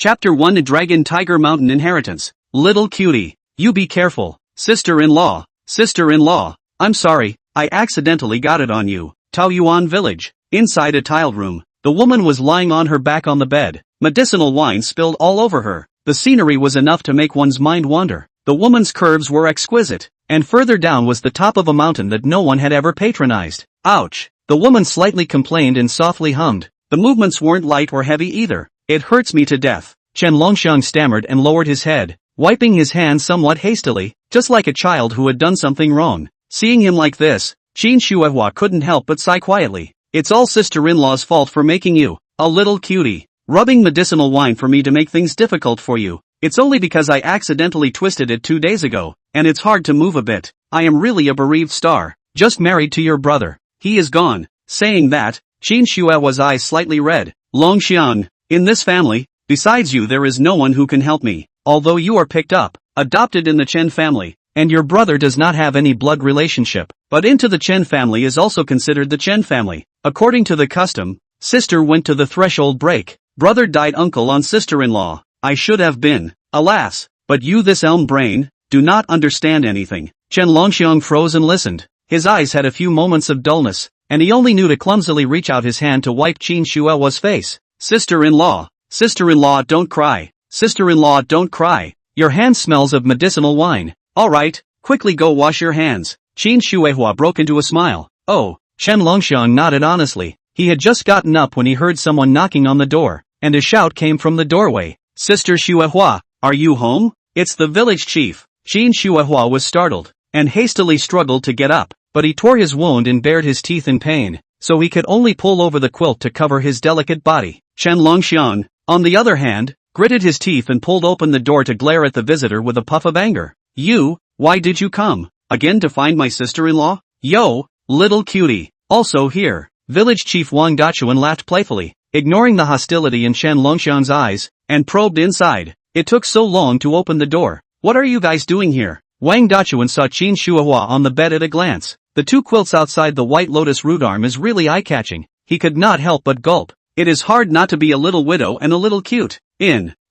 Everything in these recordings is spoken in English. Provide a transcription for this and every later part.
Chapter 1 Dragon Tiger Mountain Inheritance. Little cutie. You be careful. Sister-in-law. Sister-in-law. I'm sorry, I accidentally got it on you. Taoyuan Village. Inside a tiled room, the woman was lying on her back on the bed. Medicinal wine spilled all over her. The scenery was enough to make one's mind wander. The woman's curves were exquisite. And further down was the top of a mountain that no one had ever patronized. Ouch. The woman slightly complained and softly hummed. The movements weren't light or heavy either. It hurts me to death. Chen Longxiang stammered and lowered his head, wiping his hands somewhat hastily, just like a child who had done something wrong. Seeing him like this, Qin Shuehua couldn't help but sigh quietly. It's all sister-in-law's fault for making you a little cutie. Rubbing medicinal wine for me to make things difficult for you. It's only because I accidentally twisted it 2 days ago, and it's hard to move a bit. I am really a bereaved star, just married to your brother. He is gone. Saying that, Qin Shuehua's eyes slightly red. Longxiang, in this family, besides you there is no one who can help me. Although you are picked up, adopted in the Chen family, and your brother does not have any blood relationship, but into the Chen family is also considered the Chen family. According to the custom, sister went to the threshold break. Brother died uncle on sister-in-law. I should have been. Alas, but you this elm brain, do not understand anything. Chen Longxiang froze and listened. His eyes had a few moments of dullness, and he only knew to clumsily reach out his hand to wipe Qin Shuehua's face. Sister-in-law. Sister-in-law, don't cry. Sister-in-law, don't cry. Your hand smells of medicinal wine. Alright, quickly go wash your hands. Qin Shuehua broke into a smile. Oh, Chen Longxiang nodded honestly. He had just gotten up when he heard someone knocking on the door, and a shout came from the doorway. Sister Shuehua, are you home? It's the village chief. Qin Shuehua was startled, and hastily struggled to get up, but he tore his wound and bared his teeth in pain, so he could only pull over the quilt to cover his delicate body. Chen Longxiang, on the other hand, gritted his teeth and pulled open the door to glare at the visitor with a puff of anger. You, why did you come? Again to find my sister-in-law? Yo, little cutie. Also here. Village chief Wang Dachuan laughed playfully, ignoring the hostility in Chen Longxiang's eyes, and probed inside. It took so long to open the door. What are you guys doing here? Wang Dachuan saw Qin Shuehua on the bed at a glance. The two quilts outside the white lotus root arm is really eye-catching. He could not help but gulp. It is hard not to be a little widow and a little cute.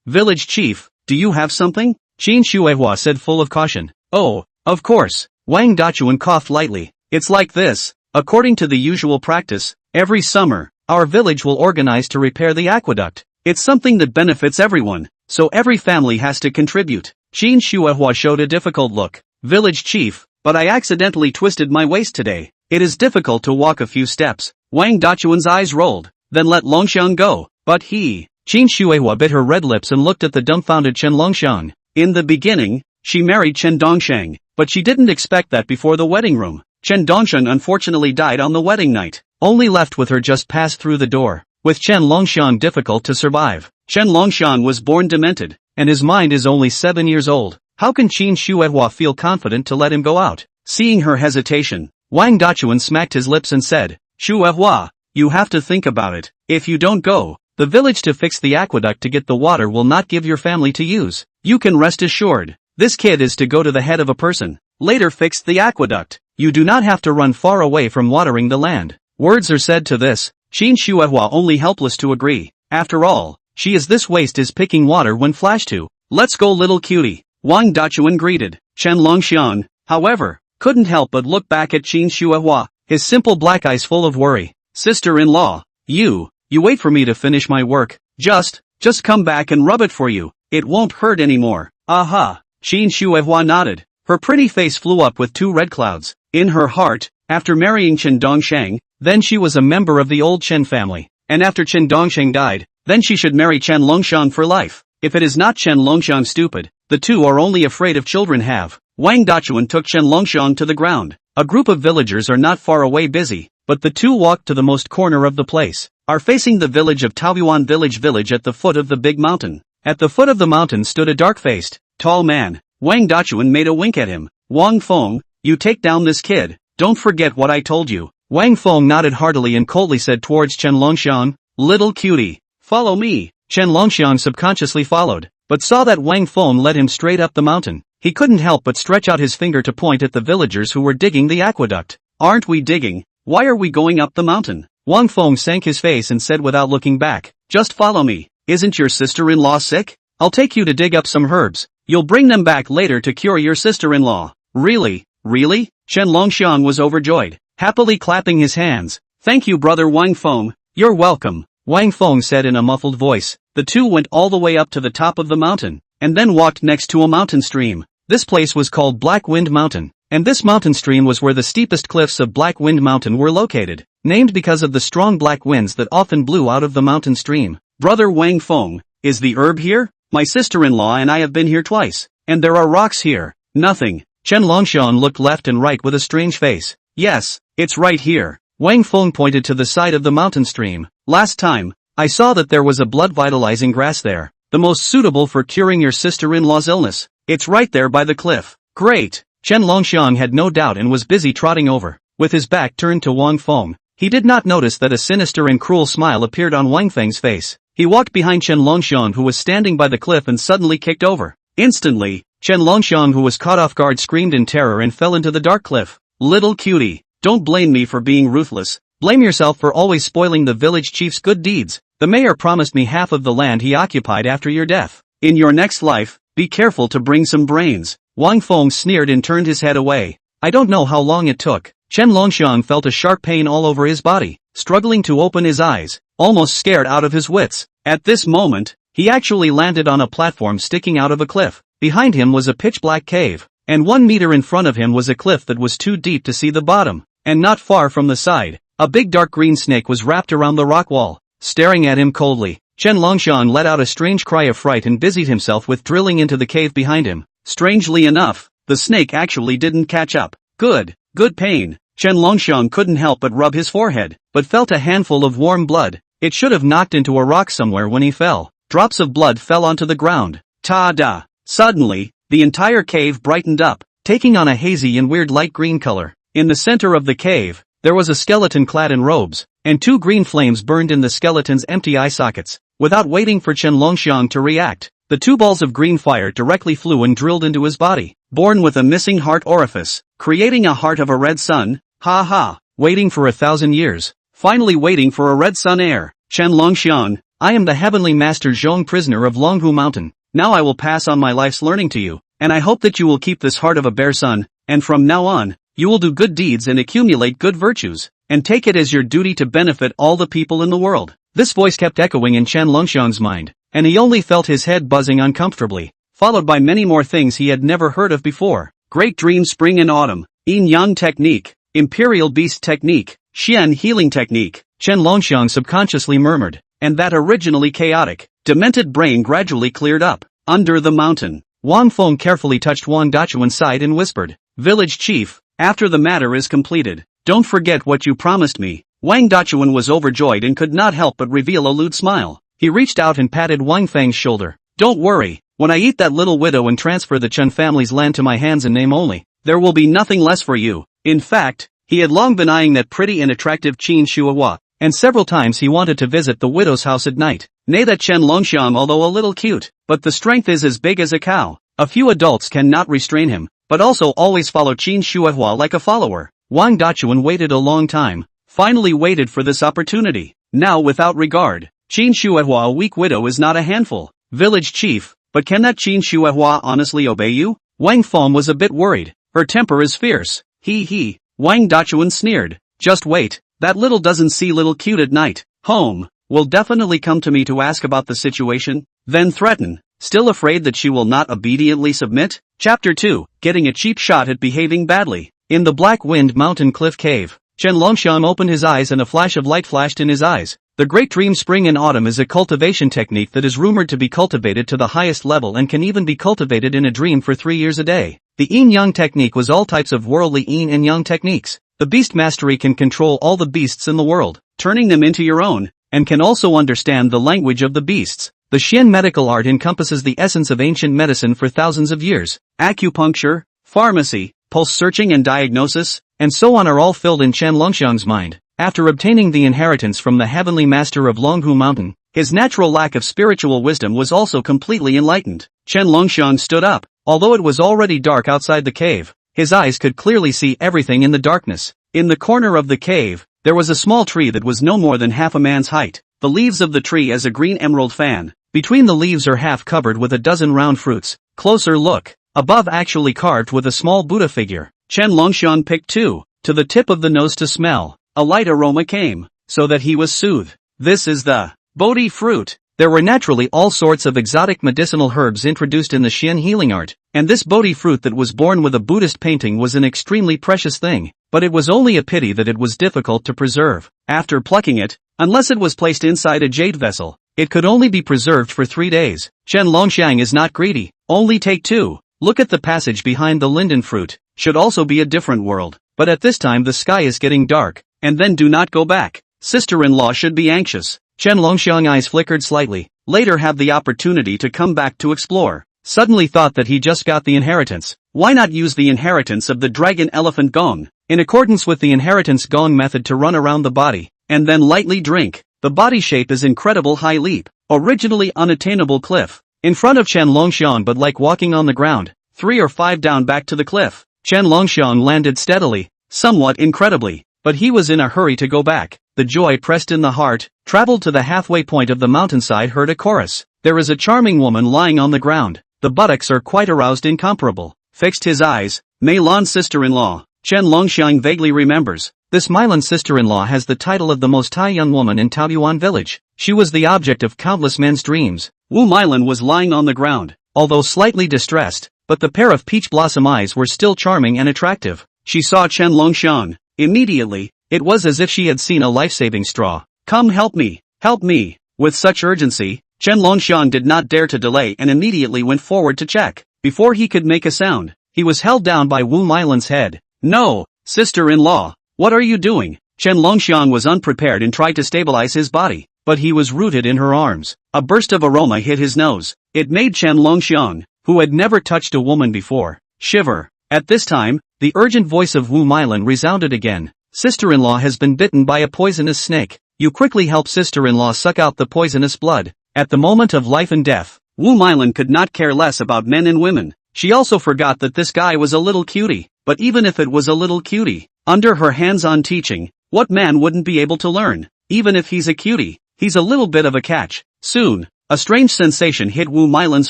Village chief, do you have something? Qin Shuehua said full of caution. Oh, of course. Wang Dachuan coughed lightly. It's like this. According to the usual practice, every summer, our village will organize to repair the aqueduct. It's something that benefits everyone, so every family has to contribute. Qin Shuehua showed a difficult look. Village chief, but I accidentally twisted my waist today. It is difficult to walk a few steps. Wang Dachuan's eyes rolled. Then let Longxiang go. But he. Qin Shuehua bit her red lips and looked at the dumbfounded Chen Longxiang. In the beginning, she married Chen Longxiang, but she didn't expect that before the wedding room. Chen Longxiang unfortunately died on the wedding night. Only left with her just passed through the door. With Chen Longxiang difficult to survive. Chen Longxiang was born demented, and his mind is only 7 years old. How can Qin Shuehua feel confident to let him go out? Seeing her hesitation, Wang Dachuan smacked his lips and said, Shuehua, you have to think about it. If you don't go, the village to fix the aqueduct to get the water will not give your family to use. You can rest assured. This kid is to go to the head of a person. Later fix the aqueduct. You do not have to run far away from watering the land. Words are said to this. Qin Shuehua only helpless to agree. After all, she is this waste is picking water when flashed to. Let's go little cutie. Wang Dachuan greeted. Chen Longxiang, however, couldn't help but look back at Qin Shuehua, his simple black eyes full of worry. Sister-in-law, you wait for me to finish my work. Just come back and rub it for you. It won't hurt anymore. Aha. Qin Shuehua nodded. Her pretty face flew up with 2 red clouds. In her heart, after marrying Chen Longxiang, then she was a member of the old Chen family. And after Chen Longxiang died, then she should marry Chen Longxiang for life. If it is not Chen Longxiang stupid, the two are only afraid of children have. Wang Dachuan took Chen Longxiang to the ground. A group of villagers are not far away busy, but the two walked to the most corner of the place, are facing the village of Taoyuan village at the foot of the big mountain. At the foot of the mountain stood a dark-faced, tall man. Wang Dachuan made a wink at him. Wang Feng, you take down this kid. Don't forget what I told you. Wang Feng nodded heartily and coldly said towards Chen Longxiang, little cutie, follow me. Chen Longxiang subconsciously followed, but saw that Wang Feng led him straight up the mountain. He couldn't help but stretch out his finger to point at the villagers who were digging the aqueduct. Aren't we digging? Why are we going up the mountain? Wang Feng sank his face and said without looking back, just follow me. isn't your sister-in-law sick? I'll take you to dig up some herbs. You'll bring them back later to cure your sister-in-law. Really? Really? Chen Longxiang was overjoyed, happily clapping his hands. Thank you, brother Wang Feng. You're welcome, Wang Feng said in a muffled voice. The two went all the way up to the top of the mountain, and then walked next to a mountain stream. This place was called Black Wind Mountain, and this mountain stream was where the steepest cliffs of Black Wind Mountain were located, named because of the strong black winds that often blew out of the mountain stream. Brother Wang Feng, is the herb here? My sister-in-law and I have been here twice, and there are rocks here. Nothing. Chen Longxiang looked left and right with a strange face. Yes, it's right here. Wang Feng pointed to the side of the mountain stream. Last time, I saw that there was a blood-vitalizing grass there, the most suitable for curing your sister-in-law's illness. It's right there by the cliff. Great! Chen Longxiang had no doubt and was busy trotting over. With his back turned to Wang Feng, he did not notice that a sinister and cruel smile appeared on Wang Feng's face. He walked behind Chen Longxiang, who was standing by the cliff, and suddenly kicked over. Instantly, Chen Longxiang, who was caught off guard, screamed in terror and fell into the dark cliff. Little cutie, don't blame me for being ruthless. Blame yourself for always spoiling the village chief's good deeds. The mayor promised me half of the land he occupied after your death. In your next life, be careful to bring some brains. Wang Feng sneered and turned his head away. I don't know how long it took. Chen Longxiang felt a sharp pain all over his body, struggling to open his eyes, almost scared out of his wits. At this moment, he actually landed on a platform sticking out of a cliff. Behind him was a pitch-black cave, and 1 meter in front of him was a cliff that was too deep to see the bottom, and not far from the side, a big dark green snake was wrapped around the rock wall, staring at him coldly. Chen Longxiang let out a strange cry of fright and busied himself with drilling into the cave behind him. Strangely enough, the snake actually didn't catch up. Good pain. Chen Longxiang couldn't help but rub his forehead, but felt a handful of warm blood. It should have knocked into a rock somewhere when he fell. Drops of blood fell onto the ground. Ta-da! Suddenly, the entire cave brightened up, taking on a hazy and weird light green color. In the center of the cave, there was a skeleton clad in robes, and 2 green flames burned in the skeleton's empty eye sockets. Without waiting for Chen Longxiang to react, the 2 balls of green fire directly flew and drilled into his body. Born with a missing heart orifice, creating a heart of a red sun. Ha ha, waiting for 1,000 years. Finally waiting for a red sun heir. Chen Longxiang, I am the heavenly master Zhong, prisoner of Longhu Mountain. Now I will pass on my life's learning to you, and I hope that you will keep this heart of a bear sun, and from now on, you will do good deeds and accumulate good virtues, and take it as your duty to benefit all the people in the world. This voice kept echoing in Chen Longxiang's mind, and he only felt his head buzzing uncomfortably, followed by many more things he had never heard of before. Great Dream Spring and Autumn, Yin Yang Technique, Imperial Beast Technique, Xian Healing Technique, Chen Longxiang subconsciously murmured, and that originally chaotic, demented brain gradually cleared up. Under the mountain, Wang Feng carefully touched Wang Dachuan's side and whispered, Village Chief, after the matter is completed, don't forget what you promised me. Wang Dachuan was overjoyed and could not help but reveal a lewd smile. He reached out and patted Wang Feng's shoulder. Don't worry, when I eat that little widow and transfer the Chen family's land to my hands in name only, there will be nothing less for you. In fact, he had long been eyeing that pretty and attractive Qin Shuahua, and several times he wanted to visit the widow's house at night. Nay, that Chen Longxiang, although a little cute, but the strength is as big as a cow. A few adults cannot restrain him, but also always follow Qin Shuahua like a follower. Wang Dachuan waited a long time, finally waited for this opportunity. Now without regard, Qin Shuahua, a weak widow, is not a handful. Village Chief, but can that Qin Shuahua honestly obey you? Wang Feng was a bit worried. Her temper is fierce. He. Wang Dachuan sneered. Just wait, that little doesn't see little cute at night. Home, will definitely come to me to ask about the situation, then threaten. Still afraid that she will not obediently submit? Chapter 2, Getting a Cheap Shot at Behaving Badly. In the Black Wind Mountain Cliff Cave, Chen Longxiang opened his eyes and a flash of light flashed in his eyes. The Great Dream Spring and Autumn is a cultivation technique that is rumored to be cultivated to the highest level and can even be cultivated in a dream for 3 years a day. The Yin-Yang technique was all types of worldly Yin and Yang techniques. The beast mastery can control all the beasts in the world, turning them into your own, and can also understand the language of the beasts. The Xian medical art encompasses the essence of ancient medicine for thousands of years. Acupuncture, pharmacy, pulse searching and diagnosis, and so on are all filled in Chen Longxiang's mind. After obtaining the inheritance from the heavenly master of Longhu Mountain, his natural lack of spiritual wisdom was also completely enlightened. Chen Longxiang stood up. Although it was already dark outside the cave, his eyes could clearly see everything in the darkness. In the corner of the cave, there was a small tree that was no more than half a man's height. the leaves of the tree as a green emerald fan. Between the leaves are half covered with a dozen round fruits. Closer look. Above actually carved with a small Buddha figure. Chen Longxiang picked two. To the tip of the nose to smell. A light aroma came, so that he was soothed. This is the Bodhi fruit. There were naturally all sorts of exotic medicinal herbs introduced in the Xian healing art, and this Bodhi fruit that was born with a Buddhist painting was an extremely precious thing, but it was only a pity that it was difficult to preserve. After plucking it, unless it was placed inside a jade vessel, it could only be preserved for 3 days. Chen Longxiang is not greedy. Only take 2. Look at the passage behind the linden fruit. Should also be a different world, but at this time the sky is getting dark, and then do not go back. Sister-in-law should be anxious. Chen Longxiang eyes flickered slightly. Later have the opportunity to come back to explore. Suddenly thought that he just got the inheritance. Why not use the inheritance of the dragon elephant gong? In accordance with the inheritance gong method to run around the body, and then lightly drink. The body shape is incredible high leap. Originally unattainable cliff. In front of Chen Longxiang but like walking on the ground. 3 or 5 down back to the cliff. Chen Longxiang landed steadily, somewhat incredibly, but he was in a hurry to go back. The joy pressed in the heart, traveled to the halfway point of the mountainside, heard a chorus. There is a charming woman lying on the ground. The buttocks are quite aroused, incomparable. Fixed his eyes. Mei Lan's sister-in-law. Chen Longxiang vaguely remembers. This Mei Lan's sister-in-law has the title of the most high young woman in Taoyuan village. She was the object of countless men's dreams. Wu Meilan was lying on the ground, although slightly distressed, but the pair of peach blossom eyes were still charming and attractive. She saw Chen Longxiang. Immediately, it was as if she had seen a life-saving straw. Come help me, help me. With such urgency, Chen Longxiang did not dare to delay and immediately went forward to check. Before he could make a sound, he was held down by Wu Meilan's head. No, sister-in-law, what are you doing? Chen Longxiang was unprepared and tried to stabilize his body, but he was rooted in her arms. A burst of aroma hit his nose. It made Chen Longxiang, who had never touched a woman before, shiver. At this time, the urgent voice of Wu Meilan resounded again. Sister-in-law has been bitten by a poisonous snake. You quickly help sister-in-law suck out the poisonous blood. At the moment of life and death, Wu Meilan could not care less about men and women. She also forgot that this guy was a little cutie. But even if it was a little cutie, under her hands-on teaching, what man wouldn't be able to learn? Even if he's a cutie, he's a little bit of a catch. Soon, a strange sensation hit Wu Meilan's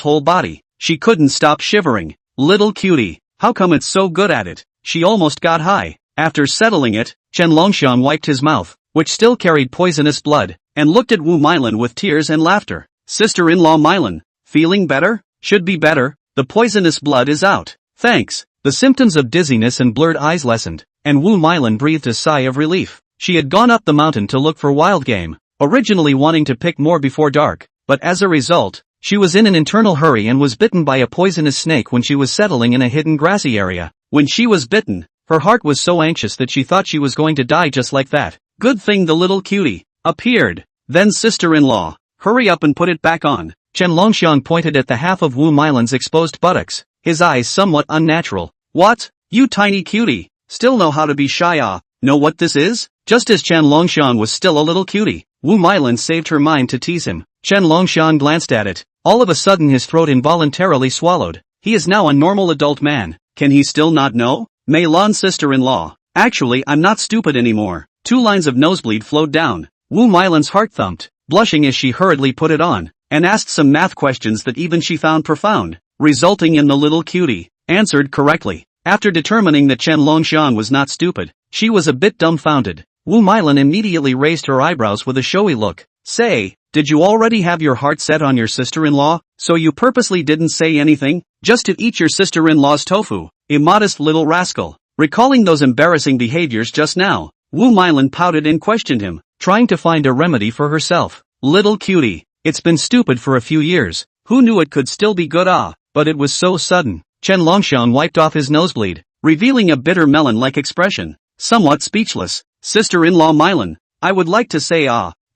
whole body. She couldn't stop shivering. Little cutie, how come it's so good at it? She almost got high. After settling it, Chen Longxiang wiped his mouth, which still carried poisonous blood, and looked at Wu Meilan with tears and laughter. Sister-in-law Meilan, feeling better? Should be better. The poisonous blood is out. Thanks. The symptoms of dizziness and blurred eyes lessened, and Wu Meilan breathed a sigh of relief. She had gone up the mountain to look for wild game, originally wanting to pick more before dark, but as a result, she was in an internal hurry and was bitten by a poisonous snake when she was settling in a hidden grassy area. When she was bitten, her heart was so anxious that she thought she was going to die just like that. Good thing the little cutie appeared. Then sister-in-law, hurry up and put it back on. Chen Longxiang pointed at the half of Wu Meilan's exposed buttocks, his eyes somewhat unnatural. What? You tiny cutie, still know how to be shy? Know what this is? Just as Chen Longxiang was still a little cutie, Wu Meilan saved her mind to tease him. Chen Longxiang glanced at it. All of a sudden his throat involuntarily swallowed. He is now a normal adult man. Can he still not know? Mei Lan's sister-in-law. Actually, I'm not stupid anymore. 2 lines of nosebleed flowed down. Wu Meilan's heart thumped, blushing as she hurriedly put it on, and asked some math questions that even she found profound, resulting in the little cutie answered correctly. After determining that Chen Longxiang was not stupid, she was a bit dumbfounded. Wu Meilan immediately raised her eyebrows with a showy look. Say, did you already have your heart set on your sister-in-law, so you purposely didn't say anything, just to eat your sister-in-law's tofu? Immodest little rascal. Recalling those embarrassing behaviors just now, Wu Meilan pouted and questioned him, trying to find a remedy for herself. Little cutie, it's been stupid for a few years. Who knew it could still be good? But it was so sudden. Chen Longxiang wiped off his nosebleed, revealing a bitter melon-like expression. Somewhat speechless. Sister-in-law Meilan, I would like to say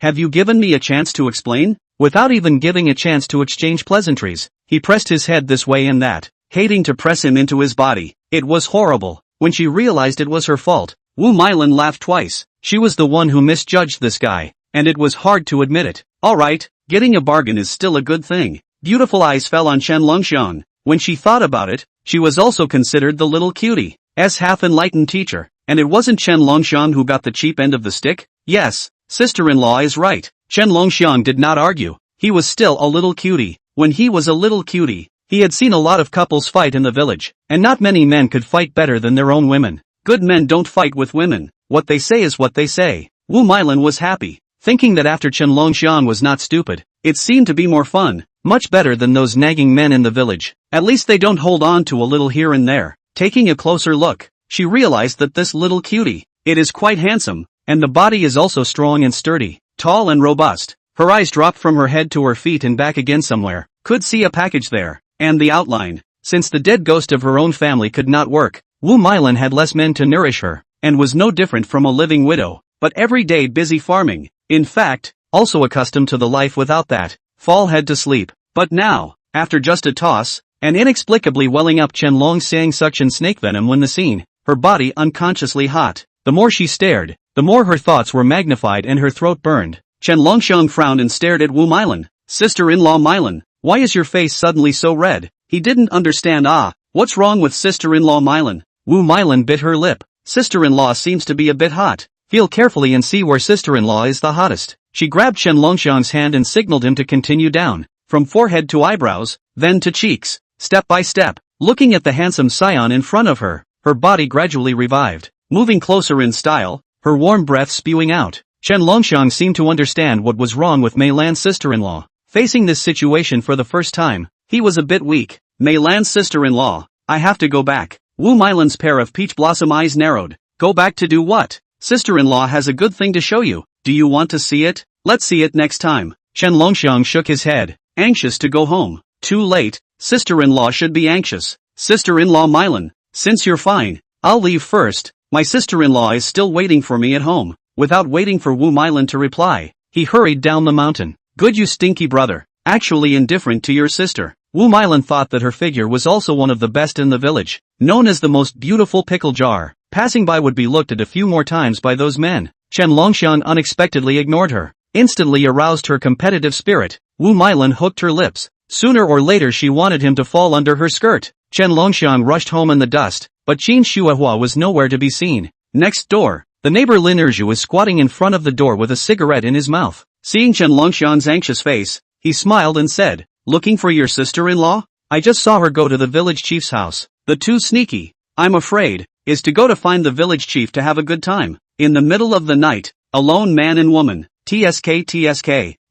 have you given me a chance to explain? Without even giving a chance to exchange pleasantries, he pressed his head this way and that, hating to press him into his body. It was horrible. When she realized it was her fault, Wu Meilan laughed twice. She was the one who misjudged this guy, and it was hard to admit it. Alright, getting a bargain is still a good thing. Beautiful eyes fell on Chen Longxiang. When she thought about it, she was also considered the little cutie's half-enlightened teacher, and it wasn't Chen Longxiang who got the cheap end of the stick? Yes, sister-in-law is right. Chen Longxiang did not argue. He was still a little cutie. When he was a little cutie, he had seen a lot of couples fight in the village, and not many men could fight better than their own women. Good men don't fight with women. What they say is what they say. Wu Meilan was happy, thinking that after Chen Longxiang was not stupid, it seemed to be more fun, much better than those nagging men in the village. At least they don't hold on to a little here and there. Taking a closer look, she realized that this little cutie, it is quite handsome, and the body is also strong and sturdy, tall and robust. Her eyes dropped from her head to her feet and back again somewhere. Could see a package there, and the outline. Since the dead ghost of her own family could not work, Wu Meilan had less men to nourish her, and was no different from a living widow, but every day busy farming. In fact, also accustomed to the life without that fall head to sleep. But now, after just a toss, and inexplicably welling up Chen Longxiang suction snake venom when the scene, her body unconsciously hot. The more she stared, the more her thoughts were magnified and her throat burned. Chen Longxiang frowned and stared at Wu Meilan. Sister-in-law Meilan, why is your face suddenly so red? He didn't understand. What's wrong with sister-in-law Meilan? Wu Meilan bit her lip. Sister-in-law seems to be a bit hot. Feel carefully and see where sister-in-law is the hottest. She grabbed Chen Longxiang's hand and signaled him to continue down, from forehead to eyebrows, then to cheeks, step by step. Looking at the handsome scion in front of her, her body gradually revived, moving closer in style, her warm breath spewing out. Chen Longxiang seemed to understand what was wrong with Mei Lan's sister-in-law. Facing this situation for the first time, he was a bit weak. Mei Lan's sister-in-law, I have to go back. Wu Meilan's pair of peach blossom eyes narrowed. Go back to do what? Sister-in-law has a good thing to show you. Do you want to see it? Let's see it next time. Chen Longxiang shook his head, anxious to go home. Too late. Sister-in-law should be anxious. Sister-in-law Meilan, since you're fine, I'll leave first. My sister-in-law is still waiting for me at home. Without waiting for Wu Meilan to reply, he hurried down the mountain. Good, you stinky brother. Actually indifferent to your sister. Wu Meilan thought that her figure was also one of the best in the village, known as the most beautiful pickle jar. Passing by would be looked at a few more times by those men. Chen Longxiang unexpectedly ignored her, instantly aroused her competitive spirit. Wu Meilan hooked her lips. Sooner or later she wanted him to fall under her skirt. Chen Longxiang rushed home in the dust, but Qin Shuihua was nowhere to be seen. Next door, the neighbor Lin Erzhu was squatting in front of the door with a cigarette in his mouth. Seeing Chen Longxiang's anxious face, he smiled and said, looking for your sister-in-law? I just saw her go to the village chief's house. The too sneaky, I'm afraid, is to go to find the village chief to have a good time. In the middle of the night, alone man and woman, TSK.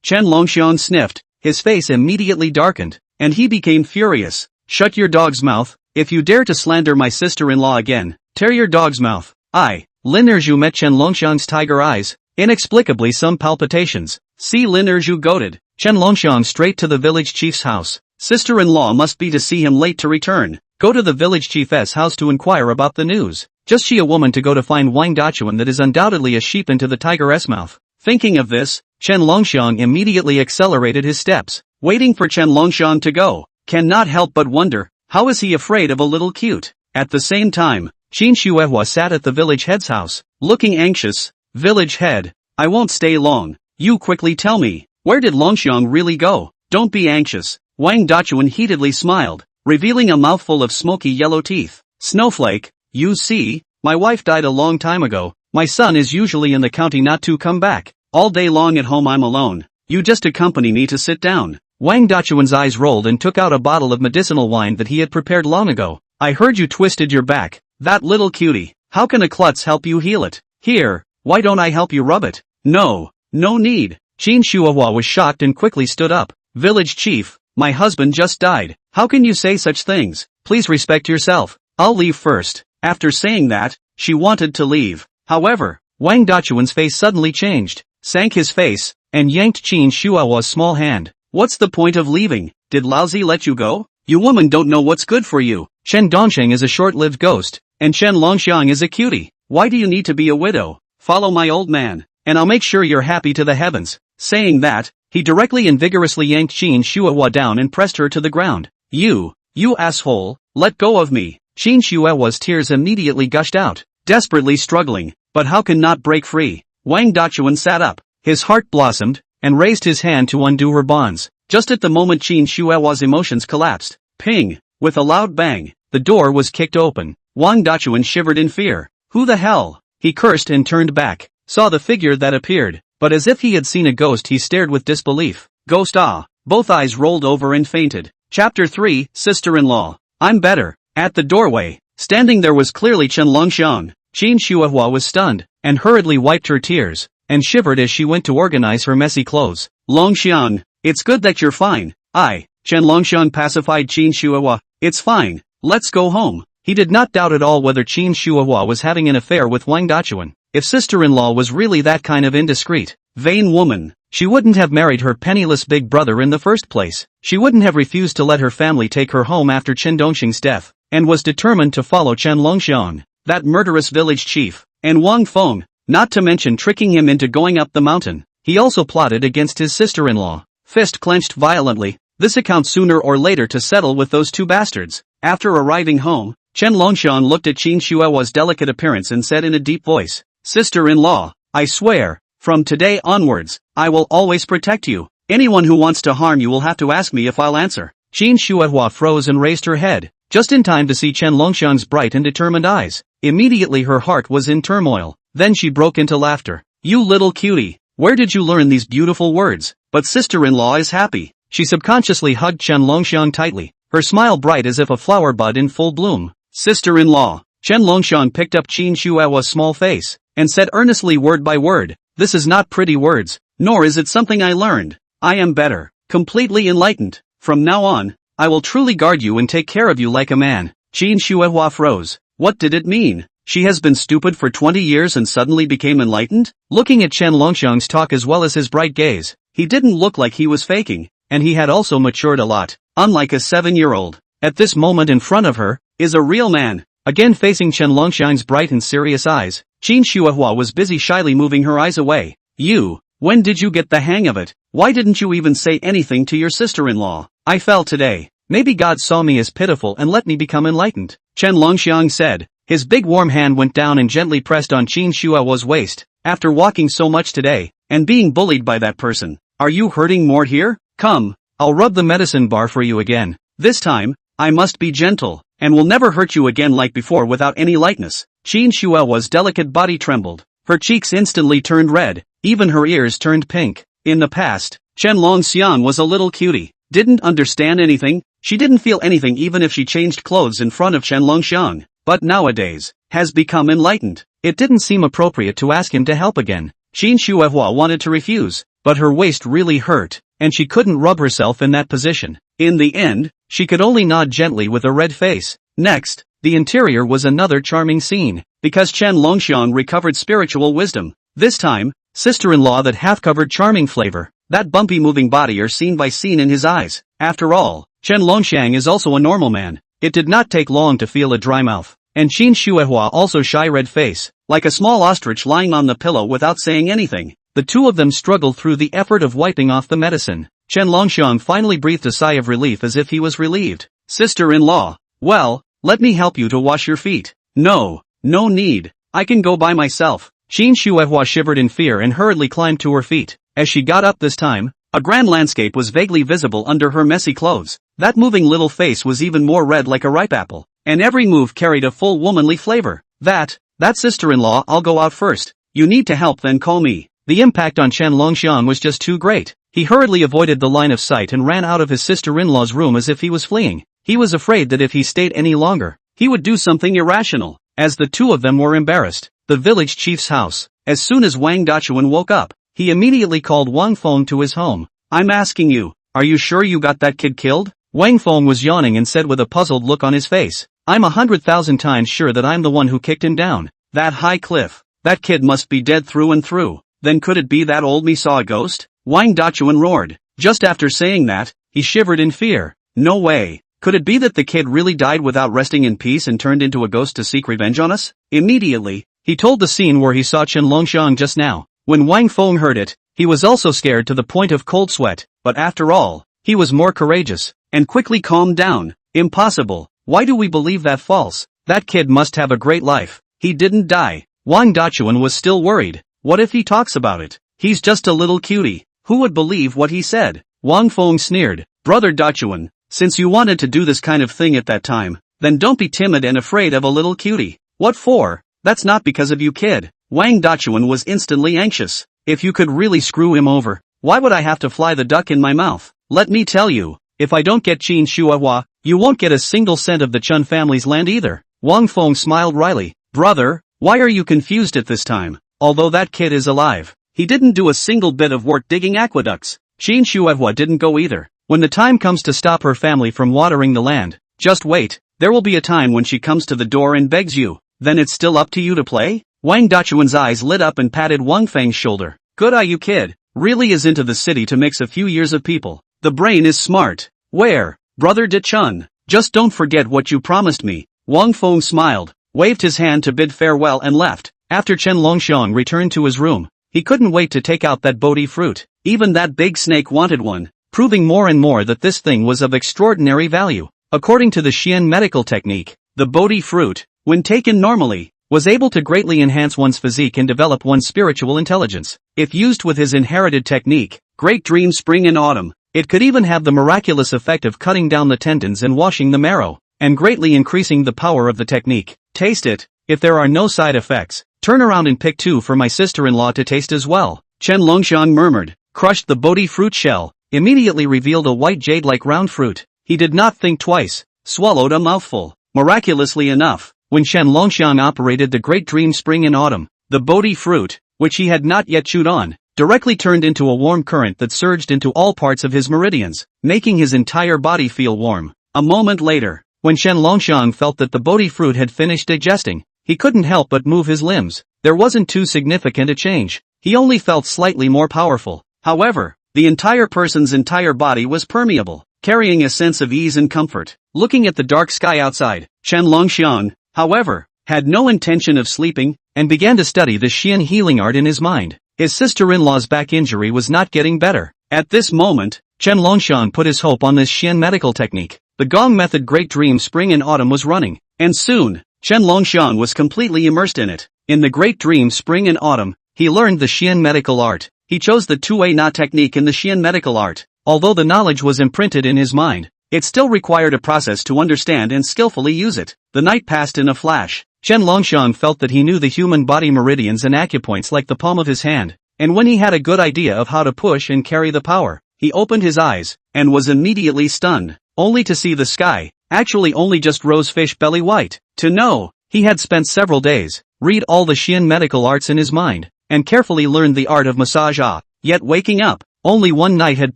Chen Longxiang sniffed, his face immediately darkened, and he became furious. Shut your dog's mouth. If you dare to slander my sister-in-law again, tear your dog's mouth. Lin Erzhu met Chen Longxiang's tiger eyes, inexplicably some palpitations. See Lin Erzhu goaded Chen Longxiang straight to the village chief's house. Sister-in-law must be to see him late to return. Go to the village chief's house to inquire about the news. Just she a woman to go to find Wang Dachuan that is undoubtedly a sheep into the tiger's mouth. Thinking of this, Chen Longxiang immediately accelerated his steps, waiting for Chen Longxiang to go. Cannot help but wonder, how is he afraid of a little cute? At the same time, Qin Shuihua sat at the village head's house, looking anxious. Village head, I won't stay long. You quickly tell me, where did Longxiang really go? Don't be anxious. Wang Dachuan heatedly smiled, revealing a mouthful of smoky yellow teeth. Snowflake, you see, my wife died a long time ago. My son is usually in the county not to come back. All day long at home I'm alone. You just accompany me to sit down. Wang Dachuan's eyes rolled and took out a bottle of medicinal wine that he had prepared long ago. I heard you twisted your back. That little cutie. How can a klutz help you heal it? Here, why don't I help you rub it? No need. Qin Shuihua was shocked and quickly stood up. Village chief, my husband just died. How can you say such things? Please respect yourself. I'll leave first. After saying that, she wanted to leave. However, Wang Dachuan's face suddenly changed, sank his face, and yanked Qin Shuihua's small hand. What's the point of leaving? Did Laozi let you go? You woman don't know what's good for you. Chen Dongxiang is a short-lived ghost, and Chen Longxiang is a cutie. Why do you need to be a widow? Follow my old man, and I'll make sure you're happy to the heavens. Saying that, he directly and vigorously yanked Qin Shuihua down and pressed her to the ground. You asshole, let go of me. Qin Shuihua's tears immediately gushed out, desperately struggling, but how can not break free? Wang Dachuan sat up, his heart blossomed, and raised his hand to undo her bonds. Just at the moment Qin Shuihua's emotions collapsed. Ping! With a loud bang, the door was kicked open. Wang Dachuan shivered in fear. Who the hell? He cursed and turned back, saw the figure that appeared. but as if he had seen a ghost he stared with disbelief. Ghost ah! Both eyes rolled over and fainted. Chapter 3, Sister-in-Law. I'm better. At the doorway, standing there was clearly Chen Longxiang. Chen Shuahua was stunned, and hurriedly wiped her tears, and shivered as she went to organize her messy clothes. Longxiang, it's good that you're fine. Chen Longxiang pacified Chen Shuahua. It's fine, let's go home. He did not doubt at all whether Chen Shuahua was having an affair with Wang Dachuan. If sister-in-law was really that kind of indiscreet, vain woman, she wouldn't have married her penniless big brother in the first place. She wouldn't have refused to let her family take her home after Chen Dongxing's death, and was determined to follow Chen Longxiang, that murderous village chief, and Wang Feng, not to mention tricking him into going up the mountain. He also plotted against his sister-in-law. Fist clenched violently, this account sooner or later to settle with those two bastards. After arriving home, Chen Longxiang looked at Chen Shuahua's delicate appearance and said in a deep voice, Sister-in-law, I swear, from today onwards, I will always protect you. Anyone who wants to harm you will have to ask me if I'll answer. Chen Shuahua froze and raised her head, just in time to see Chen Longxiang's bright and determined eyes. Immediately her heart was in turmoil, then she broke into laughter. You little cutie, where did you learn these beautiful words? But sister-in-law is happy. She subconsciously hugged Chen Longxiang tightly, her smile bright as if a flower bud in full bloom. Sister-in-law. Chen Longxiang picked up Chen Shuahua's small face, and said earnestly word by word, this is not pretty words, nor is it something I learned. I am better, completely enlightened. From now on, I will truly guard you and take care of you like a man. Chen Shuahua froze. What did it mean? She has been stupid for 20 years and suddenly became enlightened? Looking at Chen Longxiang's talk as well as his bright gaze, he didn't look like he was faking, and he had also matured a lot, unlike a 7-year-old. At this moment in front of her, is a real man. Again facing Chen Longxiang's bright and serious eyes, Chen Shuahua was busy shyly moving her eyes away. You, when did you get the hang of it? Why didn't you even say anything to your sister-in-law? I fell today. Maybe God saw me as pitiful and let me become enlightened. Chen Longxiang said. His big warm hand went down and gently pressed on Chen Shuahua's waist. After walking so much today, and being bullied by that person, are you hurting more here? Come, I'll rub the medicine bar for you again. This time, I must be gentle, and will never hurt you again like before without any lightness. Chen Shuahua's delicate body trembled. Her cheeks instantly turned red, even her ears turned pink. In the past, Chen Longxiang was a little cutie, didn't understand anything, she didn't feel anything even if she changed clothes in front of Chen Longxiang, but nowadays, has become enlightened. It didn't seem appropriate to ask him to help again. Chen Shuahua wanted to refuse, but her waist really hurt, and she couldn't rub herself in that position. In the end, she could only nod gently with a red face. Next, the interior was another charming scene, because Chen Longxiang recovered spiritual wisdom. This time, sister-in-law that half-covered charming flavor, that bumpy moving body are scene by scene in his eyes. After all, Chen Longxiang is also a normal man. It did not take long to feel a dry mouth, and Chen Shuahua also shy red face, like a small ostrich lying on the pillow without saying anything. The two of them struggled through the effort of wiping off the medicine. Chen Longxiang finally breathed a sigh of relief as if he was relieved. Sister-in-law, well, let me help you to wash your feet. No need, I can go by myself. Chen Shuahua shivered in fear and hurriedly climbed to her feet. As she got up this time, a grand landscape was vaguely visible under her messy clothes. That moving little face was even more red like a ripe apple, and every move carried a full womanly flavor. That sister-in-law, I'll go out first. You need to help, then call me. The impact on Chen Longxiang was just too great. He hurriedly avoided the line of sight and ran out of his sister-in-law's room as if he was fleeing. He was afraid that if he stayed any longer, he would do something irrational. As the two of them were embarrassed, the village chief's house. As soon as Wang Dachuan woke up, he immediately called Wang Feng to his home. I'm asking you, are you sure you got that kid killed? Wang Feng was yawning and said with a puzzled look on his face, I'm 100,000 times sure that I'm the one who kicked him down that high cliff. That kid must be dead through and through. Then could it be that old me saw a ghost? Wang Dachuan roared. Just after saying that, he shivered in fear. No way. Could it be that the kid really died without resting in peace and turned into a ghost to seek revenge on us? Immediately, he told the scene where he saw Chen Longxiang just now. When Wang Feng heard it, he was also scared to the point of cold sweat, but after all, he was more courageous, and quickly calmed down. Impossible. Why do we believe that false? That kid must have a great life. He didn't die. Wang Dachuan was still worried. What if he talks about it? He's just a little cutie. Who would believe what he said? Wang Feng sneered. Brother Dachuan, since you wanted to do this kind of thing at that time, then don't be timid and afraid of a little cutie. What for? That's not because of you, kid. Wang Dachuan was instantly anxious. if you could really screw him over, why would I have to fly the duck in my mouth? Let me tell you, if I don't get Qin Shuahua, you won't get a single cent of the Chen family's land either. Wang Feng smiled wryly. Brother, why are you confused at this time? Although that kid is alive, he didn't do a single bit of work digging aqueducts. Qin Shuahua didn't go either. When the time comes to stop her family from watering the land, just wait, there will be a time when she comes to the door and begs you, then it's still up to you to play? Wang Dachuan's eyes lit up and patted Wang Feng's shoulder. Good eye you kid, really is into the city to mix a few years of people. The brain is smart. Where, brother De Chun? Just don't forget what you promised me. Wang Feng smiled, waved his hand to bid farewell and left. After Chen Longxiang returned to his room, he couldn't wait to take out that Bodhi fruit. Even that big snake wanted one, proving more and more that this thing was of extraordinary value. According to the Xian medical technique, the Bodhi fruit, when taken normally, was able to greatly enhance one's physique and develop one's spiritual intelligence. If used with his inherited technique, Great Dream Spring and Autumn, it could even have the miraculous effect of cutting down the tendons and washing the marrow, and greatly increasing the power of the technique. Taste it. If there are no side effects, turn around and pick two for my sister-in-law to taste as well. Chen Longxiang murmured, crushed the Bodhi fruit shell, immediately revealed a white jade-like round fruit. He did not think twice, swallowed a mouthful. Miraculously enough, when Chen Longxiang operated the Great Dream Spring and Autumn, the Bodhi fruit, which he had not yet chewed on, directly turned into a warm current that surged into all parts of his meridians, making his entire body feel warm. A moment later, when Chen Longxiang felt that the Bodhi fruit had finished digesting, he couldn't help but move his limbs. There wasn't too significant a change. He only felt slightly more powerful. However, the entire person's entire body was permeable, carrying a sense of ease and comfort. Looking at the dark sky outside, Chen Longxiang, however, had no intention of sleeping, and began to study the Xian healing art in his mind. His sister-in-law's back injury was not getting better. At this moment, Chen Longxiang put his hope on this Xian medical technique. The Gong method Great Dream Spring and Autumn was running, and soon, Chen Longxiang was completely immersed in it. In the Great Dream Spring and Autumn, he learned the Xian medical art. He chose the Tue Na technique in the Xian medical art. Although the knowledge was imprinted in his mind, it still required a process to understand and skillfully use it. The night passed in a flash. Chen Longxiang felt that he knew the human body meridians and acupoints like the palm of his hand, and when he had a good idea of how to push and carry the power, he opened his eyes, and was immediately stunned, only to see the sky, actually only just rose fish belly white. To know, he had spent several days, read all the Xian medical arts in his mind, and carefully learned the art of massage. Yet waking up, only one night had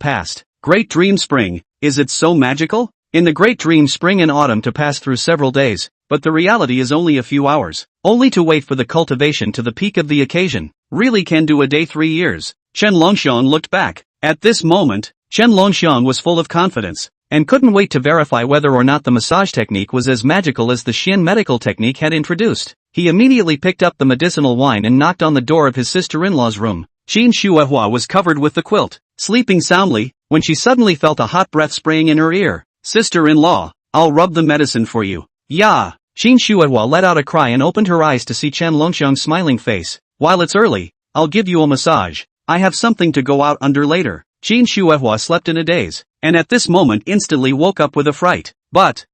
passed. Great Dream Spring, is it so magical? In the Great Dream Spring and Autumn to pass through several days, but the reality is only a few hours, only to wait for the cultivation to the peak of the occasion, really can do a day 3 years. Chen Longxiang looked back. At this moment, Chen Longxiang was full of confidence, and couldn't wait to verify whether or not the massage technique was as magical as the Xian medical technique had introduced. He immediately picked up the medicinal wine and knocked on the door of his sister-in-law's room. Qin Shuahua was covered with the quilt, sleeping soundly, when she suddenly felt a hot breath spraying in her ear. Sister-in-law, I'll rub the medicine for you. Yeah. Qin Shuahua let out a cry and opened her eyes to see Chen Longxiang's smiling face. While it's early, I'll give you a massage. I have something to go out under later. Qin Shuahua slept in a daze, and at this moment instantly woke up with a fright. But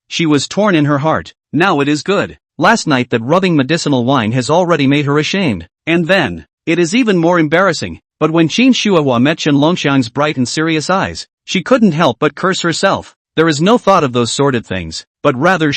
she was torn in her heart. Now it is good. Last night that rubbing medicinal wine has already made her ashamed. And then, it is even more embarrassing. But when Qin Shuahua met Chen Longxiang's bright and serious eyes, she couldn't help but curse herself. There is no thought of those sordid things, but rather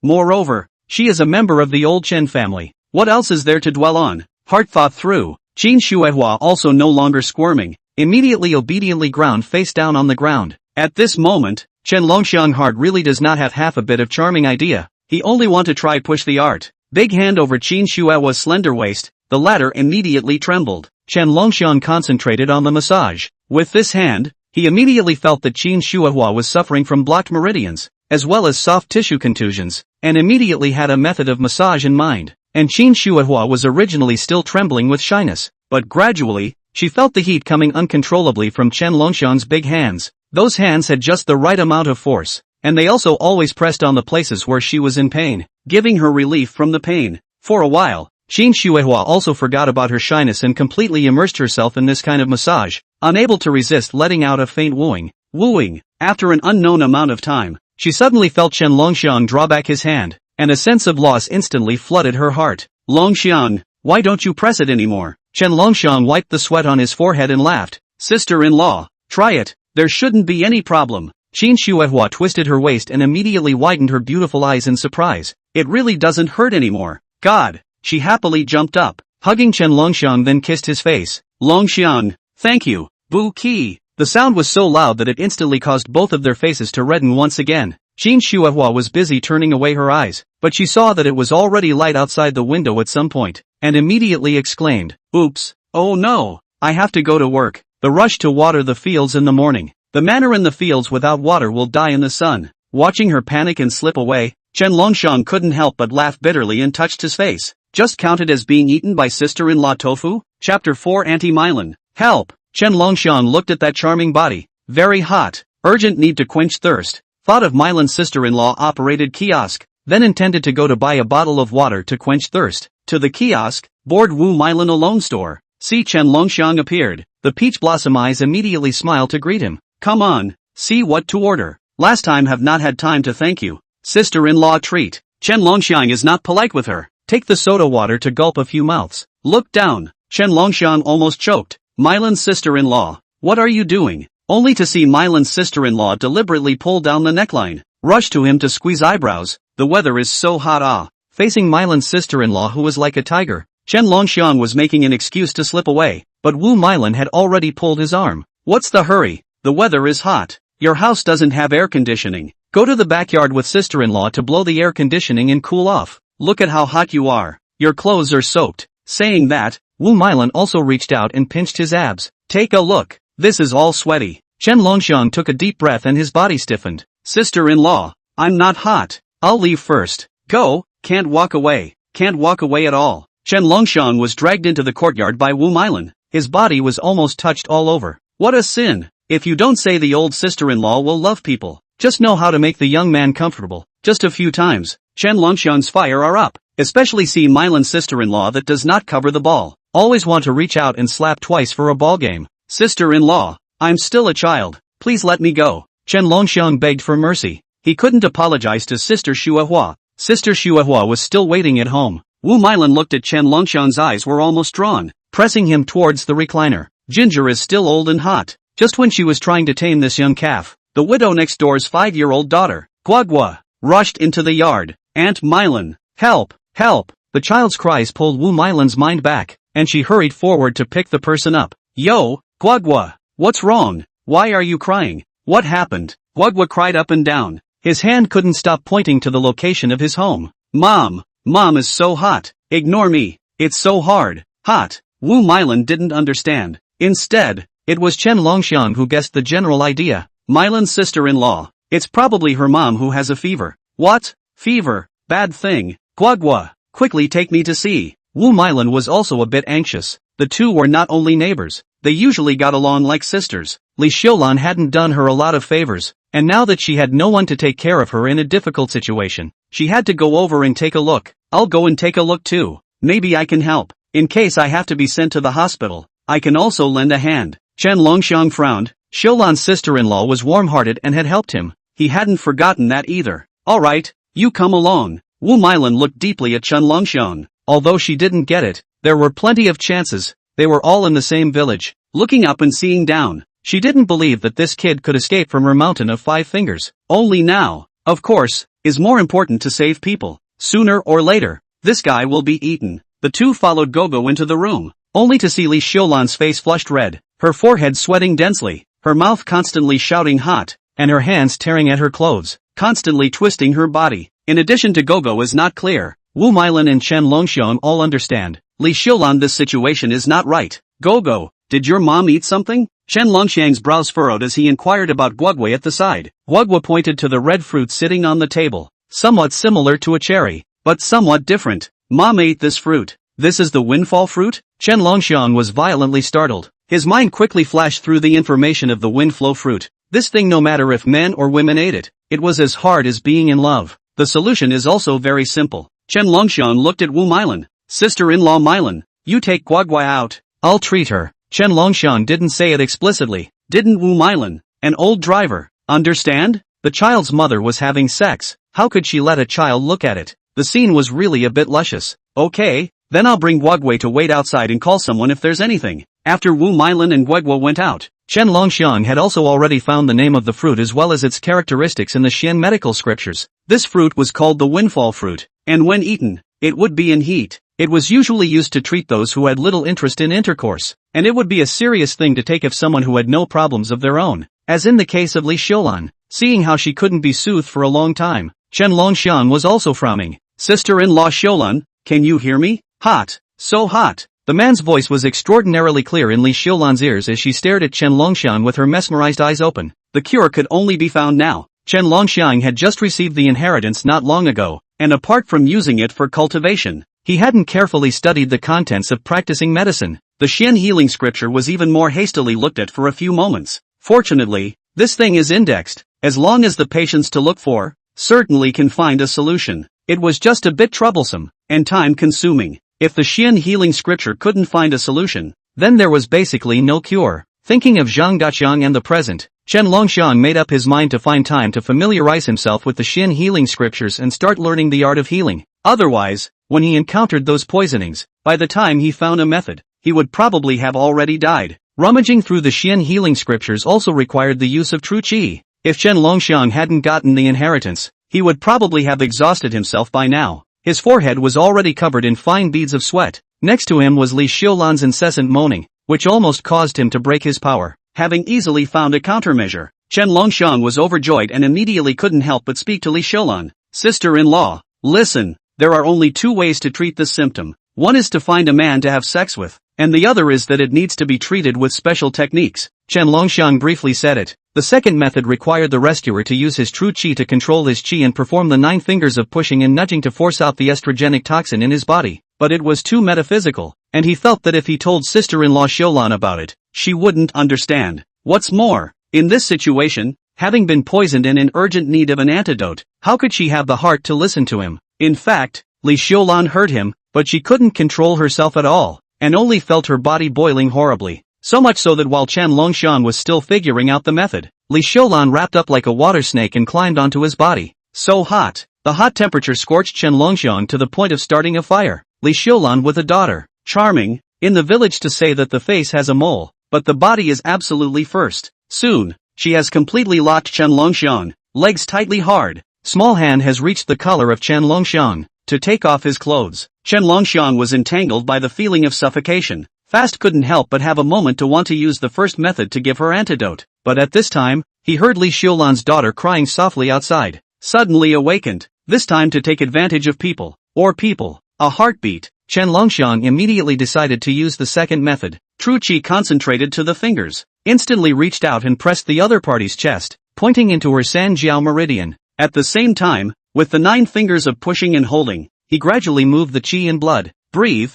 moreover, she is a member of the old Chen family. What else is there to dwell on? Heart thought through. Qin Shuahua, also no longer squirming, immediately obediently ground face down on the ground. At this moment, Chen Longxiang heart really does not have half a bit of charming idea. He only want to try push the art. Big hand over Qin Shuahua's slender waist, the latter immediately trembled. Chen Longxiang concentrated on the massage. With this hand, he immediately felt that Qin Shuahua was suffering from blocked meridians, as well as soft tissue contusions, and immediately had a method of massage in mind. And Qin Shuahua was originally still trembling with shyness, but gradually, she felt the heat coming uncontrollably from Chen Longxiang's big hands. Those hands had just the right amount of force, and they also always pressed on the places where she was in pain, giving her relief from the pain. For a while, Qin Shuahua also forgot about her shyness and completely immersed herself in this kind of massage, unable to resist letting out a faint wooing. After an unknown amount of time, she suddenly felt Chen Longxiang draw back his hand, and a sense of loss instantly flooded her heart. Longxiang, why don't you press it anymore? Chen Longxiang wiped the sweat on his forehead and laughed. Sister-in-law, try it, there shouldn't be any problem. Qin Shuehua twisted her waist and immediately widened her beautiful eyes in surprise. It really doesn't hurt anymore. God, she happily jumped up, hugging Chen Longxiang, then kissed his face. Longxiang, thank you, Bu Qi. The sound was so loud that it instantly caused both of their faces to redden once again. Qin Shuehua was busy turning away her eyes, but she saw that it was already light outside the window at some point, and immediately exclaimed, "Oops, oh no, I have to go to work." The rush to water the fields in the morning. The manor in the fields without water will die in the sun. Watching her panic and slip away, Chen Longxiang couldn't help but laugh bitterly and touched his face. Just counted as being eaten by sister-in-law tofu? Chapter 4 Anti-Myelin. Help! Chen Longxiang looked at that charming body. Very hot. Urgent need to quench thirst. Thought of Mylin's sister-in-law operated kiosk. Then intended to go to buy a bottle of water to quench thirst. To the kiosk, bored Wu Mylin alone store. See Chen Longxiang appeared. The peach blossom eyes immediately smiled to greet him. Come on, see what to order. Last time have not had time to thank you. Sister-in-law treat. Chen Longxiang is not polite with her. Take the soda water to gulp a few mouths. Look down. Chen Longxiang almost choked. Mylin's sister-in-law, what are you doing? Only to see Mylin's sister-in-law deliberately pull down the neckline. Rush to him to squeeze eyebrows. The weather is so hot. Facing Mylin's sister-in-law who was like a tiger, Chen Longxiang was making an excuse to slip away, but Wu Mylin had already pulled his arm. What's the hurry? The weather is hot. Your house doesn't have air conditioning. Go to the backyard with sister-in-law to blow the air conditioning and cool off. Look at how hot you are. Your clothes are soaked. Saying that, Wu Mylin also reached out and pinched his abs. Take a look. This is all sweaty. Chen Longxiang took a deep breath and his body stiffened. Sister-in-law, I'm not hot. I'll leave first. Go. Can't walk away. Can't walk away at all. Chen Longxiang was dragged into the courtyard by Wu Mylin. His body was almost touched all over. What a sin. If you don't say the old sister-in-law will love people, just know how to make the young man comfortable. Just a few times, Chen Longxiang's fire are up. Especially see Mylin's sister-in-law that does not cover the ball. Always want to reach out and slap twice for a ball game. Sister-in-law, I'm still a child. Please let me go. Chen Longxiang begged for mercy. He couldn't apologize to Sister Shuehua. Sister Shuehua was still waiting at home. Wu Mylin looked at Chen Longxiang's eyes were almost drawn, pressing him towards the recliner. Ginger is still old and hot. Just when she was trying to tame this young calf, the widow next door's 5-year-old daughter, Guagua, rushed into the yard. Aunt Mylin, help, help. The child's cries pulled Wu Mylin's mind back, and she hurried forward to pick the person up. Yo, Guagua, what's wrong? Why are you crying? What happened? Guagua cried up and down. His hand couldn't stop pointing to the location of his home. Mom is so hot. Ignore me. It's so hard. Hot. Wu Mylin didn't understand. Instead, it was Chen Longxiang who guessed the general idea. Mylin's sister-in-law. It's probably her mom who has a fever. What? Fever? Bad thing. Guagua, quickly take me to see. Wu Mylin was also a bit anxious. The two were not only neighbors, they usually got along like sisters. Li Xiulan hadn't done her a lot of favors, and now that she had no one to take care of her in a difficult situation, she had to go over and take a look. I'll go and take a look too. Maybe I can help. In case I have to be sent to the hospital, I can also lend a hand. Chen Longxiang frowned. Xiulan's sister-in-law was warm-hearted and had helped him. He hadn't forgotten that either. Alright, you come along. Wu Mylin looked deeply at Chen Longxiang. Although she didn't get it, there were plenty of chances. They were all in the same village. Looking up and seeing down, she didn't believe that this kid could escape from her mountain of 5 fingers. Only now, of course, is more important to save people. Sooner or later, this guy will be eaten. The two followed Gogo into the room, only to see Li Xiulan's face flushed red, her forehead sweating densely, her mouth constantly shouting hot, and her hands tearing at her clothes, constantly twisting her body. In addition to Gogo is not clear. Wu Mylin and Chen Longxiang all understand. Li Xiulan, this situation is not right. Gogo, did your mom eat something? Chen Longxiang's brows furrowed as he inquired about Guagua at the side. Guagua pointed to the red fruit sitting on the table. Somewhat similar to a cherry, but somewhat different. Mom ate this fruit. This is the windfall fruit? Chen Longxiang was violently startled. His mind quickly flashed through the information of the windflow fruit. This thing, no matter if men or women ate it, it was as hard as being in love. The solution is also very simple. Chen Longxiang looked at Wu Mylin. Sister-in-law Mylin, you take Guagua out. I'll treat her. Chen Longxiang didn't say it explicitly, didn't Wu Mylin, an old driver, understand? The child's mother was having sex. How could she let a child look at it? The scene was really a bit luscious. Okay, Then I'll bring Guogui to wait outside and call someone if there's anything. After Wu Mailan and Guogui went out, Chen Longxiang had also already found the name of the fruit as well as its characteristics in the Xian medical scriptures. This fruit was called the windfall fruit, and when eaten, it would be in heat. It was usually used to treat those who had little interest in intercourse, and it would be a serious thing to take if someone who had no problems of their own, as in the case of Li Xiulan. Seeing how she couldn't be soothed for a long time, Chen Longxiang was also frowning. Sister-in-law Xiulan, can you hear me? Hot, so hot. The man's voice was extraordinarily clear in Li Xiulan's ears as she stared at Chen Longxiang with her mesmerized eyes open. The cure could only be found now. Chen Longxiang had just received the inheritance not long ago, and apart from using it for cultivation, he hadn't carefully studied the contents of practicing medicine. The Xian healing scripture was even more hastily looked at for a few moments. Fortunately, this thing is indexed. As long as the patience to look for, certainly can find a solution. It was just a bit troublesome, and time-consuming. If the Xian healing scripture couldn't find a solution, then there was basically no cure. Thinking of Zhang Daqiang and the present, Chen Longxiang made up his mind to find time to familiarize himself with the Xian healing scriptures and start learning the art of healing. Otherwise, when he encountered those poisonings, by the time he found a method, he would probably have already died. Rummaging through the Xian healing scriptures also required the use of true qi. If Chen Longxiang hadn't gotten the inheritance, he would probably have exhausted himself by now. His forehead was already covered in fine beads of sweat. Next to him was Li Xiulan's incessant moaning, which almost caused him to break his power. Having easily found a countermeasure, Chen Longxiang was overjoyed and immediately couldn't help but speak to Li Xiulan. Sister-in-law, listen, there are only two ways to treat this symptom. One is to find a man to have sex with, and the other is that it needs to be treated with special techniques. Chen Longxiang briefly said it. The second method required the rescuer to use his true qi to control his qi and perform the 9 fingers of pushing and nudging to force out the estrogenic toxin in his body. But it was too metaphysical, and he felt that if he told sister-in-law Xiulan about it, she wouldn't understand. What's more, in this situation, having been poisoned and in urgent need of an antidote, how could she have the heart to listen to him? In fact, Li Xiulan heard him, but she couldn't control herself at all, and only felt her body boiling horribly. So much so that while Chen Longxiang was still figuring out the method, Li Xiulan wrapped up like a water snake and climbed onto his body. So hot. The hot temperature scorched Chen Longxiang to the point of starting a fire. Li Xiulan with a daughter. Charming, in the village to say that the face has a mole, but the body is absolutely first. Soon, she has completely locked Chen Longxiang, legs tightly hard. Small hand has reached the collar of Chen Longxiang, to take off his clothes. Chen Longxiang was entangled by the feeling of suffocation. Fast couldn't help but have a moment to want to use the first method to give her antidote, but at this time, he heard Li Xiulan's daughter crying softly outside. Suddenly awakened, this time to take advantage of people, a heartbeat, Chen Longxiang immediately decided to use the second method. True qi concentrated to the fingers, instantly reached out and pressed the other party's chest, pointing into her Sanjiao meridian. At the same time, with the 9 fingers of pushing and holding, he gradually moved the qi and blood. Breathe,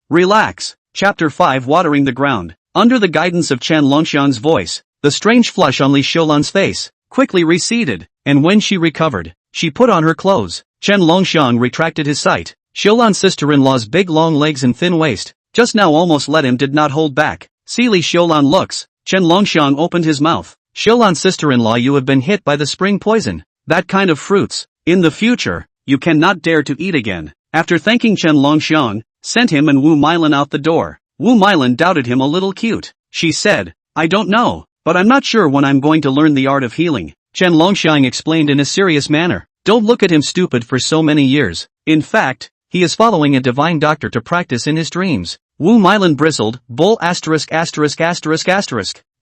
relax. Chapter 5 Watering the Ground. Under the guidance of Chen Longxiang's voice, the strange flush on Li Xiulan's face quickly receded, and when she recovered, she put on her clothes. Chen Longxiang retracted his sight. Xiulan's sister-in-law's big long legs and thin waist, just now almost let him did not hold back. See Li Xiulan looks. Chen Longxiang opened his mouth. Xiulan's sister-in-law, you have been hit by the spring poison. That kind of fruits, in the future, you cannot dare to eat again. After thanking Chen Longxiang, sent him and Wu Mailan out the door. Wu Mailan doubted him a little cute. She said, I don't know, but I'm not sure when I'm going to learn the art of healing. Chen Longxiang explained in a serious manner. Don't look at him stupid for so many years. In fact, he is following a divine doctor to practice in his dreams. Wu Mailan bristled, bull *******.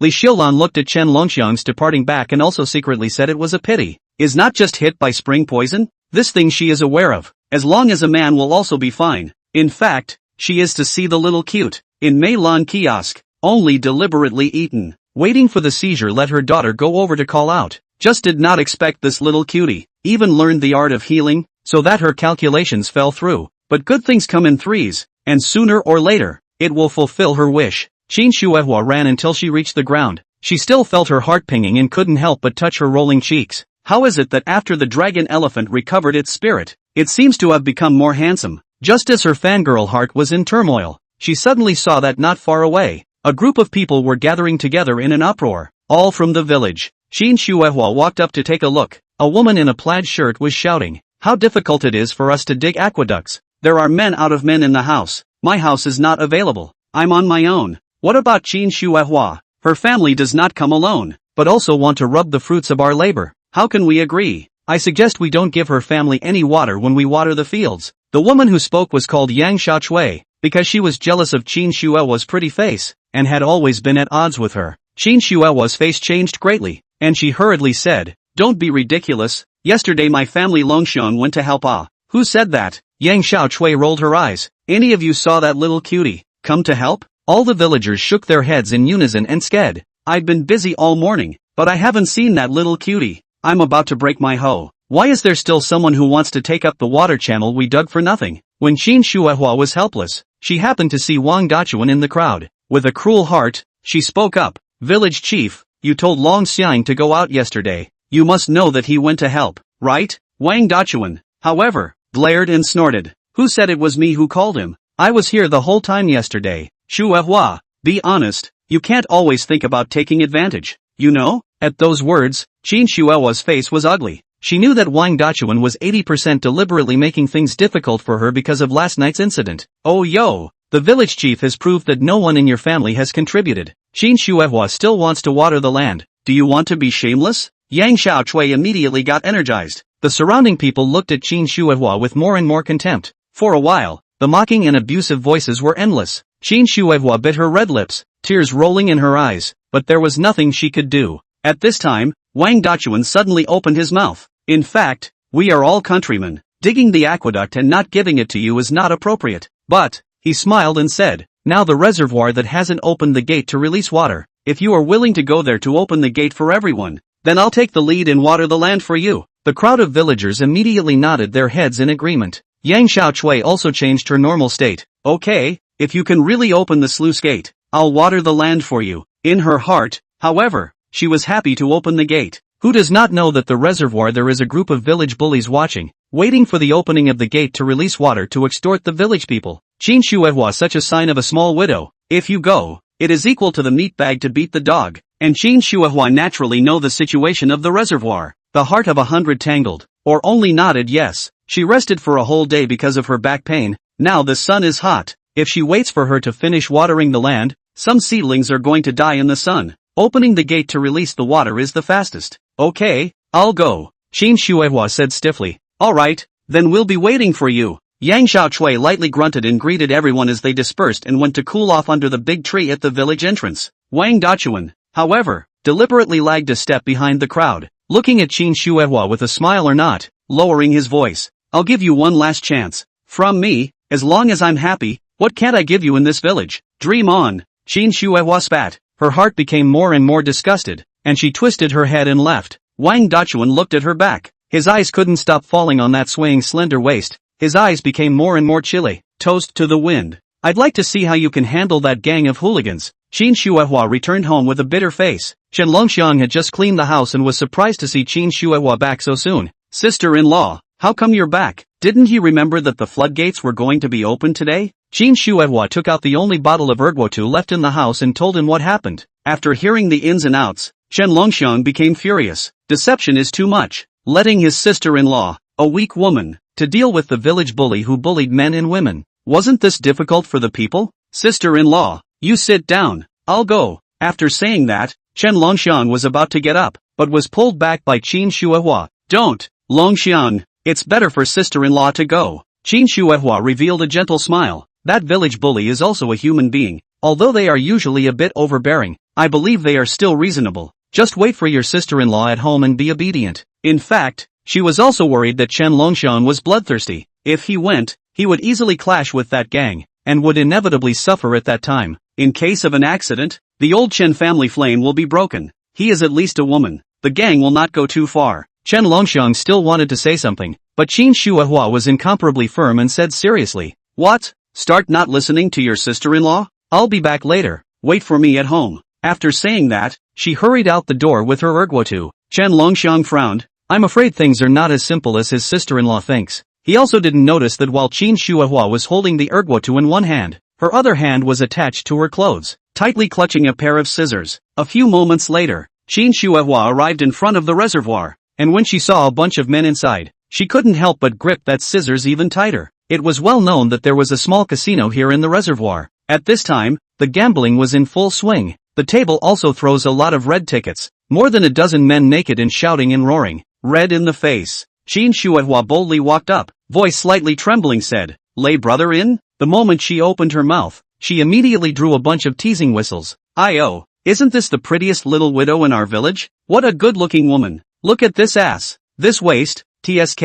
Li Xiulan looked at Chen Longxiang's departing back and also secretly said it was a pity. Is not just hit by spring poison? This thing she is aware of. As long as a man will also be fine. In fact, she is to see the little cute, in Mei Lan kiosk, only deliberately eaten. Waiting for the seizure let her daughter go over to call out. Just did not expect this little cutie, even learned the art of healing, so that her calculations fell through. But good things come in threes, and sooner or later, it will fulfill her wish. Qin Shuehua ran until she reached the ground. She still felt her heart pinging and couldn't help but touch her rolling cheeks. How is it that after the dragon elephant recovered its spirit, it seems to have become more handsome? Just as her fangirl heart was in turmoil, she suddenly saw that not far away, a group of people were gathering together in an uproar, all from the village. Qin Shuehua walked up to take a look. A woman in a plaid shirt was shouting, how difficult it is for us to dig aqueducts. There are men out of men in the house. My house is not available. I'm on my own. What about Qin Shuehua? Her family does not come alone, but also want to rub the fruits of our labor. How can we agree? I suggest we don't give her family any water when we water the fields. The woman who spoke was called Yang Xiaochui, because she was jealous of Qin Shuehua's pretty face, and had always been at odds with her. Qin Shuehua's face changed greatly, and she hurriedly said, "Don't be ridiculous. Yesterday my family Longxiang went to help Who said that?" Yang Xiaochui rolled her eyes. "Any of you saw that little cutie come to help?" All the villagers shook their heads in unison and said, "I've been busy all morning, but I haven't seen that little cutie. I'm about to break my hoe. Why is there still someone who wants to take up the water channel we dug for nothing?" When Qin Shuehua was helpless, she happened to see Wang Dachuan in the crowd. With a cruel heart, she spoke up, "Village chief, you told Longxiang to go out yesterday. You must know that he went to help, right?" Wang Dachuan, however, glared and snorted. "Who said it was me who called him? I was here the whole time yesterday." "Shuehua, be honest, you can't always think about taking advantage, you know?" At those words, Qin Shuehua's face was ugly. She knew that Wang Dachuan was 80% deliberately making things difficult for her because of last night's incident. "Oh yo, the village chief has proved that no one in your family has contributed. Qin Shuehua still wants to water the land. Do you want to be shameless?" Yang Xiaochui immediately got energized. The surrounding people looked at Qin Shuehua with more and more contempt. For a while, the mocking and abusive voices were endless. Qin Shuehua bit her red lips, tears rolling in her eyes, but there was nothing she could do. At this time, Wang Dachuan suddenly opened his mouth. "In fact, we are all countrymen. Digging the aqueduct and not giving it to you is not appropriate. But," he smiled and said, "now the reservoir that hasn't opened the gate to release water, if you are willing to go there to open the gate for everyone, then I'll take the lead and water the land for you." The crowd of villagers immediately nodded their heads in agreement. Yang Xiaochui also changed her normal state. "Okay, if you can really open the sluice gate, I'll water the land for you." In her heart, however, she was happy to open the gate. Who does not know that the reservoir there is a group of village bullies watching, waiting for the opening of the gate to release water to extort the village people? Qin Shuehua such a sign of a small widow. If you go, it is equal to the meat bag to beat the dog. And Qin Shuehua naturally know the situation of the reservoir. The heart of 100 tangled, or only nodded yes. She rested for a whole day because of her back pain. Now the sun is hot. If she waits for her to finish watering the land, some seedlings are going to die in the sun. Opening the gate to release the water is the fastest. "Okay, I'll go," Qin Shuehua said stiffly. "Alright, then we'll be waiting for you." Yang Xiaochui lightly grunted and greeted everyone as they dispersed and went to cool off under the big tree at the village entrance. Wang Dachuan, however, deliberately lagged a step behind the crowd, looking at Qin Shuehua with a smile or not, lowering his voice. "I'll give you one last chance. From me, as long as I'm happy, what can't I give you in this village? Dream on." Qin Shuehua spat. Her heart became more and more disgusted, and she twisted her head and left. Wang Dachuan looked at her back. His eyes couldn't stop falling on that swaying slender waist. His eyes became more and more chilly. "Toast to the wind. I'd like to see how you can handle that gang of hooligans." Qin Shuehua returned home with a bitter face. Chen Longxiang had just cleaned the house and was surprised to see Qin Shuehua back so soon. "Sister-in-law, how come you're back? Didn't he remember that the floodgates were going to be open today?" Qin Shuehua took out the only bottle of erguotu left in the house and told him what happened. After hearing the ins and outs, Chen Longxiang became furious. Deception is too much. Letting his sister-in-law, a weak woman, to deal with the village bully who bullied men and women. Wasn't this difficult for the people? "Sister-in-law, you sit down. I'll go." After saying that, Chen Longxiang was about to get up, but was pulled back by Qin Shuehua. "Don't, Longxiang. It's better for sister-in-law to go." Qin Shuehua revealed a gentle smile. "That village bully is also a human being. Although they are usually a bit overbearing, I believe they are still reasonable. Just wait for your sister-in-law at home and be obedient." In fact, she was also worried that Chen Longxiang was bloodthirsty. If he went, he would easily clash with that gang, and would inevitably suffer at that time. In case of an accident, the old Chen family flame will be broken. He is at least a woman. The gang will not go too far. Chen Longxiang still wanted to say something, but Qin Shuehua was incomparably firm and said seriously, "What? Start not listening to your sister-in-law? I'll be back later. Wait for me at home." After saying that, she hurried out the door with her erguotu. Chen Longxiang frowned. I'm afraid things are not as simple as his sister-in-law thinks. He also didn't notice that while Qin Shuehua was holding the erguotu in one hand, her other hand was attached to her clothes, tightly clutching a pair of scissors. A few moments later, Qin Shuehua arrived in front of the reservoir, and when she saw a bunch of men inside, she couldn't help but grip that scissors even tighter. It was well known that there was a small casino here in the reservoir. At this time, the gambling was in full swing. The table also throws a lot of red tickets. More than a dozen men naked and shouting and roaring. Red in the face. Qin Shuihua boldly walked up, voice slightly trembling said, "Lay brother in?" The moment she opened her mouth, she immediately drew a bunch of teasing whistles. "Oh, isn't this the prettiest little widow in our village? What a good-looking woman. Look at this ass, this waist, tsk.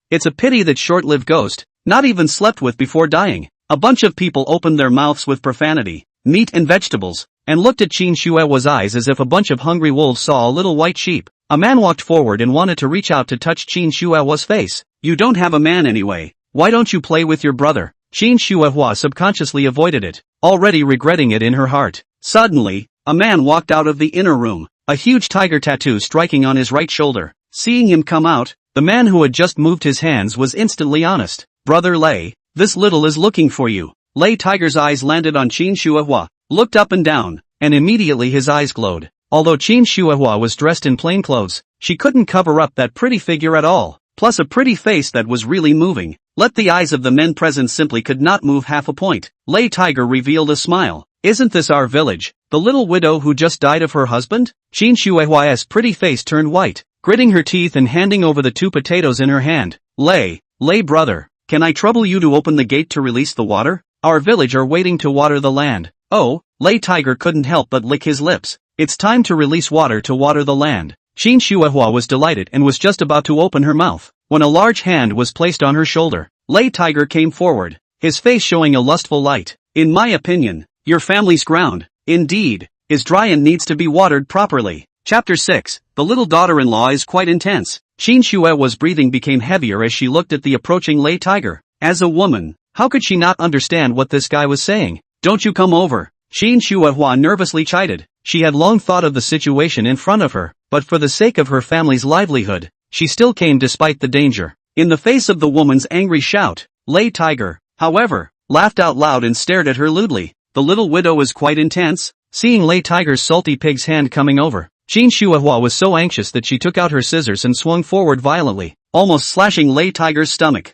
It's a pity that short-lived ghost, not even slept with before dying." A bunch of people opened their mouths with profanity, meat and vegetables, and looked at Qin Shuihua's eyes as if a bunch of hungry wolves saw a little white sheep. A man walked forward and wanted to reach out to touch Qin Shuihua's face. "You don't have a man anyway. Why don't you play with your brother?" Qin Shuihua subconsciously avoided it, already regretting it in her heart. Suddenly, a man walked out of the inner room, a huge tiger tattoo striking on his right shoulder. Seeing him come out, the man who had just moved his hands was instantly honest. "Brother Lei, this little is looking for you." Lei Tiger's eyes landed on Qin Shuihua, looked up and down, and immediately his eyes glowed. Although Qin Shuihua was dressed in plain clothes, she couldn't cover up that pretty figure at all, plus a pretty face that was really moving. Let the eyes of the men present simply could not move half a point. Lei Tiger revealed a smile. "Isn't this our village, the little widow who just died of her husband?" Qin Shuihua's pretty face turned white, gritting her teeth and handing over the 2 potatoes in her hand. Lei brother, can I trouble you to open the gate to release the water? Our village are waiting to water the land." "Oh," Lei Tiger couldn't help but lick his lips. "It's time to release water to water the land." Qin Shuihua was delighted and was just about to open her mouth, when a large hand was placed on her shoulder. Lei Tiger came forward, his face showing a lustful light. "In my opinion, your family's ground, indeed, is dry and needs to be watered properly." Chapter 6, The Little Daughter-in-Law is Quite Intense. Qin Shuihua's breathing became heavier as she looked at the approaching Lei Tiger. As a woman, how could she not understand what this guy was saying? "Don't you come over," Qin Shuihua nervously chided. She had long thought of the situation in front of her, but for the sake of her family's livelihood, she still came despite the danger. In the face of the woman's angry shout, Lei Tiger, however, laughed out loud and stared at her lewdly. "The little widow is quite intense?" Seeing Lei Tiger's salty pig's hand coming over, Qin Shuihua was so anxious that she took out her scissors and swung forward violently, almost slashing Lei Tiger's stomach.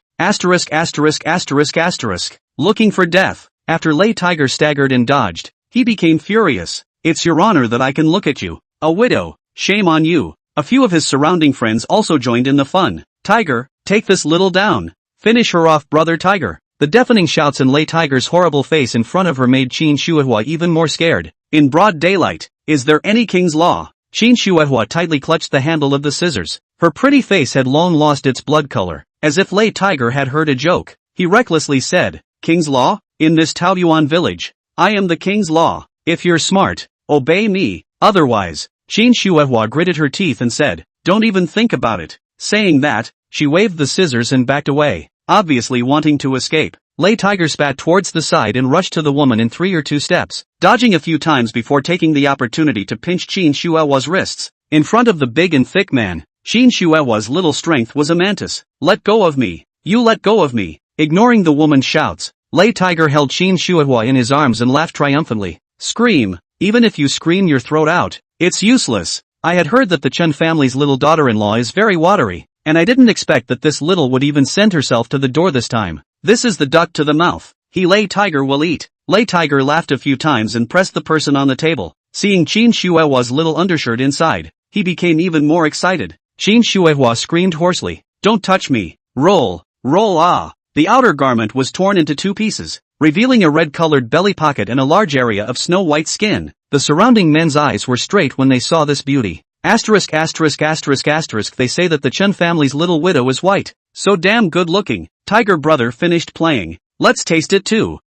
Looking for death. After Lei Tiger staggered and dodged, he became furious. "It's your honor that I can look at you. A widow, shame on you." A few of his surrounding friends also joined in the fun. "Tiger, take this little down. Finish her off, brother Tiger." The deafening shouts and Lei Tiger's horrible face in front of her made Qin Shuihua even more scared. In broad daylight, is there any king's law? Qin Shuihua tightly clutched the handle of the scissors. Her pretty face had long lost its blood color. As if Lei Tiger had heard a joke, he recklessly said, "King's law? In this Taoyuan village, I am the king's law. If you're smart, obey me, otherwise." Qin Shuihua gritted her teeth and said, "Don't even think about it." Saying that, she waved the scissors and backed away, obviously wanting to escape. Lei Tiger spat towards the side and rushed to the woman in 3 or 2 steps, dodging a few times before taking the opportunity to pinch Qin Shuihua's wrists. In front of the big and thick man, Qin Shuihua's little strength was a mantis. "Let go of me! You let go of me!" Ignoring the woman's shouts, Lei Tiger held Qin Shuihua in his arms and laughed triumphantly. "Scream! Even if you scream your throat out, it's useless. I had heard that the Chen family's little daughter-in-law is very watery, and I didn't expect that this little would even send herself to the door this time. This is the duck to the mouth. Lei Tiger will eat." Lei Tiger laughed a few times and pressed the person on the table. Seeing Qin Shuihua's little undershirt inside, he became even more excited. Qin Shuihua screamed hoarsely, "Don't touch me! Roll! Ah!" The outer garment was torn into 2 pieces, revealing a red-colored belly pocket and a large area of snow-white skin. The surrounding men's eyes were straight when they saw this beauty. They say that the Chen family's little widow is white. So damn good looking. Tiger brother finished playing. Let's taste it too.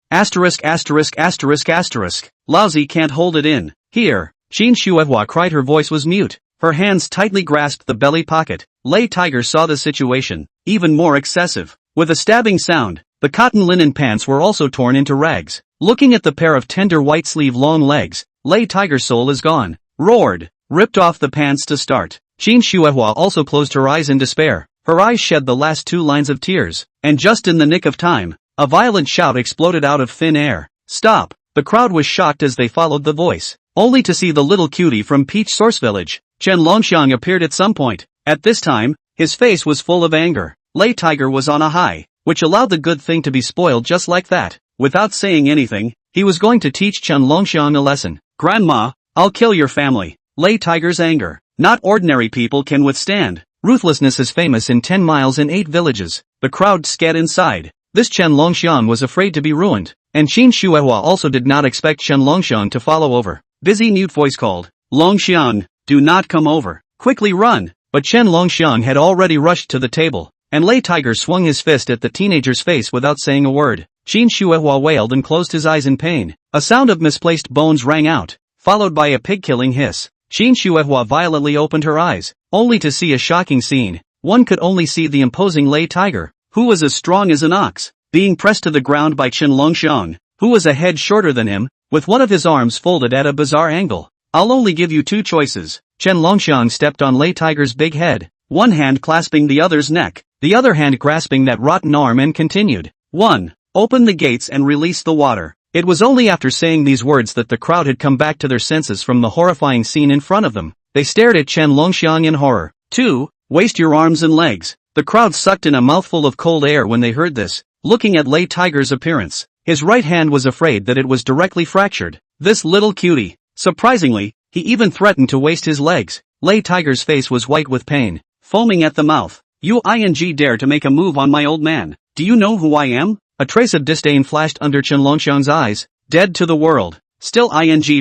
Lousy, can't hold it in. Here. Qin Shuihua cried. Her voice was mute. Her hands tightly grasped the belly pocket. Lei Tiger saw the situation, even more excessive. With a stabbing sound, the cotton linen pants were also torn into rags. Looking at the pair of tender white sleeve long legs, Lei Tiger's soul is gone. Roared. Ripped off the pants to start. Qin Shuihua also closed her eyes in despair. Her eyes shed the last 2 lines of tears, and just in the nick of time, a violent shout exploded out of thin air. "Stop!" The crowd was shocked as they followed the voice, only to see the little cutie from Peach Source Village. Chen Longxiang appeared at some point. At this time, his face was full of anger. Lei Tiger was on a high. which allowed the good thing to be spoiled just like that. Without saying anything, he was going to teach Chen Longxiang a lesson. Grandma, I'll kill your family. Lei Tiger's anger. Not ordinary people can withstand. Ruthlessness is famous in 10 miles and 8 villages. The crowd scat inside. This Chen Longxiang was afraid to be ruined, and Qin Shuihua also did not expect Chen Longxiang to follow over. Busy mute voice called, Longxiang, do not come over. Quickly run. But Chen Longxiang had already rushed to the table, and Lei Tiger swung his fist at the teenager's face without saying a word. Qin Shuihua wailed and closed his eyes in pain. A sound of misplaced bones rang out, followed by a pig-killing hiss. Qin Shuihua violently opened her eyes, only to see a shocking scene. One could only see the imposing Lei Tiger, who was as strong as an ox, being pressed to the ground by Chen Longxiang, who was a head shorter than him, with one of his arms folded at a bizarre angle. I'll only give you 2 choices. Chen Longxiang stepped on Lei Tiger's big head, one hand clasping the other's neck, the other hand grasping that rotten arm, and continued. 1. Open the gates and release the water. It was only after saying these words that the crowd had come back to their senses from the horrifying scene in front of them. They stared at Chen Longxiang in horror. 2. Waste your arms and legs. The crowd sucked in a mouthful of cold air when they heard this, looking at Lei Tiger's appearance. His right hand was afraid that it was directly fractured. This little cutie. Surprisingly, he even threatened to waste his legs. Lei Tiger's face was white with pain, foaming at the mouth. You dare to make a move on my old man. Do you know who I am? A trace of disdain flashed under Chen Longxiang's eyes. Dead to the world. Still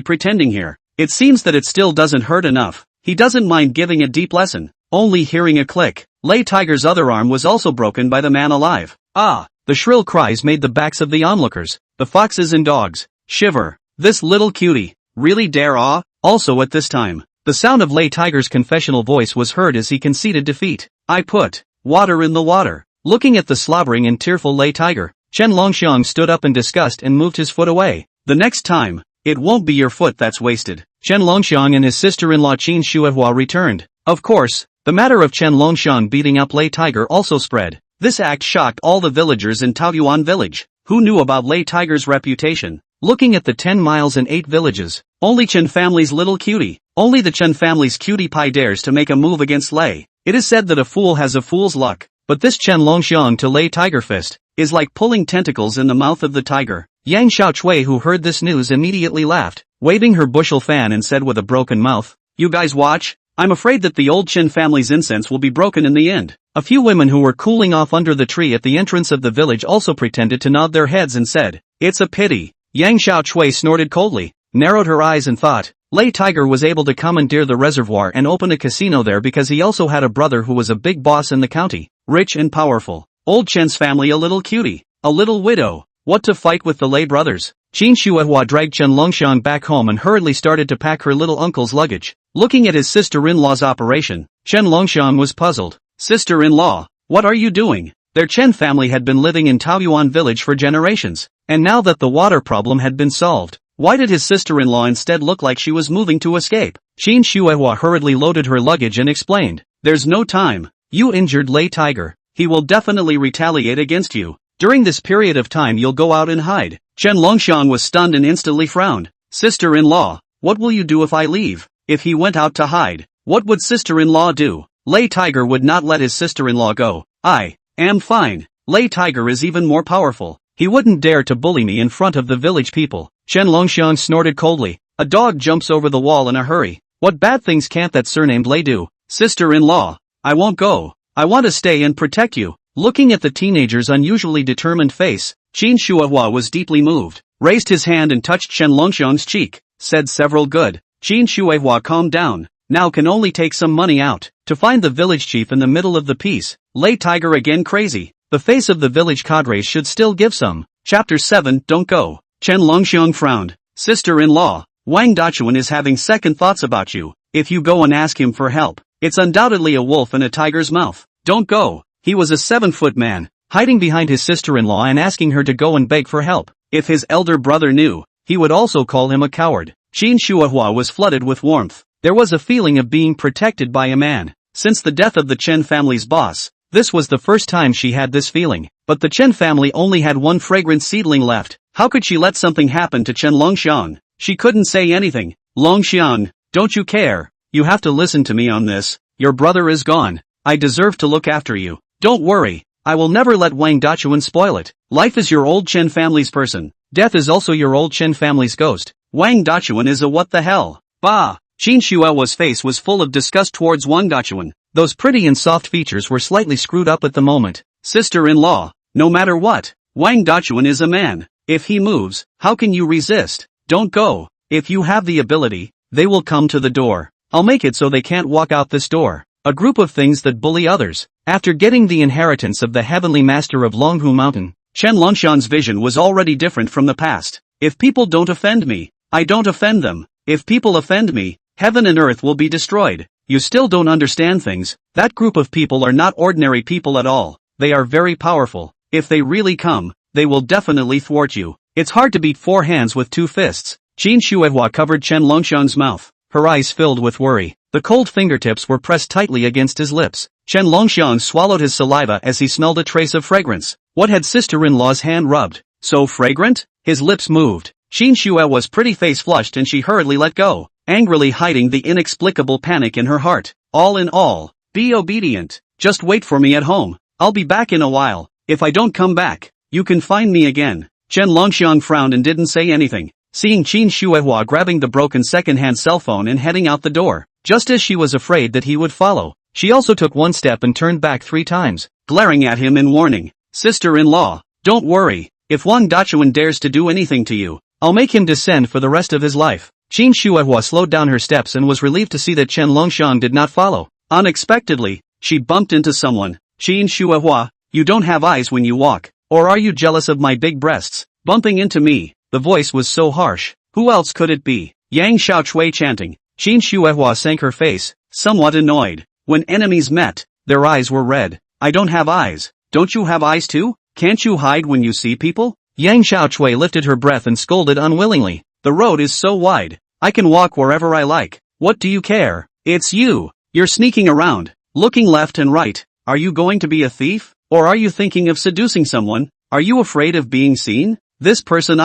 pretending here. It seems that it still doesn't hurt enough. He doesn't mind giving a deep lesson. Only hearing a click. Lei Tiger's other arm was also broken by the man alive. Ah! The shrill cries made the backs of the onlookers, the foxes and dogs, shiver. This little cutie. Really dare Also at this time, the sound of Lei Tiger's confessional voice was heard as he conceded defeat. I put water in the water. Looking at the slobbering and tearful Lei Tiger, Chen Longxiang stood up in disgust and moved his foot away. The next time, it won't be your foot that's wasted. Chen Longxiang and his sister-in-law Qin Shuihua returned. Of course, the matter of Chen Longxiang beating up Lei Tiger also spread. This act shocked all the villagers in Taoyuan village, who knew about Lei Tiger's reputation. Looking at the 10 miles and 8 villages, only Chen family's little cutie, only the Chen family's cutie pie dares to make a move against Lei. It is said that a fool has a fool's luck, but this Chen Longxiang to Lei Tiger fist is like pulling tentacles in the mouth of the tiger. Yang Xiaochui, who heard this news, immediately laughed, waving her bushel fan, and said with a broken mouth, You guys watch, I'm afraid that the old Chen family's incense will be broken in the end. A few women who were cooling off under the tree at the entrance of the village also pretended to nod their heads and said, It's a pity. Yang Xiaochui snorted coldly, narrowed her eyes and thought, Lei Tiger was able to commandeer the reservoir and open a casino there because he also had a brother who was a big boss in the county, rich and powerful. Old Chen's family a little cutie, a little widow. What to fight with the Lei brothers? Qin Shuihua dragged Chen Longxiang back home and hurriedly started to pack her little uncle's luggage. Looking at his sister-in-law's operation, Chen Longxiang was puzzled. Sister-in-law, what are you doing? Their Chen family had been living in Taoyuan village for generations, and now that the water problem had been solved, why did his sister-in-law instead look like she was moving to escape? Qin Shuihua hurriedly loaded her luggage and explained, There's no time. You injured Lei Tiger. He will definitely retaliate against you. During this period of time you'll go out and hide. Chen Longxiang was stunned and instantly frowned. Sister-in-law, what will you do if I leave? If he went out to hide, what would sister-in-law do? Lei Tiger would not let his sister-in-law go. I am fine. Lei Tiger is even more powerful. He wouldn't dare to bully me in front of the village people. Chen Longxiang snorted coldly. A dog jumps over the wall in a hurry. What bad things can't that surnamed Lei do? Sister-in-law, I won't go. I want to stay and protect you. Looking at the teenager's unusually determined face, Qin Shuihua was deeply moved, raised his hand and touched Chen Longxiang's cheek, said several good. Qin Shuihua calmed down. Now can only take some money out, to find the village chief in the middle of the piece. Lei Tiger again crazy. The face of the village cadres should still give some. Chapter 7 Don't go. Chen Longxiang frowned. Sister-in-law, Wang Dachuan is having second thoughts about you. If you go and ask him for help, it's undoubtedly a wolf in a tiger's mouth. Don't go. He was a 7-foot man, hiding behind his sister-in-law and asking her to go and beg for help. If his elder brother knew, he would also call him a coward. Qin Shuihua was flooded with warmth. There was a feeling of being protected by a man. Since the death of the Chen family's boss, this was the first time she had this feeling. But the Chen family only had one fragrant seedling left. How could she let something happen to Chen Longxiang? She couldn't say anything. Longxiang, don't you care? You have to listen to me on this. Your brother is gone. I deserve to look after you. Don't worry, I will never let Wang Dachuan spoil it. Life is your old Chen family's person. Death is also your old Chen family's ghost. Wang Dachuan is a what the hell. Bah! Qin Shuehua's face was full of disgust towards Wang Dachuan. Those pretty and soft features were slightly screwed up at the moment. Sister-in-law, no matter what, Wang Dachuan is a man. If he moves, how can you resist? Don't go. If you have the ability, they will come to the door. I'll make it so they can't walk out this door. A group of things that bully others. After getting the inheritance of the heavenly master of Longhu Mountain, Chen Longxiang's vision was already different from the past. If people don't offend me, I don't offend them. If people offend me, heaven and earth will be destroyed. You still don't understand things. That group of people are not ordinary people at all. They are very powerful. If they really come, they will definitely thwart you. It's hard to beat four hands with two fists. Qin Shuehua covered Chen Longxiang's mouth, her eyes filled with worry. The cold fingertips were pressed tightly against his lips. Chen Longxiang swallowed his saliva as he smelled a trace of fragrance. What had sister-in-law's hand rubbed? So fragrant? His lips moved. Qin Shuehua's pretty face flushed and she hurriedly let go, angrily hiding the inexplicable panic in her heart. All in all, be obedient. Just wait for me at home. I'll be back in a while. If I don't come back, you can find me again. Chen Longxiang frowned and didn't say anything, seeing Qin Shuehua grabbing the broken second-hand cell phone and heading out the door. Just as she was afraid that he would follow, she also took one step and turned back 3 times, glaring at him in warning. Sister-in-law, don't worry. If Wang Dachuan dares to do anything to you, I'll make him descend for the rest of his life. Qin Shuehua slowed down her steps and was relieved to see that Chen Longxiang did not follow. Unexpectedly, she bumped into someone. Qin Shuehua, you don't have eyes when you walk, or are you jealous of my big breasts? Bumping into me. The voice was so harsh. Who else could it be? Yang Xiaochui chanting. Qin Shuehua sank her face, somewhat annoyed. When enemies met, their eyes were red. I don't have eyes. Don't you have eyes too? Can't you hide when you see people? Yang Xiaochui lifted her breath and scolded unwillingly. The road is so wide. I can walk wherever I like. What do you care? It's you. You're sneaking around, looking left and right. Are you going to be a thief? Or are you thinking of seducing someone? Are you afraid of being seen? This person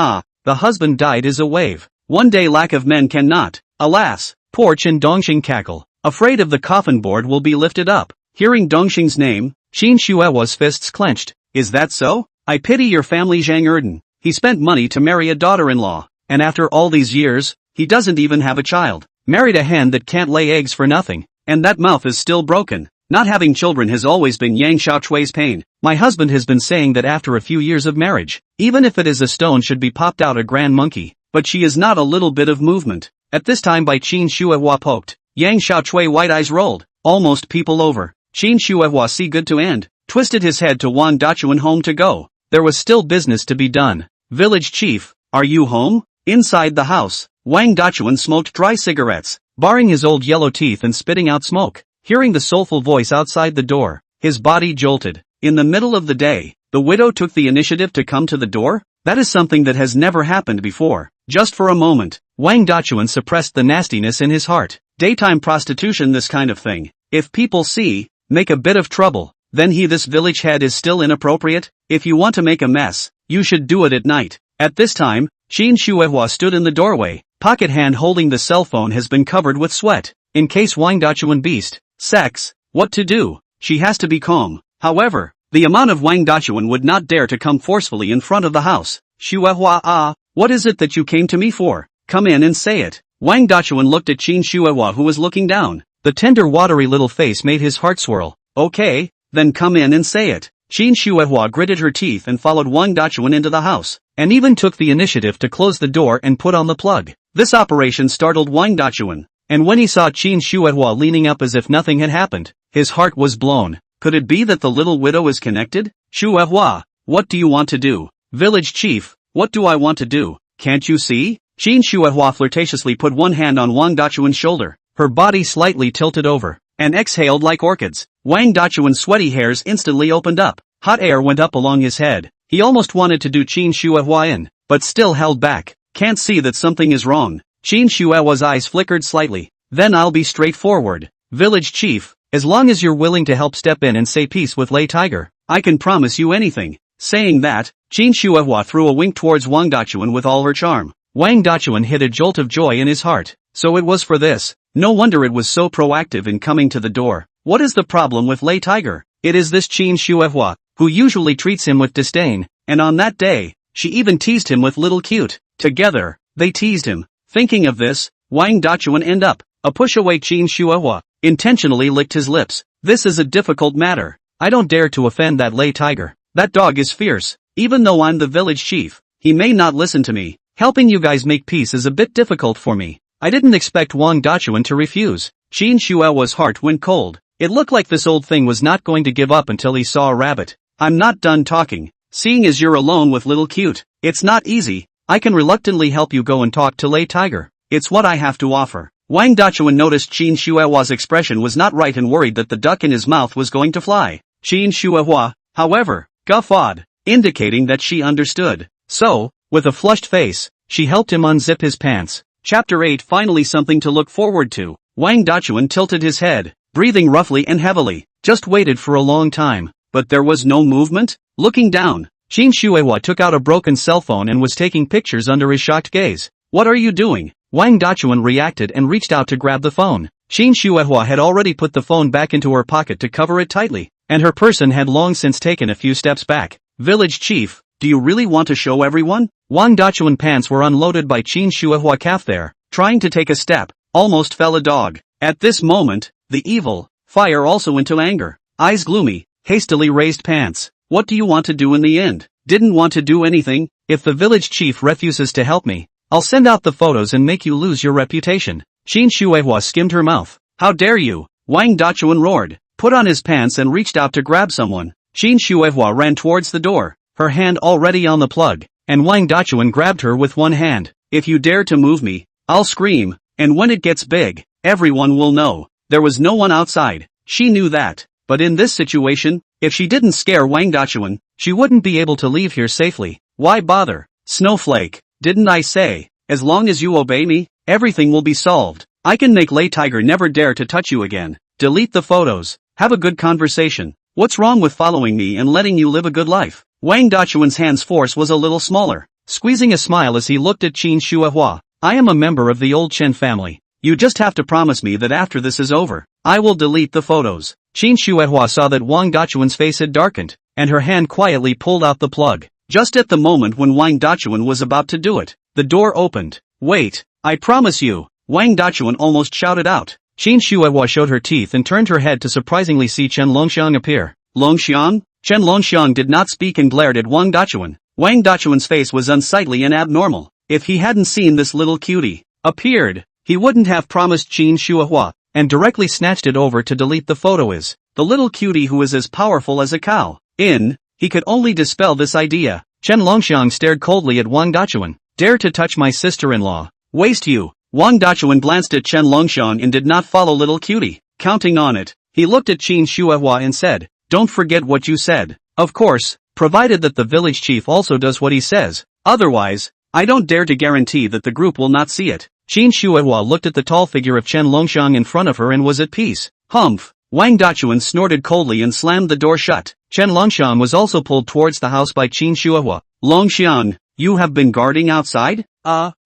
the husband died is a wave. One day lack of men cannot. Alas, poor Chen Dongxing cackle. Afraid of the coffin board will be lifted up. Hearing Dongxing's name, Qin Shuehua's fists clenched. Is that so? I pity your family Zhang Erden. He spent money to marry a daughter-in-law, and after all these years, he doesn't even have a child. Married a hen that can't lay eggs for nothing, and that mouth is still broken. Not having children has always been Yang Xiaochui's pain. My husband has been saying that after a few years of marriage, even if it is a stone should be popped out a grand monkey, but she is not a little bit of movement. At this time by Qin Shuehua poked, Yang Xiaochui white eyes rolled, almost people over. Qin Shuehua see good to end, twisted his head to Wang Dachuan home to go. There was still business to be done. Village chief, are you home? Inside the house, Wang Dachuan smoked dry cigarettes, baring his old yellow teeth and spitting out smoke. Hearing the soulful voice outside the door, his body jolted. In the middle of the day, the widow took the initiative to come to the door? That is something that has never happened before. Just for a moment, Wang Dachuan suppressed the nastiness in his heart. Daytime prostitution, this kind of thing. If people see, make a bit of trouble, then this village head is still inappropriate. If you want to make a mess, you should do it at night. At this time, Qin Shuehua stood in the doorway. Pocket hand holding the cell phone has been covered with sweat. In case Wang Dachuan beast sex, what to do? She has to be calm. However, the amount of Wang Dachuan would not dare to come forcefully in front of the house. Shuehua, what is it that you came to me for? Come in and say it. Wang Dachuan looked at Qin Shuehua who was looking down. The tender watery little face made his heart swirl. Okay, then come in and say it. Qin Shuehua gritted her teeth and followed Wang Dachuan into the house, and even took the initiative to close the door and put on the plug. This operation startled Wang Dachuan, and when he saw Qin Shuehua leaning up as if nothing had happened, his heart was blown. Could it be that the little widow is connected? Shuehua, what do you want to do? Village chief, what do I want to do? Can't you see? Qin Shuehua flirtatiously put one hand on Wang Dachuan's shoulder, her body slightly tilted over, and exhaled like orchids. Wang Dachuan's sweaty hairs instantly opened up. Hot air went up along his head. He almost wanted to do Qin Shuehua in, but still held back. Can't see that something is wrong. Qin Shuehua's eyes flickered slightly. Then I'll be straightforward. Village chief, as long as you're willing to help step in and say peace with Lei Tiger, I can promise you anything. Saying that, Qin Shuehua threw a wink towards Wang Dachuan with all her charm. Wang Dachuan hit a jolt of joy in his heart. So it was for this. No wonder it was so proactive in coming to the door. What is the problem with Lei Tiger? It is this Qin Shuehua. who usually treats him with disdain, and on that day, she even teased him with little cute. Together, they teased him. Thinking of this, Wang Dachuan ended up, a push away Qin Shuihua, intentionally licked his lips. This is a difficult matter. I don't dare to offend that Lei tiger. That dog is fierce. Even though I'm the village chief, he may not listen to me. Helping you guys make peace is a bit difficult for me. I didn't expect Wang Dachuan to refuse. Qin Shuihua's heart went cold. It looked like this old thing was not going to give up until he saw a rabbit. I'm not done talking. Seeing as you're alone with little cute, it's not easy. I can reluctantly help you go and talk to Lei Tiger. It's what I have to offer. Wang Dachuan noticed Qin Shuihua's expression was not right and worried that the duck in his mouth was going to fly. Qin Shuihua, however, guffawed, indicating that she understood. So, with a flushed face, she helped him unzip his pants. Chapter 8. Finally something to look forward to. Wang Dachuan tilted his head, breathing roughly and heavily, just waited for a long time, but there was no movement. Looking down, Qin Shuihua took out a broken cell phone and was taking pictures under his shocked gaze. What are you doing? Wang Dachuan reacted and reached out to grab the phone. Qin Shuihua had already put the phone back into her pocket to cover it tightly, and her person had long since taken a few steps back. Village chief, do you really want to show everyone? Wang Dachuan pants were unloaded by Qin Shuihua calf there, trying to take a step, almost fell a dog. At this moment, the evil, fire also into anger, eyes gloomy, hastily raised pants. What do you want to do in the end? Didn't want to do anything. If the village chief refuses to help me, I'll send out the photos and make you lose your reputation. Qin Shuihua skimmed her mouth. How dare you? Wang Dachuan roared, put on his pants and reached out to grab someone. Qin Shuihua ran towards the door, her hand already on the plug, and Wang Dachuan grabbed her with one hand. If you dare to move me, I'll scream, and when it gets big, everyone will know. There was no one outside. She knew that, but in this situation, if she didn't scare Wang Dachuan, she wouldn't be able to leave here safely. Why bother? Snowflake, didn't I say, as long as you obey me, everything will be solved. I can make Lei Tiger never dare to touch you again. Delete the photos. Have a good conversation. What's wrong with following me and letting you live a good life? Wang Dachuan's hand's force was a little smaller, squeezing a smile as he looked at Qin Shuihua. I am a member of the old Chen family. You just have to promise me that after this is over, I will delete the photos. Qin Shuihua saw that Wang Dachuan's face had darkened, and her hand quietly pulled out the plug. Just at the moment when Wang Dachuan was about to do it, the door opened. Wait, I promise you, Wang Dachuan almost shouted out. Qin Shuihua showed her teeth and turned her head to surprisingly see Chen Longxiang appear. Longxiang? Chen Longxiang did not speak and glared at Wang Dachuan. Wang Dachuan's face was unsightly and abnormal. If he hadn't seen this little cutie appeared, he wouldn't have promised Qin Shuihua, and directly snatched it over to delete the photo. Is the little cutie who is as powerful as a cow. He could only dispel this idea. Chen Longxiang stared coldly at Wang Dachuan. Dare to touch my sister-in-law. Waste you. Wang Dachuan glanced at Chen Longxiang and did not follow little cutie. Counting on it, he looked at Qin Shuihua and said, don't forget what you said. Of course, provided that the village chief also does what he says. Otherwise, I don't dare to guarantee that the group will not see it. Qin Shuihua looked at the tall figure of Chen Longxiang in front of her and was at peace. Humph! Wang Dachuan snorted coldly and slammed the door shut. Chen Longxiang was also pulled towards the house by Qin Shuihua. Longxiang, you have been guarding outside?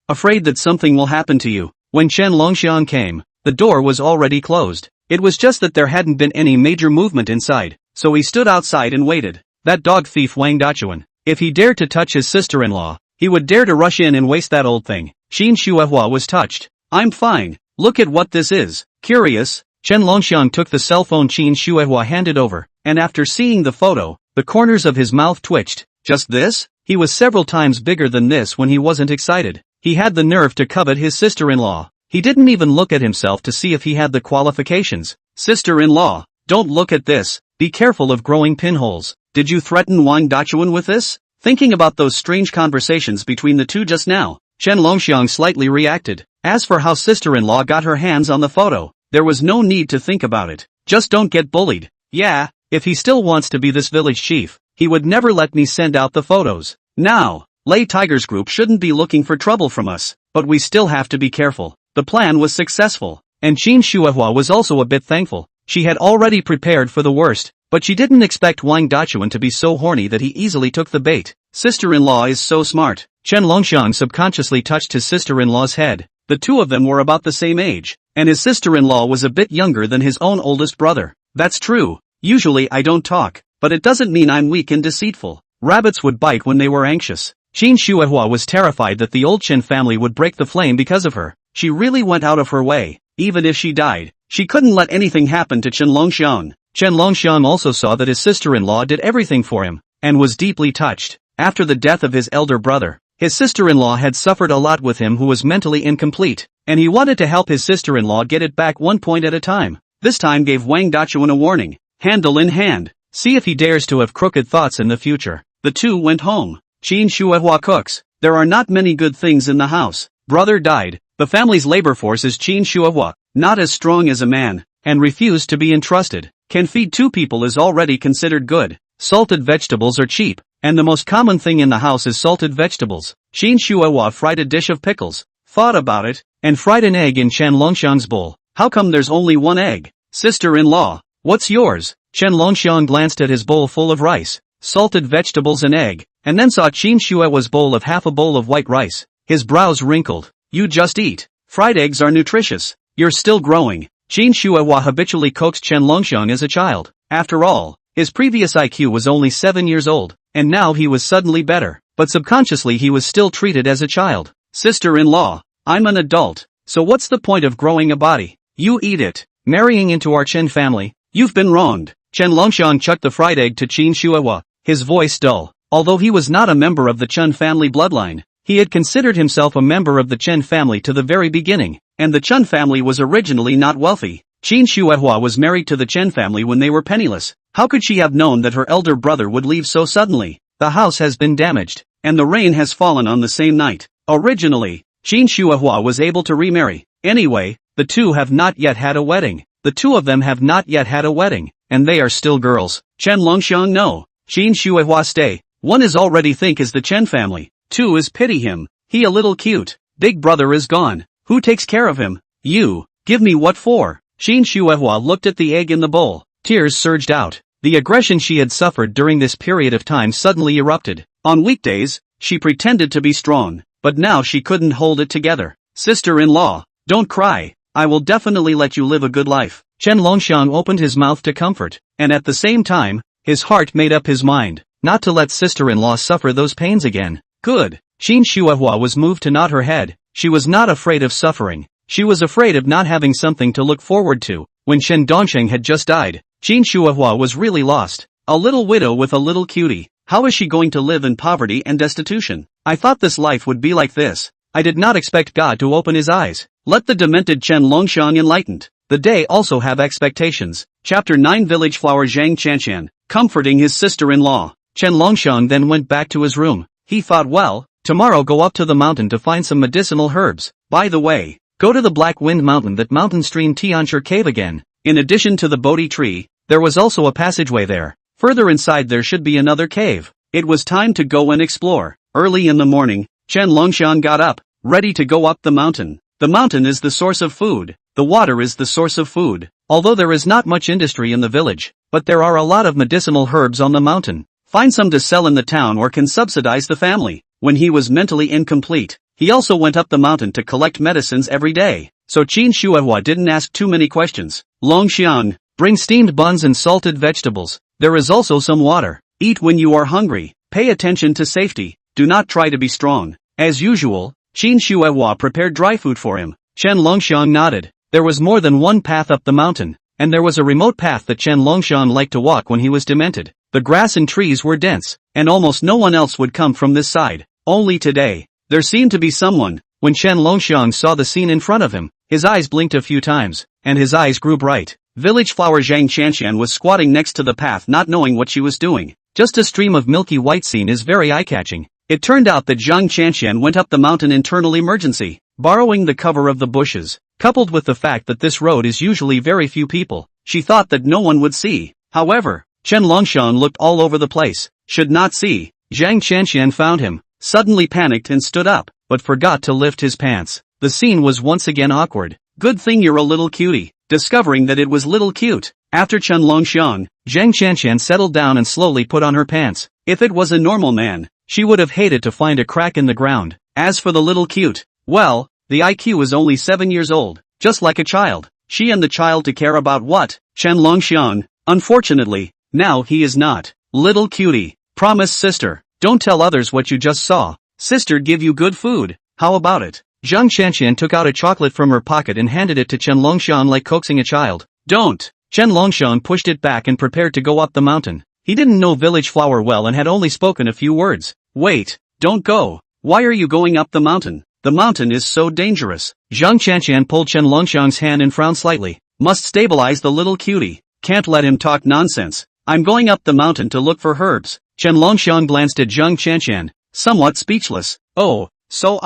Afraid that something will happen to you. When Chen Longxiang came, the door was already closed. It was just that there hadn't been any major movement inside, so he stood outside and waited. That dog thief Wang Dachuan. If he dared to touch his sister-in-law, he would dare to rush in and waste that old thing. Qin Shuihua was touched. I'm fine. Look at what this is. Curious. Chen Longxiang took the cell phone Qin Shuihua handed over, and after seeing the photo, the corners of his mouth twitched. Just this? He was several times bigger than this when he wasn't excited. He had the nerve to covet his sister-in-law. He didn't even look at himself to see if he had the qualifications. Sister-in-law, don't look at this. Be careful of growing pinholes. Did you threaten Wang Dachuan with this? Thinking about those strange conversations between the two just now, Chen Longxiang slightly reacted. As for how sister-in-law got her hands on the photo, there was no need to think about it. Just don't get bullied. Yeah, if he still wants to be this village chief, he would never let me send out the photos. Now, Lei Tiger's group shouldn't be looking for trouble from us, but we still have to be careful. The plan was successful, and Qin Shuihua was also a bit thankful. She had already prepared for the worst, but she didn't expect Wang Dachuan to be so horny that he easily took the bait. Sister-in-law is so smart. Chen Longxiang subconsciously touched his sister-in-law's head. The two of them were about the same age, and his sister-in-law was a bit younger than his own oldest brother. That's true. Usually I don't talk, but it doesn't mean I'm weak and deceitful. Rabbits would bite when they were anxious. Qin Shuihua was terrified that the old Chen family would break the flame because of her. She really went out of her way. Even if she died, she couldn't let anything happen to Chen Longxiang. Chen Longxiang also saw that his sister-in-law did everything for him, and was deeply touched. After the death of his elder brother, his sister-in-law had suffered a lot with him who was mentally incomplete, and he wanted to help his sister-in-law get it back one point at a time. This time gave Wang Dachuan a warning, handle in hand, see if he dares to have crooked thoughts in the future. The two went home. Qin Shuihua cooks. There are not many good things in the house. Brother died. The family's labor force is Qin Shuihua, not as strong as a man, and refused to be entrusted. Can feed two people is already considered good. Salted vegetables are cheap, and the most common thing in the house is salted vegetables. Qin Shuihua fried a dish of pickles, thought about it, and fried an egg in Chen Longxiang's bowl. How come there's only one egg? Sister-in-law, what's yours? Chen Longxiang glanced at his bowl full of rice, salted vegetables and egg, and then saw Qin Shuihua's bowl of half a bowl of white rice. His brows wrinkled. You just eat. Fried eggs are nutritious. You're still growing. Qin Shuihua habitually coaxed Chen Longxiang as a child. After all, his previous IQ was only 7 years old, and now he was suddenly better, but subconsciously he was still treated as a child. Sister-in-law, I'm an adult, so what's the point of growing a body? You eat it. Marrying into our Chen family, you've been wronged. Chen Longxiang chucked the fried egg to Qin Shuihua, his voice dull. Although he was not a member of the Chen family bloodline, he had considered himself a member of the Chen family to the very beginning, and the Chen family was originally not wealthy. Qin Shuihua was married to the Chen family when they were penniless. How could she have known that her elder brother would leave so suddenly? The house has been damaged, and the rain has fallen on the same night. Originally, Qin Shuihua was able to remarry. Anyway, the two have not yet had a wedding. The two of them have not yet had a wedding, and they are still girls. Chen Longxiang no. Qin Shuihua stay. One is already think is the Chen family. Two is pity him. He a little cute. Big brother is gone. Who takes care of him? You. Give me what for? Qin Shuihua looked at the egg in the bowl. Tears surged out. The aggression she had suffered during this period of time suddenly erupted. On weekdays, she pretended to be strong, but now she couldn't hold it together. Sister-in-law, don't cry. I will definitely let you live a good life. Chen Longxiang opened his mouth to comfort, and at the same time, his heart made up his mind, not to let sister-in-law suffer those pains again. Good. Qin Shuihua was moved to nod her head. She was not afraid of suffering. She was afraid of not having something to look forward to. When Chen Dongsheng had just died, Qin Shuihua was really lost. A little widow with a little cutie. How is she going to live in poverty and destitution? I thought this life would be like this. I did not expect God to open his eyes. Let the demented Chen Longxiang enlightened. The day also have expectations. Chapter 9 Village Flower Zhang Chanshan, comforting his sister-in-law. Chen Longxiang then went back to his room. He thought, well, tomorrow go up to the mountain to find some medicinal herbs. By the way, go to the Black Wind Mountain, that mountain stream Tianshi Cave again. In addition to the Bodhi tree, there was also a passageway there. Further inside there should be another cave. It was time to go and explore. Early in the morning, Chen Longxiang got up, ready to go up the mountain. The mountain is the source of food. The water is the source of food. Although there is not much industry in the village, but there are a lot of medicinal herbs on the mountain. Find some to sell in the town or can subsidize the family. When he was mentally incomplete, he also went up the mountain to collect medicines every day. So Qin Shuihua didn't ask too many questions. Longxiang, bring steamed buns and salted vegetables. There is also some water. Eat when you are hungry. Pay attention to safety. Do not try to be strong. As usual, Qin Shuihua prepared dry food for him. Chen Longxiang nodded. There was more than one path up the mountain, and there was a remote path that Chen Longxiang liked to walk when he was demented. The grass and trees were dense, and almost no one else would come from this side. Only today, there seemed to be someone. When Chen Longxiang saw the scene in front of him, his eyes blinked a few times, and his eyes grew bright. Village flower Zhang Chanshan was squatting next to the path, not knowing what she was doing. Just a stream of milky white scene is very eye-catching. It turned out that Zhang Chanshan went up the mountain internal emergency, borrowing the cover of the bushes. Coupled with the fact that this road is usually very few people, she thought that no one would see. However, Chen Longxiang looked all over the place, should not see. Zhang Chanshan found him, suddenly panicked and stood up, but forgot to lift his pants. The scene was once again awkward. Good thing you're a little cutie. Discovering that it was little cute. After Chen Longxiang, Zhang Chanshan settled down and slowly put on her pants. If it was a normal man, she would have hated to find a crack in the ground. As for the little cute, well, the IQ is only 7 years old, just like a child. She and the child to care about what? Chen Longxiang. Unfortunately, Now he is not. Little cutie. Promise sister. Don't tell others what you just saw. Sister give you good food. How about it? Zhang Qianqian took out a chocolate from her pocket and handed it to Chen Longxiang like coaxing a child. Don't. Chen Longxiang pushed it back and prepared to go up the mountain. He didn't know Village Flower well and had only spoken a few words. Wait. Don't go. Why are you going up the mountain? The mountain is so dangerous. Zhang Qianqian pulled Chen Longxiang's hand and frowned slightly. Must stabilize the little cutie. Can't let him talk nonsense. I'm going up the mountain to look for herbs. Chen Longxiang glanced at Zhang Qianqian, somewhat speechless. Oh, so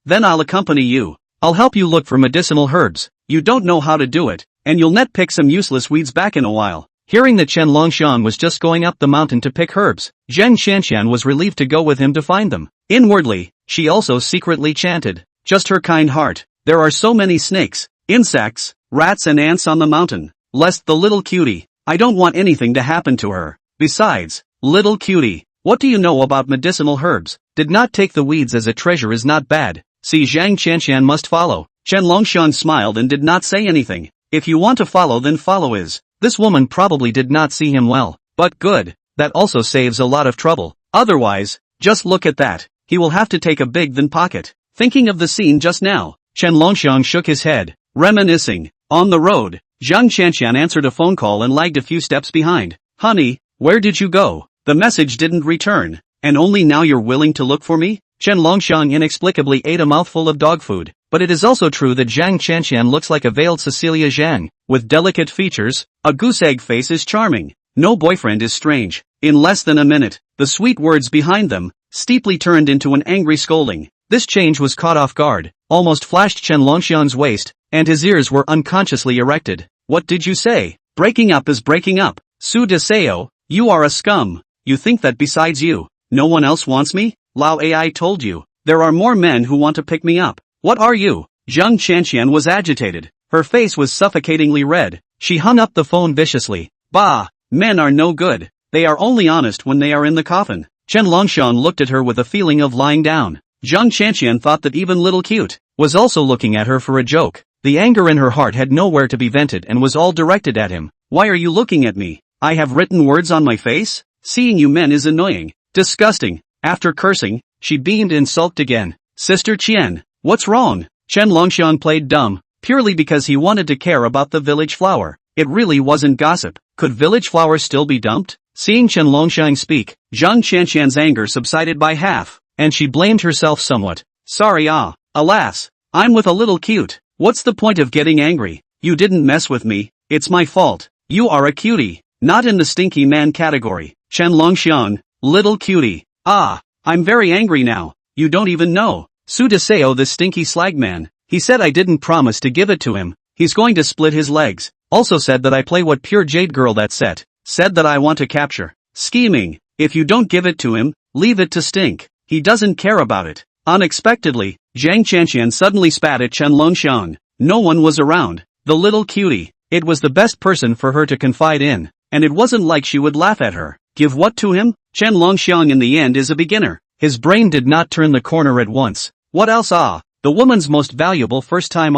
then I'll accompany you. I'll help you look for medicinal herbs. You don't know how to do it, and you'll net pick some useless weeds back in a while. Hearing that Chen Longxiang was just going up the mountain to pick herbs, Zhang Qianqian was relieved to go with him to find them. Inwardly, she also secretly chanted, just her kind heart. There are so many snakes, insects, rats and ants on the mountain. Lest the little cutie. I don't want anything to happen to her. Besides, little cutie, what do you know about medicinal herbs? Did not take the weeds as a treasure is not bad. See, Zhang Qianqian must follow. Chen Longxiang smiled and did not say anything. If you want to follow, then follow is. This woman probably did not see him well. But good. That also saves a lot of trouble. Otherwise, just look at that. He will have to take a big then pocket. Thinking of the scene just now, Chen Longxiang shook his head, reminiscing. On the road, Zhang Qianqian answered a phone call and lagged a few steps behind. Honey, where did you go? The message didn't return, and only now you're willing to look for me? Chen Longxiang inexplicably ate a mouthful of dog food, but it is also true that Zhang Qianqian looks like a veiled Cecilia Zhang, with delicate features. A goose egg face is charming. No boyfriend is strange. In less than a minute, the sweet words behind them, steeply turned into an angry scolding. This change was caught off guard, almost flashed Chen Longxiang's waist, and his ears were unconsciously erected. What did you say? Breaking up is breaking up. Su Deseo, you are a scum. You think that besides you, no one else wants me? Lao Ai told you. There are more men who want to pick me up. What are you? Zhang Qianqian was agitated. Her face was suffocatingly red. She hung up the phone viciously. Bah! Men are no good. They are only honest when they are in the coffin. Chen Longxiang looked at her with a feeling of lying down. Zhang Qianqian thought that even little cute was also looking at her for a joke. The anger in her heart had nowhere to be vented and was all directed at him. Why are you looking at me? I have written words on my face? Seeing you men is annoying. Disgusting. After cursing, she beamed and sulked again. Sister Qian, what's wrong? Chen Longxiang played dumb, purely because he wanted to care about the village flower. It really wasn't gossip. Could village flower still be dumped? Seeing Chen Longxiang speak, Zhang Qianqian's anger subsided by half, and she blamed herself somewhat. Sorry alas, I'm with a little cute. What's the point of getting angry? You didn't mess with me, it's my fault. You are a cutie, not in the stinky man category. Chen Longxiang, little cutie. I'm very angry now. You don't even know. Su Deseo, this stinky slag man. He said I didn't promise to give it to him. He's going to split his legs. Also said that I play what pure jade girl that set. Said that I want to capture. Scheming. If you don't give it to him, leave it to stink. He doesn't care about it. Unexpectedly, Zhang Qianqian suddenly spat at Chen Longxiang. No one was around. The little cutie. It was the best person for her to confide in, and it wasn't like she would laugh at her. Give what to him? Chen Longxiang in the end is a beginner. His brain did not turn the corner at once. What else? The woman's most valuable first time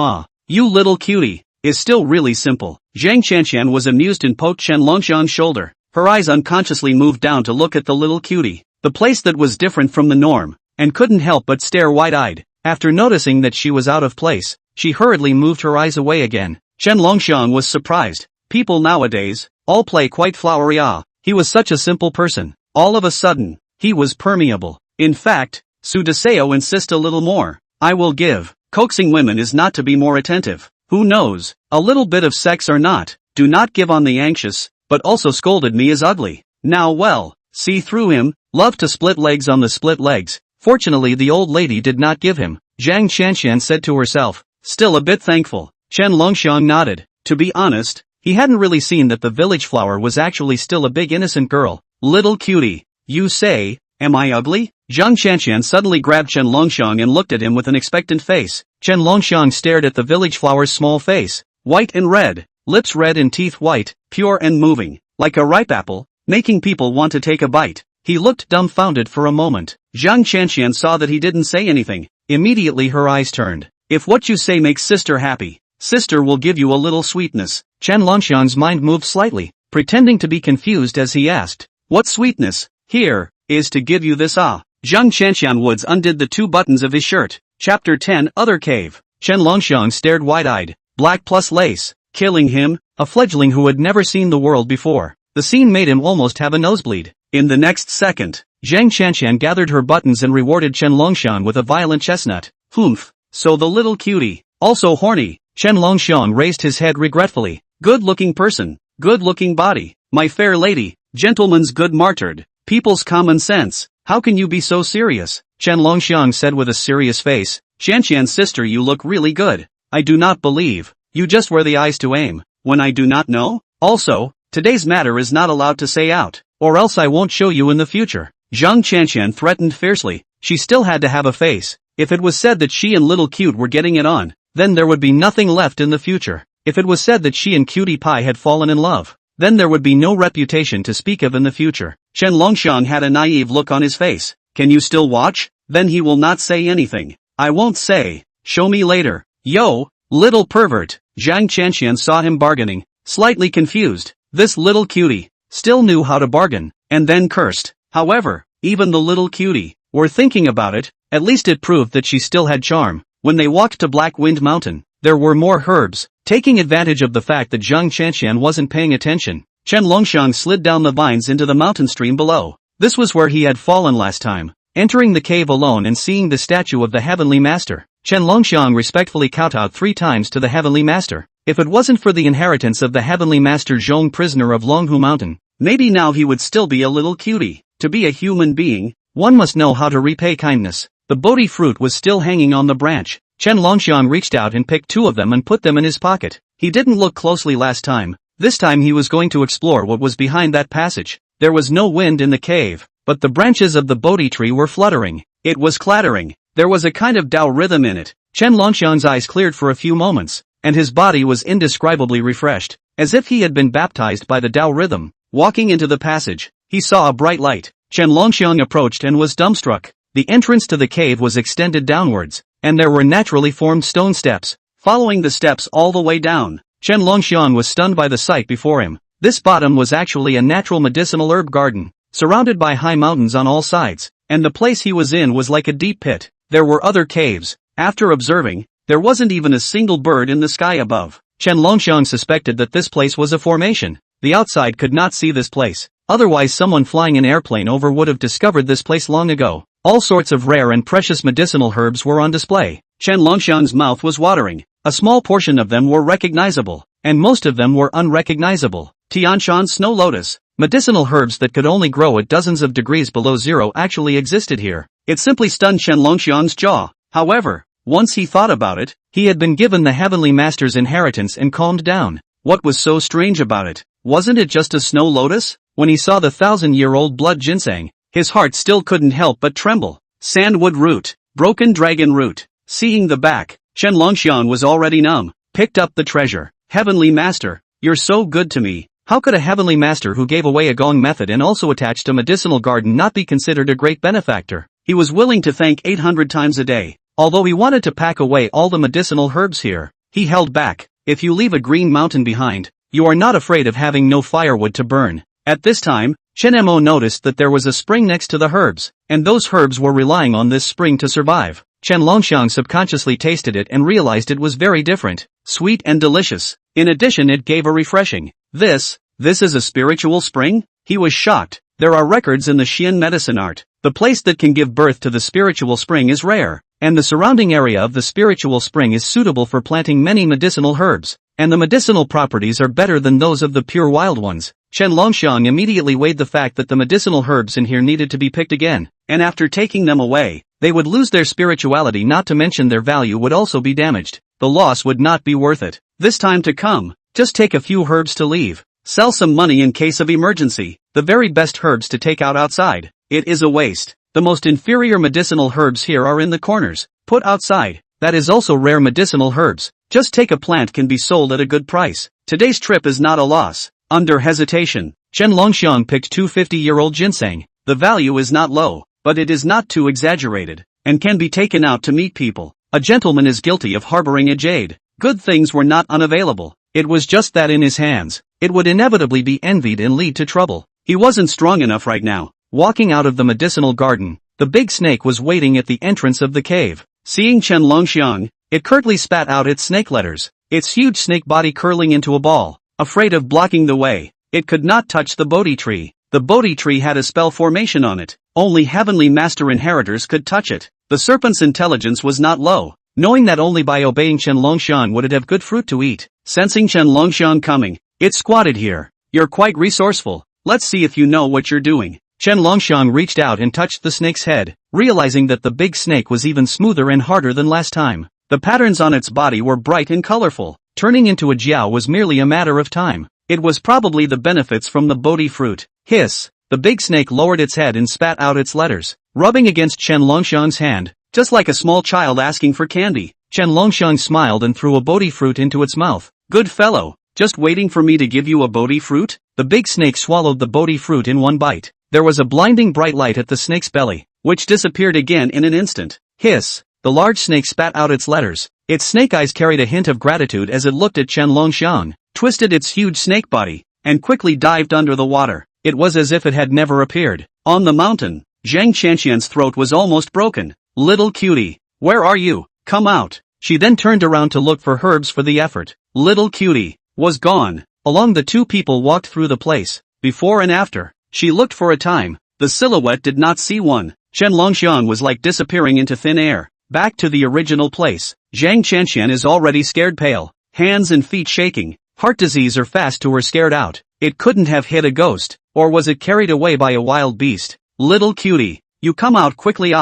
you little cutie, is still really simple. Zhang Qianqian was amused and poked Chen Longxiang's shoulder. Her eyes unconsciously moved down to look at the little cutie, the place that was different from the norm, and couldn't help but stare wide-eyed. After noticing that she was out of place, she hurriedly moved her eyes away again. Chen Longxiang was surprised. People nowadays, all play quite flowery. He was such a simple person. All of a sudden, he was permeable. In fact, Su Deseo insist a little more. I will give. Coaxing women is not to be more attentive. Who knows, a little bit of sex or not. Do not give on the anxious, but also scolded me as ugly. Now well, see through him, love to split legs on the split legs. Fortunately the old lady did not give him. Zhang Qianqian said to herself, still a bit thankful. Chen Longxiang nodded. To be honest, he hadn't really seen that the village flower was actually still a big innocent girl. Little cutie, you say, am I ugly? Zhang Qianqian suddenly grabbed Chen Longxiang and looked at him with an expectant face. Chen Longxiang stared at the village flower's small face, white and red, lips red and teeth white, pure and moving, like a ripe apple, making people want to take a bite. He looked dumbfounded for a moment. Zhang Qianqian saw that he didn't say anything. Immediately her eyes turned. If what you say makes sister happy, sister will give you a little sweetness. Chen Longxiang's mind moved slightly. pretending to be confused as he asked, "What sweetness, here, is to give you this ah?" Zhang Qianxian Woods undid the 2 buttons of his shirt. Chapter 10 Other Cave. Chen Longxiang stared wide-eyed. Black plus lace. Killing him? A fledgling who had never seen the world before. The scene made him almost have a nosebleed. In the next second, Zhang Qianxian gathered her buttons and rewarded Chen Longxiang with a violent chestnut. Humph. So the little cutie, also horny. Chen Longxiang raised his head regretfully. Good-looking person. Good-looking body. My fair lady. Gentleman's good martyred. People's common sense. How can you be so serious? Chen Longxiang said with a serious face. Qianqian's sister, you look really good. I do not believe. You just wear the eyes to aim. When I do not know? Also, today's matter is not allowed to say out, or else I won't show you in the future. Zhang Qianxian threatened fiercely. She still had to have a face. If it was said that she and Little Cute were getting it on, then there would be nothing left in the future. If it was said that she and Cutie Pie had fallen in love, then there would be no reputation to speak of in the future. Chen Longxiang had a naive look on his face. Can you still watch? Then he will not say anything. I won't say. Show me later. Yo, little pervert. Zhang Qianxian saw him bargaining, slightly confused. This little cutie still knew how to bargain, and then cursed. However, even the little cutie were thinking about it. At least it proved that she still had charm. When they walked to Black Wind Mountain, there were more herbs. Taking advantage of the fact that Zhang Qianxian wasn't paying attention, Chen Longxiang slid down the vines into the mountain stream below. This was where he had fallen last time. Entering the cave alone and seeing the statue of the Heavenly Master, Chen Longxiang respectfully kowtowed 3 times to the Heavenly Master. If it wasn't for the inheritance of the Heavenly Master Zhong, prisoner of Longhu Mountain, maybe now he would still be a little cutie. To be a human being, one must know how to repay kindness. The Bodhi fruit was still hanging on the branch. Chen Longxiang reached out and picked 2 of them and put them in his pocket. He didn't look closely last time. This time he was going to explore what was behind that passage. There was no wind in the cave, but the branches of the Bodhi tree were fluttering. It was clattering. There was a kind of Tao rhythm in it. Chen Longxiang's eyes cleared for a few moments, and his body was indescribably refreshed, as if he had been baptized by the Tao rhythm. Walking into the passage, he saw a bright light. Chen Longxiang approached and was dumbstruck. The entrance to the cave was extended downwards, and there were naturally formed stone steps. Following the steps all the way down, Chen Longxiang was stunned by the sight before him. This bottom was actually a natural medicinal herb garden, surrounded by high mountains on all sides, and the place he was in was like a deep pit. There were other caves. After observing, there wasn't even a single bird in the sky above. Chen Longxiang suspected that this place was a formation. The outside could not see this place. Otherwise someone flying an airplane over would have discovered this place long ago. All sorts of rare and precious medicinal herbs were on display. Chen Longxiang's mouth was watering. A small portion of them were recognizable, and most of them were unrecognizable. Tianshan snow lotus. Medicinal herbs that could only grow at dozens of degrees below zero actually existed here. It simply stunned Chen Longxiang's jaw. However, once he thought about it, he had been given the Heavenly Master's inheritance and calmed down. What was so strange about it? Wasn't it just a snow lotus? When he saw the 1,000-year-old blood ginseng, his heart still couldn't help but tremble. Sandwood root. Broken dragon root. Seeing the back, Chen Longxiang was already numb. Picked up the treasure. Heavenly Master, you're so good to me. How could a Heavenly Master who gave away a gong method and also attached a medicinal garden not be considered a great benefactor? He was willing to thank 800 times a day. Although he wanted to pack away all the medicinal herbs here, he held back. If you leave a green mountain behind, you are not afraid of having no firewood to burn. At this time, Chen Mo noticed that there was a spring next to the herbs, and those herbs were relying on this spring to survive. Chen Longxiang subconsciously tasted it and realized it was very different, sweet and delicious. In addition, it gave a refreshing. This is a spiritual spring? He was shocked. There are records in the Xian medicine art. The place that can give birth to the spiritual spring is rare, and the surrounding area of the spiritual spring is suitable for planting many medicinal herbs, and the medicinal properties are better than those of the pure wild ones. Chen Longxiang immediately weighed the fact that the medicinal herbs in here needed to be picked again, and after taking them away, they would lose their spirituality, not to mention their value would also be damaged. The loss would not be worth it. This time to come, just take a few herbs to leave. Sell some money in case of emergency. The very best herbs to take out outside. It is a waste. The most inferior medicinal herbs here are in the corners. Put outside. That is also rare medicinal herbs. Just take a plant can be sold at a good price. Today's trip is not a loss. Under hesitation, Chen Longxiang picked 250-year-old ginseng. The value is not low, but it is not too exaggerated, and can be taken out to meet people. A gentleman is guilty of harboring a jade. Good things were not unavailable. It was just that in his hands. it would inevitably be envied and lead to trouble. He wasn't strong enough right now. Walking out of the medicinal garden, the big snake was waiting at the entrance of the cave. Seeing Chen Longxiang, it curtly spat out its snake letters, its huge snake body curling into a ball. Afraid of blocking the way, it could not touch the Bodhi tree. The Bodhi tree had a spell formation on it. Only heavenly master inheritors could touch it. The serpent's intelligence was not low. Knowing that only by obeying Chen Longxiang would it have good fruit to eat. Sensing Chen Longxiang coming, it squatted here. You're quite resourceful. Let's see if you know what you're doing. Chen Longxiang reached out and touched the snake's head, realizing that the big snake was even smoother and harder than last time. The patterns on its body were bright and colorful. Turning into a jiao was merely a matter of time. It was probably the benefits from the Bodhi fruit. Hiss! The big snake lowered its head and spat out its letters, rubbing against Chen Longxiang's hand, just like a small child asking for candy. Chen Longxiang smiled and threw a Bodhi fruit into its mouth. Good fellow, just waiting for me to give you a Bodhi fruit? The big snake swallowed the Bodhi fruit in one bite. There was a blinding bright light at the snake's belly, which disappeared again in an instant. Hiss! The large snake spat out its letters. Its snake eyes carried a hint of gratitude as it looked at Chen Longxiang, twisted its huge snake body, and quickly dived under the water. It was as if it had never appeared. On the mountain, Zhang Qianqian's throat was almost broken. Little cutie, where are you? Come out. She then turned around to look for herbs for the effort. Little cutie was gone. Along the two people walked through the place. Before and after, she looked for a time. The silhouette did not see one. Chen Longxiang was like disappearing into thin air. Back to the original place. Zhang Qianqian is already scared pale, hands and feet shaking. Heart disease or fast to her scared out. It couldn't have hit a ghost, or was it carried away by a wild beast? Little cutie, you come out quickly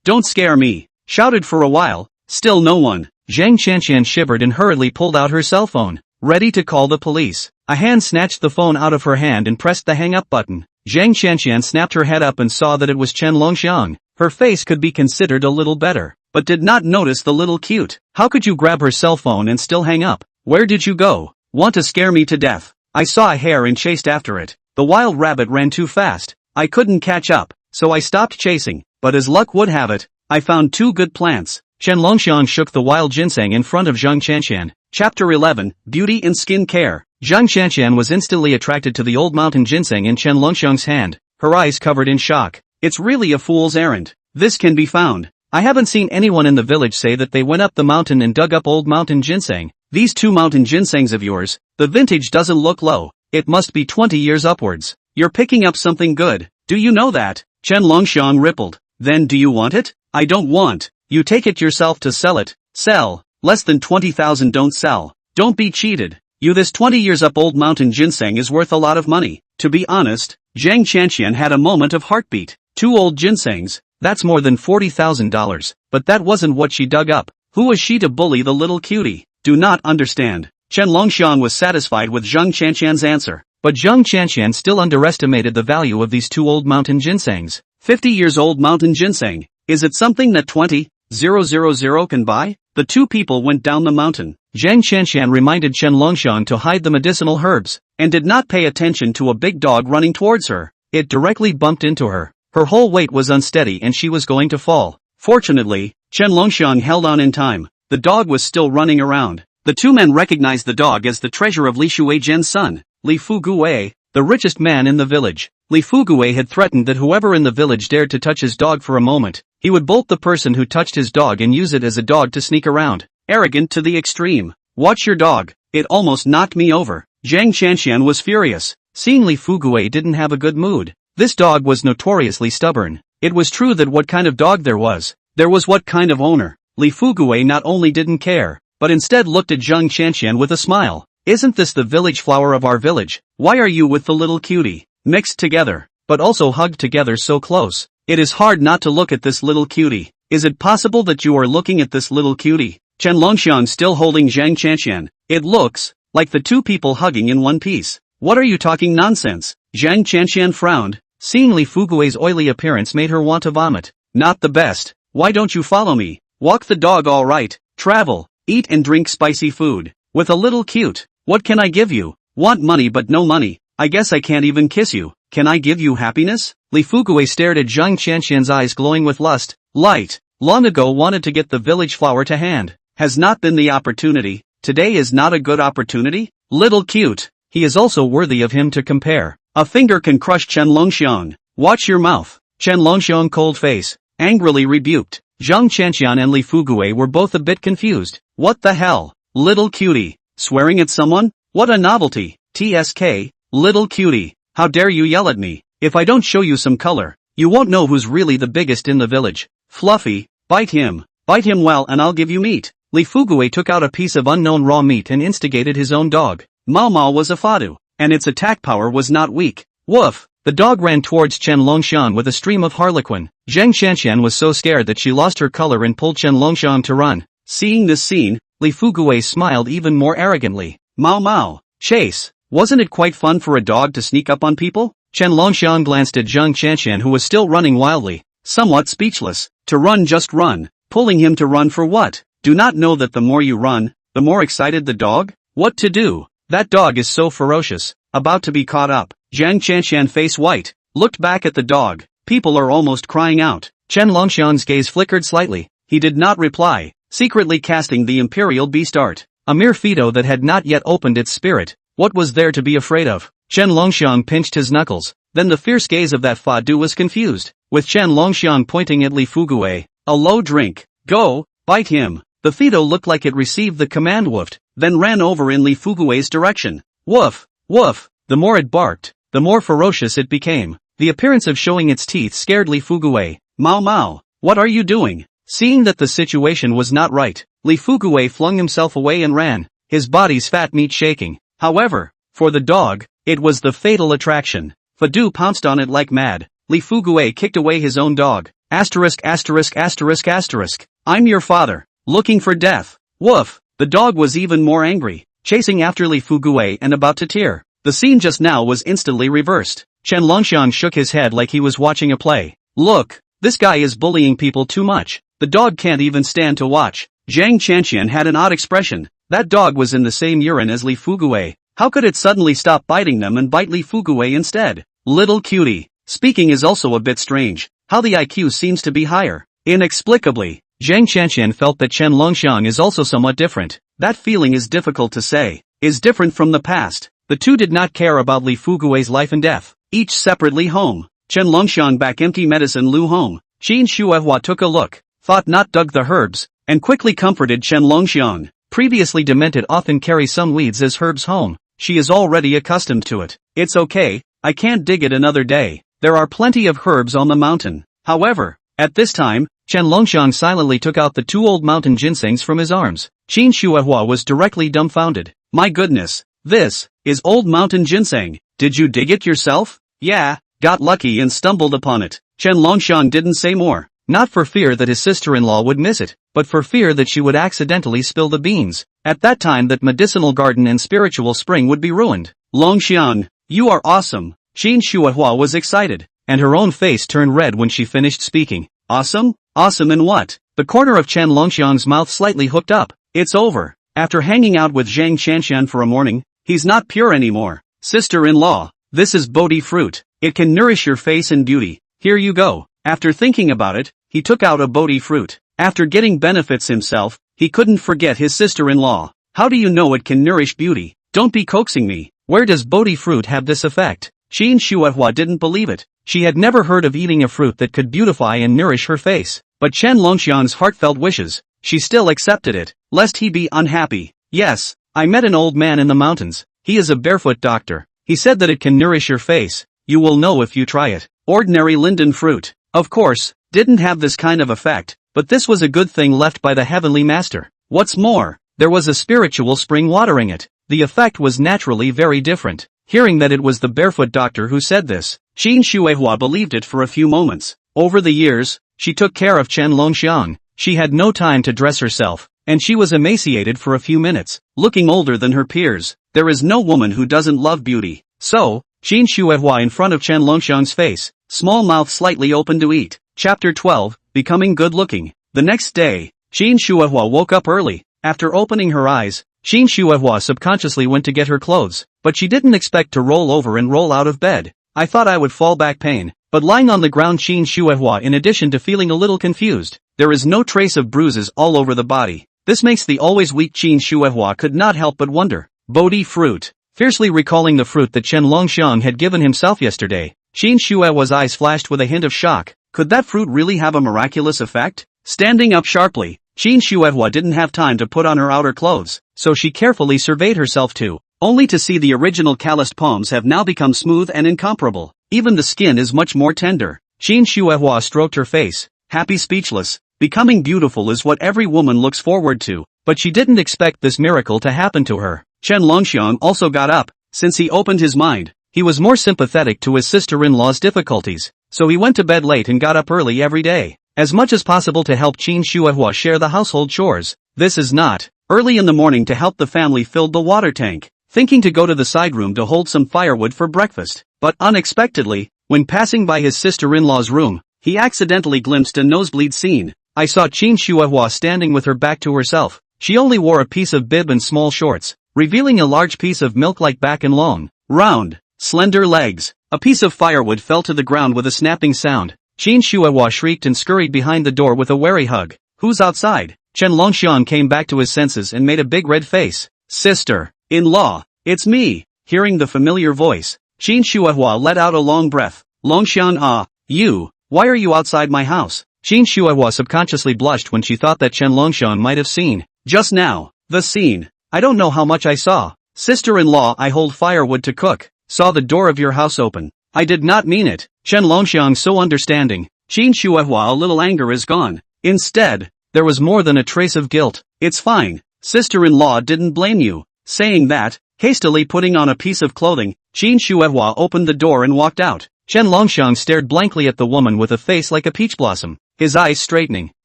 don't scare me. Shouted for a while, still no one. Zhang Qianqian shivered and hurriedly pulled out her cell phone, ready to call the police. A hand snatched the phone out of her hand and pressed the hang-up button. Zhang Qianqian snapped her head up and saw that it was Chen Longxiang. Her face could be considered a little better, but did not notice the little cute. How could you grab her cell phone and still hang up? Where did you go? Want to scare me to death? I saw a hare and chased after it. The wild rabbit ran too fast. I couldn't catch up, so I stopped chasing, but as luck would have it, I found two good plants. Chen Longxiang shook the wild ginseng in front of Zhang Qianqian. Chapter 11, Beauty and Skin Care. Zhang Qianqian was instantly attracted to the old mountain ginseng in Chen Longxiang's hand, her eyes covered in shock. It's really a fool's errand. This can be found. I haven't seen anyone in the village say that they went up the mountain and dug up old mountain ginseng. These two mountain ginsengs of yours, the vintage doesn't look low. It must be 20 years upwards. You're picking up something good. Do you know that? Chen Longxiang rippled. Then do you want it? I don't want. You take it yourself to sell it. Sell. Less than 20,000 don't sell. Don't be cheated. This 20 years up old mountain ginseng is worth a lot of money. To be honest, Zhang Qianqian had a moment of heartbeat. Two old ginsengs, that's more than $40,000. But that wasn't what she dug up. Who was she to bully the little cutie? Do not understand. Chen Longxiang was satisfied with Zhang Qianqian's answer. But Zhang Qianqian still underestimated the value of these two old mountain ginsengs. 50 years old mountain ginseng. Is it something that 20,000 can buy? The two people went down the mountain. Zhang Qianqian reminded Chen Longxiang to hide the medicinal herbs, and did not pay attention to a big dog running towards her. It directly bumped into her. Her whole weight was unsteady and she was going to fall. Fortunately, Chen Longxiang held on in time. The dog was still running around. The two men recognized the dog as the treasure of Li Shuijian's son, Li Fuguwei, the richest man in the village. Li Fuguwei had threatened that whoever in the village dared to touch his dog for a moment, he would bolt the person who touched his dog and use it as a dog to sneak around. Arrogant to the extreme. Watch your dog. It almost knocked me over. Zhang Qianqian was furious. Seeing Li Fuguwei didn't have a good mood. This dog was notoriously stubborn. It was true that what kind of dog there was what kind of owner. Li Fuguwei not only didn't care, but instead looked at Zhang Qianqian with a smile. Isn't this the village flower of our village? Why are you with the little cutie? Mixed together, but also hugged together so close. It is hard not to look at this little cutie. Is it possible that you are looking at this little cutie? Chen Longxiang still holding Zhang Qianqian. It looks like the two people hugging in one piece. What are you talking nonsense? Zhang Qianqian frowned. Seeing Li Fuguwei's oily appearance made her want to vomit. Not the best. Why don't you follow me? Walk the dog all right. Travel. Eat and drink spicy food. With a little cute. What can I give you? Want money but no money. I guess I can't even kiss you. Can I give you happiness? Li Fuguwei stared at Zhang Qianqian's eyes glowing with lust. Light. Long ago wanted to get the village flower to hand. Has not been the opportunity. Today is not a good opportunity? Little cute. he is also worthy of him to compare. A finger can crush Chen Longxiang. Watch your mouth. Chen Longxiang cold face, angrily rebuked. Zhang Qianqian and Li Fuguwei were both a bit confused. What the hell? Little cutie. Swearing at someone? What a novelty. TSK, little cutie. How dare you yell at me? If I don't show you some color, you won't know who's really the biggest in the village. Fluffy, bite him. Bite him well and I'll give you meat. Li Fuguwei took out a piece of unknown raw meat and instigated his own dog. Mao Mao was a Fadu, and its attack power was not weak. Woof! The dog ran towards Chen Longxiang with a stream of harlequin. Zhang Qianqian was so scared that she lost her color and pulled Chen Longxiang to run. Seeing this scene, Li Fuguwei smiled even more arrogantly. Mao Mao. Chase. Wasn't it quite fun for a dog to sneak up on people? Chen Longxiang glanced at Zhang Qianqian who was still running wildly, somewhat speechless. To run, just run. Pulling him to run for what? Do not know that the more you run, the more excited the dog? What to do? That dog is so ferocious, about to be caught up. Zhang Qianqian, face white, looked back at the dog. People are almost crying out. Chen Longxiang's gaze flickered slightly. He did not reply, secretly casting the imperial beast art. A mere Fido that had not yet opened its spirit. What was there to be afraid of? Chen Longxiang pinched his knuckles. Then the fierce gaze of that Fadu was confused, with Chen Longxiang pointing at Li Fuguwei. A low drink. Go, bite him. The Fido looked like it received the command woofed, then ran over in Li Fuguwei's direction. Woof, woof. The more it barked, the more ferocious it became. The appearance of showing its teeth scared Li Fuguwei. Mao Mao, what are you doing? Seeing that the situation was not right, Li Fuguwei flung himself away and ran, his body's fat meat shaking. However, for the dog, it was the fatal attraction. Fadu pounced on it like mad. Li Fuguwei kicked away his own dog. Asterisk asterisk asterisk asterisk. I'm your father, looking for death. Woof. The dog was even more angry, chasing after Li Fuguwei and about to tear. The scene just now was instantly reversed. Chen Longxiang shook his head like he was watching a play. Look, this guy is bullying people too much. The dog can't even stand to watch. Zhang Qianqian had an odd expression. That dog was in the same urine as Li Fuguwei. How could it suddenly stop biting them and bite Li Fuguwei instead? Little cutie. Speaking is also a bit strange. How the IQ seems to be higher. Inexplicably, Zhang Qianqian felt that Chen Longxiang is also somewhat different. That feeling is difficult to say. Is different from the past. The two did not care about Li Fuguwei's life and death. Each separately home. Chen Longxiang back empty medicine Lu home. Qin Shuehua took a look, thought not dug the herbs, and quickly comforted Chen Longxiang. Previously demented often carry some weeds as herbs home. She is already accustomed to it. It's okay, I can't dig it another day. There are plenty of herbs on the mountain. However, at this time, Chen Longxiang silently took out the two old mountain ginsengs from his arms. Qin Shuehua was directly dumbfounded. My goodness, this is old mountain ginseng. Did you dig it yourself? Yeah, got lucky and stumbled upon it. Chen Longxiang didn't say more. Not for fear that his sister-in-law would miss it, but for fear that she would accidentally spill the beans. At that time that medicinal garden and spiritual spring would be ruined. Longxiang, you are awesome. Qin Shuehua was excited, and her own face turned red when she finished speaking. Awesome? Awesome in what? The corner of Chen Longxiang's mouth slightly hooked up. It's over. After hanging out with Zhang Qianqian for a morning, he's not pure anymore. Sister-in-law, this is Bodhi fruit. It can nourish your face and beauty. Here you go. After thinking about it, he took out a Bodhi fruit. After getting benefits himself, he couldn't forget his sister-in-law. How do you know it can nourish beauty? Don't be coaxing me. Where does Bodhi fruit have this effect? Qin Shuehua didn't believe it. She had never heard of eating a fruit that could beautify and nourish her face. But Chen Longxiang's heartfelt wishes, she still accepted it, lest he be unhappy. Yes, I met an old man in the mountains. He is a barefoot doctor. He said that it can nourish your face. You will know if you try it. Ordinary linden fruit, of course, didn't have this kind of effect, but this was a good thing left by the heavenly master. What's more, there was a spiritual spring watering it. The effect was naturally very different. Hearing that it was the barefoot doctor who said this, Qin Shuehua believed it for a few moments. Over the years, she took care of Chen Longxiang. She had no time to dress herself, and she was emaciated for a few minutes, looking older than her peers. There is no woman who doesn't love beauty. So, Qin Shuehua in front of Chen Longxiang's face, small mouth slightly open to eat. Chapter 12, Becoming Good-Looking. The next day, Qin Shuehua woke up early. After opening her eyes, Qin Shuehua subconsciously went to get her clothes, but she didn't expect to roll over and roll out of bed. I thought I would fall back pain. But lying on the ground, Qin Shuehua, in addition to feeling a little confused, there is no trace of bruises all over the body. This makes the always weak Qin Shuehua could not help but wonder. Bodhi fruit. fiercely recalling the fruit that Chen Longxiang had given himself yesterday. Qin Shuehua's eyes flashed with a hint of shock. Could that fruit really have a miraculous effect? Standing up sharply, Qin Shuehua didn't have time to put on her outer clothes, so she carefully surveyed herself too, only to see the original calloused palms have now become smooth and incomparable. Even the skin is much more tender. Qin Shuehua stroked her face, happy speechless. Becoming beautiful is what every woman looks forward to, but she didn't expect this miracle to happen to her. Chen Longxiang also got up. Since he opened his mind, he was more sympathetic to his sister-in-law's difficulties, so he went to bed late and got up early every day, as much as possible to help Qin Shuehua share the household chores. This is not early in the morning to help the family filled the water tank, thinking to go to the side room to hold some firewood for breakfast, but unexpectedly, when passing by his sister-in-law's room, he accidentally glimpsed a nosebleed scene. I saw Qin Shuehua standing with her back to herself. She only wore a piece of bib and small shorts, revealing a large piece of milk-like back and long, round, slender legs. A piece of firewood fell to the ground with a snapping sound. Qin Shuehua shrieked and scurried behind the door with a wary hug. Who's outside? Chen Longxiang came back to his senses and made a big red face. Sister-in-law, it's me. Hearing the familiar voice, Qin Shuehua let out a long breath. Longxiang, you, why are you outside my house? Qin Shuehua subconsciously blushed when she thought that Chen Longxiang might have seen, just now, the scene. I don't know how much I saw. Sister-in-law, I hold firewood to cook. Saw the door of your house open. I did not mean it. Chen Longxiang so understanding. Qin Shuehua, a little anger is gone. Instead, there was more than a trace of guilt. It's fine. Sister-in-law didn't blame you. Saying that, hastily putting on a piece of clothing, Qin Shuehua opened the door and walked out. Chen Longxiang stared blankly at the woman with a face like a peach blossom, his eyes straightening.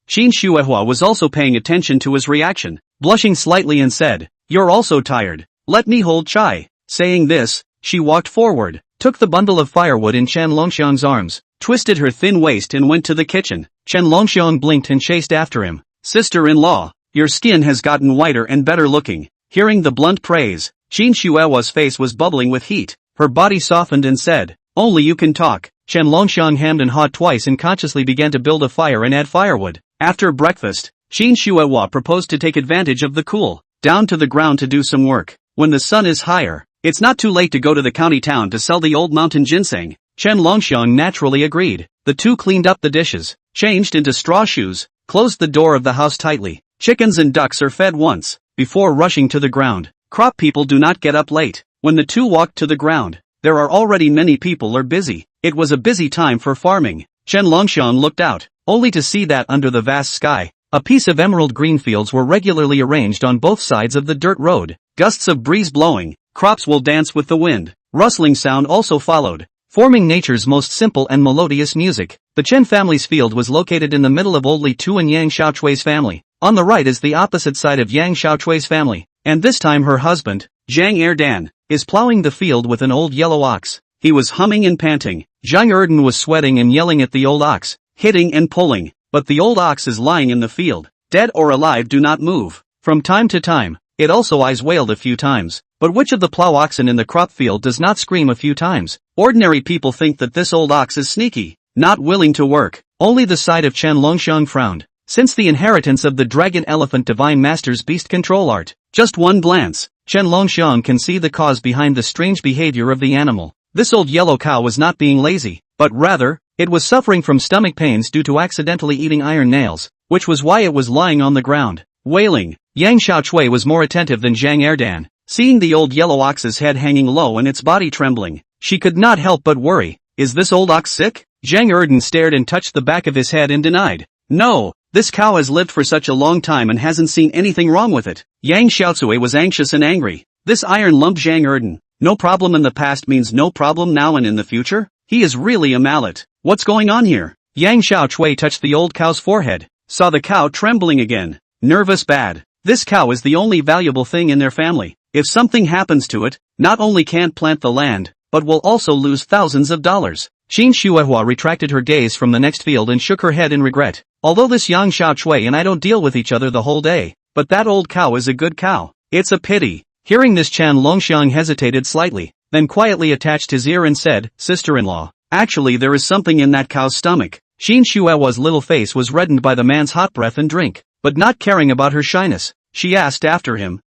Qin Shuehua was also paying attention to his reaction, blushing slightly and said, "You're also tired. Let me hold chai." Saying this, she walked forward, took the bundle of firewood in Chen Longxiang's arms, twisted her thin waist and went to the kitchen. Chen Longxiang blinked and chased after him. Sister-in-law, your skin has gotten whiter and better looking. Hearing the blunt praise, Qin Shuehua's face was bubbling with heat. Her body softened and said, "Only you can talk." Chen Longxiang hammed and hawed twice and consciously began to build a fire and add firewood. After breakfast, Qin Shuehua proposed to take advantage of the cool down to the ground to do some work. When the sun is higher, it's not too late to go to the county town to sell the old mountain ginseng. Chen Longxiang naturally agreed. The two cleaned up the dishes, changed into straw shoes, closed the door of the house tightly. Chickens and ducks are fed once, before rushing to the ground. Crop people do not get up late. When the two walked to the ground, there are already many people are busy. It was a busy time for farming. Chen Longxiang looked out, only to see that under the vast sky, a piece of emerald green fields were regularly arranged on both sides of the dirt road. Gusts of breeze blowing, crops will dance with the wind. Rustling sound also followed, forming nature's most simple and melodious music. The Chen family's field was located in the middle of Old Li Tu and Yang Xiaochui's family. On the right is the opposite side of Yang Xiaochui's family, and this time her husband, Zhang Erdan, is plowing the field with an old yellow ox. He was humming and panting. Zhang Erdan was sweating and yelling at the old ox, hitting and pulling, but the old ox is lying in the field, dead or alive, do not move. From time to time, it also eyes wailed a few times. But which of the plow oxen in the crop field does not scream a few times? Ordinary people think that this old ox is sneaky, not willing to work. Only the side of Chen Longxiang frowned. Since the inheritance of the dragon elephant divine master's beast control art, just one glance, Chen Longxiang can see the cause behind the strange behavior of the animal. This old yellow cow was not being lazy, but rather, it was suffering from stomach pains due to accidentally eating iron nails, which was why it was lying on the ground, wailing. Yang Xiaochui was more attentive than Zhang Erdan. Seeing the old yellow ox's head hanging low and its body trembling, she could not help but worry. Is this old ox sick? Zhang Erdan stared and touched the back of his head and denied. No, this cow has lived for such a long time and hasn't seen anything wrong with it. Yang Xiaocui was anxious and angry. This iron lump Zhang Erdan, no problem in the past means no problem now and in the future? He is really a mallet. What's going on here? Yang Xiaochui touched the old cow's forehead, saw the cow trembling again. Nervous bad. This cow is the only valuable thing in their family. If something happens to it, not only can't plant the land, but will also lose thousands of dollars. Qin Shuehua retracted her gaze from the next field and shook her head in regret. Although this Yang Xiaochui and I don't deal with each other the whole day, but that old cow is a good cow. It's a pity. Hearing this, Chen Longxiang hesitated slightly, then quietly attached his ear and said, Sister-in-law, actually there is something in that cow's stomach. Qin Shuehua's little face was reddened by the man's hot breath and drink, but not caring about her shyness, she asked after him,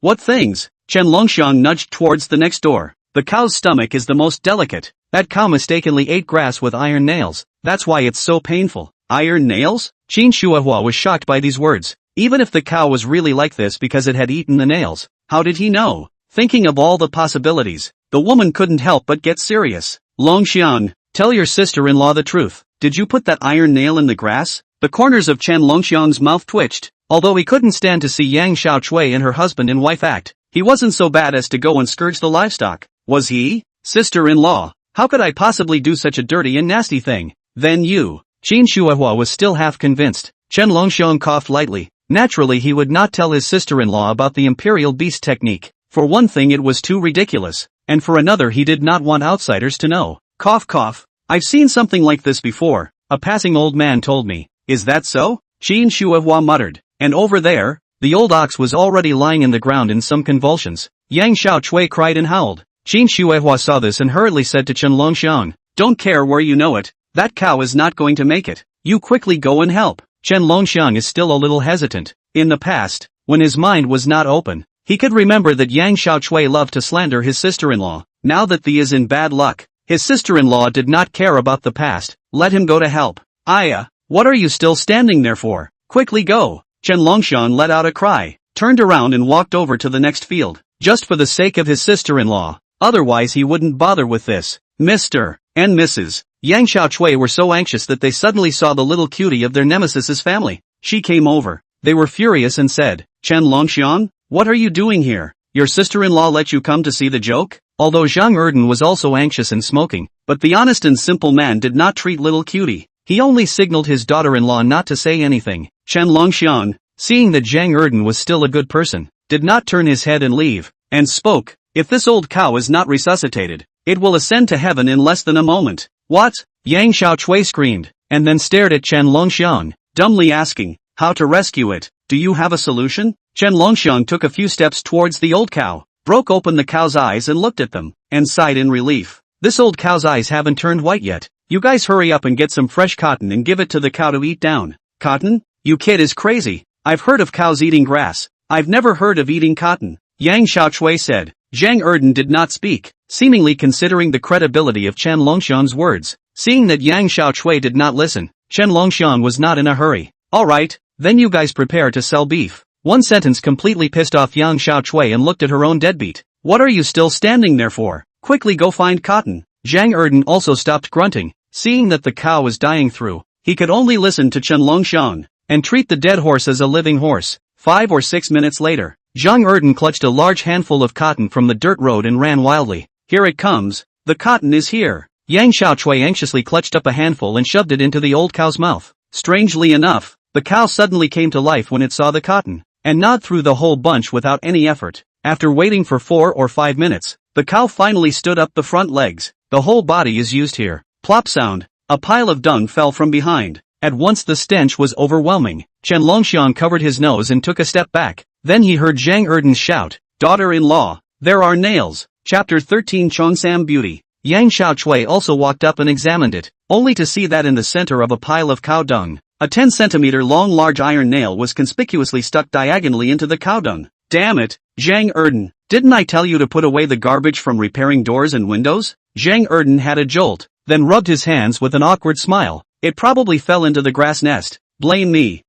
what things? Chen Longxiang nudged towards the next door. The cow's stomach is the most delicate. That cow mistakenly ate grass with iron nails. That's why it's so painful. Iron nails? Qin Shuihua was shocked by these words. Even if the cow was really like this because it had eaten the nails, how did he know? Thinking of all the possibilities, the woman couldn't help but get serious. Longxiang, tell your sister-in-law the truth. Did you put that iron nail in the grass? The corners of Chen Longxiang's mouth twitched. Although he couldn't stand to see Yang Xiaochui and her husband and wife act, he wasn't so bad as to go and scourge the livestock. Was he? Sister-in-law, how could I possibly do such a dirty and nasty thing? Then you. Qin Shuihua was still half convinced. Chen Longxiang coughed lightly. Naturally he would not tell his sister-in-law about the imperial beast technique. For one thing it was too ridiculous, and for another he did not want outsiders to know. Cough cough. I've seen something like this before. A passing old man told me. Is that so? Qin Shuihua muttered. And over there, the old ox was already lying in the ground in some convulsions. Yang Xiaochui cried and howled. Qin Shuihua saw this and hurriedly said to Chen Longxiang, don't care where you know it, that cow is not going to make it. You quickly go and help. Chen Longxiang is still a little hesitant. In the past, when his mind was not open, he could remember that Yang Xiaochui loved to slander his sister-in-law. Now that he is in bad luck, his sister-in-law did not care about the past. Let him go to help. Aya, what are you still standing there for? Quickly go. Chen Longxiang let out a cry, turned around and walked over to the next field, just for the sake of his sister-in-law. Otherwise he wouldn't bother with this. Mr. and Mrs. Yang Xiaochui were so anxious that they suddenly saw the little cutie of their nemesis's family. She came over. They were furious and said, Chen Longxiang, what are you doing here? Your sister-in-law let you come to see the joke? Although Zhang Erden was also anxious and smoking, but the honest and simple man did not treat little cutie. He only signaled his daughter-in-law not to say anything. Chen Longxiang, seeing that Zhang Erden was still a good person, did not turn his head and leave, and spoke, if this old cow is not resuscitated, it will ascend to heaven in less than a moment. What? Yang Xiaochui screamed, and then stared at Chen Longxiang, dumbly asking, how to rescue it. Do you have a solution? Chen Longxiang took a few steps towards the old cow, broke open the cow's eyes and looked at them, and sighed in relief. This old cow's eyes haven't turned white yet. You guys hurry up and get some fresh cotton and give it to the cow to eat down. Cotton? You kid is crazy. I've heard of cows eating grass. I've never heard of eating cotton. Yang Xiaochui said. Zhang Erden did not speak, seemingly considering the credibility of Chen Longxiang's words. Seeing that Yang Xiaochui did not listen, Chen Longxiang was not in a hurry. Alright, then you guys prepare to sell beef. One sentence completely pissed off Yang Xiaochui and looked at her own deadbeat. What are you still standing there for? Quickly go find cotton. Zhang Erden also stopped grunting, seeing that the cow was dying through. He could only listen to Chen Longxiang, and treat the dead horse as a living horse. 5 or 6 minutes later, Zhang Erden clutched a large handful of cotton from the dirt road and ran wildly. Here it comes, the cotton is here. Yang Xiaochui anxiously clutched up a handful and shoved it into the old cow's mouth. Strangely enough, the cow suddenly came to life when it saw the cotton, and gnawed through the whole bunch without any effort. After waiting for 4 or 5 minutes, the cow finally stood up the front legs. The whole body is used here. Plop sound, a pile of dung fell from behind. At once the stench was overwhelming. Chen Longxiang covered his nose and took a step back. Then he heard Zhang Erden shout, daughter-in-law, there are nails. Chapter 13 Cheongsam Beauty. Yang Xiaochui also walked up and examined it, only to see that in the center of a pile of cow dung, a 10-centimeter long large iron nail was conspicuously stuck diagonally into the cow dung. Damn it, Zhang Erden, didn't I tell you to put away the garbage from repairing doors and windows? Zhang Erden had a jolt, then rubbed his hands with an awkward smile. It probably fell into the grass nest. Blame me.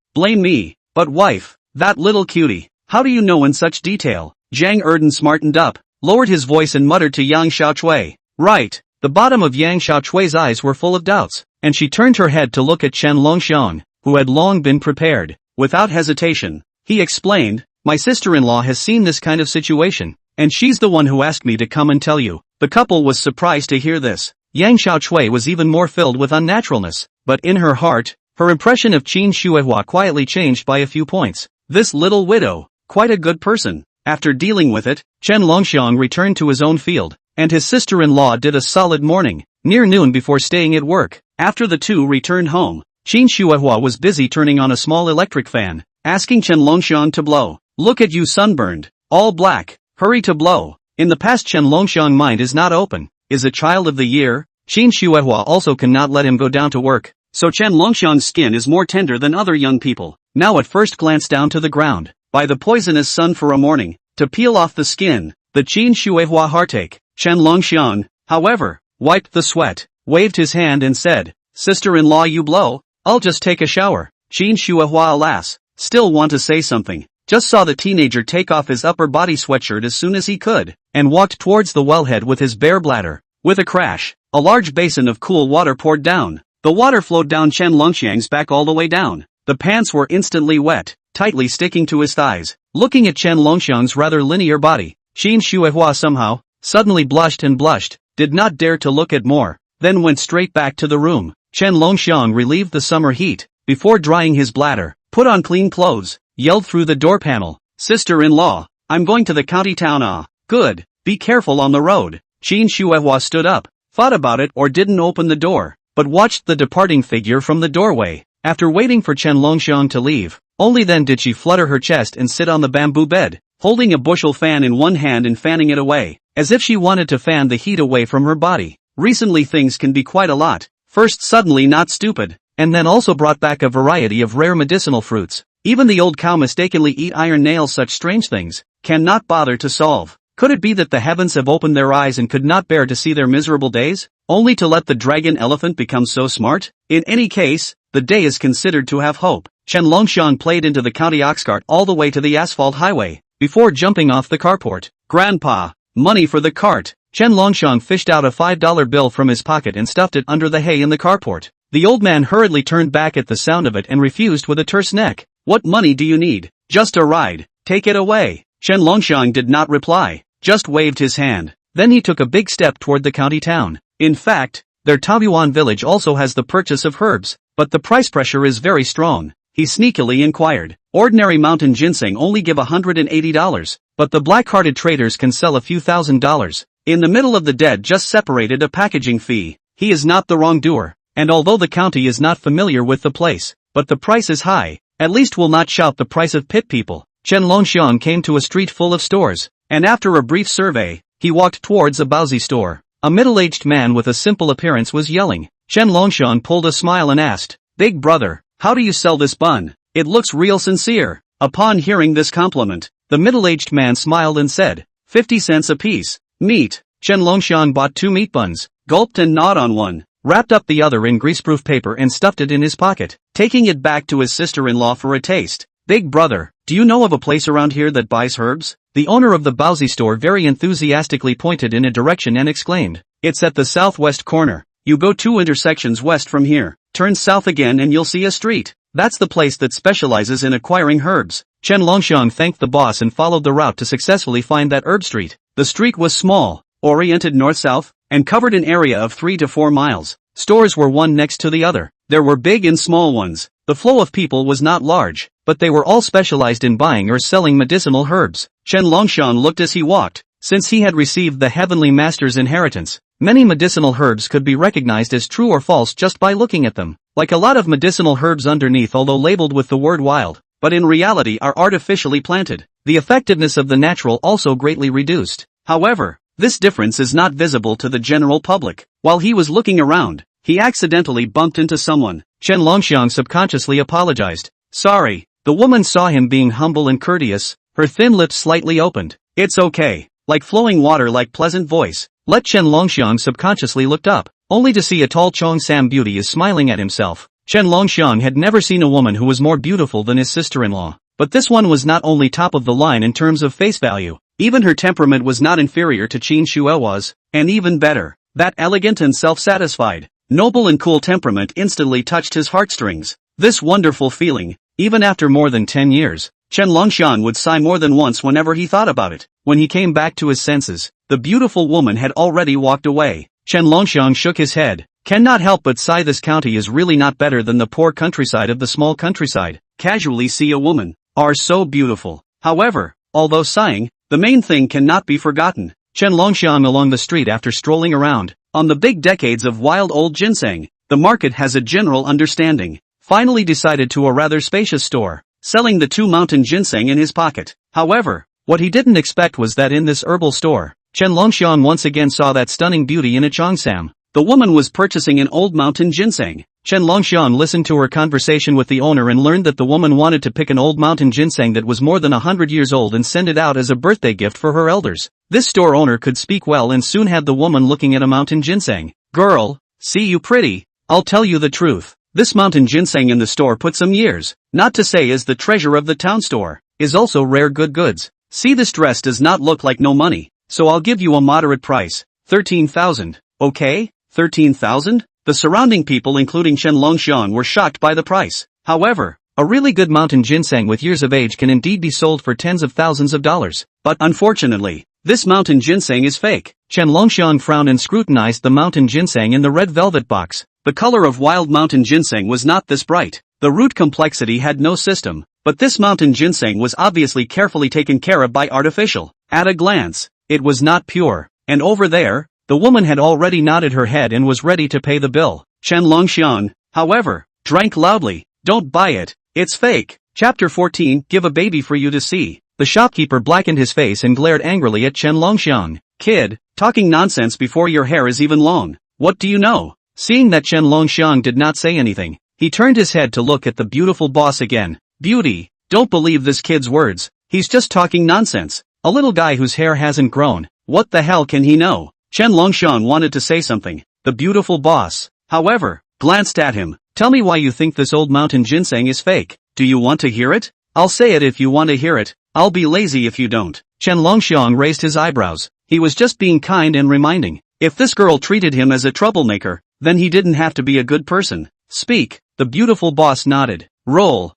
But wife, that little cutie, how do you know in such detail? Zhang Erden smartened up, lowered his voice and muttered to Yang Xiaochui. Right. The bottom of Yang Xiaochui's eyes were full of doubts, and she turned her head to look at Chen Longxiang, who had long been prepared. Without hesitation, he explained, my sister-in-law has seen this kind of situation, and she's the one who asked me to come and tell you. The couple was surprised to hear this. Yang Xiaochui was even more filled with unnaturalness, but in her heart, her impression of Qin Shuihua quietly changed by a few points. This little widow, quite a good person. After dealing with it, Chen Longxiang returned to his own field, and his sister-in-law did a solid morning, near noon before staying at work. After the two returned home, Qin Shuihua was busy turning on a small electric fan, asking Chen Longxiang to blow. Look at you sunburned, all black, hurry to blow. In the past Chen Longxiang mind is not open, is a child of the year. Qin Shuihua also cannot let him go down to work, so Chen Longxiang's skin is more tender than other young people. Now at first glance down to the ground, by the poisonous sun for a morning, to peel off the skin. The Qin Shuihua heartache. Chen Longxiang, however, wiped the sweat, waved his hand and said, "Sister-in-law, you blow? I'll just take a shower." Qin Shuihua, alas, still want to say something, just saw the teenager take off his upper body sweatshirt as soon as he could, and walked towards the wellhead with his bare bladder. With a crash, a large basin of cool water poured down. The water flowed down Chen Longxiang's back all the way down. The pants were instantly wet, tightly sticking to his thighs. Looking at Chen Longxiang's rather linear body, Qin Shuihua somehow suddenly blushed and blushed, did not dare to look at more, then went straight back to the room. Chen Longxiang relieved the summer heat, before drying his bladder, put on clean clothes, yelled through the door panel, "Sister-in-law, I'm going to the county town." "Ah, good, be careful on the road." Qin Shuihua stood up, thought about it or didn't open the door, but watched the departing figure from the doorway. After waiting for Chen Longxiang to leave, only then did she flutter her chest and sit on the bamboo bed, holding a bushel fan in one hand and fanning it away, as if she wanted to fan the heat away from her body. Recently things can be quite a lot. First suddenly not stupid, and then also brought back a variety of rare medicinal fruits. Even the old cow mistakenly eat iron nails. Such strange things cannot bother to solve. Could it be that the heavens have opened their eyes and could not bear to see their miserable days, only to let the dragon elephant become so smart? In any case, the day is considered to have hope. Chen Longxiang played into the county ox cart all the way to the asphalt highway, before jumping off the carport. "Grandpa, money for the cart." Chen Longxiang fished out a $5 bill from his pocket and stuffed it under the hay in the carport. The old man hurriedly turned back at the sound of it and refused with a terse neck. "What money do you need?" "Just a ride, take it away." Chen Longxiang did not reply, just waved his hand. Then he took a big step toward the county town. In fact, their Taoyuan village also has the purchase of herbs, but the price pressure is very strong. He sneakily inquired. "Ordinary mountain ginseng only give $180, but the black-hearted traders can sell a few $1,000s. In the middle of the dead just separated a packaging fee. He is not the wrongdoer, and although the county is not familiar with the place, but the price is high, at least will not shout the price of pit people." Chen Longxiang came to a street full of stores, and after a brief survey, he walked towards a Baozi store. A middle-aged man with a simple appearance was yelling. Chen Longxiang pulled a smile and asked, "Big brother, how do you sell this bun? It looks real sincere." Upon hearing this compliment, the middle-aged man smiled and said, 50 cents apiece. "Meat." Chen Longxiang bought 2 meat buns, gulped and gnawed on one, wrapped up the other in greaseproof paper and stuffed it in his pocket, taking it back to his sister-in-law for a taste. "Big brother, do you know of a place around here that buys herbs?" The owner of the Baozi store very enthusiastically pointed in a direction and exclaimed, "It's at the southwest corner. You go 2 intersections west from here, turn south again and you'll see a street. That's the place that specializes in acquiring herbs." Chen Longxiang thanked the boss and followed the route to successfully find that herb street. The street was small, oriented north-south, and covered an area of 3 to 4 miles. Stores were one next to the other. There were big and small ones. The flow of people was not large, but they were all specialized in buying or selling medicinal herbs. Chen Longxiang looked as he walked. Since he had received the Heavenly Master's inheritance, many medicinal herbs could be recognized as true or false just by looking at them. Like a lot of medicinal herbs underneath, although labeled with the word wild, but in reality are artificially planted, the effectiveness of the natural also greatly reduced. However, this difference is not visible to the general public. While he was looking around, he accidentally bumped into someone. Chen Longxiang subconsciously apologized. "Sorry." The woman saw him being humble and courteous, her thin lips slightly opened. "It's okay." Like flowing water, like pleasant voice. Let Chen Longxiang subconsciously looked up, only to see a tall Cheongsam beauty is smiling at himself. Chen Longxiang had never seen a woman who was more beautiful than his sister-in-law, but this one was not only top of the line in terms of face value, even her temperament was not inferior to Qin Shuihua's, and even better. That elegant and self-satisfied, noble and cool temperament instantly touched his heartstrings. This wonderful feeling, even after more than 10 years, Chen Longxiang would sigh more than once whenever he thought about it. When he came back to his senses, the beautiful woman had already walked away. Chen Longxiang shook his head. Cannot help but sigh, this county is really not better than the poor countryside of the small countryside. Casually see a woman, are so beautiful. However, although sighing, the main thing cannot be forgotten. Chen Longxiang along the street after strolling around, on the big decades of wild old ginseng, the market has a general understanding. Finally decided to a rather spacious store, selling the 2 mountain ginseng in his pocket. However, what he didn't expect was that in this herbal store, Chen Longxiang once again saw that stunning beauty in a Cheongsam. The woman was purchasing an old mountain ginseng. Chen Longxiang listened to her conversation with the owner and learned that the woman wanted to pick an old mountain ginseng that was more than 100 years old and send it out as a birthday gift for her elders. This store owner could speak well and soon had the woman looking at a mountain ginseng. Girl, see you pretty. I'll tell you the truth. This mountain ginseng in the store put some years, not to say is the treasure of the town store, is also rare good goods. See, this dress does not look like no money, so I'll give you a moderate price, 13,000, okay? 13,000? The surrounding people including Chen Longxiang were shocked by the price. However, a really good mountain ginseng with years of age can indeed be sold for tens of thousands of dollars. But unfortunately, this mountain ginseng is fake. Chen Longxiang frowned and scrutinized the mountain ginseng in the red velvet box. The color of wild mountain ginseng was not this bright. The root complexity had no system, but this mountain ginseng was obviously carefully taken care of by artificial. At a glance, it was not pure. And over there, the woman had already nodded her head and was ready to pay the bill. Chen Longxiang, however, drank loudly. Don't buy it, it's fake. Chapter 14, Give a baby for you to see. The shopkeeper blackened his face and glared angrily at Chen Longxiang. Kid, talking nonsense before your hair is even long. What do you know? Seeing that Chen Longxiang did not say anything, he turned his head to look at the beautiful boss again. Beauty, don't believe this kid's words. He's just talking nonsense. A little guy whose hair hasn't grown. What the hell can he know? Chen Longxiang wanted to say something. The beautiful boss, however, glanced at him. Tell me why you think this old mountain ginseng is fake. Do you want to hear it? I'll say it if you want to hear it. I'll be lazy if you don't. Chen Longxiang raised his eyebrows. He was just being kind and reminding. If this girl treated him as a troublemaker, then he didn't have to be a good person. Speak. The beautiful boss nodded. Roll.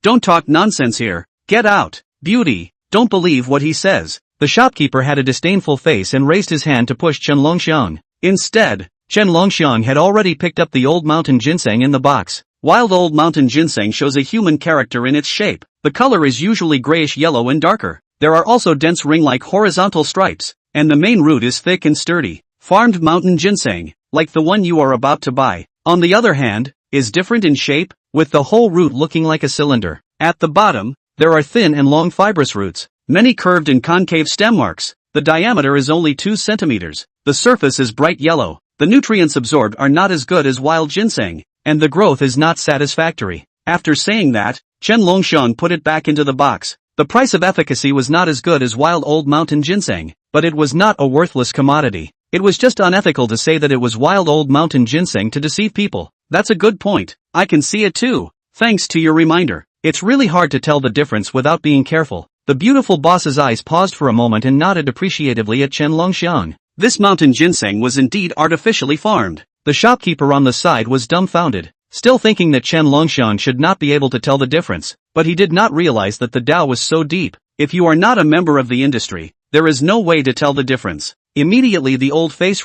Don't talk nonsense here. Get out. Beauty, don't believe what he says. The shopkeeper had a disdainful face and raised his hand to push Chen Longxiang. Instead, Chen Longxiang had already picked up the old mountain ginseng in the box. Wild old mountain ginseng shows a human character in its shape. The color is usually grayish yellow and darker. There are also dense ring-like horizontal stripes, and the main root is thick and sturdy. Farmed mountain ginseng, like the one you are about to buy, on the other hand, is different in shape, with the whole root looking like a cylinder. At the bottom, there are thin and long fibrous roots, many curved and concave stem marks. The diameter is only 2 centimeters. The surface is bright yellow. The nutrients absorbed are not as good as wild ginseng, and the growth is not satisfactory. After saying that, Chen Longxiang put it back into the box. The price of efficacy was not as good as wild old mountain ginseng, but it was not a worthless commodity. It was just unethical to say that it was wild old mountain ginseng to deceive people. That's a good point. I can see it too. Thanks to your reminder. It's really hard to tell the difference without being careful. The beautiful boss's eyes paused for a moment and nodded appreciatively at Chen Longxiang. This mountain ginseng was indeed artificially farmed. The shopkeeper on the side was dumbfounded, still thinking that Chen Longxiang should not be able to tell the difference, but he did not realize that the Tao was so deep. If you are not a member of the industry, there is no way to tell the difference. Immediately the old face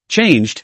changed.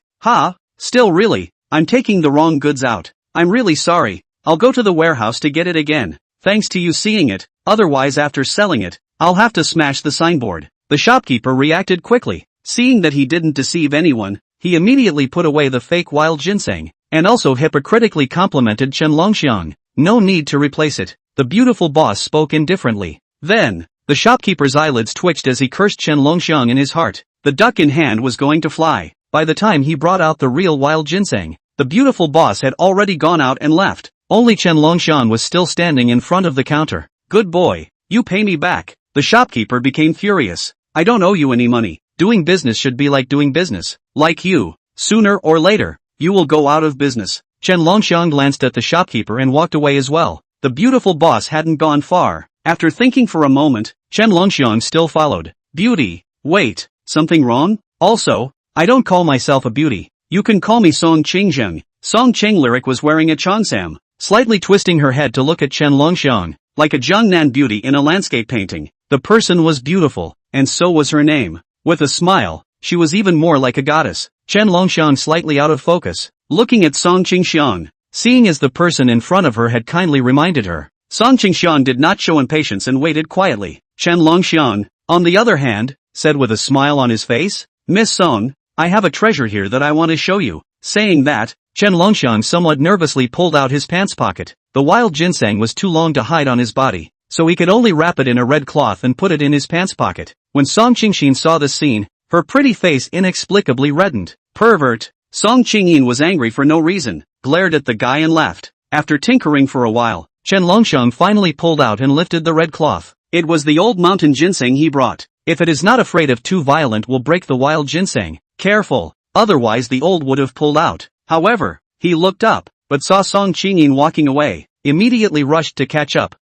Still really, I'm taking the wrong goods out. I'm really sorry. I'll go to the warehouse to get it again. Thanks to you seeing it, otherwise after selling it, I'll have to smash the signboard. The shopkeeper reacted quickly. Seeing that he didn't deceive anyone, he immediately put away the fake wild ginseng, and also hypocritically complimented Chen Longxiang. No need to replace it. The beautiful boss spoke indifferently. Then, the shopkeeper's eyelids twitched as he cursed Chen Longxiang in his heart. The duck in hand was going to fly. By the time he brought out the real wild ginseng, the beautiful boss had already gone out and left. Only Chen Longxiang was still standing in front of the counter. Good boy, you pay me back. The shopkeeper became furious. I don't owe you any money. Doing business should be like doing business. Like you. Sooner or later, you will go out of business. Chen Longxiang glanced at the shopkeeper and walked away as well. The beautiful boss hadn't gone far. After thinking for a moment, Chen Longxiang still followed. Beauty. Wait, something wrong? Also, I don't call myself a beauty. You can call me Song Qingzheng. Song Qing Lyric was wearing a cheongsam, slightly twisting her head to look at Chen Longxiang, like a Jiangnan beauty in a landscape painting. The person was beautiful, and so was her name. With a smile, she was even more like a goddess. Chen Longxiang slightly out of focus, looking at Song Qingxiang, seeing as the person in front of her had kindly reminded her. Song Qingxiang did not show impatience and waited quietly. Chen Longxiang, on the other hand, said with a smile on his face, Miss Song, I have a treasure here that I want to show you. Saying that, Chen Longxiang somewhat nervously pulled out his pants pocket. The wild ginseng was too long to hide on his body, so he could only wrap it in a red cloth and put it in his pants pocket. When Song Qingxin saw this scene, her pretty face inexplicably reddened. Pervert! Song Qingyin was angry for no reason. glared at the guy and left. After tinkering for a while, Chen Longxiang finally pulled out and lifted the red cloth. It was the old mountain ginseng he brought. If it is not afraid of too violent will break the wild ginseng. Careful, otherwise the old would have pulled out. However, he looked up, but saw Song Qingyin walking away, immediately rushed to catch up.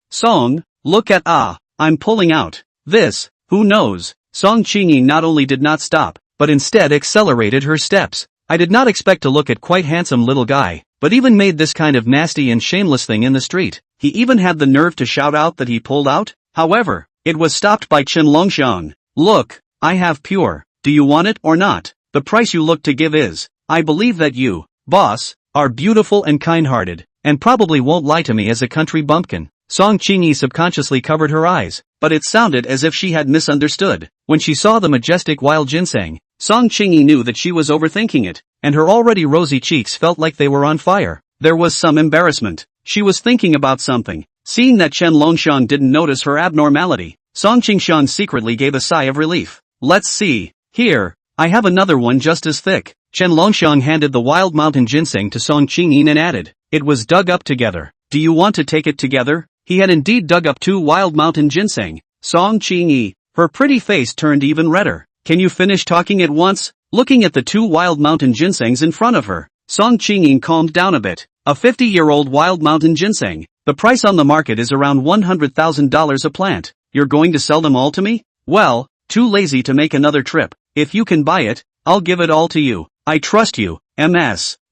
Song, look at I'm pulling out. This, who knows? Song Qingyin not only did not stop, but instead accelerated her steps. I did not expect to look at quite handsome little guy, but even made this kind of nasty and shameless thing in the street. He even had the nerve to shout out that he pulled out? However, it was stopped by Chen Longxiang. Look, I have pure. Do you want it or not? The price you look to give is, I believe that you, boss, are beautiful and kind-hearted, and probably won't lie to me as a country bumpkin. Song Qingyi subconsciously covered her eyes, but it sounded as if she had misunderstood. When she saw the majestic wild ginseng, Song Qingyi knew that she was overthinking it, and her already rosy cheeks felt like they were on fire. There was some embarrassment. She was thinking about something. Seeing that Chen Longxiang didn't notice her abnormality, Song Qingxiang secretly gave a sigh of relief. Let's see. Here, I have another one just as thick. Chen Longxiang handed the wild mountain ginseng to Song Qingyin and added, it was dug up together. Do you want to take it together? He had indeed dug up 2 wild mountain ginseng. Song Qingyi, her pretty face turned even redder. Can you finish talking at once? Looking at the 2 wild mountain ginsengs in front of her, Song Qingyin calmed down a bit. A 50-year-old wild mountain ginseng. The price on the market is around $100,000 a plant. You're going to sell them all to me? Well, too lazy to make another trip. If you can buy it, I'll give it all to you. I trust you,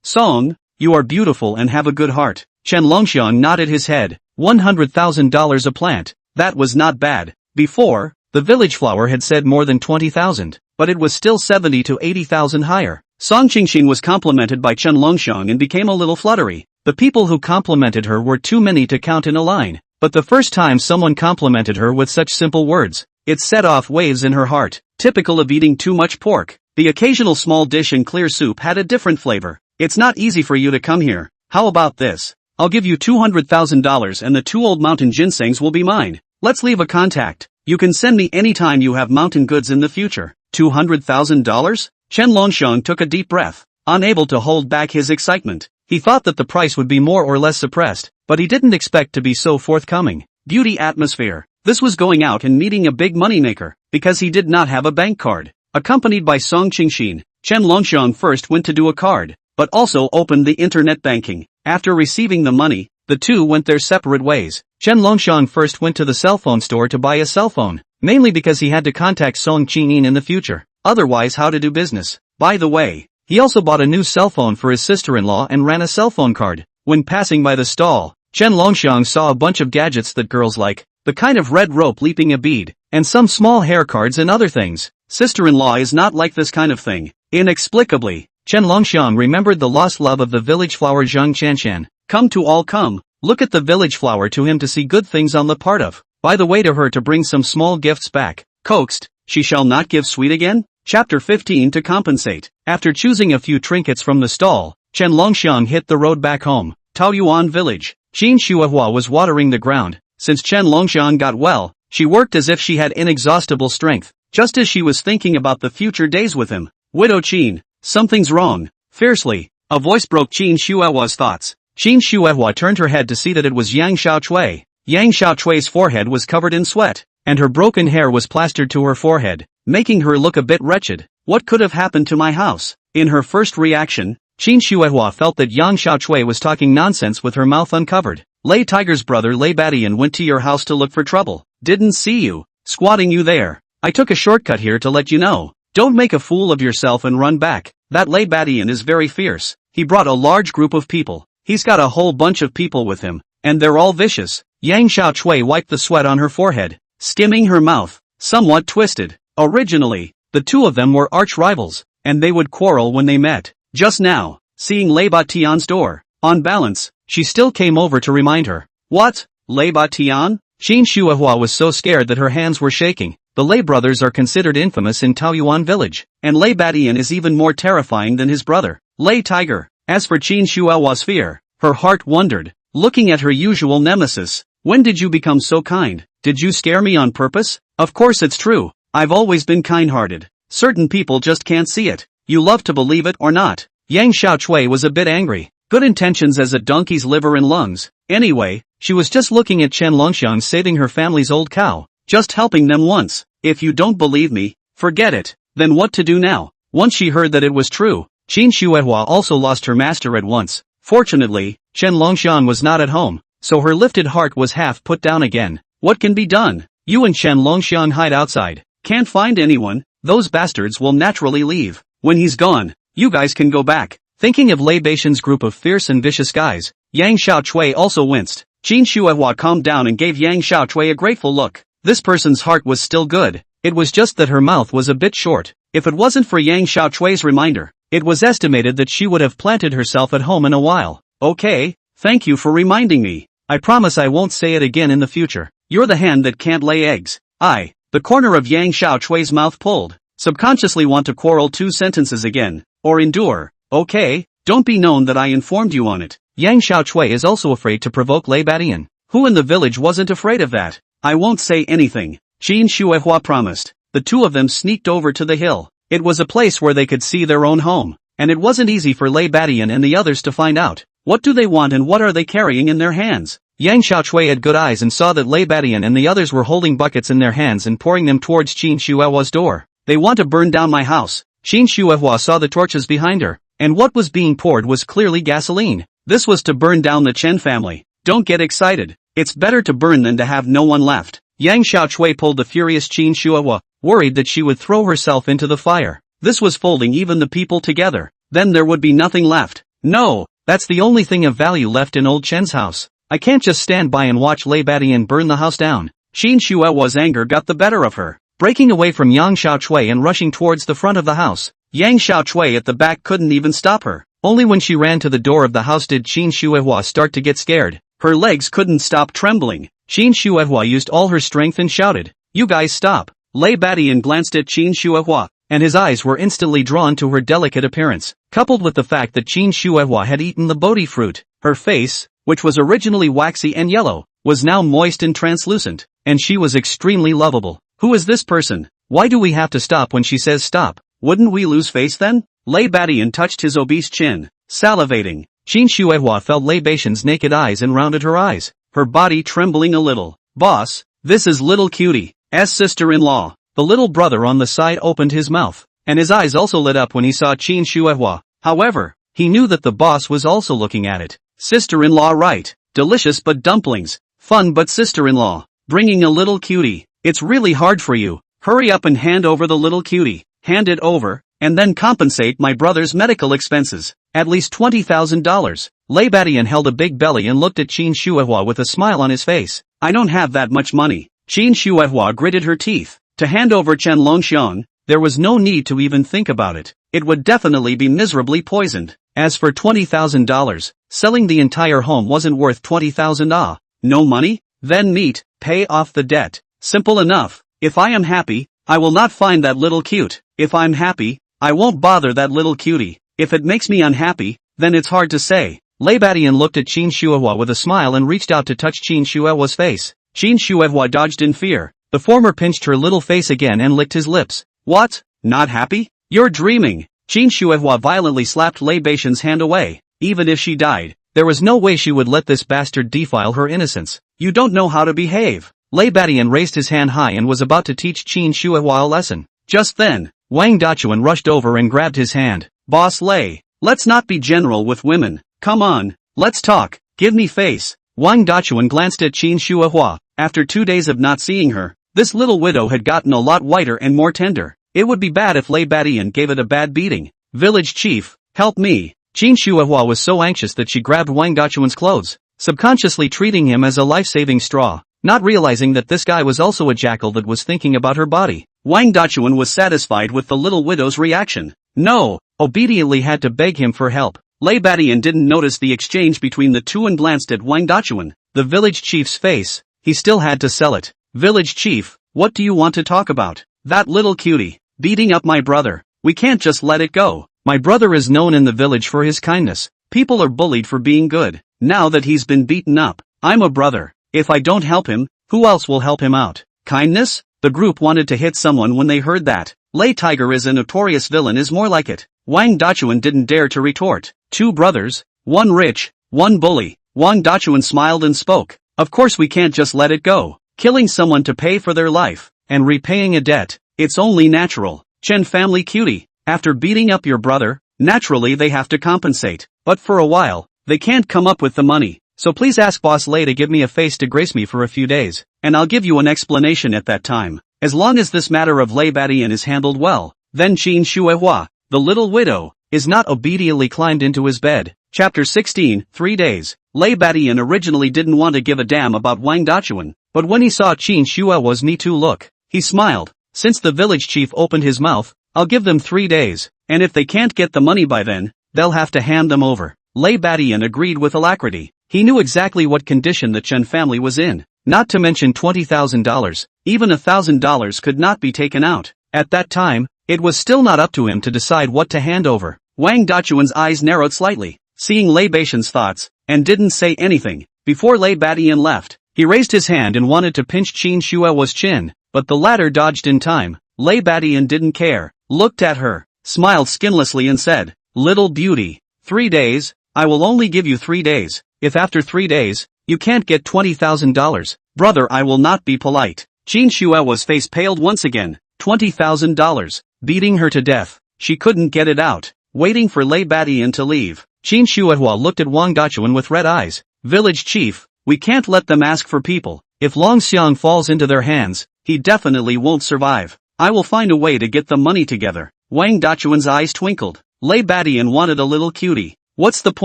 Song, you are beautiful and have a good heart. Chen Longxiang nodded his head. $100,000 a plant. That was not bad. Before, the village flower had said more than 20,000, but it was still 70 to 80,000 higher. Song Qingxian was complimented by Chen Longxiang and became a little fluttery. The people who complimented her were too many to count in a line, but the first time someone complimented her with such simple words, it set off waves in her heart. Typical of eating too much pork, the occasional small dish in clear soup had a different flavor. It's not easy for you to come here. How about this? I'll give you $200,000 and the 2 old mountain ginsengs will be mine. Let's leave a contact. You can send me anytime you have mountain goods in the future. $200,000? Chen Longxiang took a deep breath, unable to hold back his excitement. He thought that the price would be more or less suppressed, but he didn't expect to be so forthcoming. Beauty atmosphere. This was going out and meeting a big moneymaker, because he did not have a bank card. Accompanied by Song Qingxian, Chen Longxiang first went to do a card, but also opened the internet banking. After receiving the money, the two went their separate ways. Chen Longxiang first went to the cell phone store to buy a cell phone, mainly because he had to contact Song Qingyin in the future. Otherwise, how to do business. By the way, he also bought a new cell phone for his sister-in-law and ran a cell phone card. When passing by the stall, Chen Longxiang saw a bunch of gadgets that girls like, the kind of red rope leaping a bead, and some small hair cards and other things. Sister-in-law is not like this kind of thing. Inexplicably, Chen Longxiang remembered the lost love of the village flower Zhang Chanshan. Come to all come, look at the village flower to him to see good things on the part of. By the way to her to bring some small gifts back. Coaxed, she shall not give sweet again? Chapter 15 to compensate. After choosing a few trinkets from the stall, Chen Longxiang hit the road back home. Taoyuan village. Qin Shuehua was watering the ground. Since Chen Longxiang got well, she worked as if she had inexhaustible strength, just as she was thinking about the future days with him. Widow Qin, something's wrong. Fiercely, a voice broke Qin Shuehua's thoughts. Qin Shuehua turned her head to see that it was Yang Xiaochui. Yang Xiaochui's forehead was covered in sweat, and her broken hair was plastered to her forehead, making her look a bit wretched. What could have happened to my house? In her first reaction, Qin Shuehua felt that Yang Xiaochui was talking nonsense with her mouth uncovered. Lei Tiger's brother Lei Badian went to your house to look for trouble. Didn't see you, squatting you there. I took a shortcut here to let you know. Don't make a fool of yourself and run back. That Lei Badian is very fierce. He brought a large group of people. He's got a whole bunch of people with him, and they're all vicious. Yang Xiaochui wiped the sweat on her forehead, skimming her mouth, somewhat twisted. Originally, the two of them were arch rivals, and they would quarrel when they met. Just now, seeing Lei Batian's door, on balance, she still came over to remind her. What? Lei Batian? Qin Shuehua was so scared that her hands were shaking. The Lei brothers are considered infamous in Taoyuan village, and Lei Badian is even more terrifying than his brother, Lei Tiger. As for Qin Shuehua's fear, her heart wondered, looking at her usual nemesis. When did you become so kind? Did you scare me on purpose? Of course it's true. I've always been kind-hearted. Certain people just can't see it. You love to believe it or not. Yang Xiaochui was a bit angry. Good intentions as a donkey's liver and lungs. Anyway, she was just looking at Chen Longxiang saving her family's old cow. Just helping them once. If you don't believe me, forget it. Then what to do now? Once she heard that it was true, Qin Shuehua also lost her master at once. Fortunately, Chen Longxiang was not at home, so her lifted heart was half put down again. What can be done? You and Chen Longxiang hide outside. Can't find anyone. Those bastards will naturally leave. When he's gone, you guys can go back. Thinking of Lei Baishan's group of fierce and vicious guys, Yang Xiaochui also winced. Qin Shuehua calmed down and gave Yang Xiaochui a grateful look. This person's heart was still good. It was just that her mouth was a bit short. If it wasn't for Yang Xiaochui's reminder, it was estimated that she would have planted herself at home in a while. Okay, thank you for reminding me. I promise I won't say it again in the future. You're the hen that can't lay eggs. The corner of Yang Xiaochui's mouth pulled. Subconsciously want to quarrel 2 sentences again. Or endure. Okay, don't be known that I informed you on it. Yang Xiaochui is also afraid to provoke Lei Badian. Who in the village wasn't afraid of that? I won't say anything. Qin Shuehua promised. The two of them sneaked over to the hill. It was a place where they could see their own home. And it wasn't easy for Lei Badian and the others to find out. What do they want and what are they carrying in their hands? Yang Xiaochui had good eyes and saw that Lei Badian and the others were holding buckets in their hands and pouring them towards Qin Shuehua's door. They want to burn down my house. Qin Shuehua saw the torches behind her, and what was being poured was clearly gasoline. This was to burn down the Chen family. Don't get excited. It's better to burn than to have no one left. Yang Xiaochui pulled the furious Qin Shuehua, worried that she would throw herself into the fire. This was folding even the people together. Then there would be nothing left. No, that's the only thing of value left in old Chen's house. I can't just stand by and watch Lei Badian burn the house down. Qin Shuehua's anger got the better of her. Breaking away from Yang Xiaochui and rushing towards the front of the house. Yang Xiaochui at the back couldn't even stop her. Only when she ran to the door of the house did Qin Shuehua start to get scared. Her legs couldn't stop trembling. Qin Shuehua used all her strength and shouted, "You guys stop!" Lei Badian glanced at Qin Shuehua, and his eyes were instantly drawn to her delicate appearance, coupled with the fact that Qin Shuehua had eaten the bodhi fruit. Her face, which was originally waxy and yellow, was now moist and translucent, and she was extremely lovable. Who is this person? Why do we have to stop when she says stop? Wouldn't we lose face then? Lei Badian touched his obese chin, salivating. Qin Shuehua felt Lei Baishan's naked eyes and rounded her eyes, her body trembling a little. Boss, this is little cutie's sister-in-law. The little brother on the side opened his mouth, and his eyes also lit up when he saw Qin Shuehua. However, he knew that the boss was also looking at it. Sister-in-law, right? Delicious but dumplings. Fun but sister-in-law. Bringing a little cutie. It's really hard for you. Hurry up and hand over the little cutie. Hand it over, and then compensate my brother's medical expenses. At least $20,000. Lei Badian held a big belly and looked at Qin Shuehua with a smile on his face. I don't have that much money. Qin Shuehua gritted her teeth. To hand over Chen Longxiang, there was no need to even think about it. It would definitely be miserably poisoned. As for $20,000, selling the entire home wasn't worth $20,000. No money? Then meet, pay off the debt. Simple enough. If I am happy, I will not find that little cute. If I'm happy, I won't bother that little cutie. If it makes me unhappy, then it's hard to say. Lei Badian looked at Qin Shuehua with a smile and reached out to touch Qin Shuehua's face. Qin Shuehua dodged in fear. The former pinched her little face again and licked his lips. What? Not happy? You're dreaming. Qin Shuehua violently slapped Lei Baishan's hand away. Even if she died, there was no way she would let this bastard defile her innocence. You don't know how to behave. Lei Badian raised his hand high and was about to teach Qin Shuehua a lesson. Just then, Wang Dachuan rushed over and grabbed his hand. Boss Lei, let's not be general with women. Come on, let's talk. Give me face. Wang Dachuan glanced at Qin Shuehua. After 2 days of not seeing her, this little widow had gotten a lot whiter and more tender. It would be bad if Lei Badian gave it a bad beating. Village chief, help me. Qin Shuehua was so anxious that she grabbed Wang Dachuan's clothes, subconsciously treating him as a life-saving straw, not realizing that this guy was also a jackal that was thinking about her body. Wang Dachuan was satisfied with the little widow's reaction. No, obediently had to beg him for help. Lei Badian didn't notice the exchange between the two and glanced at Wang Dachuan. The village chief's face, he still had to sell it. Village chief, what do you want to talk about? That little cutie, beating up my brother. We can't just let it go. My brother is known in the village for his kindness. People are bullied for being good. Now that he's been beaten up, I'm a brother. If I don't help him, who else will help him out? Kindness? The group wanted to hit someone when they heard that. Lei Tiger is a notorious villain is more like it. Wang Dachuan didn't dare to retort. Two brothers, one rich, one bully. Wang Dachuan smiled and spoke. Of course we can't just let it go. Killing someone to pay for their life, and repaying a debt, it's only natural. Chen family cutie, after beating up your brother, naturally they have to compensate. But for a while, they can't come up with the money. So please ask Boss Lei to give me a face to grace me for a few days, and I'll give you an explanation at that time. As long as this matter of Lei Badian is handled well, then Qin Shuehua, the little widow, is not obediently climbed into his bed. Chapter 16, 3 days. Lei Badian originally didn't want to give a damn about Wang Dachuan, but when he saw Qin Shuehua's Me-Too look, he smiled. Since the village chief opened his mouth, I'll give them 3 days, and if they can't get the money by then, they'll have to hand them over. Lei Badian agreed with alacrity. He knew exactly what condition the Chen family was in, not to mention $20,000, even $1,000 could not be taken out. At that time, it was still not up to him to decide what to hand over. Wang Dachuan's eyes narrowed slightly, seeing Lei Badian's thoughts, and didn't say anything. Before Lei Badian left, he raised his hand and wanted to pinch Qin Shuehua's chin, but the latter dodged in time. Lei Badian didn't care, looked at her, smiled skinlessly and said, "Little beauty, 3 days, I will only give you 3 days. If after 3 days, you can't get $20,000, brother, I will not be polite." Qin Shuehua's face paled once again. $20,000, beating her to death. She couldn't get it out. Waiting for Lei Badian to leave, Qin Shuehua looked at Wang Dachuan with red eyes. "Village chief, we can't let them ask for people. If Longxiang falls into their hands, he definitely won't survive. I will find a way to get the money together." Wang Dachuan's eyes twinkled. Lei Badian wanted a little cutie. What's the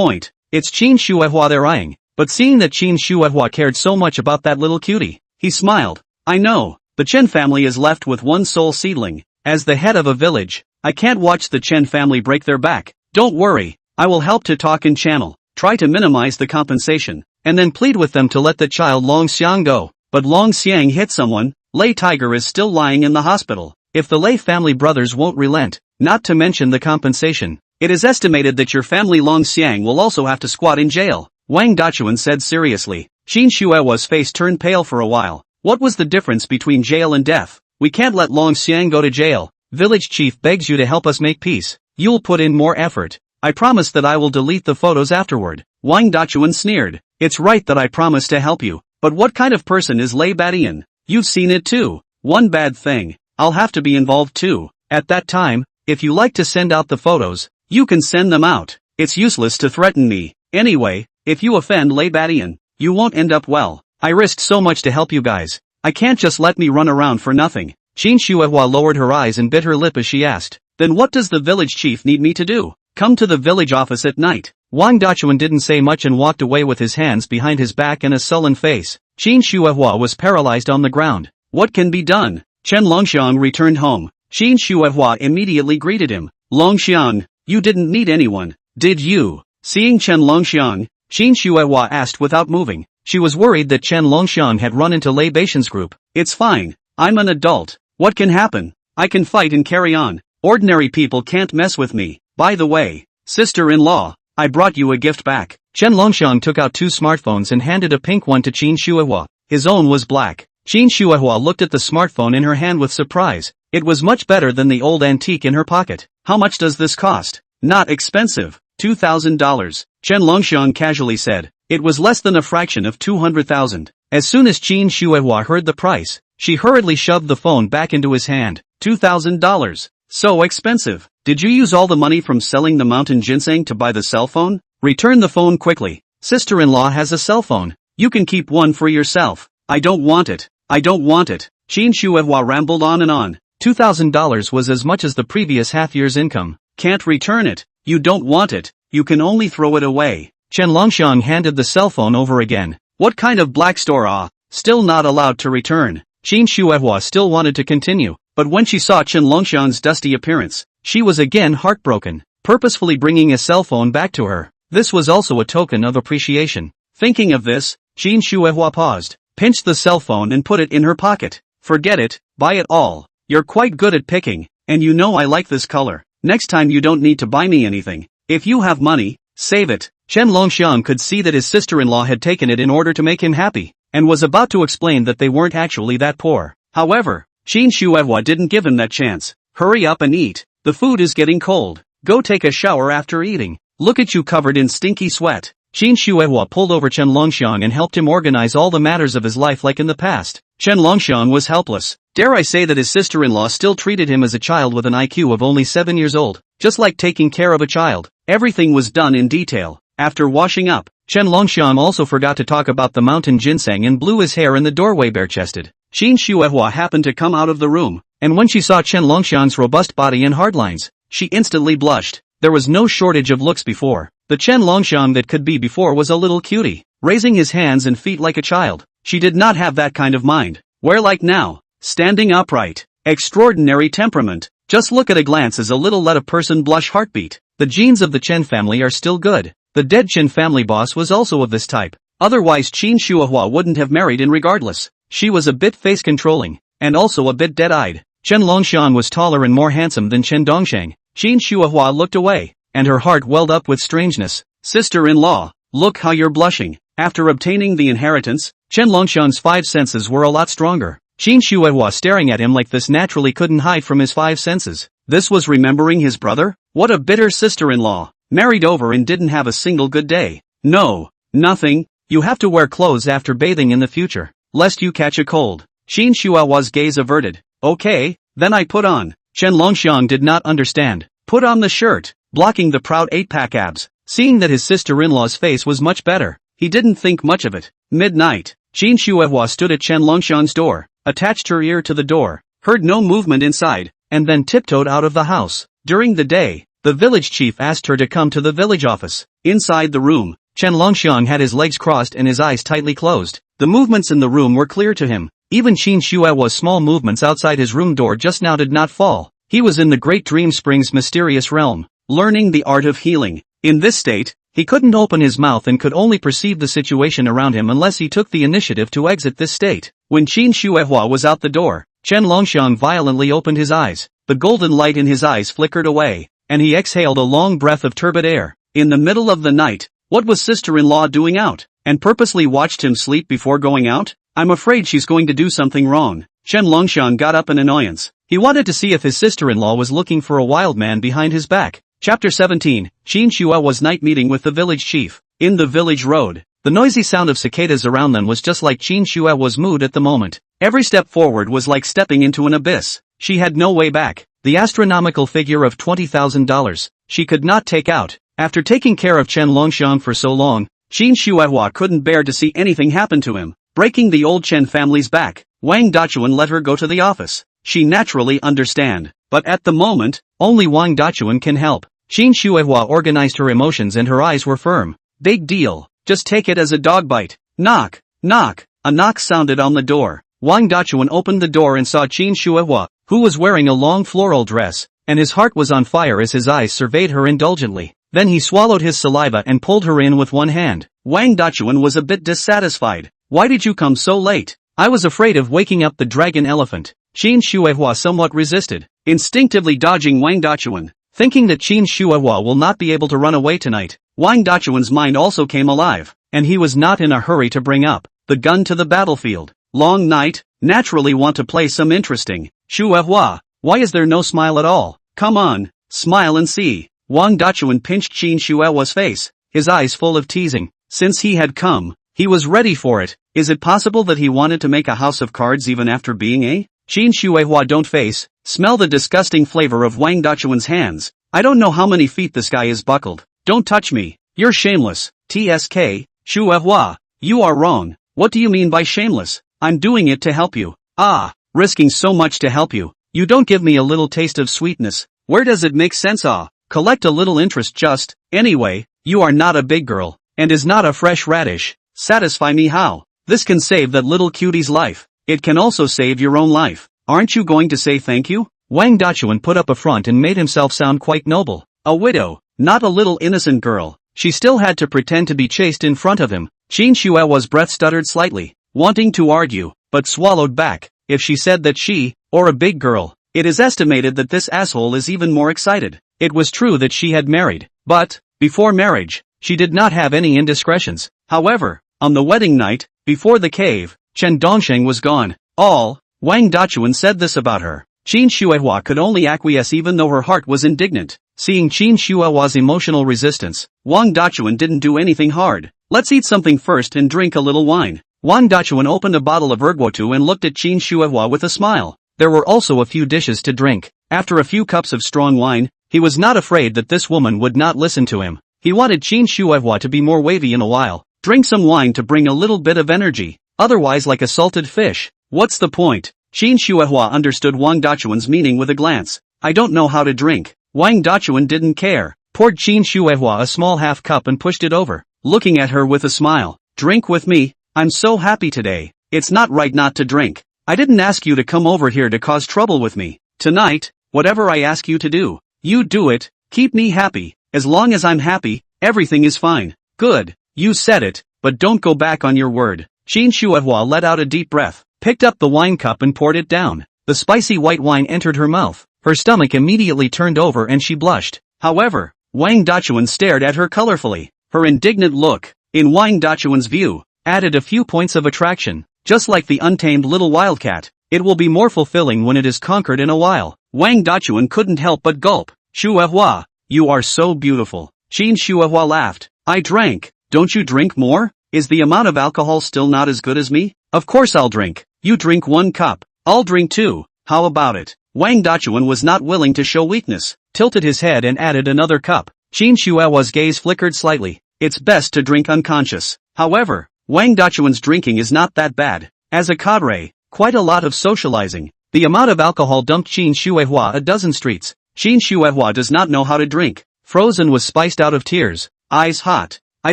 point? It's Qin Shuehua they're eyeing. But seeing that Qin Shuehua cared so much about that little cutie, he smiled. "I know, the Chen family is left with one sole seedling. As the head of a village, I can't watch the Chen family break their back. Don't worry, I will help to talk and channel, try to minimize the compensation, and then plead with them to let the child Longxiang go." But Longxiang hit someone. Lei Tiger is still lying in the hospital. If the Lei family brothers won't relent, not to mention the compensation, it is estimated that your family Longxiang will also have to squat in jail, Wang Dachuan said seriously. Qin Shuehua's face turned pale for a while. What was the difference between jail and death? "We can't let Longxiang go to jail. Village chief begs you to help us make peace. You'll put in more effort. I promise that I will delete the photos afterward." Wang Dachuan sneered. "It's right that I promise to help you, but what kind of person is Lei Badian? You've seen it too. One bad thing, I'll have to be involved too. At that time, if you like to send out the photos, you can send them out. It's useless to threaten me. Anyway, if you offend Lei Badian, you won't end up well. I risked so much to help you guys. I can't just let me run around for nothing." Qin Shuehua lowered her eyes and bit her lip as she asked, "Then what does the village chief need me to do? Come to the village office at night." Wang Dachuan didn't say much and walked away with his hands behind his back and a sullen face. Qin Shuehua was paralyzed on the ground. What can be done? Chen Longxiang returned home. Qin Shuehua immediately greeted him. "Longxiang, you didn't meet anyone, did you?" Seeing Chen Longxiang, Qin Shuehua asked without moving. She was worried that Chen Longxiang had run into Lei Badian's group. "It's fine. I'm an adult. What can happen? I can fight and carry on. Ordinary people can't mess with me. By the way, sister-in-law, I brought you a gift back." Chen Longxiang took out 2 smartphones and handed a pink one to Qin Shuehua. His own was black. Qin Shuehua looked at the smartphone in her hand with surprise. It was much better than the old antique in her pocket. "How much does this cost?" "Not expensive. $2,000, Chen Longxiang casually said. It was less than a fraction of 200,000. As soon as Qin Shuehua heard the price, she hurriedly shoved the phone back into his hand. $2,000. So expensive. Did you use all the money from selling the mountain ginseng to buy the cell phone? Return the phone quickly. Sister-in-law has a cell phone. You can keep one for yourself." "I don't want it. I don't want it." Qin Shuehua rambled on and on. $2,000 was as much as the previous half-year's income. "Can't return it. You don't want it. You can only throw it away." Chen Longxiang handed the cell phone over again. "What kind of black store ah? Still not allowed to return." Qin Shuehua still wanted to continue, but when she saw Chen Longxiang's dusty appearance, she was again heartbroken. Purposefully bringing a cell phone back to her, this was also a token of appreciation. Thinking of this, Qin Shuehua paused, pinched the cell phone and put it in her pocket. "Forget it, buy it all. You're quite good at picking, and you know I like this color. Next time you don't need to buy me anything. If you have money, save it." Chen Longxiang could see that his sister-in-law had taken it in order to make him happy, and was about to explain that they weren't actually that poor. However, Qin Shuehua didn't give him that chance. "Hurry up and eat. The food is getting cold." Go take a shower after eating. Look at you covered in stinky sweat. Qin Shuihua pulled over Chen Longxiang and helped him organize all the matters of his life like in the past. Chen Longxiang was helpless. Dare I say that his sister-in-law still treated him as a child with an IQ of only 7 years old, just like taking care of a child. Everything was done in detail. After washing up, Chen Longxiang also forgot to talk about the mountain ginseng and blew his hair in the doorway bare-chested. Qin Shuihua happened to come out of the room, and when she saw Chen Longxiang's robust body and hard lines, she instantly blushed. There was no shortage of looks before. The Chen Longxiang that could be before was a little cutie, raising his hands and feet like a child. She did not have that kind of mind. Where like now, standing upright, extraordinary temperament. Just look at a glance as a little let a person blush heartbeat. The genes of the Chen family are still good. The dead Chen family boss was also of this type. Otherwise Qin Shuihua wouldn't have married in regardless. She was a bit face-controlling, and also a bit dead-eyed. Chen Longxiang was taller and more handsome than Chen Dongxiang. Qin Shuihua looked away, and her heart welled up with strangeness. Sister-in-law, look how you're blushing. After obtaining the inheritance, Chen Longxiang's 5 senses were a lot stronger. Qin Shuihua staring at him like this naturally couldn't hide from his 5 senses. This was remembering his brother? What a bitter sister-in-law. Married over and didn't have a single good day. No, nothing. You have to wear clothes after bathing in the future, lest you catch a cold. Qin Shuihua's gaze averted. Okay, then I put on. Chen Longxiang did not understand. Put on the shirt, blocking the proud 8-pack abs. Seeing that his sister-in-law's face was much better, he didn't think much of it. Midnight, Qin Shuihua stood at Chen Longxiang's door, attached her ear to the door, heard no movement inside, and then tiptoed out of the house. During the day, the village chief asked her to come to the village office. Inside the room, Chen Longxiang had his legs crossed and his eyes tightly closed. The movements in the room were clear to him. Even Qin Shuihua's small movements outside his room door just now did not fall. He was in the Great Dream Springs mysterious realm, learning the art of healing. In this state, he couldn't open his mouth and could only perceive the situation around him unless he took the initiative to exit this state. When Qin Shuihua was out the door, Chen Longxiang violently opened his eyes. The golden light in his eyes flickered away, and he exhaled a long breath of turbid air. In the middle of the night, what was sister-in-law doing out? And purposely watched him sleep before going out? I'm afraid she's going to do something wrong. Chen Longxiang got up in annoyance. He wanted to see if his sister-in-law was looking for a wild man behind his back. Chapter 17, Qin Shuihua's night meeting with the village chief. In the village road, the noisy sound of cicadas around them was just like Qin Shuihua's mood at the moment. Every step forward was like stepping into an abyss. She had no way back. The astronomical figure of $20,000, she could not take out. After taking care of Chen Longxiang for so long, Qin Shuihua couldn't bear to see anything happen to him. Breaking the old Chen family's back, Wang Dachuan let her go to the office. She naturally understand, but at the moment, only Wang Dachuan can help. Qin Shuihua organized her emotions and her eyes were firm. Big deal, just take it as a dog bite. Knock, knock. A knock sounded on the door. Wang Dachuan opened the door and saw Qin Shuihua, who was wearing a long floral dress, and his heart was on fire as his eyes surveyed her indulgently. Then he swallowed his saliva and pulled her in with one hand. Wang Dachuan was a bit dissatisfied. Why did you come so late? I was afraid of waking up the dragon elephant. Qin Shuihua somewhat resisted, instinctively dodging Wang Dachuan. Thinking that Qin Shuihua will not be able to run away tonight, Wang Dachuan's mind also came alive, and he was not in a hurry to bring up the gun to the battlefield. Long night, naturally want to play some interesting. Shuihua, why is there no smile at all? Come on, smile and see. Wang Dachuan pinched Qin Shuihua's face, his eyes full of teasing. Since he had come, he was ready for it. Is it possible that he wanted to make a house of cards even after being a? Qin Shuihua don't face, smell the disgusting flavor of Wang Dachuan's hands. I don't know how many feet this guy is buckled. Don't touch me. You're shameless. TSK, Shuihua, you are wrong. What do you mean by shameless? I'm doing it to help you. Ah, risking so much to help you. You don't give me a little taste of sweetness. Where does it make sense? Ah, collect a little interest just. Anyway, you are not a big girl, and is not a fresh radish. Satisfy me how? This can save that little cutie's life. It can also save your own life. Aren't you going to say thank you? Wang Dachuan put up a front and made himself sound quite noble. A widow, not a little innocent girl. She still had to pretend to be chaste in front of him. Qin Shuihua's breath stuttered slightly, wanting to argue, but swallowed back. If she said that she, or a big girl, it is estimated that this asshole is even more excited. It was true that she had married, but, before marriage, she did not have any indiscretions. However, on the wedding night, before the cave, Chen Dongxiang was gone. Wang Dachuan said this about her. Qin Shuihua could only acquiesce even though her heart was indignant. Seeing Qin Shuehua's emotional resistance, Wang Dachuan didn't do anything hard. Let's eat something first and drink a little wine. Wang Dachuan opened a bottle of erguotu and looked at Qin Shuehua with a smile. There were also a few dishes to drink. After a few cups of strong wine, he was not afraid that this woman would not listen to him. He wanted Qin Shuehua to be more wavy in a while. Drink some wine to bring a little bit of energy. Otherwise like a salted fish. What's the point? Qin Shuehua understood Wang Dachuan's meaning with a glance. I don't know how to drink. Wang Dachuan didn't care. Poured Qin Shuehua a small half cup and pushed it over. Looking at her with a smile. Drink with me. I'm so happy today. It's not right not to drink. I didn't ask you to come over here to cause trouble with me. Tonight, whatever I ask you to do, you do it. Keep me happy. As long as I'm happy, everything is fine. Good. You said it, but don't go back on your word. Qin Shuehua let out a deep breath, picked up the wine cup and poured it down. The spicy white wine entered her mouth. Her stomach immediately turned over and she blushed. However, Wang Dachuan stared at her colorfully. Her indignant look, in Wang Dachuan's view, added a few points of attraction. Just like the untamed little wildcat, it will be more fulfilling when it is conquered in a while. Wang Dachuan couldn't help but gulp. Shuehua, you are so beautiful. Qin Shuehua laughed. I drank. Don't you drink more? Is the amount of alcohol still not as good as me? Of course I'll drink. You drink 1 cup. I'll drink 2. How about it? Wang Dachuan was not willing to show weakness, tilted his head and added another cup. Qin Shuehua's gaze flickered slightly. It's best to drink unconscious. However, Wang Dachuan's drinking is not that bad. As a cadre, quite a lot of socializing. The amount of alcohol dumped Qin Shuehua a dozen streets. Qin Shuehua does not know how to drink. Frozen was spiced out of tears. Eyes hot. I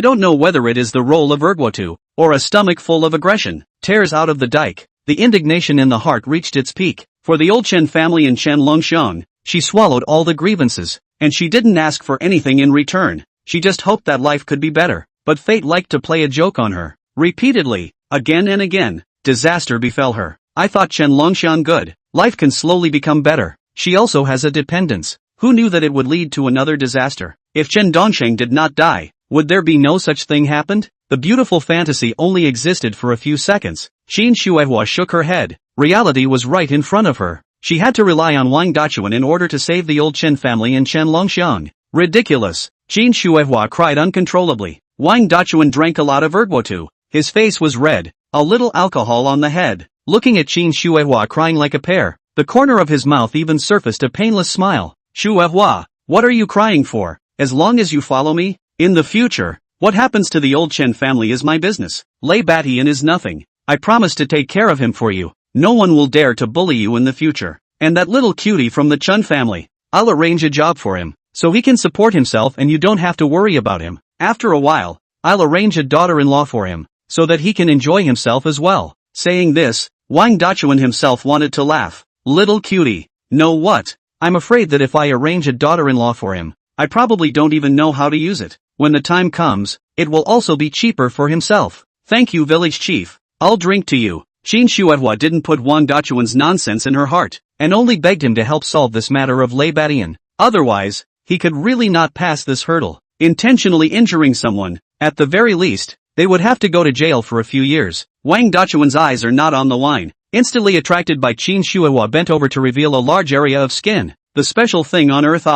don't know whether it is the role of erguotu, or a stomach full of aggression. Tears out of the dike. The indignation in the heart reached its peak. For the old Chen family and Chen Longxiang, she swallowed all the grievances. And she didn't ask for anything in return. She just hoped that life could be better. But fate liked to play a joke on her. Repeatedly, again and again, disaster befell her. I thought Chen Longxiang good. Life can slowly become better. She also has a dependence. Who knew that it would lead to another disaster? If Chen Longxiang did not die, would there be no such thing happened? The beautiful fantasy only existed for a few seconds. Qin Shuehua shook her head. Reality was right in front of her. She had to rely on Wang Dachuan in order to save the old Chen family and Chen Longxiang. Ridiculous. Qin Shuehua cried uncontrollably. Wang Dachuan drank a lot of erguotu. His face was red, a little alcohol on the head. Looking at Qin Shuehua crying like a pear, the corner of his mouth even surfaced a painless smile. Shuehua, what are you crying for? As long as you follow me, in the future, what happens to the old Chen family is my business. Lei Batian is nothing. I promise to take care of him for you. No one will dare to bully you in the future. And that little cutie from the Chen family, I'll arrange a job for him, so he can support himself and you don't have to worry about him. After a while, I'll arrange a daughter-in-law for him, so that he can enjoy himself as well. Saying this, Wang Dachuan himself wanted to laugh. Little cutie. Know what? I'm afraid that if I arrange a daughter-in-law for him, I probably don't even know how to use it. When the time comes, it will also be cheaper for himself. Thank you, village chief. I'll drink to you. Qin Shuehua didn't put Wang Dachuan's nonsense in her heart, and only begged him to help solve this matter of Lei Batian. Otherwise, he could really not pass this hurdle. Intentionally injuring someone, at the very least, they would have to go to jail for a few years. Wang Dachuan's eyes are not on the wine. Instantly attracted by Qin Shuehua bent over to reveal a large area of skin. The special thing on earth.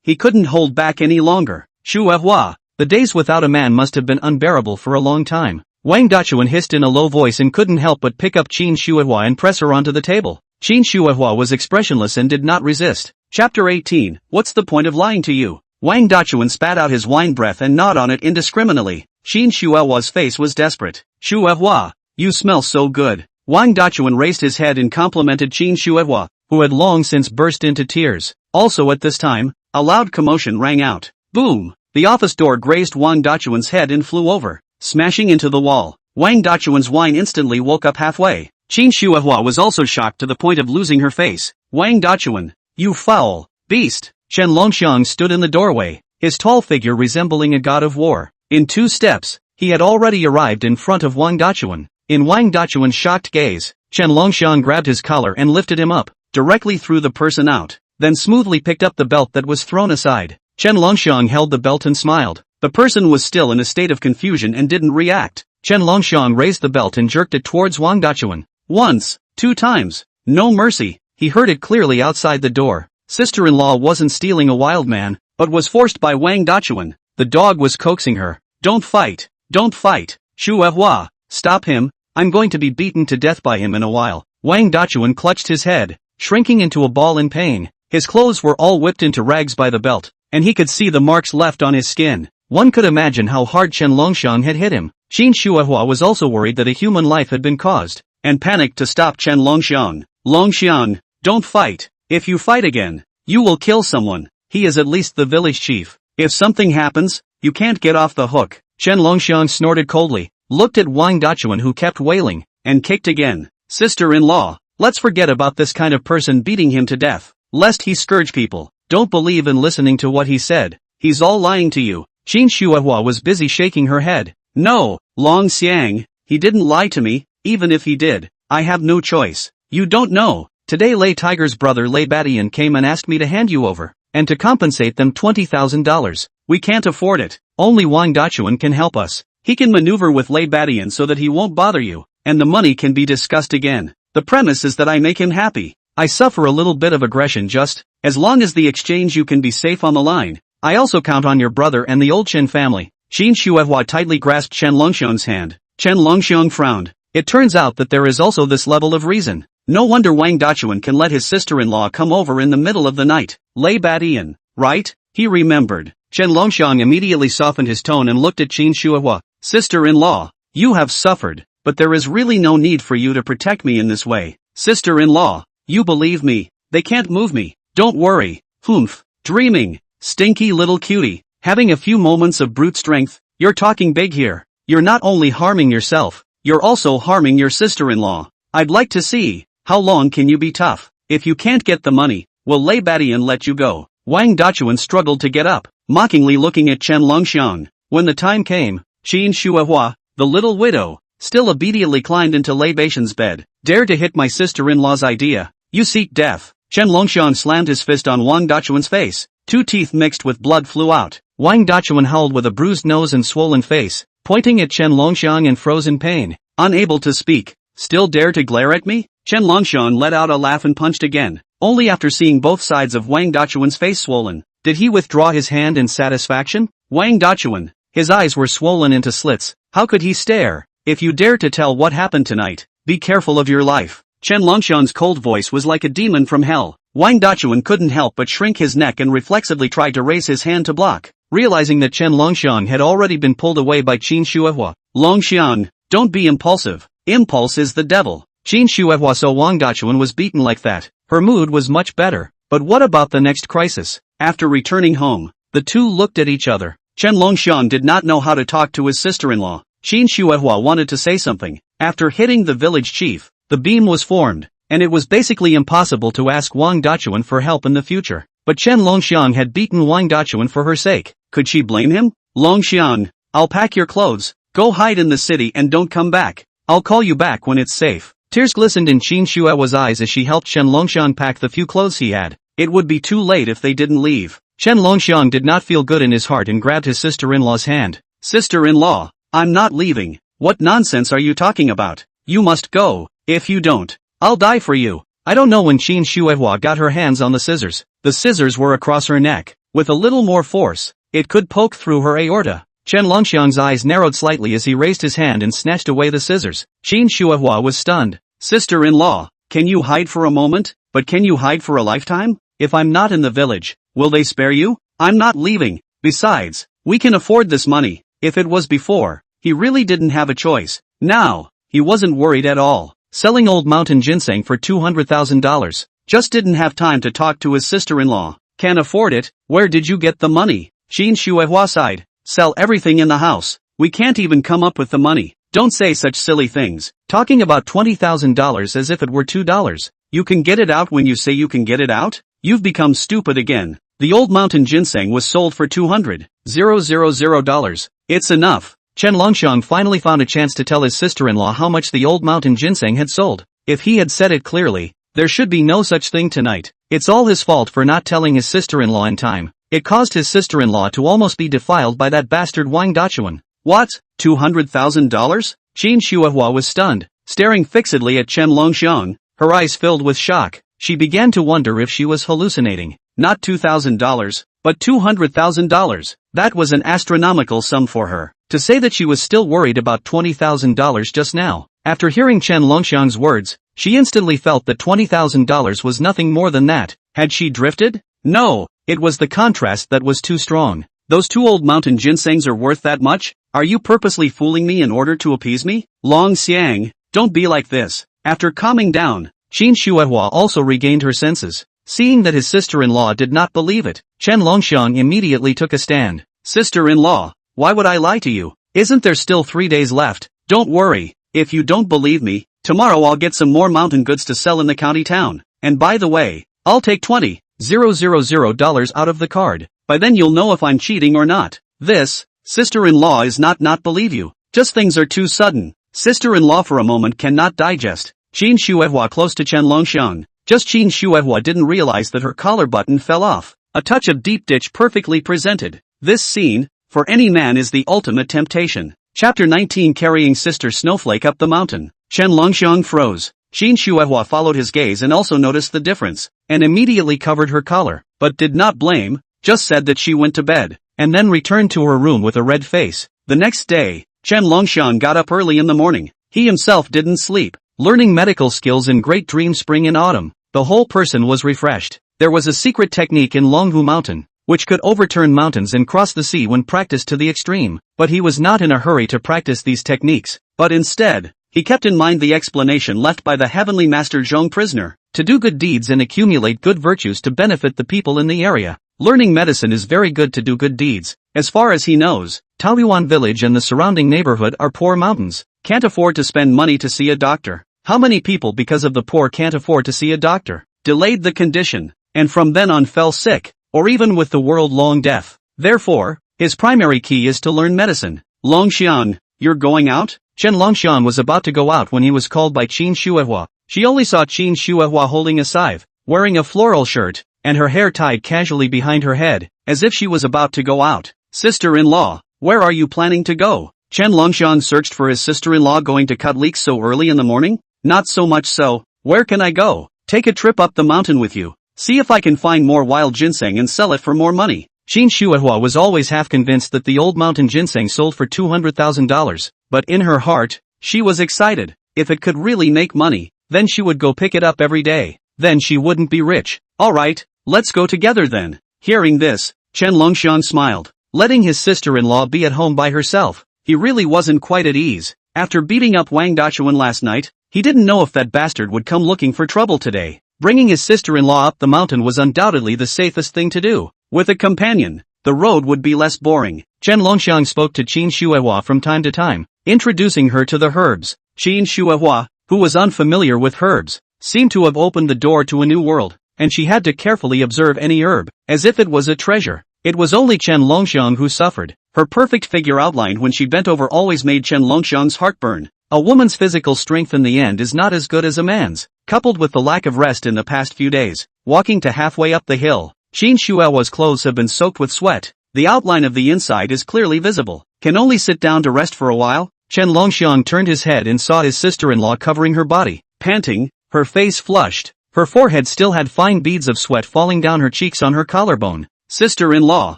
He couldn't hold back any longer. Shuehua. The days without a man must have been unbearable for a long time. Wang Dachuan hissed in a low voice and couldn't help but pick up Qin Shuehua and press her onto the table. Qin Shuehua was expressionless and did not resist. Chapter 18. What's the point of lying to you? Wang Dachuan spat out his wine breath and gnawed on it indiscriminately. Qin Shuehua's face was desperate. Shuehua, you smell so good. Wang Dachuan raised his head and complimented Qin Shuehua, who had long since burst into tears. Also at this time, a loud commotion rang out. Boom! The office door grazed Wang Dachuan's head and flew over, smashing into the wall. Wang Dachuan's wine instantly woke up halfway. Qin Shuehua was also shocked to the point of losing her face. Wang Dachuan, you foul beast! Chen Longxiang stood in the doorway, his tall figure resembling a god of war. In 2 steps, he had already arrived in front of Wang Dachuan. In Wang Dachuan's shocked gaze, Chen Longxiang grabbed his collar and lifted him up, directly threw the person out, then smoothly picked up the belt that was thrown aside. Chen Longxiang held the belt and smiled. The person was still in a state of confusion and didn't react. Chen Longxiang raised the belt and jerked it towards Wang Dachuan. Once, 2 times, no mercy. He heard it clearly outside the door. Sister-in-law wasn't stealing a wild man, but was forced by Wang Dachuan. The dog was coaxing her. Don't fight. Don't fight. Shuehua, stop him. I'm going to be beaten to death by him in a while. Wang Dachuan clutched his head, shrinking into a ball in pain. His clothes were all whipped into rags by the belt, and he could see the marks left on his skin. One could imagine how hard Chen Longxiang had hit him. Qin Shuehua was also worried that a human life had been caused, and panicked to stop Chen Longxiang. Longxiang, don't fight. If you fight again, you will kill someone. He is at least the village chief. If something happens, you can't get off the hook. Chen Longxiang snorted coldly, looked at Wang Dachuan who kept wailing, and kicked again. Sister-in-law, let's forget about this kind of person beating him to death, lest he scourge people. Don't believe in listening to what he said. He's all lying to you. Qin Shuehua was busy shaking her head. No, Longxiang, he didn't lie to me. Even if he did, I have no choice. You don't know. Today Lei Tiger's brother Lei Badian came and asked me to hand you over, and to compensate them $20,000. We can't afford it. Only Wang Dachuan can help us. He can maneuver with Lei Badian so that he won't bother you, and the money can be discussed again. The premise is that I make him happy. I suffer a little bit of aggression just, as long as the exchange you can be safe on the line. I also count on your brother and the old Chen family. Qin Shuehua tightly grasped Chen Longxiang's hand. Chen Longxiang frowned. It turns out that there is also this level of reason. No wonder Wang Dachuan can let his sister-in-law come over in the middle of the night. Lei Badian, right? He remembered. Chen Longxiang immediately softened his tone and looked at Qin Shuehua. Sister-in-law, you have suffered, but there is really no need for you to protect me in this way. Sister-in-law, you believe me. They can't move me. Don't worry. Humph. Dreaming. Stinky little cutie. Having a few moments of brute strength. You're talking big here. You're not only harming yourself, you're also harming your sister-in-law. I'd like to see, how long can you be tough? If you can't get the money, will Lei Badian let you go? Wang Dachuan struggled to get up, mockingly looking at Chen Longxiang. When the time came, Qin Shuehua, the little widow, still obediently climbed into Lei Badian's bed. Dare to hit my sister-in-law's idea. You seek death. Chen Longxiang slammed his fist on Wang Dachuan's face. Two teeth mixed with blood flew out. Wang Dachuan howled with a bruised nose and swollen face, pointing at Chen Longxiang in frozen pain. Unable to speak. Still dare to glare at me? Chen Longxiang let out a laugh and punched again, only after seeing both sides of Wang Dachuan's face swollen. Did he withdraw his hand in satisfaction? Wang Dachuan, his eyes were swollen into slits. How could he stare? If you dare to tell what happened tonight, be careful of your life. Chen Longxiang's cold voice was like a demon from hell. Wang Dachuan couldn't help but shrink his neck and reflexively tried to raise his hand to block, realizing that Chen Longxiang had already been pulled away by Qin Shuehua. Longxiang, don't be impulsive. Impulse is the devil. Qin Shuehua saw Wang Dachuan was beaten like that. Her mood was much better. But what about the next crisis? After returning home, the two looked at each other. Chen Longxiang did not know how to talk to his sister-in-law. Qin Shuehua wanted to say something. After hitting the village chief, the beam was formed, and it was basically impossible to ask Wang Dachuan for help in the future. But Chen Longxiang had beaten Wang Dachuan for her sake. Could she blame him? Longxiang, I'll pack your clothes. Go hide in the city and don't come back. I'll call you back when it's safe. Tears glistened in Qin Shuehua's eyes as she helped Chen Longxiang pack the few clothes he had. It would be too late if they didn't leave. Chen Longxiang did not feel good in his heart and grabbed his sister-in-law's hand. Sister-in-law, I'm not leaving. What nonsense are you talking about? You must go. If you don't, I'll die for you. I don't know when Qin Shuehua got her hands on the scissors. The scissors were across her neck. With a little more force, it could poke through her aorta. Chen Longxiang's eyes narrowed slightly as he raised his hand and snatched away the scissors. Qin Shuehua was stunned. Sister-in-law, can you hide for a moment? But can you hide for a lifetime? If I'm not in the village, will they spare you? I'm not leaving. Besides, we can afford this money. If it was before, he really didn't have a choice. Now, he wasn't worried at all. Selling old mountain ginseng for $200,000. Just didn't have time to talk to his sister-in-law. Can't afford it. Where did you get the money? Qin Shuehua sighed. Sell everything in the house. We can't even come up with the money. Don't say such silly things. Talking about $20,000 as if it were $2. You can get it out when you say you can get it out? You've become stupid again. The old mountain ginseng was sold for $200,000. It's enough. Chen Longxiang finally found a chance to tell his sister-in-law how much the old mountain ginseng had sold. If he had said it clearly, there should be no such thing tonight. It's all his fault for not telling his sister-in-law in time. It caused his sister-in-law to almost be defiled by that bastard Wang Dachuan. What? $200,000? Qin Shuehua was stunned, staring fixedly at Chen Longxiang, her eyes filled with shock. She began to wonder if she was hallucinating. not $2,000, but $200,000. That was an astronomical sum for her. To say that she was still worried about $20,000 just now, after hearing Chen Longxiang's words, she instantly felt that $20,000 was nothing more than that. Had she drifted? No, it was the contrast that was too strong. Those two old mountain ginsengs are worth that much? Are you purposely fooling me in order to appease me? Longxiang, don't be like this. After calming down, Qin Shuehua also regained her senses. Seeing that his sister-in-law did not believe it, Chen Longxiang immediately took a stand. Sister-in-law, why would I lie to you? Isn't there still 3 days left? Don't worry, if you don't believe me, tomorrow I'll get some more mountain goods to sell in the county town. And by the way, I'll take $20,000 out of the card. By then you'll know if I'm cheating or not. This, sister-in-law is not believe you. Just things are too sudden. Sister-in-law for a moment cannot digest. Qin Shuehua close to Chen Longxiang. Just Qin Shuehua didn't realize that her collar button fell off. A touch of deep ditch perfectly presented. This scene, for any man is the ultimate temptation. Chapter 19 Carrying Sister Snowflake up the mountain. Chen Longxiang froze. Qin Shuehua followed his gaze and also noticed the difference, and immediately covered her collar, but did not blame, just said that she went to bed, and then returned to her room with a red face. The next day, Chen Longxiang got up early in the morning. He himself didn't sleep, learning medical skills in Great Dream Spring and Autumn. The whole person was refreshed. There was a secret technique in Longhu Mountain, which could overturn mountains and cross the sea when practiced to the extreme, but he was not in a hurry to practice these techniques, but instead, he kept in mind the explanation left by the heavenly master Zhong prisoner, to do good deeds and accumulate good virtues to benefit the people in the area. Learning medicine is very good to do good deeds. As far as he knows, Taoyuan village and the surrounding neighborhood are poor mountains, can't afford to spend money to see a doctor. How many people because of the poor can't afford to see a doctor? Delayed the condition, and from then on fell sick, or even with the world-long death. Therefore, his primary key is to learn medicine. Longxiang, you're going out? Chen Longxiang was about to go out when he was called by Qin Shuehua. She only saw Qin Shuehua holding a scythe, wearing a floral shirt, and her hair tied casually behind her head, as if she was about to go out. Sister-in-law, where are you planning to go? Chen Longxiang searched for his sister-in-law going to cut leeks so early in the morning? Not so much so. Where can I go? Take a trip up the mountain with you. See if I can find more wild ginseng and sell it for more money. Qin Shuehua was always half convinced that the old mountain ginseng sold for $200,000, but in her heart, she was excited. If it could really make money, then she would go pick it up every day. Then she wouldn't be rich. Alright, let's go together then. Hearing this, Chen Longxiang smiled, letting his sister-in-law be at home by herself. He really wasn't quite at ease. After beating up Wang Dachuan last night, he didn't know if that bastard would come looking for trouble today. Bringing his sister-in-law up the mountain was undoubtedly the safest thing to do. With a companion, the road would be less boring. Chen Longxiang spoke to Qin Shuehua from time to time, introducing her to the herbs. Qin Shuehua, who was unfamiliar with herbs, seemed to have opened the door to a new world, and she had to carefully observe any herb, as if it was a treasure. It was only Chen Longxiang who suffered. Her perfect figure outlined when she bent over always made Chen Longxiang's heart burn. A woman's physical strength in the end is not as good as a man's. Coupled with the lack of rest in the past few days, walking to halfway up the hill, Qin Shuehua's clothes have been soaked with sweat. The outline of the inside is clearly visible. Can only sit down to rest for a while? Chen Longxiang turned his head and saw his sister-in-law covering her body, panting, her face flushed. Her forehead still had fine beads of sweat falling down her cheeks on her collarbone. Sister-in-law,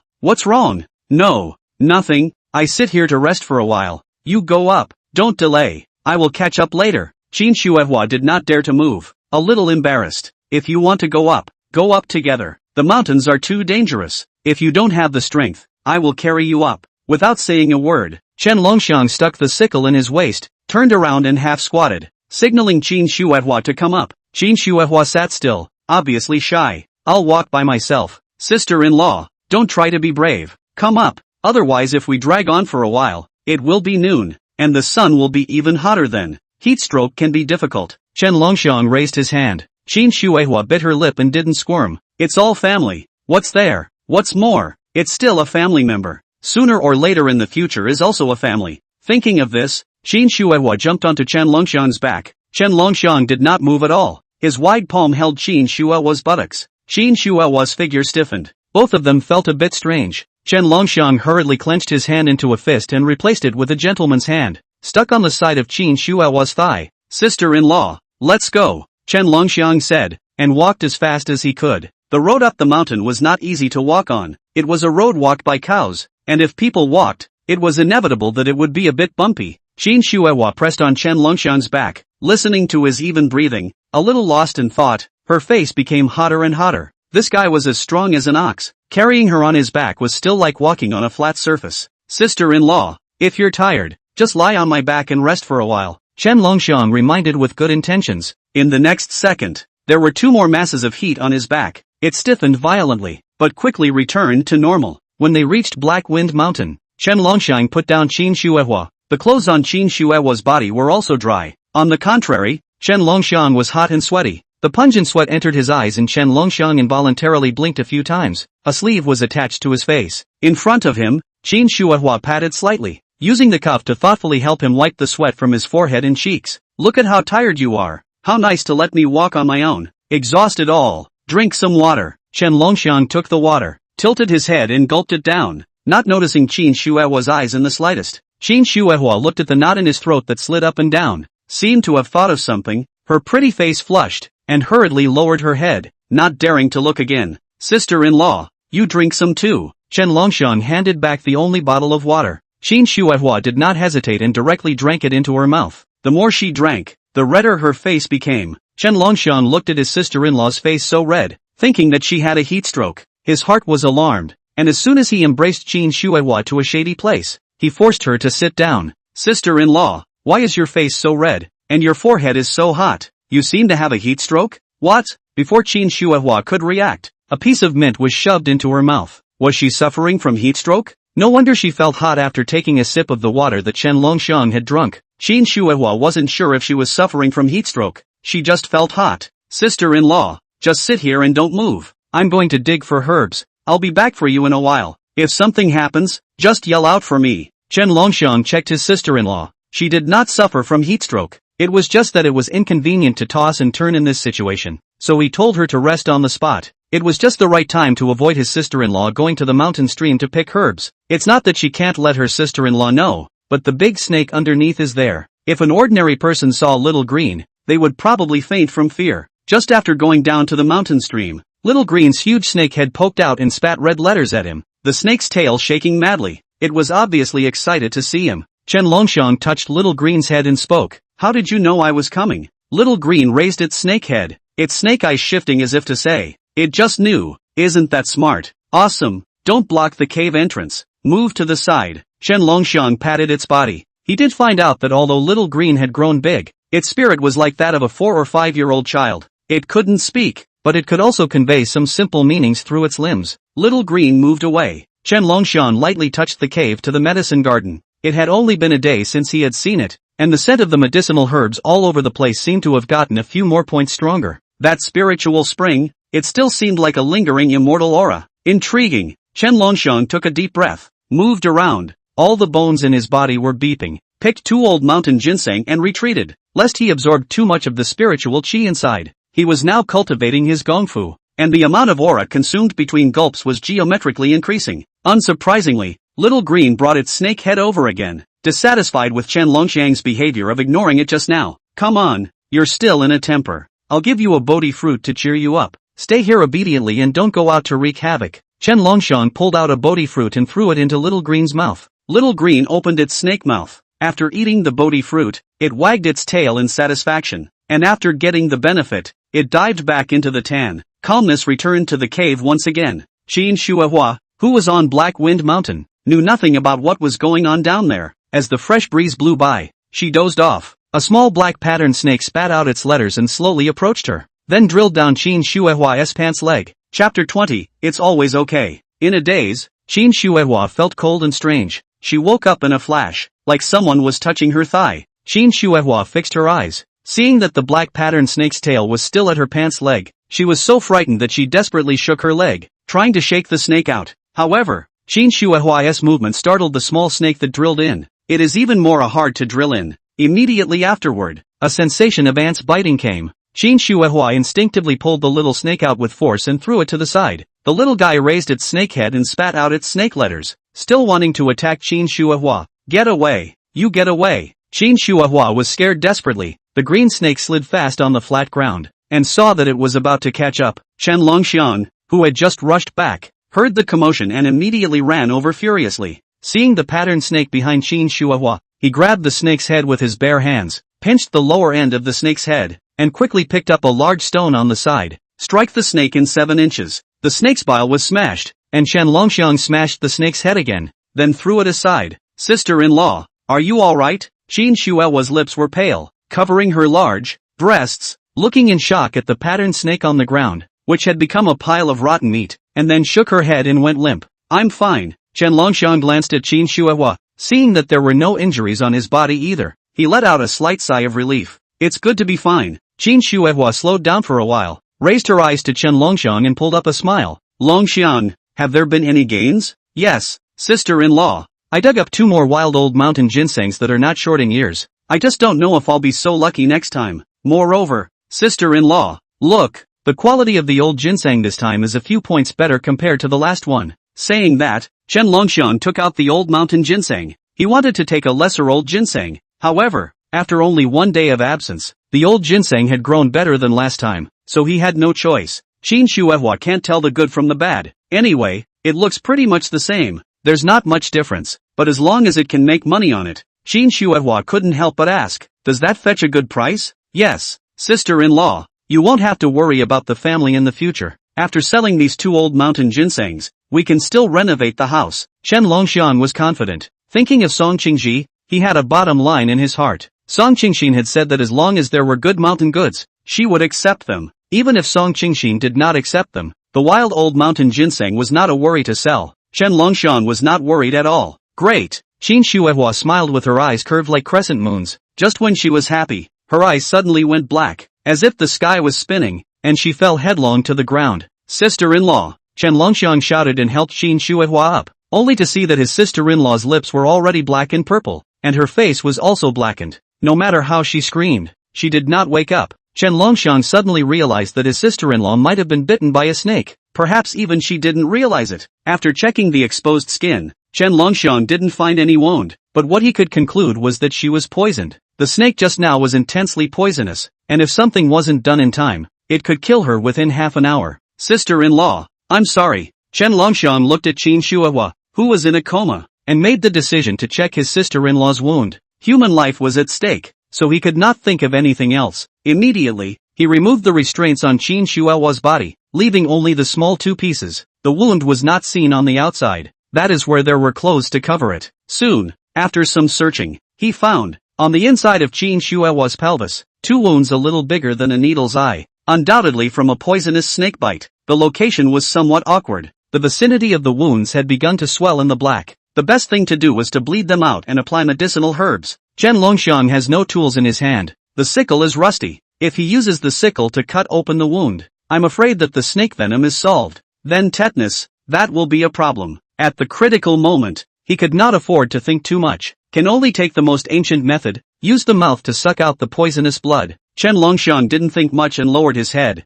what's wrong? No, nothing. I sit here to rest for a while. You go up. Don't delay. I will catch up later. Qin Shuehua did not dare to move, a little embarrassed. If you want to go up together. The mountains are too dangerous. If you don't have the strength, I will carry you up. Without saying a word, Chen Longxiang stuck the sickle in his waist, turned around and half squatted, signaling Qin Shuehua to come up. Qin Shuehua sat still, obviously shy. I'll walk by myself. Sister-in-law, don't try to be brave. Come up. Otherwise if we drag on for a while, it will be noon, and the sun will be even hotter then. Heatstroke can be difficult. Chen Longxiang raised his hand. Qin Shuehua bit her lip and didn't squirm. It's all family. What's there? What's more? It's still a family member. Sooner or later in the future is also a family. Thinking of this, Qin Shuehua jumped onto Chen Longxiang's back. Chen Longxiang did not move at all. His wide palm held Qin Shuehua's buttocks. Qin Shuehua's figure stiffened. Both of them felt a bit strange. Chen Longxiang hurriedly clenched his hand into a fist and replaced it with a gentleman's hand, stuck on the side of Qin Shuehua's thigh. Sister-in-law, let's go, Chen Longxiang said, and walked as fast as he could. The road up the mountain was not easy to walk on. It was a road walked by cows, and if people walked, it was inevitable that it would be a bit bumpy. Qin Shuihua pressed on Chen Longxiang's back, listening to his even breathing. A little lost in thought, her face became hotter and hotter. This guy was as strong as an ox. Carrying her on his back was still like walking on a flat surface. Sister-in-law, if you're tired, just lie on my back and rest for a while, Chen Longxiang reminded with good intentions. In the next second, there were 2 more masses of heat on his back. It stiffened violently, but quickly returned to normal. When they reached Black Wind Mountain, Chen Longxiang put down Qin Shuihua. The clothes on Qin Shuihua's body were also dry. On the contrary, Chen Longxiang was hot and sweaty. The pungent sweat entered his eyes and Chen Longxiang involuntarily blinked a few times. A sleeve was attached to his face. In front of him, Qin Shuihua patted slightly, using the cuff to thoughtfully help him wipe the sweat from his forehead and cheeks. Look at how tired you are. How nice to let me walk on my own. Exhausted all. Drink some water. Chen Longxiang took the water, tilted his head and gulped it down, not noticing Qin Shuihua's eyes in the slightest. Qin Shuihua looked at the knot in his throat that slid up and down, seemed to have thought of something. Her pretty face flushed, and hurriedly lowered her head, not daring to look again. Sister-in-law, you drink some too. Chen Longxiang handed back the only bottle of water. Qin Shuihua did not hesitate and directly drank it into her mouth. The more she drank, the redder her face became. Chen Longxiang looked at his sister-in-law's face so red, thinking that she had a heat stroke. His heart was alarmed, and as soon as he embraced Qin Shuihua to a shady place, he forced her to sit down. Sister-in-law, why is your face so red, and your forehead is so hot? You seem to have a heat stroke? What? Before Qin Shuihua could react, a piece of mint was shoved into her mouth. Was she suffering from heat stroke? No wonder she felt hot after taking a sip of the water that Chen Longxiang had drunk. Qin Shuihua wasn't sure if she was suffering from heat stroke. She just felt hot. Sister-in-law, just sit here and don't move. I'm going to dig for herbs. I'll be back for you in a while. If something happens, just yell out for me. Chen Longxiang checked his sister-in-law. She did not suffer from heat stroke. It was just that it was inconvenient to toss and turn in this situation. So he told her to rest on the spot. It was just the right time to avoid his sister-in-law going to the mountain stream to pick herbs. It's not that she can't let her sister-in-law know, but the big snake underneath is there. If an ordinary person saw Little Green, they would probably faint from fear. Just after going down to the mountain stream, Little Green's huge snake head poked out and spat red letters at him, the snake's tail shaking madly. It was obviously excited to see him. Chen Longxiang touched Little Green's head and spoke. How did you know I was coming? Little Green raised its snake head, its snake eyes shifting as if to say, it just knew. Isn't that smart? Awesome. Don't block the cave entrance. Move to the side. Chen Longxiang patted its body. He did find out that although Little Green had grown big, its spirit was like that of a 4 or 5-year-old child. It couldn't speak, but it could also convey some simple meanings through its limbs. Little Green moved away. Chen Longxiang lightly touched the cave to the medicine garden. It had only been a day since he had seen it, and the scent of the medicinal herbs all over the place seemed to have gotten a few more points stronger. That spiritual spring, it still seemed like a lingering immortal aura. Intriguing. Chen Longxiang took a deep breath, moved around. All the bones in his body were beeping, picked 2 old mountain ginseng and retreated, lest he absorbed too much of the spiritual qi inside. He was now cultivating his gongfu, and the amount of aura consumed between gulps was geometrically increasing. Unsurprisingly, Little Green brought its snake head over again, dissatisfied with Chen Longxiang's behavior of ignoring it just now. Come on, you're still in a temper. I'll give you a bodhi fruit to cheer you up. Stay here obediently and don't go out to wreak havoc. Chen Longxiang pulled out a bodhi fruit and threw it into Little Green's mouth. Little Green opened its snake mouth. After eating the bodhi fruit, it wagged its tail in satisfaction, and after getting the benefit, it dived back into the tan. Calmness returned to the cave once again. Qin Shuihua, who was on Black Wind Mountain, knew nothing about what was going on down there. As the fresh breeze blew by, she dozed off. A small black pattern snake spat out its letters and slowly approached her, then drilled down Qin Shuihua's pants leg. Chapter 20, It's Always Okay. In a daze, Qin Shuihua felt cold and strange. She woke up in a flash, like someone was touching her thigh. Qin Shuihua fixed her eyes. Seeing that the black pattern snake's tail was still at her pants leg, she was so frightened that she desperately shook her leg, trying to shake the snake out. However, Qin Shuihua's movement startled the small snake that drilled in. It is even more hard to drill in. Immediately afterward, a sensation of ants biting came. Qin Shuihua instinctively pulled the little snake out with force and threw it to the side. The little guy raised its snake head and spat out its snake letters, still wanting to attack Qin Shuihua. Get away! You get away! Qin Shuihua was scared desperately. The green snake slid fast on the flat ground, and saw that it was about to catch up. Chen Longxiang, who had just rushed back, heard the commotion and immediately ran over furiously. Seeing the patterned snake behind Qin Shuihua, he grabbed the snake's head with his bare hands, pinched the lower end of the snake's head, and quickly picked up a large stone on the side. Strike the snake in 7 inches. The snake's bile was smashed, and Chen Longxiang smashed the snake's head again, then threw it aside. Sister-in-law, are you alright? Qin Shuihua's lips were pale, covering her large breasts, looking in shock at the patterned snake on the ground, which had become a pile of rotten meat, and then shook her head and went limp. I'm fine. Chen Longxiang glanced at Qin Shuihua, seeing that there were no injuries on his body either. He let out a slight sigh of relief. It's good to be fine. Qin Shuihua slowed down for a while, raised her eyes to Chen Longxiang and pulled up a smile. Longxiang, have there been any gains? Yes, sister-in-law. I dug up 2 more wild old mountain ginsengs that are not short in years. I just don't know if I'll be so lucky next time. Moreover, sister-in-law, look, the quality of the old ginseng this time is a few points better compared to the last one. Saying that, Chen Longxiang took out the old mountain ginseng. He wanted to take a lesser old ginseng. However, after only 1 day of absence, the old ginseng had grown better than last time, so he had no choice. Qin Shuihua can't tell the good from the bad. Anyway, it looks pretty much the same. There's not much difference, but as long as it can make money on it. Qin Shuihua couldn't help but ask, does that fetch a good price? Yes, sister-in-law, you won't have to worry about the family in the future. After selling these 2 old mountain ginsengs, we can still renovate the house. Chen Longxiang was confident. Thinking of Song Qingji, he had a bottom line in his heart. Song Qingxin had said that as long as there were good mountain goods, she would accept them. Even if Song Qingxin did not accept them, the wild old mountain ginseng was not a worry to sell. Chen Longxiang was not worried at all. Great! Qin Shuihua smiled with her eyes curved like crescent moons. Just when she was happy, her eyes suddenly went black, as if the sky was spinning, and she fell headlong to the ground. Sister-in-law, Chen Longxiang shouted and helped Qin Shuihua up, only to see that his sister-in-law's lips were already black and purple, and her face was also blackened. No matter how she screamed, she did not wake up. Chen Longxiang suddenly realized that his sister-in-law might have been bitten by a snake. Perhaps even she didn't realize it. After checking the exposed skin, Chen Longxiang didn't find any wound, but what he could conclude was that she was poisoned. The snake just now was intensely poisonous, and if something wasn't done in time, it could kill her within half an hour. Sister-in-law, I'm sorry. Chen Longxiang looked at Qin Shuihua, who was in a coma, and made the decision to check his sister-in-law's wound. Human life was at stake, so he could not think of anything else. Immediately, he removed the restraints on Qin Shuihua's body, leaving only the small 2 pieces. The wound was not seen on the outside. That is where there were clothes to cover it. Soon, after some searching, he found, on the inside of Qin Shuihua's pelvis, 2 wounds a little bigger than a needle's eye, undoubtedly from a poisonous snake bite. The location was somewhat awkward. The vicinity of the wounds had begun to swell in the black. The best thing to do was to bleed them out and apply medicinal herbs. Chen Longxiang has no tools in his hand. The sickle is rusty. If he uses the sickle to cut open the wound, I'm afraid that the snake venom is solved. Then tetanus, that will be a problem. At the critical moment, he could not afford to think too much. Can only take the most ancient method, use the mouth to suck out the poisonous blood. Chen Longxiang didn't think much and lowered his head.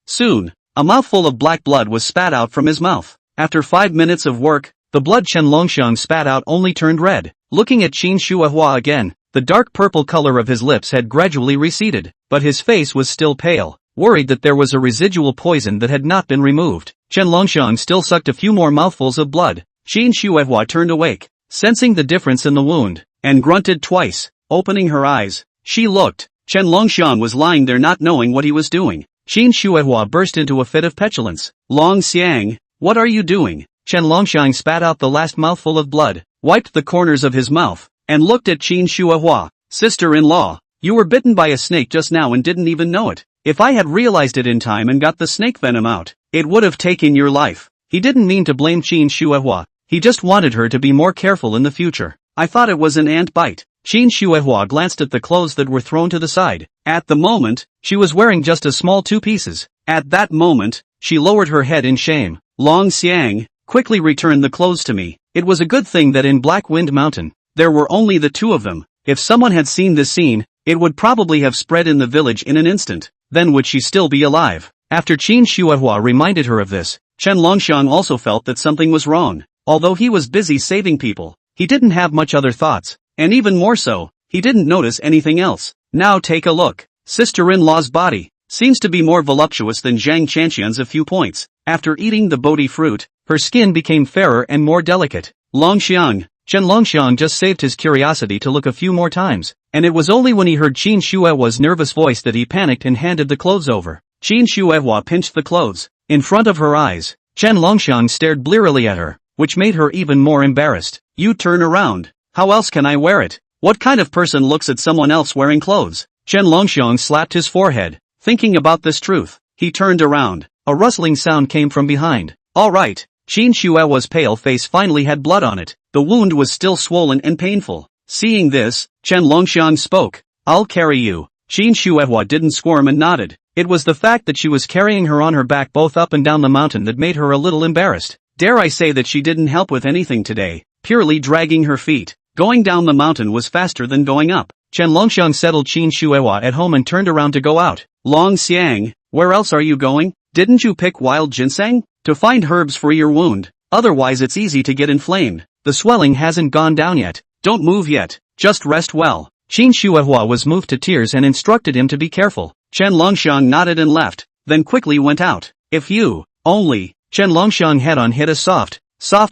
Soon, a mouthful of black blood was spat out from his mouth. After 5 minutes of work, the blood Chen Longxiang spat out only turned red. Looking at Qin Shuihua again, the dark purple color of his lips had gradually receded, but his face was still pale, worried that there was a residual poison that had not been removed. Chen Longxiang still sucked a few more mouthfuls of blood. Qin Shuihua turned awake, sensing the difference in the wound, and grunted twice. Opening her eyes, she looked. Chen Longxiang was lying there not knowing what he was doing. Qin Shuihua burst into a fit of petulance. Longxiang, what are you doing? Chen Longxiang spat out the last mouthful of blood, wiped the corners of his mouth, and looked at Qin Shuihua. Sister-in-law, you were bitten by a snake just now and didn't even know it. If I had realized it in time and got the snake venom out, it would have taken your life. He didn't mean to blame Qin Shuihua. He just wanted her to be more careful in the future. I thought it was an ant bite. Qin Shuihua glanced at the clothes that were thrown to the side. At the moment, she was wearing just a small 2 pieces. At that moment, she lowered her head in shame. Longxiang, quickly return the clothes to me. It was a good thing that in Black Wind Mountain, there were only the 2 of them. If someone had seen this scene, it would probably have spread in the village in an instant. Then would she still be alive? After Qin Shuihua reminded her of this, Chen Longxiang also felt that something was wrong. Although he was busy saving people, he didn't have much other thoughts, and even more so, he didn't notice anything else. Now take a look. Sister-in-law's body seems to be more voluptuous than Zhang Chanxian's a few points. After eating the Bodhi fruit, her skin became fairer and more delicate. Longxiang. Chen Longxiang just saved his curiosity to look a few more times, and it was only when he heard Qin Shuehua's nervous voice that he panicked and handed the clothes over. Qin Shuehua pinched the clothes. In front of her eyes, Chen Longxiang stared blearily at her, which made her even more embarrassed. You turn around. How else can I wear it? What kind of person looks at someone else wearing clothes? Chen Longxiang slapped his forehead. Thinking about this truth, he turned around. A rustling sound came from behind. All right. Qin Shuehua's pale face finally had blood on it. The wound was still swollen and painful. Seeing this, Chen Longxiang spoke. I'll carry you. Qin Shuehua didn't squirm and nodded. It was the fact that she was carrying her on her back both up and down the mountain that made her a little embarrassed. Dare I say that she didn't help with anything today, purely dragging her feet. Going down the mountain was faster than going up. Chen Longxiang settled Qin Shuehua at home and turned around to go out. Longxiang, where else are you going? Didn't you pick wild ginseng? To find herbs for your wound. Otherwise it's easy to get inflamed. The swelling hasn't gone down yet. Don't move yet. Just rest well. Qin Shuehua was moved to tears and instructed him to be careful. Chen Longxiang nodded and left, then quickly went out. If you, only, Chen Longxiang head-on hit a soft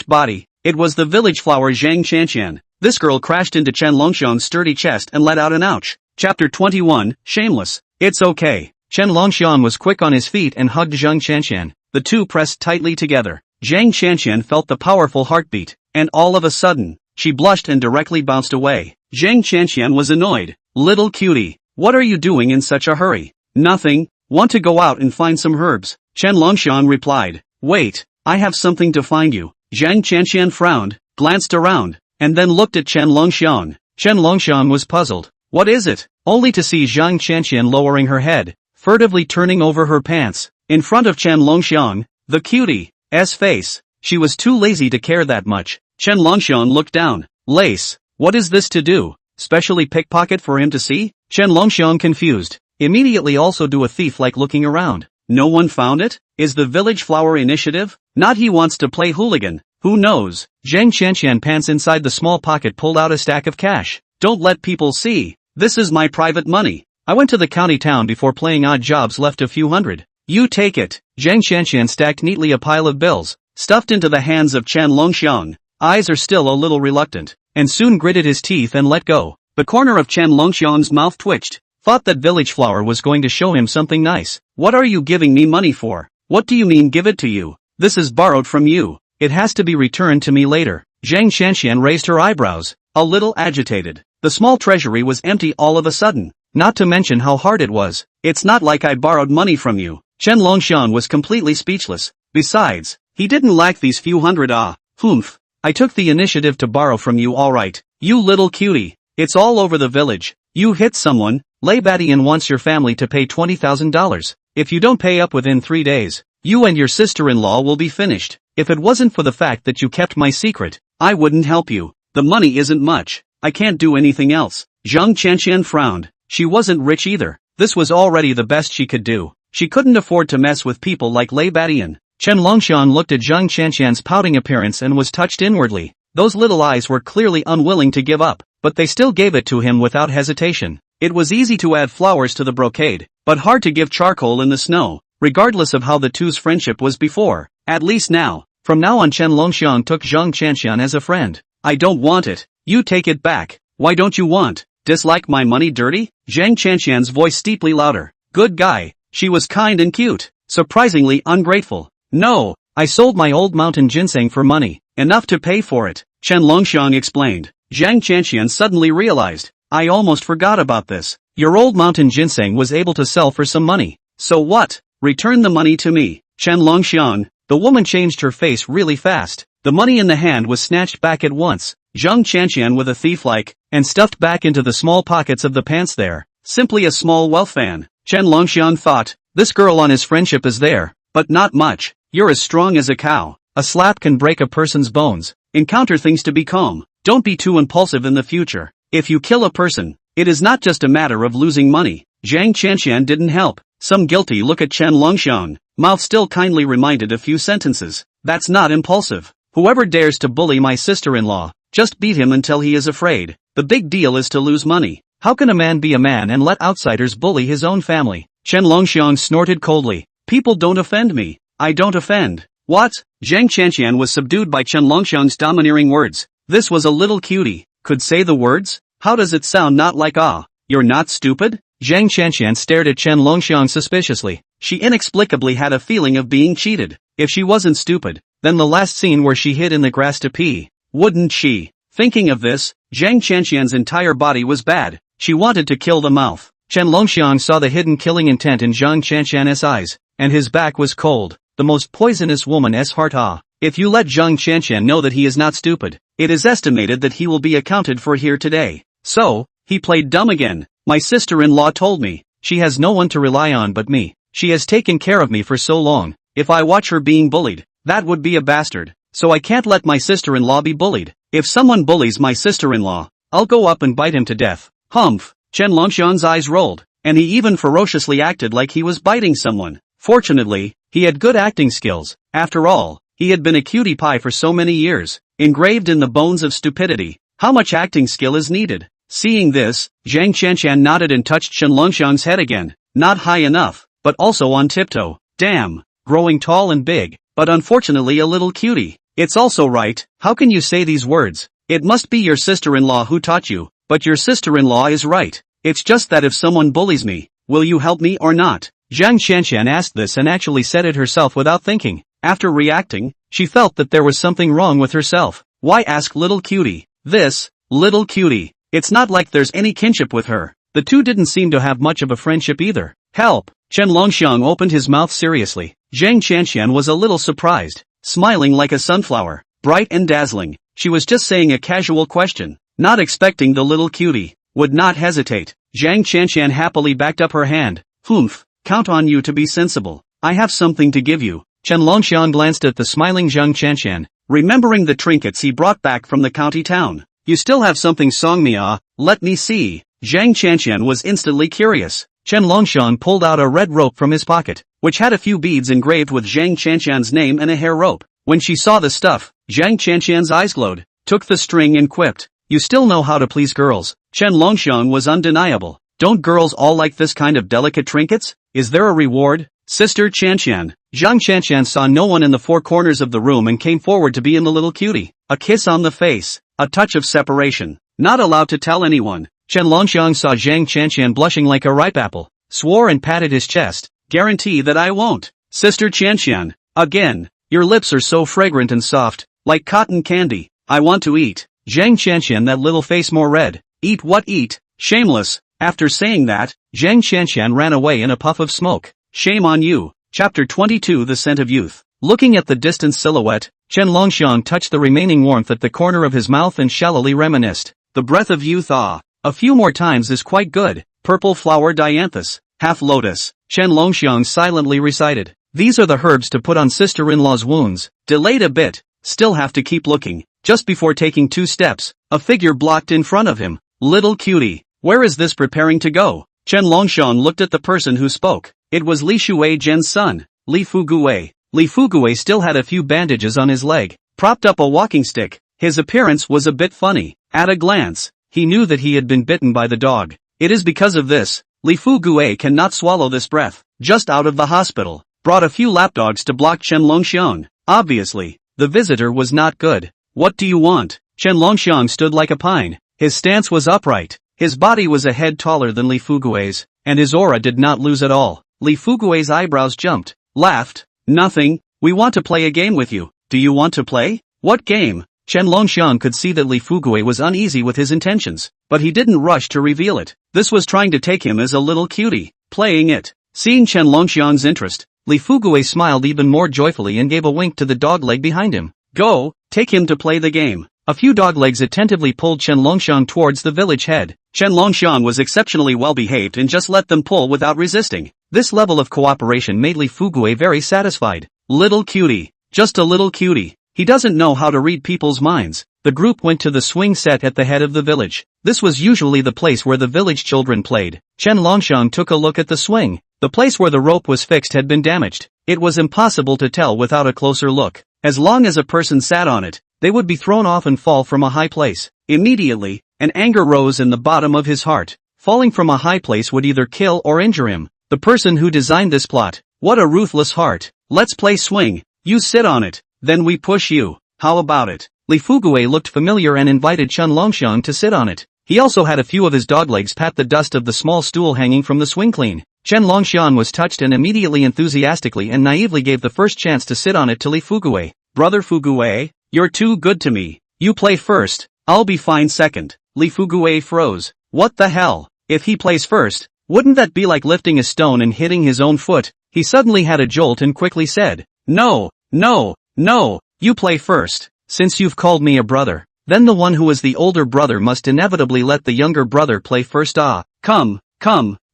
body. It was the village flower Zhang Qianqian. This girl crashed into Chen Longxiang's sturdy chest and let out an ouch. Chapter 21, Shameless. It's okay. Chen Longxiang was quick on his feet and hugged Zhang Qianqian. The two pressed tightly together. Zhang Qianqian felt the powerful heartbeat, and all of a sudden, she blushed and directly bounced away. Zhang Qianqian was annoyed. Little cutie, what are you doing in such a hurry? Nothing. Want to go out and find some herbs? Chen Longxiang replied. Wait, I have something to find you. Zhang Qianqian frowned, glanced around, and then looked at Chen Longxiang. Chen Longxiang was puzzled. What is it? Only to see Zhang Qianqian lowering her head, furtively turning over her pants. In front of Chen Longxiang, the cutie's face. She was too lazy to care that much. Chen Longxiang looked down. Lace. What is this to do? Specially pickpocket for him to see? Chen Longxiang confused. Immediately also do a thief like looking around. No one found it? Is the village flower initiative? Not he wants to play hooligan. Who knows? Zhang Qianqian pants inside the small pocket pulled out a stack of cash. Don't let people see. This is my private money. I went to the county town before playing odd jobs, left a few hundred. You take it. Zhang Qianqian stacked neatly a pile of bills, stuffed into the hands of Chen Longxiang. Eyes are still a little reluctant, and soon gritted his teeth and let go. The corner of Chen Longxiang's mouth twitched. Thought that village flower was going to show him something nice. What are you giving me money for? What do you mean give it to you? This is borrowed from you. It has to be returned to me later. Zhang Qianqian raised her eyebrows, a little agitated. The small treasury was empty all of a sudden. Not to mention how hard it was. It's not like I borrowed money from you. Chen Longxiang was completely speechless. Besides, he didn't lack these few hundred humph. I took the initiative to borrow from you, all right. You little cutie. It's all over the village. You hit someone. Lei Badian wants your family to pay $20,000. If you don't pay up within 3 days, you and your sister-in-law will be finished. If it wasn't for the fact that you kept my secret, I wouldn't help you. The money isn't much. I can't do anything else. Zhang Qianqian frowned. She wasn't rich either. This was already the best she could do. She couldn't afford to mess with people like Lei Badian. Chen Longxiang looked at Zhang Qianqian's pouting appearance and was touched inwardly. Those little eyes were clearly unwilling to give up, but they still gave it to him without hesitation. It was easy to add flowers to the brocade, but hard to give charcoal in the snow, regardless of how the two's friendship was before, at least now. From now on Chen Longxiang took Zhang Qianqian as a friend. I don't want it. You take it back. Why don't you want? Dislike my money dirty? Zhang Qianqian's voice steeply louder. Good guy. She was kind and cute. Surprisingly ungrateful. No, I sold my old mountain ginseng for money. Enough to pay for it, Chen Longxiang explained. Zhang Qianqian suddenly realized. I almost forgot about this. Your old mountain ginseng was able to sell for some money. So what? Return the money to me, Chen Longxiang. The woman changed her face really fast. The money in the hand was snatched back at once. Zhang Qianqian with a thief-like, and stuffed back into the small pockets of the pants there. Simply a small wealth fan. Chen Longxiang thought, this girl on his friendship is there. But not much. You're as strong as a cow. A slap can break a person's bones. Encounter things to be calm. Don't be too impulsive in the future. If you kill a person, it is not just a matter of losing money. Zhang Qianqian didn't help. Some guilty look at Chen Longxiang. Mouth still kindly reminded a few sentences. That's not impulsive. Whoever dares to bully my sister-in-law, just beat him until he is afraid. The big deal is to lose money. How can a man be a man and let outsiders bully his own family? Chen Longxiang snorted coldly. People don't offend me. I don't offend. What? Zhang Qianqian was subdued by Chen Longxiang's domineering words. This was a little cutie. Could say the words? How does it sound? Not like ah. You're not stupid? Zhang Qianqian stared at Chen Longxiang suspiciously. She inexplicably had a feeling of being cheated. If she wasn't stupid, then the last scene where she hid in the grass to pee. Wouldn't she? Thinking of this, Zhang Qianqian's entire body was bad. She wanted to kill the mouth. Chen Longxiang saw the hidden killing intent in Zhang Qianqian's eyes, and his back was cold. The most poisonous woman's heart. Ah. If you let Zhang Qianqian know that he is not stupid, it is estimated that he will be accounted for here today. So, he played dumb again. My sister-in-law told me. She has no one to rely on but me. She has taken care of me for so long. If I watch her being bullied, that would be a bastard. So I can't let my sister-in-law be bullied. If someone bullies my sister-in-law, I'll go up and bite him to death. Humph. Chen Longxiang's eyes rolled, and he even ferociously acted like he was biting someone. Fortunately, he had good acting skills. After all, he had been a cutie pie for so many years, engraved in the bones of stupidity. How much acting skill is needed? Seeing this, Zhang Qianqian nodded and touched Chen Longxiang's head again. Not high enough, but also on tiptoe. Damn, growing tall and big, but unfortunately a little cutie. It's also right. How can you say these words? It must be your sister-in-law who taught you, but your sister-in-law is right. It's just that if someone bullies me, will you help me or not? Zhang Qianqian asked this and actually said it herself without thinking. After reacting, she felt that there was something wrong with herself. Why ask little cutie? This, little cutie. It's not like there's any kinship with her. The two didn't seem to have much of a friendship either. Help! Chen Longxiang opened his mouth seriously. Zhang Qianqian was a little surprised, smiling like a sunflower, bright and dazzling. She was just saying a casual question, not expecting the little cutie would not hesitate. Zhang Qianqian happily backed up her hand. Humph, count on you to be sensible. I have something to give you. Chen Longxiang glanced at the smiling Zhang Qianqian, remembering the trinkets he brought back from the county town. You still have something, Songmia? Let me see. Zhang Qianqian was instantly curious. Chen Longxiang pulled out a red rope from his pocket, which had a few beads engraved with Zhang Qianqian's name and a hair rope. When she saw the stuff, Zhang Qianqian's eyes glowed, took the string and quipped. You still know how to please girls. Chen Longxiang was undeniable. Don't girls all like this kind of delicate trinkets? Is there a reward? Sister Qianqian. Zhang Qianqian saw no one in the four corners of the room and came forward to be in the little cutie. A kiss on the face. A touch of separation. Not allowed to tell anyone. Chen Longxiang saw Zhang Qianqian blushing like a ripe apple, swore and patted his chest. Guarantee that I won't. Sister Qianqian. Again. Your lips are so fragrant and soft, like cotton candy. I want to eat. Zhang Qianqian, that little face more red. Eat what? Eat? Shameless. After saying that, Zhang Qianqian ran away in a puff of smoke. Shame on you. Chapter 22 The Scent of Youth. Looking at the distant silhouette, Chen Longxiang touched the remaining warmth at the corner of his mouth and shallowly reminisced. The breath of youth. Ah. A few more times is quite good. Purple flower dianthus. Half lotus. Chen Longxiang silently recited. These are the herbs to put on sister-in-law's wounds. Delayed a bit. Still have to keep looking. Just before taking 2 steps, a figure blocked in front of him. Little cutie. Where is this preparing to go? Chen Longxiang looked at the person who spoke. It was Li Shuizhen's son, Li Fuguwei. Li Fuguwei still had a few bandages on his leg, propped up a walking stick. His appearance was a bit funny. At a glance, he knew that he had been bitten by the dog. It is because of this, Li Fuguwei cannot swallow this breath. Just out of the hospital. Brought a few lapdogs to block Chen Longxiang. Obviously, the visitor was not good. What do you want? Chen Longxiang stood like a pine. His stance was upright. His body was a head taller than Li Fuguwei's, and his aura did not lose at all. Li Fuguwei's eyebrows jumped. Laughed. Nothing. We want to play a game with you. Do you want to play? What game? Chen Longxiang could see that Li Fuguwei was uneasy with his intentions, but he didn't rush to reveal it. This was trying to take him as a little cutie, playing it. Seeing Chen Longxiang's interest, Li Fuguwei smiled even more joyfully and gave a wink to the dogleg behind him. Go, take him to play the game. A few doglegs attentively pulled Chen Longxiang towards the village head. Chen Longxiang was exceptionally well behaved and just let them pull without resisting. This level of cooperation made Li Fuguwei very satisfied. Little cutie. Just a little cutie. He doesn't know how to read people's minds. The group went to the swing set at the head of the village. This was usually the place where the village children played. Chen Longxiang took a look at the swing. The place where the rope was fixed had been damaged. It was impossible to tell without a closer look. As long as a person sat on it, they would be thrown off and fall from a high place. Immediately, an anger rose in the bottom of his heart. Falling from a high place would either kill or injure him. The person who designed this plot What a ruthless heart. Let's play swing. You sit on it, then we push you. How about it? Li Fugue looked familiar and invited Chen Longxiang to sit on it. He also had a few of his doglegs pat the dust of the small stool hanging from the swing clean. Chen Longxiang was touched and immediately enthusiastically and naively gave the first chance to sit on it to Li Fugue. Brother Fugue, you're too good to me. You play first, I'll be fine second. Li Fugue froze. What the hell? If he plays first, wouldn't that be like lifting a stone and hitting his own foot? He suddenly had a jolt and quickly said, No, no, no, you play first. Since you've called me a brother, then the one who is the older brother must inevitably let the younger brother play first. Come,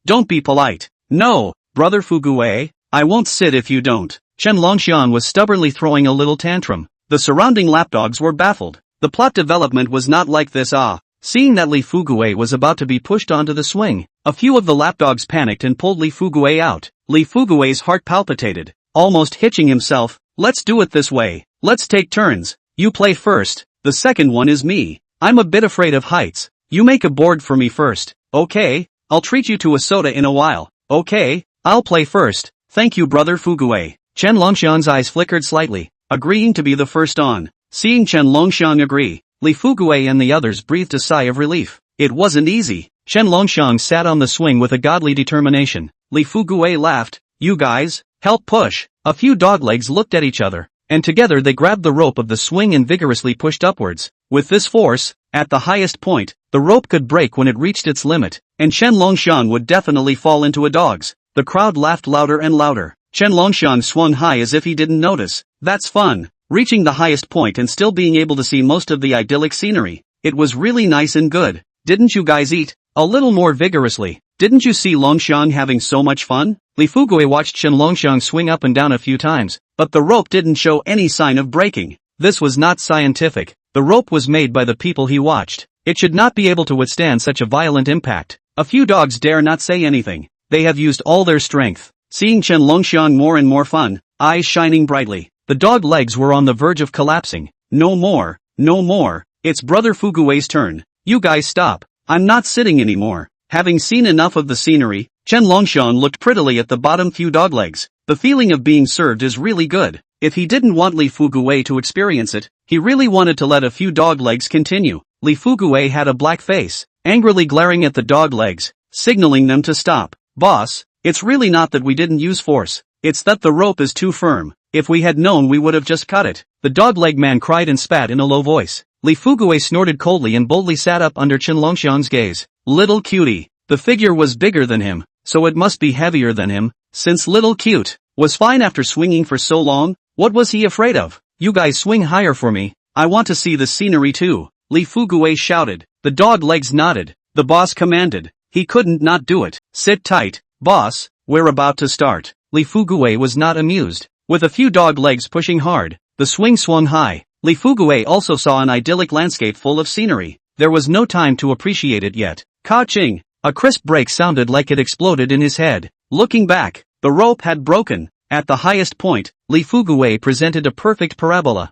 don't be polite. No, Brother Fugue, I won't sit if you don't. Chen Longxiang was stubbornly throwing a little tantrum. The surrounding lapdogs were baffled. The plot development was not like this. Seeing that Li Fugue was about to be pushed onto the swing, a few of the lapdogs panicked and pulled Li Fugue out. Li Fugue's heart palpitated, almost hitching himself. Let's do it this way. Let's take turns. You play first, the second one is me. I'm a bit afraid of heights. You make a board for me first, okay? I'll treat you to a soda in a while, okay? I'll play first. Thank you, Brother Fugue. Chen Longxiang's eyes flickered slightly, agreeing to be the first on. Seeing Chen Longxiang agree, Li Fugue and the others breathed a sigh of relief. It wasn't easy. Chen Longxiang sat on the swing with a godly determination. Li Fugue laughed. You guys, help push. A few doglegs looked at each other, and together they grabbed the rope of the swing and vigorously pushed upwards. With this force, at the highest point, the rope could break when it reached its limit, and Chen Longxiang would definitely fall into a dog's. The crowd laughed louder and louder. Chen Longxiang swung high as if he didn't notice. That's fun. Reaching the highest point and still being able to see most of the idyllic scenery. It was really nice and good. Didn't you guys eat? A little more vigorously. Didn't you see Longxiang having so much fun? Li Fugue watched Chen Longxiang swing up and down a few times, but the rope didn't show any sign of breaking. This was not scientific. The rope was made by the people he watched. It should not be able to withstand such a violent impact. A few dogs dare not say anything. They have used all their strength. Seeing Chen Longxiang more and more fun, eyes shining brightly, the dog legs were on the verge of collapsing. No more, no more. It's Brother Fugue's turn. You guys stop. I'm not sitting anymore. Having seen enough of the scenery, Chen Longxiang looked prettily at the bottom few doglegs. The feeling of being served is really good. If he didn't want Li Fugue to experience it, he really wanted to let a few doglegs continue. Li Fugue had a black face, angrily glaring at the doglegs, signaling them to stop. Boss, it's really not that we didn't use force. It's that the rope is too firm. If we had known we would have just cut it. The dogleg man cried and spat in a low voice. Li Fugue snorted coldly and boldly sat up under Chen Longxiang's gaze. Little cutie. The figure was bigger than him, so it must be heavier than him. Since Little Cute was fine after swinging for so long, what was he afraid of? You guys swing higher for me. I want to see the scenery too. Li Fugue shouted. The dog legs nodded. The boss commanded. He couldn't not do it. Sit tight, boss, we're about to start. Li Fugue was not amused. With a few dog legs pushing hard, the swing swung high. Li Fugue also saw an idyllic landscape full of scenery. There was no time to appreciate it yet. Ka-ching! A crisp break sounded like it exploded in his head. Looking back, the rope had broken. At the highest point, Li Fugue presented a perfect parabola.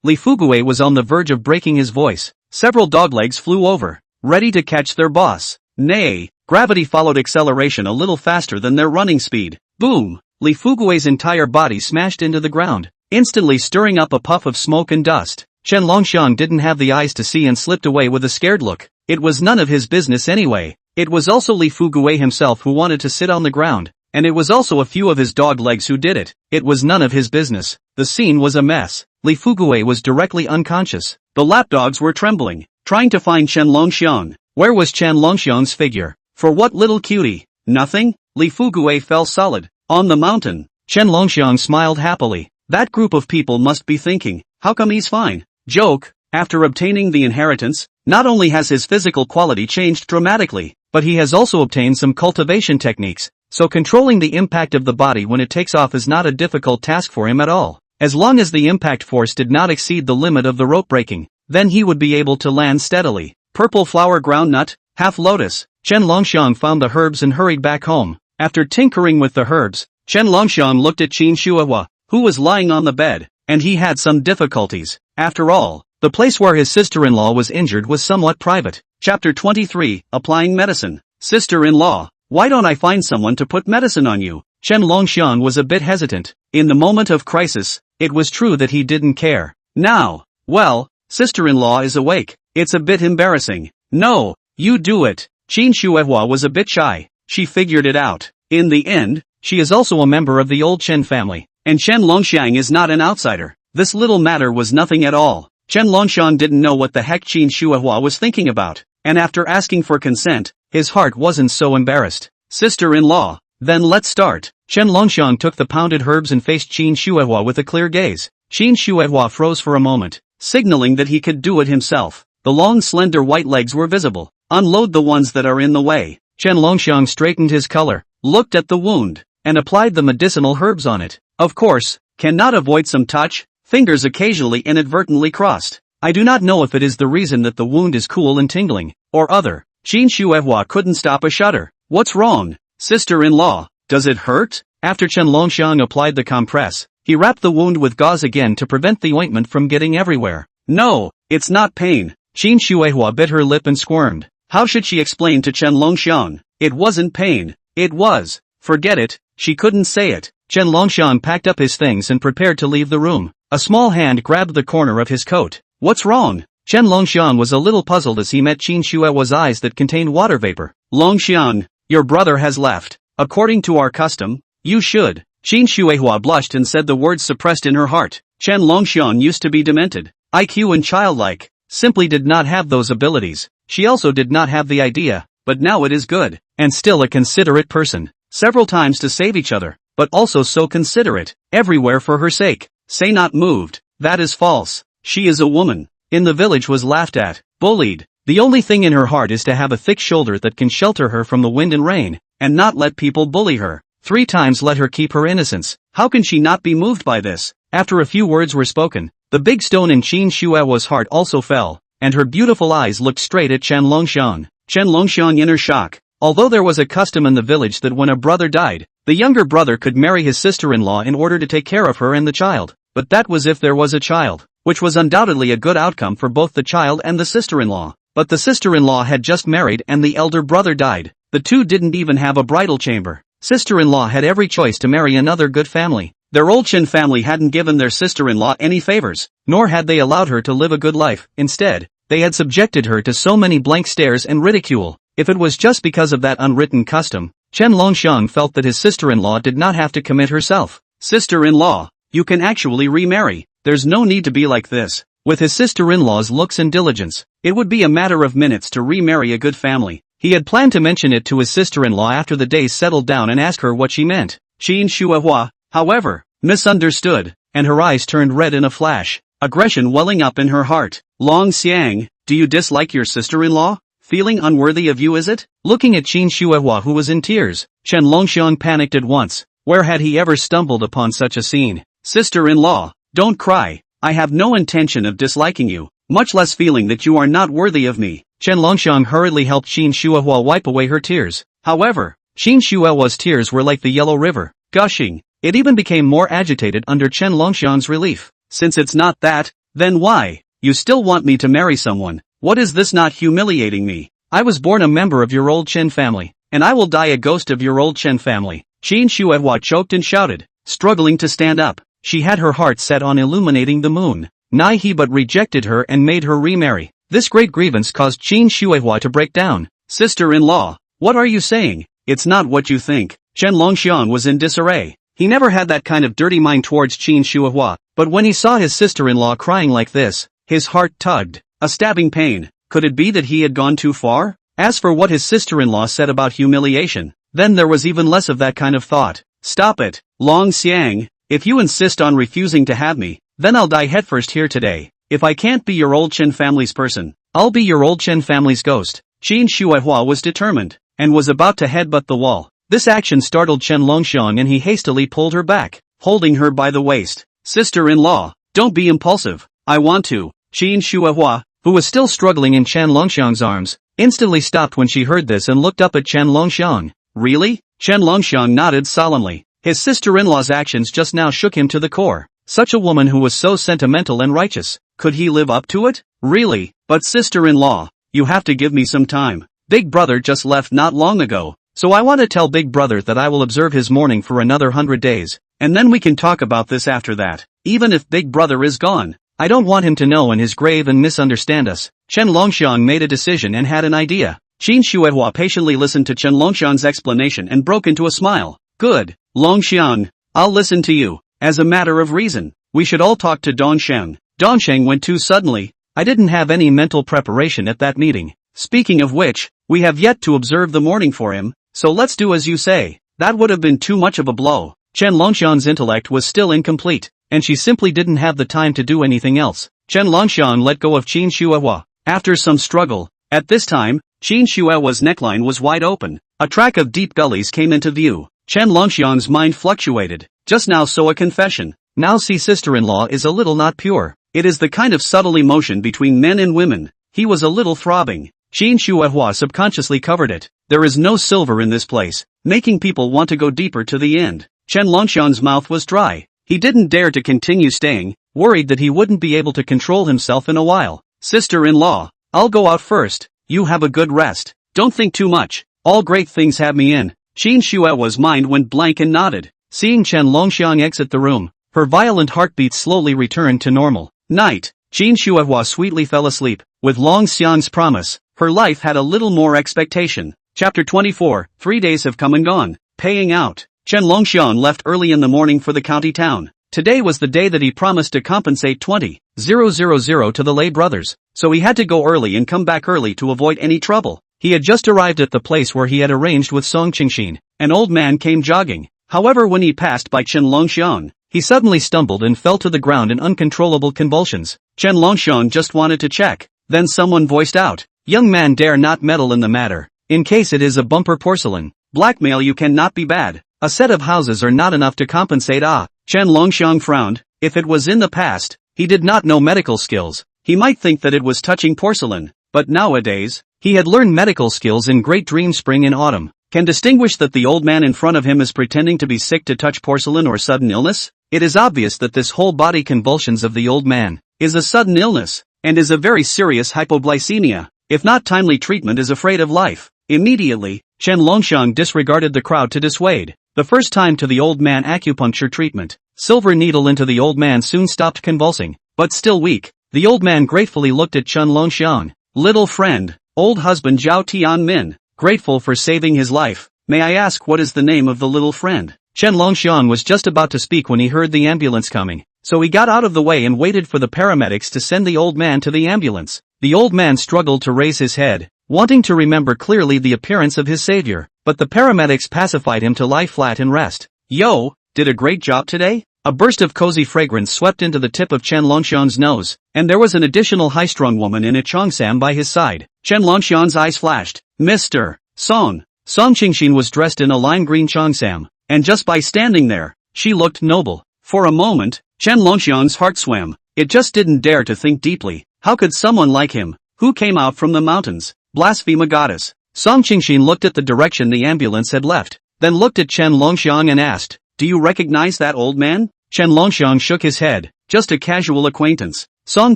Li Fugue was on the verge of breaking his voice. Several doglegs flew over, ready to catch their boss. Nay, gravity followed acceleration a little faster than their running speed. Boom! Li Fugue's entire body smashed into the ground, instantly stirring up a puff of smoke and dust. Chen Longxiang didn't have the eyes to see and slipped away with a scared look. It was none of his business anyway. It was also Li Fugue himself who wanted to sit on the ground, and it was also a few of his dog legs who did it. It was none of his business. The scene was a mess. Li Fugue was directly unconscious. The lapdogs were trembling, trying to find Chen Longxiang. Where was Chen Longxiang's figure? For what little cutie? Nothing? Li Fugue fell solid. On the mountain. Chen Longxiang smiled happily. That group of people must be thinking, how come he's fine? Joke, after obtaining the inheritance, not only has his physical quality changed dramatically, but he has also obtained some cultivation techniques, so controlling the impact of the body when it takes off is not a difficult task for him at all. As long as the impact force did not exceed the limit of the rope breaking, then he would be able to land steadily. Purple flower groundnut, half lotus. Chen Longxiang found the herbs and hurried back home. After tinkering with the herbs, Chen Longxiang looked at Qin Shuahua, who was lying on the bed, and he had some difficulties. After all, the place where his sister-in-law was injured was somewhat private. Chapter 23, Applying Medicine. Sister-in-law, why don't I find someone to put medicine on you? Chen Longxiang was a bit hesitant. In the moment of crisis, it was true that he didn't care. Now, well, sister-in-law is awake. It's a bit embarrassing. No, you do it. Qin Shuehua was a bit shy. She figured it out. In the end, she is also a member of the old Chen family. And Chen Longxiang is not an outsider. This little matter was nothing at all. Chen Longxiang didn't know what the heck Qin Shuehua was thinking about. And after asking for consent, his heart wasn't so embarrassed. Sister-in-law, then let's start. Chen Longxiang took the pounded herbs and faced Qin Shuehua with a clear gaze. Qin Shuehua froze for a moment, signaling that he could do it himself. The long slender white legs were visible. Unload the ones that are in the way. Chen Longxiang straightened his color, looked at the wound, and applied the medicinal herbs on it. Of course, cannot avoid some touch, fingers occasionally inadvertently crossed. I do not know if it is the reason that the wound is cool and tingling, or other. Qin Shuehua couldn't stop a shudder. What's wrong, sister-in-law? Does it hurt? After Chen Longxiang applied the compress, he wrapped the wound with gauze again to prevent the ointment from getting everywhere. No, it's not pain. Qin Shuehua bit her lip and squirmed. How should she explain to Chen Longxiang? It wasn't pain. It was. Forget it, she couldn't say it. Chen Longxiang packed up his things and prepared to leave the room. A small hand grabbed the corner of his coat. What's wrong? Chen Longxiang was a little puzzled as he met Qin Shuehua's eyes that contained water vapor. Longxiang, your brother has left. According to our custom, you should. Qin Shuehua blushed and said the words suppressed in her heart. Chen Longxiang used to be demented, IQ and childlike, simply did not have those abilities. She also did not have the idea, but now it is good, and still a considerate person. Several times to save each other, but also so considerate, everywhere for her sake. Say not moved, that is false. She is a woman. In the village was laughed at, bullied. The only thing in her heart is to have a thick shoulder that can shelter her from the wind and rain, and not let people bully her. 3 times let her keep her innocence. How can she not be moved by this? After a few words were spoken, the big stone in Qin Shuehua's heart also fell, and her beautiful eyes looked straight at Chen Longxiang. Chen Longxiang in her shock. Although there was a custom in the village that when a brother died, the younger brother could marry his sister-in-law in order to take care of her and the child. But that was if there was a child, which was undoubtedly a good outcome for both the child and the sister-in-law. But the sister-in-law had just married and the elder brother died. The two didn't even have a bridal chamber. Sister-in-law had every choice to marry another good family. Their old Chen family hadn't given their sister-in-law any favors, nor had they allowed her to live a good life. Instead, they had subjected her to so many blank stares and ridicule. If it was just because of that unwritten custom, Chen Longxiang felt that his sister-in-law did not have to commit herself. Sister-in-law, you can actually remarry. There's no need to be like this. With his sister-in-law's looks and diligence, it would be a matter of minutes to remarry a good family. He had planned to mention it to his sister-in-law after the days settled down and ask her what she meant. Qin Shuehua, however, misunderstood, and her eyes turned red in a flash, aggression welling up in her heart. Longxiang, do you dislike your sister-in-law? Feeling unworthy of you, is it? Looking at Qin Shuehua, who was in tears, Chen Longxiang panicked at once. Where had he ever stumbled upon such a scene? Sister-in-law, don't cry. I have no intention of disliking you, much less feeling that you are not worthy of me. Chen Longxiang hurriedly helped Qin Shuehua wipe away her tears. However, Qin Shuehua's tears were like the Yellow River, gushing. It even became more agitated under Chen Longxiang's relief. Since it's not that, then why? You still want me to marry someone? What is this not humiliating me? I was born a member of your old Chen family, and I will die a ghost of your old Chen family. Qin Shuehua choked and shouted, struggling to stand up. She had her heart set on illuminating the moon. Nai he but rejected her and made her remarry. This great grievance caused Qin Shuehua to break down. Sister-in-law, what are you saying? It's not what you think. Chen Longxiang was in disarray. He never had that kind of dirty mind towards Qin Shuehua, but when he saw his sister-in-law crying like this, his heart tugged. A stabbing pain. Could it be that he had gone too far? As for what his sister-in-law said about humiliation, then there was even less of that kind of thought. Stop it, Longxiang. If you insist on refusing to have me, then I'll die headfirst here today. If I can't be your old Chen family's person, I'll be your old Chen family's ghost. Qin Shuehua was determined, and was about to headbutt the wall. This action startled Chen Longxiang and he hastily pulled her back, holding her by the waist. Sister-in-law, don't be impulsive. I want to. Qin Shuehua, who was still struggling in Chen Longxiang's arms, instantly stopped when she heard this and looked up at Chen Longxiang. Really? Chen Longxiang nodded solemnly. His sister-in-law's actions just now shook him to the core. Such a woman who was so sentimental and righteous, could he live up to it? Really? But sister-in-law, you have to give me some time. Big brother just left not long ago. so I want to tell Big Brother that I will observe his mourning for another 100 days, and then we can talk about this after that. Even if Big Brother is gone, I don't want him to know in his grave and misunderstand us. Chen Longxiang made a decision and had an idea. Qin Shuehua patiently listened to Chen Longxiang's explanation and broke into a smile. Good, Longxiang, I'll listen to you. As a matter of reason, we should all talk to Dongsheng. Dongsheng went too suddenly. I didn't have any mental preparation at that meeting. Speaking of which, we have yet to observe the mourning for him, so let's do as you say. That would have been too much of a blow. Chen Longxiang's intellect was still incomplete, and she simply didn't have the time to do anything else. Chen Longxiang let go of Qin Shuehua. After some struggle, at this time, Qin Shuehua's neckline was wide open. A track of deep gullies came into view. Chen Longxiang's mind fluctuated. Just now so a confession. Now see sister-in-law is a little not pure. It is the kind of subtle emotion between men and women. He was a little throbbing. Qin Shuehua subconsciously covered it. There is no silver in this place, making people want to go deeper to the end. Chen Longxiang's mouth was dry. He didn't dare to continue staying, worried that he wouldn't be able to control himself in a while. Sister-in-law, I'll go out first. You have a good rest. Don't think too much. All great things have me in. Qin Shuehua's mind went blank and nodded. Seeing Chen Longxiang exit the room, her violent heartbeat slowly returned to normal. Night. Qin Shuehua sweetly fell asleep. With Longxiang's promise, her life had a little more expectation. Chapter 24, 3 days have come and gone. Paying out. Chen Longxiang left early in the morning for the county town. Today was the day that he promised to compensate 20,000 to the Lei brothers, so he had to go early and come back early to avoid any trouble. He had just arrived at the place where he had arranged with Song Qingxin. An old man came jogging. However, when he passed by Chen Longxiang, he suddenly stumbled and fell to the ground in uncontrollable convulsions. Chen Longxiang just wanted to check. Then someone voiced out, "Young man, dare not meddle in the matter. In case it is a bumper porcelain. Blackmail you cannot be bad. A set of houses are not enough to compensate." Chen Longxiang frowned. If it was in the past, he did not know medical skills. He might think that it was touching porcelain, but nowadays, he had learned medical skills in Great Dream Spring and Autumn. Can distinguish that the old man in front of him is pretending to be sick to touch porcelain or sudden illness? It is obvious that this whole body convulsions of the old man is a sudden illness, and is a very serious hypoglycemia. If not timely treatment is afraid of life. Immediately, Chen Longxiang disregarded the crowd to dissuade. The first time to the old man acupuncture treatment. Silver needle into the old man soon stopped convulsing, but still weak. The old man gratefully looked at Chen Longxiang. Little friend, old husband Zhao Tianmin, grateful for saving his life. May I ask what is the name of the little friend? Chen Longxiang was just about to speak when he heard the ambulance coming, so he got out of the way and waited for the paramedics to send the old man to the ambulance. The old man struggled to raise his head, wanting to remember clearly the appearance of his savior, but the paramedics pacified him to lie flat and rest. Yo, did a great job today? A burst of cozy fragrance swept into the tip of Chen Longxiang's nose, and there was an additional high-strung woman in a cheongsam by his side. Chen Longxiang's eyes flashed. Mr. Song. Song Qingxin was dressed in a lime green cheongsam, and just by standing there, she looked noble. For a moment, Chen Longxiang's heart swam. It just didn't dare to think deeply. How could someone like him, who came out from the mountains, blaspheme a goddess? Song Qingxin looked at the direction the ambulance had left, then looked at Chen Longxiang and asked, "Do you recognize that old man?" Chen Longxiang shook his head. "Just a casual acquaintance." Song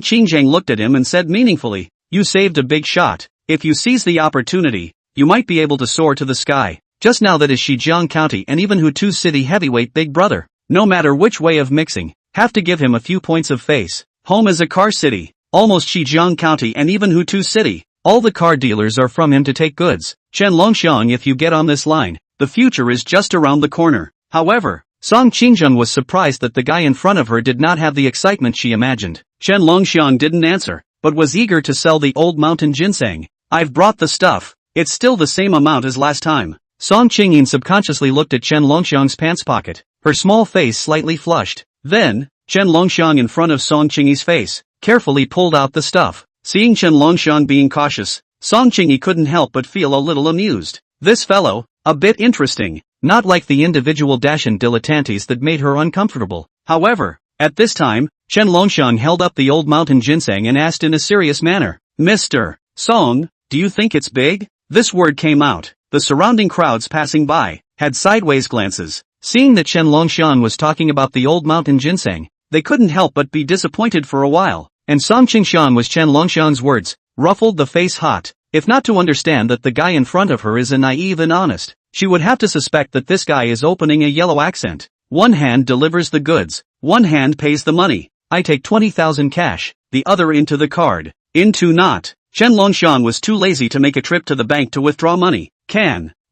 Qingxiang looked at him and said meaningfully, "You saved a big shot. If you seize the opportunity, you might be able to soar to the sky. Just now that is Shijiang County and even Hutu City heavyweight Big Brother. No matter which way of mixing, have to give him a few points of face. Home is a car city, almost Shijiang County and even Hutu City. All the car dealers are from him to take goods. Chen Longxiang, if you get on this line, the future is just around the corner." However, Song Qingxiang was surprised that the guy in front of her did not have the excitement she imagined. Chen Longxiang didn't answer, but was eager to sell the old mountain ginseng. "I've brought the stuff. It's still the same amount as last time." Song Qingyin subconsciously looked at Chen Longxiang's pants pocket, her small face slightly flushed. Then, Chen Longxiang in front of Song Qingyi's face, carefully pulled out the stuff. Seeing Chen Longxiang being cautious, Song Qingyi couldn't help but feel a little amused. This fellow, a bit interesting, not like the individual Dashan dilettantes that made her uncomfortable. However, at this time, Chen Longxiang held up the old mountain ginseng and asked in a serious manner, "Mr. Song, do you think it's big?" This word came out. The surrounding crowds passing by had sideways glances. Seeing that Chen Longxiang was talking about the old mountain ginseng, they couldn't help but be disappointed for a while. And Song Qingxiang was Chen Longxiang's words, ruffled the face hot, if not to understand that the guy in front of her is a naive and honest, she would have to suspect that this guy is opening a yellow accent. One hand delivers the goods, one hand pays the money. I take 20,000 cash, the other into the card. Into not. Chen Longxiang was too lazy to make a trip to the bank to withdraw money.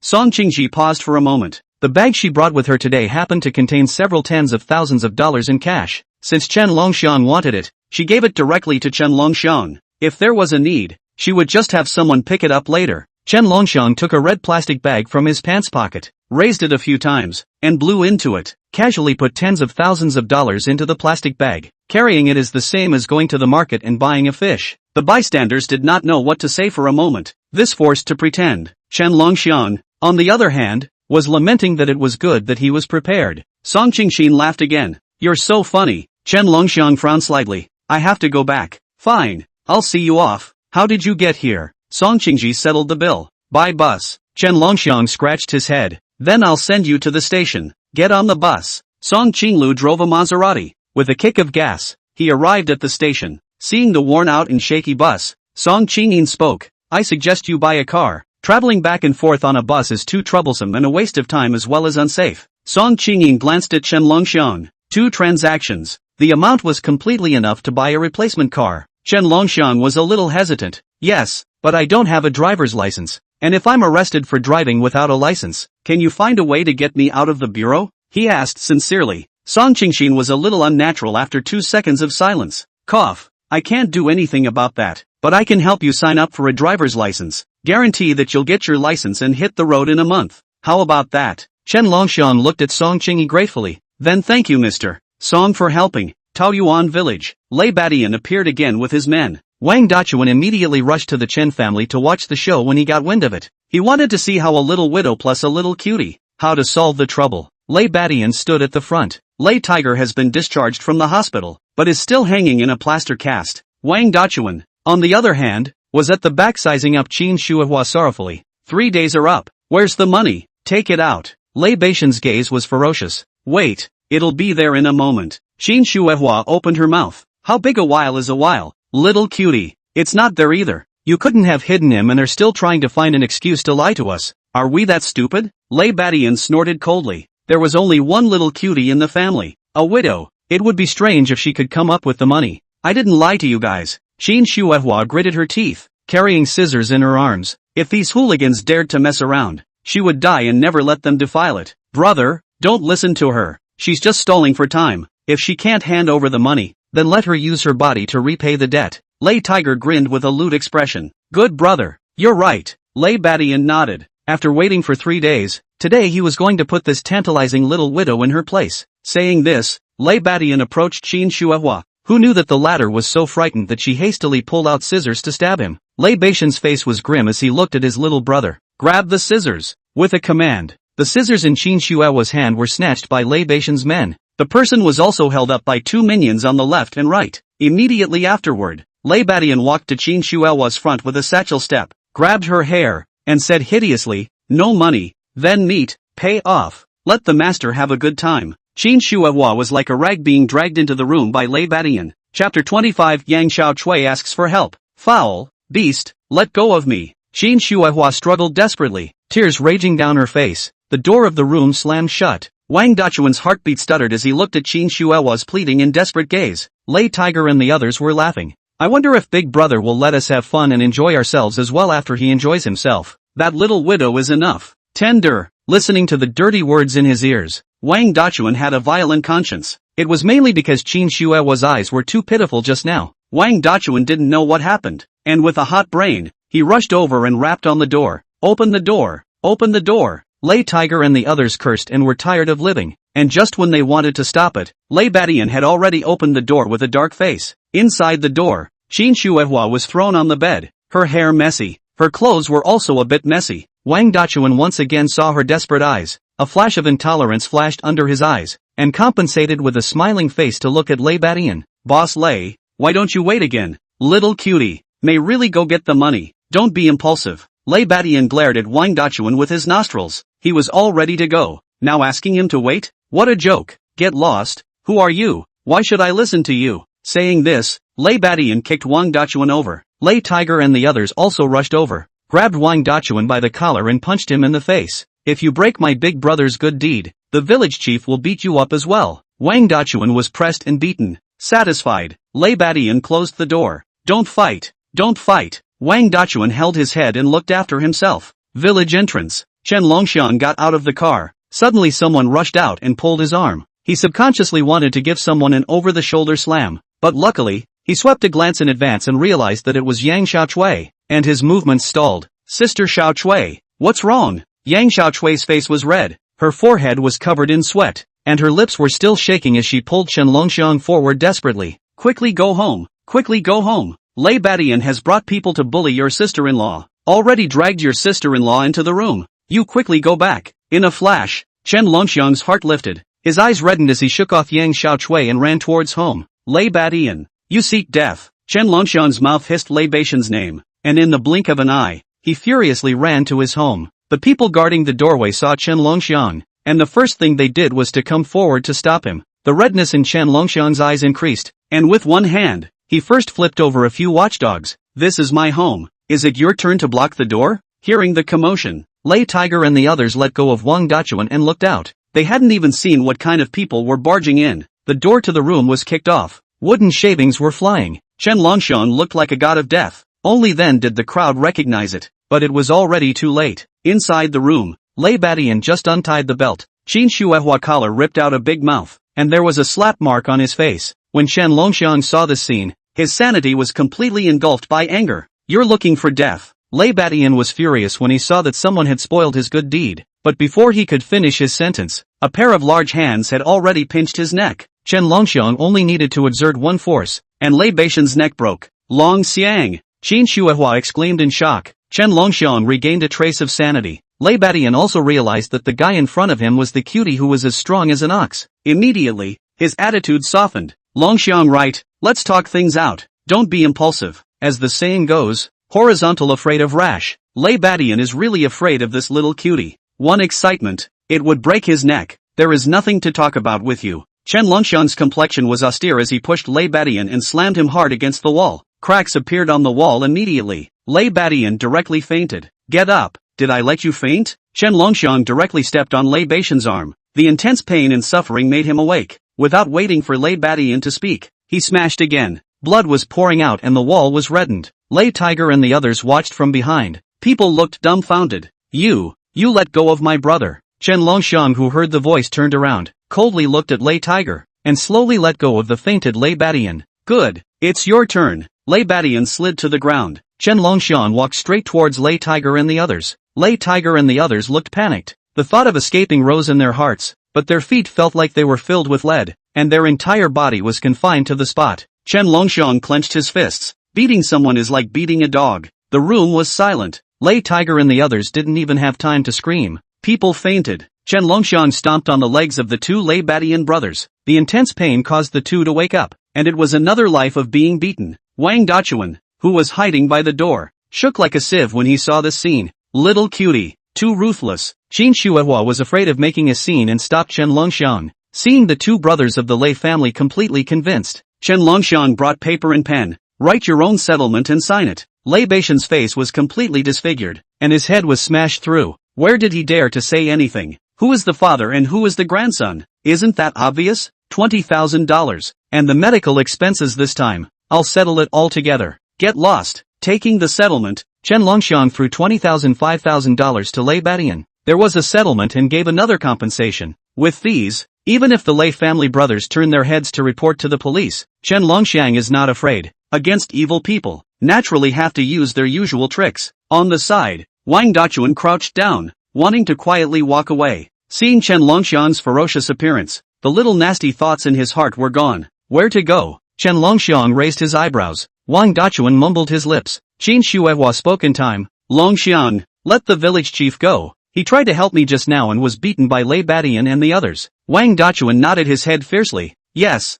Song Qingji paused for a moment. The bag she brought with her today happened to contain several tens of thousands of dollars in cash. Since Chen Longxiang wanted it, she gave it directly to Chen Longxiang. If there was a need, she would just have someone pick it up later. Chen Longxiang took a red plastic bag from his pants pocket, raised it a few times, and blew into it, casually put tens of thousands of dollars into the plastic bag. Carrying it is the same as going to the market and buying a fish. The bystanders did not know what to say for a moment. This forced to pretend. Chen Longxiang, on the other hand, was lamenting that it was good that he was prepared. Song Qingxin laughed again. You're so funny. Chen Longxiang frowned slightly. I have to go back. Fine. I'll see you off. How did you get here? Song Qingji settled the bill. By bus. Chen Longxiang scratched his head. Then I'll send you to the station. Get on the bus. Song Qinglu drove a Maserati. With a kick of gas, he arrived at the station. Seeing the worn-out and shaky bus, Song Qingyin spoke. I suggest you buy a car. Traveling back and forth on a bus is too troublesome and a waste of time as well as unsafe. Song Qingyin glanced at Chen Longxiang. 2 transactions. The amount was completely enough to buy a replacement car. Chen Longxiang was a little hesitant. Yes, but I don't have a driver's license. And if I'm arrested for driving without a license, can you find a way to get me out of the bureau? He asked sincerely. Song Qingxin was a little unnatural after 2 seconds of silence. Cough. I can't do anything about that, but I can help you sign up for a driver's license. Guarantee that you'll get your license and hit the road in a month. How about that? Chen Longxiang looked at Song Qingyi gratefully. Then thank you Mr. Song for helping. Taoyuan village. Lei Badian appeared again with his men. Wang Dachuan immediately rushed to the Chen family to watch the show when he got wind of it. He wanted to see how a little widow plus a little cutie, how to solve the trouble. Lei Badian stood at the front. Lei Tiger has been discharged from the hospital, but is still hanging in a plaster cast. Wang Dachuan, on the other hand, was at the back sizing up Qin Shuihua sorrowfully. 3 days are up. Where's the money? Take it out. Lei Baishan's gaze was ferocious. Wait, it'll be there in a moment. Qin Shuihua opened her mouth. How big a while is a while? Little cutie. It's not there either. You couldn't have hidden him and are still trying to find an excuse to lie to us. Are we that stupid? Lei Badian snorted coldly. There was only one little cutie in the family. A widow. It would be strange if she could come up with the money. I didn't lie to you guys. Qin Shuihua gritted her teeth, carrying scissors in her arms. If these hooligans dared to mess around, she would die and never let them defile it. Brother, don't listen to her. She's just stalling for time. If she can't hand over the money, then let her use her body to repay the debt. Lei Tiger grinned with a lewd expression. Good brother. You're right. Lei Badian nodded. After waiting for 3 days, today he was going to put this tantalizing little widow in her place. Saying this, Lei Badian approached Qin Shuihua, who knew that the latter was so frightened that she hastily pulled out scissors to stab him. Lei Baishan's face was grim as he looked at his little brother. Grab the scissors. With a command, the scissors in Qin Shuihua's hand were snatched by Lei Baishan's men. The person was also held up by 2 minions on the left and right. Immediately afterward, Lei Badian walked to Qin Shuihua's front with a satchel step, grabbed her hair, and said hideously, no money, then meet, pay off, let the master have a good time. Qin Shuihua was like a rag being dragged into the room by Lei Badian. Chapter 25 Yang Xiao Chui asks for help. Foul, beast, let go of me. Qin Shuihua struggled desperately, tears raging down her face. The door of the room slammed shut. Wang Dachuan's heartbeat stuttered as he looked at Qin Shuihua's pleading and desperate gaze. Lei Tiger and the others were laughing. I wonder if Big Brother will let us have fun and enjoy ourselves as well after he enjoys himself. That little widow is enough. Tender. Listening to the dirty words in his ears, Wang Dachuan had a violent conscience. It was mainly because Qin Shuihua's eyes were too pitiful just now. Wang Dachuan didn't know what happened, and with a hot brain, he rushed over and rapped on the door. Open the door! Open the door! Lei Tiger and the others cursed and were tired of living, and just when they wanted to stop it, Lei Badian had already opened the door with a dark face. Inside the door, Qin Shuihua was thrown on the bed, her hair messy. Her clothes were also a bit messy. Wang Dachuan once again saw her desperate eyes. A flash of intolerance flashed under his eyes, and compensated with a smiling face to look at Lei Badian. Boss Lei, why don't you wait again? Little cutie, may really go get the money. Don't be impulsive. Lei Badian glared at Wang Dachuan with his nostrils. He was all ready to go. Now asking him to wait? What a joke. Get lost. Who are you? Why should I listen to you? Saying this, Lei Badian kicked Wang Dachuan over. Lei Tiger and the others also rushed over, grabbed Wang Dachuan by the collar and punched him in the face. if you break my big brother's good deed, the village chief will beat you up as well. Wang Dachuan was pressed and beaten. Satisfied, Lei Badian closed the door. Don't fight, don't fight. Wang Dachuan held his head and looked after himself. Village entrance. Chen Longxiang got out of the car. Suddenly someone rushed out and pulled his arm. He subconsciously wanted to give someone an over-the-shoulder slam, but luckily, he swept a glance in advance and realized that it was Yang Xiaochui, and his movements stalled. Sister Xiaochui, what's wrong? Yang Xiaochui's face was red, her forehead was covered in sweat, and her lips were still shaking as she pulled Chen Longxiang forward desperately. Quickly go home, quickly go home. Lei Badian has brought people to bully your sister-in-law. Already dragged your sister-in-law into the room. You quickly go back. In a flash, Chen Longxiang's heart lifted. His eyes reddened as he shook off Yang Xiaochui and ran towards home. Lei Badian, you seek death. Chen Longxiang's mouth hissed Lei Badian's name, and in the blink of an eye, he furiously ran to his home. The people guarding the doorway saw Chen Longxiang, and the first thing they did was to come forward to stop him. The redness in Chen Longxiang's eyes increased, and with one hand, he first flipped over a few watchdogs. This is my home. Is it your turn to block the door? Hearing the commotion, Lei Tiger and the others let go of Wang Dachuan and looked out. They hadn't even seen what kind of people were barging in. The door to the room was kicked off. Wooden shavings were flying. Chen Longxiang looked like a god of death. Only then did the crowd recognize it, but it was already too late. Inside the room, Lei Badian just untied the belt. Qin Shuehua collar ripped out a big mouth, and there was a slap mark on his face. When Chen Longxiang saw this scene, his sanity was completely engulfed by anger. You're looking for death. Lei Badian was furious when he saw that someone had spoiled his good deed, but before he could finish his sentence, a pair of large hands had already pinched his neck. Chen Longxiang only needed to exert one force, and Lei Badian's neck broke. Longxiang! Qin Shuehua exclaimed in shock. Chen Longxiang regained a trace of sanity. Lei Badian also realized that the guy in front of him was the cutie who was as strong as an ox. Immediately, his attitude softened. Longxiang, right, let's talk things out. Don't be impulsive. As the saying goes, horizontal afraid of rash. Lei Badian is really afraid of this little cutie. One excitement, it would break his neck. There is nothing to talk about with you. Chen Longxiang's complexion was austere as he pushed Lei Badian and slammed him hard against the wall. Cracks appeared on the wall immediately. Lei Badian directly fainted. Get up, did I let you faint? Chen Longxiang directly stepped on Lei Badian's arm. The intense pain and suffering made him awake. Without waiting for Lei Badian to speak, he smashed again. Blood was pouring out and the wall was reddened. Lei Tiger and the others watched from behind. People looked dumbfounded. You let go of my brother. Chen Longxiang, who heard the voice, turned around, coldly looked at Lei Tiger, and slowly let go of the fainted Lei Badian. Good, it's your turn. Lei Badian slid to the ground. Chen Longxiang walked straight towards Lei Tiger and the others. Lei Tiger and the others looked panicked. The thought of escaping rose in their hearts, but their feet felt like they were filled with lead, and their entire body was confined to the spot. Chen Longxiang clenched his fists. Beating someone is like beating a dog. The room was silent. Lei Tiger and the others didn't even have time to scream. People fainted. Chen Longxiang stomped on the legs of the two Lei Badian brothers. The intense pain caused the two to wake up, and it was another life of being beaten. Wang Dachuan, who was hiding by the door, shook like a sieve when he saw this scene. Little cutie, too ruthless. Qin Shuehua was afraid of making a scene and stopped Chen Longxiang. Seeing the two brothers of the Lei family completely convinced, Chen Longxiang brought paper and pen. Write your own settlement and sign it. Lei Badian's face was completely disfigured, and his head was smashed through. Where did he dare to say anything? Who is the father and who is the grandson? Isn't that obvious? $20,000. And the medical expenses this time. I'll settle it all together. Get lost. Taking the settlement, Chen Longxiang threw $5,000 to Lei Badian. There was a settlement and gave another compensation. With these, even if the Lei family brothers turn their heads to report to the police, Chen Longxiang is not afraid. Against evil people, naturally have to use their usual tricks. On the side, Wang Dachuan crouched down, wanting to quietly walk away. Seeing Chen Longxiang's ferocious appearance, the little nasty thoughts in his heart were gone. Where to go? Chen Longxiang raised his eyebrows. Wang Dachuan mumbled his lips. Qin Shuehua spoke in time. Longxiang, let the village chief go. He tried to help me just now and was beaten by Lei Badian and the others. Wang Dachuan nodded his head fiercely. Yes,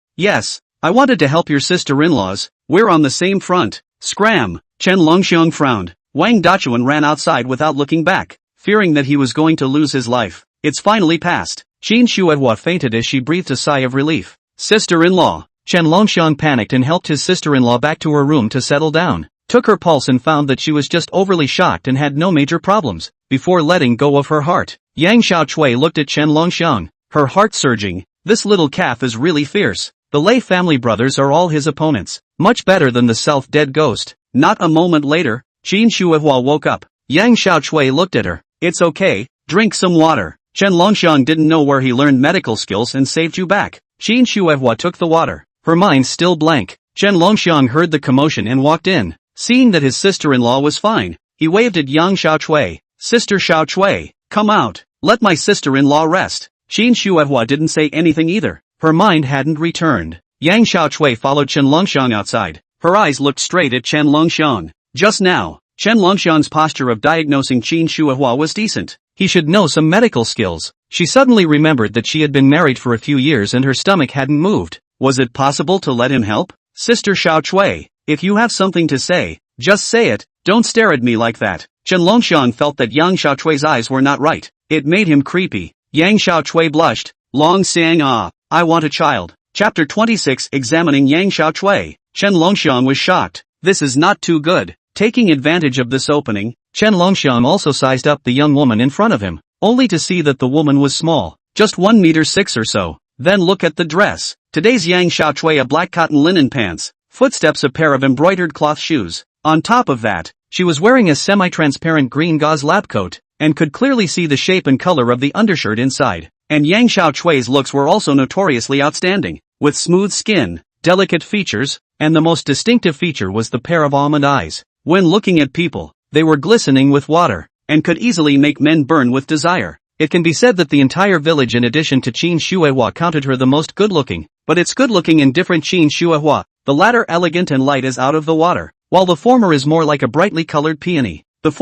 I wanted to help your sister-in-laws. We're on the same front. Scram! Chen Longxiang frowned. Wang Dachuan ran outside without looking back, fearing that he was going to lose his life. It's finally passed. Qin Shuehua fainted as she breathed a sigh of relief. Sister-in-law. Chen Longxiang panicked and helped his sister-in-law back to her room to settle down, took her pulse and found that she was just overly shocked and had no major problems, before letting go of her heart. Yang Xiaochui looked at Chen Longxiang, her heart surging. This little calf is really fierce. The Lei family brothers are all his opponents. Much better than the self-dead ghost. Not a moment later, Qin Shuihua woke up. Yang Xiaochui looked at her. It's okay, drink some water. Chen Longxiang didn't know where he learned medical skills and saved you back. Qin Shuihua took the water. Her mind still blank. Chen Longxiang heard the commotion and walked in. Seeing that his sister-in-law was fine, he waved at Yang Xiaochui. Sister Xiaochui, come out. Let my sister-in-law rest. Qin Shuihua didn't say anything either. Her mind hadn't returned. Yang Xiaochui followed Chen Longxiang outside. Her eyes looked straight at Chen Longxiang. Just now, Chen Longxiang's posture of diagnosing Qin Shuihua was decent. He should know some medical skills. She suddenly remembered that she had been married for a few years and her stomach hadn't moved. Was it possible to let him help? Sister Xiaochui, if you have something to say, just say it, don't stare at me like that. Chen Longxiang felt that Yang Xiaochui's eyes were not right. It made him creepy. Yang Xiaochui blushed. Longxiang, I want a child. Chapter 26 Examining Yang Xiaochui. Chen Longxiang was shocked. This is not too good. Taking advantage of this opening, Chen Longxiang also sized up the young woman in front of him, only to see that the woman was small, just 1 meter 6 or so. Then look at the dress. Today's Yang Xiaochui a black cotton linen pants, footsteps a pair of embroidered cloth shoes. On top of that, she was wearing a semi-transparent green gauze lab coat, and could clearly see the shape and color of the undershirt inside. And Yang Xiaochui's looks were also notoriously outstanding, with smooth skin, delicate features, and the most distinctive feature was the pair of almond eyes. When looking at people, they were glistening with water, and could easily make men burn with desire. It can be said that the entire village in addition to Qin Shuihua counted her the most good-looking, but it's good-looking in different Qin Shuihua, the latter elegant and light as out of the water, while the former is more like a brightly colored peony. In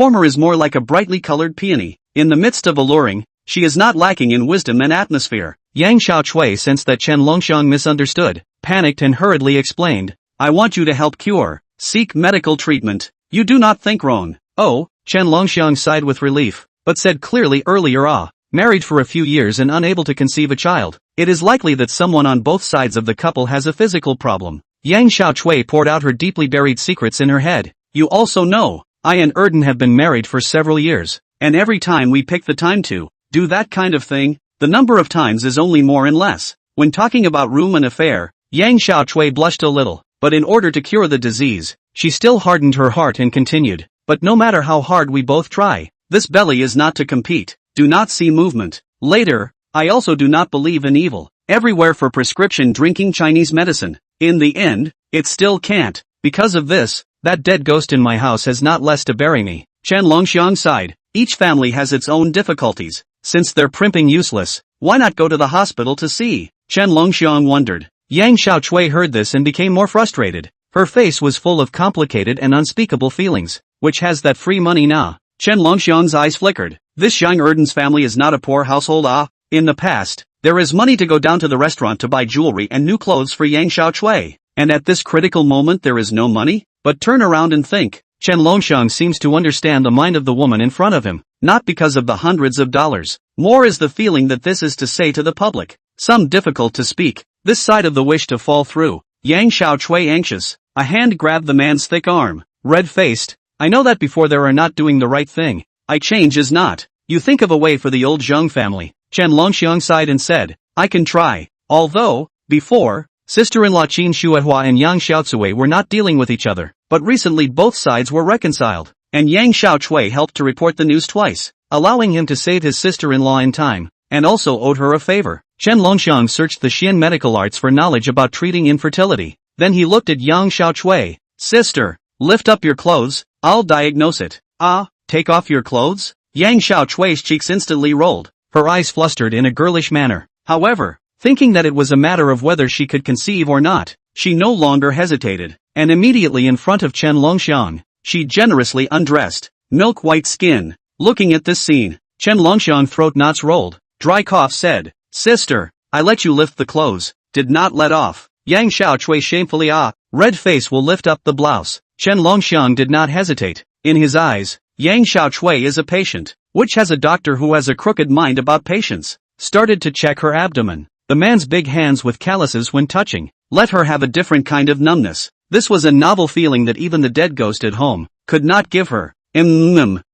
the midst of alluring, she is not lacking in wisdom and atmosphere. Yang Xiaochui sensed that Chen Longxiang misunderstood, panicked and hurriedly explained, I want you to help seek medical treatment. You do not think wrong. Oh, Chen Longxiang sighed with relief, but said clearly earlier, married for a few years and unable to conceive a child. It is likely that someone on both sides of the couple has a physical problem. Yang Xiaochui poured out her deeply buried secrets in her head. You also know, I and Erden have been married for several years, and every time we pick the time to do that kind of thing, the number of times is only more and less. When talking about room and affair, Yang Xiaochui blushed a little, but in order to cure the disease, she still hardened her heart and continued, but no matter how hard we both try, this belly is not to compete. Do not see movement. Later, I also do not believe in evil. Everywhere for prescription drinking Chinese medicine. In the end, it still can't. Because of this, that dead ghost in my house has not less to bury me. Chen Longxiang sighed. Each family has its own difficulties. Since they're primping useless, why not go to the hospital to see? Chen Longxiang wondered. Yang Xiaochui heard this and became more frustrated. Her face was full of complicated and unspeakable feelings. Which has that free money now? Chen Longxiang's eyes flickered. This Xiang Erden's family is not a poor household. In the past, there is money to go down to the restaurant to buy jewelry and new clothes for Yang Xiaochui. And at this critical moment there is no money? But turn around and think. Chen Longxiang seems to understand the mind of the woman in front of him, not because of the hundreds of dollars. More is the feeling that this is to say to the public. Some difficult to speak. This side of the wish to fall through. Yang Xiaochui anxious. A hand grabbed the man's thick arm. Red-faced. I know that before there are not doing the right thing. I change is not. You think of a way for the old Zheng family. Chen Longxiang sighed and said, I can try. Although, before, sister-in-law Qin Shuihua and Yang Xiaochui were not dealing with each other, but recently both sides were reconciled, and Yang Xiaochui helped to report the news twice, allowing him to save his sister-in-law in time, and also owed her a favor. Chen Longxiang searched the Xian medical arts for knowledge about treating infertility. Then he looked at Yang Xiaochui. Sister, lift up your clothes, I'll diagnose it. Take off your clothes? Yang Xiaochui's cheeks instantly rolled, her eyes flustered in a girlish manner. However, thinking that it was a matter of whether she could conceive or not, she no longer hesitated, and immediately in front of Chen Longxiang, she generously undressed. Milk-white skin. Looking at this scene, Chen Longxiang throat knots rolled. Dry cough said, Sister, I let you lift the clothes, did not let off. Yang Xiaochui shamefully red face will lift up the blouse. Chen Longxiang did not hesitate. In his eyes, Yang Xiaochui is a patient, which has a doctor who has a crooked mind about patients. Started to check her abdomen. The man's big hands with calluses when touching, let her have a different kind of numbness. This was a novel feeling that even the dead ghost at home could not give her.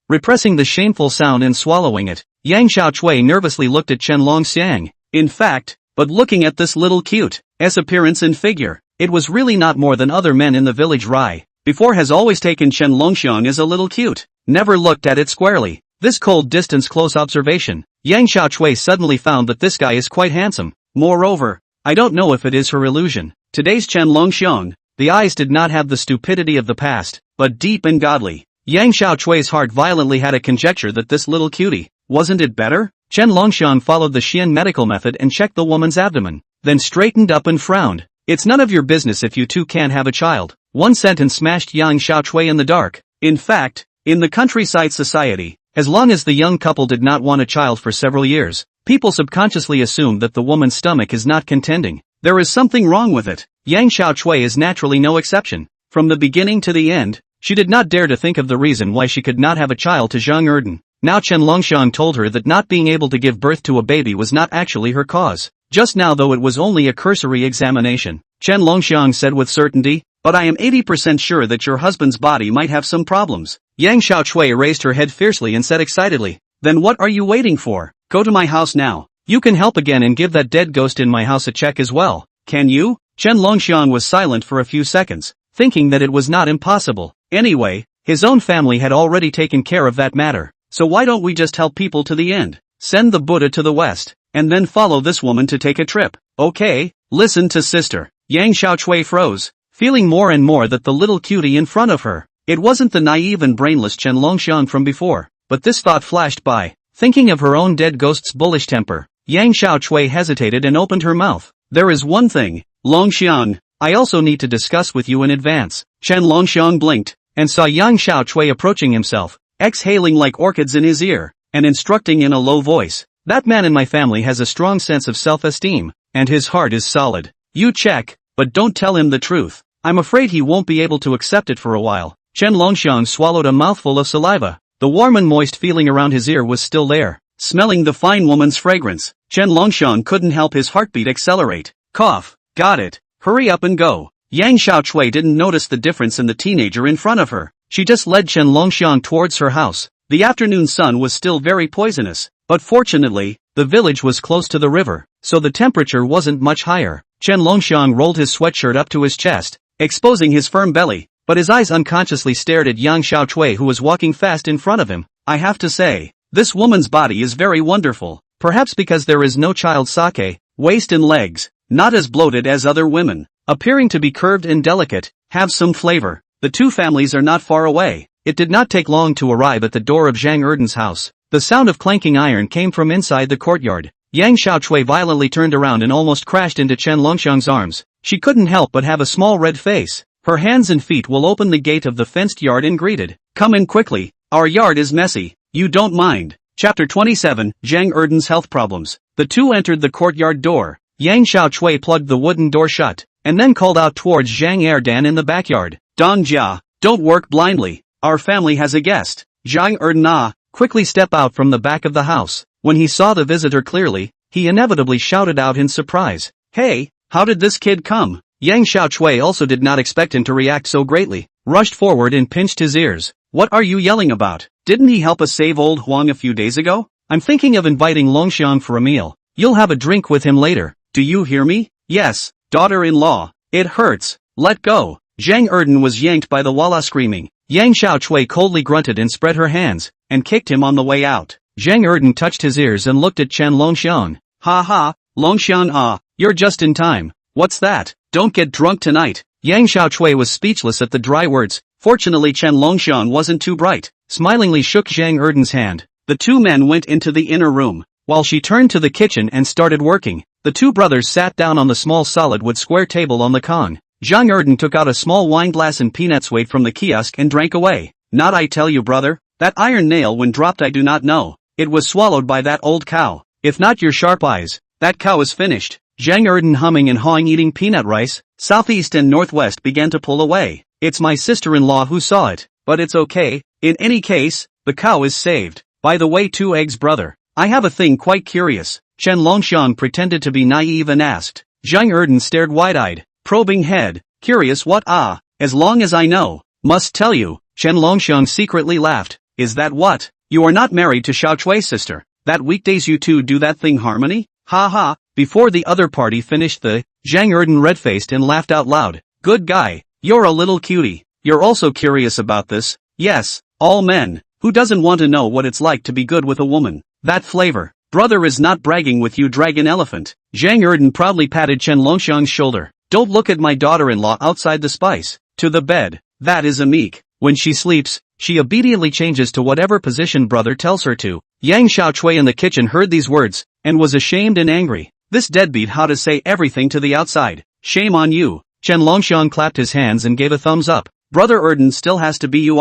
Repressing the shameful sound and swallowing it, Yang Xiaochui nervously looked at Chen Longxiang. In fact, but looking at this little cute's appearance and figure, it was really not more than other men in the village. Rai before has always taken Chen Longxiang as a little cute, never looked at it squarely. This cold distance close observation, Yang Xiaochui suddenly found that this guy is quite handsome. Moreover, I don't know if it is her illusion. Today's Chen Longxiang, the eyes did not have the stupidity of the past, but deep and godly. Yang Xiaochui's heart violently had a conjecture that this little cutie, wasn't it better? Chen Longxiang followed the Xian medical method and checked the woman's abdomen, then straightened up and frowned. It's none of your business if you two can't have a child. One sentence smashed Yang Xiaochui in the dark. In fact, in the countryside society, as long as the young couple did not want a child for several years, people subconsciously assume that the woman's stomach is not contending. There is something wrong with it. Yang Xiaochui is naturally no exception. From the beginning to the end, she did not dare to think of the reason why she could not have a child to Zhang Erden. Now Chen Longxiang told her that not being able to give birth to a baby was not actually her cause. Just now, though it was only a cursory examination, Chen Longxiang said with certainty, but I am 80% sure that your husband's body might have some problems. Yang Xiaochui raised her head fiercely and said excitedly, then what are you waiting for? Go to my house now. You can help again and give that dead ghost in my house a check as well. Can you? Chen Longxiang was silent for a few seconds, thinking that it was not impossible. Anyway, his own family had already taken care of that matter, so why don't we just help people to the end? Send the Buddha to the west, and then follow this woman to take a trip. Okay, listen to sister. Yang Xiaochui froze, feeling more and more that the little cutie in front of her, it wasn't the naive and brainless Chen Longxiang from before, but this thought flashed by. Thinking of her own dead ghost's bullish temper, Yang Xiaochui hesitated and opened her mouth. There is one thing, Longxiang, I also need to discuss with you in advance. Chen Longxiang blinked, and saw Yang Xiaochui approaching himself, exhaling like orchids in his ear, and instructing in a low voice. That man in my family has a strong sense of self-esteem, and his heart is solid. You check, but don't tell him the truth. I'm afraid he won't be able to accept it for a while. Chen Longxiang swallowed a mouthful of saliva. The warm and moist feeling around his ear was still there. Smelling the fine woman's fragrance, Chen Longxiang couldn't help his heartbeat accelerate. Cough. Got it. Hurry up and go. Yang Xiaochui didn't notice the difference in the teenager in front of her. She just led Chen Longxiang towards her house. The afternoon sun was still very poisonous, but fortunately, the village was close to the river, so the temperature wasn't much higher. Chen Longxiang rolled his sweatshirt up to his chest, exposing his firm belly, but his eyes unconsciously stared at Yang Xiaochui, who was walking fast in front of him. I have to say, this woman's body is very wonderful, perhaps because there is no child sake, waist and legs, not as bloated as other women, appearing to be curved and delicate, have some flavor. The two families are not far away. It did not take long to arrive at the door of Zhang Erden's house. The sound of clanking iron came from inside the courtyard. Yang Xiaochui violently turned around and almost crashed into Chen Longxiang's arms. She couldn't help but have a small red face. Her hands and feet will open the gate of the fenced yard and greeted. Come in quickly. Our yard is messy. You don't mind. Chapter 27, Zhang Erden's health problems. The two entered the courtyard door. Yang Xiaochui plugged the wooden door shut, and then called out towards Zhang Erdan in the backyard. Dong Jia, don't work blindly. Our family has a guest. Zhang Erdan quickly step out from the back of the house. When he saw the visitor clearly, he inevitably shouted out in surprise. Hey, how did this kid come? Yang Xiaochui also did not expect him to react so greatly, rushed forward and pinched his ears. What are you yelling about? Didn't he help us save old Huang a few days ago? I'm thinking of inviting Longxiang for a meal. You'll have a drink with him later. Do you hear me? Yes, daughter-in-law. It hurts. Let go. Zhang Erden was yanked by the walla screaming. Yang Xiaochui coldly grunted and spread her hands, and kicked him on the way out. Zhang Erden touched his ears and looked at Chen Longxiang. Ha ha, Longxiang you're just in time. What's that? Don't get drunk tonight. Yang Xiaochui was speechless at the dry words. Fortunately Chen Longxiang wasn't too bright. Smilingly shook Zhang Erden's hand. The two men went into the inner room, while she turned to the kitchen and started working. The two brothers sat down on the small solid wood square table on the con. Zhang Erden took out a small wine glass and peanuts weight from the kiosk and drank away. Not I tell you brother, that iron nail when dropped I do not know. It was swallowed by that old cow. If not your sharp eyes, that cow is finished. Zhang Erden humming and hawing eating peanut rice, southeast and northwest began to pull away. It's my sister-in-law who saw it, but it's okay. In any case, the cow is saved. By the way 2 eggs brother, I have a thing quite curious. Chen Longxiang pretended to be naive and asked. Zhang Erden stared wide-eyed, probing head. Curious what? As long as I know. Must tell you. Chen Longxiang secretly laughed. Is that what? You are not married to Xiaochui's sister. that weekdays you two do that thing harmony? Ha ha. Before the other party finished Zhang Erden red-faced and laughed out loud. Good guy, you're a little cutie. You're also curious about this? Yes, all men. Who doesn't want to know what it's like to be good with a woman? That flavor. Brother is not bragging with you, dragon elephant. Zhang Erden proudly patted Chen Longxiang's shoulder. Don't look at my daughter-in-law outside the spice. To the bed. That is a meek. When she sleeps, she obediently changes to whatever position brother tells her to. Yang Xiaochui in the kitchen heard these words, and was ashamed and angry. This deadbeat how to say everything to the outside. Shame on you. Chen Longxiang clapped his hands and gave a thumbs up. Brother Erden still has to be you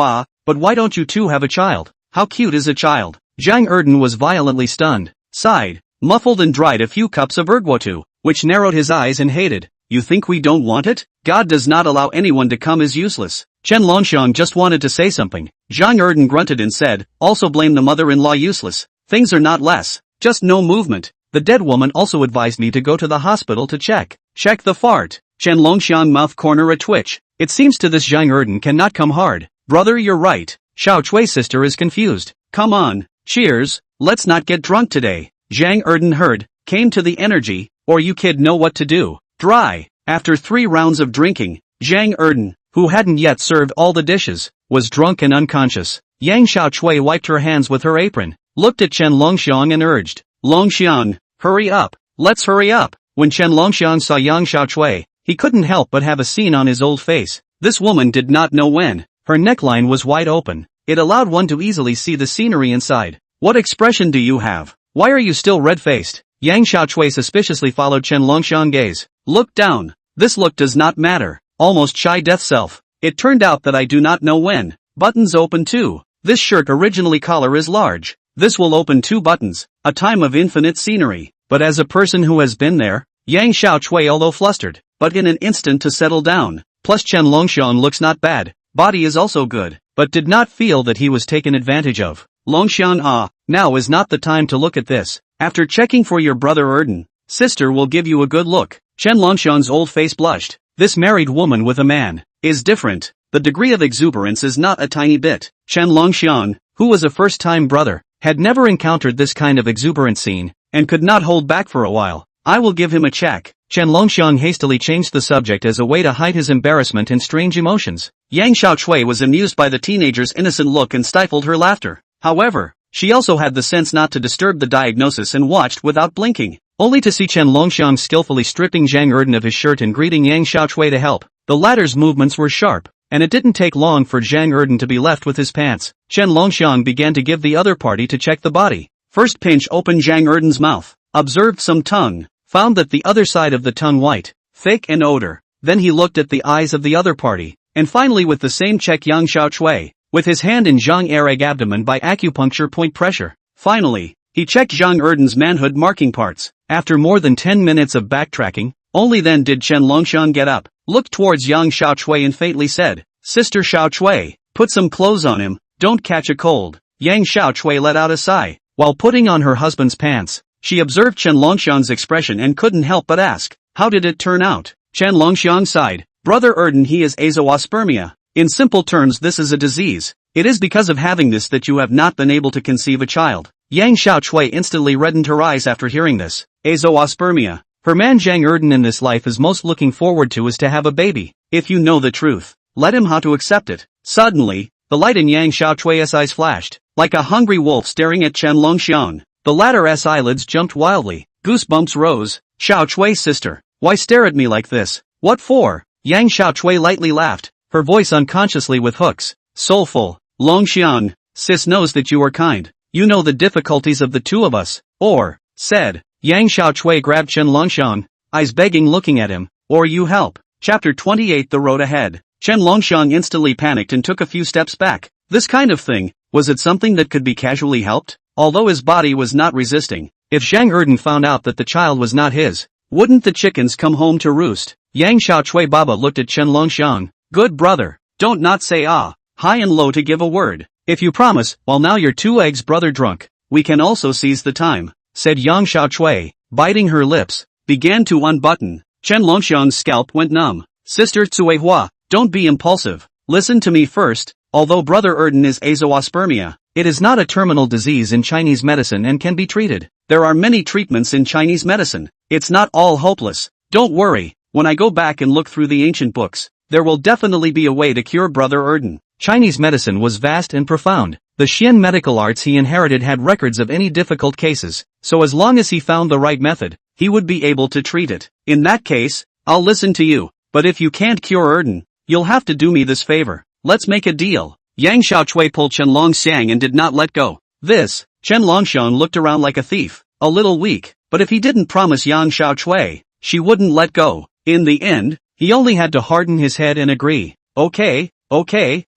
but why don't you two have a child? How cute is a child? Zhang Erden was violently stunned, sighed, muffled and dried a few cups of erguotu, which narrowed his eyes and hated. You think we don't want it? God does not allow anyone to come is useless. Chen Longxiang just wanted to say something. Zhang Erden grunted and said, also blame the mother-in-law useless. Things are not less, just no movement. The dead woman also advised me to go to the hospital to check the fart. Chen Longxiang mouth corner a twitch. It seems to this Zhang Erden cannot come hard. Brother, you're right. Xiao Chui's sister is confused. Come on, cheers, let's not get drunk today. Zhang Erden heard, came to the energy, or you kid know what to do. Dry. After 3 rounds of drinking, Zhang Erden, who hadn't yet served all the dishes, was drunk and unconscious. Yang Xiaochui wiped her hands with her apron, looked at Chen Longxiang and urged, Longxiang, hurry up, let's hurry up. When Chen Longxiang saw Yang Xiaochui, he couldn't help but have a scene on his old face. This woman did not know when. Her neckline was wide open. It allowed one to easily see the scenery inside. What expression do you have? Why are you still red-faced? Yang Xiaochui suspiciously followed Chen Longxiang's gaze. Look down. This look does not matter. Almost shy death self. It turned out that I do not know when. Buttons open too. This shirt originally collar is large. This will open 2 buttons. A time of infinite scenery. But as a person who has been there, Yang Xiaochui although flustered, but in an instant to settle down. Plus Chen Longxiang looks not bad. Body is also good, but did not feel that he was taken advantage of. Longxiang now is not the time to look at this. After checking for your brother Erden, sister will give you a good look. Chen Longxiang's old face blushed. This married woman with a man is different. The degree of exuberance is not a tiny bit. Chen Longxiang, who was a first-time brother, had never encountered this kind of exuberant scene, and could not hold back for a while. I will give him a check. Chen Longxiang hastily changed the subject as a way to hide his embarrassment and strange emotions. Yang Xiaochui was amused by the teenager's innocent look and stifled her laughter. However, she also had the sense not to disturb the diagnosis and watched without blinking, only to see Chen Longxiang skillfully stripping Zhang Erden of his shirt and greeting Yang Xiaochui to help. The latter's movements were sharp, and it didn't take long for Zhang Erden to be left with his pants. Chen Longxiang began to give the other party to check the body. First pinch opened Zhang Erden's mouth, observed some tongue, found that the other side of the tongue white, thick and odor. Then he looked at the eyes of the other party, and finally with the same check Yang Xiaochui, with his hand in Zhang Ereg abdomen by acupuncture point pressure. Finally, he checked Zhang Erden's manhood marking parts. After more than 10 minutes of backtracking, only then did Chen Longxiang get up, looked towards Yang Xiaochui and faintly said, Sister Xiaochui, put some clothes on him, don't catch a cold. Yang Xiaochui let out a sigh. While putting on her husband's pants, she observed Chen Longxiang's expression and couldn't help but ask, how did it turn out? Chen Longxiang sighed. Brother Erden, he is azoospermia. In simple terms, this is a disease. It is because of having this that you have not been able to conceive a child. Yang Xiaochui instantly reddened her eyes after hearing this. Azoospermia. Her man Zhang Erden in this life is most looking forward to is to have a baby. If you know the truth, let him how to accept it. Suddenly, the light in Yang Xiaochui's eyes flashed, like a hungry wolf staring at Chen Longxiang. The latter's eyelids jumped wildly. Goosebumps rose. Xiaochui's sister, why stare at me like this? What for? Yang Xiaochui lightly laughed, her voice unconsciously with hooks. Soulful. Longxiang, sis knows that you are kind. You know the difficulties of the two of us. Or, said. Yang Xiaochui grabbed Chen Longxiang, eyes begging looking at him. Or you help. Chapter 28 The Road Ahead. Chen Longxiang instantly panicked and took a few steps back. This kind of thing, was it something that could be casually helped? Although his body was not resisting. If Zhang Erden found out that the child was not his, wouldn't the chickens come home to roost? Yang Xiaochui Baba looked at Chen Longxiang. Good brother, don't not say high and low to give a word. If you promise, while now your 2 eggs brother drunk, we can also seize the time, said Yang Xiaochui, biting her lips, began to unbutton. Chen Longxiang's scalp went numb. Sister Tsuehua, don't be impulsive. Listen to me first. Although Brother Erden is azoospermia, it is not a terminal disease in Chinese medicine and can be treated. There are many treatments in Chinese medicine. It's not all hopeless. Don't worry, when I go back and look through the ancient books, there will definitely be a way to cure Brother Erden. Chinese medicine was vast and profound. The Xian medical arts he inherited had records of any difficult cases, so as long as he found the right method, he would be able to treat it. In that case, I'll listen to you, but if you can't cure Erden, you'll have to do me this favor. Let's make a deal. Yang Xiaochui pulled Chen Longxiang and did not let go. Chen Longxiang looked around like a thief, a little weak, but if he didn't promise Yang Xiaochui, she wouldn't let go. In the end, he only had to harden his head and agree. Okay,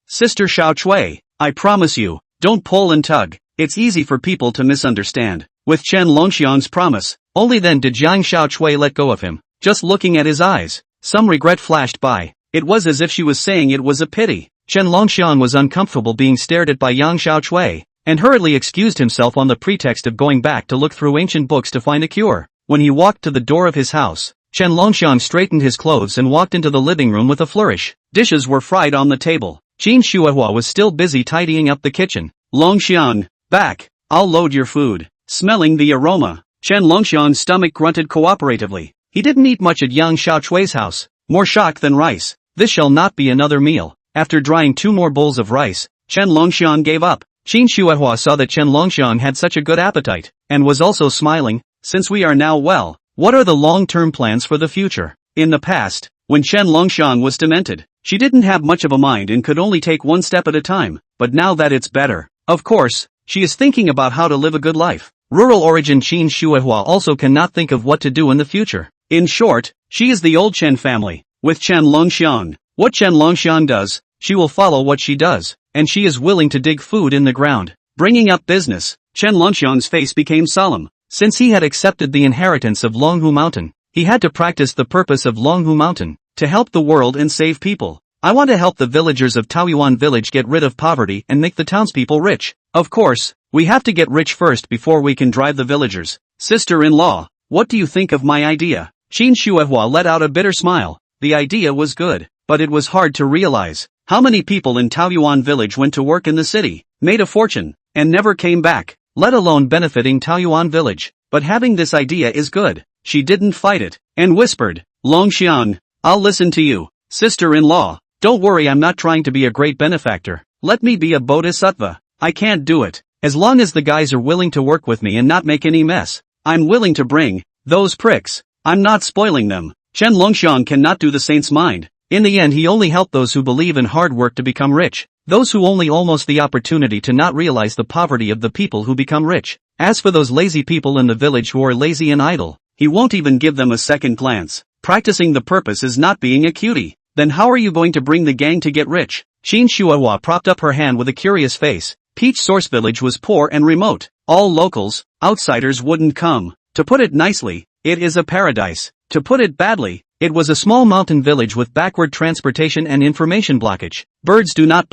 Sister Xiaochui, I promise you, don't pull and tug. It's easy for people to misunderstand. With Chen Longxiang's promise, only then did Yang Xiaochui let go of him. Just looking at his eyes, some regret flashed by. It was as if she was saying it was a pity. Chen Longxiang was uncomfortable being stared at by Yang Xiaochui, and hurriedly excused himself on the pretext of going back to look through ancient books to find a cure. When he walked to the door of his house, Chen Longxiang straightened his clothes and walked into the living room with a flourish. Dishes were fried on the table. Qin Shuihua was still busy tidying up the kitchen. Longxiang, back, I'll load your food. Smelling the aroma, Chen Longxiang's stomach grunted cooperatively. He didn't eat much at Yang Xiaochui's house, more shock than rice. This shall not be another meal. After drying 2 more bowls of rice, Chen Longxiang gave up. Qin Shuihua saw that Chen Longxiang had such a good appetite, and was also smiling. Since we are now well, what are the long-term plans for the future? In the past, when Chen Longxiang was demented, she didn't have much of a mind and could only take one step at a time, but now that it's better, of course, she is thinking about how to live a good life. Rural origin Qin Shuihua also cannot think of what to do in the future. In short, she is the old Chen family, with Chen Longxiang. What Chen Longxiang does, she will follow what she does, and she is willing to dig food in the ground. Bringing up business, Chen Longxiang's face became solemn. Since he had accepted the inheritance of Longhu Mountain, he had to practice the purpose of Longhu Mountain, to help the world and save people. I want to help the villagers of Taoyuan village get rid of poverty and make the townspeople rich. Of course, we have to get rich first before we can drive the villagers. Sister-in-law, what do you think of my idea? Qin Shuihua let out a bitter smile. The idea was good, but it was hard to realize. How many people in Taoyuan village went to work in the city, made a fortune, and never came back, let alone benefiting Taoyuan village. But having this idea is good. She didn't fight it, and whispered, Longxiang, I'll listen to you. Sister-in-law, don't worry, I'm not trying to be a great benefactor. Let me be a bodhisattva. I can't do it. As long as the guys are willing to work with me and not make any mess, I'm willing to bring those pricks. I'm not spoiling them. Chen Longxiang cannot do the saint's mind. In the end, he only helped those who believe in hard work to become rich. Those who only almost the opportunity to not realize the poverty of the people who become rich. As for those lazy people in the village who are lazy and idle, he won't even give them a second glance. Practicing the purpose is not being a cutie. Then how are you going to bring the gang to get rich? Qin Shuihua propped up her hand with a curious face. Peach Source Village was poor and remote. All locals, outsiders wouldn't come. To put it nicely, it is a paradise. To put it badly, it was a small mountain village with backward transportation and information blockage. Birds do not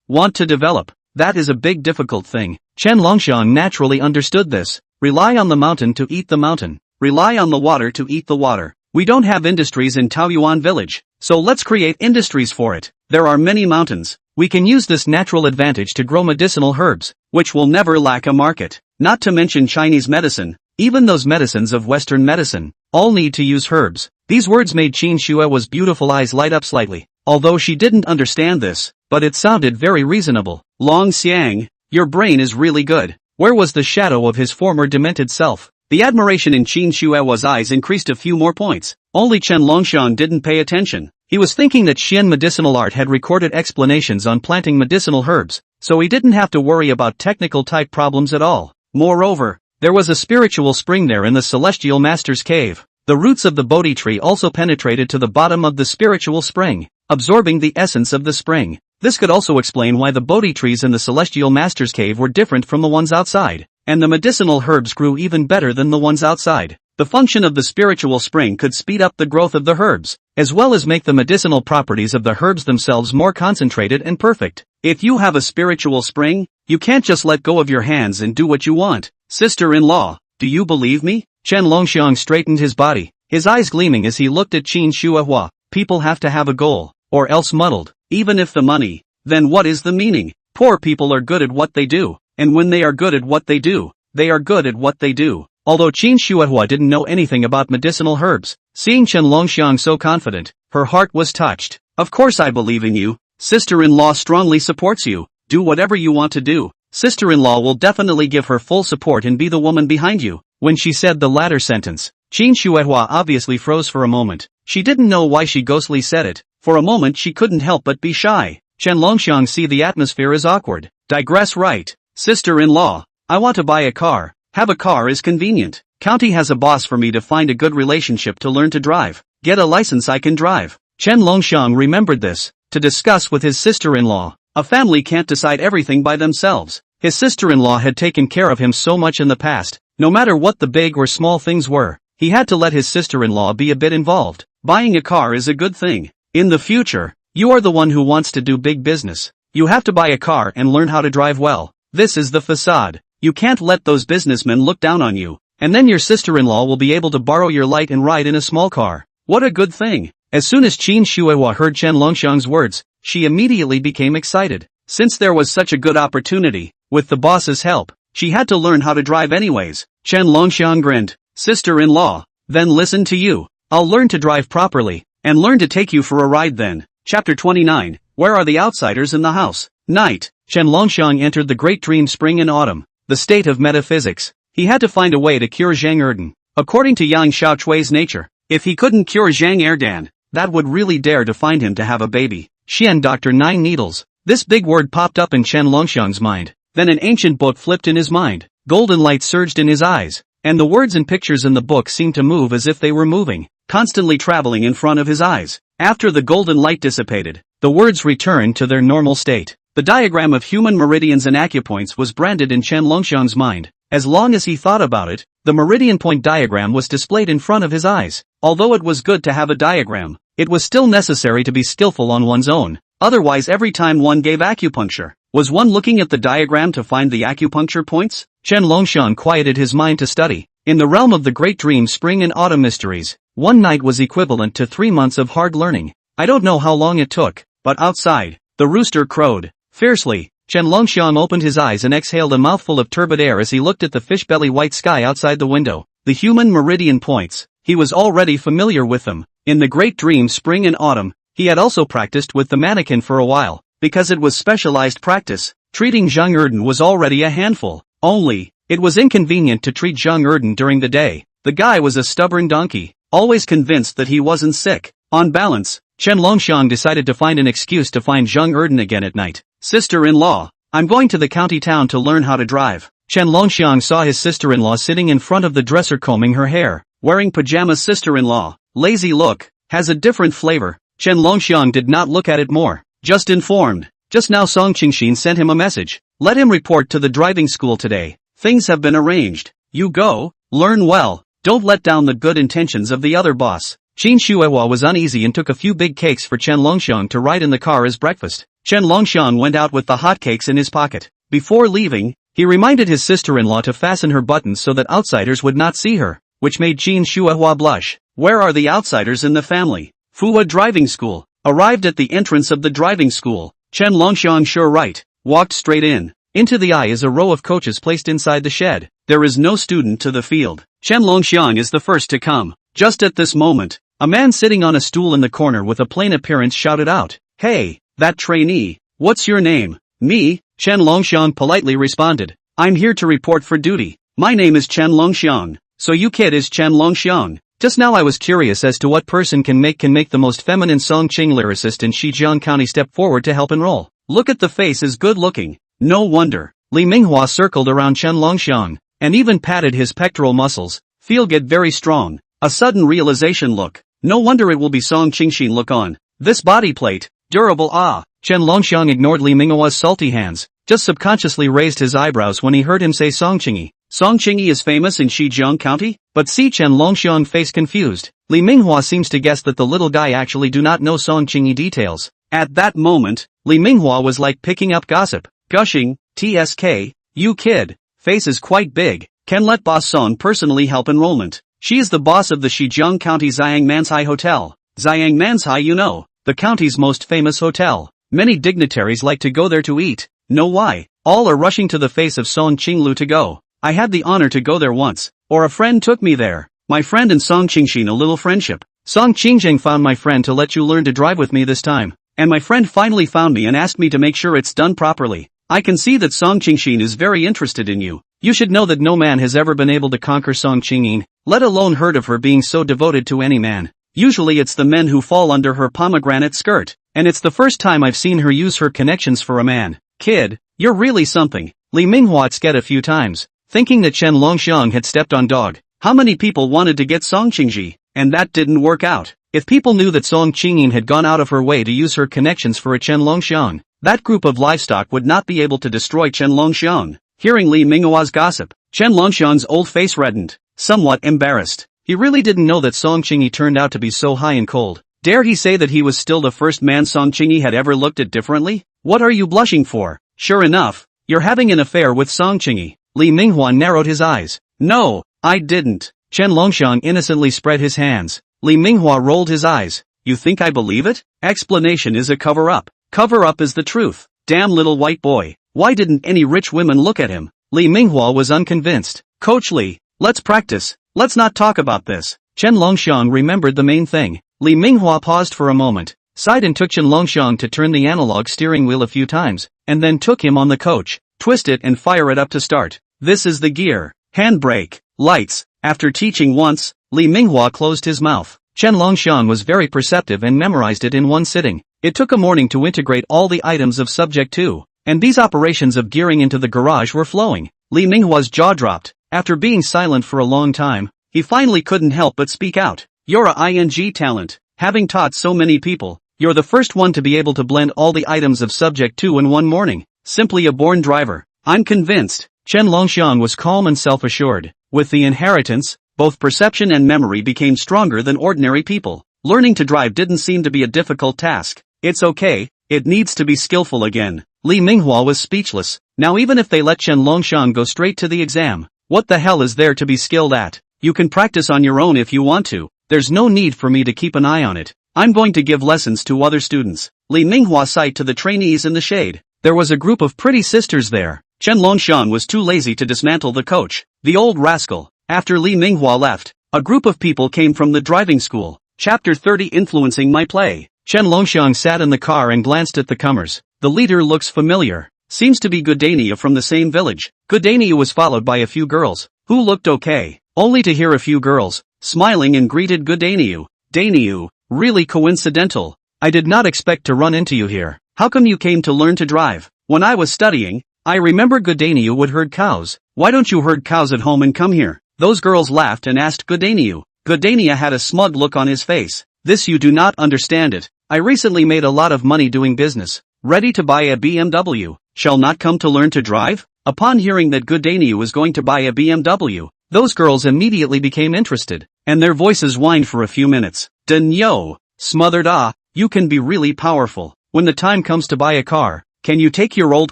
want to develop. That is a big difficult thing. Chen Longxiang naturally understood this. Rely on the mountain to eat the mountain. Rely on the water to eat the water. We don't have industries in Taoyuan village, so let's create industries for it. There are many mountains. We can use this natural advantage to grow medicinal herbs, which will never lack a market. Not to mention Chinese medicine. Even those medicines of Western medicine, all need to use herbs. These words made Qin Shuihua's beautiful eyes light up slightly, although she didn't understand this, but it sounded very reasonable. Longxiang, your brain is really good. Where was the shadow of his former demented self? The admiration in Qin Shuihua's eyes increased a few more points. Only Chen Longxiang didn't pay attention. He was thinking that Xian medicinal art had recorded explanations on planting medicinal herbs, so he didn't have to worry about technical type problems at all. Moreover, there was a spiritual spring there in the celestial master's cave. The roots of the Bodhi tree also penetrated to the bottom of the spiritual spring, absorbing the essence of the spring. This could also explain why the Bodhi trees in the celestial master's cave were different from the ones outside, and the medicinal herbs grew even better than the ones outside. The function of the spiritual spring could speed up the growth of the herbs, as well as make the medicinal properties of the herbs themselves more concentrated and perfect. If you have a spiritual spring, you can't just let go of your hands and do what you want. Sister-in-law, do you believe me? Chen Longxiang straightened his body, his eyes gleaming as he looked at Qin Shuihua. People have to have a goal, or else muddled. Even if the money, Then what is the meaning? Poor people are good at what they do, and when they are good at what they do, they are good at what they do. Although Qin Shuihua didn't know anything about medicinal herbs, seeing Chen Longxiang so confident, her heart was touched. Of course I believe in you. Sister-in-law strongly supports you. Do whatever you want to do. Sister-in-law will definitely give her full support and be the woman behind you. When she said the latter sentence, Qin Shuihua obviously froze for a moment. She didn't know why she ghostly said it. For a moment she couldn't help but be shy. Chen Longxiang see the atmosphere is awkward. Digress right. Sister-in-law, I want to buy a car. Have a car is convenient. County has a boss for me to find a good relationship to learn to drive. Get a license I can drive. Chen Longxiang remembered this, to discuss with his sister-in-law. A family can't decide everything by themselves. His sister-in-law had taken care of him so much in the past, no matter what the big or small things were, he had to let his sister-in-law be a bit involved. Buying a car is a good thing. In the future, you are the one who wants to do big business. You have to buy a car and learn how to drive well. This is the facade. You can't let those businessmen look down on you. And then your sister-in-law will be able to borrow your light and ride in a small car. What a good thing. As soon as Qin Shuihua heard Chen Longxiang's words, she immediately became excited. Since there was such a good opportunity, with the boss's help, she had to learn how to drive anyways. Chen Longxiang grinned. Sister-in-law, then listen to you. I'll learn to drive properly, and learn to take you for a ride then. Chapter 29, Where are the outsiders in the house? Night. Chen Longxiang entered the great dream spring and autumn, the state of metaphysics. He had to find a way to cure Zhang Erdan. According to Yang Xiaochui's nature, if he couldn't cure Zhang Erdan, that would really dare to find him to have a baby. Xian Dr. Nine Needles. This big word popped up in Chen Longxiang's mind. Then an ancient book flipped in his mind. Golden light surged in his eyes, and the words and pictures in the book seemed to move as if they were moving, constantly traveling in front of his eyes. After the golden light dissipated, the words returned to their normal state. The diagram of human meridians and acupoints was branded in Chen Longxiang's mind. As long as he thought about it, the meridian point diagram was displayed in front of his eyes. Although it was good to have a diagram, it was still necessary to be skillful on one's own. Otherwise every time one gave acupuncture, was one looking at the diagram to find the acupuncture points? Chen Longxiang quieted his mind to study. In the realm of the great dream spring and autumn mysteries, one night was equivalent to 3 months of hard learning. I don't know how long it took, but outside, the rooster crowed fiercely. Chen Longxiang opened his eyes and exhaled a mouthful of turbid air as he looked at the fish-belly white sky outside the window. The human meridian points, he was already familiar with them. In the great dream spring and autumn, he had also practiced with the mannequin for a while, because it was specialized practice. Treating Zhang Erdan was already a handful. Only, it was inconvenient to treat Zhang Erdan during the day. The guy was a stubborn donkey, always convinced that he wasn't sick. On balance, Chen Longxiang decided to find an excuse to find Zhang Erdan again at night. Sister-in-law, I'm going to the county town to learn how to drive. Chen Longxiang saw his sister-in-law sitting in front of the dresser combing her hair. Wearing pajamas. Sister-in-law, lazy look, has a different flavor. Chen Longxiang did not look at it more. Just informed. Just now Song Qingxin sent him a message. Let him report to the driving school today. Things have been arranged. You go, learn well, don't let down the good intentions of the other boss. Qin Shuihua was uneasy and took a few big cakes for Chen Longxiang to ride in the car as breakfast. Chen Longxiang went out with the hot cakes in his pocket. Before leaving, he reminded his sister-in-law to fasten her buttons so that outsiders would not see her, which made Qin Shuihua blush. Where are the outsiders in the family? Fuwa Driving School. Arrived at the entrance of the driving school. Chen Longxiang sure right. Walked straight in. Into the eye is a row of coaches placed inside the shed. There is no student to the field. Chen Longxiang is the first to come. Just at this moment, a man sitting on a stool in the corner with a plain appearance shouted out, "Hey, that trainee, what's your name?" "Me," Chen Longxiang politely responded. "I'm here to report for duty. My name is Chen Longxiang. So you kid is Chen Longxiang." Just now I was curious as to what person can make the most feminine Songqing lyricist in Shijiang County step forward to help enroll. Look at the face is good looking. No wonder. Li Minghua circled around Chen Longxiang, and even patted his pectoral muscles. Feel get very strong. A sudden realization look. No wonder it will be Song Qingxin look on. This body plate, durable ah. Chen Longxiang ignored Li Minghua's salty hands, just subconsciously raised his eyebrows when he heard him say Songqingi. Songqingi is famous in Shijiang County? But see Chen Longxiang face confused. Li Minghua seems to guess that the little guy actually do not know Songqingi details. At that moment, Li Minghua was like picking up gossip. Gushing, TSK, you kid, face is quite big, can let boss Song personally help enrollment. She is the boss of the Shijiang County Xiang Manshai Hotel. Xiang Manshai you know, the county's most famous hotel. Many dignitaries like to go there to eat. Know why? All are rushing to the face of Song Qinglu to go. I had the honor to go there once, or a friend took me there. My friend and Song Qingxin a little friendship. Song Qingxiang found my friend to let you learn to drive with me this time. And my friend finally found me and asked me to make sure it's done properly. I can see that Song Qingxin is very interested in you. You should know that no man has ever been able to conquer Song Qingyin, let alone heard of her being so devoted to any man. Usually it's the men who fall under her pomegranate skirt, and it's the first time I've seen her use her connections for a man. Kid, you're really something. Li Minghua scared a few times, thinking that Chen Longxiang had stepped on dog. How many people wanted to get Song Qingji, and that didn't work out. If people knew that Song Qingyin had gone out of her way to use her connections for a Chen Longxiang, that group of livestock would not be able to destroy Chen Longxiang. Hearing Li Minghua's gossip, Chen Longxiang's old face reddened, somewhat embarrassed. He really didn't know that Song Qingyi turned out to be so high and cold. Dare he say that he was still the first man Song Qingyi had ever looked at differently? What are you blushing for? Sure enough, you're having an affair with Song Qingyi. Li Minghua narrowed his eyes. No, I didn't. Chen Longxiang innocently spread his hands. Li Minghua rolled his eyes. You think I believe it? Explanation is a cover-up. Cover-up is the truth. Damn little white boy. Why didn't any rich women look at him? Li Minghua was unconvinced. Coach Li, let's practice. Let's not talk about this. Chen Longxiang remembered the main thing. Li Minghua paused for a moment, sighed and took Chen Longxiang to turn the analog steering wheel a few times, and then took him on the coach. Twist it and fire it up to start. This is the gear. Handbrake. Lights. After teaching once, Li Minghua closed his mouth. Chen Longxiang was very perceptive and memorized it in one sitting. It took a morning to integrate all the items of Subject 2, and these operations of gearing into the garage were flowing. Li Minghua's jaw dropped. After being silent for a long time, he finally couldn't help but speak out. You're a ing talent. Having taught so many people, you're the first one to be able to blend all the items of Subject 2 in one morning. Simply a born driver. I'm convinced. Chen Longxiang was calm and self-assured. With the inheritance, both perception and memory became stronger than ordinary people. Learning to drive didn't seem to be a difficult task. It's okay, it needs to be skillful again. Li Minghua was speechless. Now even if they let Chen Longxiang go straight to the exam, what the hell is there to be skilled at? You can practice on your own if you want to. There's no need for me to keep an eye on it. I'm going to give lessons to other students. Li Minghua sighed to the trainees in the shade. There was a group of pretty sisters there. Chen Longxiang was too lazy to dismantle the coach. The old rascal. After Li Minghua left, a group of people came from the driving school. Chapter 30 Influencing My Play. Chen Longxiang sat in the car and glanced at the comers. The leader looks familiar. Seems to be Gudania from the same village. Gudania was followed by a few girls, who looked okay, only to hear a few girls, smiling and greeted Gudaniu. Daniu, really coincidental. I did not expect to run into you here. How come you came to learn to drive? When I was studying, I remember Gudaniu would herd cows. Why don't you herd cows at home and come here? Those girls laughed and asked Gudaniu. Gudania had a smug look on his face. This you do not understand it. I recently made a lot of money doing business. Ready to buy a BMW. Shall not come to learn to drive? Upon hearing that Gudaniu was going to buy a BMW, those girls immediately became interested, and their voices whined for a few minutes. Danyo, smothered you can be really powerful. When the time comes to buy a car, can you take your old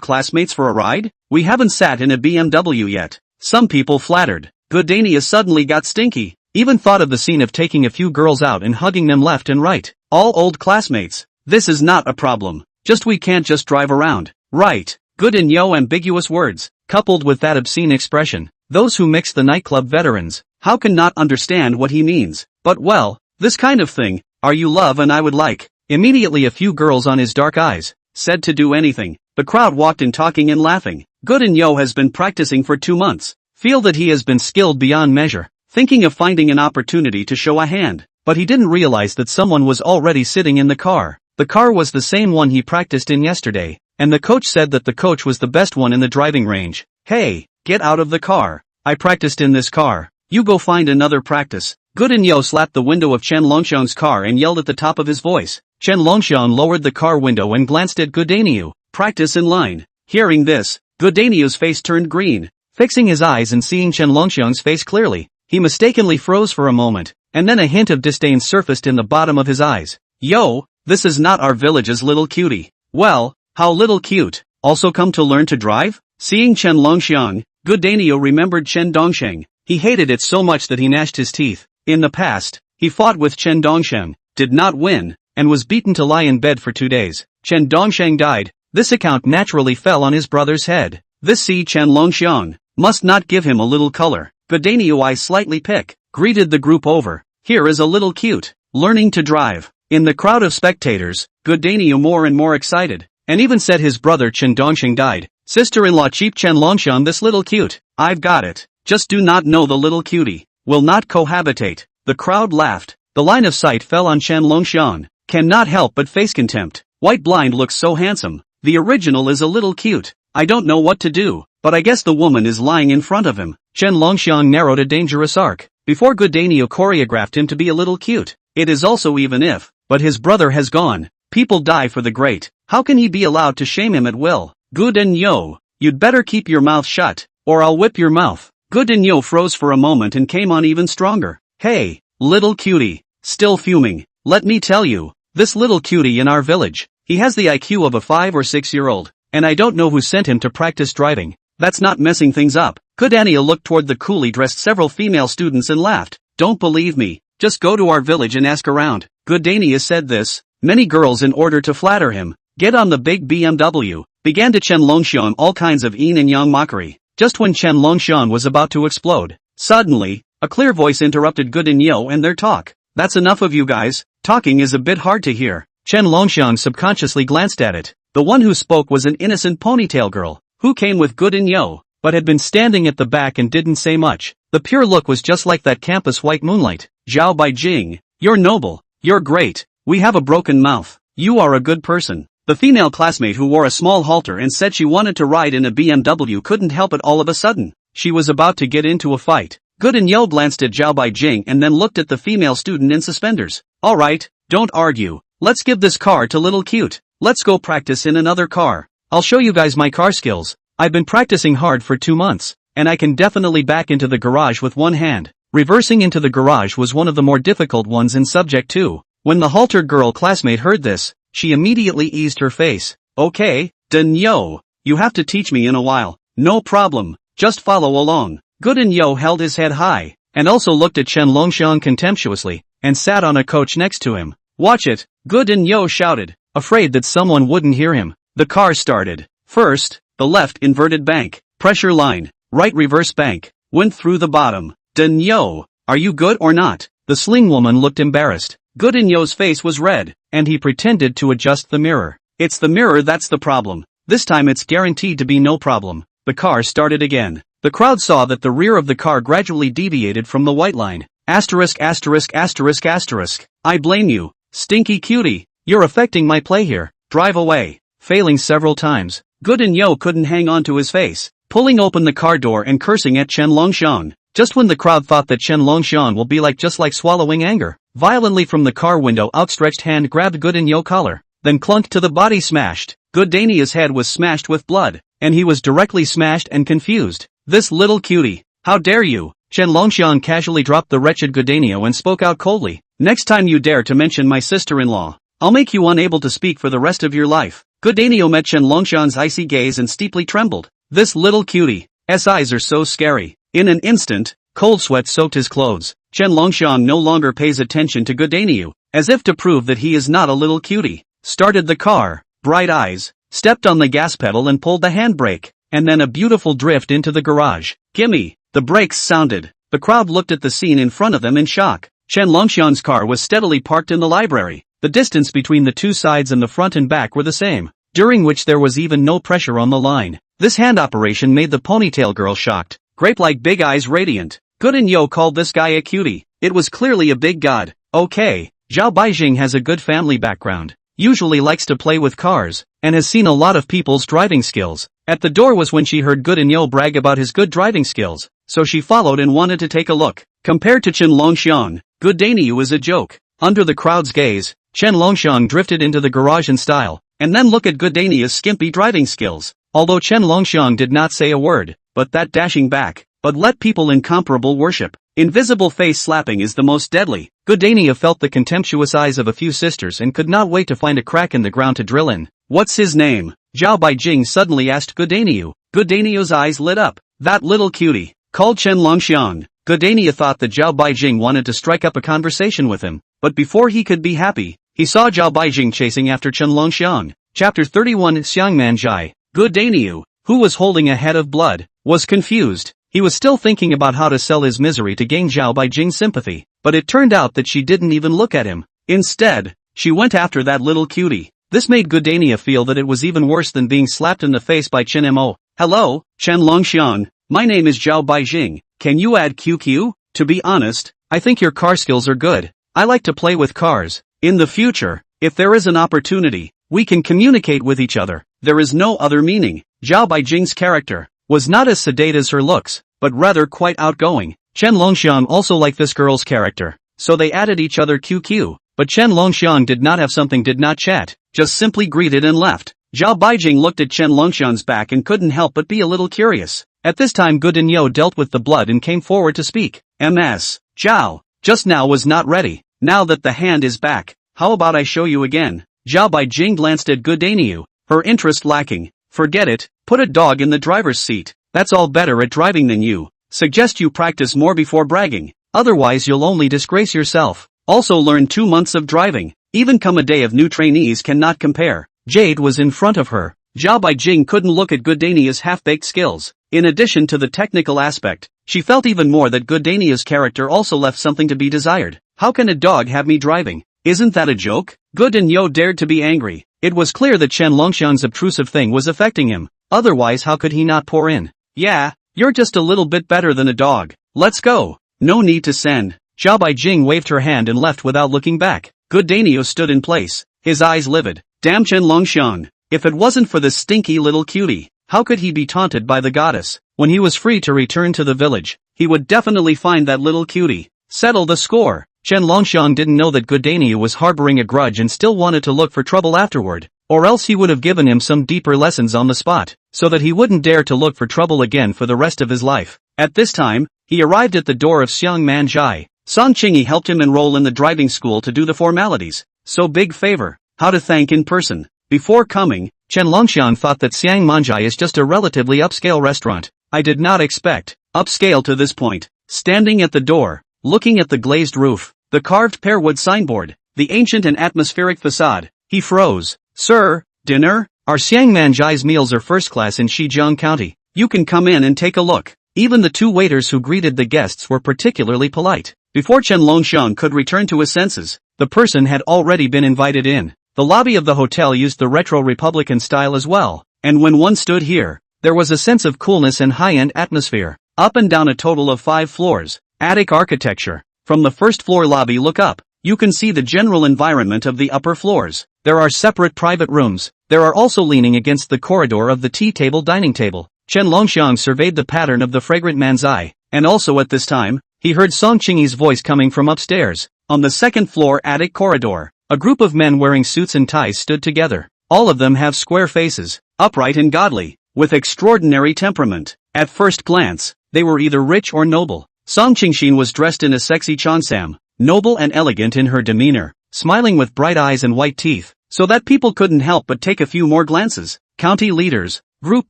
classmates for a ride? We haven't sat in a BMW yet. Some people flattered. Gudania suddenly got stinky, even thought of the scene of taking a few girls out and hugging them left and right. All old classmates. This is not a problem. Just we can't just drive around. Right. Good and ambiguous words, coupled with that obscene expression. Those who mix the nightclub veterans, how can not understand what he means? But well, this kind of thing, are you love and I would like. Immediately a few girls on his dark eyes, said to do anything. The crowd walked in talking and laughing. Good and has been practicing for 2 months. Feel that he has been skilled beyond measure, thinking of finding an opportunity to show a hand. But he didn't realize that someone was already sitting in the car. The car was the same one he practiced in yesterday, and the coach said that the coach was the best one in the driving range. Hey, get out of the car. I practiced in this car. You go find another practice. Good and slapped the window of Chen Longxiang's car and yelled at the top of his voice. Chen Longxiang lowered the car window and glanced at Gudaniu. Practice in line. Hearing this, Gudaniu's face turned green. Fixing his eyes and seeing Chen Longxiang's face clearly, he mistakenly froze for a moment, and then a hint of disdain surfaced in the bottom of his eyes. Yo, this is not our village's little cutie. Well, how little cute. Also come to learn to drive? Seeing Chen Longxiang, Gudaniu remembered Chen Dongxiang. He hated it so much that he gnashed his teeth. In the past, he fought with Chen Dongxiang, did not win, and was beaten to lie in bed for 2 days. Chen Longxiang died. This account naturally fell on his brother's head. This Chen Longxiang must not give him a little color. Godanio I slightly pick, greeted the group over. Here is a little cute, learning to drive. In the crowd of spectators, Godanio more and more excited, and even said his brother Chen Longxiang died. Sister-in-law cheap Chen Longxiang, this little cute. I've got it. Just do not know the little cutie. Will not cohabitate. The crowd laughed. The line of sight fell on Chen Longxiang. Cannot help but face contempt. White blind looks so handsome. The original is a little cute. I don't know what to do, but I guess the woman is lying in front of him. Chen Longxiang narrowed a dangerous arc. Before Godanio choreographed him to be a little cute. It is also even if, but his brother has gone. People die for the great. How can he be allowed to shame him at will? Godanio, you'd better keep your mouth shut, or I'll whip your mouth. Godanio froze for a moment and came on even stronger. Hey, little cutie, still fuming. Let me tell you, this little cutie in our village, he has the IQ of a 5 or 6-year-old, and I don't know who sent him to practice driving. That's not messing things up. Godanio looked toward the coolly dressed several female students and laughed. Don't believe me, just go to our village and ask around. Godanio said this. Many girls, in order to flatter him, get on the big BMW, began to Chen Longxiang all kinds of yin and yang mockery. Just when Chen Longxiang was about to explode, suddenly, a clear voice interrupted Godanio and their talk. That's enough of you guys, talking is a bit hard to hear. Chen Longxiang subconsciously glanced at it. The one who spoke was an innocent ponytail girl, who came with Godanio, but had been standing at the back and didn't say much. The pure look was just like that campus white moonlight. Zhao Baijing, you're noble, you're great, we have a broken mouth, you are a good person. The female classmate who wore a small halter and said she wanted to ride in a BMW couldn't help it all of a sudden. She was about to get into a fight. Godanio glanced at Zhao Baijing and then looked at the female student in suspenders. Alright, don't argue. Let's give this car to little cute. Let's go practice in another car. I'll show you guys my car skills. I've been practicing hard for 2 months, and I can definitely back into the garage with one hand. Reversing into the garage was one of the more difficult ones in Subject 2. When the haltered girl classmate heard this, she immediately eased her face. Okay, Godanio, you have to teach me in a while. No problem, just follow along. Godanio held his head high, and also looked at Chen Longxiang contemptuously, and sat on a coach next to him. Watch it, Godanio shouted, afraid that someone wouldn't hear him. The car started. First, the left inverted bank, pressure line, right reverse bank, went through the bottom. Godanio, are you good or not? The sling woman looked embarrassed. Godanio's face was red, and he pretended to adjust the mirror. It's the mirror that's the problem. This time it's guaranteed to be no problem. The car started again. The crowd saw that the rear of the car gradually deviated from the white line. Asterisk asterisk asterisk asterisk. I blame you, stinky cutie. You're affecting my play here. Drive away. Failing several times, Godanio couldn't hang on to his face, pulling open the car door and cursing at Chen Longxiang. Just when the crowd thought that Chen Longxiang will be just like swallowing anger, violently from the car window outstretched hand grabbed Godanio's collar, then clunked to the body smashed. Godanio's head was smashed with blood, and he was directly smashed and confused. This little cutie, how dare you? Chen Longxiang casually dropped the wretched Godanio and spoke out coldly. Next time you dare to mention my sister-in-law, I'll make you unable to speak for the rest of your life. Godanio met Chen Longxiang's icy gaze and steeply trembled. This little cutie's eyes are so scary. In an instant, cold sweat soaked his clothes. Chen Longxiang no longer pays attention to Godanio, as if to prove that he is not a little cutie. Started the car, bright eyes, stepped on the gas pedal and pulled the handbrake, and then a beautiful drift into the garage. Gimme! The brakes sounded. The crowd looked at the scene in front of them in shock. Chen Longxiang's car was steadily parked in the library. The distance between the two sides and the front and back were the same, during which there was even no pressure on the line. This hand operation made the ponytail girl shocked. Grape-like big eyes radiant. Godanio called this guy a cutie. It was clearly a big god. Okay, Zhao Baijing has a good family background, usually likes to play with cars, and has seen a lot of people's driving skills. At the door was when she heard Godanio brag about his good driving skills, so she followed and wanted to take a look. Compared to Chen Longxiang, Godanio is a joke. Under the crowd's gaze, Chen Longxiang drifted into the garage in style, and then look at Godanio's skimpy driving skills. Although Chen Longxiang did not say a word, but that dashing back, but let people incomparable worship. Invisible face slapping is the most deadly. Godanio felt the contemptuous eyes of a few sisters and could not wait to find a crack in the ground to drill in. What's his name? Zhao Baijing suddenly asked Godanio. Godanio's eyes lit up. That little cutie, called Chen Longxiang. Godanio thought that Zhao Baijing wanted to strike up a conversation with him, but before he could be happy, he saw Zhao Baijing chasing after Chen Longxiang. Chapter 31 Xiangmanjai. Good Daniu, who was holding a head of blood, was confused. He was still thinking about how to sell his misery to gain Zhao Baijing's sympathy, but it turned out that she didn't even look at him. Instead, she went after that little cutie. This made Goodania feel that it was even worse than being slapped in the face by Chen Mo. Hello, Chen Longxiang. My name is Zhao Baijing. Can you add QQ? To be honest, I think your car skills are good. I like to play with cars. In the future, if there is an opportunity, we can communicate with each other. There is no other meaning. Zhao Baijing's character was not as sedate as her looks, but rather quite outgoing. Chen Longxiang also liked this girl's character, so they added each other QQ. But Chen Longxiang did not chat, just simply greeted and left. Zhao Baijing looked at Chen Longxiang's back and couldn't help but be a little curious. At this time Goodinyo dealt with the blood and came forward to speak. Ms. Zhao, just now was not ready. Now that the hand is back, how about I show you again? Zhao Baijing glanced at Goodinyo, her interest lacking. Forget it, put a dog in the driver's seat. That's all better at driving than you. Suggest you practice more before bragging. Otherwise you'll only disgrace yourself. Also learn 2 months of driving. Even come a day of new trainees cannot compare. Jade was in front of her. Zhao Baijing couldn't look at Goodania's half-baked skills. In addition to the technical aspect, she felt even more that Goodania's character also left something to be desired. How can a dog have me driving? Isn't that a joke? Goodinyo dared to be angry. It was clear that Chen Longxiang's obtrusive thing was affecting him. Otherwise how could he not pour in? Yeah, you're just a little bit better than a dog. Let's go. No need to send. Zhao Baijing waved her hand and left without looking back. Goodinyo stood in place, his eyes livid. Damn Chen Longxiang. If it wasn't for this stinky little cutie, how could he be taunted by the goddess? When he was free to return to the village, he would definitely find that little cutie. Settle the score. Chen Longxiang didn't know that Goodania was harboring a grudge and still wanted to look for trouble afterward. Or else he would have given him some deeper lessons on the spot, so that he wouldn't dare to look for trouble again for the rest of his life. At this time, he arrived at the door of Xiangmanjai. Song Qingyi helped him enroll in the driving school to do the formalities. So big favor. How to thank in person. Before coming, Chen Longxiang thought that Xiangmanjai is just a relatively upscale restaurant. I did not expect upscale to this point. Standing at the door, looking at the glazed roof, the carved pearwood signboard, the ancient and atmospheric facade, he froze. Sir, dinner? Our Xiangmanjai's meals are first class in Shijiang County. You can come in and take a look. Even the 2 waiters who greeted the guests were particularly polite. Before Chen Longxiang could return to his senses, the person had already been invited in. The lobby of the hotel used the retro Republican style as well, and when one stood here, there was a sense of coolness and high-end atmosphere. Up and down a total of 5 floors, attic architecture. From the first floor lobby look up, you can see the general environment of the upper floors. There are separate private rooms. There are also leaning against the corridor of the tea table dining table. Chen Longxiang surveyed the pattern of the fragrant manzai, and also at this time, he heard Song Qingyi's voice coming from upstairs. On the second floor attic corridor, a group of men wearing suits and ties stood together. All of them have square faces, upright and godly, with extraordinary temperament. At first glance, they were either rich or noble. Song Qingxin was dressed in a sexy cheongsam, noble and elegant in her demeanor, smiling with bright eyes and white teeth, so that people couldn't help but take a few more glances. County leaders, group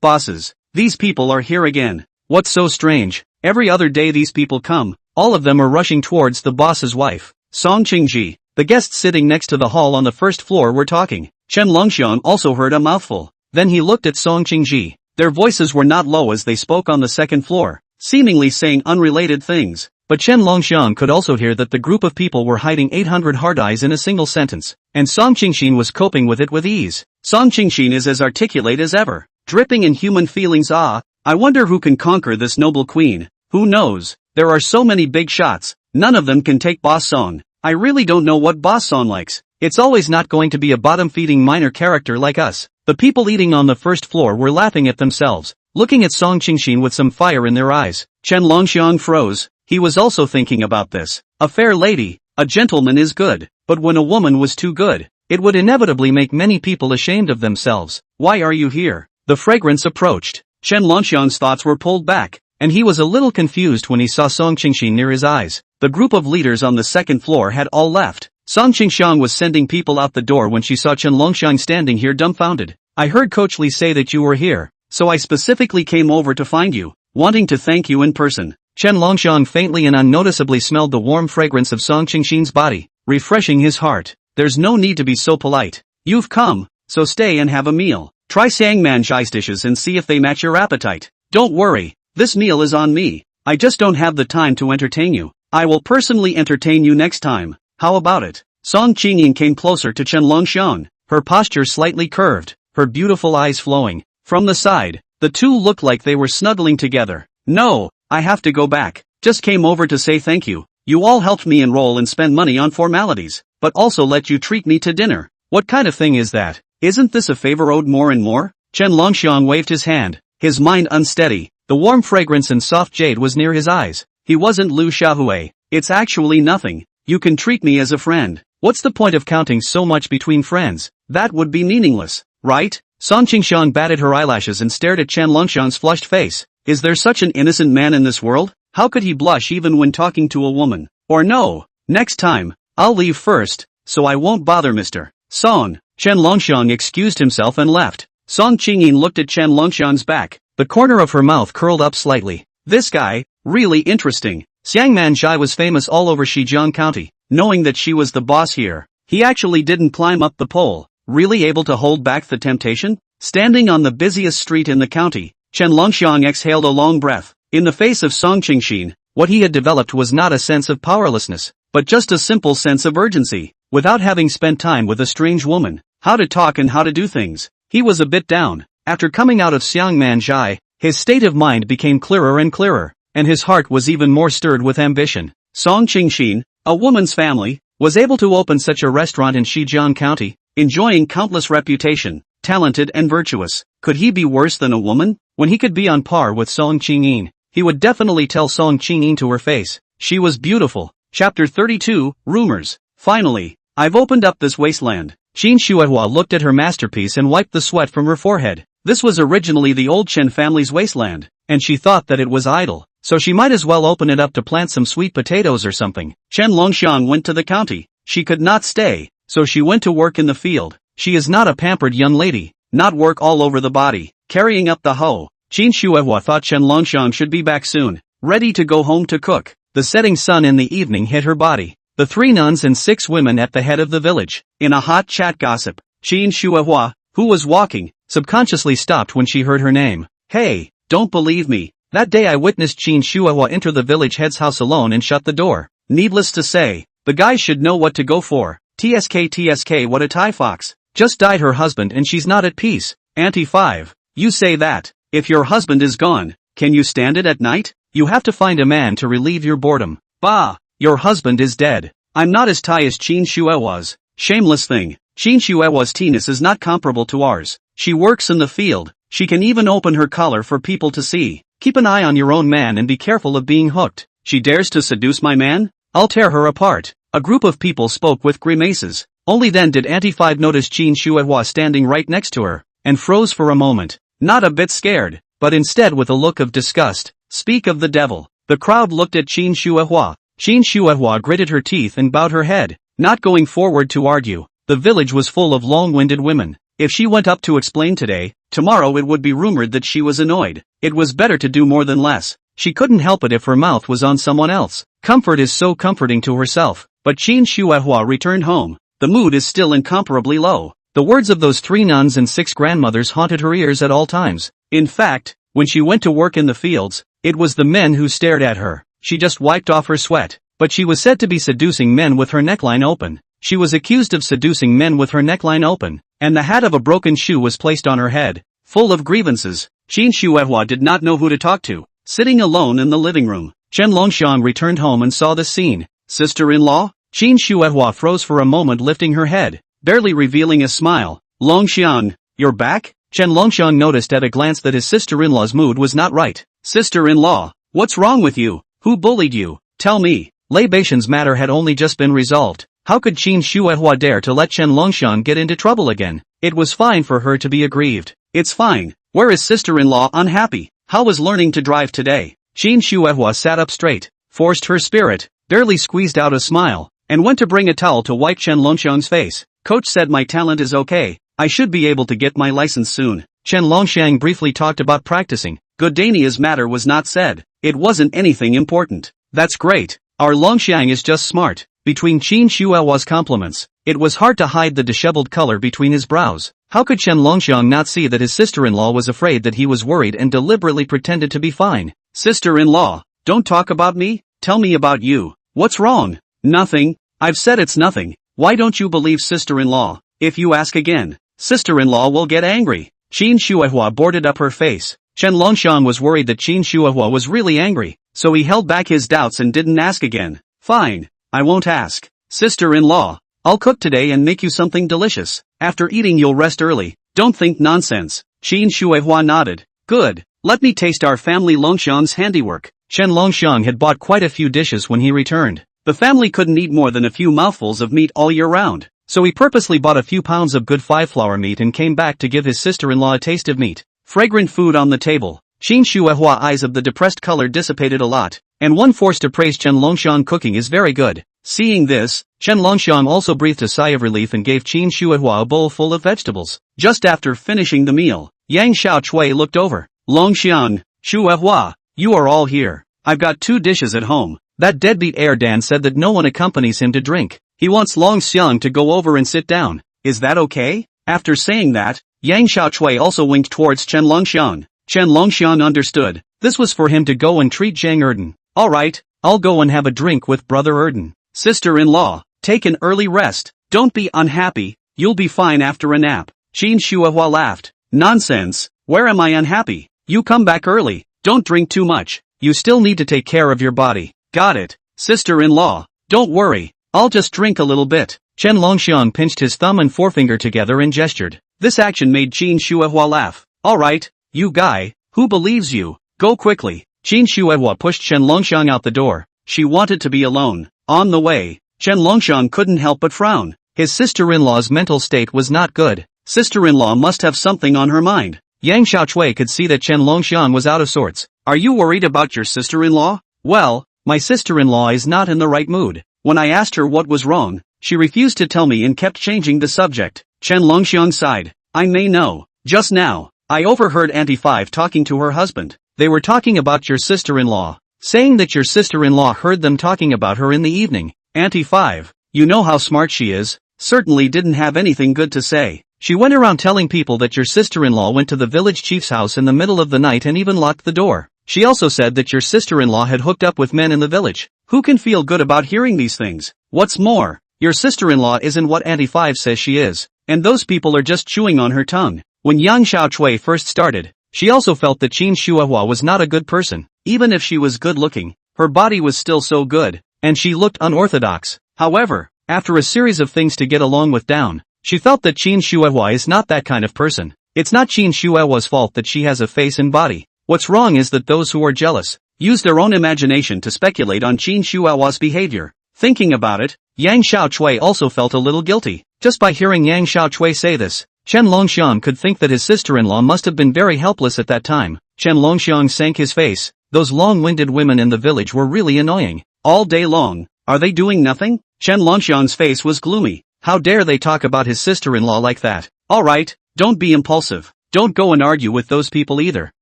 bosses, these people are here again. What's so strange? Every other day these people come. All of them are rushing towards the boss's wife, Song Qingji. The guests sitting next to the hall on the first floor were talking. Chen Longxiang also heard a mouthful. Then he looked at Song Qingji. Their voices were not low as they spoke on the second floor, seemingly saying unrelated things. But Chen Longxiang could also hear that the group of people were hiding 800 hard eyes in a single sentence, and Song Qingxin was coping with it with ease. Song Qingxin is as articulate as ever, dripping in human feelings. I wonder who can conquer this noble queen. Who knows? There are so many big shots, none of them can take Boss Song. I really don't know what Boss Song likes. It's always not going to be a bottom-feeding minor character like us. The people eating on the first floor were laughing at themselves, looking at Song Qingxin with some fire in their eyes. Chen Longxiang froze. He was also thinking about this. A fair lady, a gentleman is good, but when a woman was too good, it would inevitably make many people ashamed of themselves. Why are you here? The fragrance approached. Chen Longxiang's thoughts were pulled back, and he was a little confused when he saw Song Qingxin near his eyes. The group of leaders on the second floor had all left. Song Qingxiang was sending people out the door when she saw Chen Longxiang standing here dumbfounded. I heard Coach Li say that you were here, so I specifically came over to find you, wanting to thank you in person. Chen Longxiang faintly and unnoticeably smelled the warm fragrance of Song Qingxin's body, refreshing his heart. there's no need to be so polite. You've come, so stay and have a meal. Try Sangmanjai's dishes and see if they match your appetite. Don't worry, this meal is on me. I just don't have the time to entertain you. I will personally entertain you next time. How about it? Song Qingying came closer to Chen Longxiang, her posture slightly curved, her beautiful eyes flowing. From the side, the two looked like they were snuggling together. No, I have to go back. Just came over to say thank you. You all helped me enroll and spend money on formalities, but also let you treat me to dinner. What kind of thing is that? Isn't this a favor owed more and more? Chen Longxiang waved his hand, his mind unsteady. The warm fragrance and soft jade was near his eyes. He wasn't Lu Xiaohui. It's actually nothing. You can treat me as a friend. What's the point of counting so much between friends? That would be meaningless, right? Song Qingxiang batted her eyelashes and stared at Chen Longxiang's flushed face. Is there such an innocent man in this world? How could he blush even when talking to a woman? Or no, next time, I'll leave first, so I won't bother Mr. Song. Chen Longxiang excused himself and left. Song Qingying looked at Chen Longxiang's back. The corner of her mouth curled up slightly. This guy, really interesting. Xiangmanjai was famous all over Shijiang County. Knowing that she was the boss here, he actually didn't climb up the pole. Really able to hold back the temptation? Standing on the busiest street in the county, Chen Longxiang exhaled a long breath. In the face of Song Qingxin, what he had developed was not a sense of powerlessness, but just a simple sense of urgency. Without having spent time with a strange woman, how to talk and how to do things, he was a bit down. After coming out of Xiangmanjai, his state of mind became clearer and clearer, and his heart was even more stirred with ambition. Song Qingxin, a woman's family, was able to open such a restaurant in Shijiang County, enjoying countless reputation, talented and virtuous. Could he be worse than a woman? When he could be on par with Song Qingyin, he would definitely tell Song Qingyin to her face. She was beautiful. Chapter 32, Rumors. Finally, I've opened up this wasteland. Qin Shuehua looked at her masterpiece and wiped the sweat from her forehead. This was originally the old Chen family's wasteland, and she thought that it was idle, so she might as well open it up to plant some sweet potatoes or something. Chen Longxiang went to the county. She could not stay, so she went to work in the field. She is not a pampered young lady, not work all over the body, carrying up the hoe. Qin Shuehua thought Chen Longxiang should be back soon, ready to go home to cook. The setting sun in the evening hit her body. The 3 nuns and 6 women at the head of the village. In a hot chat gossip, Qin Shuehua, who was walking, subconsciously stopped when she heard her name. Hey, don't believe me. That day I witnessed Qin Shuehua enter the village head's house alone and shut the door. Needless to say, the guy should know what to go for. TSK, what a tie fox. Just died her husband and she's not at peace. Auntie 5. You say that. If your husband is gone, can you stand it at night? You have to find a man to relieve your boredom. Bah! Your husband is dead. I'm not as Thai as Qin Shuehua's. Shameless thing. Qin Shuehua's Teenus is not comparable to ours. She works in the field. She can even open her collar for people to see. Keep an eye on your own man and be careful of being hooked. She dares to seduce my man? I'll tear her apart. A group of people spoke with grimaces. Only then did Auntie 5 notice Qin Shuehua standing right next to her, and froze for a moment. Not a bit scared, but instead with a look of disgust. Speak of the devil. The crowd looked at Qin Shuehua. Qin Shuehua gritted her teeth and bowed her head, not going forward to argue. The village was full of long-winded women. If she went up to explain today, tomorrow it would be rumored that she was annoyed. It was better to do more than less. She couldn't help it if her mouth was on someone else. Comfort is so comforting to herself. But Qin Shuehua returned home. The mood is still incomparably low. The words of those 3 nuns and 6 grandmothers haunted her ears at all times. In fact, when she went to work in the fields, it was the men who stared at her. She just wiped off her sweat. But she was said to be seducing men with her neckline open. She was accused of seducing men with her neckline open, and the hat of a broken shoe was placed on her head. Full of grievances, Qin Shuehua did not know who to talk to. Sitting alone in the living room, Chen Longxiang returned home and saw the scene. Sister-in-law? Qin Shuehua froze for a moment, lifting her head, barely revealing a smile. Longxiang, you're back? Chen Longxiang noticed at a glance that his sister-in-law's mood was not right. Sister-in-law, what's wrong with you? Who bullied you? Tell me. Lei Baishan's matter had only just been resolved. How could Qin Shuehua dare to let Chen Longxiang get into trouble again? It was fine for her to be aggrieved. It's fine. Where is sister-in-law unhappy? How was learning to drive today? Qin Shuehua sat up straight, forced her spirit, barely squeezed out a smile, and went to bring a towel to wipe Chen Longxiang's face. Coach said my talent is okay. I should be able to get my license soon. Chen Longxiang briefly talked about practicing. Goodania's matter was not said. It wasn't anything important. That's great. Our Longxiang is just smart. Between Chen Shuihua's compliments, it was hard to hide the disheveled color between his brows. How could Chen Longxiang not see that his sister-in-law was afraid, that he was worried and deliberately pretended to be fine? Sister-in-law, don't talk about me, tell me about you. What's wrong? Nothing, I've said it's nothing. Why don't you believe sister-in-law? If you ask again, sister-in-law will get angry. Chen Shuihua boarded up her face. Chen Longxiang was worried that Chen Shuihua was really angry, so he held back his doubts and didn't ask again. Fine, I won't ask. Sister-in-law, I'll cook today and make you something delicious. After eating you'll rest early. Don't think nonsense. Chen Shuihua nodded. Good, let me taste our family Longxiang's handiwork. Chen Longxiang had bought quite a few dishes when he returned. The family couldn't eat more than a few mouthfuls of meat all year round, so he purposely bought a few pounds of good 5-flour meat and came back to give his sister-in-law a taste of meat. Fragrant food on the table. Chen Shuihua's eyes of the depressed color dissipated a lot, and one forced to praise Chen Longxiang cooking is very good. Seeing this, Chen Longxiang also breathed a sigh of relief and gave Chen Shuihua a bowl full of vegetables. Just after finishing the meal, Yang Xiaochui looked over. Longxiang, Shuihua, you are all here. I've got 2 dishes at home. That deadbeat heir Dan said that no one accompanies him to drink. He wants Longxiang to go over and sit down. Is that okay? After saying that, Yang Xiaochui also winked towards Chen Longxiang. Chen Longxiang understood. This was for him to go and treat Zhang Erden. Alright, I'll go and have a drink with Brother Erden. Sister-in-law, take an early rest. Don't be unhappy, you'll be fine after a nap. Chen Shuihua laughed. Nonsense, where am I unhappy? You come back early, don't drink too much. You still need to take care of your body. Got it, sister-in-law, don't worry, I'll just drink a little bit. Chen Longxiang pinched his thumb and forefinger together and gestured. This action made Chen Shuihua laugh. Alright, you guy, who believes you? Go quickly. Chen Shuihua pushed Chen Longxiang out the door. She wanted to be alone. On the way, Chen Longxiang couldn't help but frown. His sister-in-law's mental state was not good. Sister-in-law must have something on her mind. Yang Xiaochui could see that Chen Longxiang was out of sorts. Are you worried about your sister-in-law? Well, my sister-in-law is not in the right mood. When I asked her what was wrong, she refused to tell me and kept changing the subject. Chen Longxiang sighed. I may know. Just now, I overheard Auntie Five talking to her husband. They were talking about your sister-in-law, saying that your sister-in-law heard them talking about her in the evening. Auntie Five, you know how smart she is, certainly didn't have anything good to say. She went around telling people that your sister-in-law went to the village chief's house in the middle of the night and even locked the door. She also said that your sister-in-law had hooked up with men in the village. Who can feel good about hearing these things? What's more, your sister-in-law isn't what Auntie Five says she is, and those people are just chewing on her tongue. When Yang Xiaochui first started, she also felt that Chen Shuihua was not a good person. Even if she was good-looking, her body was still so good, and she looked unorthodox. However, after a series of things to get along with down, she felt that Chen Shuihua is not that kind of person. It's not Chen Shuihua's fault that she has a face and body. What's wrong is that those who are jealous use their own imagination to speculate on Chen Shuihua's behavior. Thinking about it, Yang Xiaochui also felt a little guilty. Just by hearing Yang Xiaochui say this, Chen Longxiang could think that his sister-in-law must have been very helpless at that time. Chen Longxiang sank his face. Those long-winded women in the village were really annoying. All day long, are they doing nothing? Chen Longxiang's face was gloomy. How dare they talk about his sister-in-law like that? Alright, don't be impulsive. Don't go and argue with those people either.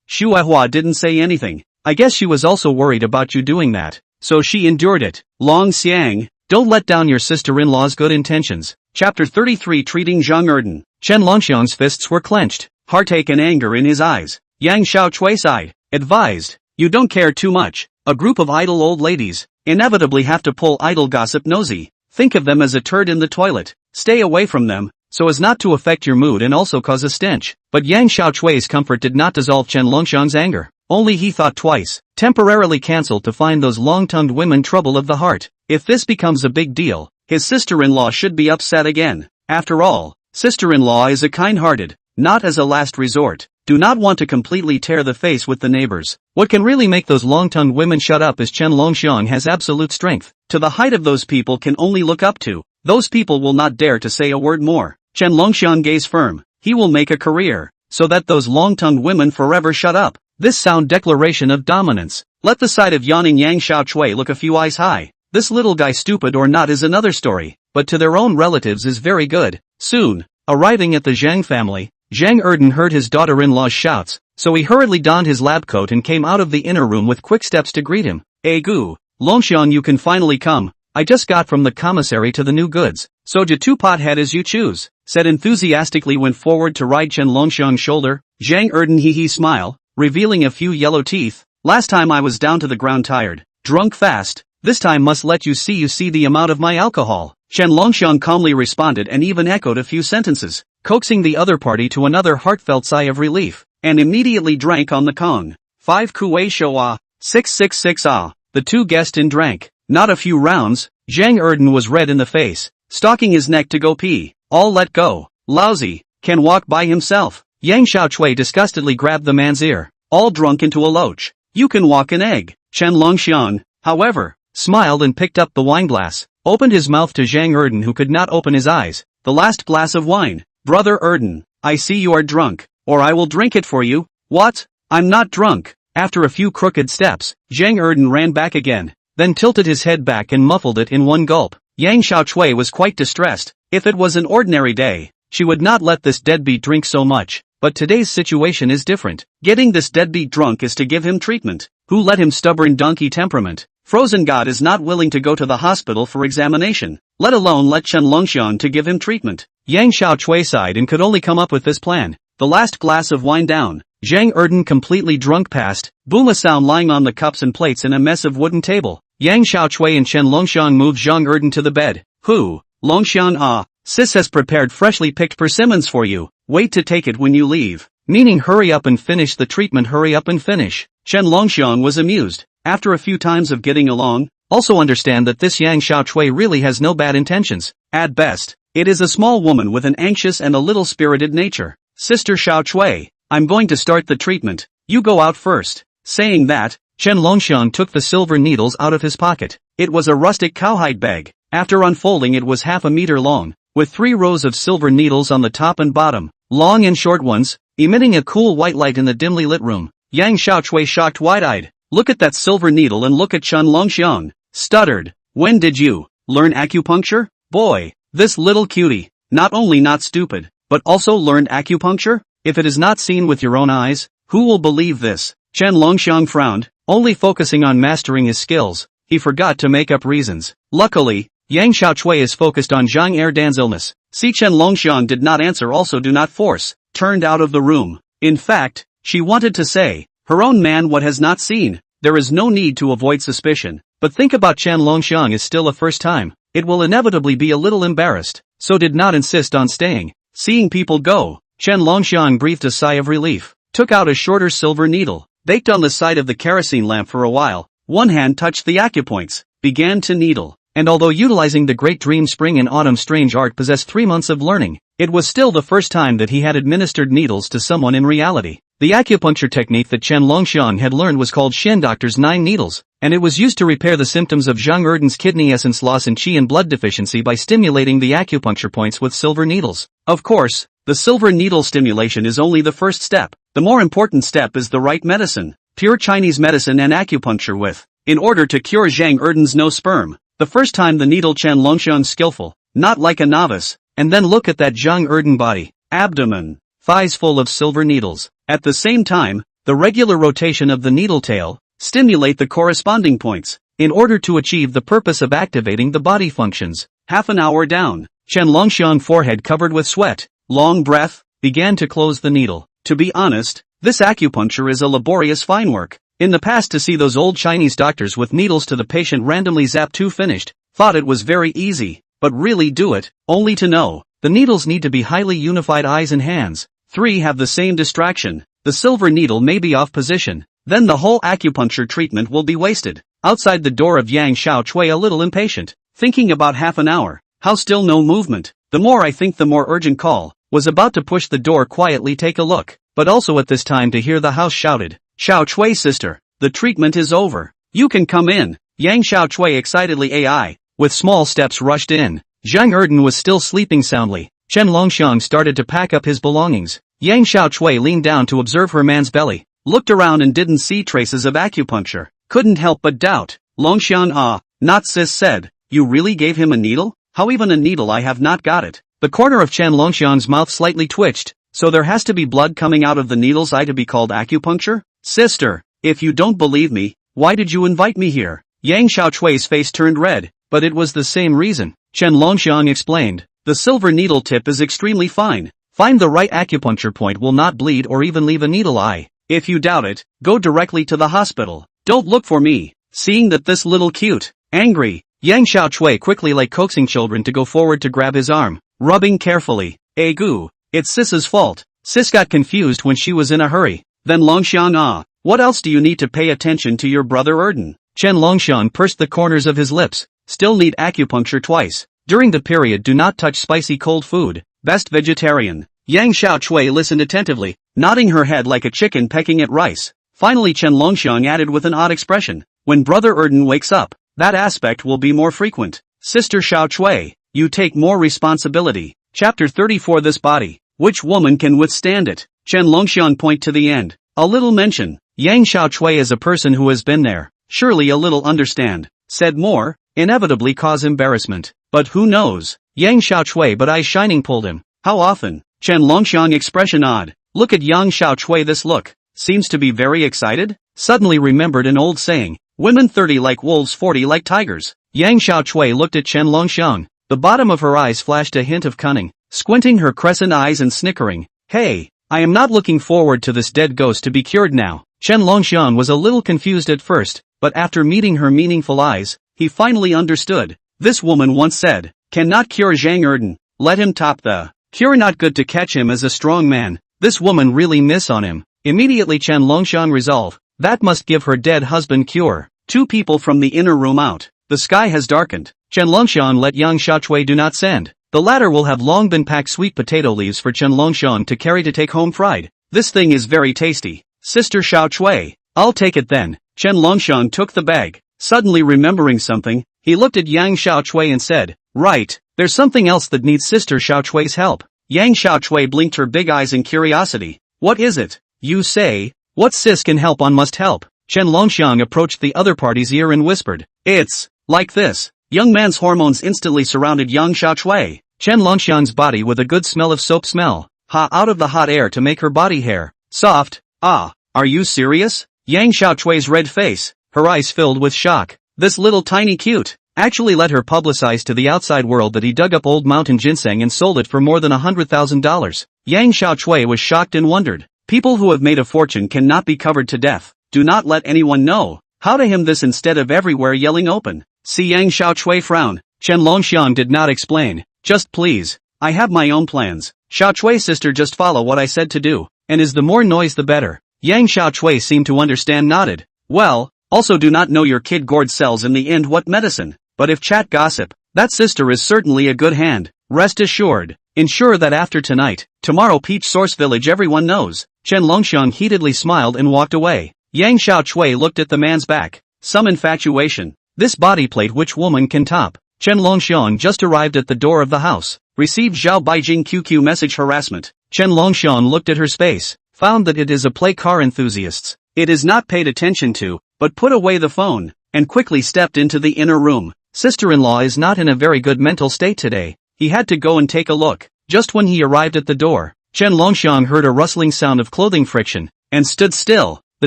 Shuihua didn't say anything. I guess she was also worried about you doing that, so she endured it. Longxiang, don't let down your sister-in-law's good intentions. Chapter 33 Treating Zhang Erden. Chen Longxiang's fists were clenched, heartache and anger in his eyes. Yang Xiaochui sighed, advised, you don't care too much. A group of idle old ladies inevitably have to pull idle gossip nosy. Think of them as a turd in the toilet. Stay away from them, so as not to affect your mood and also cause a stench. But Yang Xiaochui's comfort did not dissolve Chen Longxiang's anger. Only he thought twice. Temporarily cancelled to find those long-tongued women trouble of the heart. If this becomes a big deal, his sister-in-law should be upset again. After all, sister-in-law is a kind-hearted, not as a last resort. Do not want to completely tear the face with the neighbors. What can really make those long-tongued women shut up is Chen Longxiang has absolute strength. To the height of those people can only look up to. Those people will not dare to say a word more. Chen Longxiang gaze firm. He will make a career, so that those long-tongued women forever shut up. This sound declaration of dominance. Let the sight of yawning Yang Xiaochui look a few eyes high. This little guy stupid or not is another story, but to their own relatives is very good. Soon, arriving at the Zhang family, Zhang Erden heard his daughter-in-law's shouts, so he hurriedly donned his lab coat and came out of the inner room with quick steps to greet him. Gu, Longxiang, you can finally come. I just got from the commissary to the new goods. Soja two pothead as you choose, said enthusiastically went forward to ride Chen Longxiang's shoulder. Zhang Erden hee smile, revealing a few yellow teeth. Last time I was down to the ground tired, drunk fast, this time must let you see the amount of my alcohol. Chen Longxiang calmly responded and even echoed a few sentences, coaxing the other party to another heartfelt sigh of relief, and immediately drank on the Kong. 5 kuei shoa, 666 ah. The two guessed and drank. Not a few rounds, Zhang Erden was red in the face, stalking his neck to go pee. All let go. Lousy, can walk by himself. Yang Xiaochui disgustedly grabbed the man's ear. All drunk into a loach. You can walk an egg. Chen Longxiang, however, smiled and picked up the wineglass, opened his mouth to Zhang Erden who could not open his eyes. The last glass of wine. Brother Erden, I see you are drunk, or I will drink it for you. What? I'm not drunk. After a few crooked steps, Zhang Erden ran back again, then tilted his head back and muffled it in one gulp. Yang Xiaochui was quite distressed. If it was an ordinary day, she would not let this deadbeat drink so much, but today's situation is different. Getting this deadbeat drunk is to give him treatment. Who let him stubborn donkey temperament? Frozen God is not willing to go to the hospital for examination, let alone let Chen Longxiang to give him treatment. Yang Xiaochui sighed and could only come up with this plan. The last glass of wine down, Zhang Erden completely drunk passed, boom a sound lying on the cups and plates in a mess of wooden table. Yang Xiaochui and Chen Longxiang moved Zhang Erden to the bed. Who? Longxiang ah, sis has prepared freshly picked persimmons for you, wait to take it when you leave. Meaning hurry up and finish the treatment, hurry up and finish. Chen Longxiang was amused. After a few times of getting along, also understand that this Yang Xiaochui really has no bad intentions. At best, it is a small woman with an anxious and a little spirited nature. Sister Xiaochui, I'm going to start the treatment. You go out first. Saying that, Chen Longxiang took the silver needles out of his pocket. It was a rustic cowhide bag. After unfolding it was half a meter long, with 3 rows of silver needles on the top and bottom, long and short ones, emitting a cool white light in the dimly lit room. Yang Xiaochui shocked wide-eyed. Look at that silver needle and look at Chen Longxiang. Stuttered. When did you learn acupuncture? Boy, this little cutie, not only not stupid, but also learned acupuncture? If it is not seen with your own eyes, who will believe this? Chen Longxiang frowned, only focusing on mastering his skills. He forgot to make up reasons. Luckily, Yang Xiaochui is focused on Zhang Erdan's illness. See, Chen Longxiang did not answer, also do not force, turned out of the room. In fact, she wanted to say, her own man what has not seen. There is no need to avoid suspicion, but think about Chen Longxiang is still a first time. It will inevitably be a little embarrassed, so did not insist on staying. Seeing people go, Chen Longxiang breathed a sigh of relief, took out a shorter silver needle, baked on the side of the kerosene lamp for a while, one hand touched the acupoints, began to needle, and although utilizing the Great Dream Spring and Autumn strange art possessed 3 months of learning, it was still the first time that he had administered needles to someone in reality. The acupuncture technique that Chen Longxiang had learned was called Shen Doctor's 9 needles, and it was used to repair the symptoms of Zhang Erden's kidney essence loss and qi and blood deficiency by stimulating the acupuncture points with silver needles. Of course, the silver needle stimulation is only the first step. The more important step is the right medicine, pure Chinese medicine and acupuncture with, in order to cure Zhang Erden's no sperm. The first time the needle Chen Longxiang skillful, not like a novice, and then look at that Zhang Erden body, abdomen, thighs full of silver needles. At the same time, the regular rotation of the needle tail, stimulate the corresponding points, in order to achieve the purpose of activating the body functions. Half an hour down, Chen Longxiang forehead covered with sweat, long breath, began to close the needle. To be honest, this acupuncture is a laborious fine work. In the past to see those old Chinese doctors with needles to the patient randomly zap to finished, thought it was very easy, but really do it, only to know, the needles need to be highly unified eyes and hands. 3 have the same distraction, the silver needle may be off position, then the whole acupuncture treatment will be wasted. Outside the door of Yang Xiaochui a little impatient, thinking about half an hour, how still no movement, the more I think the more urgent call, was about to push the door quietly take a look, but also at this time to hear the house shouted, Xiaochui sister, the treatment is over, you can come in. Yang Xiaochui excitedly AI, with small steps rushed in. Zhang Erden was still sleeping soundly. Chen Longxiang started to pack up his belongings. Yang Xiaochui leaned down to observe her man's belly, looked around and didn't see traces of acupuncture, couldn't help but doubt. Longxiang ah, not sis said, you really gave him a needle? How even a needle? I have not got it. The corner of Chen Longxiang's mouth slightly twitched, so there has to be blood coming out of the needle's eye to be called acupuncture? Sister, if you don't believe me, why did you invite me here? Yang Xiaochui's face turned red, but it was the same reason. Chen Longxiang explained. The silver needle tip is extremely fine. Find the right acupuncture point will not bleed or even leave a needle eye. If you doubt it, go directly to the hospital. Don't look for me. Seeing that this little cute, angry, Yang Xiaochui quickly like coaxing children to go forward to grab his arm, rubbing carefully. Goo, it's Sis's fault. Sis got confused when she was in a hurry. Then Longxiang, what else do you need to pay attention to your brother Erden? Chen Longxiang pursed the corners of his lips. Still need acupuncture twice. During the period do not touch spicy cold food. Best vegetarian. Yang Xiaochui listened attentively, nodding her head like a chicken pecking at rice. Finally Chen Longxiang added with an odd expression. When brother Erden wakes up, that aspect will be more frequent. Sister Xiaochui, you take more responsibility. Chapter 34 This body. Which woman can withstand it? Chen Longxiang point to the end. A little mention. Yang Xiaochui is a person who has been there. Surely a little understand. Said more, inevitably cause embarrassment. But who knows? Yang Xiaochui but eyes shining pulled him. How often? Chen Longxiang expression odd. Look at Yang Xiaochui this look. Seems to be very excited? Suddenly remembered an old saying. Women 30 like wolves 40 like tigers. Yang Xiaochui looked at Chen Longxiang. The bottom of her eyes flashed a hint of cunning. Squinting her crescent eyes and snickering. Hey, I am not looking forward to this dead ghost to be cured now. Chen Longxiang was a little confused at first, but after meeting her meaningful eyes, he finally understood. This woman once said, cannot cure Zhang Erden, let him top the cure not good to catch him as a strong man. This woman really miss on him. Immediately Chen Longxiang resolve, that must give her dead husband cure. Two people from the inner room out. The sky has darkened. Chen Longxiang let Yang Xiaochui do not send. The latter will have long been packed sweet potato leaves for Chen Longxiang to carry to take home fried. This thing is very tasty. Sister Xiaochui, I'll take it then. Chen Longxiang took the bag. Suddenly remembering something, he looked at Yang Xiaochui and said, right, there's something else that needs Sister Xiaochui's help. Yang Xiaochui blinked her big eyes in curiosity. What is it? You say, what sis can help on must help. Chen Longxiang approached the other party's ear and whispered, it's like this. Young man's hormones instantly surrounded Yang Xiaochui. Chen Longxiang's body with a good smell of soap smell. Out of the hot air to make her body hair soft. Are you serious? Yang Xiaochui's red face, her eyes filled with shock. This little tiny cute actually let her publicize to the outside world that he dug up old mountain ginseng and sold it for more than $100,000. Yang Xiaochui was shocked and wondered. People who have made a fortune cannot be covered to death. Do not let anyone know. How to him this instead of everywhere yelling open. See Yang Xiaochui frown. Chen Longxiang did not explain. Just please. I have my own plans. Xiaochui sister just follow what I said to do. And is the more noise the better. Yang Xiaochui seemed to understand nodded. Well, also do not know your kid gourd sells in the end what medicine. But if chat gossip, that sister is certainly a good hand. Rest assured. Ensure that after tonight, tomorrow Peach Source Village everyone knows. Chen Longxiang heatedly smiled and walked away. Yang Xiaochui looked at the man's back. Some infatuation. This body plate which woman can top? Chen Longxiang just arrived at the door of the house. Received Zhao Beijing QQ message harassment. Chen Longxiang looked at her space. Found that it is a play car enthusiasts. It is not paid attention to, but put away the phone, and quickly stepped into the inner room. Sister-in-law is not in a very good mental state today. He had to go and take a look. Just when he arrived at the door, Chen Longxiang heard a rustling sound of clothing friction, and stood still. The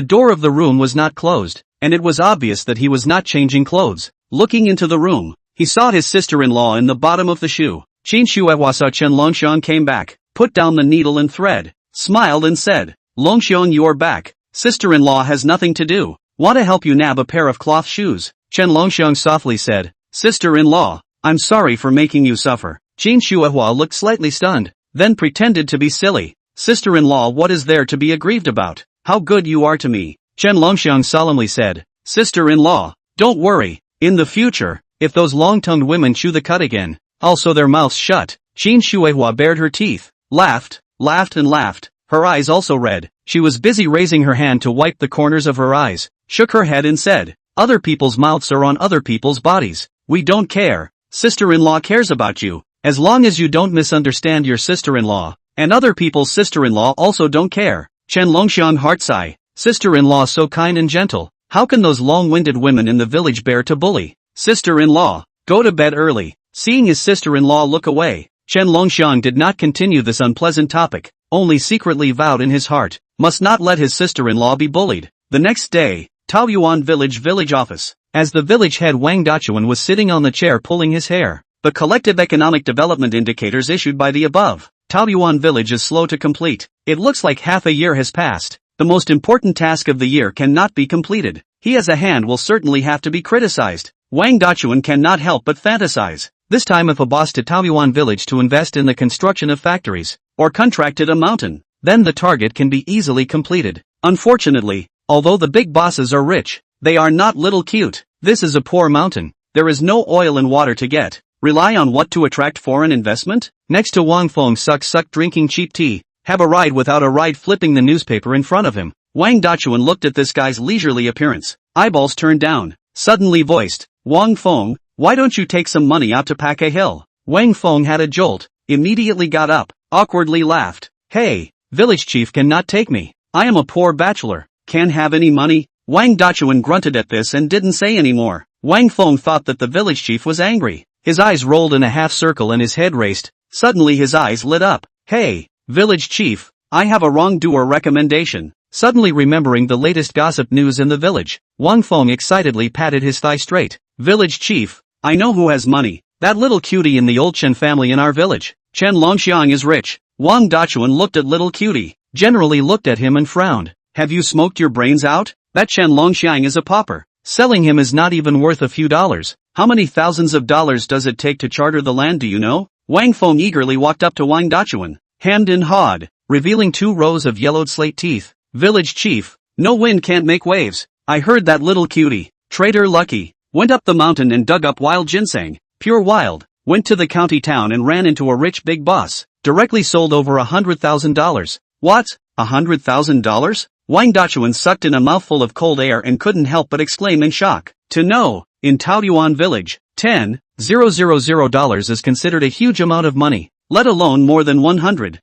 door of the room was not closed, and it was obvious that he was not changing clothes. Looking into the room, he saw his sister-in-law in the bottom of the shoe. Qin Shuehua saw Chen Longxiang came back, put down the needle and thread, smiled and said, Longxiang you're back. Sister-in-law has nothing to do. Want to help you nab a pair of cloth shoes. Chen Longxiang softly said, Sister-in-law, I'm sorry for making you suffer. Qin Shuehua looked slightly stunned, then pretended to be silly. Sister-in-law what is there to be aggrieved about? How good you are to me. Chen Longxiang solemnly said, Sister-in-law, don't worry. In the future, if those long-tongued women chew the cud again, I'll sew their mouths shut. Qin Shuehua bared her teeth, laughed and laughed, her eyes also red. She was busy raising her hand to wipe the corners of her eyes, shook her head and said, other people's mouths are on other people's bodies. We don't care. Sister-in-law cares about you, as long as you don't misunderstand your sister-in-law, and other people's sister-in-law also don't care. Chen Longxiang heart sigh, sister-in-law so kind and gentle, how can those long-winded women in the village bear to bully? Sister-in-law, go to bed early. Seeing his sister-in-law look away, Chen Longxiang did not continue this unpleasant topic, only secretly vowed in his heart, must not let his sister-in-law be bullied. The next day, Taoyuan village office. As the village head Wang Dachuan was sitting on the chair pulling his hair. The collective economic development indicators issued by the above Taoyuan village is slow to complete. It looks like half a year has passed. The most important task of the year cannot be completed. He as a hand will certainly have to be criticized. Wang Dachuan cannot help but fantasize. This time if a boss to Taoyuan village to invest in the construction of factories, or contracted a mountain, then the target can be easily completed. Unfortunately, although the big bosses are rich, they are not little cute. This is a poor mountain. There is no oil and water to get. Rely on what to attract foreign investment? Next to Wang Feng suck drinking cheap tea, have a ride without a ride flipping the newspaper in front of him. Wang Dachuan looked at this guy's leisurely appearance, eyeballs turned down, suddenly voiced, Wang Feng, why don't you take some money out to pack a hill? Wang Feng had a jolt, immediately got up, awkwardly laughed. Hey, village chief cannot take me. I am a poor bachelor, can't have any money. Wang Dachuan grunted at this and didn't say any more. Wang Feng thought that the village chief was angry. His eyes rolled in a half circle and his head raced. Suddenly his eyes lit up. Hey, village chief, I have a wrongdoer recommendation. Suddenly remembering the latest gossip news in the village, Wang Feng excitedly patted his thigh straight. Village chief, I know who has money. That little cutie in the old Chen family in our village. Chen Longxiang is rich. Wang Dachuan looked at little cutie, generally looked at him and frowned. Have you smoked your brains out? That Chen Longxiang is a pauper. Selling him is not even worth a few dollars. How many thousands of dollars does it take to charter the land, do you know? Wang Feng eagerly walked up to Wang Dachuan, hemmed and hawed, revealing 2 rows of yellowed slate teeth. Village chief, no wind can't make waves. I heard that little cutie, Trader Lucky, went up the mountain and dug up wild ginseng, pure wild, went to the county town and ran into a rich big boss, directly sold over $100,000. What? $100,000? Wang Dachuan sucked in a mouthful of cold air and couldn't help but exclaim in shock. To know, in Taoyuan village, $10,000 is considered a huge amount of money, let alone more than $100,000,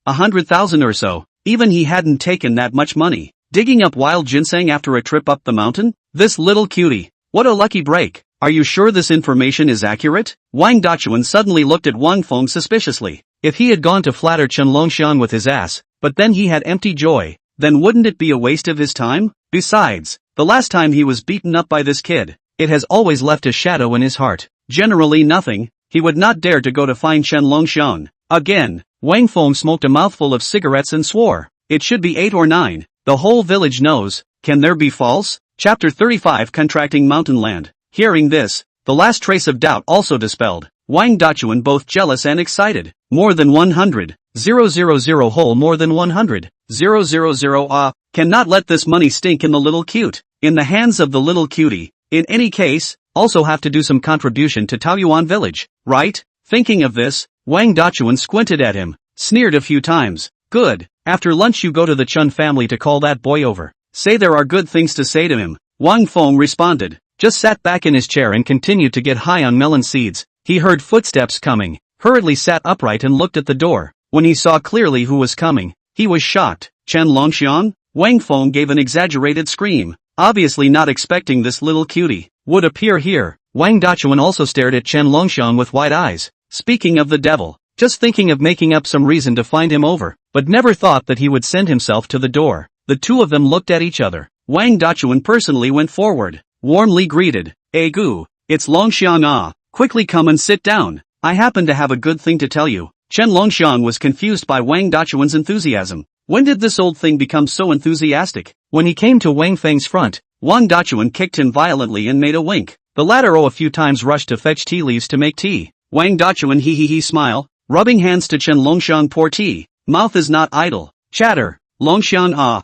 $100,000 or so. Even he hadn't taken that much money. Digging up wild ginseng after a trip up the mountain? This little cutie. What a lucky break. Are you sure this information is accurate? Wang Dachuan suddenly looked at Wang Feng suspiciously. If he had gone to flatter Chen Longxiang with his ass, but then he had empty joy, then wouldn't it be a waste of his time? Besides, the last time he was beaten up by this kid, it has always left a shadow in his heart. Generally nothing. He would not dare to go to find Chen Longxiang again. Wang Feng smoked a mouthful of cigarettes and swore, it should be 8 or 9. The whole village knows. Can there be false? Chapter 35 Contracting Mountain Land. Hearing this, the last trace of doubt also dispelled. Wang Dachuan both jealous and excited. More than 100. 000 whole more than 100. 000 cannot let this money stink in the little cute. In the hands of the little cutie. In any case, also have to do some contribution to Taoyuan village, right? Thinking of this, Wang Dachuan squinted at him, sneered a few times. Good, after lunch you go to the Chun family to call that boy over. Say there are good things to say to him. Wang Feng responded, just sat back in his chair and continued to get high on melon seeds. He heard footsteps coming, hurriedly sat upright and looked at the door. When he saw clearly who was coming, he was shocked. Chen Longxiang? Wang Feng gave an exaggerated scream, obviously not expecting this little cutie would appear here. Wang Dachuan also stared at Chen Longxiang with wide eyes. Speaking of the devil, just thinking of making up some reason to find him over, but never thought that he would send himself to the door. The two of them looked at each other. Wang Dachuan personally went forward, warmly greeted, Gu, it's Longxiang ah, quickly come and sit down. I happen to have a good thing to tell you. Chen Longxiang was confused by Wang Dachuan's enthusiasm. When did this old thing become so enthusiastic? When he came to Wang Feng's front, Wang Dachuan kicked him violently and made a wink. The latter a few times rushed to fetch tea leaves to make tea. Wang Dachuan he smile, rubbing hands to Chen Longxiang pour tea. Mouth is not idle. Chatter. Longxiang ah,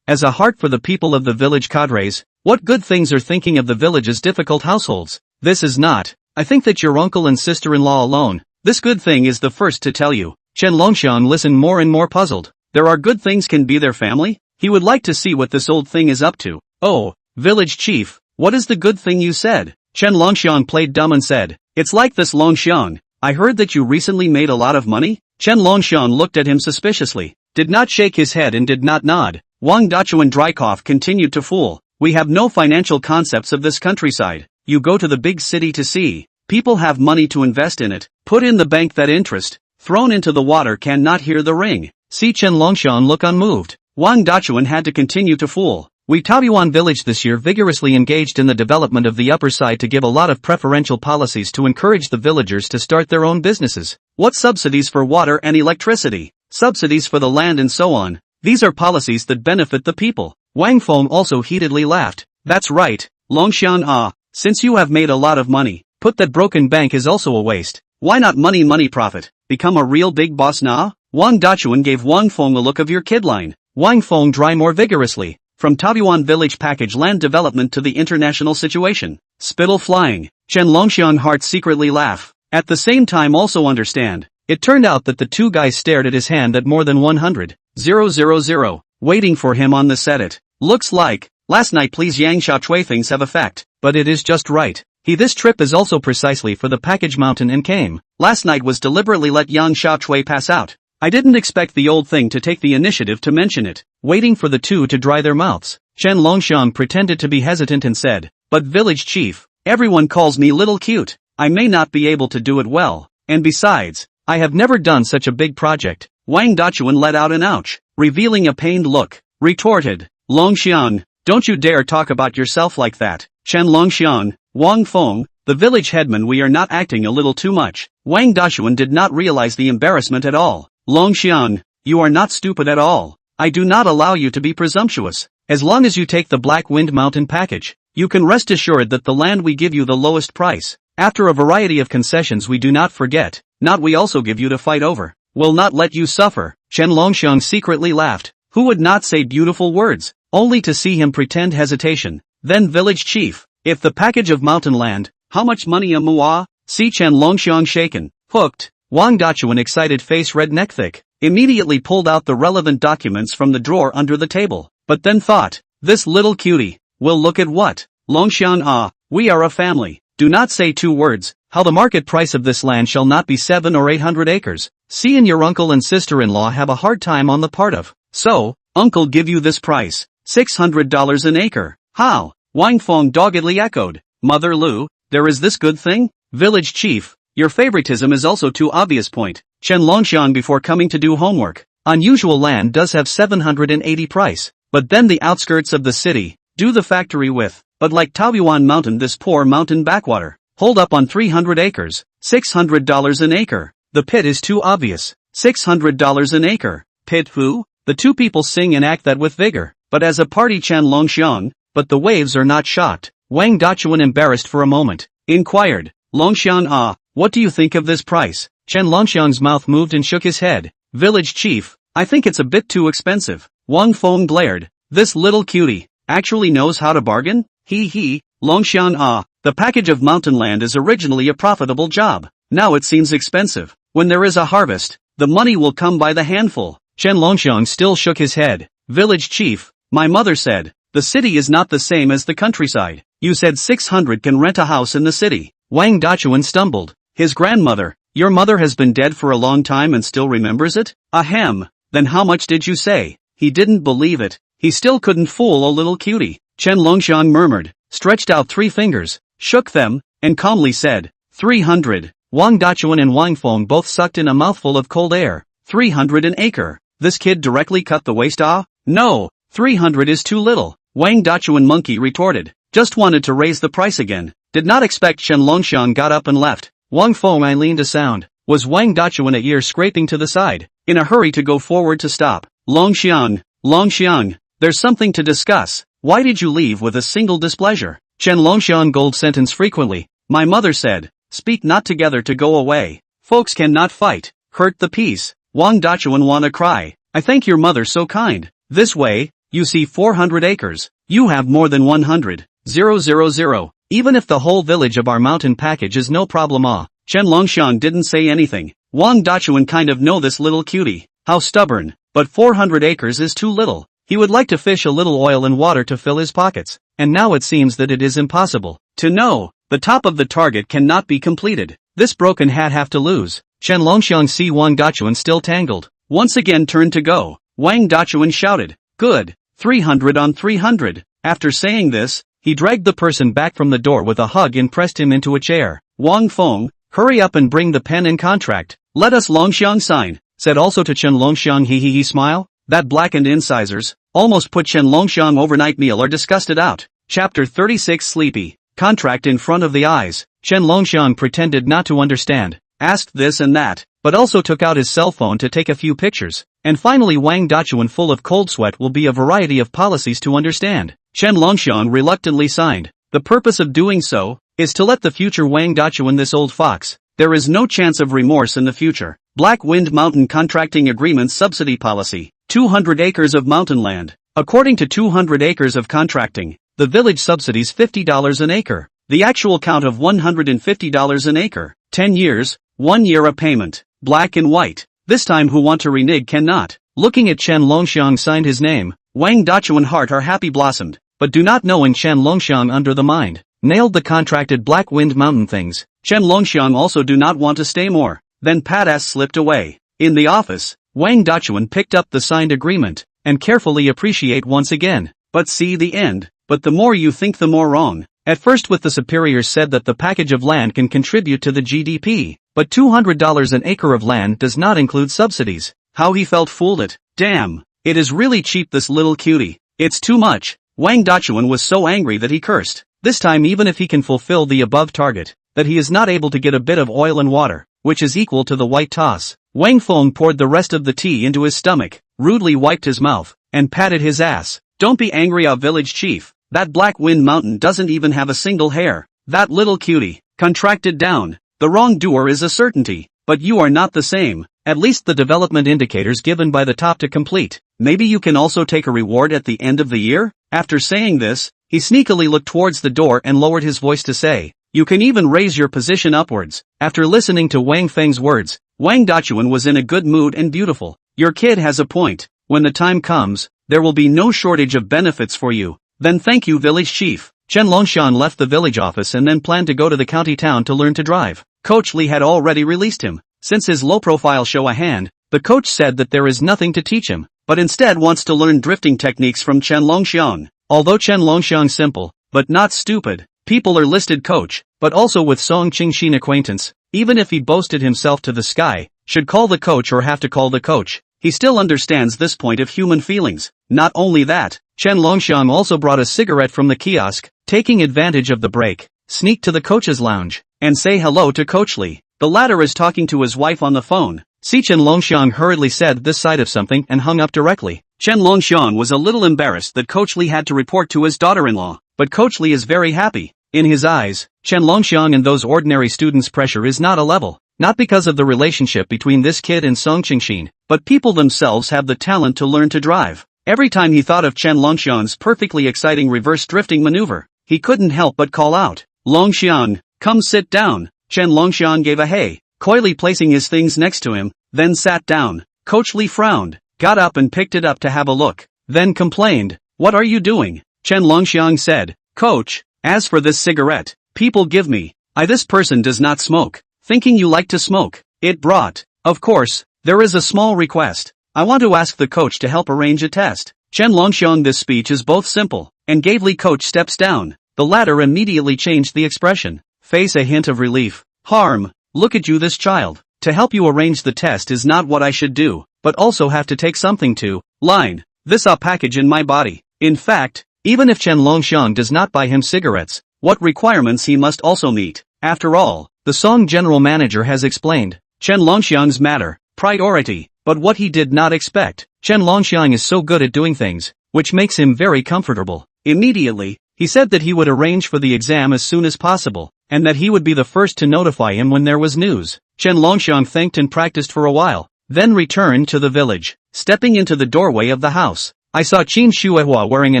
as a heart for the people of the village cadres, what good things are thinking of the village's difficult households? This is not. I think that your uncle and sister-in-law alone. This good thing is the first to tell you. Chen Longxiang listened more and more puzzled. There are good things can be their family? He would like to see what this old thing is up to. Oh, village chief, what is the good thing you said? Chen Longxiang played dumb and said, it's like this Longxiang, I heard that you recently made a lot of money? Chen Longxiang looked at him suspiciously, did not shake his head and did not nod. Wang Dachuan dry cough continued to fool. We have no financial concepts of this countryside. You go to the big city to see. People have money to invest in it, put in the bank that interest, thrown into the water cannot hear the ring. See Chen Longxiang look unmoved. Wang Dachuan had to continue to fool. We Taoyuan village this year vigorously engaged in the development of the upper side to give a lot of preferential policies to encourage the villagers to start their own businesses. What subsidies for water and electricity, subsidies for the land and so on. These are policies that benefit the people. Wang Feng also heatedly laughed. That's right, Longxiang since you have made a lot of money, put that broken bank is also a waste. Why not money profit, become a real big boss na? Wang Dachuan gave Wang Feng a look of your kid line. Wang Feng dry more vigorously. From Taoyuan village package land development to the international situation. Spittle flying. Chen Longxiang heart secretly laugh. At the same time also understand. It turned out that the two guys stared at his hand at more than 100,000, waiting for him on the set it. Looks like, last night please Yang Xiaochui things have effect, but it is just right. This trip is also precisely for the package mountain and came. Last night was deliberately let Yang Xiaochui pass out. I didn't expect the old thing to take the initiative to mention it. Waiting for the two to dry their mouths, Chen Longxiang pretended to be hesitant and said, but village chief, everyone calls me little cute. I may not be able to do it well, and besides, I have never done such a big project. Wang Dachuan let out an ouch, revealing a pained look, retorted, Longxiang, don't you dare talk about yourself like that. Chen Longxiang, Wang Feng, the village headman, we are not acting a little too much. Wang Dachuan did not realize the embarrassment at all. Longxiang, you are not stupid at all. I do not allow you to be presumptuous. As long as you take the Black Wind Mountain package, you can rest assured that the land we give you the lowest price. After a variety of concessions we do not forget, not we also give you to fight over, will not let you suffer. Chen Longxiang secretly laughed. Who would not say beautiful words, only to see him pretend hesitation. Then village chief, if the package of mountain land, how much money a mua? See Chen Longxiang shaken, hooked. Wang Dachuan excited face red neck thick, immediately pulled out the relevant documents from the drawer under the table, but then thought, this little cutie, will look at what? Longxiang we are a family, do not say two words, how the market price of this land shall not be 700 or 800 acres, see and your uncle and sister-in-law have a hard time on the part of, so, uncle give you this price, $600 an acre, how? Wang Feng doggedly echoed, Mother Lu, there is this good thing? Village chief, your favoritism is also too obvious point. Chen Longxiang before coming to do homework. Unusual land does have 780 price, but then the outskirts of the city, do the factory with, but like Taoyuan mountain this poor mountain backwater, hold up on 300 acres, $600 an acre. The pit is too obvious, $600 an acre. Pit who? The two people sing and act that with vigor, but as a party Chen Longxiang, but the waves are not shocked. Wang Dachuan embarrassed for a moment, inquired, Longxiang what do you think of this price? Chen Longxiang's mouth moved and shook his head. Village chief, I think it's a bit too expensive. Wang Feng glared. This little cutie, actually knows how to bargain? He, Longxiang the package of mountain land is originally a profitable job. Now it seems expensive. When there is a harvest, the money will come by the handful. Chen Longxiang still shook his head. Village chief, my mother said, the city is not the same as the countryside. You said 600 can rent a house in the city. Wang Dachuan stumbled. His grandmother, your mother has been dead for a long time and still remembers it? Ahem, then how much did you say? He didn't believe it. He still couldn't fool a little cutie. Chen Longxiang murmured, stretched out 3 fingers, shook them, and calmly said, 300. Wang Dachuan and Wang Feng both sucked in a mouthful of cold air. 300 an acre. This kid directly cut the waste No, 300 is too little. Wang Dachuan monkey retorted, just wanted to raise the price again. Did not expect. Chen Longxiang got up and left. Wang Feng leaned a sound. Was Wang Dachuan at ear scraping to the side, in a hurry to go forward to stop. Longxiang, there's something to discuss. Why did you leave with a single displeasure? Chen Longxiang gold sentence frequently. My mother said, speak not together to go away. Folks cannot fight, hurt the peace. Wang Dachuan wanna cry. I thank your mother so kind. This way, you see 400 acres. You have more than 100,000. Even if the whole village of our mountain package is no problem Chen Longxiang didn't say anything. Wang Dachuan kind of know this little cutie. How stubborn. But 400 acres is too little. He would like to fish a little oil and water to fill his pockets. And now it seems that it is impossible. To know, the top of the target cannot be completed. This broken hat have to lose. Chen Longxiang see Wang Dachuan still tangled. Once again turned to go. Wang Dachuan shouted, good, 300 on 300. After saying this, he dragged the person back from the door with a hug and pressed him into a chair. Wang Feng, hurry up and bring the pen and contract. Let us Longxiang sign, said also to Chen Longxiang he smile. that blackened incisors, almost put Chen Longxiang overnight meal or disgusted out. Chapter 36 Sleepy. Contract in front of the eyes. Chen Longxiang pretended not to understand, asked this and that, but also took out his cell phone to take a few pictures. And finally Wang Dachuan full of cold sweat will be a variety of policies to understand. Chen Longxiang reluctantly signed. The purpose of doing so is to let the future Wang Dachuan this old fox. There is no chance of remorse in the future. Black Wind Mountain Contracting Agreement Subsidy Policy. 200 acres of mountain land. According to 200 acres of contracting, the village subsidies $50 an acre. The actual count of $150 an acre. 10 years, 1 year a payment. Black and white. This time who want to renege cannot. Looking at Chen Longxiang signed his name, Wang Dachuan heart are happy blossomed, but do not knowing Chen Longxiang under the mind. Nailed the contracted Black Wind Mountain things. Chen Longxiang also do not want to stay more. Then Padass slipped away. In the office, Wang Dachuan picked up the signed agreement, and carefully appreciate once again. But see the end. But the more you think the more wrong. At first with the superiors said that the package of land can contribute to the GDP, but $200 an acre of land does not include subsidies. How he felt fooled it. Damn. It is really cheap this little cutie. It's too much. Wang Dachuan was so angry that he cursed. This time even if he can fulfill the above target, that he is not able to get a bit of oil and water, which is equal to the white toss. Wang Feng poured the rest of the tea into his stomach, rudely wiped his mouth, and patted his ass. Don't be angry, our village chief. That Black Wind Mountain doesn't even have a single hair. That little cutie, contracted down. The wrongdoer is a certainty, but you are not the same. At least the development indicators given by the top to complete. Maybe you can also take a reward at the end of the year? After saying this, he sneakily looked towards the door and lowered his voice to say, you can even raise your position upwards. After listening to Wang Feng's words, Wang Dachuan was in a good mood and beautiful. Your kid has a point. When the time comes, there will be no shortage of benefits for you. Then thank you, village chief. Chen Longxiang left the village office and then planned to go to the county town to learn to drive. Coach Li had already released him. Since his low-profile show a hand, the coach said that there is nothing to teach him, but instead wants to learn drifting techniques from Chen Longxiang. Although Chen Longxiang simple, but not stupid, people are listed coach, but also with Song Qingxin acquaintance, even if he boasted himself to the sky, should call the coach or have to call the coach. He still understands this point of human feelings. Not only that, Chen Longxiang also brought a cigarette from the kiosk, taking advantage of the break, sneaked to the coach's lounge, and say hello to Coach Li. The latter is talking to his wife on the phone. Chen Longxiang hurriedly said this side of something and hung up directly. Chen Longxiang was a little embarrassed that Coach Li had to report to his daughter-in-law, but Coach Li is very happy. In his eyes, Chen Longxiang and those ordinary students' pressure is not a level. Not because of the relationship between this kid and Song Qingxin, but people themselves have the talent to learn to drive. Every time he thought of Chen Longxiang's perfectly exciting reverse drifting maneuver, he couldn't help but call out, Longxiang, come sit down. Chen Longxiang gave a hey, coyly placing his things next to him, then sat down. Coach Li frowned, got up and picked it up to have a look, then complained, what are you doing? Chen Longxiang said, Coach, as for this cigarette, people give me, this person does not smoke. Thinking you like to smoke, it brought. Of course, there is a small request. I want to ask the coach to help arrange a test. Chen Longxiang this speech is both simple, and gave Li coach steps down. The latter immediately changed the expression. Face a hint of relief. Harm, look at you this child. To help you arrange the test is not what I should do, but also have to take something to, line, this package in my body. In fact, even if Chen Longxiang does not buy him cigarettes, what requirements he must also meet. After all, the Song general manager has explained, Chen Longxiang's matter, priority, but what he did not expect, Chen Longxiang is so good at doing things, which makes him very comfortable. Immediately, he said that he would arrange for the exam as soon as possible, and that he would be the first to notify him when there was news. Chen Longxiang thanked and practiced for a while, then returned to the village. Stepping into the doorway of the house, I saw Qin Shuehua wearing a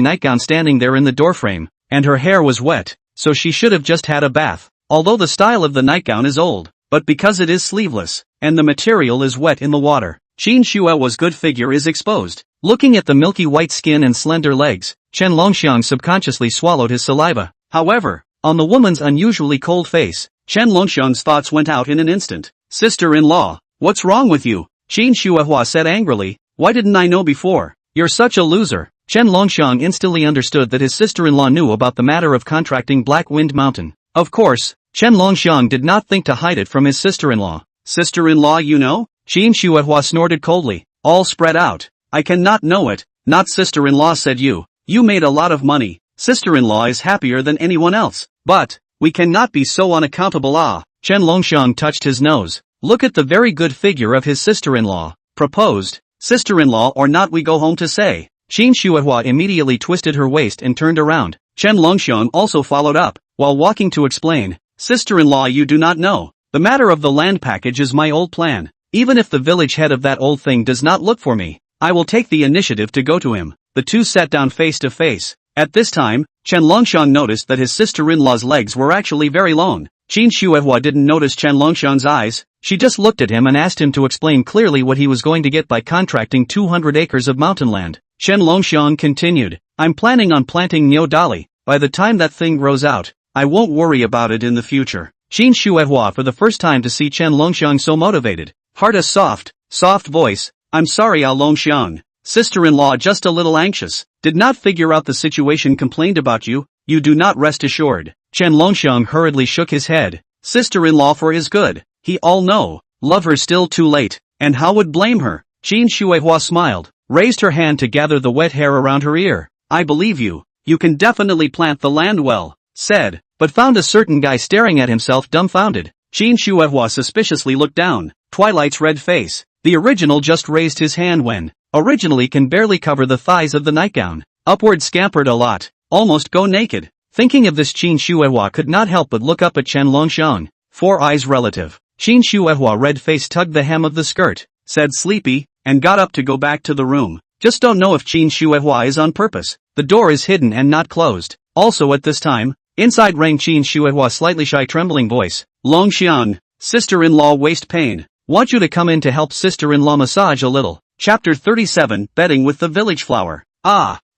nightgown standing there in the doorframe, and her hair was wet, so she should have just had a bath. Although the style of the nightgown is old, but because it is sleeveless, and the material is wet in the water, Qin Shuehua's good figure is exposed. Looking at the milky white skin and slender legs, Chen Longxiang subconsciously swallowed his saliva. However, on the woman's unusually cold face, Chen Longxiang's thoughts went out in an instant. Sister-in-law, what's wrong with you? Qin Shuehua said angrily, why didn't I know before? You're such a loser. Chen Longxiang instantly understood that his sister-in-law knew about the matter of contracting Black Wind Mountain. Of course, Chen Longxiang did not think to hide it from his sister-in-law. Sister-in-law you know? Qin Shuehua snorted coldly, all spread out. I cannot know it. Not sister-in-law, said you. You made a lot of money. Sister-in-law is happier than anyone else. But, we cannot be so unaccountable. Chen Longxiang touched his nose. Look at the very good figure of his sister-in-law. Proposed. Sister-in-law or not, we go home to say. Qin Shuihua immediately twisted her waist and turned around. Chen Longxiang also followed up, while walking to explain. Sister-in-law, you do not know. The matter of the land package is my old plan. Even if the village head of that old thing does not look for me, I will take the initiative to go to him. The two sat down face to face. At this time, Chen Longxiang noticed that his sister-in-law's legs were actually very long. Qin Shuihua didn't notice Chen Longxiang's eyes. She just looked at him and asked him to explain clearly what he was going to get by contracting 200 acres of mountain land. Chen Longxiang continued, I'm planning on planting Nyo Dali. By the time that thing grows out, I won't worry about it in the future. Qin Shuihua for the first time to see Chen Longxiang so motivated. Heard a soft voice. I'm sorry, Longxiang. Sister-in-law just a little anxious. Did not figure out the situation, complained about you. You do not, rest assured. Chen Longxiang hurriedly shook his head. Sister-in-law for his good. He all know. Love her still too late. And how would blame her? Qin Shuihua smiled, raised her hand to gather the wet hair around her ear. I believe you. You can definitely plant the land well, said, but found a certain guy staring at himself dumbfounded. Qin Shuihua suspiciously looked down. Twilight's red face. The original just raised his hand when, originally can barely cover the thighs of the nightgown. Upward scampered a lot. Almost go naked. Thinking of this, Qin Shuihua could not help but look up at Chen Longxiang. Four eyes relative. Qin Shuihua red face tugged the hem of the skirt, said sleepy, and got up to go back to the room. Just don't know if Qin Shuihua is on purpose. The door is hidden and not closed. Also at this time, inside rang Qin Shuihua's slightly shy trembling voice. Longxiang, sister-in-law waist pain. Want you to come in to help sister-in-law massage a little. Chapter 37, Betting with the Village Flower.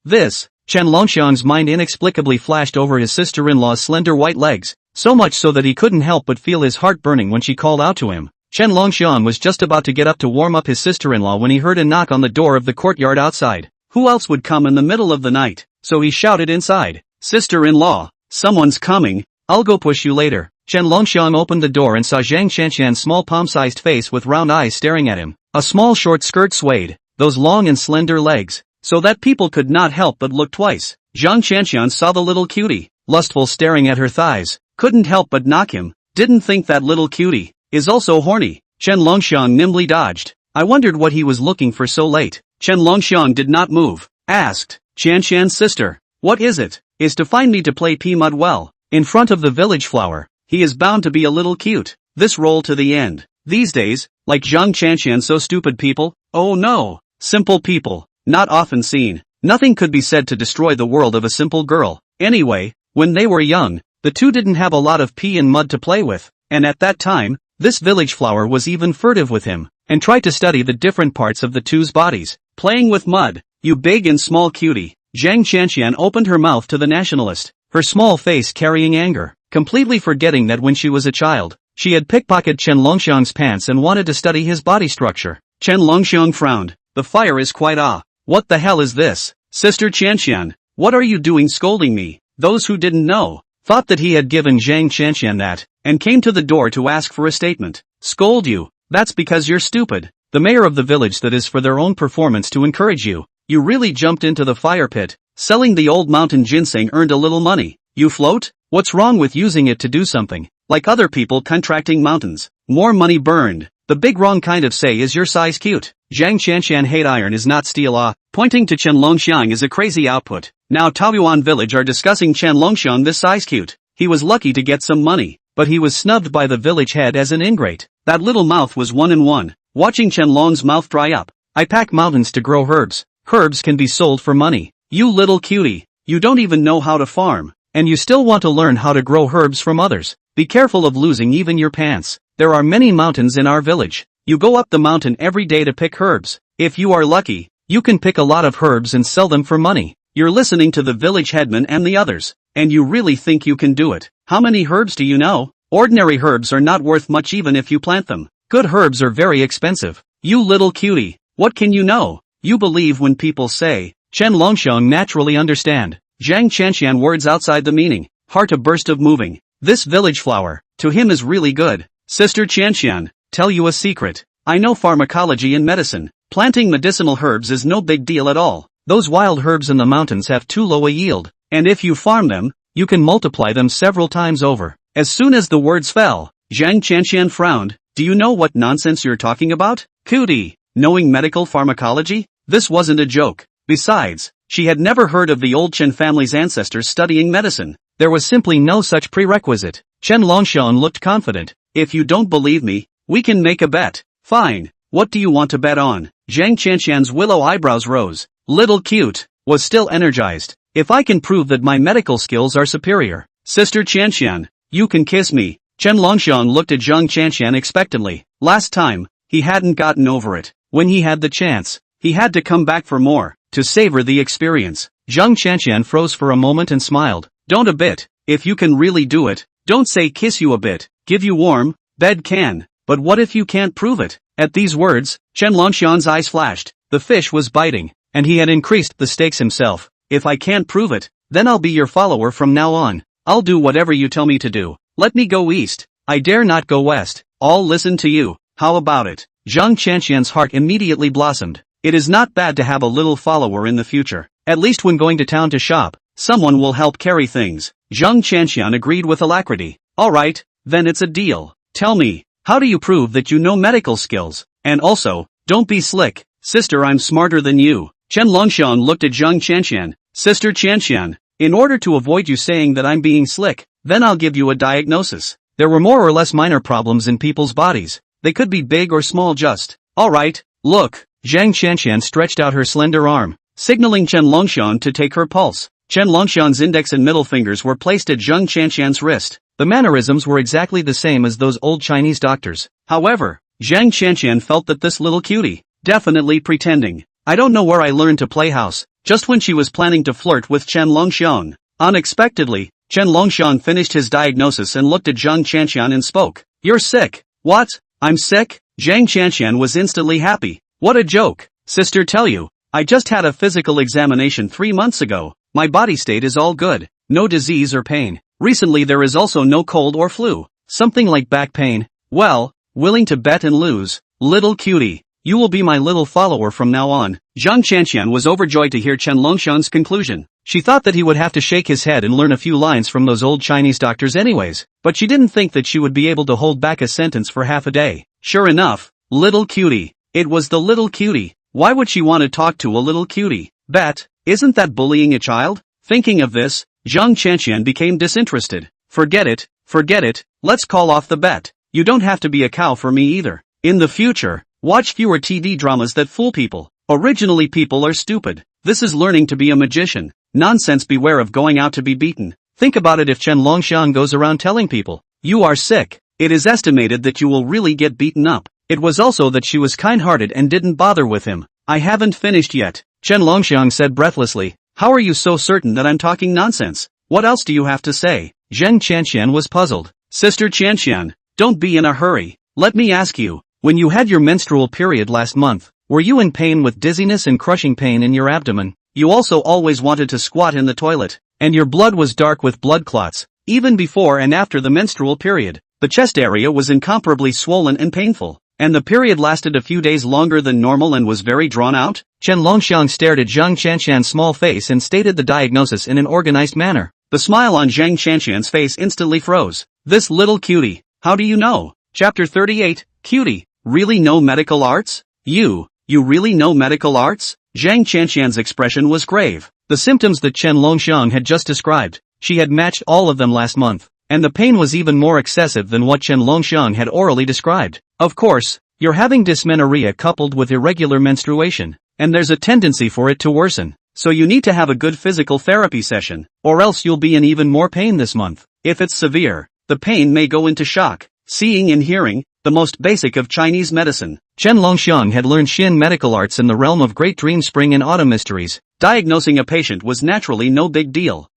This. Chen Longxiang's mind inexplicably flashed over his sister-in-law's slender white legs, so much so that he couldn't help but feel his heart burning when she called out to him. Chen Longxiang was just about to get up to warm up his sister-in-law when he heard a knock on the door of the courtyard outside. Who else would come in the middle of the night? So he shouted inside. Sister-in-law, someone's coming. I'll go push you later. Chen Longxiang opened the door and saw Zhang Qianqian's small palm-sized face with round eyes staring at him. A small short skirt swayed, those long and slender legs, so that people could not help but look twice. Zhang Qianqian saw the little cutie, lustful staring at her thighs, couldn't help but knock him. Didn't think that little cutie is also horny. Chen Longxiang nimbly dodged. I wondered what he was looking for so late. Chen Longxiang did not move. Asked, Qianqian's sister, what is it? Is to find me to play pea mud well, in front of the village flower. He is bound to be a little cute. This roll to the end. These days, like Zhang Qianqian, so stupid people, oh no, simple people, not often seen. Nothing could be said to destroy the world of a simple girl. Anyway, when they were young, the two didn't have a lot of pea and mud to play with, and at that time, this village flower was even furtive with him, and tried to study the different parts of the two's bodies. Playing with mud, you big and small cutie. Zhang Qianqian opened her mouth to the nationalist, her small face carrying anger, completely forgetting that when she was a child, she had pickpocketed Chen Longxiang's pants and wanted to study his body structure. Chen Longxiang frowned. The fire is quite What the hell is this? Sister Qianqian, what are you doing scolding me? Those who didn't know, thought that he had given Zhang Qianqian that, and came to the door to ask for a statement. Scold you? That's because you're stupid. The mayor of the village, that is for their own performance to encourage you. You really jumped into the fire pit. Selling the old mountain ginseng earned a little money. You float? What's wrong with using it to do something? Like other people contracting mountains. More money burned. The big wrong kind of say is your size cute. Zhang Qianqian hate iron is not steel. Pointing to Chen Longxiang is a crazy output. Now Taoyuan village are discussing Chen Longxiang this size cute. He was lucky to get some money, but he was snubbed by the village head as an ingrate. That little mouth was 1 in 1. Watching Chen Long's mouth dry up. I pack mountains to grow herbs. Herbs can be sold for money. You little cutie. You don't even know how to farm. And you still want to learn how to grow herbs from others. Be careful of losing even your pants. There are many mountains in our village. You go up the mountain every day to pick herbs. If you are lucky, you can pick a lot of herbs and sell them for money. You're listening to the village headman and the others. And you really think you can do it. How many herbs do you know? Ordinary herbs are not worth much even if you plant them. Good herbs are very expensive. You little cutie. What can you know? You believe when people say. Chen Longxiang naturally understand. Zhang Qianqian words outside the meaning. Heart a burst of moving. This village flower, to him is really good. Sister Qianqian, tell you a secret. I know pharmacology and medicine. Planting medicinal herbs is no big deal at all. Those wild herbs in the mountains have too low a yield, And if you farm them, you can multiply them several times over. As soon as the words fell, Zhang Qianxian frowned. Do you know what nonsense you're talking about? Cootie, knowing medical pharmacology? This wasn't a joke. Besides, she had never heard of the old Chen family's ancestors studying medicine. There was simply no such prerequisite. Chen Longxiang looked confident. If you don't believe me, we can make a bet. Fine. What do you want to bet on? Zhang Qianxian's willow eyebrows rose. Little cute was still energized. If I can prove that my medical skills are superior, Sister Qianxian, you can kiss me. Chen Longxiang looked at Zhang Qianxian expectantly. Last time, he hadn't gotten over it. When he had the chance, he had to come back for more, to savor the experience. Zhang Qianxian froze for a moment and smiled. Don't a bit. If you can really do it, don't say kiss you a bit, give you warm, bed can. But what if you can't prove it? At these words, Chen Longxiang's eyes flashed. The fish was biting, and he had increased the stakes himself. If I can't prove it, then I'll be your follower from now on. I'll do whatever you tell me to do. Let me go east. I dare not go west. I'll listen to you. How about it? Zhang Qianxian's heart immediately blossomed. It is not bad to have a little follower in the future. At least when going to town to shop, someone will help carry things. Zhang Qianxian agreed with alacrity. Alright, then it's a deal. Tell me, how do you prove that you know medical skills? And also, don't be slick. Sister, I'm smarter than you. Chen Longxiang looked at Zhang Qianxian. Sister Qianxian, in order to avoid you saying that I'm being slick, then I'll give you a diagnosis. There were more or less minor problems in people's bodies. They could be big or small just. Alright, look. Zhang Qianxian stretched out her slender arm, signaling Chen Longxiang to take her pulse. Chen Longxiang's index and middle fingers were placed at Zhang Qianxian's wrist. The mannerisms were exactly the same as those old Chinese doctors. However, Zhang Qianxian felt that this little cutie, definitely pretending. I don't know where I learned to play house. Just when she was planning to flirt with Chen Longxiang. Unexpectedly, Chen Longxiang finished his diagnosis and looked at Zhang Qianxian and spoke. You're sick. What? I'm sick? Zhang Qianxian was instantly happy. What a joke. Sister, tell you, I just had a physical examination 3 months ago. My body state is all good. No disease or pain. Recently there is also no cold or flu. Something like back pain. Well, willing to bet and lose. Little cutie. You will be my little follower from now on. Zhang Qianxian was overjoyed to hear Chen Longxiang's conclusion. She thought that he would have to shake his head and learn a few lines from those old Chinese doctors anyways, but she didn't think that she would be able to hold back a sentence for half a day. Sure enough, little cutie. It was the little cutie. Why would she want to talk to a little cutie? Bet, isn't that bullying a child? Thinking of this, Zhang Qianxian became disinterested. Forget it, let's call off the bet. You don't have to be a cow for me either. In the future, watch fewer TV dramas that fool people. Originally people are stupid. This is learning to be a magician. Nonsense, beware of going out to be beaten. Think about it, if Chen Longxiang goes around telling people, you are sick, it is estimated that you will really get beaten up. It was also that she was kind-hearted and didn't bother with him. I haven't finished yet, Chen Longxiang said breathlessly. How are you so certain that I'm talking nonsense? What else do you have to say? Zhang Qianxian was puzzled. Sister Qianxian, don't be in a hurry. Let me ask you, when you had your menstrual period last month, were you in pain with dizziness and crushing pain in your abdomen? You also always wanted to squat in the toilet, and your blood was dark with blood clots. Even before and after the menstrual period, the chest area was incomparably swollen and painful, and the period lasted a few days longer than normal and was very drawn out. Chen Longxiang stared at Zhang Qianxian's small face and stated the diagnosis in an organized manner. The smile on Zhang Qianxian's face instantly froze. This little cutie, how do you know? Chapter 38, Cutie, really know medical arts? You really know medical arts? Zhang Qianxian's expression was grave. The symptoms that Chen Longxiang had just described, she had matched all of them last month, and the pain was even more excessive than what Chen Longxiang had orally described. Of course, you're having dysmenorrhea coupled with irregular menstruation, and there's a tendency for it to worsen. So you need to have a good physical therapy session, or else you'll be in even more pain this month. If it's severe, the pain may go into shock. Seeing and hearing, the most basic of Chinese medicine. Chen Longxiang had learned Xin medical arts in the realm of great dream spring and autumn mysteries. Diagnosing a patient was naturally no big deal.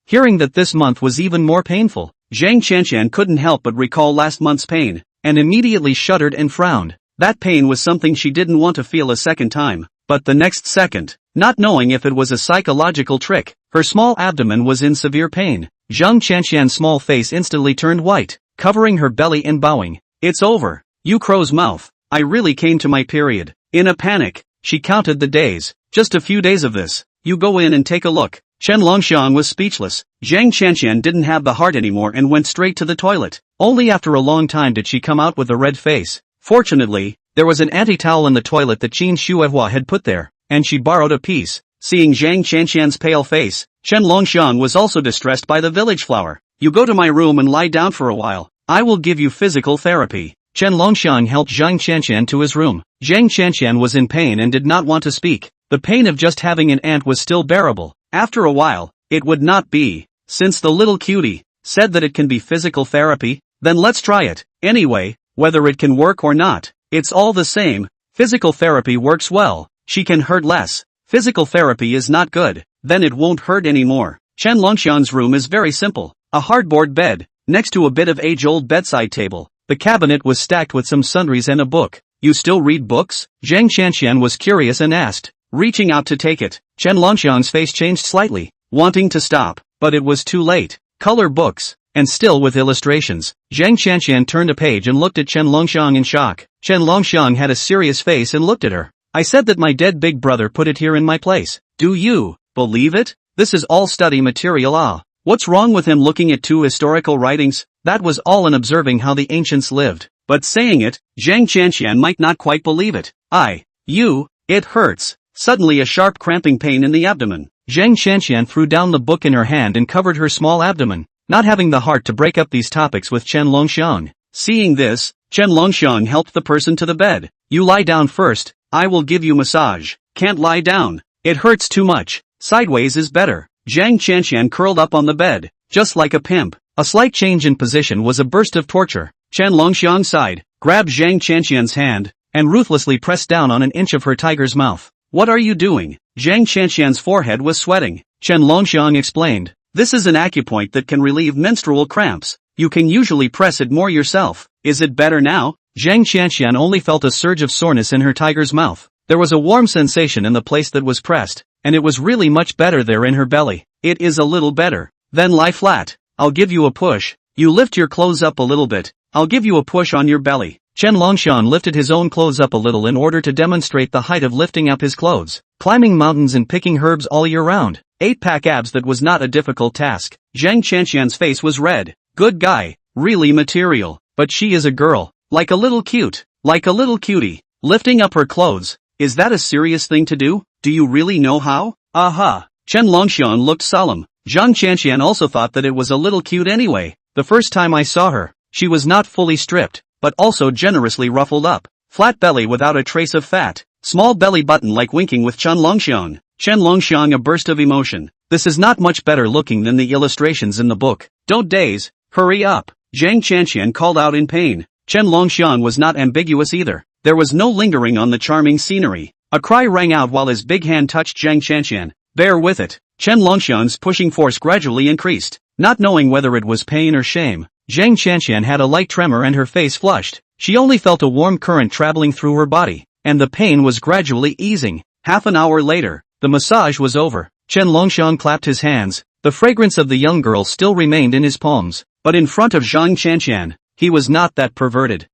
Hearing that this month was even more painful, Zhang Qianxian couldn't help but recall last month's pain, and immediately shuddered and frowned. That pain was something she didn't want to feel a second time, but the next second, not knowing if it was a psychological trick, her small abdomen was in severe pain. Zhang Qianxian's small face instantly turned white, covering her belly and bowing. It's over. You crow's mouth. I really came to my period. In a panic, she counted the days. Just a few days of this. You go in and take a look. Chen Longxiang was speechless. Zhang Qianqian didn't have the heart anymore and went straight to the toilet. Only after a long time did she come out with a red face. Fortunately, there was an anti-towel in the toilet that Qin Shuehua had put there, and she borrowed a piece. Seeing Zhang Qianqian's pale face, Chen Longxiang was also distressed by the village flower. You go to my room and lie down for a while. I will give you physical therapy. Chen Longxiang helped Zhang Qianqian to his room. Zhang Qianqian was in pain and did not want to speak. The pain of just having an aunt was still bearable. After a while, it would not be. Since the little cutie said that it can be physical therapy, then let's try it. Anyway, whether it can work or not, it's all the same. Physical therapy works well. She can hurt less. Physical therapy is not good. Then it won't hurt anymore. Chen Longxiang's room is very simple. A hardboard bed, next to a bit of age-old bedside table. The cabinet was stacked with some sundries and a book. You still read books? Zhang Qianqian was curious and asked, reaching out to take it. Chen Longxiang's face changed slightly, wanting to stop, but it was too late. Color books, and still with illustrations. Zhang Qianqian turned a page and looked at Chen Longxiang in shock. Chen Longxiang had a serious face and looked at her. I said that my dead big brother put it here in my place. Do you believe it? This is all study material. What's wrong with him looking at two historical writings? That was all in observing how the ancients lived. But saying it, Zhang Qianqian might not quite believe it. It hurts. Suddenly a sharp cramping pain in the abdomen. Zhang Qianqian threw down the book in her hand and covered her small abdomen, not having the heart to break up these topics with Chen Longxiang. Seeing this, Chen Longxiang helped the person to the bed. You lie down first, I will give you massage. Can't lie down. It hurts too much. Sideways is better. Zhang Qianqian curled up on the bed, just like a pimp. A slight change in position was a burst of torture. Chen Longxiang sighed, grabbed Zhang Qianqian's hand, and ruthlessly pressed down on an inch of her tiger's mouth. What are you doing? Zhang Qianqian's forehead was sweating. Chen Longxiang explained, this is an acupoint that can relieve menstrual cramps. You can usually press it more yourself. Is it better now? Zhang Qianqian only felt a surge of soreness in her tiger's mouth. There was a warm sensation in the place that was pressed, and it was really much better there in her belly. It is a little better. Then lie flat. I'll give you a push. You lift your clothes up a little bit. I'll give you a push on your belly. Chen Longxiang lifted his own clothes up a little in order to demonstrate the height of lifting up his clothes. Climbing mountains and picking herbs all year round. 8-pack abs, that was not a difficult task. Zhang Qianqian's face was red. Good guy. Really material. But she is a girl. Like a little cute. Like a little cutie. Lifting up her clothes. Is that a serious thing to do? Do you really know how? Aha. Chen Longxiang looked solemn. Zhang Qianqian also thought that it was a little cute anyway. The first time I saw her, she was not fully stripped, but also generously ruffled up. Flat belly without a trace of fat. Small belly button like winking with Chen Longxiang. Chen Longxiang, a burst of emotion. This is not much better looking than the illustrations in the book. Don't daze. Hurry up. Zhang Qianqian called out in pain. Chen Longxiang was not ambiguous either. There was no lingering on the charming scenery. A cry rang out while his big hand touched Zhang Qianqian. Bear with it. Chen Longxiang's pushing force gradually increased. Not knowing whether it was pain or shame, Zhang Qianqian had a light tremor and her face flushed. She only felt a warm current traveling through her body, and the pain was gradually easing. Half an hour later, the massage was over. Chen Longxiang clapped his hands. The fragrance of the young girl still remained in his palms, but in front of Zhang Qianqian, he was not that perverted.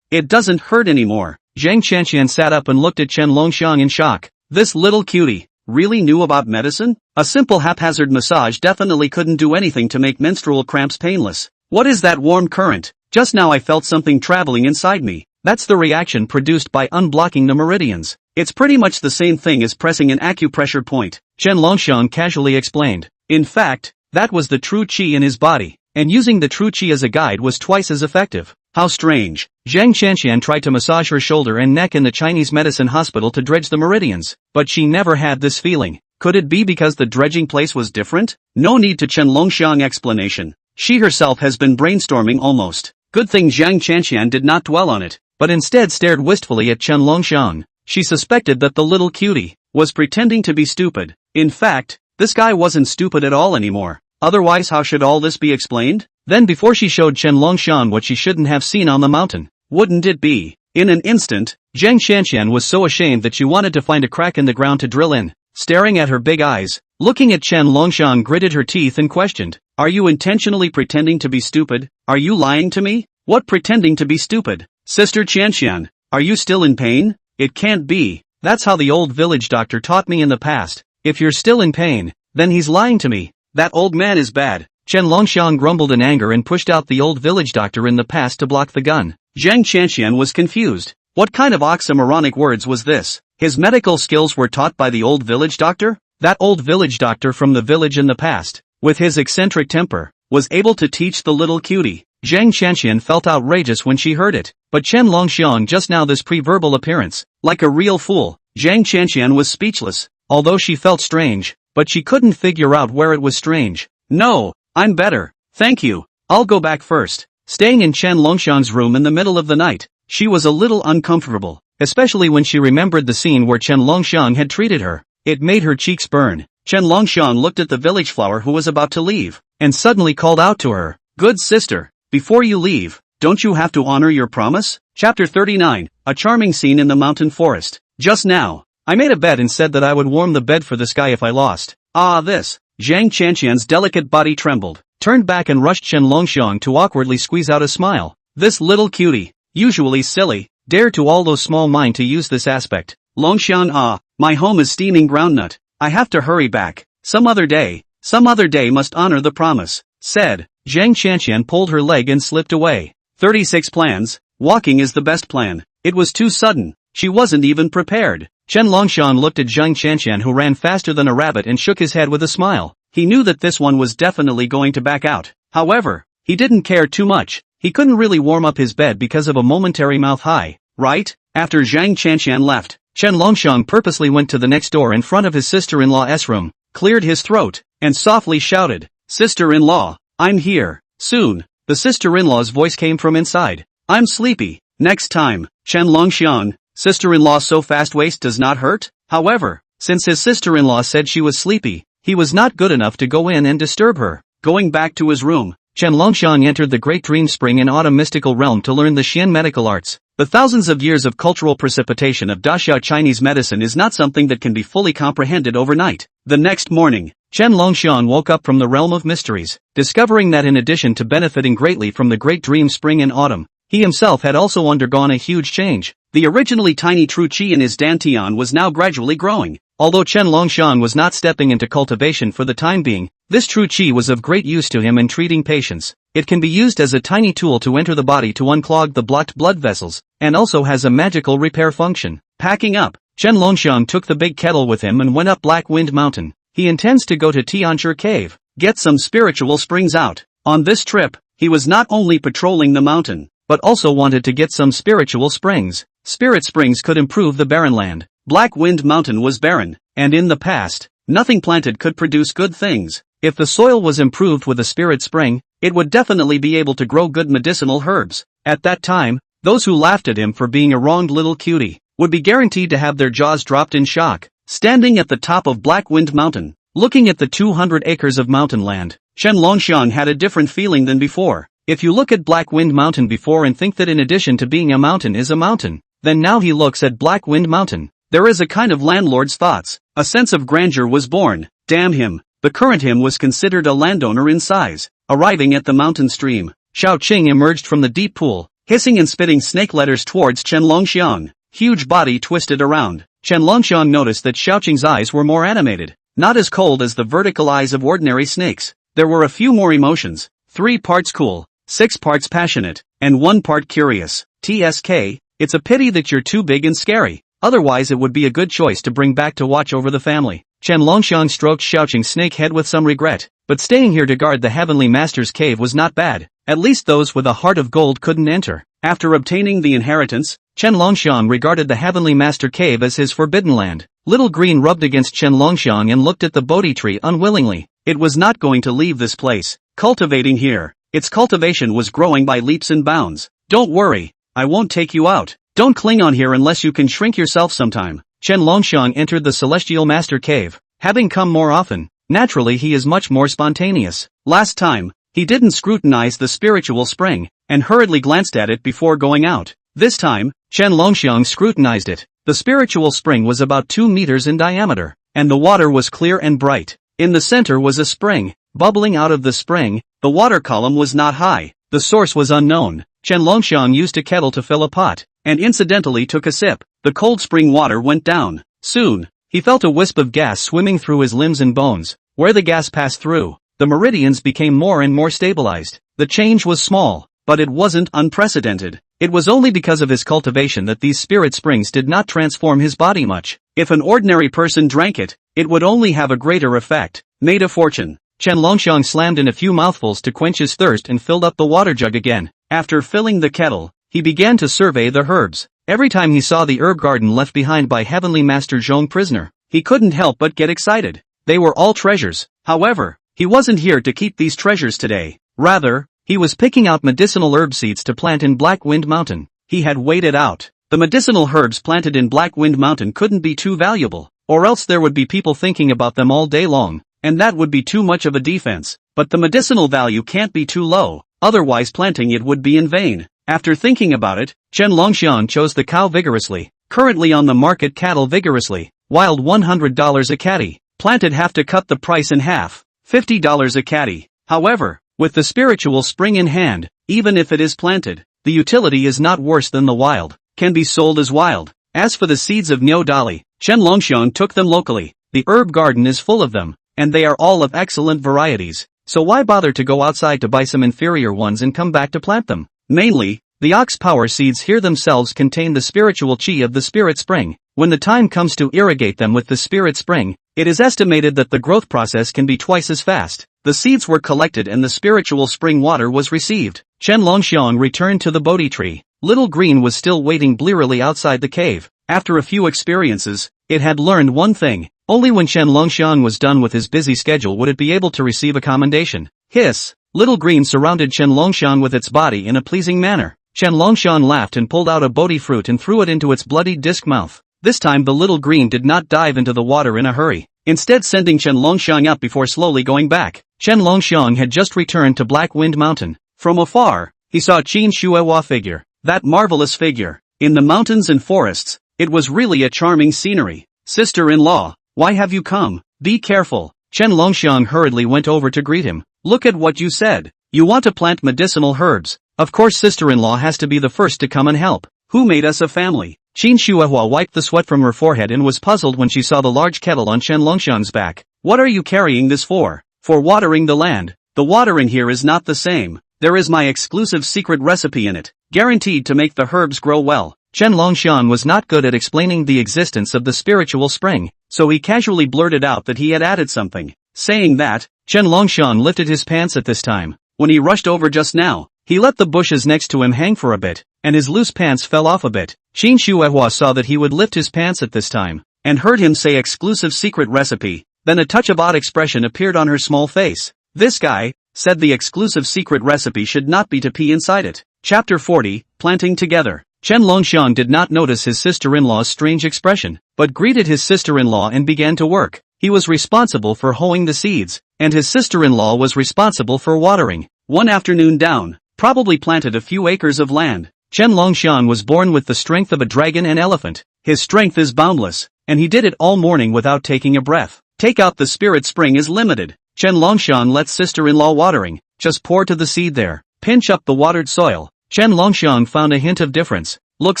It doesn't hurt anymore. Zhang Qianqian sat up and looked at Chen Longxiang in shock. This little cutie really knew about medicine? A simple haphazard massage definitely couldn't do anything to make menstrual cramps painless. What is that warm current? Just now I felt something traveling inside me. That's the reaction produced by unblocking the meridians. It's pretty much the same thing as pressing an acupressure point, Chen Longxiang casually explained. In fact, that was the true qi in his body, and using the true qi as a guide was twice as effective. How strange. Zhang Qianqian tried to massage her shoulder and neck in the Chinese medicine hospital to dredge the meridians, but she never had this feeling. Could it be because the dredging place was different? No need to Chen Longxiang explanation. She herself has been brainstorming almost. Good thing Zhang Qianqian did not dwell on it, but instead stared wistfully at Chen Longxiang. She suspected that the little cutie was pretending to be stupid. In fact, this guy wasn't stupid at all anymore. Otherwise, how should all this be explained? Then before she showed Chen Longxiang what she shouldn't have seen on the mountain, wouldn't it be? In an instant, Zhang Qianqian was so ashamed that she wanted to find a crack in the ground to drill in. Staring at her big eyes, looking at Chen Longxiang, gritted her teeth and questioned, are you intentionally pretending to be stupid? Are you lying to me? What pretending to be stupid? Sister Qianqian, Are you still in pain? It can't be. That's how the old village doctor taught me in the past. If you're still in pain, then he's lying to me. That old man is bad. Chen Longxiang grumbled in anger and pushed out the old village doctor in the past to block the gun. Zhang Qianxian was confused. What kind of oxymoronic words was this? His medical skills were taught by the old village doctor? That old village doctor from the village in the past, with his eccentric temper, was able to teach the little cutie. Zhang Qianxian felt outrageous when she heard it, but Chen Longxiang just now this pre-verbal appearance. Like a real fool, Zhang Qianxian was speechless. Although she felt strange, but she couldn't figure out where it was strange. No, I'm better, thank you. I'll go back first. Staying in Chen Longxiang's room in the middle of the night, she was a little uncomfortable, especially when she remembered the scene where Chen Longxiang had treated her. It made her cheeks burn. Chen Longxiang looked at the village flower who was about to leave, and suddenly called out to her, "Good sister, before you leave, don't you have to honor your promise?" Chapter 39, a charming scene in the mountain forest. Just now, I made a bet and said that I would warm the bed for this guy if I lost. This. Zhang Qianxian's delicate body trembled, turned back and rushed Chen Longxiang to awkwardly squeeze out a smile. This little cutie, usually silly, dare to all those small mind to use this aspect. Longxiang, my home is steaming groundnut. I have to hurry back. Some other day must honor the promise, said. Zhang Qianxian pulled her leg and slipped away. 36 plans, walking is the best plan. It was too sudden, she wasn't even prepared. Chen Longxiang looked at Zhang Qianxian who ran faster than a rabbit and shook his head with a smile. He knew that this one was definitely going to back out. However, he didn't care too much. He couldn't really warm up his bed because of a momentary mouth high, right? After Zhang Qianxian left, Chen Longxiang purposely went to the next door in front of his sister-in-law's room, cleared his throat, and softly shouted, "Sister-in-law, I'm here, soon." The sister-in-law's voice came from inside. "I'm sleepy. Next time, Chen Longxiang, sister-in-law so fast waist does not hurt?" However, since his sister-in-law said she was sleepy, he was not good enough to go in and disturb her. Going back to his room, Chen Longxiang entered the Great Dream Spring and Autumn mystical realm to learn the Xian medical arts. The thousands of years of cultural precipitation of Daxiao Chinese medicine is not something that can be fully comprehended overnight. The next morning, Chen Longxiang woke up from the realm of mysteries, discovering that in addition to benefiting greatly from the Great Dream Spring and Autumn, he himself had also undergone a huge change. The originally tiny true qi in his dantian was now gradually growing. Although Chen Longxiang was not stepping into cultivation for the time being, this true qi was of great use to him in treating patients. It can be used as a tiny tool to enter the body to unclog the blocked blood vessels, and also has a magical repair function. Packing up, Chen Longxiang took the big kettle with him and went up Black Wind Mountain. He intends to go to Tianzhi Cave, get some spiritual springs out. On this trip, he was not only patrolling the mountain, but also wanted to get some spiritual springs. Spirit springs could improve the barren land. Black Wind Mountain was barren, and in the past, nothing planted could produce good things. If the soil was improved with a spirit spring, it would definitely be able to grow good medicinal herbs. At that time, those who laughed at him for being a wronged little cutie would be guaranteed to have their jaws dropped in shock. Standing at the top of Black Wind Mountain, looking at the 200 acres of mountain land, Chen Longxiang had a different feeling than before. If you look at Black Wind Mountain before and think that in addition to being a mountain is a mountain, then now he looks at Black Wind Mountain. There is a kind of landlord's thoughts. A sense of grandeur was born. Damn him. The current him was considered a landowner in size. Arriving at the mountain stream, Xiao Qing emerged from the deep pool, hissing and spitting snake letters towards Chen Longxiang. Huge body twisted around. Chen Longxiang noticed that Xiao Qing's eyes were more animated, not as cold as the vertical eyes of ordinary snakes. There were a few more emotions, 3 parts cool, 6 parts passionate, and 1 part curious. TSK, it's a pity that you're too big and scary. Otherwise it would be a good choice to bring back to watch over the family. Chen Longxiang stroked Xiao Qing's snake head with some regret, but staying here to guard the Heavenly Master's cave was not bad. At least those with a heart of gold couldn't enter. After obtaining the inheritance, Chen Longxiang regarded the Heavenly Master cave as his forbidden land. Little Green rubbed against Chen Longxiang and looked at the Bodhi tree unwillingly. It was not going to leave this place. Cultivating here, its cultivation was growing by leaps and bounds. Don't worry, I won't take you out. Don't cling on here unless you can shrink yourself sometime. Chen Longxiang entered the Celestial Master cave. Having come more often, naturally he is much more spontaneous. Last time, he didn't scrutinize the spiritual spring, and hurriedly glanced at it before going out. This time, Chen Longxiang scrutinized it. The spiritual spring was about 2 meters in diameter, and the water was clear and bright. In the center was a spring. Bubbling out of the spring, the water column was not high. The source was unknown. Chen Longxiang used a kettle to fill a pot. and incidentally took a sip. The cold spring water went down. Soon, he felt a wisp of gas swimming through his limbs and bones. Where the gas passed through, the meridians became more and more stabilized. The change was small, but it wasn't unprecedented. It was only because of his cultivation that these spirit springs did not transform his body much. If an ordinary person drank it, it would only have a greater effect. Made a fortune. Chen Longxiang slammed in a few mouthfuls to quench his thirst and filled up the water jug again. After filling the kettle, he began to survey the herbs. Every time he saw the herb garden left behind by Heavenly Master Zhong prisoner, he couldn't help but get excited. They were all treasures. However, he wasn't here to keep these treasures today. Rather, he was picking out medicinal herb seeds to plant in Black Wind Mountain. He had waited out. The medicinal herbs planted in Black Wind Mountain couldn't be too valuable, or else there would be people thinking about them all day long, and that would be too much of a defense. But the medicinal value can't be too low, otherwise planting it would be in vain. After thinking about it, Chen Longxiang chose the cow vigorously. Currently on the market, cattle vigorously. Wild $100 a catty. Planted have to cut the price in half. $50 a catty. However, with the spiritual spring in hand, even if it is planted, the utility is not worse than the wild. Can be sold as wild. As for the seeds of Nyo Dali, Chen Longxiang took them locally. The herb garden is full of them, and they are all of excellent varieties. So why bother to go outside to buy some inferior ones and come back to plant them? Mainly, the ox power seeds here themselves contain the spiritual chi of the spirit spring. When the time comes to irrigate them with the spirit spring, it is estimated that the growth process can be twice as fast. The seeds were collected and the spiritual spring water was received. Chen Longxiang returned to the Bodhi tree. Little Green was still waiting blearily outside the cave. After a few experiences, it had learned one thing. Only when Chen Longxiang was done with his busy schedule would it be able to receive a commendation. Hiss! Little Green surrounded Chen Longxiang with its body in a pleasing manner. Chen Longxiang laughed and pulled out a Bodhi fruit and threw it into its bloodied disc mouth. This time the little green did not dive into the water in a hurry, instead sending Chen Longxiang up before slowly going back. Chen Longxiang had just returned to Black Wind Mountain. From afar, he saw Qin Shuehua figure. That marvelous figure. In the mountains and forests, it was really a charming scenery. Sister-in-law, why have you come? Be careful. Chen Longxiang hurriedly went over to greet him. Look at what you said. You want to plant medicinal herbs. Of course sister-in-law has to be the first to come and help. Who made us a family? Qin Shuehua wiped the sweat from her forehead and was puzzled when she saw the large kettle on Chen Longxiang's back. What are you carrying this for? For watering the land. The water in here is not the same. There is my exclusive secret recipe in it, guaranteed to make the herbs grow well. Chen Longxiang was not good at explaining the existence of the spiritual spring, so he casually blurted out that he had added something. Saying that, Chen Longxiang lifted his pants at this time. When he rushed over just now, he let the bushes next to him hang for a bit, and his loose pants fell off a bit. Qin Shuehua saw that he would lift his pants at this time, and heard him say exclusive secret recipe. Then a touch of odd expression appeared on her small face. This guy said the exclusive secret recipe should not be to pee inside it. Chapter 40, Planting Together. Chen Longxiang did not notice his sister-in-law's strange expression, but greeted his sister-in-law and began to work. He was responsible for hoeing the seeds, and his sister-in-law was responsible for watering. One afternoon down, probably planted a few acres of land. Chen Longxiang was born with the strength of a dragon and elephant. His strength is boundless, and he did it all morning without taking a breath. Take out the spirit spring is limited. Chen Longxiang lets sister-in-law watering. Just pour to the seed there. Pinch up the watered soil. Chen Longxiang found a hint of difference. Looked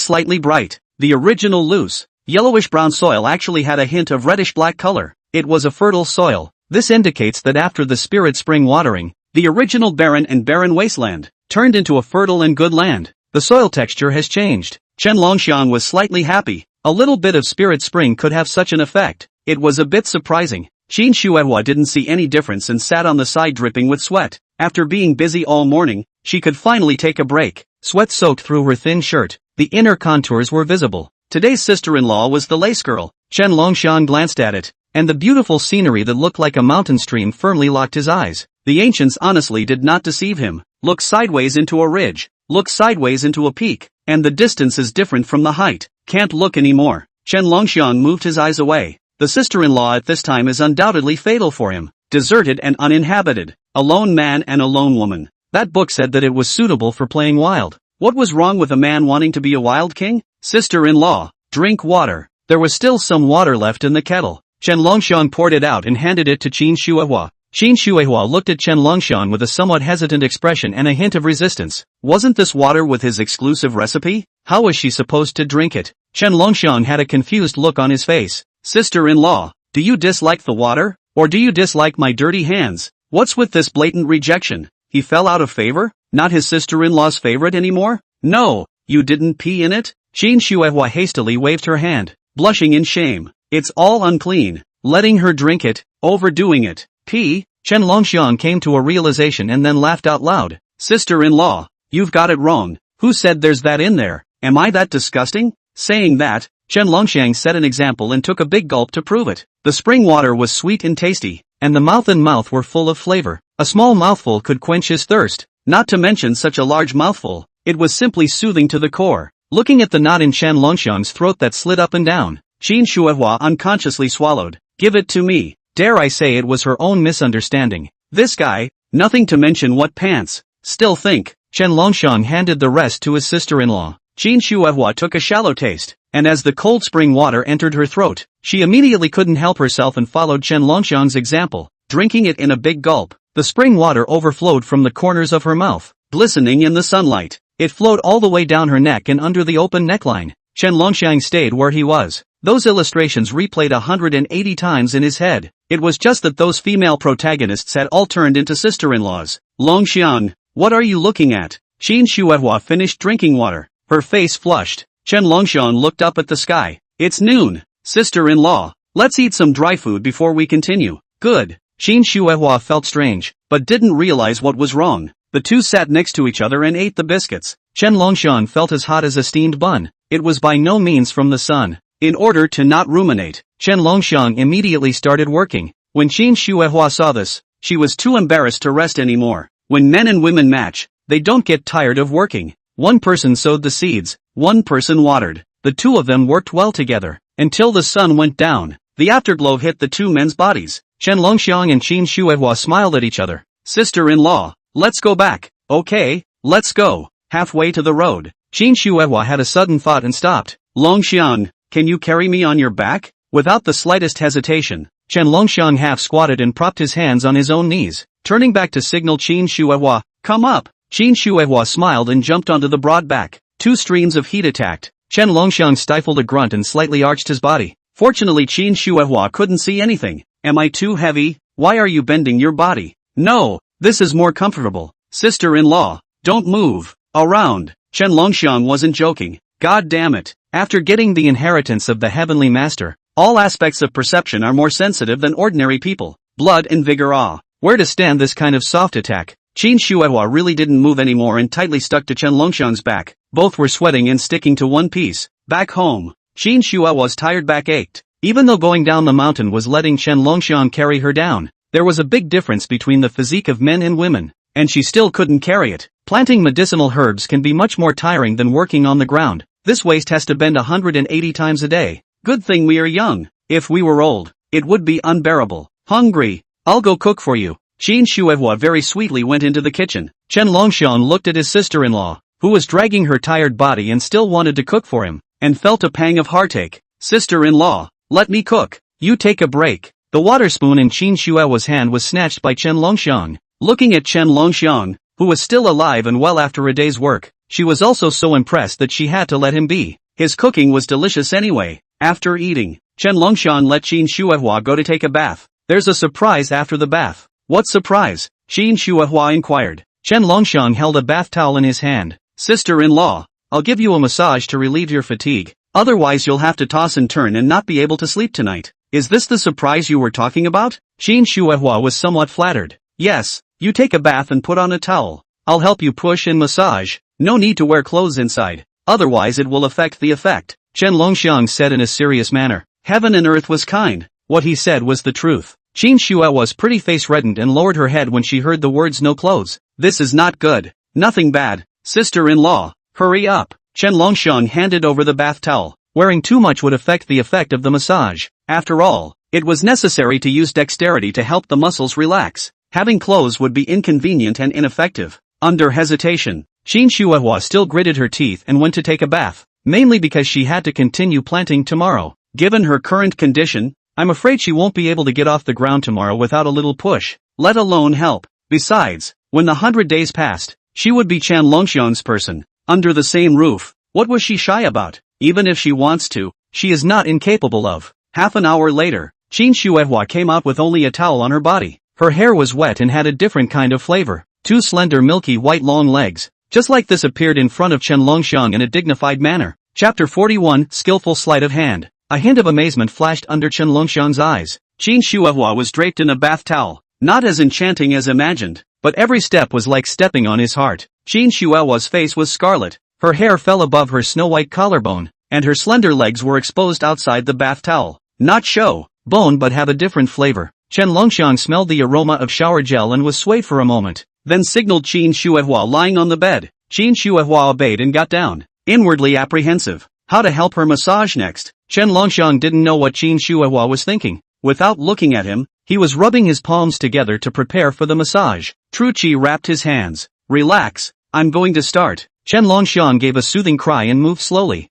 slightly bright. The original loose, yellowish-brown soil actually had a hint of reddish-black color. It was a fertile soil. This indicates that after the spirit spring watering, the original barren and barren wasteland turned into a fertile and good land. The soil texture has changed. Chen Longxiang was slightly happy. A little bit of spirit spring could have such an effect. It was a bit surprising. Qin Shuehua didn't see any difference and sat on the side dripping with sweat. After being busy all morning, she could finally take a break. Sweat soaked through her thin shirt. The inner contours were visible. Today's sister-in-law was the lace girl. Chen Longxiang glanced at it, and the beautiful scenery that looked like a mountain stream firmly locked his eyes. The ancients honestly did not deceive him. Look sideways into a ridge. Look sideways into a peak, and the distance is different from the height. Can't look anymore. Chen Longxiang moved his eyes away. The sister-in-law at this time is undoubtedly fatal for him. Deserted and uninhabited. A lone man and a lone woman. That book said that it was suitable for playing wild. What was wrong with a man wanting to be a wild king? Sister-in-law, drink water. There was still some water left in the kettle. Chen Longxiang poured it out and handed it to Qin Shuehua. Qin Shuehua looked at Chen Longxiang with a somewhat hesitant expression and a hint of resistance. Wasn't this water with his exclusive recipe? How was she supposed to drink it? Chen Longxiang had a confused look on his face. Sister-in-law, do you dislike the water? Or do you dislike my dirty hands? What's with this blatant rejection? He fell out of favor? Not his sister-in-law's favorite anymore? No, you didn't pee in it? Qin Shuehua hastily waved her hand, blushing in shame. It's all unclean. Letting her drink it, overdoing it. Pee? Chen Longxiang came to a realization and then laughed out loud. Sister-in-law, you've got it wrong. Who said there's that in there? Am I that disgusting? Saying that, Chen Longxiang set an example and took a big gulp to prove it. The spring water was sweet and tasty, and the mouth were full of flavor. A small mouthful could quench his thirst. Not to mention such a large mouthful, it was simply soothing to the core. Looking at the knot in Chen Longxiang's throat that slid up and down, Qin Shuehua unconsciously swallowed. Give it to me. Dare I say it was her own misunderstanding. This guy, nothing to mention what pants. Still think. Chen Longxiang handed the rest to his sister-in-law. Qin Shuehua took a shallow taste, and as the cold spring water entered her throat, she immediately couldn't help herself and followed Chen Longxiang's example, drinking it in a big gulp. The spring water overflowed from the corners of her mouth, glistening in the sunlight. It flowed all the way down her neck and under the open neckline. Chen Longxiang stayed where he was. Those illustrations replayed 180 times in his head. It was just that those female protagonists had all turned into sister-in-laws. Longxiang, what are you looking at? Qin Shuehua finished drinking water, her face flushed. Chen Longxiang looked up at the sky. It's noon. Sister-in-law, let's eat some dry food before we continue. Good. Qin Shuehua felt strange, but didn't realize what was wrong. The two sat next to each other and ate the biscuits. Chen Longxiang felt as hot as a steamed bun. It was by no means from the sun. In order to not ruminate, Chen Longxiang immediately started working. When Qin Shuehua saw this, she was too embarrassed to rest anymore. When men and women match, they don't get tired of working. One person sowed the seeds, one person watered. The two of them worked well together, until the sun went down. The afterglow hit the two men's bodies. Chen Longxiang and Qin Shuehua smiled at each other. Sister-in-law, let's go back. Okay, let's go. Halfway to the road, Qin Shuehua had a sudden thought and stopped. Longxiang, can you carry me on your back? Without the slightest hesitation, Chen Longxiang half squatted and propped his hands on his own knees, turning back to signal Qin Shuehua, come up. Qin Shuehua smiled and jumped onto the broad back. Two streams of heat attacked. Chen Longxiang stifled a grunt and slightly arched his body. Fortunately Qin Shuehua couldn't see anything. Am I too heavy? Why are you bending your body? No, this is more comfortable. Sister-in-law, don't move. Around. Chen Longxiang wasn't joking. God damn it. After getting the inheritance of the heavenly master, all aspects of perception are more sensitive than ordinary people. Blood and vigor where to stand this kind of soft attack? Qin Shuehua really didn't move anymore and tightly stuck to Chen Longxiang's back. Both were sweating and sticking to one piece. Back home, Qin Shuehua's tired back ached. Even though going down the mountain was letting Chen Longxiang carry her down, there was a big difference between the physique of men and women, and she still couldn't carry it. Planting medicinal herbs can be much more tiring than working on the ground. This waist has to bend 180 times a day. Good thing we are young. If we were old, it would be unbearable. Hungry. I'll go cook for you. Qin Shuehua very sweetly went into the kitchen. Chen Longxiang looked at his sister-in-law, who was dragging her tired body and still wanted to cook for him, and felt a pang of heartache. Sister-in-law, let me cook. You take a break. The water spoon in Qin Shuehua's hand was snatched by Chen Longxiang. Looking at Chen Longxiang, who was still alive and well after a day's work, she was also so impressed that she had to let him be. His cooking was delicious anyway. After eating, Chen Longxiang let Qin Shuehua go to take a bath. There's a surprise after the bath. What surprise? Qin Shuehua inquired. Chen Longxiang held a bath towel in his hand. Sister-in-law, I'll give you a massage to relieve your fatigue. Otherwise you'll have to toss and turn and not be able to sleep tonight. Is this the surprise you were talking about? Qin Shuehua was somewhat flattered. Yes, you take a bath and put on a towel. I'll help you push and massage. No need to wear clothes inside. Otherwise it will affect the effect. Chen Longxiang said in a serious manner. Heaven and earth was kind. What he said was the truth. Qin Shuehua's pretty face reddened and lowered her head when she heard the words no clothes. This is not good. Nothing bad. Sister-in-law, hurry up. Chen Longxiang handed over the bath towel. Wearing too much would affect the effect of the massage. After all, it was necessary to use dexterity to help the muscles relax. Having clothes would be inconvenient and ineffective. Under hesitation, Qin Shuehua still gritted her teeth and went to take a bath, mainly because she had to continue planting tomorrow. Given her current condition, I'm afraid she won't be able to get off the ground tomorrow without a little push, let alone help. Besides, when the 100 days passed, she would be Chen Longxiang's person. Under the same roof, What was she shy about? Even if she wants to, she is not incapable of. Half an hour later, Chen Longxiang came out with only a towel on her body. Her hair was wet and had a different kind of flavor. 2 slender milky white long legs, just like this, appeared in front of Chen Longxiang in a dignified manner. Chapter 41, Skillful Sleight of Hand. A hint of amazement flashed under Chen Longxiang's eyes. Chen Longxiang was draped in a bath towel, not as enchanting as imagined, but every step was like stepping on his heart. Chen Longxiang's face was scarlet, her hair fell above her snow-white collarbone, and her slender legs were exposed outside the bath towel. Not show bone but have a different flavor. Chen Longxiang smelled the aroma of shower gel and was swayed for a moment, then signaled Chen Longxiang lying on the bed. Chen Longxiang obeyed and got down, inwardly apprehensive. How to help her massage next? Chen Longxiang didn't know what Chen Longxiang was thinking. Without looking at him, he was rubbing his palms together to prepare for the massage. Truchi wrapped his hands. Relax, I'm going to start. Chen Longxiang gave a soothing cry and moved slowly.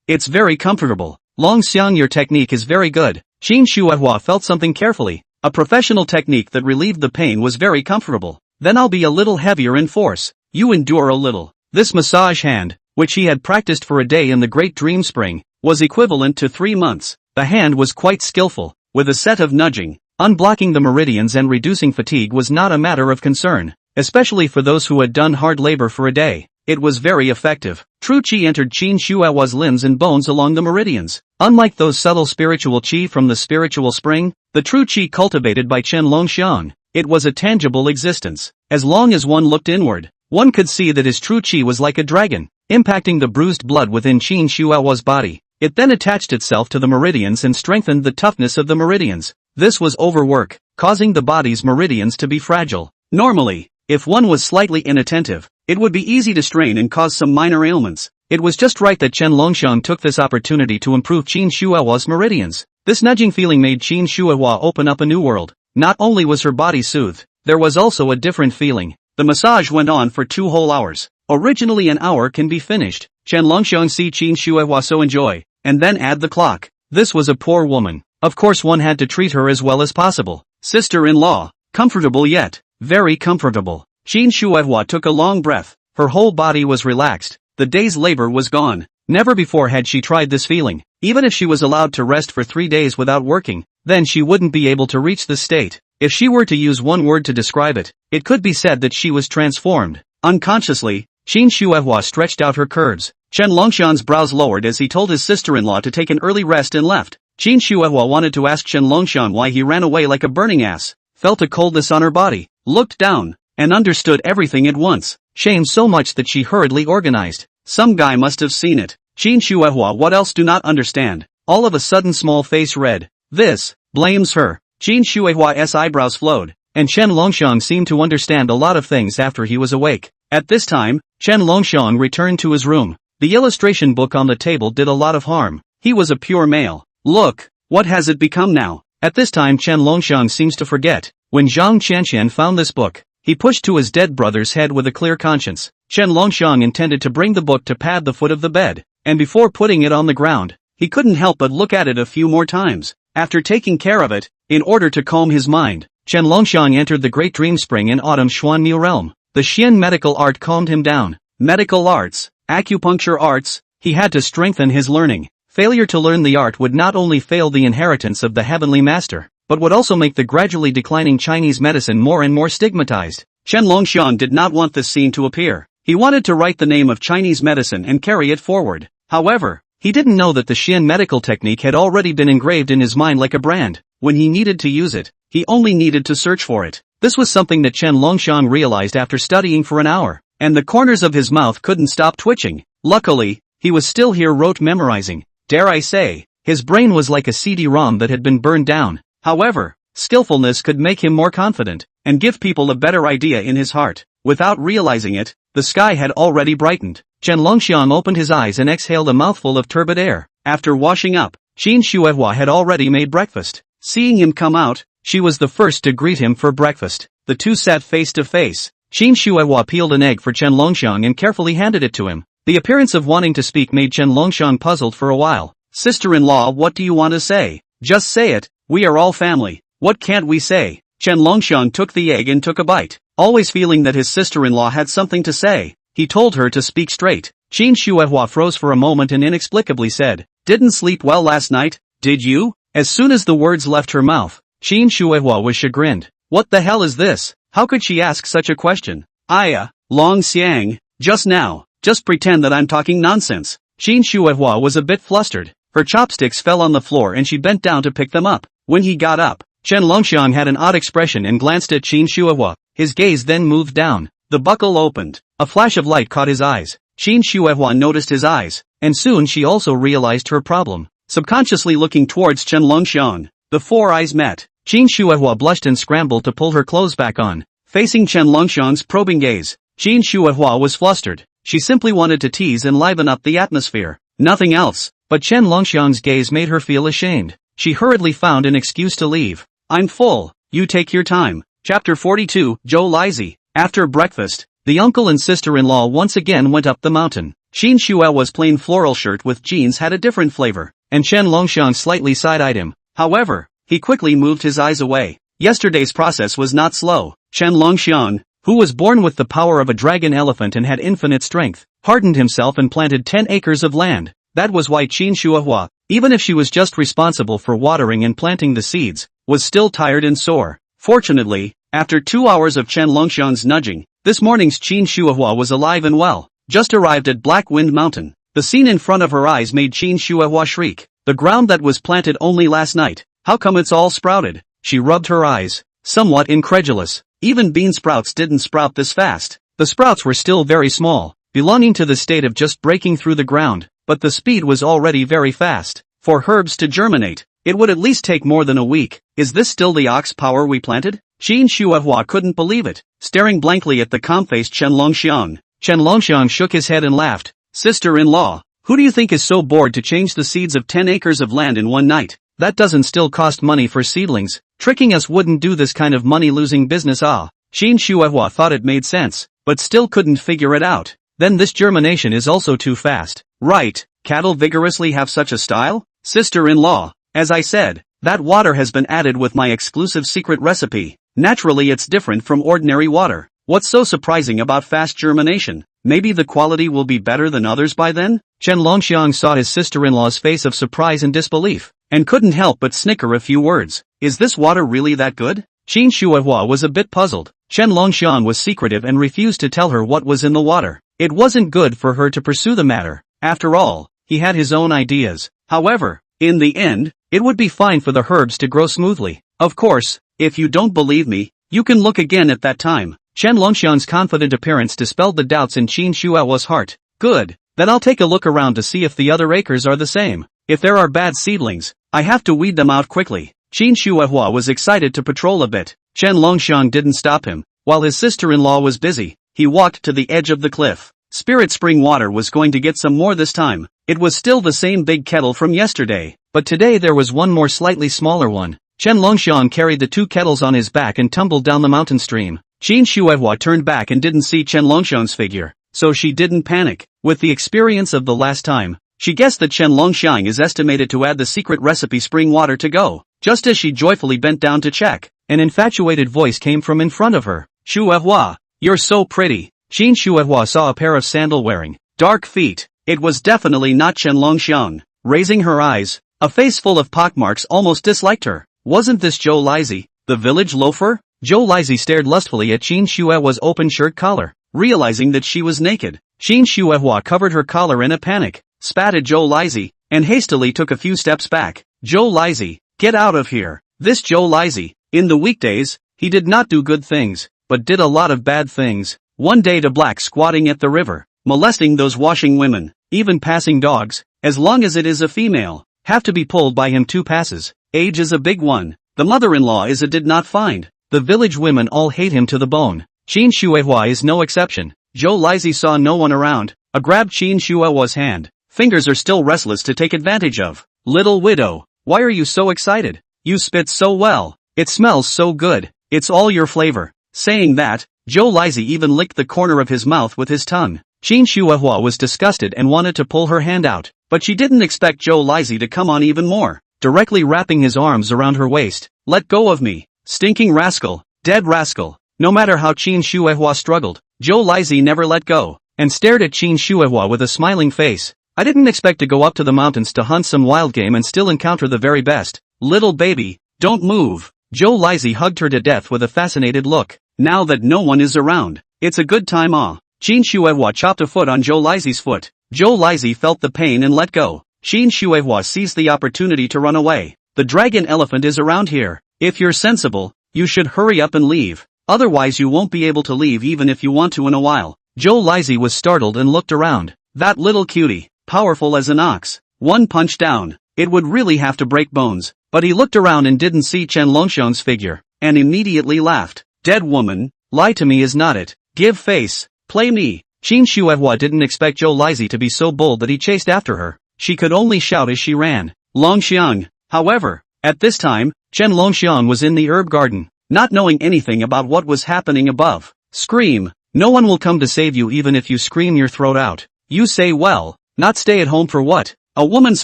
It's very comfortable. Longxiang, your technique is very good. Chen Longxiang felt something carefully. A professional technique that relieved the pain was very comfortable. Then I'll be a little heavier in force. You endure a little. This massage hand, which he had practiced for a day in the Great Dream Spring, was equivalent to 3 months. The hand was quite skillful. With a set of nudging, unblocking the meridians and reducing fatigue was not a matter of concern, especially for those who had done hard labor for a day. It was very effective. True Qi entered Chen Longxiang's limbs and bones along the meridians. Unlike those subtle spiritual Qi from the spiritual spring, the true Qi cultivated by Chen Longxiang, it was a tangible existence. As long as one looked inward, one could see that his true Qi was like a dragon, impacting the bruised blood within Chen Longxiang's body. It then attached itself to the meridians and strengthened the toughness of the meridians. This was overwork, causing the body's meridians to be fragile. Normally, if one was slightly inattentive, it would be easy to strain and cause some minor ailments. It was just right that Chen Longxiang took this opportunity to improve Chen Longxiang's meridians. This nudging feeling made Chen Longxiang open up a new world. Not only was her body soothed, there was also a different feeling. The massage went on for 2 whole hours. Originally an hour can be finished. Chen Longxiang see Chen Longxiang so enjoy, and then add the clock. This was a poor woman. Of course one had to treat her as well as possible. Sister-in-law, comfortable yet? Very comfortable. Chen Longxiang took a long breath. Her whole body was relaxed. The day's labor was gone. Never before had she tried this feeling. Even if she was allowed to rest for 3 days without working, then she wouldn't be able to reach this state. If she were to use one word to describe it, it could be said that she was transformed. Unconsciously, Chen Longxiang stretched out her curves. Chen Longxiang's brows lowered as he told his sister-in-law to take an early rest and left. Chen Longxiang wanted to ask Chen Longxiang why he ran away like a burning ass, felt a coldness on her body, looked down, and understood everything at once. Shame so much that she hurriedly organized. Some guy must have seen it. Chen Longxiang what else do not understand. All of a sudden small face red. This, blames her. Chen Longxiang's eyebrows flowed. And Chen Longxiang seemed to understand a lot of things after he was awake. At this time, Chen Longxiang returned to his room. The illustration book on the table did a lot of harm. He was a pure male. Look, what has it become now? At this time Chen Longxiang seems to forget. When Zhang Qianqian found this book, he pushed to his dead brother's head with a clear conscience. Chen Longxiang intended to bring the book to pad the foot of the bed, and before putting it on the ground, he couldn't help but look at it a few more times. After taking care of it, in order to calm his mind, Chen Longxiang entered the Great Dream Spring and Autumn Xuan Mu realm. The Xian medical art calmed him down. Medical arts, acupuncture arts, he had to strengthen his learning. Failure to learn the art would not only fail the inheritance of the heavenly master, but would also make the gradually declining Chinese medicine more and more stigmatized. Chen Longxiang did not want this scene to appear. He wanted to write the name of Chinese medicine and carry it forward. However, he didn't know that the Xian medical technique had already been engraved in his mind like a brand. When he needed to use it, he only needed to search for it. This was something that Chen Longxiang realized after studying for an hour, and the corners of his mouth couldn't stop twitching. Luckily, he was still here rote memorizing. Dare I say, his brain was like a CD-ROM that had been burned down. However, skillfulness could make him more confident, and give people a better idea in his heart. Without realizing it, the sky had already brightened. Chen Longxiang opened his eyes and exhaled a mouthful of turbid air. After washing up, Chen Longxiang had already made breakfast. Seeing him come out, she was the first to greet him for breakfast. The two sat face to face. Chen Longxiang peeled an egg for Chen Longxiang and carefully handed it to him. The appearance of wanting to speak made Chen Longxiang puzzled for a while. Sister-in-law, what do you want to say? Just say it, we are all family. What can't we say? Chen Longxiang took the egg and took a bite, always feeling that his sister-in-law had something to say. He told her to speak straight. Qin Shuehua froze for a moment and inexplicably said, "Didn't sleep well last night, did you?" As soon as the words left her mouth, Qin Shuehua was chagrined. What the hell is this? How could she ask such a question? Longxiang, just now. Just pretend that I'm talking nonsense. Qin Shuehua was a bit flustered. Her chopsticks fell on the floor and she bent down to pick them up. When he got up, Chen Longxiang had an odd expression and glanced at Qin Shuehua. His gaze then moved down. The buckle opened. A flash of light caught his eyes. Qin Shuehua noticed his eyes, and soon she also realized her problem. Subconsciously looking towards Chen Longxiang, the four eyes met. Qin Shuehua blushed and scrambled to pull her clothes back on. Facing Chen Longxiang's probing gaze, Qin Shuehua was flustered. She simply wanted to tease and liven up the atmosphere. Nothing else. But Chen Longxiang's gaze made her feel ashamed. She hurriedly found an excuse to leave. I'm full. You take your time. Chapter 42, Zhou Lizi. After breakfast, the uncle and sister-in-law once again went up the mountain. Qin Shuehua's plain floral shirt with jeans had a different flavor, and Chen Longxiang slightly side-eyed him. However, he quickly moved his eyes away. Yesterday's process was not slow. Chen Longxiang, who was born with the power of a dragon elephant and had infinite strength, hardened himself and planted 10 acres of land. That was why Qin Shuehua, even if she was just responsible for watering and planting the seeds, was still tired and sore. Fortunately, after 2 hours of Chen Longxiang's nudging, this morning's Qin Shuehua was alive and well. Just arrived at Black Wind Mountain. The scene in front of her eyes made Qin Shuehua shriek. The ground that was planted only last night, how come it's all sprouted? She rubbed her eyes, somewhat incredulous. Even bean sprouts didn't sprout this fast. The sprouts were still very small, belonging to the state of just breaking through the ground, but the speed was already very fast. For herbs to germinate, it would at least take more than a week. Is this still the ox power we planted? Qin Shuehua couldn't believe it, staring blankly at the calm-faced Chen Longxiang. Chen Longxiang shook his head and laughed. Sister-in-law, who do you think is so bored to change the seeds of 10 acres of land in one night? That doesn't still cost money for seedlings. Tricking us wouldn't do this kind of money-losing business. Qin Shuehua thought it made sense, but still couldn't figure it out. Then this germination is also too fast. Right, cattle vigorously have such a style? Sister-in-law, as I said, that water has been added with my exclusive secret recipe. Naturally it's different from ordinary water. What's so surprising about fast germination? Maybe the quality will be better than others by then? Chen Longxiang saw his sister-in-law's face of surprise and disbelief, and couldn't help but snicker a few words. Is this water really that good? Qin Shuehua was a bit puzzled. Chen Longxiang was secretive and refused to tell her what was in the water. It wasn't good for her to pursue the matter. After all, he had his own ideas. However, in the end, it would be fine for the herbs to grow smoothly. Of course, if you don't believe me, you can look again at that time. Chen Longxiang's confident appearance dispelled the doubts in Qin Shuehua's heart. Good, then I'll take a look around to see if the other acres are the same. If there are bad seedlings, I have to weed them out quickly. Qin Shuehua was excited to patrol a bit. Chen Longxiang didn't stop him. While his sister-in-law was busy, he walked to the edge of the cliff. Spirit spring water was going to get some more this time. It was still the same big kettle from yesterday, but today there was one more slightly smaller one. Chen Longxiang carried the 2 kettles on his back and tumbled down the mountain stream. Qin Shuehua turned back and didn't see Chen Longxiang's figure, so she didn't panic. With the experience of the last time, she guessed that Chen Longxiang is estimated to add the secret recipe spring water to go. Just as she joyfully bent down to check, an infatuated voice came from in front of her. Shuehua, you're so pretty. Qin Shuehua saw a pair of sandal-wearing, dark feet. It was definitely not Chen Longxiang. Raising her eyes, a face full of pockmarks almost disliked her. Wasn't this Zhou Lizi, the village loafer? Zhou Lizi stared lustfully at Qin Shuehua's open shirt collar, realizing that she was naked. Qin Shuehua covered her collar in a panic, spat at Zhou Lizi, and hastily took a few steps back. Zhou Lizi, get out of here. This Zhou Lizi, in the weekdays, he did not do good things, but did a lot of bad things. One day to black squatting at the river, molesting those washing women, even passing dogs, as long as it is a female, have to be pulled by him 2 passes. Age is a big one. The mother-in-law is a did not find. The village women all hate him to the bone. Qin Shuehua is no exception. Zhou Lizi saw no one around, grabbed Qin Shuehua's hand. Fingers are still restless to take advantage of. Little widow, why are you so excited? You spit so well. It smells so good. It's all your flavor. Saying that, Zhou Lizi even licked the corner of his mouth with his tongue. Qin Shuehua was disgusted and wanted to pull her hand out, but she didn't expect Zhou Lizi to come on even more, directly wrapping his arms around her waist. Let go of me. Stinking rascal, dead rascal. No matter how Qin Shuehua struggled, Zhou Lizi never let go. and stared at Qin Shuihua with a smiling face. I didn't expect to go up to the mountains to hunt some wild game and still encounter the very best. Little baby, don't move. Zhou Lizhi hugged her to death with a fascinated look. Now that no one is around, it's a good time. Qin Shuihua chopped a foot on Zhou Lizhi's foot. Zhou Lizhi felt the pain and let go. Qin Shuihua seized the opportunity to run away. The dragon elephant is around here. If you're sensible, you should hurry up and leave. Otherwise you won't be able to leave even if you want to in a while. Zhou Lizhi was startled and looked around. That little cutie, powerful as an ox. One punch down, it would really have to break bones. But he looked around and didn't see Chen Longxiang's figure, and immediately laughed. Dead woman, lie to me is not it. Give face, play me. Qin Shuihua didn't expect Zhou Lizhi to be so bold that he chased after her. She could only shout as she ran. Longxiang. However, at this time, Chen Longxiang was in the herb garden, not knowing anything about what was happening above. Scream. No one will come to save you even if you scream your throat out. You say well, not stay at home for what? A woman's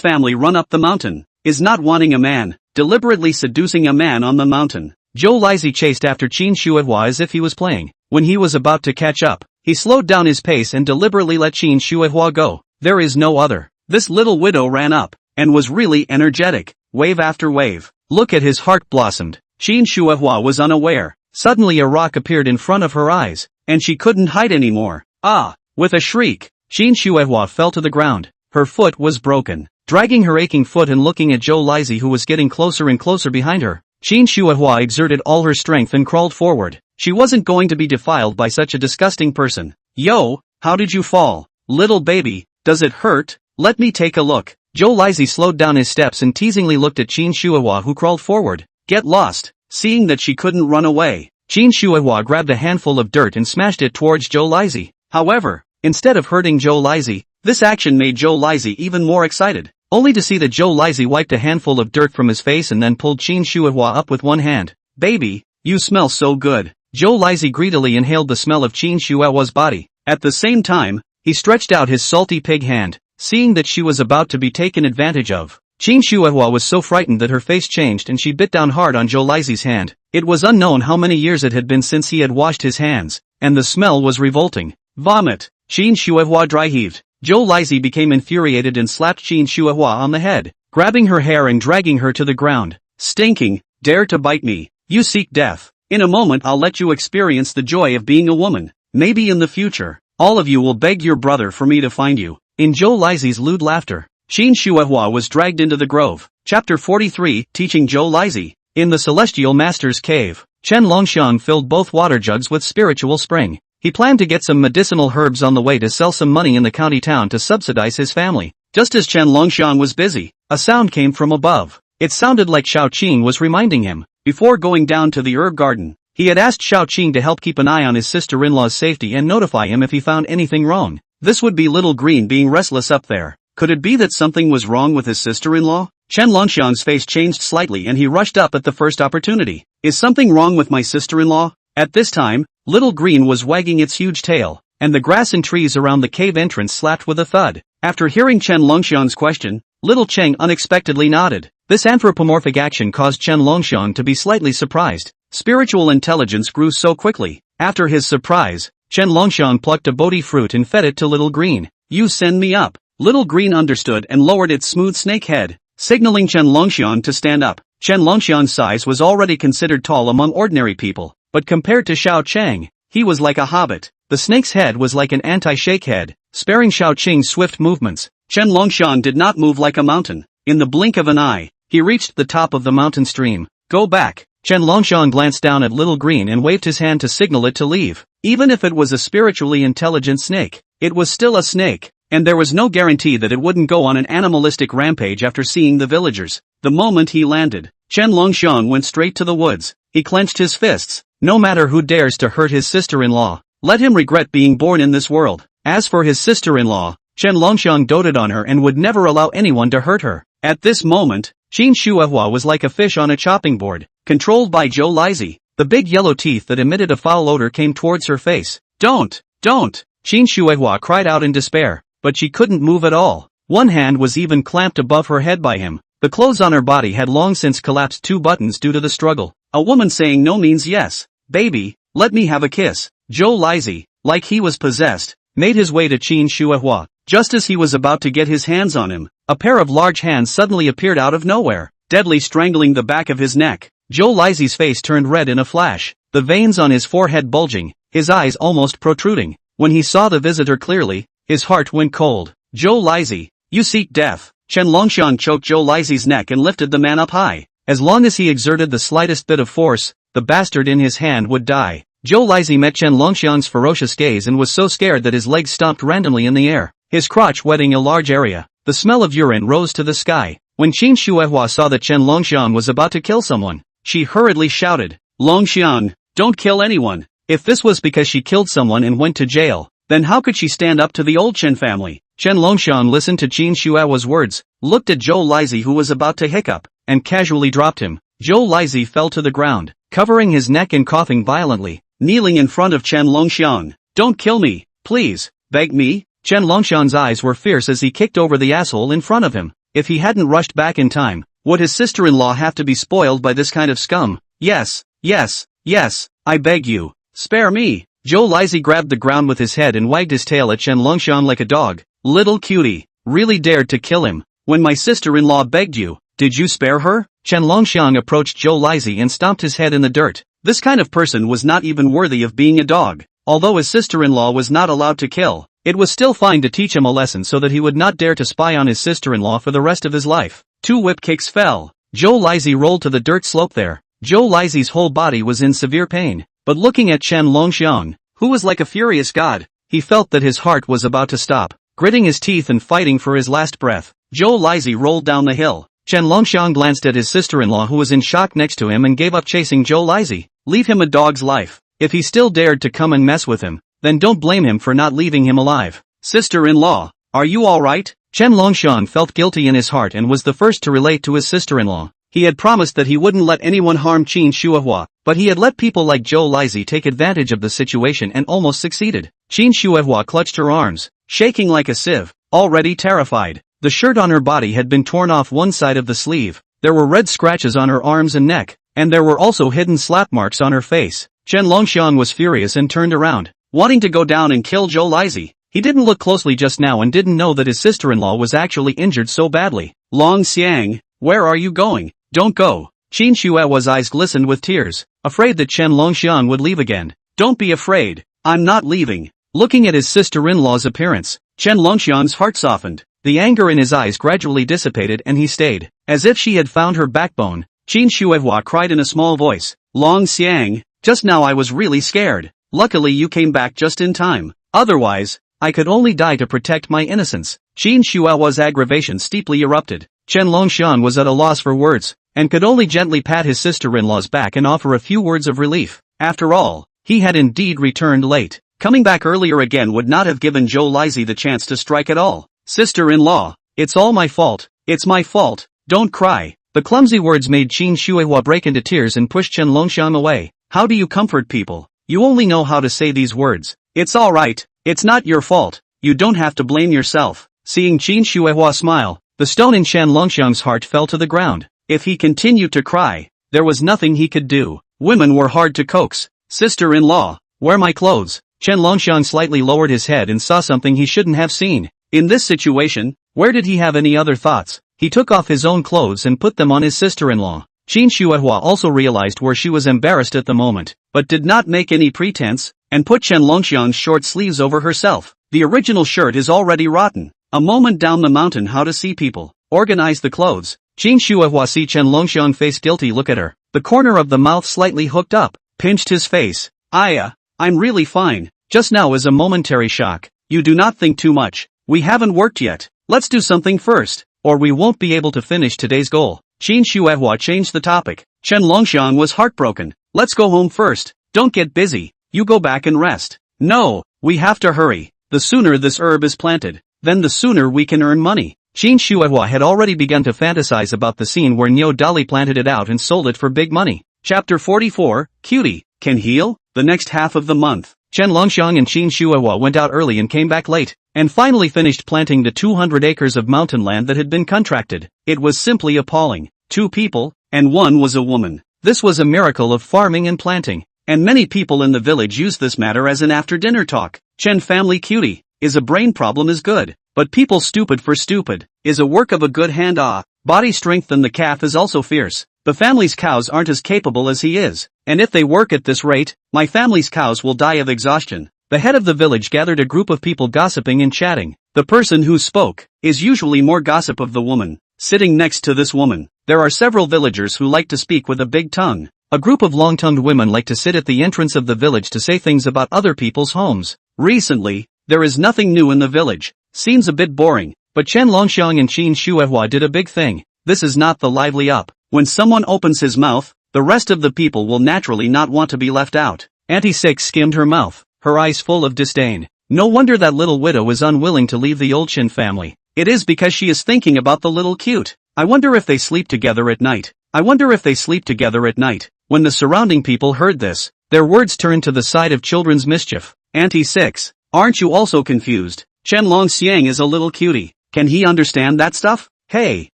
family run up the mountain, is not wanting a man, deliberately seducing a man on the mountain. Zhou Lizhi chased after Qin Shuihua as if he was playing. When he was about to catch up, he slowed down his pace and deliberately let Qin Shuihua go. There is no other. This little widow ran up, and was really energetic, wave after wave. Look at his heart blossomed. Qin Shuihua was unaware. Suddenly a rock appeared in front of her eyes, and she couldn't hide anymore. Ah! With a shriek, Qin Shuihua fell to the ground. Her foot was broken. Dragging her aching foot and looking at Zhou Lizhi who was getting closer and closer behind her, Qin Shuihua exerted all her strength and crawled forward. She wasn't going to be defiled by such a disgusting person. Yo, how did you fall? Little baby, does it hurt? Let me take a look. Zhou Lizhi slowed down his steps and teasingly looked at Qin Shuihua who crawled forward. Get lost. Seeing that she couldn't run away, Qin Shuihua grabbed a handful of dirt and smashed it towards Zhou Lizhi. However, instead of hurting Zhou Lizhi, this action made Zhou Lizhi even more excited. Only to see that Zhou Lizhi wiped a handful of dirt from his face and then pulled Qin Shuihua up with one hand. Baby, you smell so good. Zhou Lizhi greedily inhaled the smell of Qin Shuihua's body. At the same time, he stretched out his salty pig hand, seeing that she was about to be taken advantage of. Qin Shuihua was so frightened that her face changed and she bit down hard on Zhou Lizhi's hand. It was unknown how many years it had been since he had washed his hands, and the smell was revolting. Vomit. Qin Shuihua dry heaved. Zhou Lizhi became infuriated and slapped Qin Shuihua on the head, grabbing her hair and dragging her to the ground. Stinking, dare to bite me. You seek death. In a moment I'll let you experience the joy of being a woman. Maybe in the future, all of you will beg your brother for me to find you. In Zhou Lizhi's lewd laughter, Qin Shuihua was dragged into the grove. Chapter 43, Teaching Zhou Lizhi. In the Celestial Master's Cave, Chen Longxiang filled both water jugs with spiritual spring. He planned to get some medicinal herbs on the way to sell some money in the county town to subsidize his family. Just as Chen Longxiang was busy, a sound came from above. It sounded like Shao Qing was reminding him. Before going down to the herb garden, he had asked Shao Qing to help keep an eye on his sister-in-law's safety and notify him if he found anything wrong. This would be Little Green being restless up there. Could it be that something was wrong with his sister-in-law? Chen Longxiang's face changed slightly and he rushed up at the first opportunity. Is something wrong with my sister-in-law? At this time, Little Green was wagging its huge tail, and the grass and trees around the cave entrance slapped with a thud. After hearing Chen Longxiang's question, Little Cheng unexpectedly nodded. This anthropomorphic action caused Chen Longxiang to be slightly surprised. Spiritual intelligence grew so quickly. After his surprise, Chen Longxiang plucked a bodhi fruit and fed it to Little Green. You send me up. Little Green understood and lowered its smooth snake head, signaling Chen Longxiang to stand up. Chen Longxiang's size was already considered tall among ordinary people, but compared to Shao Chang, he was like a hobbit. The snake's head was like an anti-shake head, sparing Shao Qing's swift movements. Chen Longxiang did not move like a mountain. In the blink of an eye, he reached the top of the mountain stream. Go back. Chen Longxiang glanced down at Little Green and waved his hand to signal it to leave. Even if it was a spiritually intelligent snake, it was still a snake, and there was no guarantee that it wouldn't go on an animalistic rampage after seeing the villagers. The moment he landed, Chen Longxiang went straight to the woods. He clenched his fists. No matter who dares to hurt his sister-in-law, let him regret being born in this world. As for his sister-in-law, Chen Longxiang doted on her and would never allow anyone to hurt her. At this moment, Qin Shuihua was like a fish on a chopping board, controlled by Zhou Lizhi. The big yellow teeth that emitted a foul odor came towards her face. Don't! Qin Shuihua cried out in despair, but she couldn't move at all. One hand was even clamped above her head by him. The clothes on her body had long since collapsed 2 buttons due to the struggle. A woman saying no means yes. Baby, let me have a kiss. Zhou Lizhi, like he was possessed, made his way to Qin Shuehua. Just as he was about to get his hands on him, a pair of large hands suddenly appeared out of nowhere, deadly strangling the back of his neck. Zhou Lizi's face turned red in a flash, the veins on his forehead bulging, his eyes almost protruding. When he saw the visitor clearly, his heart went cold. Zhou Lizi, you seek death. Chen Longxiang choked Zhou Lizi's neck and lifted the man up high. As long as he exerted the slightest bit of force, the bastard in his hand would die. Zhou Lizi met Chen Longxiang's ferocious gaze and was so scared that his legs stomped randomly in the air, his crotch wetting a large area. The smell of urine rose to the sky. When Qin Shuehua saw that Chen Longxiang was about to kill someone, she hurriedly shouted, "Longxiang, don't kill anyone." If this was because she killed someone and went to jail, then how could she stand up to the old Chen family? Chen Longxiang listened to Qin Shuehua's words, looked at Zhou Lizi who was about to hiccup, and casually dropped him. Zhou Lizi fell to the ground, covering his neck and coughing violently, kneeling in front of Chen Longxiang. "Don't kill me, please, beg me." Chen Longxiang's eyes were fierce as he kicked over the asshole in front of him. If he hadn't rushed back in time, would his sister-in-law have to be spoiled by this kind of scum? Yes, yes, yes, I beg you, spare me. Zhou Lizi grabbed the ground with his head and wagged his tail at Chen Longxiang like a dog. "Little cutie, really dared to kill him. When my sister-in-law begged you, did you spare her?" Chen Longxiang approached Zhou Lizi and stomped his head in the dirt. This kind of person was not even worthy of being a dog. Although his sister-in-law was not allowed to kill, it was still fine to teach him a lesson so that he would not dare to spy on his sister-in-law for the rest of his life. 2 whip kicks fell. Zhou Lizi rolled to the dirt slope there. Zhou Lizi's whole body was in severe pain, but looking at Chen Longxiang, who was like a furious god, he felt that his heart was about to stop. Gritting his teeth and fighting for his last breath, Zhou Lizi rolled down the hill. Chen Longxiang glanced at his sister-in-law who was in shock next to him and gave up chasing Zhou Lizi. Leave him a dog's life. If he still dared to come and mess with him, then don't blame him for not leaving him alive. "Sister-in-law, are you alright?" Chen Longxiang felt guilty in his heart and was the first to relate to his sister-in-law. He had promised that he wouldn't let anyone harm Qin Shuehua, but he had let people like Zhou Lizi take advantage of the situation and almost succeeded. Qin Shuehua clutched her arms, shaking like a sieve, already terrified. The shirt on her body had been torn off one side of the sleeve, there were red scratches on her arms and neck, and there were also hidden slap marks on her face. Chen Longxiang was furious and turned around, wanting to go down and kill Zhou Lizi. He didn't look closely just now and didn't know that his sister-in-law was actually injured so badly. "Longxiang, where are you going? Don't go." Qin Shuehua's eyes glistened with tears, afraid that Chen Longxiang would leave again. "Don't be afraid, I'm not leaving." Looking at his sister-in-law's appearance, Chen Longxiang's heart softened. The anger in his eyes gradually dissipated and he stayed. As if she had found her backbone, Qin Shuehua cried in a small voice, "Longxiang, just now I was really scared. Luckily you came back just in time. Otherwise, I could only die to protect my innocence." Qin Shuehua's aggravation steeply erupted. Chen Longxiang was at a loss for words, and could only gently pat his sister-in-law's back and offer a few words of relief. After all, he had indeed returned late. Coming back earlier again would not have given Zhou Lizi the chance to strike at all. "Sister-in-law, it's all my fault, it's my fault, don't cry." The clumsy words made Qin Shuehua break into tears and pushed Chen Longxiang away. "How do you comfort people? You only know how to say these words. It's alright, it's not your fault, you don't have to blame yourself." Seeing Qin Shuehua smile, the stone in Chen Longxiang's heart fell to the ground. If he continued to cry, there was nothing he could do. Women were hard to coax. "Sister-in-law, wear my clothes." Chen Longxiang slightly lowered his head and saw something he shouldn't have seen. In this situation, where did he have any other thoughts? He took off his own clothes and put them on his sister-in-law. Qin Shuehua also realized where she was embarrassed at the moment, but did not make any pretense, and put Chen Longxiang's short sleeves over herself. The original shirt is already rotten. A moment down the mountain how to see people. Organize the clothes. Qin Shuehua see Chen Longxiang face guilty look at her. The corner of the mouth slightly hooked up, pinched his face. I'm really fine. Just now is a momentary shock. You do not think too much. We haven't worked yet. Let's do something first, or we won't be able to finish today's goal." Qin Shuehua changed the topic. Chen Longxiang was heartbroken. "Let's go home first. Don't get busy. You go back and rest." "No, we have to hurry. The sooner this herb is planted, then the sooner we can earn money." Qin Shuehua had already begun to fantasize about the scene where Niu Dali planted it out and sold it for big money. Chapter 44, Cutie, Can Heal? The next half of the month, Chen Longxiang and Qin Shuehua went out early and came back late, and finally finished planting the 200 acres of mountain land that had been contracted. It was simply appalling. 2 people, and one was a woman. This was a miracle of farming and planting, and many people in the village used this matter as an after-dinner talk. "Chen family cutie, is a brain problem is good. But people stupid for stupid, is a work of a good hand body strength and the calf is also fierce. The family's cows aren't as capable as he is, and if they work at this rate, my family's cows will die of exhaustion. The head of the village gathered a group of people gossiping and chatting. The person who spoke is usually more gossip of the woman sitting next to this woman. There are several villagers who like to speak with a big tongue. A group of long-tongued women like to sit at the entrance of the village to say things about other people's homes. Recently, there is nothing new in the village. Seems a bit boring, but Chen Longxiang and Qin Shuehua did a big thing. This is not the lively up. When someone opens his mouth, the rest of the people will naturally not want to be left out. Auntie Six skimmed her mouth, her eyes full of disdain. No wonder that little widow is unwilling to leave the old Chen family. It is because she is thinking about the little cute. I wonder if they sleep together at night. I wonder if they sleep together at night. When the surrounding people heard this, their words turned to the side of children's mischief. Auntie Six, aren't you also confused? Chen Longxiang is a little cutie. Can he understand that stuff? Hey,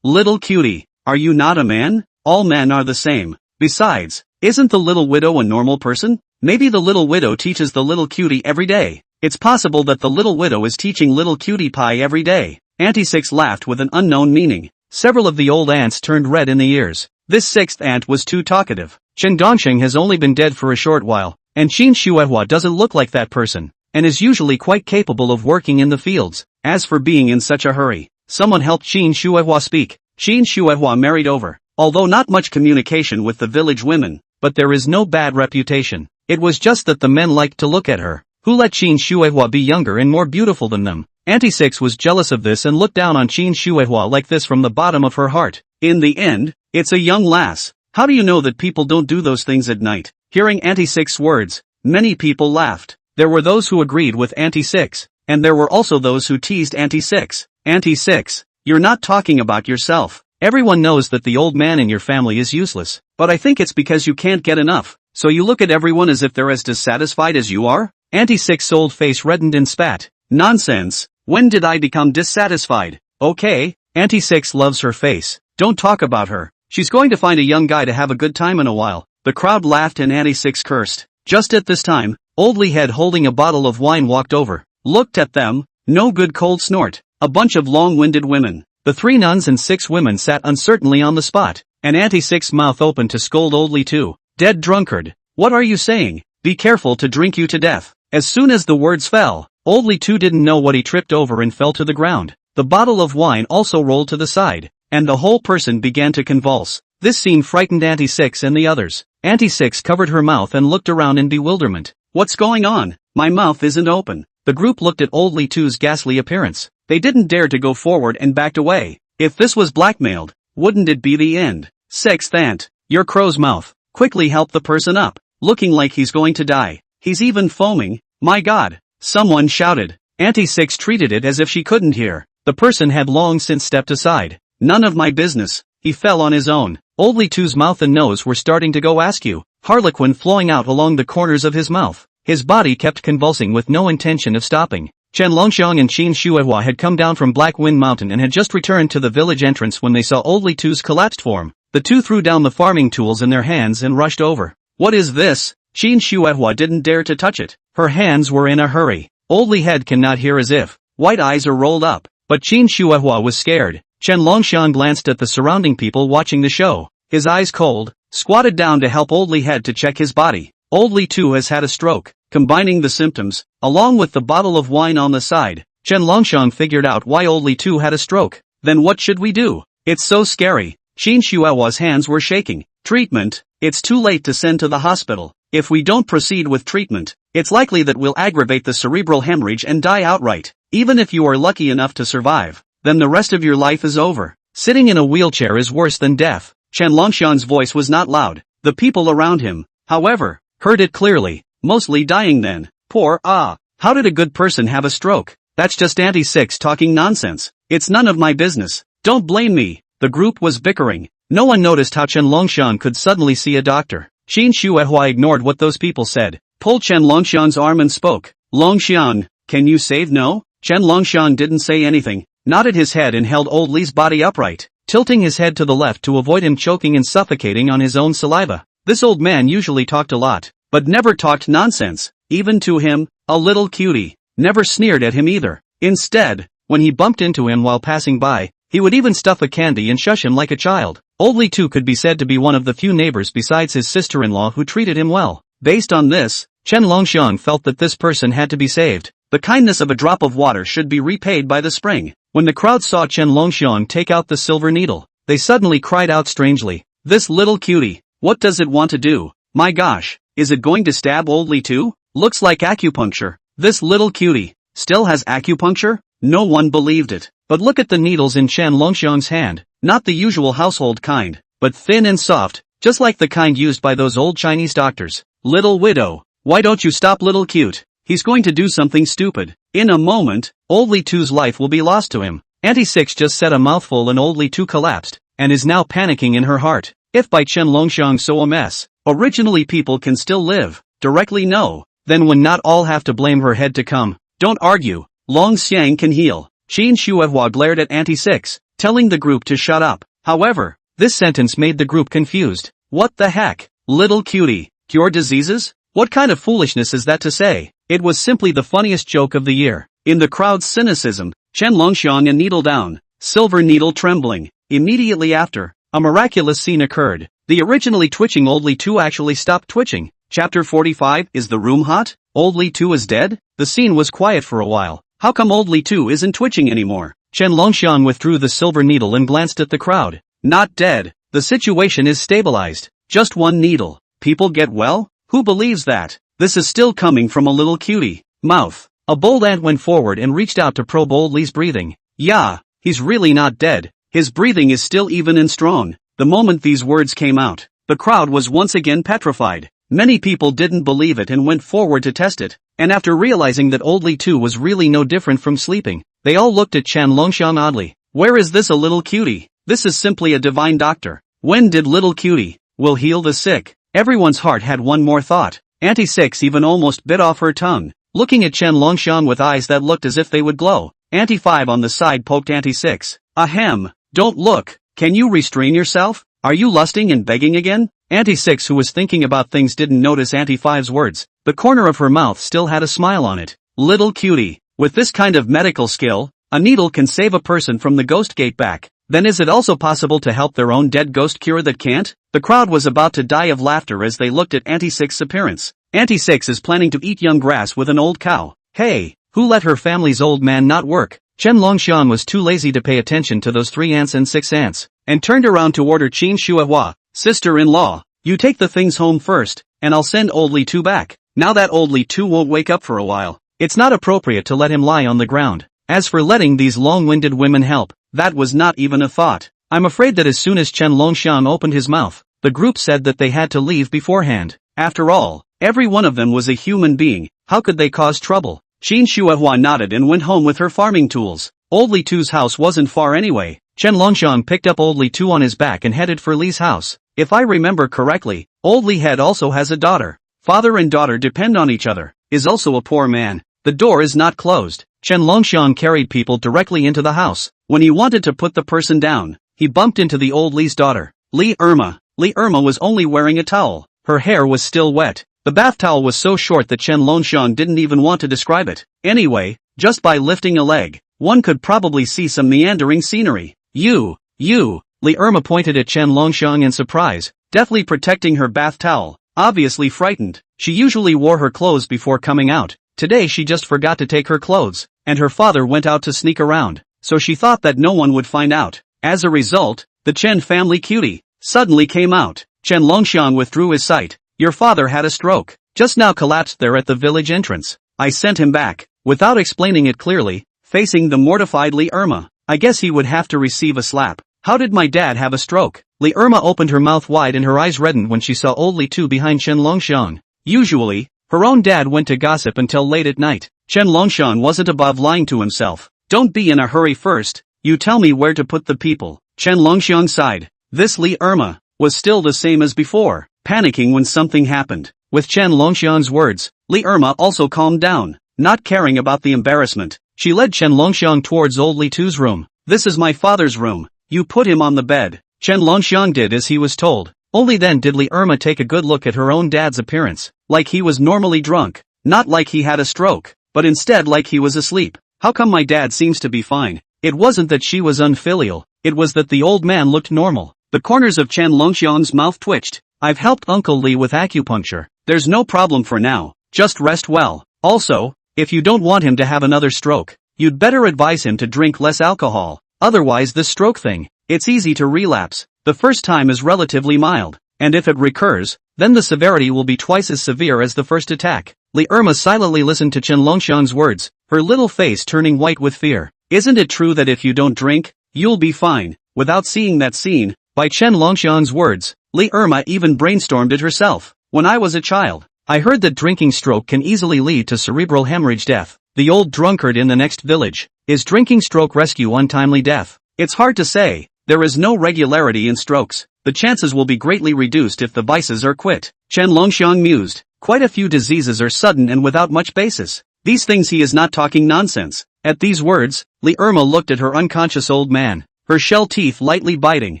little cutie, are you not a man? All men are the same. Besides, isn't the little widow a normal person? Maybe the little widow teaches the little cutie every day. It's possible that the little widow is teaching little cutie pie every day. Auntie Six laughed with an unknown meaning. Several of the old aunts turned red in the ears. This sixth aunt was too talkative. Chen Dongsheng has only been dead for a short while, and Qin Shuehua doesn't look like that person, and is usually quite capable of working in the fields. As for being in such a hurry, someone helped Qin Shuehua speak. Qin Shuehua married over. Although not much communication with the village women, but there is no bad reputation. It was just that the men liked to look at her. Who let Qin Shuehua be younger and more beautiful than them? Auntie Six was jealous of this and looked down on Qin Shuehua like this from the bottom of her heart. In the end, it's a young lass. How do you know that people don't do those things at night? Hearing Auntie Six's words, many people laughed. There were those who agreed with Auntie Six, and there were also those who teased Auntie Six. Auntie Six, you're not talking about yourself. Everyone knows that the old man in your family is useless, but I think it's because you can't get enough, so you look at everyone as if they're as dissatisfied as you are? Auntie Six's old face reddened and spat. Nonsense, when did I become dissatisfied? Okay, Auntie Six loves her face. Don't talk about her. She's going to find a young guy to have a good time in a while. The crowd laughed and Auntie Six cursed. Just at this time, Oldly Head holding a bottle of wine walked over, looked at them, no good cold snort, a bunch of long-winded women. The 3 nuns and 6 women sat uncertainly on the spot, and Auntie Six's mouth opened to scold Oldly Two. Dead drunkard, what are you saying? Be careful to drink you to death. As soon as the words fell, Oldly Two didn't know what he tripped over and fell to the ground. The bottle of wine also rolled to the side, and the whole person began to convulse. This scene frightened Auntie Six and the others. Auntie Six covered her mouth and looked around in bewilderment. What's going on? My mouth isn't open. The group looked at Oldly Two's ghastly appearance. They didn't dare to go forward and backed away. If this was blackmailed, wouldn't it be the end? Sixth aunt, your crow's mouth. Quickly help the person up. Looking like he's going to die. He's even foaming. My God. Someone shouted. Auntie Six treated it as if she couldn't hear. The person had long since stepped aside. None of my business. He fell on his own. Oldly Two's mouth and nose were starting to go askew. Harlequin flowing out along the corners of his mouth. His body kept convulsing with no intention of stopping. Chen Longxiang and Qin Shuehua had come down from Black Wind Mountain and had just returned to the village entrance when they saw Oldly Two's collapsed form. The two threw down the farming tools in their hands and rushed over. What is this? Qin Shuehua didn't dare to touch it. Her hands were in a hurry. Oldly Head cannot hear as if. White eyes are rolled up. But Qin Shuehua was scared. Chen Longxiang glanced at the surrounding people watching the show. His eyes cold, squatted down to help Oldly Head to check his body. Oldly Two has had a stroke. Combining the symptoms, along with the bottle of wine on the side, Chen Longxiang figured out why Oldly Two had a stroke. Then what should we do? It's so scary. Qin Shuehua's hands were shaking. Treatment? It's too late to send to the hospital. If we don't proceed with treatment, it's likely that we'll aggravate the cerebral hemorrhage and die outright. Even if you are lucky enough to survive, then the rest of your life is over. Sitting in a wheelchair is worse than death. Chen Longxiang's voice was not loud. The people around him, however, heard it clearly. Mostly dying then. How did a good person have a stroke? That's just Auntie Six talking nonsense. It's none of my business. Don't blame me. The group was bickering. No one noticed how Chen Longxiang could suddenly see a doctor. Qin Shuehua ignored what those people said, pulled Chen Longxiang's arm and spoke. Longxiang, can you save no? Chen Longxiang didn't say anything, nodded his head and held Oldly's body upright, tilting his head to the left to avoid him choking and suffocating on his own saliva. This old man usually talked a lot, but never talked nonsense, even to him, a little cutie. never sneered at him either. Instead, when he bumped into him while passing by, he would even stuff a candy and shush him like a child. Old Li Tu could be said to be one of the few neighbors besides his sister-in-law who treated him well. Based on this, Chen Longxiang felt that this person had to be saved. The kindness of a drop of water should be repaid by the spring. When the crowd saw Chen Longxiang take out the silver needle, they suddenly cried out strangely, "This little cutie, what does it want to do? My gosh, is it going to stab Old Li Tu? Looks like acupuncture. This little cutie still has acupuncture?" No one believed it. But look at the needles in Chen Longxiang's hand, not the usual household kind, but thin and soft, just like the kind used by those old Chinese doctors. "Little widow, why don't you stop, little cute? He's going to do something stupid. In a moment, Old Li Tu's life will be lost to him." Auntie Six just said a mouthful and Old Li Tu collapsed, and is now panicking in her heart. If by Chen Longxiang so a mess, originally people can still live, directly no, then when not all have to blame her head to come. Don't argue, Longxiang can heal. Qin Shuehua glared at Auntie Six, telling the group to shut up. However, this sentence made the group confused. What the heck? Little cutie, cure diseases? What kind of foolishness is that to say? It was simply the funniest joke of the year. In the crowd's cynicism, Chen Longxiang a needle down, silver needle trembling. Immediately after, a miraculous scene occurred. The originally twitching Old Li Tu actually stopped twitching. Chapter 45, Is the room hot? Old Li Tu is dead? The scene was quiet for a while. How come Old Li Tu isn't twitching anymore? Chen Longxiang withdrew the silver needle and glanced at the crowd. Not dead. The situation is stabilized. Just one needle. People get well? Who believes that? This is still coming from a little cutie. Mouth. A bold ant went forward and reached out to probe Old Li's breathing. Yeah, he's really not dead. His breathing is still even and strong. The moment these words came out, the crowd was once again petrified. Many people didn't believe it and went forward to test it. And after realizing that Old Li Tu was really no different from sleeping, they all looked at Chen Longxiang oddly. Where is this a little cutie? This is simply a divine doctor. When did little cutie will heal the sick? Everyone's heart had one more thought. Auntie Six even almost bit off her tongue, looking at Chen Longxiang with eyes that looked as if they would glow. Auntie Five on the side poked Auntie Six. Ahem, don't look. Can you restrain yourself? Are you lusting and begging again? Auntie Six, who was thinking about things, didn't notice Auntie Five's words. The corner of her mouth still had a smile on it. Little cutie, with this kind of medical skill, a needle can save a person from the ghost gate back. Then is it also possible to help their own dead ghost cure that can't? The crowd was about to die of laughter as they looked at Auntie Six's appearance. Auntie Six is planning to eat young grass with an old cow. Hey, who let her family's old man not work? Chen Longxiang was too lazy to pay attention to those 3 ants and 6 ants, and turned around to order Qin Shuehua, sister-in-law, you take the things home first, and I'll send Old Li Tu back. Now that Old Li Tu won't wake up for a while, it's not appropriate to let him lie on the ground. As for letting these long-winded women help, that was not even a thought. I'm afraid that as soon as Chen Longxiang opened his mouth, the group said that they had to leave beforehand. After all, every one of them was a human being. How could they cause trouble? Qin Shuehua nodded and went home with her farming tools. Old Li Tu's house wasn't far anyway. Chen Longxiang picked up Old Li Tu on his back and headed for Li's house. If I remember correctly, Old Li Head also has a daughter. Father and daughter depend on each other. Is also a poor man. The door is not closed. Chen Longxiang carried people directly into the house. When he wanted to put the person down, he bumped into the old Li's daughter, Li Irma. Li Irma was only wearing a towel. Her hair was still wet. The bath towel was so short that Chen Longxiang didn't even want to describe it. Anyway, just by lifting a leg, one could probably see some meandering scenery. You, Li Irma pointed at Chen Longxiang in surprise, deftly protecting her bath towel, obviously frightened. She usually wore her clothes before coming out. Today she just forgot to take her clothes, and her father went out to sneak around, so she thought that no one would find out. As a result, the Chen family cutie suddenly came out. Chen Longxiang withdrew his sight. Your father had a stroke. Just now collapsed there at the village entrance. I sent him back. Without explaining it clearly, facing the mortified Li Irma, I guess he would have to receive a slap. How did my dad have a stroke? Li Irma opened her mouth wide and her eyes reddened when she saw Old Li Tu behind Chen Longxiang. Usually, her own dad went to gossip until late at night. Chen Longxiang wasn't above lying to himself. Don't be in a hurry first. You tell me where to put the people. Chen Longxiang sighed. This Li Irma was still the same as before, panicking when something happened. With Chen Longxiang's words, Li Irma also calmed down, not caring about the embarrassment. She led Chen Longxiang towards Old Li Tu's room. This is my father's room. You put him on the bed. Chen Longxiang did as he was told. Only then did Li Irma take a good look at her own dad's appearance, like he was normally drunk, not like he had a stroke. but instead like he was asleep. How come my dad seems to be fine? It wasn't that she was unfilial, it was that the old man looked normal. The corners of Chen Longxiang's mouth twitched. I've helped Uncle Li with acupuncture. There's no problem for now, just rest well. Also, if you don't want him to have another stroke, you'd better advise him to drink less alcohol. Otherwise this stroke thing, it's easy to relapse. The first time is relatively mild, and if it recurs, then the severity will be twice as severe as the first attack. Li Irma silently listened to Chen Longxiang's words, her little face turning white with fear. Isn't it true that if you don't drink, you'll be fine? Without seeing that scene, by Chen Longxiang's words, Li Irma even brainstormed it herself. When I was a child, I heard that drinking stroke can easily lead to cerebral hemorrhage death. The old drunkard in the next village. Is drinking stroke rescue untimely death? It's hard to say. There is no regularity in strokes. The chances will be greatly reduced if the vices are quit. Chen Longxiang mused. Quite a few diseases are sudden and without much basis. These things he is not talking nonsense. At these words, Li Irma looked at her unconscious old man, her shell teeth lightly biting,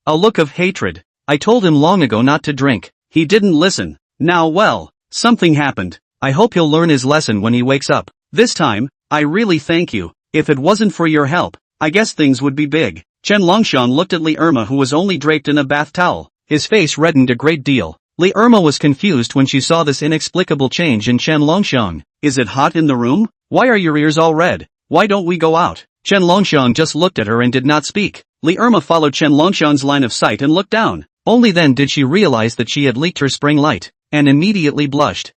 a look of hatred. I told him long ago not to drink. He didn't listen. Now well, something happened. I hope he'll learn his lesson when he wakes up. This time, I really thank you. If it wasn't for your help, I guess things would be big. Chen Longxiang looked at Li Irma, who was only draped in a bath towel. His face reddened a great deal. Li Irma was confused when she saw this inexplicable change in Chen Longxiang. Is it hot in the room? Why are your ears all red? Why don't we go out? Chen Longxiang just looked at her and did not speak. Li Irma followed Chen Longxiang's line of sight and looked down. Only then did she realize that she had leaked her spring light, and immediately blushed.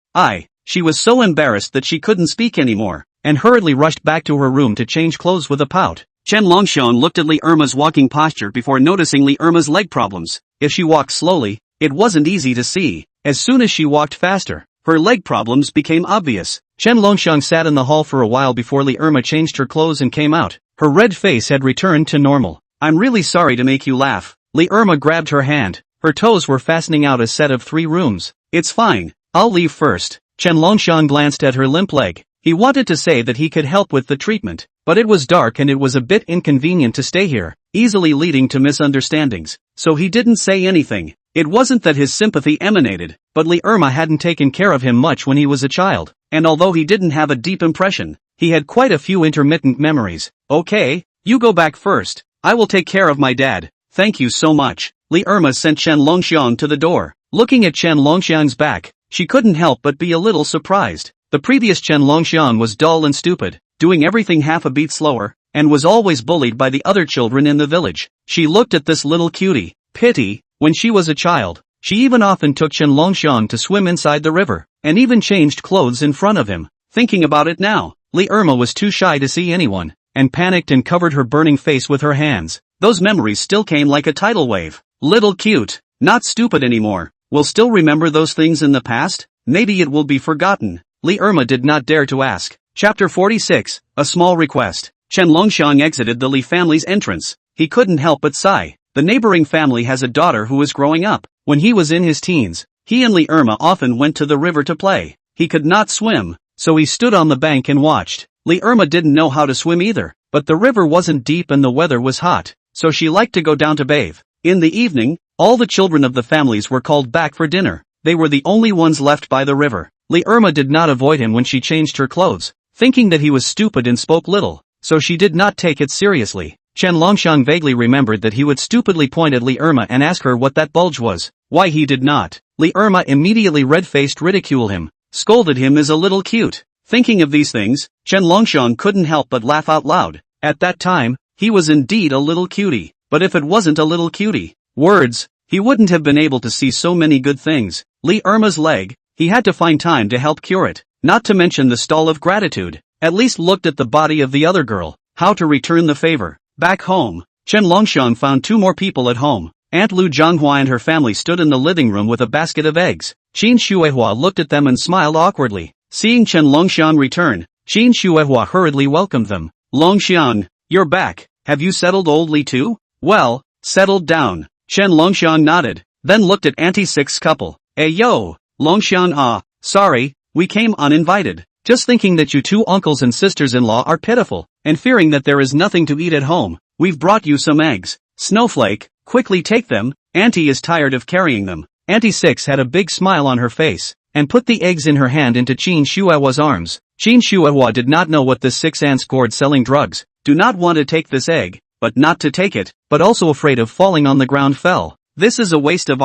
She was so embarrassed that she couldn't speak anymore, and hurriedly rushed back to her room to change clothes with a pout. Chen Longxiang looked at Li Irma's walking posture before noticing Li Irma's leg problems. If she walked slowly, it wasn't easy to see. As soon as she walked faster, her leg problems became obvious. Chen Longxiang sat in the hall for a while before Li Irma changed her clothes and came out. Her red face had returned to normal. I'm really sorry to make you laugh. Li Irma grabbed her hand. Her toes were fastening out a set of 3 rooms. It's fine. I'll leave first. Chen Longxiang glanced at her limp leg. He wanted to say that he could help with the treatment, but it was dark and it was a bit inconvenient to stay here, easily leading to misunderstandings. So he didn't say anything. It wasn't that his sympathy emanated, but Li Irma hadn't taken care of him much when he was a child, and although he didn't have a deep impression, he had quite a few intermittent memories. Okay, you go back first. I will take care of my dad. Thank you so much. Li Irma sent Chen Longxiang to the door. Looking at Chen Longxiang's back, she couldn't help but be a little surprised. The previous Chen Longxiang was dull and stupid, doing everything half a beat slower, and was always bullied by the other children in the village. She looked at this little cutie. Pity. When she was a child, she even often took Chen Longxiang to swim inside the river, and even changed clothes in front of him. Thinking about it now, Li Irma was too shy to see anyone, and panicked and covered her burning face with her hands. Those memories still came like a tidal wave. Little cute, not stupid anymore. Will still remember those things in the past? Maybe it will be forgotten. Li Irma did not dare to ask. Chapter 46, A Small Request. Chen Longxiang exited the Li family's entrance. He couldn't help but sigh. The neighboring family has a daughter who is growing up. When he was in his teens, he and Li Irma often went to the river to play. He could not swim, so he stood on the bank and watched. Li Irma didn't know how to swim either, but the river wasn't deep and the weather was hot, so she liked to go down to bathe. In the evening, all the children of the families were called back for dinner. They were the only ones left by the river. Li Irma did not avoid him when she changed her clothes, thinking that he was stupid and spoke little, so she did not take it seriously. Chen Longxiang vaguely remembered that he would stupidly point at Li Irma and ask her what that bulge was. Why he did not. Li Irma immediately red-faced ridicule him, scolded him as a little cute. Thinking of these things, Chen Longxiang couldn't help but laugh out loud. At that time, he was indeed a little cutie. But if it wasn't a little cutie, words, he wouldn't have been able to see so many good things. Li Irma's leg, he had to find time to help cure it, not to mention the stall of gratitude. At least looked at the body of the other girl, how to return the favor. Back home, Chen Longxiang found 2 more people at home. Aunt Lu Zhanghua and her family stood in the living room with a basket of eggs. Qin Shuihua looked at them and smiled awkwardly. Seeing Chen Longxiang return, Qin Shuihua hurriedly welcomed them. Longxiang, you're back. Have you settled old Li too? Well, settled down. Chen Longxiang nodded, then looked at Auntie Six's couple. Yo, Longxiang sorry, we came uninvited. Just thinking that you 2 uncles and sisters-in-law are pitiful, and fearing that there is nothing to eat at home, we've brought you some eggs. Snowflake, quickly take them, Auntie is tired of carrying them. Auntie Six had a big smile on her face. and put the eggs in her hand into Qin Shuehua's arms. Qin Shuehua did not know what this 6 ant scored selling drugs, do not want to take this egg, but not to take it, but also afraid of falling on the ground fell. This is a waste of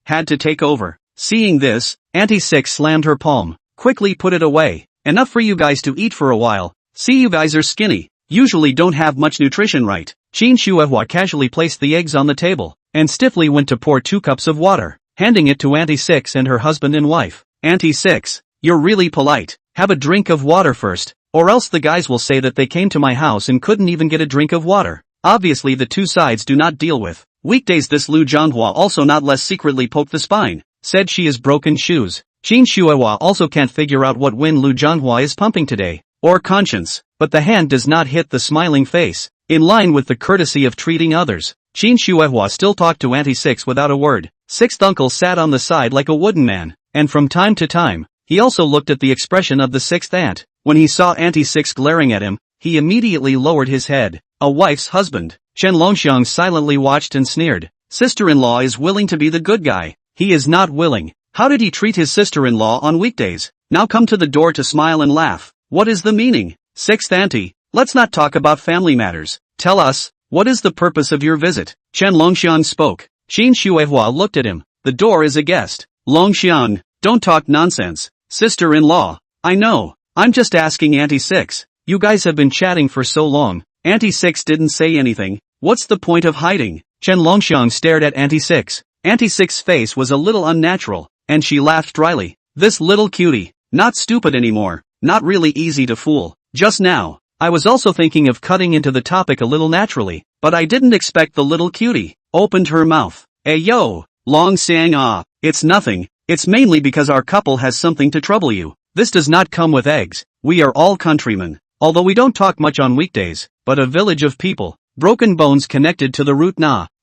had to take over. Seeing this, Auntie Six slammed her palm, quickly put it away. Enough for you guys to eat for a while. See, you guys are skinny, usually don't have much nutrition, right? Qin Shuehua casually placed the eggs on the table, and stiffly went to pour 2 cups of water, handing it to Auntie Six and her husband and wife. Auntie Six, you're really polite. Have a drink of water first, or else the guys will say that they came to my house and couldn't even get a drink of water. Obviously the two sides do not deal with weekdays. This Lu Zhanghua also not less secretly poked the spine, said she is broken shoes. Qin Shuehua also can't figure out what wind Lu Zhanghua is pumping today, or conscience, but the hand does not hit the smiling face, in line with the courtesy of treating others. Qin Shuehua still talked to Auntie Six without a word. Sixth uncle sat on the side like a wooden man, and from time to time, he also looked at the expression of the 6th aunt. When he saw Auntie Six glaring at him, he immediately lowered his head. A wife's husband. Chen Longxiang silently watched and sneered. Sister-in-law is willing to be the good guy. He is not willing. How did he treat his sister-in-law on weekdays? Now come to the door to smile and laugh. What is the meaning? 6th auntie, let's not talk about family matters. Tell us, what is the purpose of your visit? Chen Longxiang spoke. Qin Shuehua looked at him. The door is a guest. Longxiang, don't talk nonsense. Sister-in-law, I know. I'm just asking Auntie Six. You guys have been chatting for so long. Auntie Six didn't say anything. What's the point of hiding? Chen Longxiang stared at Auntie Six. Auntie Six's face was a little unnatural, and she laughed dryly. This little cutie, not stupid anymore, not really easy to fool. Just now, I was also thinking of cutting into the topic a little naturally, but I didn't expect the little cutie opened her mouth. Yo, Longxiang, it's nothing, it's mainly because our couple has something to trouble you. This does not come with eggs. We are all countrymen, although we don't talk much on weekdays, but a village of people, broken bones connected to the root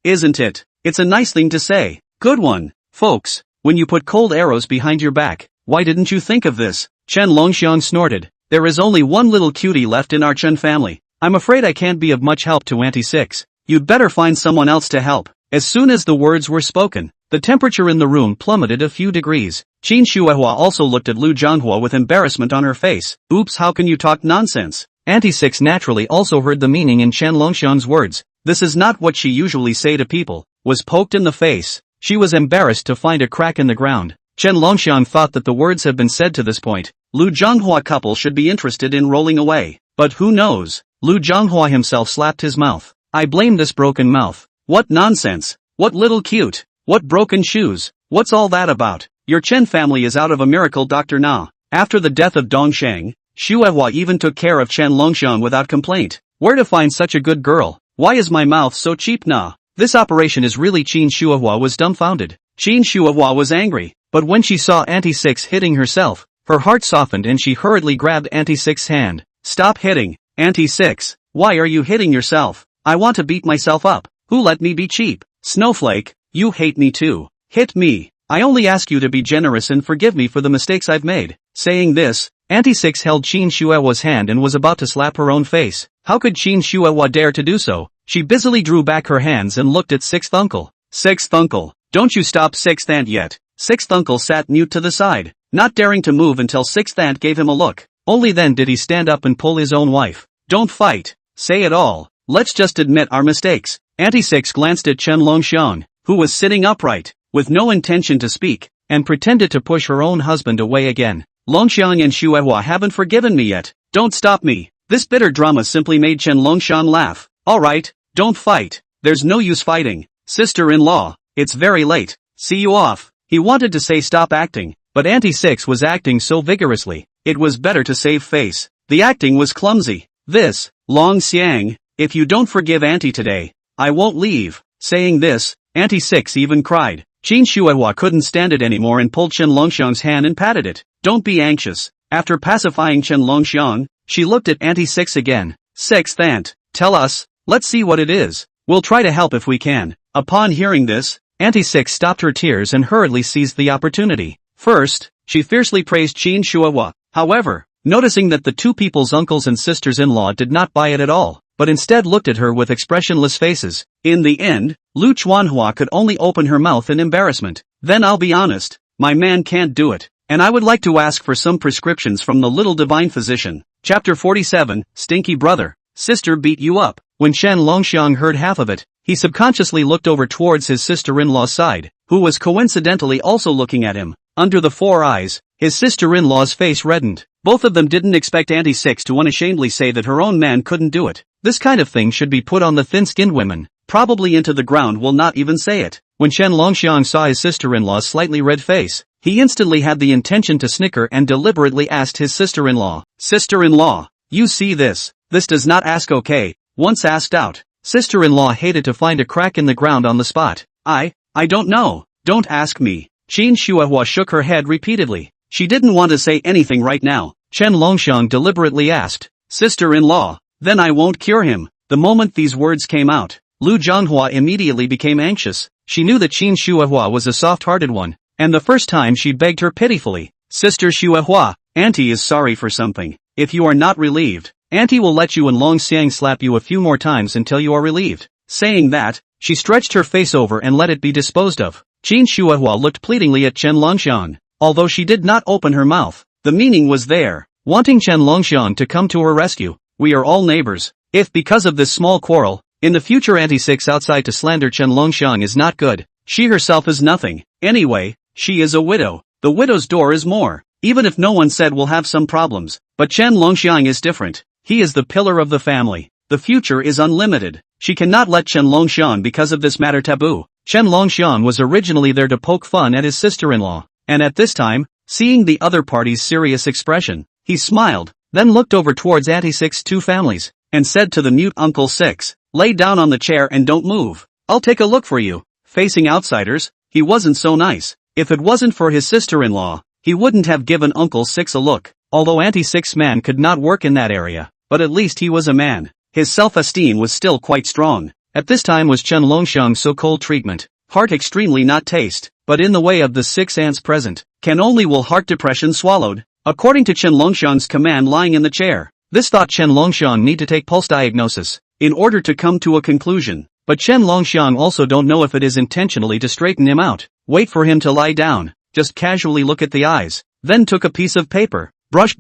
isn't it? It's a nice thing to say. Good one, folks. When you put cold arrows behind your back, why didn't you think of this? Chen Longxiang snorted. There is only one little cutie left in our Chen family. I'm afraid I can't be of much help to Auntie Six. You'd better find someone else to help. As soon as the words were spoken, the temperature in the room plummeted a few degrees. Qin Shuehua also looked at Lu Zhanghua with embarrassment on her face. Oops, how can you talk nonsense? Auntie Six naturally also heard the meaning in Chen Longxiang's words. This is not what she usually say to people. Was poked in the face. She was embarrassed to find a crack in the ground. Chen Longxiang thought that the words have been said to this point. Lu Zhanghua couple should be interested in rolling away. But who knows? Lu Zhanghua himself slapped his mouth. I blame this broken mouth. What nonsense? What little cute? What broken shoes? What's all that about? Your Chen family is out of a miracle, Dr. Na. After the death of Dongsheng, Shuehua even took care of Chen Longxiang without complaint. Where to find such a good girl? Why is my mouth so cheap, Na? This operation is really. Qin Shuehua was dumbfounded. Qin Shuehua was angry, but when she saw Auntie Six hitting herself, her heart softened and she hurriedly grabbed Auntie Six's hand. Stop hitting, Auntie Six. Why are you hitting yourself? I want to beat myself up. Who let me be cheap? Snowflake, you hate me too. Hit me. I only ask you to be generous and forgive me for the mistakes I've made. Saying this, Auntie Six held Qin Shuehua's hand and was about to slap her own face. How could Qin Shuehua dare to do so? She busily drew back her hands and looked at 6th uncle. 6th uncle, don't you stop 6th aunt yet. 6th uncle sat mute to the side, not daring to move until 6th aunt gave him a look. Only then did he stand up and pull his own wife. Don't fight. Say it all. Let's just admit our mistakes. Auntie Six glanced at Chen Longxiang, who was sitting upright, with no intention to speak, and pretended to push her own husband away again. Longxiang and Shuehua haven't forgiven me yet. Don't stop me. This bitter drama simply made Chen Longxiang laugh. Alright, don't fight. There's no use fighting. Sister-in-law, it's very late. See you off. He wanted to say stop acting, but Auntie Six was acting so vigorously, it was better to save face. The acting was clumsy. This, Longxiang, if you don't forgive Auntie today, I won't leave. Saying this, Auntie Six even cried. Qin Shuehua couldn't stand it anymore and pulled Chen Longxiang's hand and patted it. Don't be anxious. After pacifying Chen Longxiang, she looked at Auntie Six again. 6th aunt, tell us, let's see what it is. We'll try to help if we can. Upon hearing this, Auntie Six stopped her tears and hurriedly seized the opportunity. First, she fiercely praised Qin Shuehua. However, noticing that the two people's uncles and sisters-in-law did not buy it at all, but instead looked at her with expressionless faces. In the end, Lu Zhanghua could only open her mouth in embarrassment. Then I'll be honest, my man can't do it. and I would like to ask for some prescriptions from the little divine physician. Chapter 47, Stinky Brother. Sister beat you up. When Chen Longxiang heard half of it, he subconsciously looked over towards his sister-in-law's side, who was coincidentally also looking at him. Under the 4 eyes, his sister-in-law's face reddened. Both of them didn't expect Auntie Six to unashamedly say that her own man couldn't do it. This kind of thing should be put on the thin-skinned women. Probably into the ground will not even say it. When Chen Longxiang saw his sister-in-law's slightly red face, he instantly had the intention to snicker and deliberately asked his sister-in-law, Sister-in-law, you see this? This does not ask okay. Once asked out. Sister-in-law hated to find a crack in the ground on the spot. I don't know. Don't ask me. Qin Shuahua shook her head repeatedly. She didn't want to say anything right now. Chen Longxiang deliberately asked, Sister-in-law, then I won't cure him. The moment these words came out, Lu Zhanghua immediately became anxious. She knew that Qin Shuahua was a soft-hearted one, and the first time she begged her pitifully, Sister Shuahua, Auntie is sorry for something. If you are not relieved, Auntie will let you and Longxiang slap you a few more times until you are relieved. Saying that, she stretched her face over and let it be disposed of. Qin Shuahua looked pleadingly at Chen Longxiang. Although she did not open her mouth, the meaning was there, wanting Chen Longxiang to come to her rescue. We are all neighbors. If because of this small quarrel, in the future Auntie Six outside to slander Chen Longxiang is not good. She herself is nothing. Anyway, she is a widow. The widow's door is more. Even if no one said we'll have some problems. But Chen Longxiang is different. He is the pillar of the family. The future is unlimited. She cannot let Chen Longxiang because of this matter taboo. Chen Longxiang was originally there to poke fun at his sister-in-law, and at this time, seeing the other party's serious expression, he smiled, then looked over towards Auntie Six's 2 families, and said to the mute Uncle Six, lay down on the chair and don't move. I'll take a look for you. Facing outsiders, he wasn't so nice. If it wasn't for his sister-in-law, he wouldn't have given Uncle Six a look. Although Auntie Six's man could not work in that area, but at least he was a man. His self-esteem was still quite strong. At this time was Chen Longxiang's so-called treatment. Heart extremely not taste, but in the way of the 6 ants present, can only will heart depression swallowed, according to Chen Longxiang's command lying in the chair. This thought Chen Longxiang need to take pulse diagnosis, in order to come to a conclusion. But Chen Longxiang also don't know if it is intentionally to straighten him out. Wait for him to lie down, just casually look at the eyes, then took a piece of paper, brush,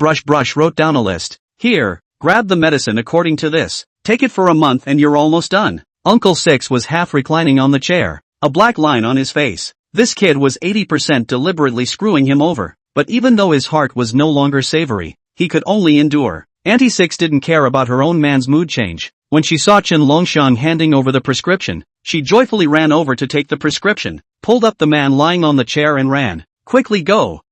wrote down a list. Here, grab the medicine according to this. Take it for a month and you're almost done. Uncle Six was half reclining on the chair, a black line on his face. This kid was 80% deliberately screwing him over, but even though his heart was no longer savory, he could only endure. Auntie Six didn't care about her own man's mood change. When she saw Chen Longxiang handing over the prescription, she joyfully ran over to take the prescription, pulled up the man lying on the chair and ran. Quickly go,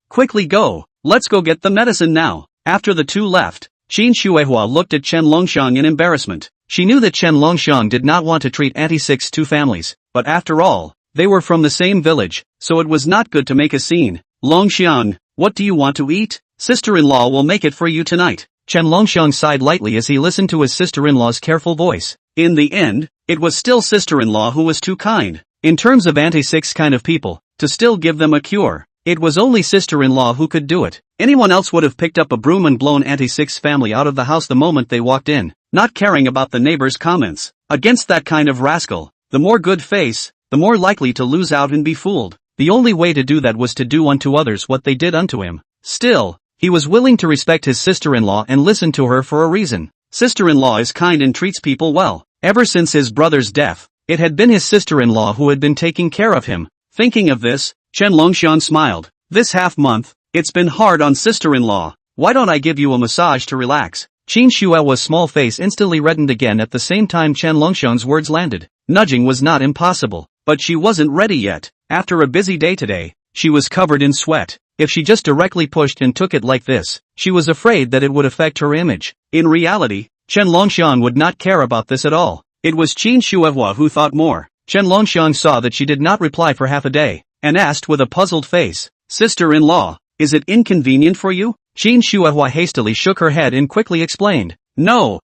let's go get the medicine now. After the 2 left, Qin Shuahua looked at Chen Longxiang in embarrassment. She knew that Chen Longxiang did not want to treat Auntie Six's 2 families, but after all, they were from the same village, so it was not good to make a scene. Longxiang, what do you want to eat? Sister-in-law will make it for you tonight. Chen Longxiang sighed lightly as he listened to his sister-in-law's careful voice. In the end, it was still sister-in-law who was too kind. In terms of Auntie Six kind of people, to still give them a cure. It was only sister-in-law who could do it. Anyone else would have picked up a broom and blown Auntie Six's family out of the house the moment they walked in, not caring about the neighbors' comments. Against that kind of rascal, the more good face, the more likely to lose out and be fooled. The only way to do that was to do unto others what they did unto him. Still, he was willing to respect his sister-in-law and listen to her for a reason. Sister-in-law is kind and treats people well. Ever since his brother's death, it had been his sister-in-law who had been taking care of him. Thinking of this, Chen Longxiang smiled. This half-month, it's been hard on sister-in-law. Why don't I give you a massage to relax? Qin Shuahua's small face instantly reddened again at the same time Chen Longxiang's words landed. Nudging was not impossible, but she wasn't ready yet. After a busy day today, she was covered in sweat. If she just directly pushed and took it like this, she was afraid that it would affect her image. In reality, Chen Longxiang would not care about this at all. It was Qin Shuahua who thought more. Chen Longxiang saw that she did not reply for half a day, and asked with a puzzled face, Sister-in-law, is it inconvenient for you? Qin Shuahua hastily shook her head and quickly explained. No,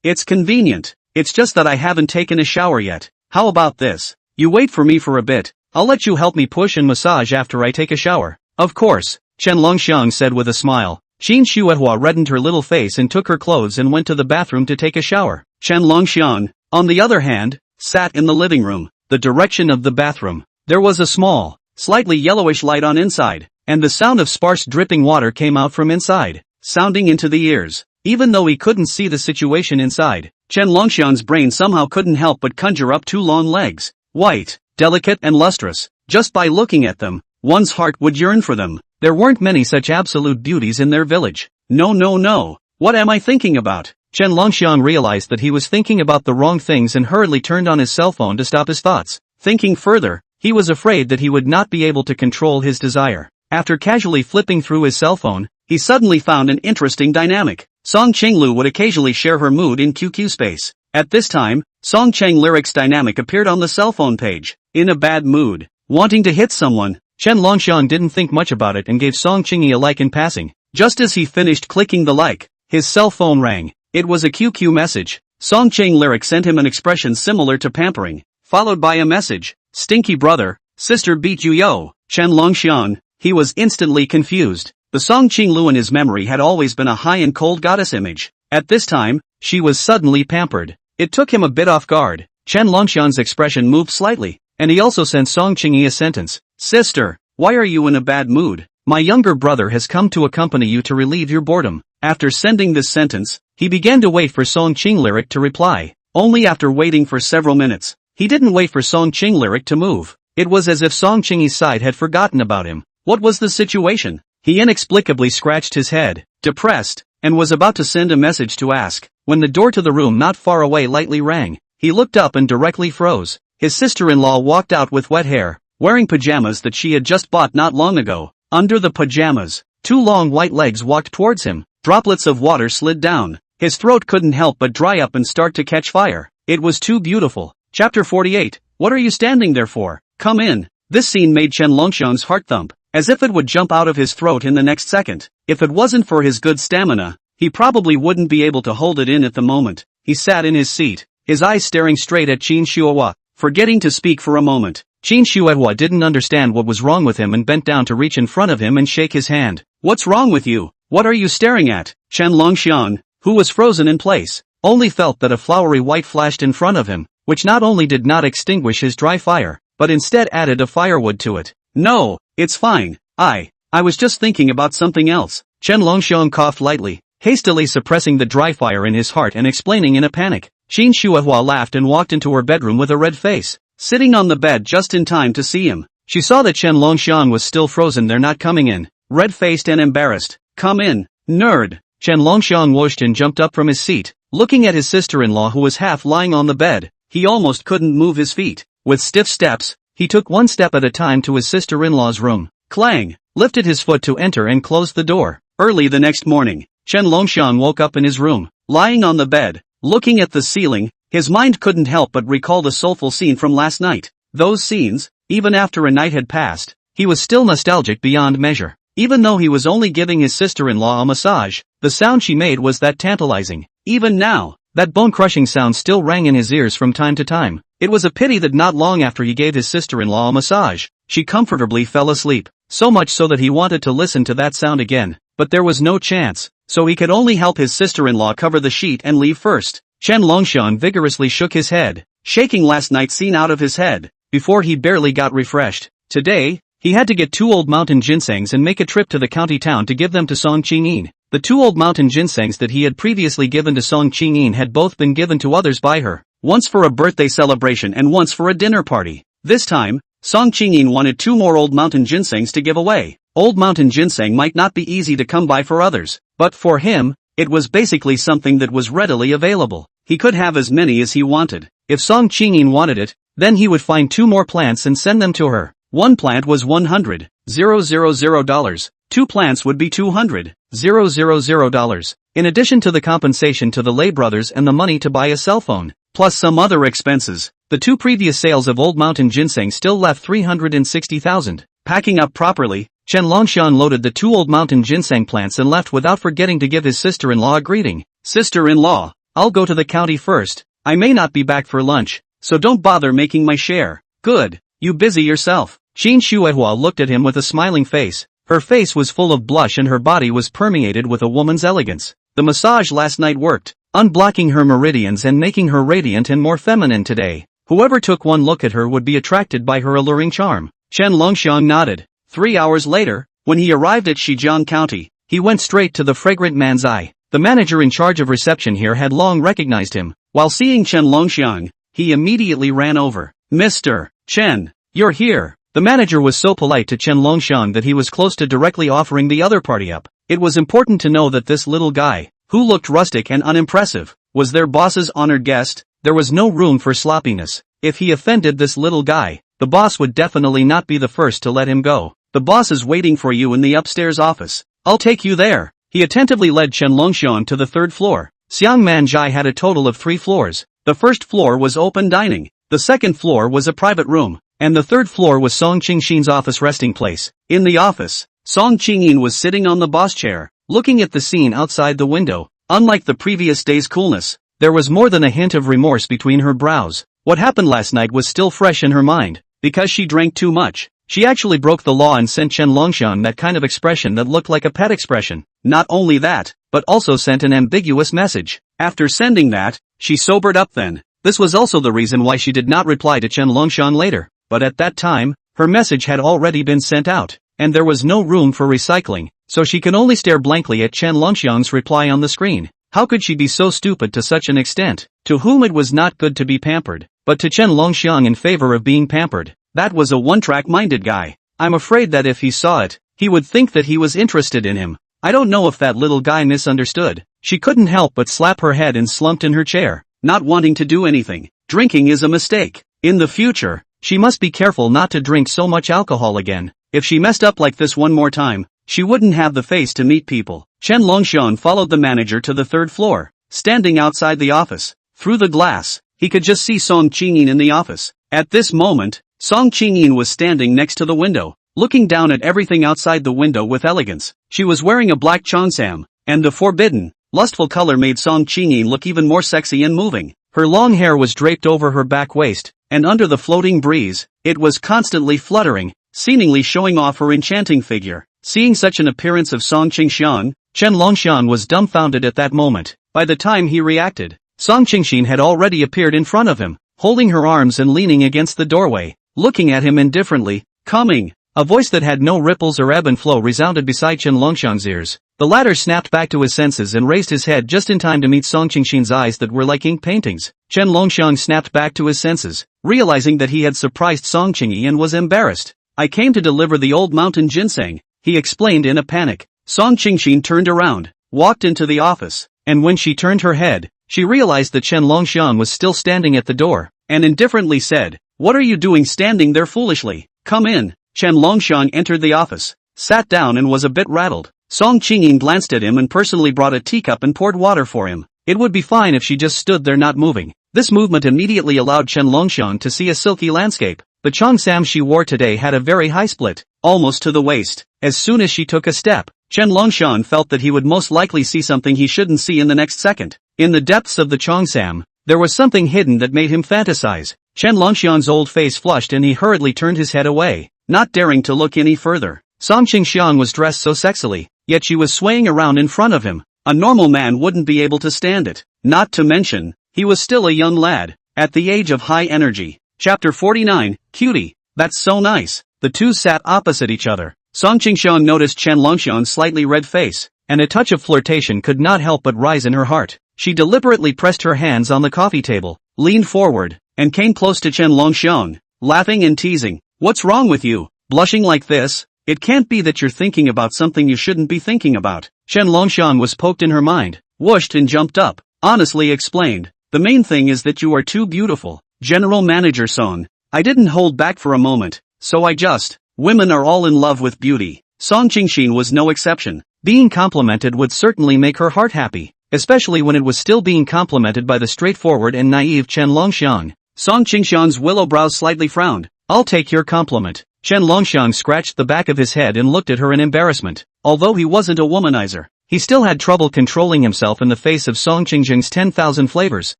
it's convenient. It's just that I haven't taken a shower yet. How about this? You wait for me for a bit. I'll let you help me push and massage after I take a shower. Of course, Chen Longxiang said with a smile. Qin Shuahua reddened her little face and took her clothes and went to the bathroom to take a shower. Chen Longxiang, on the other hand, sat in the living room, the direction of the bathroom. There was a small, slightly yellowish light on inside. and the sound of sparse dripping water came out from inside, sounding into the ears. Even though he couldn't see the situation inside, Chen Longxiang's brain somehow couldn't help but conjure up two long legs, white, delicate and lustrous. Just by looking at them, one's heart would yearn for them. There weren't many such absolute beauties in their village. No. What am I thinking about? Chen Longxiang realized that he was thinking about the wrong things and hurriedly turned on his cell phone to stop his thoughts. Thinking further, he was afraid that he would not be able to control his desire. After casually flipping through his cell phone, he suddenly found an interesting dynamic. Song Qinglu would occasionally share her mood in QQ space. At this time, Song Cheng Lyric's dynamic appeared on the cell phone page. In a bad mood. Wanting to hit someone. Chen Longxiang didn't think much about it and gave Song Qingyi a like in passing. Just as he finished clicking the like, his cell phone rang. It was a QQ message. Song Cheng Lyric sent him an expression similar to pampering, followed by a message. Stinky brother, sister beat you yo. Chen Longxiang. He was instantly confused. The Song Qinglu in his memory had always been a high and cold goddess image. At this time, she was suddenly pampered. It took him a bit off guard. Chen Longxiang's expression moved slightly, and he also sent Song Qingyi a sentence. Sister, why are you in a bad mood? My younger brother has come to accompany you to relieve your boredom. After sending this sentence, he began to wait for Song Qinglyric to reply. Only after waiting for several minutes, he didn't wait for Song Qinglyric to move. It was as if Song Qingyi's side had forgotten about him. What was the situation? He inexplicably scratched his head, depressed, and was about to send a message to ask, when the door to the room not far away lightly rang. He looked up and directly froze. His sister-in-law walked out with wet hair, wearing pajamas that she had just bought not long ago. Under the pajamas, two long white legs walked towards him. Droplets of water slid down. His throat couldn't help but dry up and start to catch fire. It was too beautiful. Chapter 48. What are you standing there for? Come in. This scene made Chen Longxiang's heart thump, as if it would jump out of his throat in the next second. If it wasn't for his good stamina, he probably wouldn't be able to hold it in at the moment. He sat in his seat, his eyes staring straight at Qin Shuihua, forgetting to speak for a moment. Qin Shuihua didn't understand what was wrong with him and bent down to reach in front of him and shake his hand. What's wrong with you? What are you staring at? Chen Longxiang, who was frozen in place, only felt that a flowery white flashed in front of him, which not only did not extinguish his dry fire, but instead added a firewood to it. No, it's fine. I was just thinking about something else. Chen Longxiang coughed lightly, hastily suppressing the dry fire in his heart and explaining in a panic. Qin Shuihua laughed and walked into her bedroom with a red face, sitting on the bed just in time to see him. She saw that Chen Longxiang was still frozen there, not coming in, red-faced and embarrassed. Come in, nerd. Chen Longxiang whooshed and jumped up from his seat, looking at his sister-in-law who was half lying on the bed. He almost couldn't move his feet. With stiff steps, he took one step at a time to his sister-in-law's room. Clang! Lifted his foot to enter and closed the door. Early the next morning, Chen Longxiang woke up in his room, lying on the bed, looking at the ceiling. His mind couldn't help but recall the soulful scene from last night. Those scenes, even after a night had passed, he was still nostalgic beyond measure. Even though he was only giving his sister-in-law a massage, the sound she made was that tantalizing. Even now, that bone-crushing sound still rang in his ears from time to time. It was a pity that not long after he gave his sister-in-law a massage, she comfortably fell asleep, so much so that he wanted to listen to that sound again, but there was no chance, so he could only help his sister-in-law cover the sheet and leave first. Chen Longxiang vigorously shook his head, shaking last night's scene out of his head, before he barely got refreshed. Today, he had to get 2 old mountain ginsengs and make a trip to the county town to give them to Song Qingyin. The 2 old mountain ginsengs that he had previously given to Song Qingyin had both been given to others by her, once for a birthday celebration and once for a dinner party. This time, Song Qingyin wanted 2 more old mountain ginsengs to give away. Old mountain ginseng might not be easy to come by for others, but for him, it was basically something that was readily available. He could have as many as he wanted. If Song Qingyin wanted it, then he would find 2 more plants and send them to her. 1 plant was $100,000. 2 plants would be $200,000. In addition to the compensation to the Lei brothers and the money to buy a cell phone, plus some other expenses, the 2 previous sales of Old Mountain Ginseng still left $360,000. Packing up properly, Chen Longxiang loaded the 2 Old Mountain Ginseng plants and left without forgetting to give his sister-in-law a greeting. Sister-in-law, I'll go to the county first. I may not be back for lunch, so don't bother making my share. Good, you busy yourself. Qin Shuihua looked at him with a smiling face. Her face was full of blush and her body was permeated with a woman's elegance. The massage last night worked, unblocking her meridians and making her radiant and more feminine today. Whoever took one look at her would be attracted by her alluring charm. Chen Longxiang nodded. 3 hours later, When he arrived at Shijiang County, he went straight to the fragrant man's eye. The manager in charge of reception here had long recognized him. While seeing Chen Longxiang, he immediately ran over. Mr. Chen, you're here. The manager was so polite to Chen Longxiang that he was close to directly offering the other party up. It was important to know that this little guy, who looked rustic and unimpressive, was their boss's honored guest. There was no room for sloppiness. If he offended this little guy, the boss would definitely not be the first to let him go. The boss is waiting for you in the upstairs office. I'll take you there. He attentively led Chen Longxiang to the third floor. Xiang Manjai had a total of 3 floors. The first floor was open dining. The second floor was a private room. And the third floor was Song Qingxin's office resting place. In the office, Song Qingyin was sitting on the boss chair, looking at the scene outside the window. Unlike the previous day's coolness, there was more than a hint of remorse between her brows. What happened last night was still fresh in her mind. Because she drank too much, she actually broke the law and sent Chen Longxiang that kind of expression that looked like a pet expression. Not only that, but also sent an ambiguous message. After sending that, she sobered up then. This was also the reason why she did not reply to Chen Longxiang later. But at that time, her message had already been sent out, and there was no room for recycling, so she could only stare blankly at Chen Longxiang's reply on the screen. How could she be so stupid to such an extent? To whom it was not good to be pampered, but to Chen Longxiang in favor of being pampered. That was a one-track-minded guy. I'm afraid that if he saw it, he would think that he was interested in him. I don't know if that little guy misunderstood. She couldn't help but slap her head and slumped in her chair. Not wanting to do anything. Drinking is a mistake. In the future, she must be careful not to drink so much alcohol again. If she messed up like this one more time, she wouldn't have the face to meet people. Chen Longxiang followed the manager to the third floor. Standing outside the office, through the glass, he could just see Song Qingyin in the office. At this moment, Song Qingyin was standing next to the window, looking down at everything outside the window with elegance. She was wearing a black cheongsam, and the forbidden, lustful color made Song Qingyin look even more sexy and moving. Her long hair was draped over her back waist, and under the floating breeze, it was constantly fluttering, seemingly showing off her enchanting figure. Seeing such an appearance of Song Qingxiang, Chen Longxiang was dumbfounded at that moment. By the time he reacted, Song Qingxin had already appeared in front of him, holding her arms and leaning against the doorway, looking at him indifferently. Coming. A voice that had no ripples or ebb and flow resounded beside Chen Longxiang's ears. The latter snapped back to his senses and raised his head just in time to meet Song Qingxin's eyes that were like ink paintings. Chen Longxiang snapped back to his senses, realizing that he had surprised Song Qingyi and was embarrassed. I came to deliver the old mountain ginseng, he explained in a panic. Song Qingxin turned around, walked into the office, and when she turned her head, she realized that Chen Longxiang was still standing at the door, and indifferently said, "What are you doing standing there foolishly? Come in." Chen Longxiang entered the office, sat down and was a bit rattled. Song Qingyin glanced at him and personally brought a teacup and poured water for him. It would be fine if she just stood there not moving. This movement immediately allowed Chen Longxiang to see a silky landscape. The cheongsam she wore today had a very high split, almost to the waist. As soon as she took a step, Chen Longxiang felt that he would most likely see something he shouldn't see in the next second. In the depths of the cheongsam, there was something hidden that made him fantasize. Chen Longxiang's old face flushed and he hurriedly turned his head away, not daring to look any further. Song Qingxiang was dressed so sexily, yet she was swaying around in front of him. A normal man wouldn't be able to stand it. Not to mention, he was still a young lad, at the age of high energy. Chapter 49, Cutie. That's so nice. The two sat opposite each other. Song Qingxiang noticed Chen Longxiang's slightly red face, and a touch of flirtation could not help but rise in her heart. She deliberately pressed her hands on the coffee table, leaned forward, and came close to Chen Longxiang, laughing and teasing. "What's wrong with you? Blushing like this? It can't be that you're thinking about something you shouldn't be thinking about." Chen Longxiang was poked in her mind, whooshed and jumped up, honestly explained. "The main thing is that you are too beautiful. General Manager Song." I didn't hold back for a moment, so I just, women are all in love with beauty. Song Qingxin was no exception. Being complimented would certainly make her heart happy, especially when it was still being complimented by the straightforward and naive Chen Longxiang. Song Qingxiang's willow brows slightly frowned. "I'll take your compliment." Chen Longxiang scratched the back of his head and looked at her in embarrassment. Although he wasn't a womanizer, he still had trouble controlling himself in the face of Song Qingzheng's 10,000 flavors.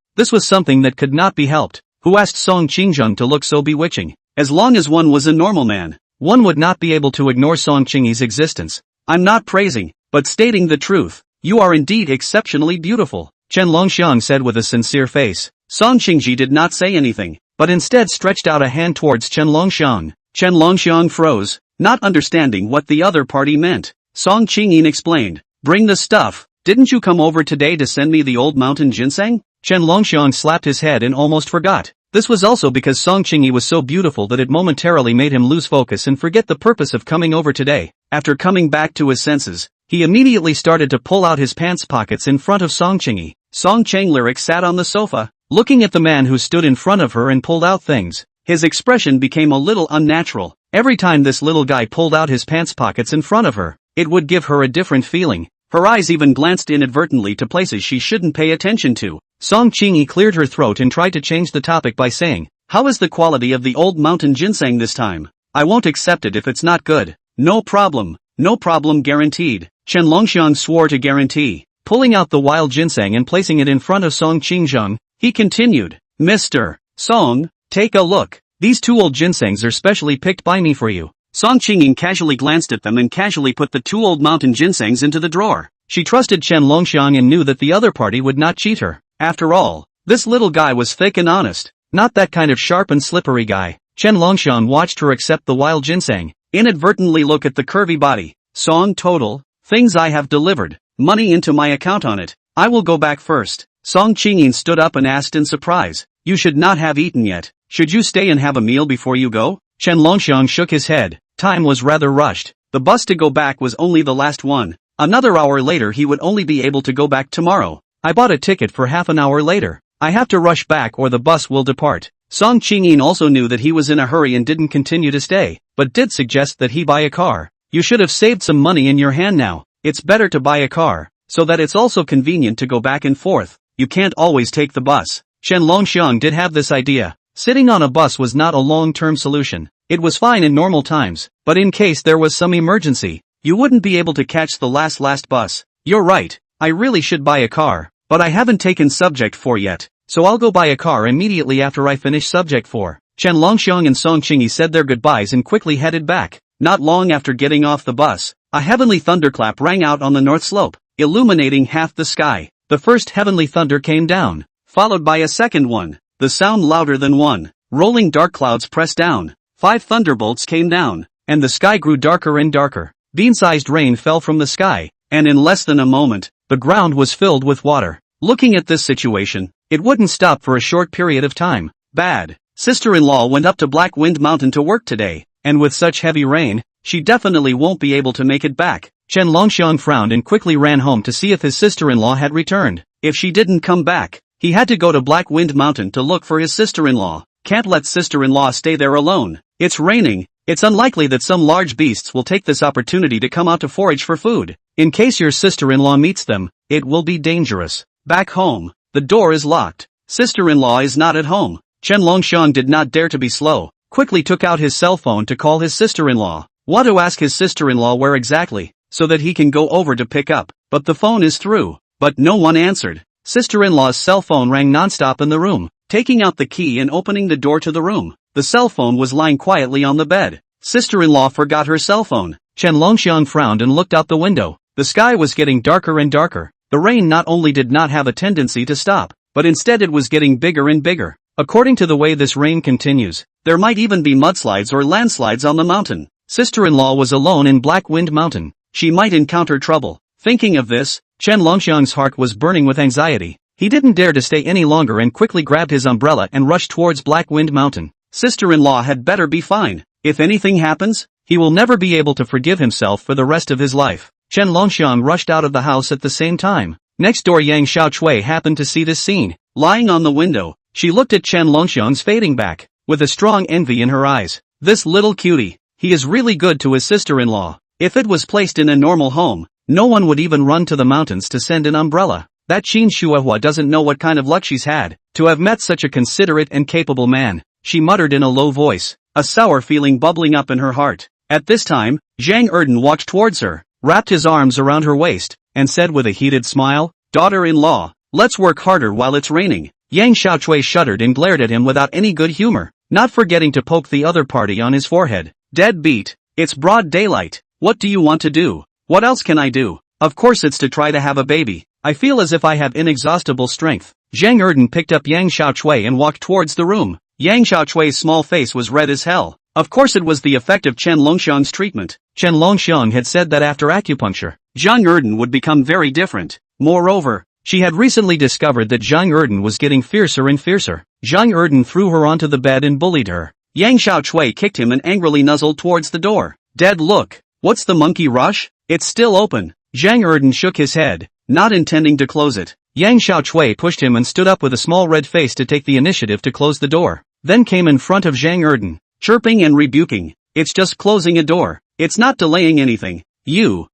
This was something that could not be helped. Who asked Song Qingzheng to look so bewitching? As long as one was a normal man, one would not be able to ignore Song Qingyi's existence. "I'm not praising, but stating the truth. You are indeed exceptionally beautiful," Chen Longxiang said with a sincere face. Song Qingji did not say anything, but instead stretched out a hand towards Chen Longxiang. Chen Longxiang froze, not understanding what the other party meant. Song Qingyin explained. Bring the stuff. Didn't you come over today to send me the old mountain ginseng? Chen Longxiang slapped his head and almost forgot. This was also because Song Qingyi was so beautiful that it momentarily made him lose focus and forget the purpose of coming over today. After coming back to his senses, he immediately started to pull out his pants pockets in front of Song Qingyi. Song Changlyric sat on the sofa, looking at the man who stood in front of her and pulled out things. His expression became a little unnatural. Every time this little guy pulled out his pants pockets in front of her, it would give her a different feeling. Her eyes even glanced inadvertently to places she shouldn't pay attention to. Song Qingyi cleared her throat and tried to change the topic by saying, "How is the quality of the old mountain ginseng this time? I won't accept it if it's not good." No problem guaranteed. Chen Longxiang swore to guarantee. Pulling out the wild ginseng and placing it in front of Song Qingzheng, he continued, "Mr. Song, take a look. These 2 old ginsengs are specially picked by me for you." Song Qingyin casually glanced at them and casually put the 2 old mountain ginsengs into the drawer. She trusted Chen Longxiang and knew that the other party would not cheat her. After all, this little guy was fake and honest, not that kind of sharp and slippery guy. Chen Longxiang watched her accept the wild ginseng, inadvertently look at the curvy body. Song total, things I have delivered, money into my account on it. I will go back first. Song Qingyin stood up and asked in surprise, "You should not have eaten yet. Should you stay and have a meal before you go?" Chen Longxiang shook his head. Time was rather rushed. The bus to go back was only the last one. Another hour later he would only be able to go back tomorrow. I bought a ticket for half an hour later. I have to rush back or the bus will depart. Song Qingyin also knew that he was in a hurry and didn't continue to stay, but did suggest that he buy a car. You should have saved some money in your hand now. It's better to buy a car, so that it's also convenient to go back and forth. You can't always take the bus. Chen Longxiang did have this idea. Sitting on a bus was not a long-term solution. It was fine in normal times, but in case there was some emergency, you wouldn't be able to catch the last bus. You're right, I really should buy a car, but I haven't taken subject 4 yet, so I'll go buy a car immediately after I finish subject 4. Chen Longxiang and Song Qingyi said their goodbyes and quickly headed back. Not long after getting off the bus, a heavenly thunderclap rang out on the north slope, illuminating half the sky. The first heavenly thunder came down, followed by a second one, the sound louder than one. Rolling dark clouds pressed down. 5 thunderbolts came down, and the sky grew darker and darker. Bean-sized rain fell from the sky, and in less than a moment, the ground was filled with water. Looking at this situation, it wouldn't stop for a short period of time. Bad. Sister-in-law went up to Black Wind Mountain to work today, and with such heavy rain, she definitely won't be able to make it back. Chen Longxiang frowned and quickly ran home to see if his sister-in-law had returned. If she didn't come back, he had to go to Black Wind Mountain to look for his sister-in-law. Can't let sister-in-law stay there alone. It's raining. It's unlikely that some large beasts will take this opportunity to come out to forage for food. In case your sister-in-law meets them, it will be dangerous. Back home, the door is locked. Sister-in-law is not at home. Chen Longxiang did not dare to be slow, quickly took out his cell phone to call his sister-in-law. Want to ask his sister-in-law where exactly, so that he can go over to pick up, but the phone is through. But no one answered. Sister-in-law's cell phone rang non-stop in the room. Taking out the key and opening the door to the room, the cell phone was lying quietly on the bed. Sister-in-law forgot her cell phone. Chen Longxiang frowned and looked out the window. The sky was getting darker and darker. The rain not only did not have a tendency to stop, but instead it was getting bigger and bigger. According to the way this rain continues, there might even be mudslides or landslides on the mountain. Sister-in-law was alone in Black Wind Mountain. She might encounter trouble. Thinking of this, Chen Longxiang's heart was burning with anxiety. He didn't dare to stay any longer and quickly grabbed his umbrella and rushed towards Black Wind Mountain. Sister-in-law had better be fine. If anything happens, he will never be able to forgive himself for the rest of his life. Chen Longxiang rushed out of the house at the same time. Next door Yang Xiaochui happened to see this scene. Lying on the window, she looked at Chen Longxiang's fading back, with a strong envy in her eyes. This little cutie, he is really good to his sister-in-law. If it was placed in a normal home, no one would even run to the mountains to send an umbrella. That Qin Shuahua doesn't know what kind of luck she's had, to have met such a considerate and capable man, she muttered in a low voice, a sour feeling bubbling up in her heart. At this time, Zhang Erden walked towards her, wrapped his arms around her waist, and said with a heated smile, "Daughter-in-law, let's work harder while it's raining." Yang Xiaochui shuddered and glared at him without any good humor, not forgetting to poke the other party on his forehead. "Deadbeat, it's broad daylight. What do you want to do?" "What else can I do? Of course it's to try to have a baby. I feel as if I have inexhaustible strength." Zhang Erden picked up Yang Xiaochui and walked towards the room. Yang Xiaochui's small face was red as hell. Of course it was the effect of Chen Longxiang's treatment. Chen Longxiang had said that after acupuncture, Zhang Erden would become very different. Moreover, she had recently discovered that Zhang Erden was getting fiercer and fiercer. Zhang Erden threw her onto the bed and bullied her. Yang Xiaochui kicked him and angrily nuzzled towards the door. Dead look. What's the monkey rush? It's still open. Zhang Erden shook his head, not intending to close it. Yang Xiaochui pushed him and stood up with a small red face to take the initiative to close the door. Then came in front of Zhang Erden, chirping and rebuking. It's just closing a door. It's not delaying anything. You,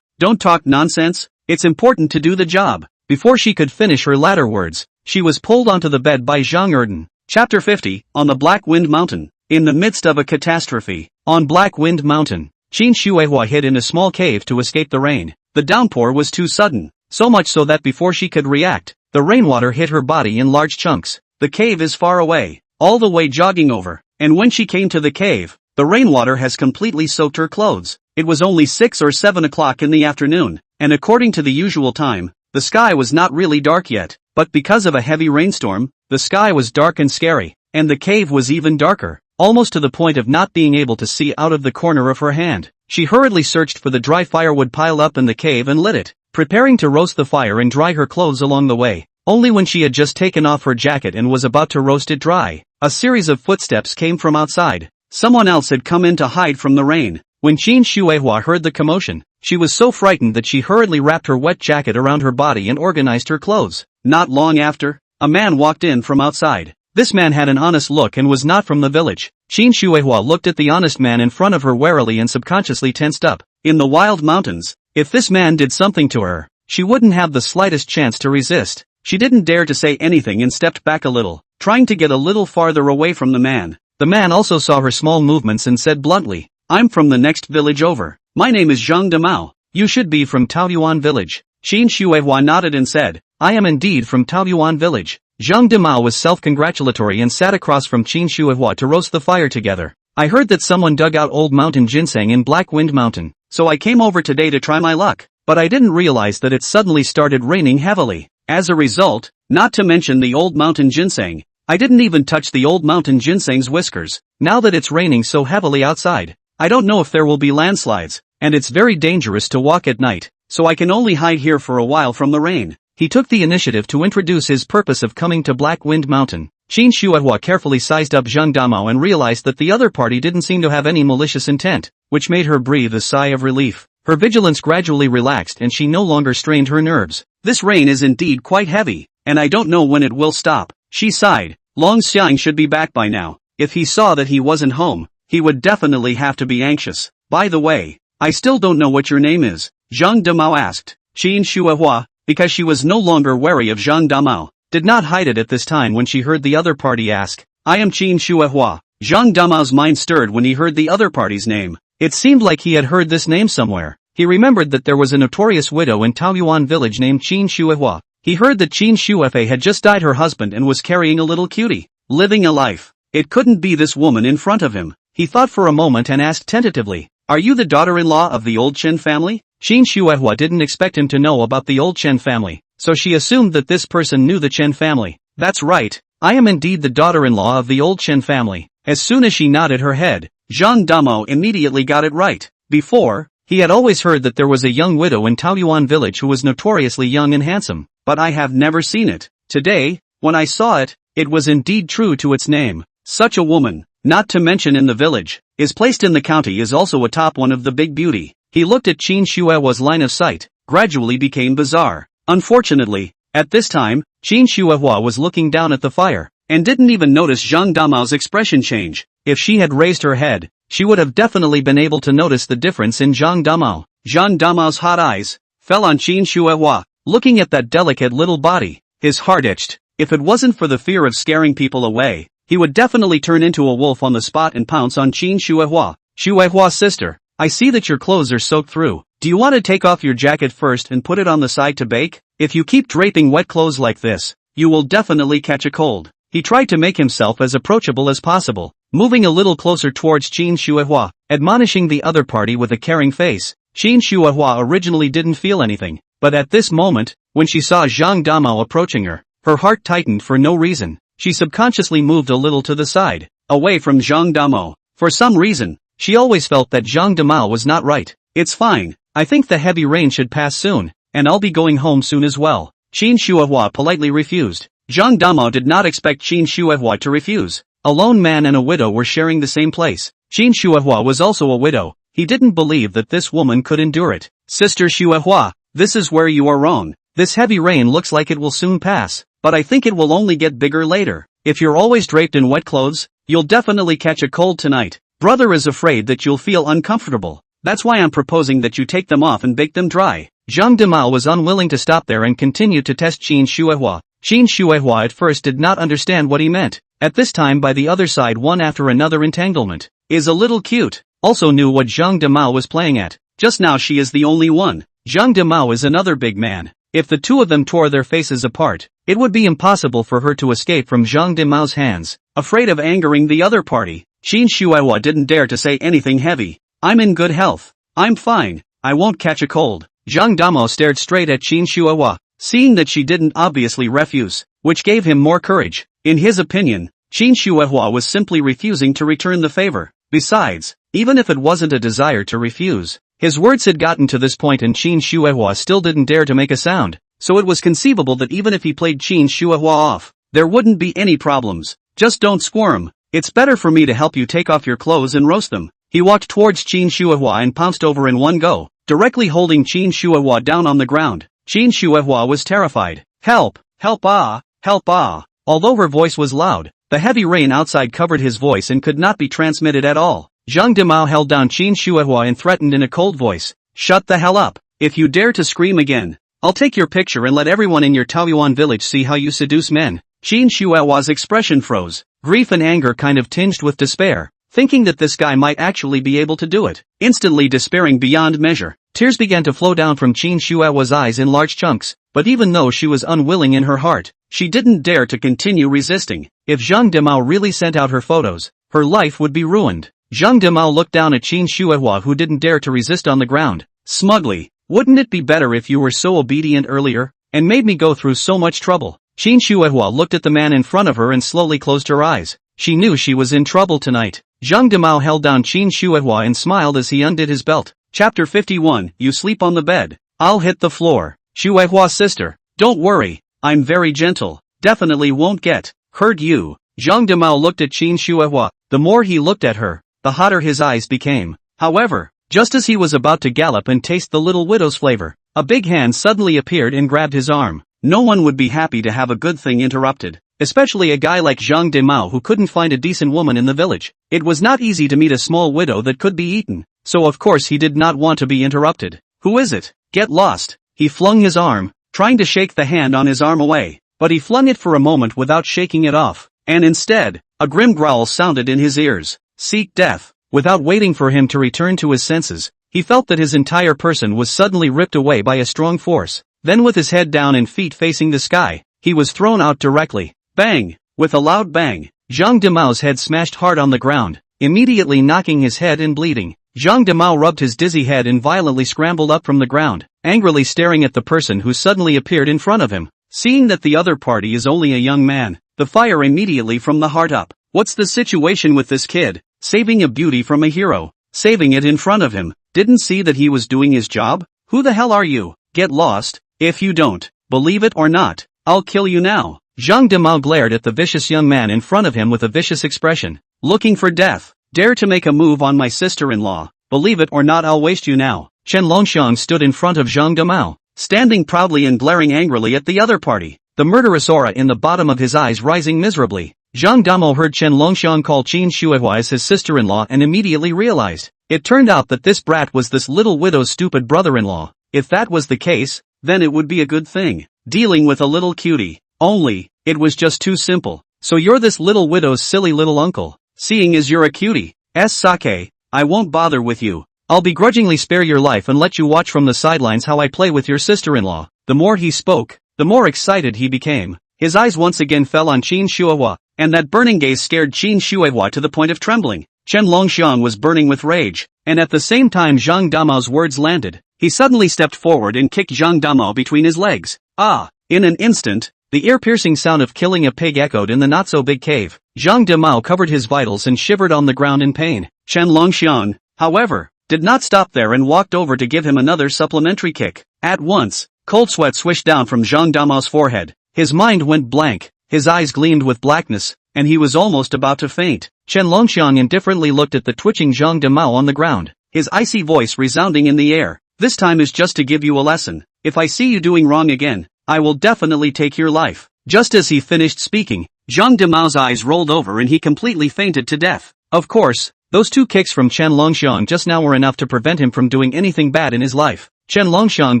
don't talk nonsense. It's important to do the job. Before she could finish her latter words, she was pulled onto the bed by Zhang Erden. Chapter 50, on the Black Wind Mountain. In the midst of a catastrophe. On Black Wind Mountain, Qin Shuihua hid in a small cave to escape the rain. The downpour was too sudden, so much so that before she could react, the rainwater hit her body in large chunks. The cave is far away, all the way jogging over, and when she came to the cave, the rainwater has completely soaked her clothes. It was only 6 or 7 o'clock in the afternoon, and according to the usual time, the sky was not really dark yet, but because of a heavy rainstorm, the sky was dark and scary, and the cave was even darker, almost to the point of not being able to see out of the corner of her hand. She hurriedly searched for the dry firewood piled up in the cave and lit it, preparing to roast the fire and dry her clothes along the way. Only when she had just taken off her jacket and was about to roast it dry, a series of footsteps came from outside. Someone else had come in to hide from the rain. When Qin Shuihua heard the commotion, she was so frightened that she hurriedly wrapped her wet jacket around her body and organized her clothes. Not long after, a man walked in from outside. This man had an honest look and was not from the village. Qin Shuihua looked at the honest man in front of her warily and subconsciously tensed up. In the wild mountains, if this man did something to her, she wouldn't have the slightest chance to resist. She didn't dare to say anything and stepped back a little, trying to get a little farther away from the man. The man also saw her small movements and said bluntly, I'm from the next village over. My name is Zhang Damao. You should be from Taoyuan village. Qin Shuihua nodded and said, I am indeed from Taoyuan village. Zhang Damao was self-congratulatory and sat across from Qin Shuihua to roast the fire together. I heard that someone dug out old mountain ginseng in Black Wind Mountain, so I came over today to try my luck, but I didn't realize that it suddenly started raining heavily. As a result, not to mention the old mountain ginseng, I didn't even touch the old mountain ginseng's whiskers. Now that it's raining so heavily outside, I don't know if there will be landslides, and it's very dangerous to walk at night, so I can only hide here for a while from the rain. He took the initiative to introduce his purpose of coming to Black Wind Mountain. Qin Shuihua carefully sized up Zhang Damao and realized that the other party didn't seem to have any malicious intent, which made her breathe a sigh of relief. Her vigilance gradually relaxed and she no longer strained her nerves. This rain is indeed quite heavy, and I don't know when it will stop. She sighed. Longxiang should be back by now. If he saw that he wasn't home, he would definitely have to be anxious. By the way, I still don't know what your name is, Zhang Damao asked. Qin Shuihua, because she was no longer wary of Zhang Damao, did not hide it at this time when she heard the other party ask, I am Qin Shuihua. Zhang Damao's mind stirred when he heard the other party's name. It seemed like he had heard this name somewhere. He remembered that there was a notorious widow in Taoyuan village named Qin Shuihua. He heard that Qin Shuifei had just died her husband and was carrying a little cutie, living a life. It couldn't be this woman in front of him. He thought for a moment and asked tentatively, are you the daughter-in-law of the old Chen family? Qin Shuihua didn't expect him to know about the old Chen family, so she assumed that this person knew the Chen family. That's right, I am indeed the daughter-in-law of the old Chen family. As soon as she nodded her head, Zhang Damao immediately got it right. Before, he had always heard that there was a young widow in Taoyuan village who was notoriously young and handsome, but I have never seen it. Today, when I saw it, it was indeed true to its name. Such a woman, not to mention in the village, is placed in the county is also a top one of the big beauty. He looked at Qin Shuihua's line of sight, gradually became bizarre. Unfortunately, at this time, Qin Shuihua was looking down at the fire, and didn't even notice Zhang Damao's expression change. If she had raised her head, she would have definitely been able to notice the difference in Zhang Damao. Zhang Damao's hot eyes fell on Qin Shuihua. Looking at that delicate little body, his heart itched. If it wasn't for the fear of scaring people away, he would definitely turn into a wolf on the spot and pounce on Qin Shuihua. Shuihua's sister, I see that your clothes are soaked through. Do you want to take off your jacket first and put it on the side to bake? If you keep draping wet clothes like this, you will definitely catch a cold. He tried to make himself as approachable as possible, moving a little closer towards Qin Shuihua, admonishing the other party with a caring face. Qin Shuihua originally didn't feel anything, but at this moment, when she saw Zhang Damao approaching her, her heart tightened for no reason. She subconsciously moved a little to the side. away from Zhang Damo. For some reason, she always felt that Zhang Damo was not right. It's fine, I think the heavy rain should pass soon, and I'll be going home soon as well. Qin Shuihua politely refused. Zhang Damo did not expect Qin Shuihua to refuse. A lone man and a widow were sharing the same place. Qin Shuihua was also a widow. He didn't believe that this woman could endure it. Sister Shuihua, this is where you are wrong. This heavy rain looks like it will soon pass, but I think it will only get bigger later. If you're always draped in wet clothes, you'll definitely catch a cold tonight. Brother is afraid that you'll feel uncomfortable. That's why I'm proposing that you take them off and bake them dry. Zhang Damo was unwilling to stop there and continued to test Qin Shuihua. Qin Shuihua at first did not understand what he meant. At this time by the other side one after another entanglement. Is a little cute. Also knew what Zhang Damo was playing at. Just now she is the only one. Zhang Damo is another big man. If the two of them tore their faces apart, it would be impossible for her to escape from Zhang Damo's hands. Afraid of angering the other party, Qin Shuihua didn't dare to say anything heavy. I'm in good health. I'm fine. I won't catch a cold. Zhang Damo stared straight at Qin Shuihua, seeing that she didn't obviously refuse, which gave him more courage. In his opinion, Qin Shuihua was simply refusing to return the favor. Besides, even if it wasn't a desire to refuse, his words had gotten to this point and Qin Shuihua still didn't dare to make a sound, so it was conceivable that even if he played Qin Shuihua off, there wouldn't be any problems. Just don't squirm. It's better for me to help you take off your clothes and roast them. He walked towards Qin Shuihua and pounced over in one go, directly holding Qin Shuihua down on the ground. Qin Shuihua was terrified. Help! Help ah! Help ah! Although her voice was loud, the heavy rain outside covered his voice and could not be transmitted at all. Zhang Damo held down Qin Shuihua and threatened in a cold voice. Shut the hell up. If you dare to scream again, I'll take your picture and let everyone in your Taoyuan village see how you seduce men. Qin Shuihua's expression froze. Grief and anger kind of tinged with despair, thinking that this guy might actually be able to do it. Instantly despairing beyond measure, tears began to flow down from Qin Shuihua's eyes in large chunks, but even though she was unwilling in her heart, she didn't dare to continue resisting. If Zhang Damo really sent out her photos, her life would be ruined. Zhang Damo looked down at Qin Shuihua who didn't dare to resist on the ground. Smugly, wouldn't it be better if you were so obedient earlier, and made me go through so much trouble? Qin Shuihua looked at the man in front of her and slowly closed her eyes. She knew she was in trouble tonight. Zhang Damo held down Qin Shuihua and smiled as he undid his belt. Chapter 51, You sleep on the bed. I'll hit the floor. Shuihua sister, don't worry, I'm very gentle. Definitely won't get hurt you. Zhang Damo looked at Qin Shuihua. The more he looked at her, the hotter his eyes became. However, just as he was about to gallop and taste the little widow's flavor, a big hand suddenly appeared and grabbed his arm. No one would be happy to have a good thing interrupted, especially a guy like Zhang Damo who couldn't find a decent woman in the village. It was not easy to meet a small widow that could be eaten, so of course he did not want to be interrupted. Who is it? Get lost. He flung his arm, trying to shake the hand on his arm away, but he flung it for a moment without shaking it off, and instead, a grim growl sounded in his ears. Seek death. Without waiting for him to return to his senses, he felt that his entire person was suddenly ripped away by a strong force. Then with his head down and feet facing the sky, he was thrown out directly. Bang! With a loud bang, Zhang Damo's head smashed hard on the ground, immediately knocking his head and bleeding. Zhang Damo rubbed his dizzy head and violently scrambled up from the ground, angrily staring at the person who suddenly appeared in front of him. Seeing that the other party is only a young man, the fire immediately from the heart up. What's the situation with this kid? Saving a beauty from a hero, saving it in front of him, didn't see that he was doing his job? Who the hell are you? Get lost. If you don't, believe it or not, I'll kill you now. Zhang Damo glared at the vicious young man in front of him with a vicious expression. Looking for death. Dare to make a move on my sister-in-law. Believe it or not, I'll waste you now. Chen Longxiang stood in front of Zhang Damo, standing proudly and glaring angrily at the other party, the murderous aura in the bottom of his eyes rising miserably. Zhang Damo heard Chen Longxiang call Qin Shuihua as his sister-in-law and immediately realized. It turned out that this brat was this little widow's stupid brother-in-law. If that was the case, then it would be a good thing. Dealing with a little cutie. Only, it was just too simple. So you're this little widow's silly little uncle. Seeing as you're a cutie, Sake, I won't bother with you. I'll begrudgingly spare your life and let you watch from the sidelines how I play with your sister-in-law. The more he spoke, the more excited he became. His eyes once again fell on Qin Shuihua, and that burning gaze scared Qin Shuihua to the point of trembling. Chen Longxiang was burning with rage, and at the same time Zhang Damo's words landed, he suddenly stepped forward and kicked Zhang Damo between his legs. Ah! In an instant, The ear-piercing sound of killing a pig echoed in the not-so-big cave. Zhang Demao covered his vitals and shivered on the ground in pain. Chen Longxiang, however, did not stop there and walked over to give him another supplementary kick. At once, cold sweat swished down from Zhang Damao's forehead. His mind went blank, his eyes gleamed with blackness, and he was almost about to faint. Chen Longxiang indifferently looked at the twitching Zhang Demao on the ground, his icy voice resounding in the air. This time is just to give you a lesson. If I see you doing wrong again, I will definitely take your life. Just as he finished speaking, Zhang Demao's eyes rolled over and he completely fainted to death. Of course, those 2 kicks from Chen Longxiang just now were enough to prevent him from doing anything bad in his life. Chen Longxiang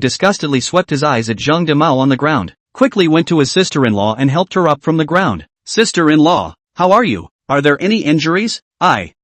disgustedly swept his eyes at Zhang Demao on the ground, quickly went to his sister-in-law and helped her up from the ground. Sister-in-law, how are you? Are there any injuries?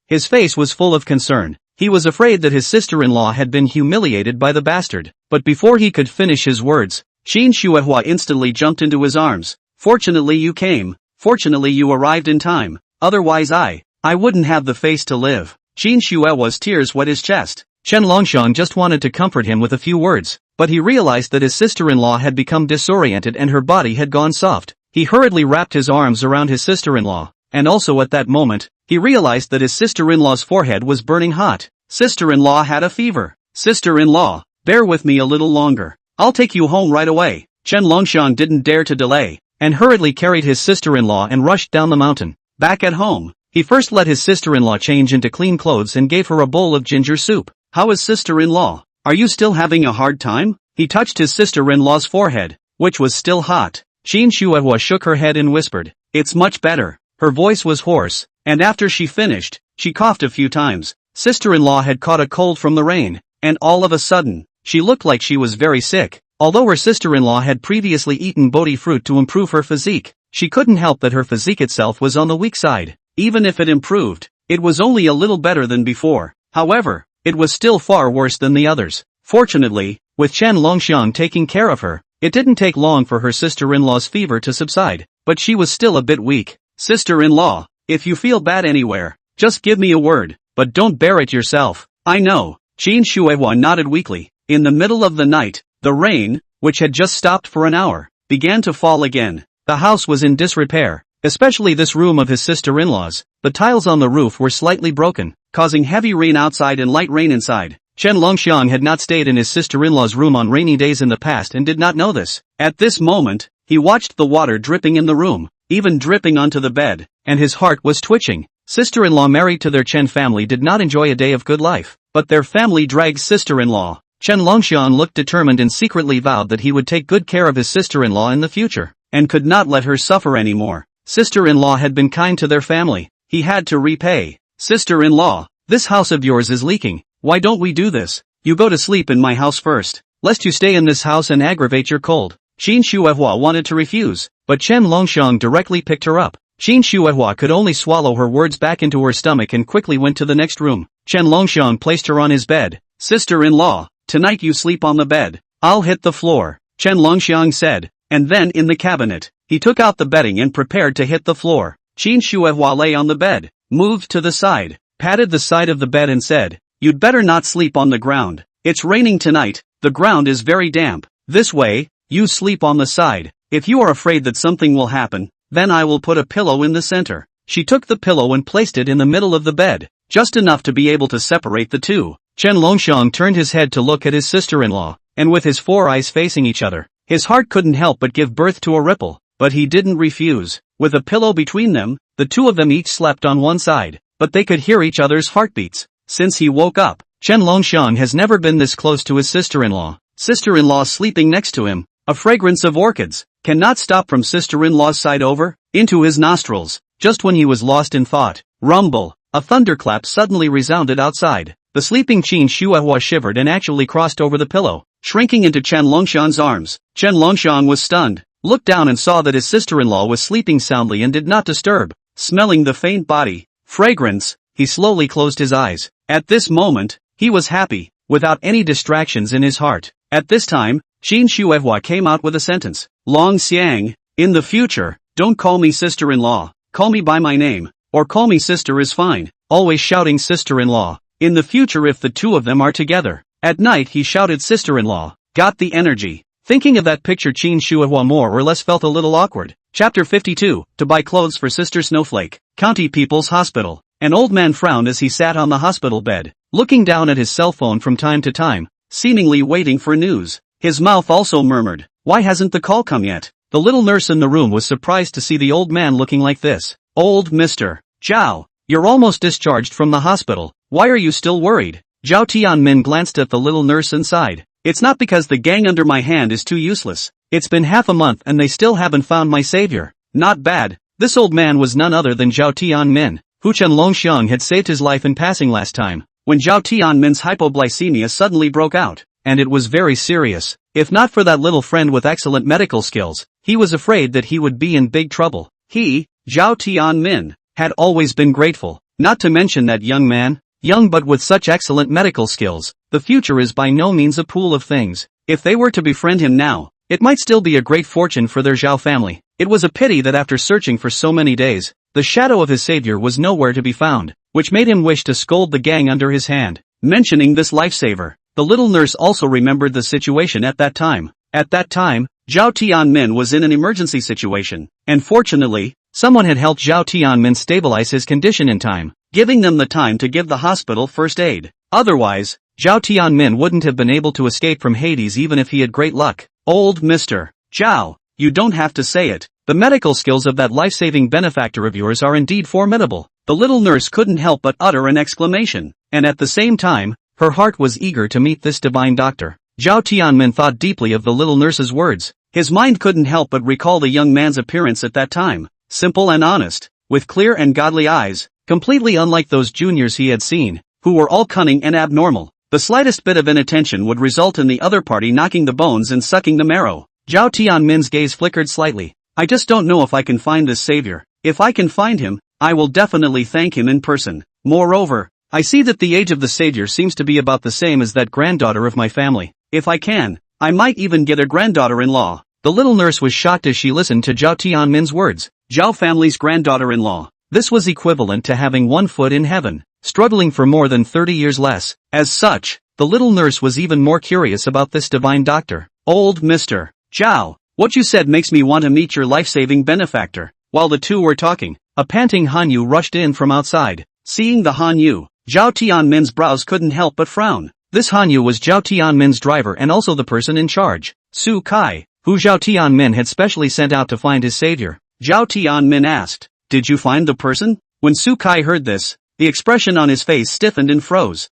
His face was full of concern. He was afraid that his sister-in-law had been humiliated by the bastard. But before he could finish his words, Qin Shuehua instantly jumped into his arms. Fortunately you came. Fortunately you arrived in time. Otherwise I wouldn't have the face to live. Qin Shuehua's tears wet his chest. Chen Longxiang just wanted to comfort him with a few words, but he realized that his sister-in-law had become disoriented and her body had gone soft. He hurriedly wrapped his arms around his sister-in-law, and also at that moment, he realized that his sister-in-law's forehead was burning hot. Sister-in-law had a fever. Sister-in-law, bear with me a little longer. I'll take you home right away. Chen Longxiang didn't dare to delay, and hurriedly carried his sister-in-law and rushed down the mountain. Back at home, he first let his sister-in-law change into clean clothes and gave her a bowl of ginger soup. How is sister-in-law? Are you still having a hard time? He touched his sister-in-law's forehead, which was still hot. Qin Shuehua shook her head and whispered, "It's much better." Her voice was hoarse, and after she finished, she coughed a few times. Sister-in-law had caught a cold from the rain, and all of a sudden, she looked like she was very sick. Although her sister-in-law had previously eaten bodhi fruit to improve her physique, she couldn't help that her physique itself was on the weak side. Even if it improved, it was only a little better than before. However, it was still far worse than the others. Fortunately, with Chen Longxiang taking care of her, it didn't take long for her sister-in-law's fever to subside, but she was still a bit weak. Sister-in-law, if you feel bad anywhere, just give me a word, but don't bear it yourself. I know. Qin Shuehua nodded weakly. In the middle of the night, the rain, which had just stopped for an hour, began to fall again. The house was in disrepair, especially this room of his sister-in-law's. The tiles on the roof were slightly broken, causing heavy rain outside and light rain inside. Chen Longxiang had not stayed in his sister-in-law's room on rainy days in the past and did not know this. At this moment, he watched the water dripping in the room, even dripping onto the bed, and his heart was twitching. Sister-in-law married to their Chen family did not enjoy a day of good life, but their family dragged sister-in-law. Chen Longxiang looked determined and secretly vowed that he would take good care of his sister-in-law in the future, and could not let her suffer anymore. Sister-in-law had been kind to their family, he had to repay. Sister-in-law, this house of yours is leaking, why don't we do this? You go to sleep in my house first, lest you stay in this house and aggravate your cold. Qin Shuehua wanted to refuse, but Chen Longxiang directly picked her up. Qin Shuehua could only swallow her words back into her stomach and quickly went to the next room. Chen Longxiang placed her on his bed. Sister-in-law, tonight you sleep on the bed. I'll hit the floor, Chen Longxiang said, and then in the cabinet, he took out the bedding and prepared to hit the floor. Qin Shuehua lay on the bed, moved to the side, patted the side of the bed and said, "You'd better not sleep on the ground. It's raining tonight, the ground is very damp. This way, you sleep on the side. If you are afraid that something will happen, then I will put a pillow in the center." She took the pillow and placed it in the middle of the bed, just enough to be able to separate the two. Chen Longxiang turned his head to look at his sister-in-law, and with his 4 eyes facing each other, his heart couldn't help but give birth to a ripple, but he didn't refuse. With a pillow between them, the two of them each slept on one side, but they could hear each other's heartbeats. Since he woke up, Chen Longxiang has never been this close to his sister-in-law. Sister-in-law sleeping next to him, a fragrance of orchids, cannot stop from sister-in-law's side over, into his nostrils. Just when he was lost in thought, rumble, a thunderclap suddenly resounded outside. The sleeping Qin Shuehua shivered and actually crossed over the pillow, shrinking into Chen Longxiang's arms. Chen Longxiang was stunned, looked down and saw that his sister-in-law was sleeping soundly and did not disturb. Smelling the faint body fragrance, he slowly closed his eyes. At this moment, he was happy, without any distractions in his heart. At this time, Qin Shuehua came out with a sentence. Longxiang, in the future, don't call me sister-in-law, call me by my name, or call me sister is fine, always shouting sister-in-law. In the future if the two of them are together. At night he shouted sister-in-law, got the energy. Thinking of that picture, Qin Shuahua more or less felt a little awkward. Chapter 52, to buy clothes for Sister Snowflake, County People's Hospital. An old man frowned as he sat on the hospital bed, looking down at his cell phone from time to time, seemingly waiting for news. His mouth also murmured, "Why hasn't the call come yet?" The little nurse in the room was surprised to see the old man looking like this. "Old Mr. Zhao, you're almost discharged from the hospital. Why are you still worried?" Zhao Tianmin glanced at the little nurse and sighed. "It's not because the gang under my hand is too useless. It's been half a month and they still haven't found my savior." Not bad. This old man was none other than Zhao Tianmin, who Chen Longxiang had saved his life in passing last time, when Zhao Tianmin's hypoglycemia suddenly broke out. And it was very serious. If not for that little friend with excellent medical skills, he was afraid that he would be in big trouble. He, Zhao Tianmin, had always been grateful. Not to mention that young man, young but with such excellent medical skills, the future is by no means a pool of things. If they were to befriend him now, it might still be a great fortune for their Zhao family. It was a pity that after searching for so many days, the shadow of his savior was nowhere to be found, which made him wish to scold the gang under his hand. Mentioning this lifesaver, the little nurse also remembered the situation at that time. At that time, Zhao Tianmin was in an emergency situation, and fortunately, someone had helped Zhao Tianmin stabilize his condition in time, giving them the time to give the hospital first aid. Otherwise, Zhao Tianmin wouldn't have been able to escape from Hades even if he had great luck. Old Mr. Zhao, you don't have to say it. The medical skills of that life-saving benefactor of yours are indeed formidable. The little nurse couldn't help but utter an exclamation, and at the same time, her heart was eager to meet this divine doctor. Zhao Tianmin thought deeply of the little nurse's words. His mind couldn't help but recall the young man's appearance at that time, simple and honest, with clear and godly eyes, completely unlike those juniors he had seen, who were all cunning and abnormal. The slightest bit of inattention would result in the other party knocking the bones and sucking the marrow. Zhao Tianmin's gaze flickered slightly. I just don't know if I can find this savior. If I can find him, I will definitely thank him in person. Moreover, I see that the age of the savior seems to be about the same as that granddaughter of my family. If I can, I might even get a granddaughter-in-law. The little nurse was shocked as she listened to Zhao Tianmin's words. Zhao family's granddaughter-in-law. This was equivalent to having one foot in heaven, struggling for more than 30 years less. As such, the little nurse was even more curious about this divine doctor. Old Mr. Zhao, what you said makes me want to meet your life-saving benefactor. While the two were talking, a panting Hanyu rushed in from outside. Seeing the Hanyu, Zhao Tianmin's brows couldn't help but frown. This Hanyu was Zhao Tianmin's driver and also the person in charge, Su Kai, who Zhao Tianmin had specially sent out to find his savior. Zhao Tianmin asked, "Did you find the person?" When Su Kai heard this, the expression on his face stiffened and froze.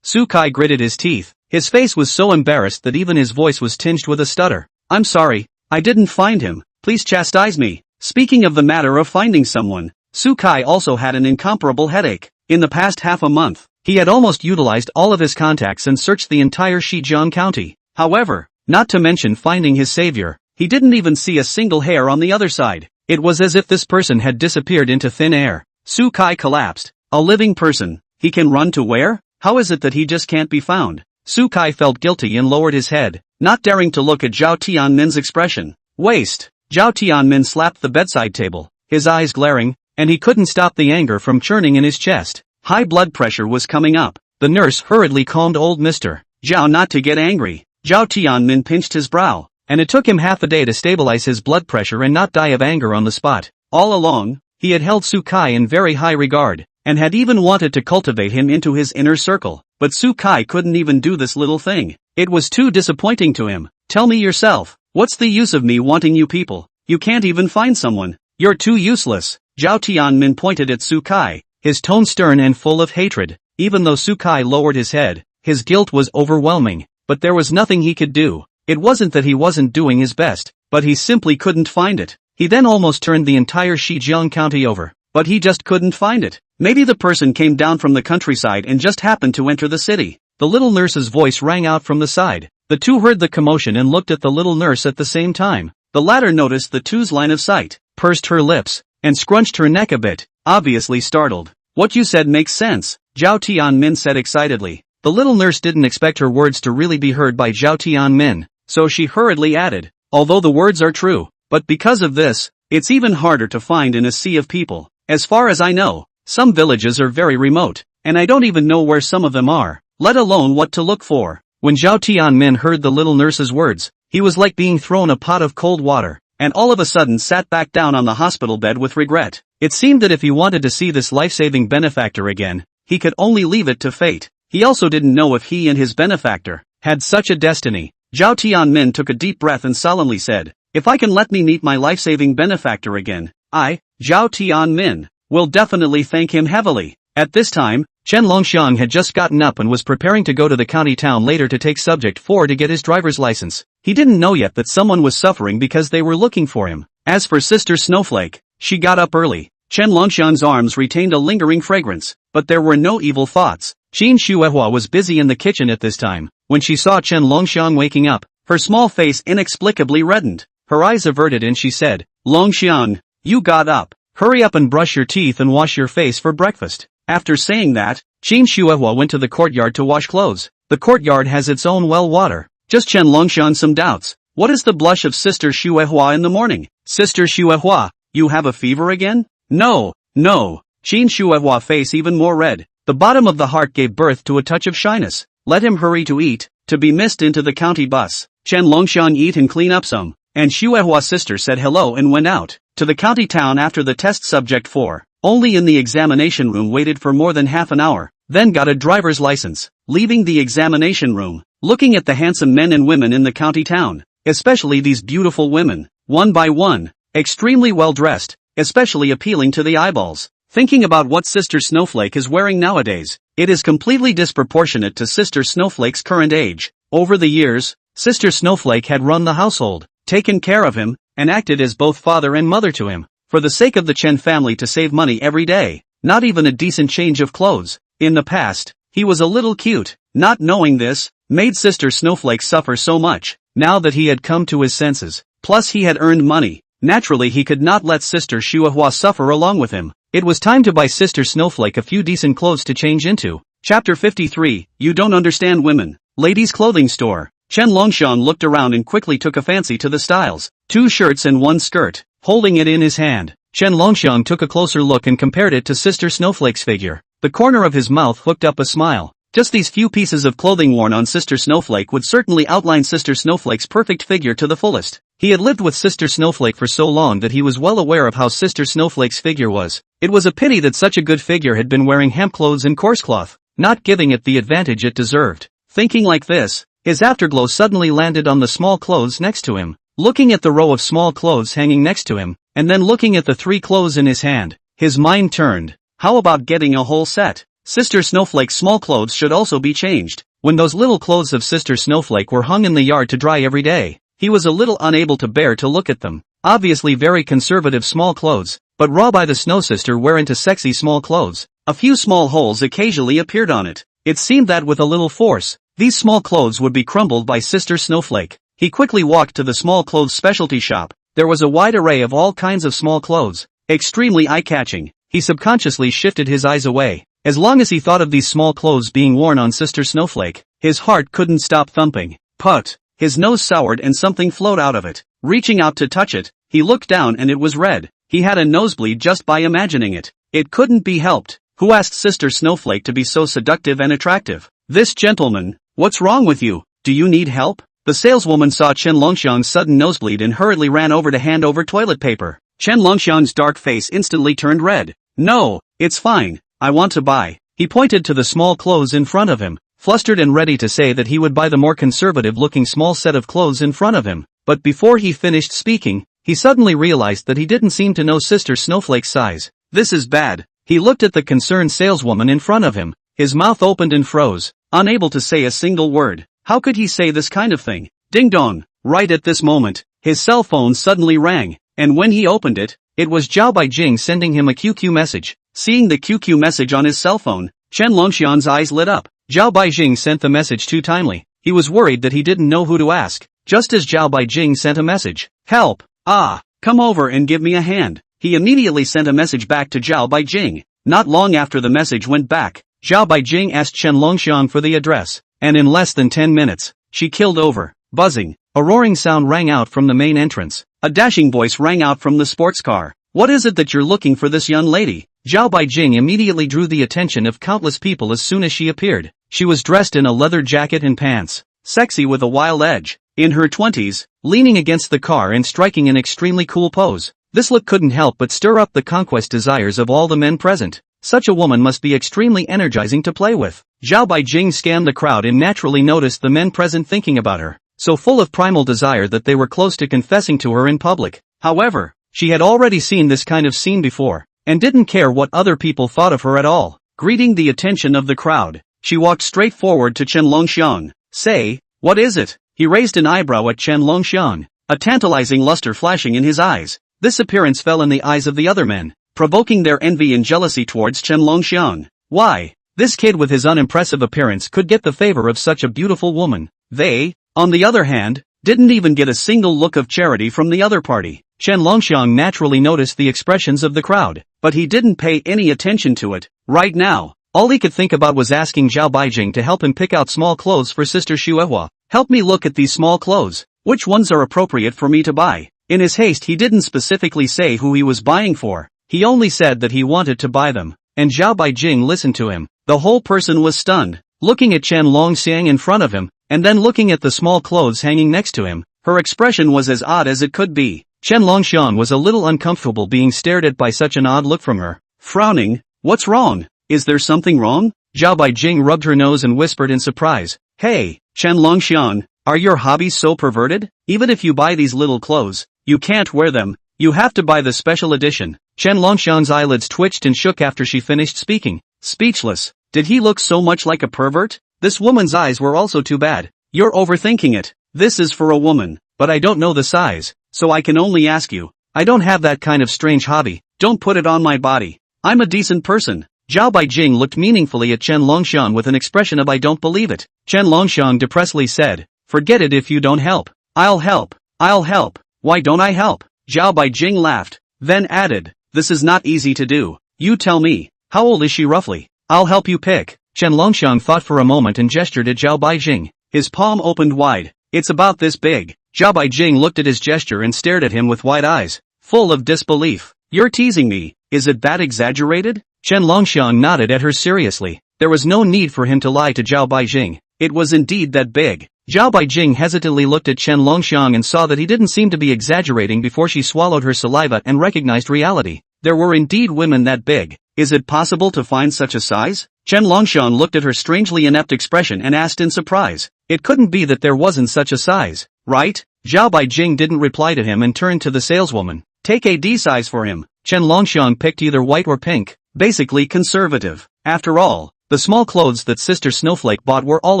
Su Kai gritted his teeth. His face was so embarrassed that even his voice was tinged with a stutter. "I'm sorry, I didn't find him. Please chastise me." Speaking of the matter of finding someone, Su Kai also had an incomparable headache. In the past half a month, he had almost utilized all of his contacts and searched the entire Shijiang county. However, not to mention finding his savior, he didn't even see a single hair on the other side. It was as if this person had disappeared into thin air. Su Kai collapsed. A living person. He can run to where? How is it that he just can't be found? Su Kai felt guilty and lowered his head, not daring to look at Zhao Tianmin's expression. Waste. Zhao Tianmin slapped the bedside table, his eyes glaring, and he couldn't stop the anger from churning in his chest. High blood pressure was coming up. The nurse hurriedly calmed old Mr. Zhao not to get angry. Zhao Tianmin pinched his brow, and it took him half a day to stabilize his blood pressure and not die of anger on the spot. All along, he had held Su Kai in very high regard, and had even wanted to cultivate him into his inner circle. But Su Kai couldn't even do this little thing. It was too disappointing to him. "Tell me yourself, what's the use of me wanting you people? You can't even find someone. You're too useless." Zhao Tianmin pointed at Su Kai, his tone stern and full of hatred. Even though Su Kai lowered his head, his guilt was overwhelming, but there was nothing he could do. It wasn't that he wasn't doing his best, but he simply couldn't find it. He then almost turned the entire Shijiang county over, but he just couldn't find it. Maybe the person came down from the countryside and just happened to enter the city. The little nurse's voice rang out from the side. The two heard the commotion and looked at the little nurse at the same time. The latter noticed the two's line of sight, pursed her lips, and scrunched her neck a bit, obviously startled. "What you said makes sense," Zhao Tianmin said excitedly. The little nurse didn't expect her words to really be heard by Zhao Tianmin, so she hurriedly added, "Although the words are true, but because of this, it's even harder to find in a sea of people. As far as I know, some villages are very remote, and I don't even know where some of them are, let alone what to look for." When Zhao Tianmin heard the little nurse's words, He was like being thrown a pot of cold water, and all of a sudden sat back down on the hospital bed with regret. It seemed that if he wanted to see this life-saving benefactor again, he could only leave it to fate. He also didn't know if he and his benefactor had such a destiny. Zhao Tianmin took a deep breath and solemnly said, "If I can let me meet my life-saving benefactor again, I, Zhao Tianmin, will definitely thank him heavily." At this time, Chen Longxiang had just gotten up and was preparing to go to the county town later to take subject 4 to get his driver's license. He didn't know yet that someone was suffering because they were looking for him. As for Sister Snowflake, she got up early. Chen Longxiang's arms retained a lingering fragrance, but there were no evil thoughts. Qin Shuehua was busy in the kitchen at this time. When she saw Chen Longxiang waking up, her small face inexplicably reddened. Her eyes averted and she said, "Longxiang, you got up. Hurry up and brush your teeth and wash your face for breakfast." After saying that, Qin Shuehua went to the courtyard to wash clothes. The courtyard has its own well water. Just Chen Longxiang some doubts. What is the blush of Sister Shuehua in the morning? "Sister Shuehua, you have a fever again?" No. Qin Shuehua face even more red. The bottom of the heart gave birth to a touch of shyness. Let him hurry to eat, to be missed into the county bus. Chen Longxiang eat and clean up some, and Shuehua's sister said hello and went out to the county town after the test subject 4. Only in the examination room waited for more than half an hour, then got a driver's license. Leaving the examination room, looking at the handsome men and women in the county town, especially these beautiful women, one by one, extremely well dressed, especially appealing to the eyeballs. Thinking about what Sister Snowflake is wearing nowadays, it is completely disproportionate to Sister Snowflake's current age. Over the years, Sister Snowflake had run the household, taken care of him, and acted as both father and mother to him. For the sake of the Chen family to save money every day, not even a decent change of clothes. In the past, he was a little cute. Not knowing this, made Sister Snowflake suffer so much. Now that he had come to his senses, plus he had earned money, naturally he could not let Sister Shuehua suffer along with him. It was time to buy Sister Snowflake a few decent clothes to change into. Chapter 53, You Don't Understand Women. Ladies' Clothing Store. Chen Longxiang looked around and quickly took a fancy to the styles. 2 shirts and 1 skirt. Holding it in his hand, Chen Longxiang took a closer look and compared it to Sister Snowflake's figure. The corner of his mouth hooked up a smile. Just these few pieces of clothing worn on Sister Snowflake would certainly outline Sister Snowflake's perfect figure to the fullest. He had lived with Sister Snowflake for so long that he was well aware of how Sister Snowflake's figure was. It was a pity that such a good figure had been wearing hemp clothes and coarse cloth, not giving it the advantage it deserved. Thinking like this, his afterglow suddenly landed on the small clothes next to him. Looking at the row of small clothes hanging next to him, and then looking at the 3 clothes in his hand, his mind turned. How about getting a whole set? Sister Snowflake's small clothes should also be changed. When those little clothes of Sister Snowflake were hung in the yard to dry every day, he was a little unable to bear to look at them. Obviously very conservative small clothes, but raw by the Snow Sister wear into sexy small clothes. A few small holes occasionally appeared on it. It seemed that with a little force, these small clothes would be crumbled by Sister Snowflake. He quickly walked to the small clothes specialty shop. There was a wide array of all kinds of small clothes, extremely eye-catching. He subconsciously shifted his eyes away. As long as he thought of these small clothes being worn on Sister Snowflake, his heart couldn't stop thumping. Put! His nose soured and something flowed out of it. Reaching out to touch it, he looked down and it was red. He had a nosebleed just by imagining it. It couldn't be helped. Who asked Sister Snowflake to be so seductive and attractive? This gentleman. What's wrong with you? Do you need help? The saleswoman saw Chen Longxiang's sudden nosebleed and hurriedly ran over to hand over toilet paper. Chen Longxiang's dark face instantly turned red. No, it's fine. I want to buy. He pointed to the small clothes in front of him, flustered and ready to say that he would buy the more conservative-looking small set of clothes in front of him. But before he finished speaking, he suddenly realized that he didn't seem to know Sister Snowflake's size. This is bad. He looked at the concerned saleswoman in front of him. His mouth opened and froze, unable to say a single word. How could he say this kind of thing? Ding dong! Right at this moment, his cell phone suddenly rang, and when he opened it, it was Zhao Baijing sending him a QQ message. Seeing the QQ message on his cell phone, Chen Longxiang's eyes lit up. Zhao Baijing sent the message too timely. He was worried that he didn't know who to ask. Just as Zhao Baijing sent a message, "Help! Come over and give me a hand." He immediately sent a message back to Zhao Baijing. Not long after the message went back, Zhao Baijing asked Chen Longxiang for the address, and in less than 10 minutes, she killed over. Buzzing. A roaring sound rang out from the main entrance. A dashing voice rang out from the sports car. "What is it that you're looking for this young lady?" Zhao Baijing immediately drew the attention of countless people as soon as she appeared. She was dressed in a leather jacket and pants, sexy with a wild edge. In her 20s, leaning against the car and striking an extremely cool pose. This look couldn't help but stir up the conquest desires of all the men present. Such a woman must be extremely energizing to play with. Zhao Baijing scanned the crowd and naturally noticed the men present thinking about her, so full of primal desire that they were close to confessing to her in public. However, she had already seen this kind of scene before, and didn't care what other people thought of her at all. Greeting the attention of the crowd, she walked straight forward to Chen Longxiang. Say, what is it? He raised an eyebrow at Chen Longxiang, a tantalizing luster flashing in his eyes. This appearance fell in the eyes of the other men, provoking their envy and jealousy towards Chen Longxiang. Why? This kid with his unimpressive appearance could get the favor of such a beautiful woman. They, on the other hand, didn't even get a single look of charity from the other party. Chen Longxiang naturally noticed the expressions of the crowd, but he didn't pay any attention to it. Right now, all he could think about was asking Zhao Baijing to help him pick out small clothes for Sister Xuehua. Help me look at these small clothes. Which ones are appropriate for me to buy? In his haste he didn't specifically say who he was buying for. He only said that he wanted to buy them, and Zhao Baijing listened to him. The whole person was stunned, looking at Chen Longxiang in front of him, and then looking at the small clothes hanging next to him. Her expression was as odd as it could be. Chen Longxiang was a little uncomfortable being stared at by such an odd look from her. Frowning, what's wrong? Is there something wrong? Zhao Baijing rubbed her nose and whispered in surprise. Hey, Chen Longxiang, are your hobbies so perverted? Even if you buy these little clothes, you can't wear them. You have to buy the special edition. Chen Longxiang's eyelids twitched and shook after she finished speaking. Speechless. Did he look so much like a pervert? This woman's eyes were also too bad. You're overthinking it. This is for a woman, but I don't know the size, so I can only ask you. I don't have that kind of strange hobby. Don't put it on my body. I'm a decent person. Zhao Baijing looked meaningfully at Chen Longxiang with an expression of I don't believe it. Chen Longxiang depressedly said, forget it if you don't help. I'll help. I'll help. Why don't I help? Zhao Baijing laughed, then added, this is not easy to do. You tell me, how old is she roughly? I'll help you pick. Chen Longxiang thought for a moment and gestured at Zhao Baijing. His palm opened wide. It's about this big. Zhao Baijing looked at his gesture and stared at him with wide eyes, full of disbelief. You're teasing me. Is it that exaggerated? Chen Longxiang nodded at her seriously. There was no need for him to lie to Zhao Baijing. It was indeed that big. Zhao Baijing hesitantly looked at Chen Longxiang and saw that he didn't seem to be exaggerating before she swallowed her saliva and recognized reality. There were indeed women that big. Is it possible to find such a size? Chen Longxiang looked at her strangely inept expression and asked in surprise. It couldn't be that there wasn't such a size, right? Zhao Baijing didn't reply to him and turned to the saleswoman. Take a D size for him. Chen Longxiang picked either white or pink, basically conservative. After all, the small clothes that Sister Snowflake bought were all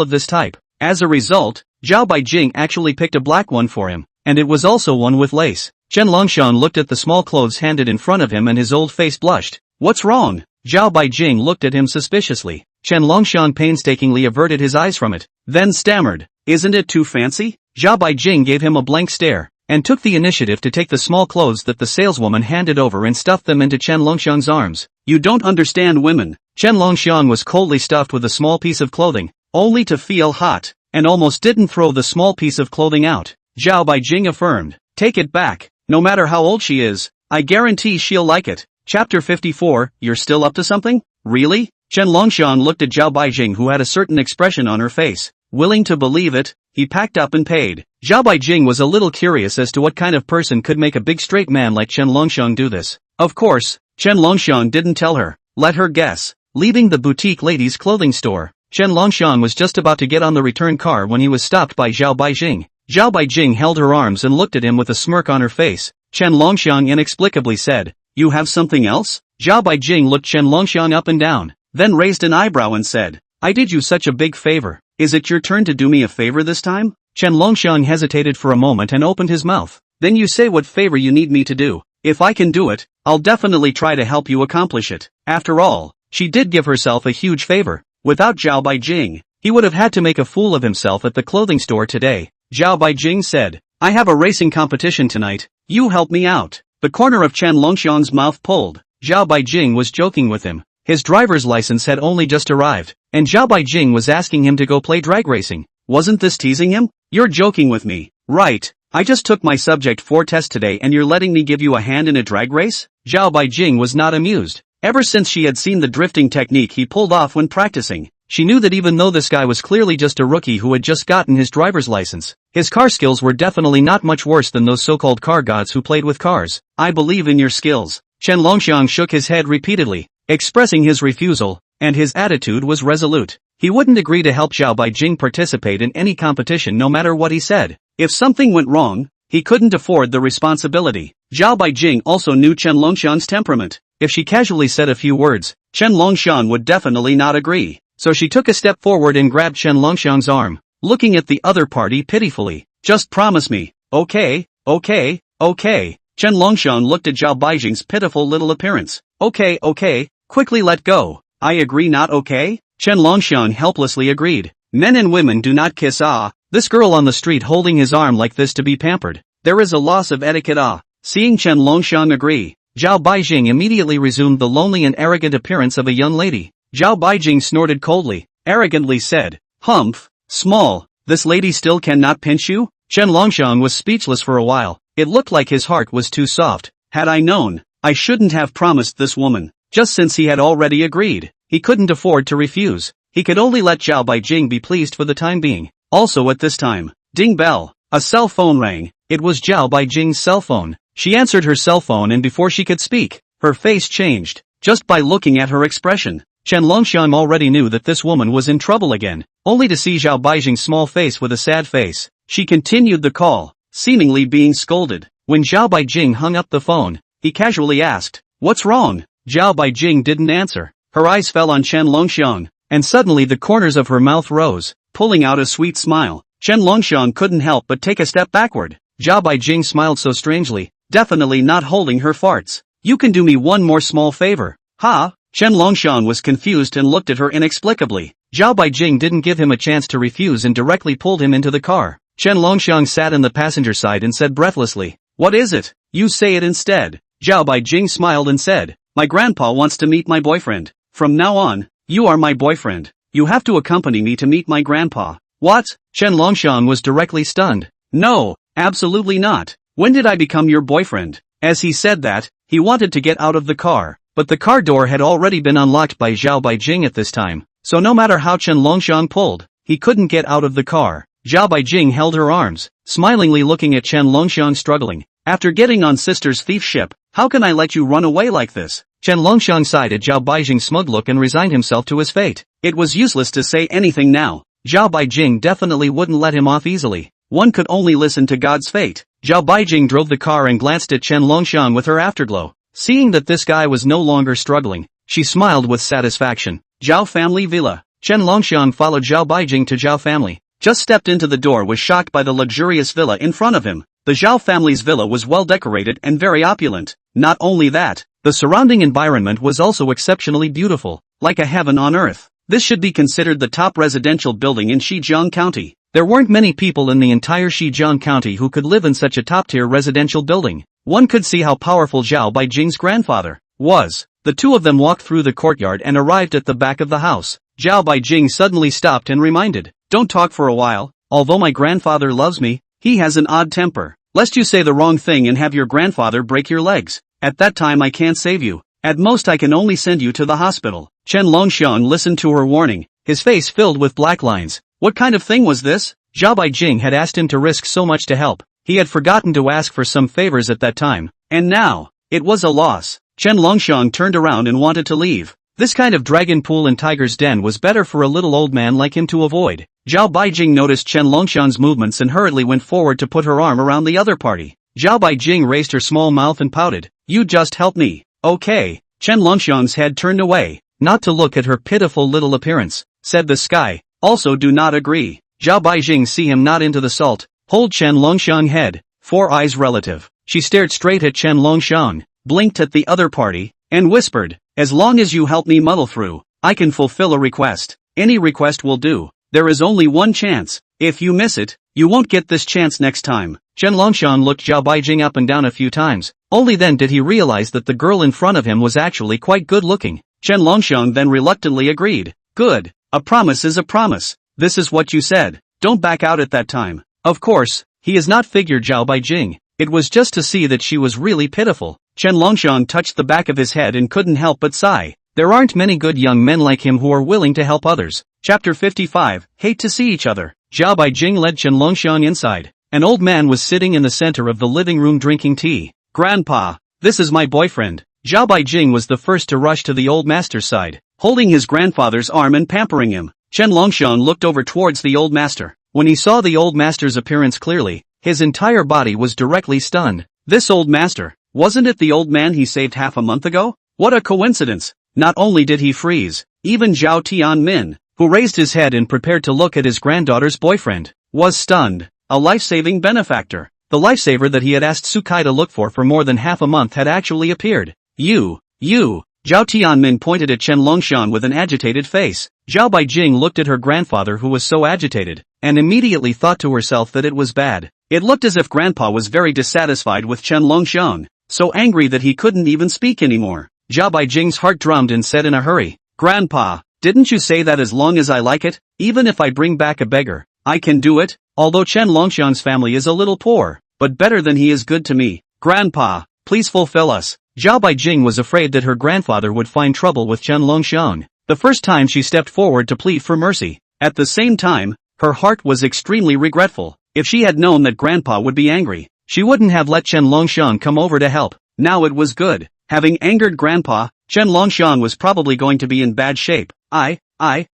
of this type. As a result, Zhao Baijing actually picked a black one for him, and it was also one with lace. Chen Longxiang looked at the small clothes handed in front of him and his old face blushed. What's wrong? Zhao Baijing looked at him suspiciously. Chen Longxiang painstakingly averted his eyes from it, then stammered, isn't it too fancy? Zhao Baijing gave him a blank stare, and took the initiative to take the small clothes that the saleswoman handed over and stuffed them into Chen Longxiang's arms. You don't understand women. Chen Longxiang was coldly stuffed with a small piece of clothing, only to feel hot, and almost didn't throw the small piece of clothing out. Zhao Baijing affirmed, take it back. No matter how old she is, I guarantee she'll like it. Chapter 54, you're still up to something? Really? Chen Longxiang looked at Zhao Baijing, who had a certain expression on her face. Willing to believe it, he packed up and paid. Zhao Baijing was a little curious as to what kind of person could make a big straight man like Chen Longxiang do this. Of course, Chen Longxiang didn't tell her. Let her guess. Leaving the boutique ladies' clothing store, Chen Longxiang was just about to get on the return car when he was stopped by Zhao Baijing. Zhao Baijing held her arms and looked at him with a smirk on her face. Chen Longxiang inexplicably said, you have something else? Zhao Baijing looked Chen Longxiang up and down, then raised an eyebrow and said, I did you such a big favor. Is it your turn to do me a favor this time? Chen Longxiang hesitated for a moment and opened his mouth. Then you say what favor you need me to do. If I can do it, I'll definitely try to help you accomplish it. After all, she did give herself a huge favor. Without Zhao Baijing, he would have had to make a fool of himself at the clothing store today. Zhao Baijing said, I have a racing competition tonight. You help me out. The corner of Chen Longxiang's mouth pulled. Zhao Baijing was joking with him. His driver's license had only just arrived, and Zhao Baijing was asking him to go play drag racing. Wasn't this teasing him? You're joking with me, right? I just took my Subject 4 test today and you're letting me give you a hand in a drag race? Zhao Baijing was not amused. Ever since she had seen the drifting technique he pulled off when practicing, She knew that even though this guy was clearly just a rookie who had just gotten his driver's license, his car skills were definitely not much worse than those so-called car gods who played with cars. I believe in your skills. Chen Longxiang shook his head repeatedly, expressing his refusal, and his attitude was resolute. He wouldn't agree to help Zhao Baijing participate in any competition no matter what he said. If something went wrong, he couldn't afford the responsibility. Zhao Baijing also knew Chen Longxiang's temperament. If she casually said a few words, Chen Longxiang would definitely not agree. So she took a step forward and grabbed Chen Longxiang's arm, looking at the other party pitifully. Just promise me. Okay, okay, okay. Chen Longxiang looked at Zhao Baijing's pitiful little appearance. Okay, okay, quickly let go. I agree, not okay? Chen Longxiang helplessly agreed. Men and women do not kiss. This girl on the street holding his arm like this to be pampered. There is a loss of etiquette. Seeing Chen Longxiang agree, Zhao Baijing immediately resumed the lonely and arrogant appearance of a young lady. Zhao Baijing snorted coldly, arrogantly said, "Humph, small, this lady still cannot pinch you?" Chen Longxiang was speechless for a while. It looked like his heart was too soft. Had I known, I shouldn't have promised this woman. Just since he had already agreed, he couldn't afford to refuse. He could only let Zhao Baijing be pleased for the time being. Also at this time, ding bell, a cell phone rang. It was Zhao Baijing's cell phone. She answered her cell phone, and before she could speak, her face changed, just by looking at her expression. Chen Longxiang already knew that this woman was in trouble again, only to see Zhao Baijing's small face with a sad face. She continued the call, seemingly being scolded. When Zhao Baijing hung up the phone, he casually asked, "What's wrong?" Zhao Baijing didn't answer. Her eyes fell on Chen Longxiang, and suddenly the corners of her mouth rose, pulling out a sweet smile. Chen Longxiang couldn't help but take a step backward. Zhao Baijing smiled so strangely, definitely not holding her farts. "You can do me one more small favor." "Ha?" Chen Longxiang was confused and looked at her inexplicably. Zhao Baijing didn't give him a chance to refuse and directly pulled him into the car. Chen Longxiang sat in the passenger side and said breathlessly, "What is it? You say it instead." Zhao Baijing smiled and said, "My grandpa wants to meet my boyfriend. From now on, you are my boyfriend. You have to accompany me to meet my grandpa." "What?" Chen Longxiang was directly stunned. "No, absolutely not. When did I become your boyfriend?" As he said that, he wanted to get out of the car, but the car door had already been unlocked by Zhao Baijing at this time, so no matter how Chen Longxiang pulled, he couldn't get out of the car. Zhao Baijing held her arms, smilingly looking at Chen Longxiang struggling. "After getting on sister's thief ship, how can I let you run away like this?" Chen Longxiang sighed at Zhao Baijing's smug look and resigned himself to his fate. It was useless to say anything now. Zhao Baijing definitely wouldn't let him off easily. One could only listen to God's fate. Zhao Baijing drove the car and glanced at Chen Longxiang with her afterglow. Seeing that this guy was no longer struggling, she smiled with satisfaction. Zhao family villa. Chen Longxiang followed Zhao Baijing to Zhao family. Just stepped into the door, was shocked by the luxurious villa in front of him. The Zhao family's villa was well decorated and very opulent. Not only that, the surrounding environment was also exceptionally beautiful, like a heaven on earth. This should be considered the top residential building in Shijiang County. There weren't many people in the entire Shijiang County who could live in such a top-tier residential building. One could see how powerful Zhao Baijing's grandfather was. The two of them walked through the courtyard and arrived at the back of the house. Zhao Baijing suddenly stopped and reminded, "Don't talk for a while. Although my grandfather loves me, he has an odd temper. Lest you say the wrong thing and have your grandfather break your legs. At that time I can't save you. At most I can only send you to the hospital." Chen Longxiang listened to her warning, his face filled with black lines. What kind of thing was this? Zhao Baijing had asked him to risk so much to help. He had forgotten to ask for some favors at that time. And now, it was a loss. Chen Longxiang turned around and wanted to leave. This kind of dragon pool and tiger's den was better for a little old man like him to avoid. Zhao Baijing noticed Chen Longxiang's movements and hurriedly went forward to put her arm around the other party. Zhao Baijing raised her small mouth and pouted. "You just help me, okay?" Chen Longxiang's head turned away. "Not to look at her pitiful little appearance," said the sky. "Also do not agree." Zhao Baijing see him not into the salt, hold Chen Longxiang head, 4 eyes relative. She stared straight at Chen Longxiang, blinked at the other party, and whispered, "As long as you help me muddle through, I can fulfill a request. Any request will do. There is only one chance. If you miss it, you won't get this chance next time." Chen Longxiang looked Zhao Baijing up and down a few times. Only then did he realize that the girl in front of him was actually quite good looking. Chen Longxiang then reluctantly agreed. "Good. A promise is a promise. This is what you said. Don't back out at that time." Of course, he has not figured Zhao Baijing. It was just to see that she was really pitiful. Chen Longxiang touched the back of his head and couldn't help but sigh. There aren't many good young men like him who are willing to help others. Chapter 55, Hate to see each other. Zhao Baijing led Chen Longxiang inside. An old man was sitting in the center of the living room drinking tea. Grandpa, this is my boyfriend. Zhao Baijing was the first to rush to the old master's side, holding his grandfather's arm and pampering him. Chen Longxiang looked over towards the old master. When he saw the old master's appearance clearly, his entire body was directly stunned. This old master, wasn't it the old man he saved half a month ago? What a coincidence! Not only did he freeze, even Zhao Tianmin, who raised his head and prepared to look at his granddaughter's boyfriend, was stunned. A life-saving benefactor. The lifesaver that he had asked Sukai to look for more than half a month had actually appeared. You. Zhao Tianmin pointed at Chen Longxiang with an agitated face. Zhao Baijing looked at her grandfather who was so agitated, and immediately thought to herself that it was bad. It looked as if Grandpa was very dissatisfied with Chen Longxiang, so angry that he couldn't even speak anymore. Zhao Baijing's heart drummed and said in a hurry, Grandpa, didn't you say that as long as I like it, even if I bring back a beggar, I can do it? Although Chen Longxiang's family is a little poor, but better than he is good to me. Grandpa, please fulfill us. Zhao Baijing was afraid that her grandfather would find trouble with Chen Longxiang the first time she stepped forward to plead for mercy. At the same time, her heart was extremely regretful. If she had known that Grandpa would be angry, she wouldn't have let Chen Longxiang come over to help. Now it was good. Having angered Grandpa, Chen Longxiang was probably going to be in bad shape.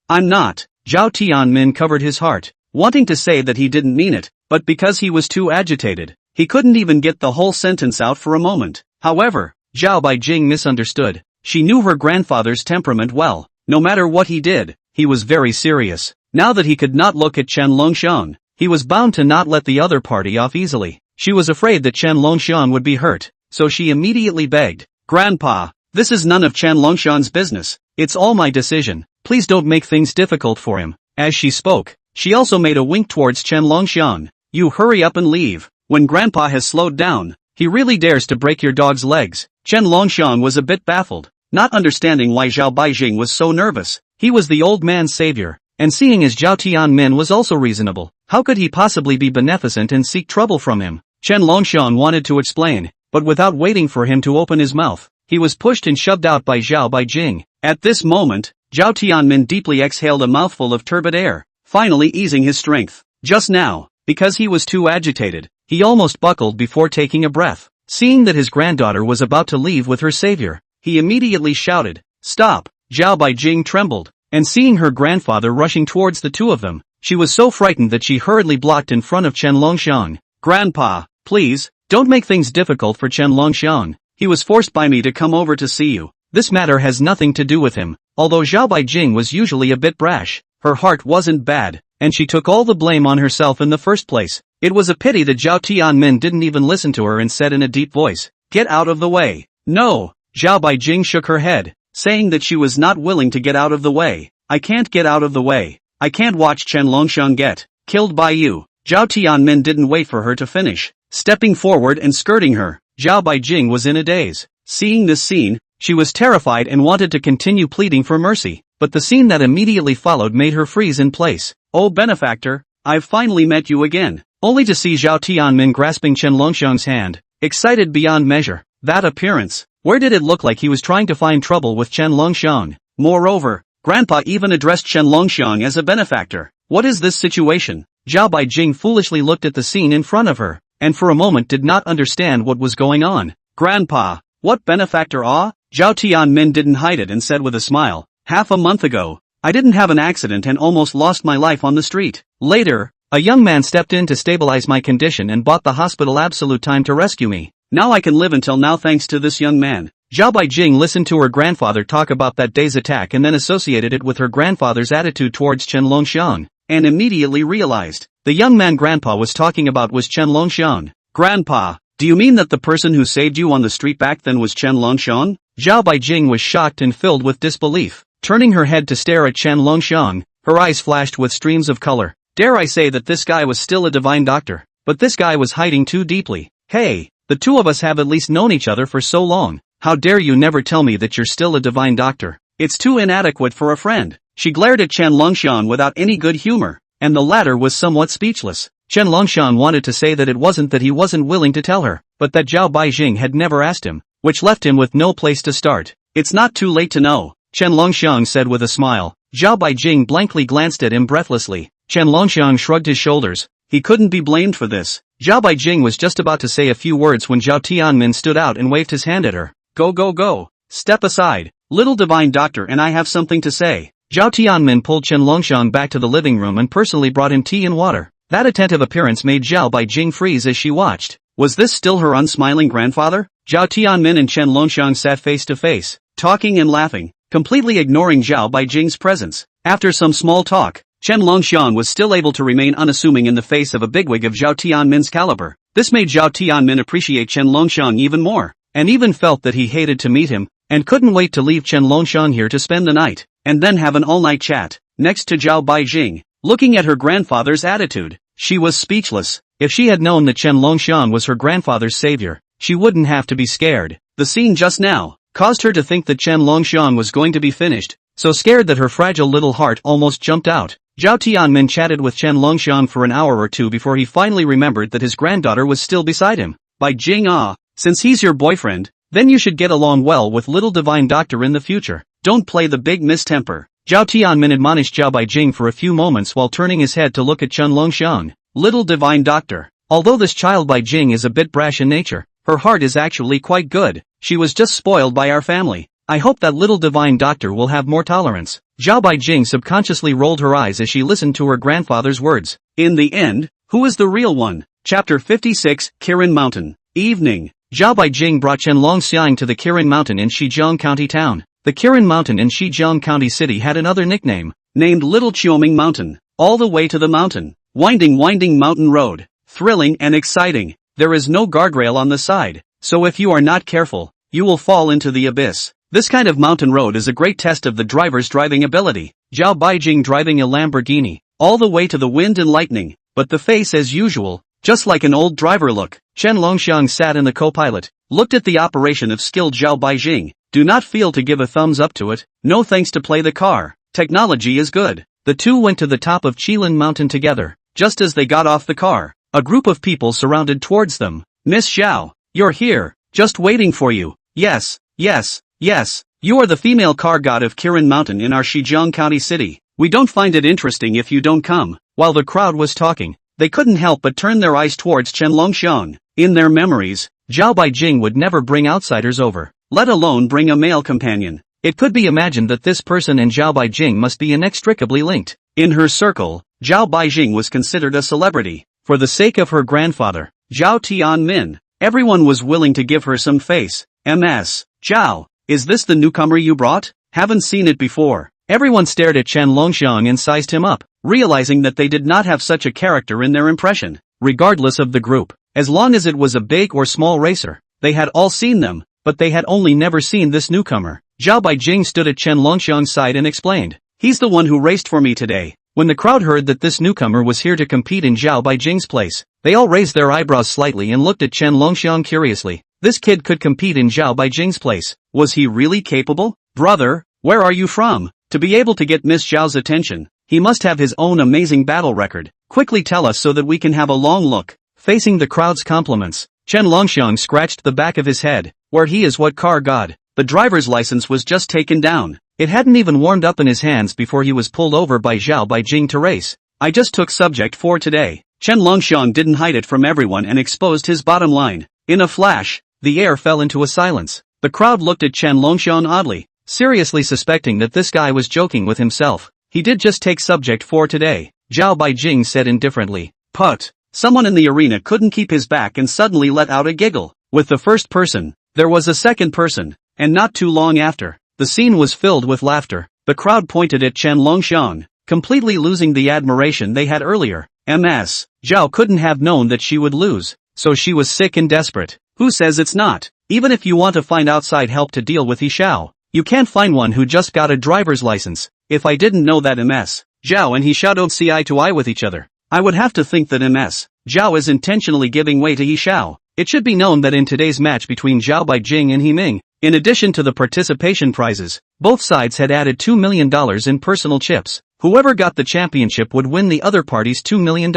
I'm not. Zhao Tianmin covered his heart, wanting to say that he didn't mean it, but because he was too agitated, he couldn't even get the whole sentence out for a moment. However, Zhao Baijing misunderstood. She knew her grandfather's temperament well. No matter what he did, he was very serious. Now that he could not look at Chen Longxiang, he was bound to not let the other party off easily. She was afraid that Chen Longxiang would be hurt, so she immediately begged, Grandpa, this is none of Chen Longxiang's business. It's all my decision. Please don't make things difficult for him. As she spoke, she also made a wink towards Chen Longxiang. You hurry up and leave. When Grandpa has slowed down, he really dares to break your dog's legs. Chen Longxiang was a bit baffled, not understanding why Zhao Baijing was so nervous. He was the old man's savior, and seeing as Zhao Tianmin was also reasonable, how could he possibly be beneficent and seek trouble from him? Chen Longxiang wanted to explain, but without waiting for him to open his mouth, he was pushed and shoved out by Zhao Baijing. At this moment, Zhao Tianmin deeply exhaled a mouthful of turbid air, finally easing his strength. Just now, because he was too agitated, he almost buckled before taking a breath. Seeing that his granddaughter was about to leave with her savior, he immediately shouted, Stop! Zhao Baijing trembled, and seeing her grandfather rushing towards the two of them, she was so frightened that she hurriedly blocked in front of Chen Longxiang. Grandpa, please, don't make things difficult for Chen Longxiang. He was forced by me to come over to see you. This matter has nothing to do with him. Although Zhao Baijing was usually a bit brash, her heart wasn't bad, and she took all the blame on herself in the first place. It was a pity that Zhao Tianmin didn't even listen to her and said in a deep voice, Get out of the way. No. Zhao Baijing shook her head, saying that she was not willing to get out of the way. I can't get out of the way. I can't watch Chen Longxiang get killed by you. Zhao Tianmin didn't wait for her to finish. Stepping forward and skirting her, Zhao Baijing was in a daze. Seeing this scene, she was terrified and wanted to continue pleading for mercy, but the scene that immediately followed made her freeze in place. Oh benefactor, I've finally met you again. Only to see Zhao Tianmin grasping Chen Longxiang's hand, excited beyond measure. That appearance, where did it look like he was trying to find trouble with Chen Longxiang? Moreover, Grandpa even addressed Chen Longxiang as a benefactor. What is this situation? Zhao Baijing foolishly looked at the scene in front of her, and for a moment did not understand what was going on. Grandpa, what benefactor ah? Zhao Tianmin didn't hide it and said with a smile, half a month ago, I didn't have an accident and almost lost my life on the street. Later, a young man stepped in to stabilize my condition and bought the hospital absolute time to rescue me. Now I can live until now thanks to this young man. Zhao Baijing listened to her grandfather talk about that day's attack and then associated it with her grandfather's attitude towards Chen Longxiang, and immediately realized, the young man Grandpa was talking about was Chen Longxiang. Grandpa, do you mean that the person who saved you on the street back then was Chen Longxiang? Zhao Baijing was shocked and filled with disbelief. Turning her head to stare at Chen Longxiang, her eyes flashed with streams of color. Dare I say that this guy was still a divine doctor, but this guy was hiding too deeply. Hey, the two of us have at least known each other for so long. How dare you never tell me that you're still a divine doctor? It's too inadequate for a friend. She glared at Chen Longxiang without any good humor, and the latter was somewhat speechless. Chen Longxiang wanted to say that it wasn't that he wasn't willing to tell her, but that Zhao Baijing had never asked him, which left him with no place to start. It's not too late to know. Chen Longxiang said with a smile. Zhao Baijing blankly glanced at him breathlessly. Chen Longxiang shrugged his shoulders. He couldn't be blamed for this. Zhao Baijing was just about to say a few words when Zhao Tianmin stood out and waved his hand at her. Go go go. Step aside. Little divine doctor and I have something to say. Zhao Tianmin pulled Chen Longxiang back to the living room and personally brought him tea and water. That attentive appearance made Zhao Baijing freeze as she watched. Was this still her unsmiling grandfather? Zhao Tianmin and Chen Longxiang sat face to face, talking and laughing, completely ignoring Zhao Baijing's presence. After some small talk, Chen Longxiang was still able to remain unassuming in the face of a bigwig of Zhao Tianmin's caliber. This made Zhao Tianmin appreciate Chen Longxiang even more, and even felt that he hated to meet him, and couldn't wait to leave Chen Longxiang here to spend the night, and then have an all-night chat. Next to Zhao Baijing, looking at her grandfather's attitude, she was speechless. If she had known that Chen Longxiang was her grandfather's savior, she wouldn't have to be scared. The scene just now caused her to think that Chen Longxiang was going to be finished, so scared that her fragile little heart almost jumped out. Zhao Tianmin chatted with Chen Longxiang for an hour or two before he finally remembered that his granddaughter was still beside him. Baijing, since he's your boyfriend, then you should get along well with little divine doctor in the future. Don't play the big mistemper. Zhao Tianmin admonished Zhao Baijing for a few moments while turning his head to look at Chen Longxiang. Little divine doctor. Although this child Baijing is a bit brash in nature, her heart is actually quite good. She was just spoiled by our family. I hope that little divine doctor will have more tolerance. Zhao Baijing subconsciously rolled her eyes as she listened to her grandfather's words. In the end, who is the real one? Chapter 56, Kirin Mountain. Evening. Zhao Baijing brought Chen Longxiang to the Kirin Mountain in Shijiang County town. The Kirin Mountain in Shijiang County City had another nickname, named Little Qiuming Mountain. All the way to the mountain. Winding mountain road. Thrilling and exciting. There is no guardrail on the side, so if you are not careful, you will fall into the abyss. This kind of mountain road is a great test of the driver's driving ability. Zhao Baijing driving a Lamborghini, all the way to the wind and lightning, but the face as usual, just like an old driver look. Chen Longxiang sat in the co-pilot, looked at the operation of skilled Zhao Baijing. Do not feel to give a thumbs up to it, no thanks to play the car. Technology is good. The two went to the top of Qilin Mountain together. Just as they got off the car, a group of people surrounded towards them. Miss Xiao, you're here, just waiting for you. Yes, yes, yes, you are the female car god of Kirin Mountain in our Shijiang County City. We don't find it interesting if you don't come. While the crowd was talking, they couldn't help but turn their eyes towards Chen Longxiang. In their memories, Zhao Baijing would never bring outsiders over, let alone bring a male companion. It could be imagined that this person and Zhao Baijing must be inextricably linked. In her circle, Zhao Baijing was considered a celebrity. For the sake of her grandfather, Zhao Tianmin, everyone was willing to give her some face. Ms. Zhao, is this the newcomer you brought? Haven't seen it before. Everyone stared at Chen Longxiang and sized him up, realizing that they did not have such a character in their impression. Regardless of the group, as long as it was a big or small racer, they had all seen them, but they had only never seen this newcomer. Zhao Baijing stood at Chen Longxiang's side and explained, he's the one who raced for me today. When the crowd heard that this newcomer was here to compete in Zhao Baijing's place, they all raised their eyebrows slightly and looked at Chen Longxiang curiously. This kid could compete in Zhao Baijing's place. Was he really capable? Brother, where are you from? To be able to get Miss Zhao's attention, he must have his own amazing battle record. Quickly tell us so that we can have a long look. Facing the crowd's compliments, Chen Longxiang scratched the back of his head. Where he is what car god? The driver's license was just taken down. It hadn't even warmed up in his hands before he was pulled over by Zhao Baijing to race. I just took subject 4 today. Chen Longxiang didn't hide it from everyone and exposed his bottom line. In a flash, the air fell into a silence. The crowd looked at Chen Longxiang oddly, seriously suspecting that this guy was joking with himself. He did just take subject 4 today, Zhao Baijing said indifferently. Put. Someone in the arena couldn't keep his back and suddenly let out a giggle. With the first person, there was a second person, and not too long after, the scene was filled with laughter. The crowd pointed at Chen Longxiang, completely losing the admiration they had earlier. Ms. Zhao couldn't have known that she would lose, so she was sick and desperate. Who says it's not? Even if you want to find outside help to deal with Xiao, you can't find one who just got a driver's license. If I didn't know that Ms. Zhao and Xiao don't see eye to eye with each other, I would have to think that Ms. Zhao is intentionally giving way to Xiao. It should be known that in today's match between Zhao Baijing and Ming, in addition to the participation prizes, both sides had added $2 million in personal chips. Whoever got the championship would win the other party's $2 million.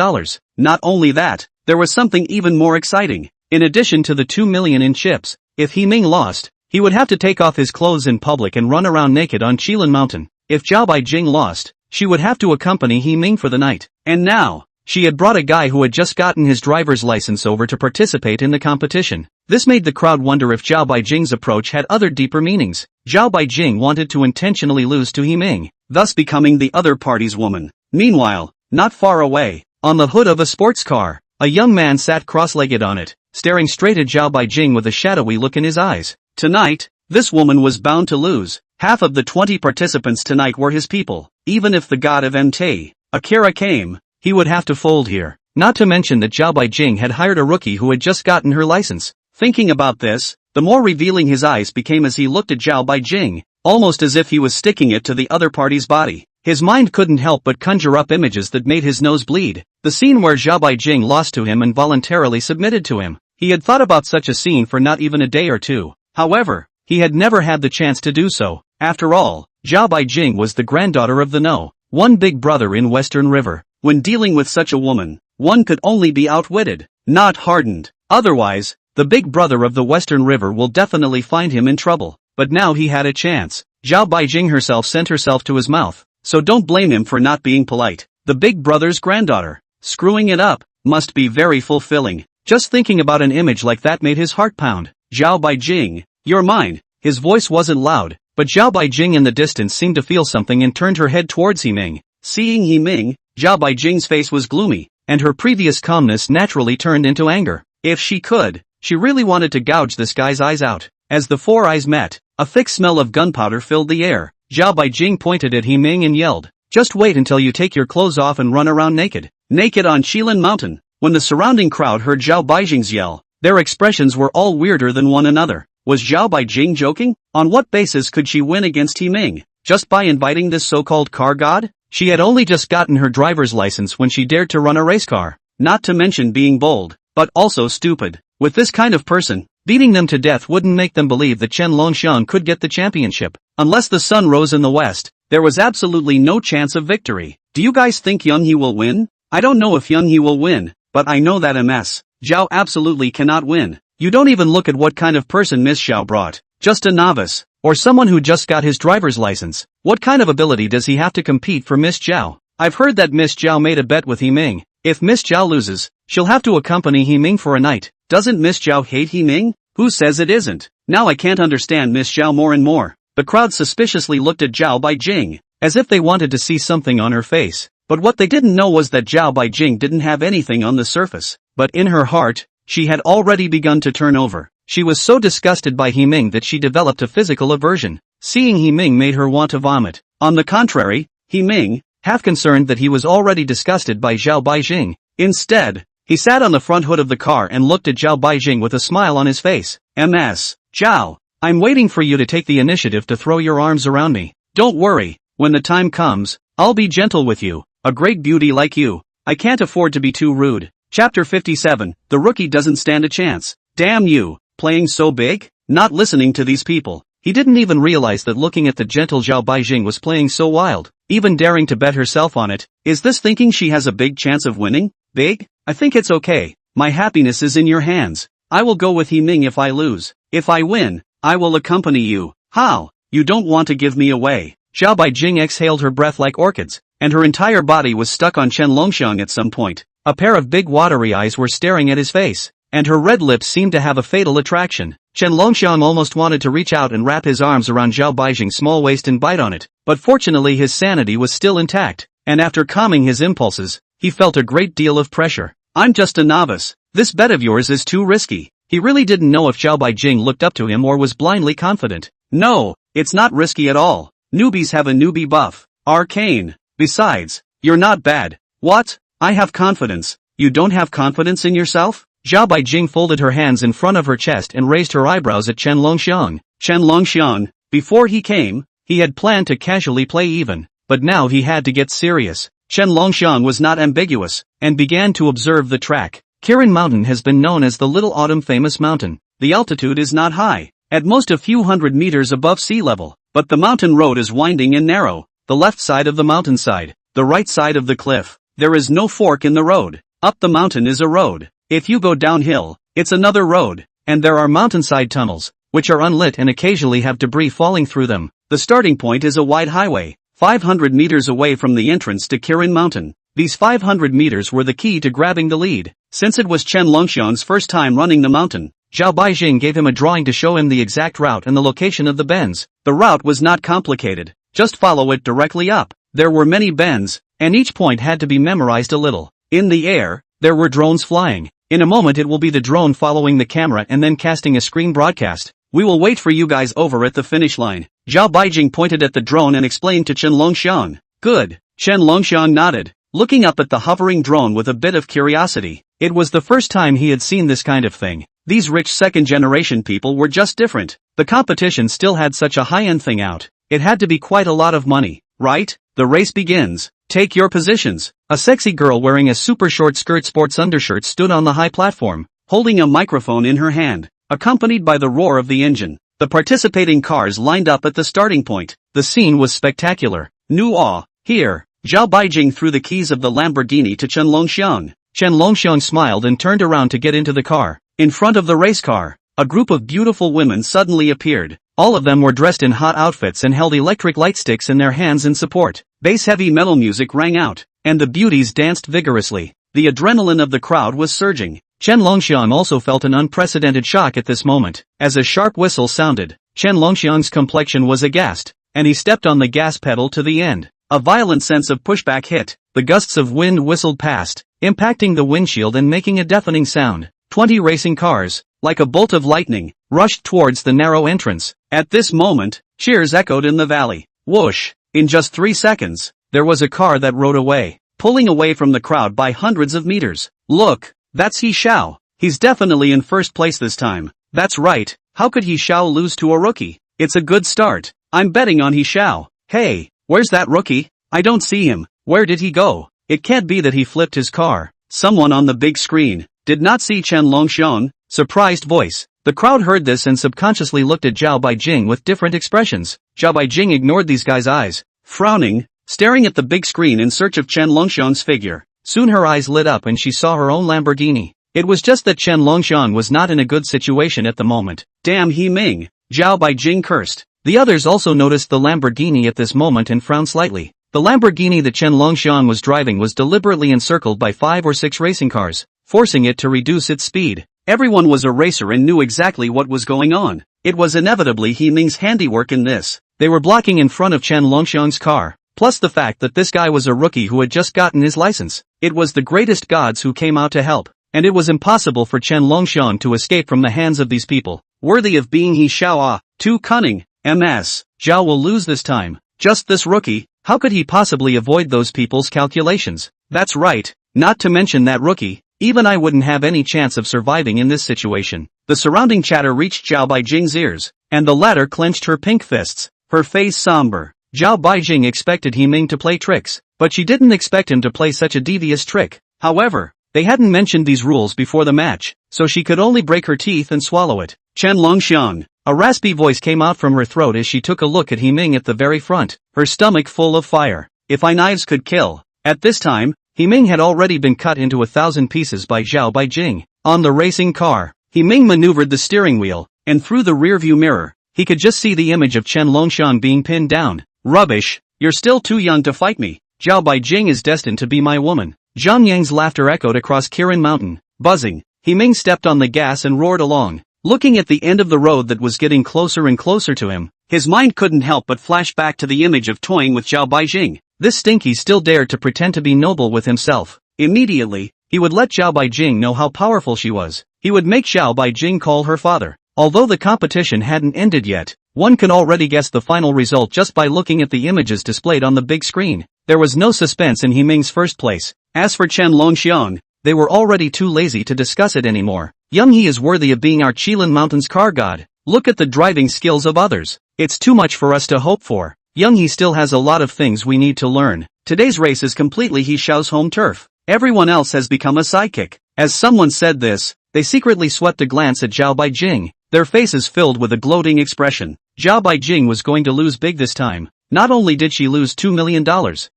Not only that, there was something even more exciting. In addition to the $2 million in chips, if Ming lost, He would have to take off his clothes in public and run around naked on Qilin Mountain. If Zhao Baijing lost, she would have to accompany He Ming for the night. And now, she had brought a guy who had just gotten his driver's license over to participate in the competition. This made the crowd wonder if Zhao Baijing's approach had other deeper meanings. Zhao Baijing wanted to intentionally lose to He Ming, thus becoming the other party's woman. Meanwhile, not far away, on the hood of a sports car, a young man sat cross-legged on it, staring straight at Zhao Baijing with a shadowy look in his eyes. Tonight, this woman was bound to lose. Half of the 20 participants tonight were his people. Even if the god of MT, Akira came, he would have to fold here. Not to mention that Zhao Baijing had hired a rookie who had just gotten her license. Thinking about this, the more revealing his eyes became as he looked at Zhao Baijing, almost as if he was sticking it to the other party's body. His mind couldn't help but conjure up images that made his nose bleed. The scene where Zhao Baijing lost to him and voluntarily submitted to him. He had thought about such a scene for not even a day or two. However, he had never had the chance to do so. After all, Zhao Baijing was the granddaughter of the No. One big brother in Western River. When dealing with such a woman, one could only be outwitted, not hardened. Otherwise, the big brother of the Western River will definitely find him in trouble. But now he had a chance. Zhao Baijing herself sent herself to his mouth. So don't blame him for not being polite. The big brother's granddaughter. Screwing it up must be very fulfilling. Just thinking about an image like that made his heart pound. Zhao Baijing, you're mine. His voice wasn't loud, but Zhao Baijing in the distance seemed to feel something and turned her head towards He Ming. Seeing He Ming, Zhao Baijing's face was gloomy, and her previous calmness naturally turned into anger. If she could, she really wanted to gouge this guy's eyes out. As the four eyes met, a thick smell of gunpowder filled the air. Zhao Baijing pointed at He Ming and yelled, "Just wait until you take your clothes off and run around naked." Naked on Qilin Mountain. When the surrounding crowd heard Zhao Baijing's yell, their expressions were all weirder than one another. Was Zhao Baijing joking? On what basis could she win against He Ming? Just by inviting this so-called car god? She had only just gotten her driver's license when she dared to run a race car. Not to mention being bold, but also stupid. With this kind of person, beating them to death wouldn't make them believe that Chen Longxiang could get the championship. Unless the sun rose in the west, there was absolutely no chance of victory. Do you guys think Young-hee will win? I don't know if Young-hee will win, but I know that Ms. Zhao absolutely cannot win. You don't even look at what kind of person Miss Zhao brought. Just a novice, or someone who just got his driver's license. What kind of ability does he have to compete for Miss Zhao? I've heard that Miss Zhao made a bet with He Ming. If Miss Zhao loses, she'll have to accompany He Ming for a night. Doesn't Miss Zhao hate He Ming? Who says it isn't? Now I can't understand Miss Zhao more and more. The crowd suspiciously looked at Zhao Baijing, as if they wanted to see something on her face. But what they didn't know was that Zhao Baijing didn't have anything on the surface. But in her heart, she had already begun to turn over. She was so disgusted by He Ming that she developed a physical aversion. Seeing He Ming made her want to vomit. On the contrary, He Ming, half concerned that he was already disgusted by Zhao Baijing. Instead, he sat on the front hood of the car and looked at Zhao Baijing with a smile on his face. Ms. Zhao, I'm waiting for you to take the initiative to throw your arms around me. Don't worry, when the time comes, I'll be gentle with you. A great beauty like you. I can't afford to be too rude. Chapter 57, the rookie doesn't stand a chance. Damn you, playing so big? Not listening to these people. He didn't even realize that looking at the gentle Zhao Baijing was playing so wild, even daring to bet herself on it. Is this thinking she has a big chance of winning? Big? I think it's okay. My happiness is in your hands. I will go with He Ming if I lose. If I win, I will accompany you. How? You don't want to give me away. Zhao Baijing exhaled her breath like orchids, and her entire body was stuck on Chen Longxiang at some point. A pair of big watery eyes were staring at his face, and her red lips seemed to have a fatal attraction. Chen Longxiang almost wanted to reach out and wrap his arms around Zhao Baijing's small waist and bite on it, but fortunately his sanity was still intact, and after calming his impulses, he felt a great deal of pressure. I'm just a novice. This bet of yours is too risky. He really didn't know if Zhao Baijing looked up to him or was blindly confident. No, it's not risky at all. Newbies have a newbie buff. Arcane. Besides, you're not bad. What? I have confidence. You don't have confidence in yourself? Zhao Baijing folded her hands in front of her chest and raised her eyebrows at Chen Longxiang. Chen Longxiang, before he came, he had planned to casually play even, but now he had to get serious. Chen Longxiang was not ambiguous, and began to observe the track. Kirin Mountain has been known as the Little Autumn Famous Mountain. The altitude is not high, at most a few hundred meters above sea level, but the mountain road is winding and narrow. The left side of the mountainside, the right side of the cliff. There is no fork in the road. Up the mountain is a road. If you go downhill, it's another road, and there are mountainside tunnels. which are unlit and occasionally have debris falling through them. The starting point is a wide highway, 500 meters away from the entrance to Kirin Mountain. These 500 meters were the key to grabbing the lead. Since it was Chen Longxiang's first time running the mountain, Zhao Baijing gave him a drawing to show him the exact route and the location of the bends. The route was not complicated, just follow it directly up. There were many bends, and each point had to be memorized a little. In the air, there were drones flying. In a moment it will be the drone following the camera and then casting a screen broadcast. We will wait for you guys over at the finish line. Zhao Baijing pointed at the drone and explained to Chen Longxiang. Good. Chen Longxiang nodded, looking up at the hovering drone with a bit of curiosity. It was the first time he had seen this kind of thing. These rich second-generation people were just different. The competition still had such a high-end thing out. It had to be quite a lot of money, right? The race begins. Take your positions. A sexy girl wearing a super short skirt sports undershirt stood on the high platform, holding a microphone in her hand, accompanied by the roar of the engine. The participating cars lined up at the starting point. The scene was spectacular. New awe. Here. Zhao Baijing threw the keys of the Lamborghini to Chen Longxiang. Chen Longxiang smiled and turned around to get into the car. In front of the race car, a group of beautiful women suddenly appeared. All of them were dressed in hot outfits and held electric light sticks in their hands in support. Bass heavy metal music rang out, and the beauties danced vigorously. The adrenaline of the crowd was surging. Chen Longxiang also felt an unprecedented shock at this moment. As a sharp whistle sounded, Chen Longxiang's complexion was aghast, and he stepped on the gas pedal to the end. A violent sense of pushback hit. The gusts of wind whistled past, impacting the windshield and making a deafening sound. 20 racing cars, like a bolt of lightning, rushed towards the narrow entrance. At this moment, cheers echoed in the valley. Whoosh! In just 3 seconds, there was a car that rode away, pulling away from the crowd by hundreds of meters. Look, that's He Xiao. He's definitely in first place this time. That's right, how could He Xiao lose to a rookie? It's a good start. I'm betting on He Xiao. Hey, where's that rookie? I don't see him. Where did he go? It can't be that he flipped his car. Someone on the big screen did not see Chen Longxiang. Surprised voice. The crowd heard this and subconsciously looked at Zhao Baijing with different expressions. Zhao Baijing ignored these guys' eyes, frowning, staring at the big screen in search of Chen Longxiang's figure. Soon her eyes lit up and she saw her own Lamborghini. It was just that Chen Longxiang was not in a good situation at the moment. Damn He Ming, Zhao Baijing cursed. The others also noticed the Lamborghini at this moment and frowned slightly. The Lamborghini that Chen Longxiang was driving was deliberately encircled by 5 or 6 racing cars, forcing it to reduce its speed. Everyone was a racer and knew exactly what was going on. It was inevitably He Ming's handiwork in this. They were blocking in front of Chen Longxiang's car, plus the fact that this guy was a rookie who had just gotten his license. It was the greatest gods who came out to help, and it was impossible for Chen Longxiang to escape from the hands of these people. Worthy of being He Xiao. Too cunning. MS. Zhao will lose this time. Just this rookie. How could he possibly avoid those people's calculations? That's right. Not to mention that rookie. Even I wouldn't have any chance of surviving in this situation. The surrounding chatter reached Zhao Baijing's ears, and the latter clenched her pink fists, her face somber. Zhao Baijing expected He Ming to play tricks, but she didn't expect him to play such a devious trick. However, they hadn't mentioned these rules before the match, so she could only break her teeth and swallow it. Chen Longxiang. A raspy voice came out from her throat as she took a look at He Ming at the very front, her stomach full of fire. If knives could kill. At this time, He Ming had already been cut into 1,000 pieces by Zhao Baijing. On the racing car, He Ming maneuvered the steering wheel, and through the rearview mirror, he could just see the image of Chen Longxiang being pinned down. Rubbish, you're still too young to fight me. Zhao Baijing is destined to be my woman. Zhang Yang's laughter echoed across Kirin Mountain. Buzzing, He Ming stepped on the gas and roared along, looking at the end of the road that was getting closer and closer to him. His mind couldn't help but flash back to the image of toying with Zhao Baijing. This stinky still dared to pretend to be noble with himself. Immediately, he would let Zhao Baijing know how powerful she was. He would make Zhao Baijing call her father. Although the competition hadn't ended yet, one can already guess the final result just by looking at the images displayed on the big screen. There was no suspense in He Ming's first place. As for Chen Longxiang, they were already too lazy to discuss it anymore. Young He is worthy of being our Qilin Mountains car god. Look at the driving skills of others. It's too much for us to hope for. Young He still has a lot of things we need to learn. Today's race is completely He Xiao's home turf. Everyone else has become a sidekick. As someone said this, they secretly swept a glance at Zhao Baijing, their faces filled with a gloating expression. Zhao Baijing was going to lose big this time. Not only did she lose $2 million,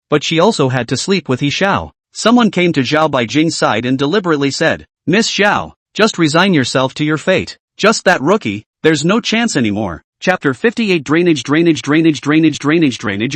but she also had to sleep with He Xiao. Someone came to Zhao Baijing's side and deliberately said, "Miss Xiao, just resign yourself to your fate. Just that rookie, There's no chance anymore. Chapter 58 Drainage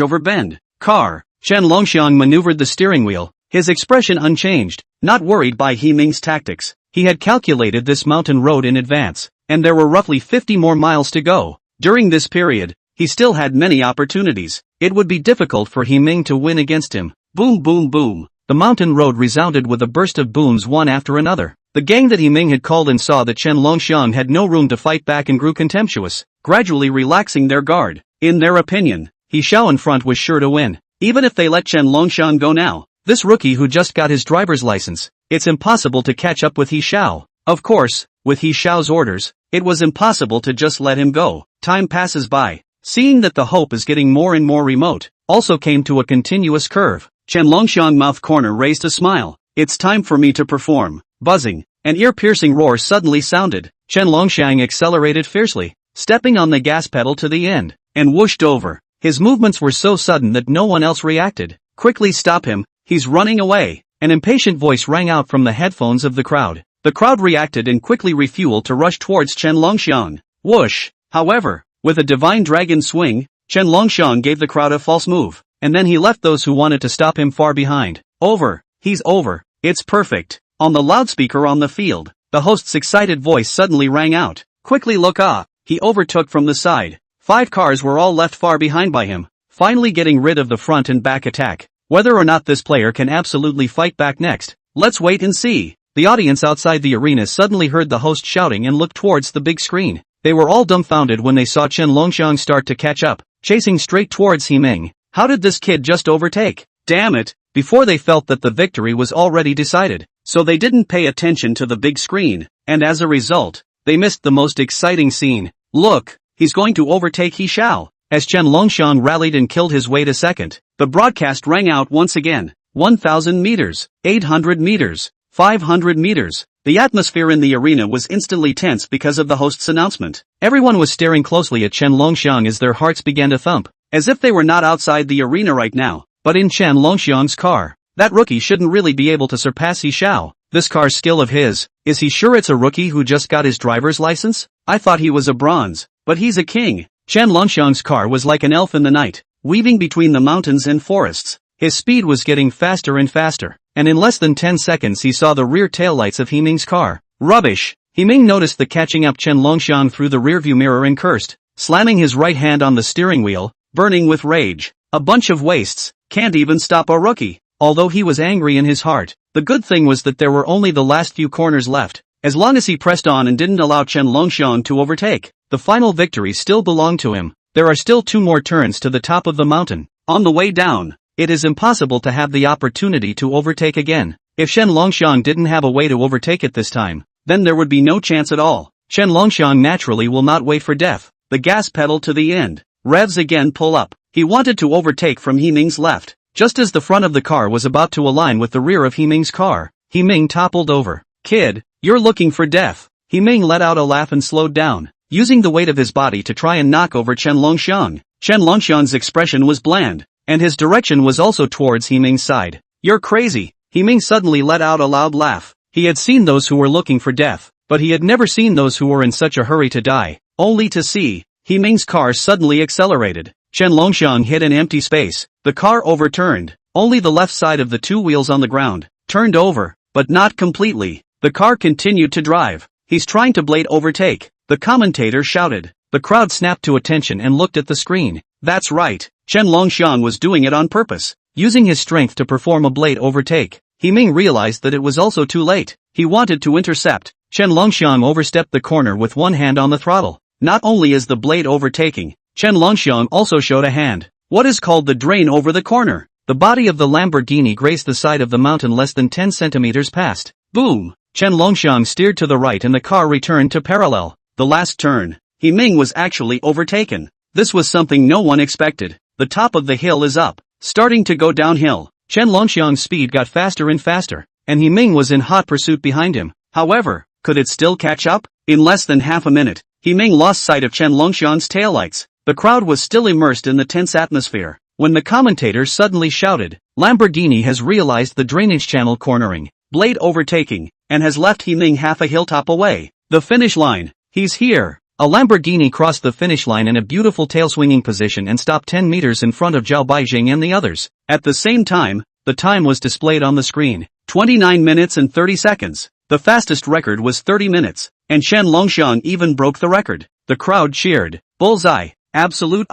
over bend. Car. Chen Longxiang maneuvered the steering wheel, his expression unchanged, not worried by He Ming's tactics. He had calculated this mountain road in advance, and there were roughly 50 more miles to go. During this period, he still had many opportunities. It would be difficult for He Ming to win against him. Boom boom boom. The mountain road resounded with a burst of booms one after another. The gang that He Ming had called in saw that Chen Longxiang had no room to fight back and grew contemptuous, gradually relaxing their guard. In their opinion, He Xiao in front was sure to win. Even if they let Chen Longxiang go now, this rookie who just got his driver's license, it's impossible to catch up with He Xiao. Of course, with He Xiao's orders, it was impossible to just let him go. Time passes by. Seeing that the hope is getting more and more remote, also came to a continuous curve. Chen Longxiang mouth corner raised a smile. It's time for me to perform. Buzzing, an ear-piercing roar suddenly sounded. Chen Longxiang accelerated fiercely, stepping on the gas pedal to the end, and whooshed over. His movements were so sudden that no one else reacted. Quickly stop him, he's running away. An impatient voice rang out from the headphones of the crowd. The crowd reacted and quickly refueled to rush towards Chen Longxiang. Whoosh! However, with a divine dragon swing, Chen Longxiang gave the crowd a false move, and then he left those who wanted to stop him far behind. Over. He's over. It's perfect. On the loudspeaker on the field, the host's excited voice suddenly rang out. Quickly look up. He overtook from the side. 5 cars were all left far behind by him, finally getting rid of the front and back attack. Whether or not this player can absolutely fight back next, let's wait and see. The audience outside the arena suddenly heard the host shouting and looked towards the big screen. They were all dumbfounded when they saw Chen Longxiang start to catch up, chasing straight towards He Ming. How did this kid just overtake? Damn it! Before they felt that the victory was already decided, so they didn't pay attention to the big screen, and as a result, they missed the most exciting scene. Look, he's going to overtake He Xiao. As Chen Longxiang rallied and killed his way to second, the broadcast rang out once again. 1,000 meters, 800 meters, 500 meters. The atmosphere in the arena was instantly tense because of the host's announcement. Everyone was staring closely at Chen Longxiang as their hearts began to thump, as if they were not outside the arena right now, but in Chen Longxiang's car. That rookie shouldn't really be able to surpass He Xiao. This car's skill of his, is he sure it's a rookie who just got his driver's license? I thought he was a bronze, but he's a king. Chen Longxiang's car was like an elf in the night, weaving between the mountains and forests. His speed was getting faster and faster, and in less than 10 seconds he saw the rear taillights of He Ming's car. Rubbish! He Ming noticed the catching up Chen Longxiang through the rearview mirror and cursed, slamming his right hand on the steering wheel, burning with rage. A bunch of wastes, can't even stop a rookie. Although he was angry in his heart, the good thing was that there were only the last few corners left. As long as he pressed on and didn't allow Chen Longxiang to overtake, the final victory still belonged to him. There are still 2 more turns to the top of the mountain. On the way down, it is impossible to have the opportunity to overtake again. If Chen Longxiang didn't have a way to overtake it this time, then there would be no chance at all. Chen Longxiang naturally will not wait for death. The gas pedal to the end. Revs again pull up. He wanted to overtake from He Ming's left. Just as the front of the car was about to align with the rear of He Ming's car, He Ming toppled over. Kid, you're looking for death. He Ming let out a laugh and slowed down, using the weight of his body to try and knock over Chen Longxiang. Chen Longxiang's expression was bland, and his direction was also towards He Ming's side. You're crazy. He Ming suddenly let out a loud laugh. He had seen those who were looking for death, but he had never seen those who were in such a hurry to die, only to see He Ming's car suddenly accelerated. Chen Longxiang hit an empty space. The car overturned. Only the left side of the 2 wheels on the ground turned over, but not completely. The car continued to drive. He's trying to blade overtake, the commentator shouted. The crowd snapped to attention and looked at the screen. That's right, Chen Longxiang was doing it on purpose, using his strength to perform a blade overtake. He Ming realized that it was also too late. He wanted to intercept. Chen Longxiang overstepped the corner with one hand on the throttle. Not only is the blade overtaking, Chen Longxiang also showed a hand. What is called the drain over the corner. The body of the Lamborghini grazed the side of the mountain less than 10 centimeters past. Boom! Chen Longxiang steered to the right and the car returned to parallel. The last turn, He Ming was actually overtaken. This was something no one expected. The top of the hill is up, starting to go downhill. Chen Longxiang's speed got faster and faster, and He Ming was in hot pursuit behind him. However, could it still catch up? In less than half a minute, He Ming lost sight of Chen Longxiang's taillights. The crowd was still immersed in the tense atmosphere, when the commentator suddenly shouted, Lamborghini has realized the drainage channel cornering, blade overtaking, and has left He Ming half a hilltop away. The finish line. He's here. A Lamborghini crossed the finish line in a beautiful tail-swinging position and stopped 10 meters in front of Zhao Baijing and the others. At the same time, the time was displayed on the screen. 29 minutes and 30 seconds. The fastest record was 30 minutes, and Chen Longxiang even broke the record. The crowd cheered. Bullseye. Absolute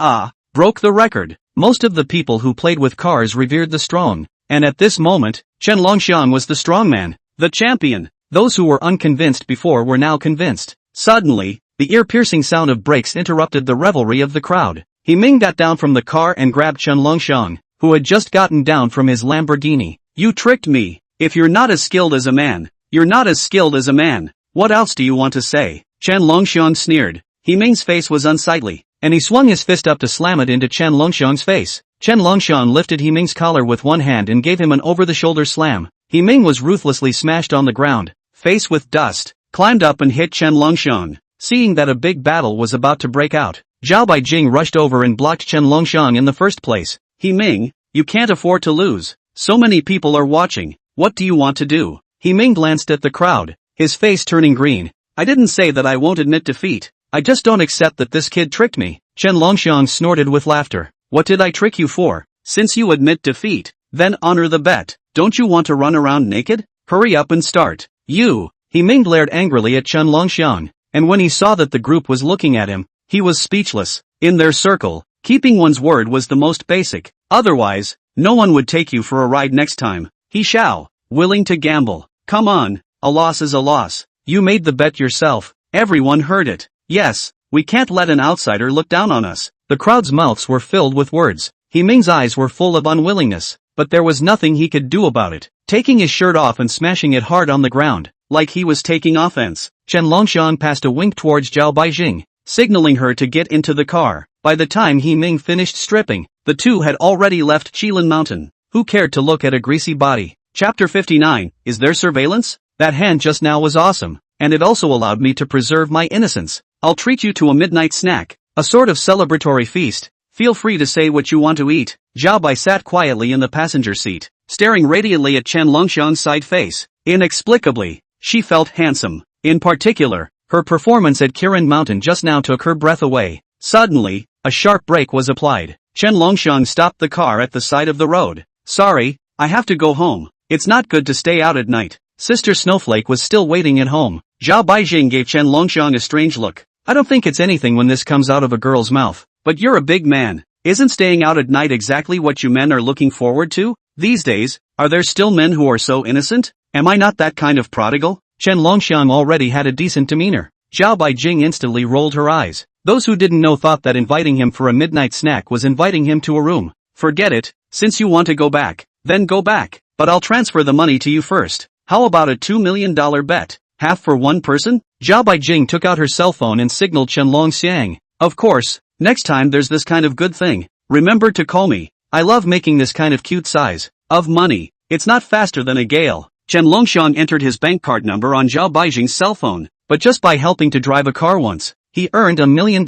broke the record. Most of the people who played with cars revered the strong. And at this moment, Chen Longxiang was the strongman, the champion. Those who were unconvinced before were now convinced. Suddenly, the ear-piercing sound of brakes interrupted the revelry of the crowd. He Ming got down from the car and grabbed Chen Longxiang, who had just gotten down from his Lamborghini. You tricked me. If you're not as skilled as a man, you're not as skilled as a man. What else do you want to say? Chen Longxiang sneered. He Ming's face was unsightly, and he swung his fist up to slam it into Chen Longxiang's face. Chen Longxiang lifted He Ming's collar with one hand and gave him an over-the-shoulder slam. He Ming was ruthlessly smashed on the ground, face with dust, climbed up and hit Chen Longxiang. Seeing that a big battle was about to break out, Zhao Baijing rushed over and blocked Chen Longxiang in the first place. He Ming, you can't afford to lose. So many people are watching. What do you want to do? He Ming glanced at the crowd, his face turning green. I didn't say that I won't admit defeat. I just don't accept that this kid tricked me. Chen Longxiang snorted with laughter. What did I trick you for? Since you admit defeat, then honor the bet. Don't you want to run around naked? Hurry up and start. You. He Ming glared angrily at Chen Longxiang, and when he saw that the group was looking at him, he was speechless. In their circle, keeping one's word was the most basic. Otherwise, no one would take you for a ride next time. He shall. Willing to gamble. Come on, a loss is a loss. You made the bet yourself. Everyone heard it. Yes, we can't let an outsider look down on us. The crowd's mouths were filled with words. He Ming's eyes were full of unwillingness, but there was nothing he could do about it. Taking his shirt off and smashing it hard on the ground, like he was taking offense, Chen Longxiang passed a wink towards Zhao Baijing, signaling her to get into the car. By the time He Ming finished stripping, the two had already left Qilin Mountain. Who cared to look at a greasy body? Chapter 59, Is there surveillance? That hand just now was awesome, and it also allowed me to preserve my innocence. I'll treat you to a midnight snack, a sort of celebratory feast. Feel free to say what you want to eat. Zhao Bai sat quietly in the passenger seat, staring radiantly at Chen Longxiang's side face. Inexplicably, she felt handsome. In particular, her performance at Qilin Mountain just now took her breath away. Suddenly, a sharp brake was applied. Chen Longxiang stopped the car at the side of the road. Sorry, I have to go home. It's not good to stay out at night. Sister Snowflake was still waiting at home. Zhao Baijing gave Chen Longxiang a strange look. I don't think it's anything when this comes out of a girl's mouth. But you're a big man. Isn't staying out at night exactly what you men are looking forward to? These days, are there still men who are so innocent? Am I not that kind of prodigal? Chen Longxiang already had a decent demeanor. Zhao Baijing instantly rolled her eyes. Those who didn't know thought that inviting him for a midnight snack was inviting him to a room. Forget it, since you want to go back, then go back. But I'll transfer the money to you first. How about a $2 million bet? Half for one person? Zhao Baijing took out her cell phone and signaled Chen Longxiang. Of course, next time there's this kind of good thing, remember to call me. I love making this kind of cute size of money. It's not faster than a gale. Chen Longxiang entered his bank card number on Zhao Baijing's cell phone. But just by helping to drive a car once, he earned $1 million.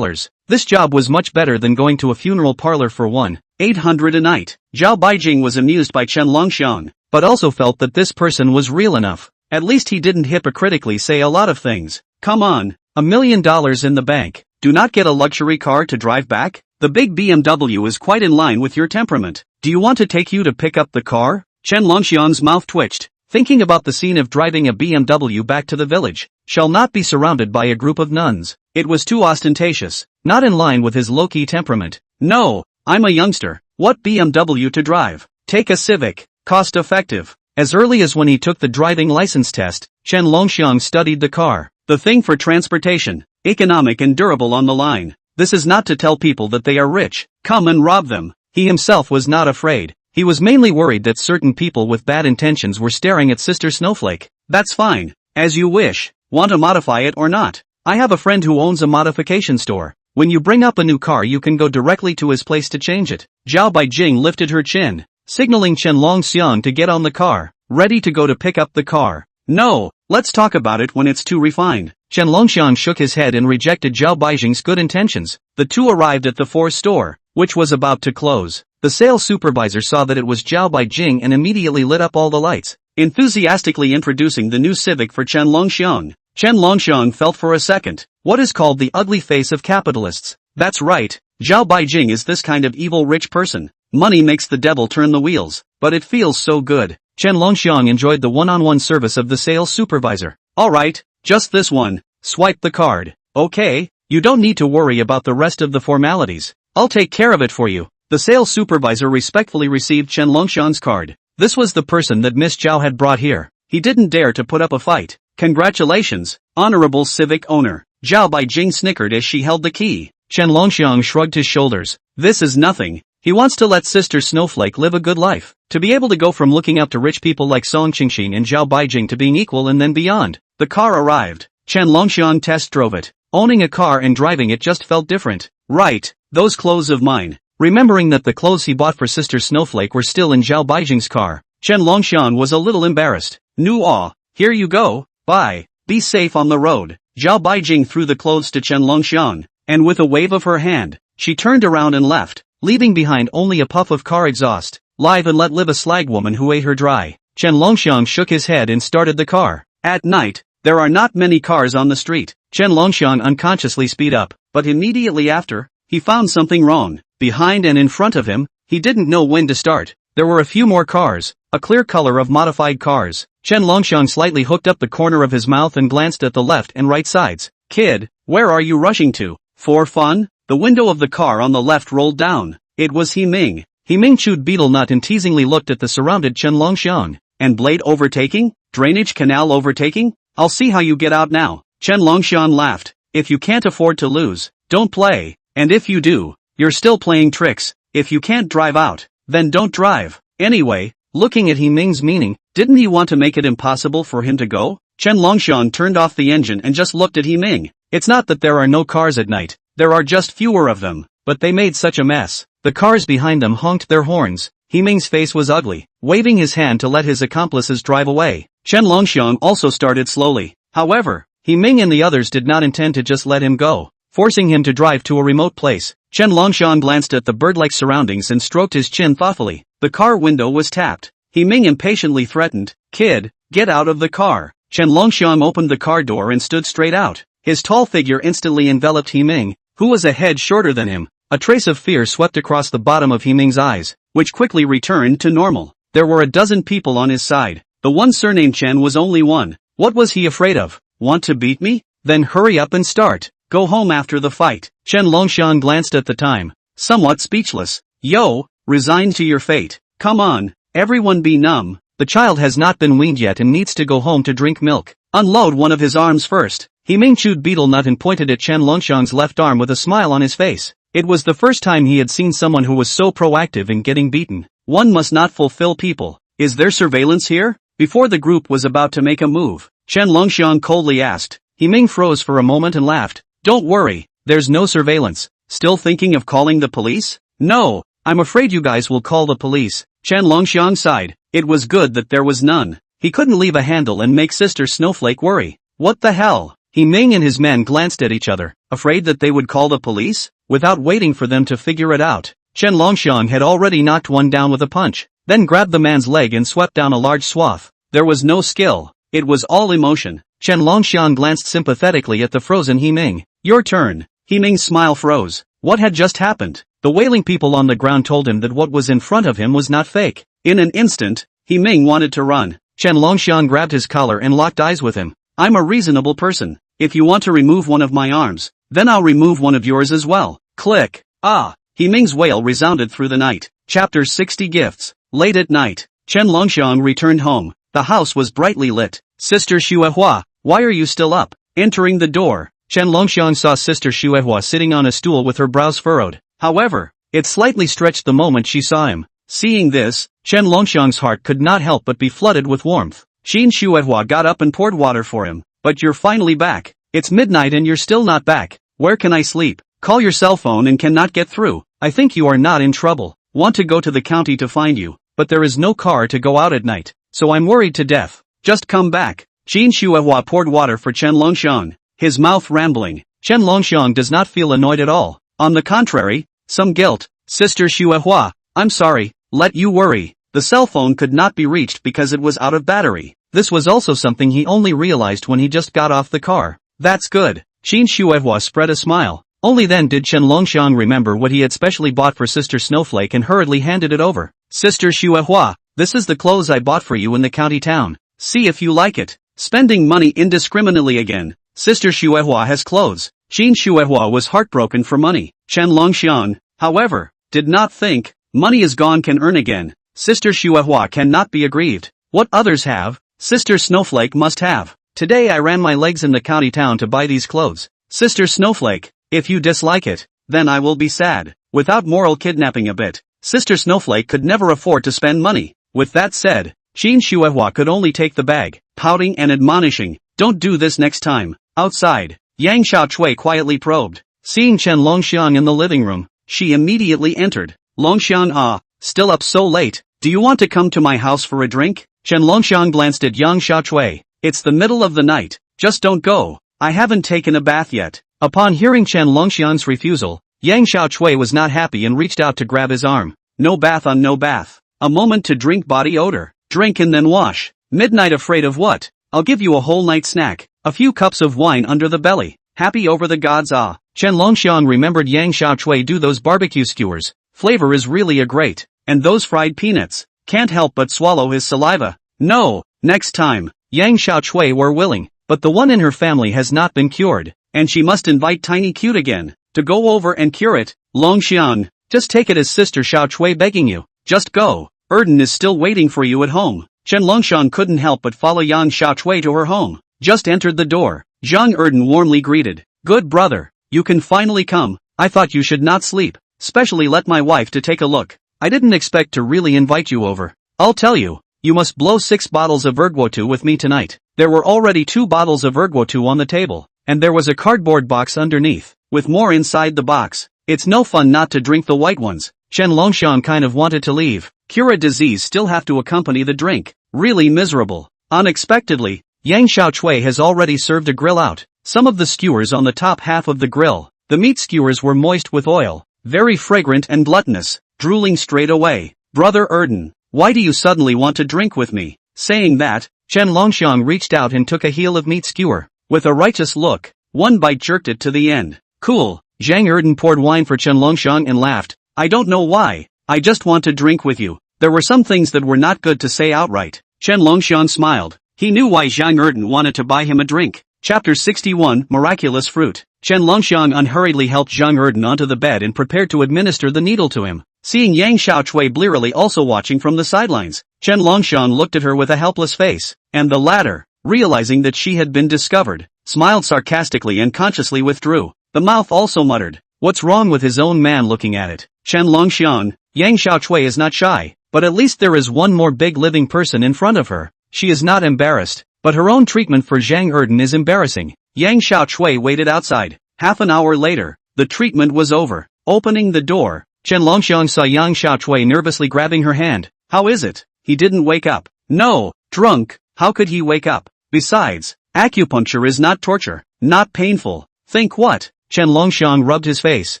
This job was much better than going to a funeral parlor for $1,800 a night. Zhao Baijing was amused by Chen Longxiang, but also felt that this person was real enough. At least he didn't hypocritically say a lot of things. Come on, $1 million in the bank. Do not get a luxury car to drive back? The big BMW is quite in line with your temperament. Do you want to take you to pick up the car? Chen Longxiang's mouth twitched, thinking about the scene of driving a BMW back to the village. Shall not be surrounded by a group of nuns. It was too ostentatious, not in line with his low-key temperament. No, I'm a youngster. What BMW to drive? Take a Civic, cost-effective. As early as when he took the driving license test, Chen Longxiang studied the car. The thing for transportation, economic and durable on the line. This is not to tell people that they are rich. Come and rob them. He himself was not afraid. He was mainly worried that certain people with bad intentions were staring at Sister Snowflake. That's fine. As you wish. Want to modify it or not? I have a friend who owns a modification store. When you bring up a new car you can go directly to his place to change it. Zhao Baijing lifted her chin, signaling Chen Longxiang to get on the car, ready to go to pick up the car. No, let's talk about it when it's too refined. Chen Longxiang shook his head and rejected Zhao Baijing's good intentions. The two arrived at the Force store, which was about to close. The sales supervisor saw that it was Zhao Baijing and immediately lit up all the lights, enthusiastically introducing the new Civic for Chen Longxiang. Chen Longxiang felt for a second. What is called the ugly face of capitalists? That's right, Zhao Baijing is this kind of evil rich person. Money makes the devil turn the wheels, but it feels so good. Chen Longxiang enjoyed the one-on-one service of the sales supervisor. Alright, just this one. Swipe the card. Okay, you don't need to worry about the rest of the formalities. I'll take care of it for you. The sales supervisor respectfully received Chen Longxiang's card. This was the person that Miss Zhao had brought here. He didn't dare to put up a fight. Congratulations, honorable civic owner. Zhao Baijing snickered as she held the key. Chen Longxiang shrugged his shoulders. This is nothing. He wants to let Sister Snowflake live a good life. To be able to go from looking up to rich people like Song Qingxin and Zhao Baijing to being equal and then beyond. The car arrived. Chen Longxiang test drove it. Owning a car and driving it just felt different. Right, those clothes of mine. Remembering that the clothes he bought for Sister Snowflake were still in Zhao Baijing's car, Chen Longxiang was a little embarrassed. Here you go, bye. Be safe on the road. Zhao Baijing threw the clothes to Chen Longxiang, and with a wave of her hand, she turned around and left, leaving behind only a puff of car exhaust. Live and let live a slag woman who ate her dry. Chen Longxiang shook his head and started the car. At night, there are not many cars on the street. Chen Longxiang unconsciously speed up, but immediately after, he found something wrong. Behind and in front of him, he didn't know when to start. There were a few more cars, a clear color of modified cars. Chen Longxiang slightly hooked up the corner of his mouth and glanced at the left and right sides. Kid, where are you rushing to? For fun? The window of the car on the left rolled down. It was He Ming. He Ming chewed betel nut and teasingly looked at the surrounded Chen Longxiang. And blade overtaking? Drainage canal overtaking? I'll see how you get out now. Chen Longxiang laughed. If you can't afford to lose, don't play. And if you do, you're still playing tricks. If you can't drive out, then don't drive. Anyway, looking at He Ming's meaning, didn't he want to make it impossible for him to go? Chen Longxiang turned off the engine and just looked at He Ming. It's not that there are no cars at night. There are just fewer of them. But they made such a mess. The cars behind them honked their horns. He Ming's face was ugly, waving his hand to let his accomplices drive away. Chen Longxiang also started slowly. However, He Ming and the others did not intend to just let him go, forcing him to drive to a remote place. Chen Longxiang glanced at the bird-like surroundings and stroked his chin thoughtfully. The car window was tapped. He Ming impatiently threatened, "Kid, get out of the car." Chen Longxiang opened the car door and stood straight out. His tall figure instantly enveloped He Ming, who was a head shorter than him. A trace of fear swept across the bottom of He Ming's eyes, which quickly returned to normal. There were a dozen people on his side. The one surnamed Chen was only one. What was he afraid of? Want to beat me? Then hurry up and start. Go home after the fight. Chen Longxiang glanced at the time, somewhat speechless. Yo, resigned to your fate. Come on, everyone be numb. The child has not been weaned yet and needs to go home to drink milk. Unload one of his arms first. He Ming chewed betel nut and pointed at Chen Longxiang's left arm with a smile on his face. It was the first time he had seen someone who was so proactive in getting beaten. One must not fulfill people. Is there surveillance here? Before the group was about to make a move, Chen Longxiang coldly asked. He Ming froze for a moment and laughed. Don't worry, there's no surveillance. Still thinking of calling the police? No, I'm afraid you guys will call the police. Chen Longxiang sighed. It was good that there was none. He couldn't leave a handle and make Sister Snowflake worry. What the hell? He Ming and his men glanced at each other, afraid that they would call the police? Without waiting for them to figure it out, Chen Longxiang had already knocked one down with a punch, then grabbed the man's leg and swept down a large swath. There was no skill. It was all emotion. Chen Longxiang glanced sympathetically at the frozen He Ming. Your turn. He Ming's smile froze. What had just happened? The wailing people on the ground told him that what was in front of him was not fake. In an instant, He Ming wanted to run. Chen Longxiang grabbed his collar and locked eyes with him. I'm a reasonable person. If you want to remove one of my arms, then I'll remove one of yours as well. Click. Ah! He Ming's wail resounded through the night. Chapter 60 Gifts. Late at night, Chen Longxiang returned home. The house was brightly lit. Sister Xuehua, why are you still up? Entering the door, Chen Longxiang saw Sister Xuehua sitting on a stool with her brows furrowed. However, it slightly stretched the moment she saw him. Seeing this, Chen Longxiang's heart could not help but be flooded with warmth. Xin Xuehua got up and poured water for him. But you're finally back. It's midnight and you're still not back. Where can I sleep? Call your cell phone and cannot get through. I think you are not in trouble. Want to go to the county to find you, but there is no car to go out at night, so I'm worried to death. Just come back. Xin Xuehua poured water for Chen Longxiang, his mouth rambling. Chen Longxiang does not feel annoyed at all. On the contrary, some guilt. Sister Xuehua, I'm sorry, let you worry. The cell phone could not be reached because it was out of battery. This was also something he only realized when he just got off the car. That's good. Chen Shuehua spread a smile. Only then did Chen Longxiang remember what he had specially bought for Sister Snowflake and hurriedly handed it over. Sister Shuehua, this is the clothes I bought for you in the county town. See if you like it. Spending money indiscriminately again. Sister Shuehua has clothes. Chen Shuehua was heartbroken for money. Chen Longxiang, however, did not think, money is gone can earn again. Sister Shuehua cannot be aggrieved. What others have, Sister Snowflake must have. Today I ran my legs in the county town to buy these clothes. Sister Snowflake, if you dislike it, then I will be sad. Without moral kidnapping a bit, Sister Snowflake could never afford to spend money. With that said, Chen Shuehua could only take the bag, pouting and admonishing, don't do this next time. Outside, Yang Xiaochui quietly probed. Seeing Chen Longxiang in the living room, she immediately entered. Longxiang, still up so late, do you want to come to my house for a drink? Chen Longxiang glanced at Yang Xiaochui. It's the middle of the night, just don't go. I haven't taken a bath yet. Upon hearing Chen Longxiang's refusal, Yang Xiaochui was not happy and reached out to grab his arm. No bath on no bath. A moment to drink body odor. Drink and then wash. Midnight afraid of what? I'll give you a whole night snack. A few cups of wine under the belly. Happy over the gods. Chen Longxiang remembered Yang Xiaochui do those barbecue skewers. Flavor is really a great. And those fried peanuts. Can't help but swallow his saliva. No, next time. Yang Xiaochui were willing, but the one in her family has not been cured, and she must invite Tiny Cute again, to go over and cure it. Longxiang, just take it as Sister Xiaochui begging you. Just go. Erden is still waiting for you at home. Chen Longxiang couldn't help but follow Yang Xiaochui to her home. Just entered the door. Zhang Erden warmly greeted. Good brother, you can finally come. I thought you should not sleep. Specially let my wife to take a look. I didn't expect to really invite you over. I'll tell you. You must blow 6 bottles of erguotu with me tonight. There were already 2 bottles of erguotu on the table, and there was a cardboard box underneath, with more inside the box. It's no fun not to drink the white ones. Chen Longxiang kind of wanted to leave. Cure a disease still have to accompany the drink. Really miserable. Unexpectedly, Yang Xiaochui has already served a grill out. Some of the skewers on the top half of the grill. The meat skewers were moist with oil, very fragrant and gluttonous, drooling straight away. Brother Erden, why do you suddenly want to drink with me? Saying that, Chen Longxiang reached out and took a heel of meat skewer. With a righteous look, one bite jerked it to the end. Cool. Zhang Erden poured wine for Chen Longxiang and laughed. I don't know why. I just want to drink with you. There were some things that were not good to say outright. Chen Longxiang smiled. He knew why Zhang Erden wanted to buy him a drink. Chapter 61, Miraculous Fruit. Chen Longxiang unhurriedly helped Zhang Erden onto the bed and prepared to administer the needle to him. Seeing Yang Xiaochui blearily also watching from the sidelines, Chen Longxiang looked at her with a helpless face, and the latter, realizing that she had been discovered, smiled sarcastically and consciously withdrew. The mouth also muttered, what's wrong with his own man looking at it? Chen Longxiang, Yang Xiaochui is not shy, but at least there is one more big living person in front of her. She is not embarrassed, but her own treatment for Zhang Erden is embarrassing. Yang Xiaochui waited outside. Half an hour later, the treatment was over. Opening the door, Chen Longxiang saw Yang Xiaochui nervously grabbing her hand. How is it? He didn't wake up. No, drunk, how could he wake up? Besides, acupuncture is not torture, not painful. Think what? Chen Longxiang rubbed his face.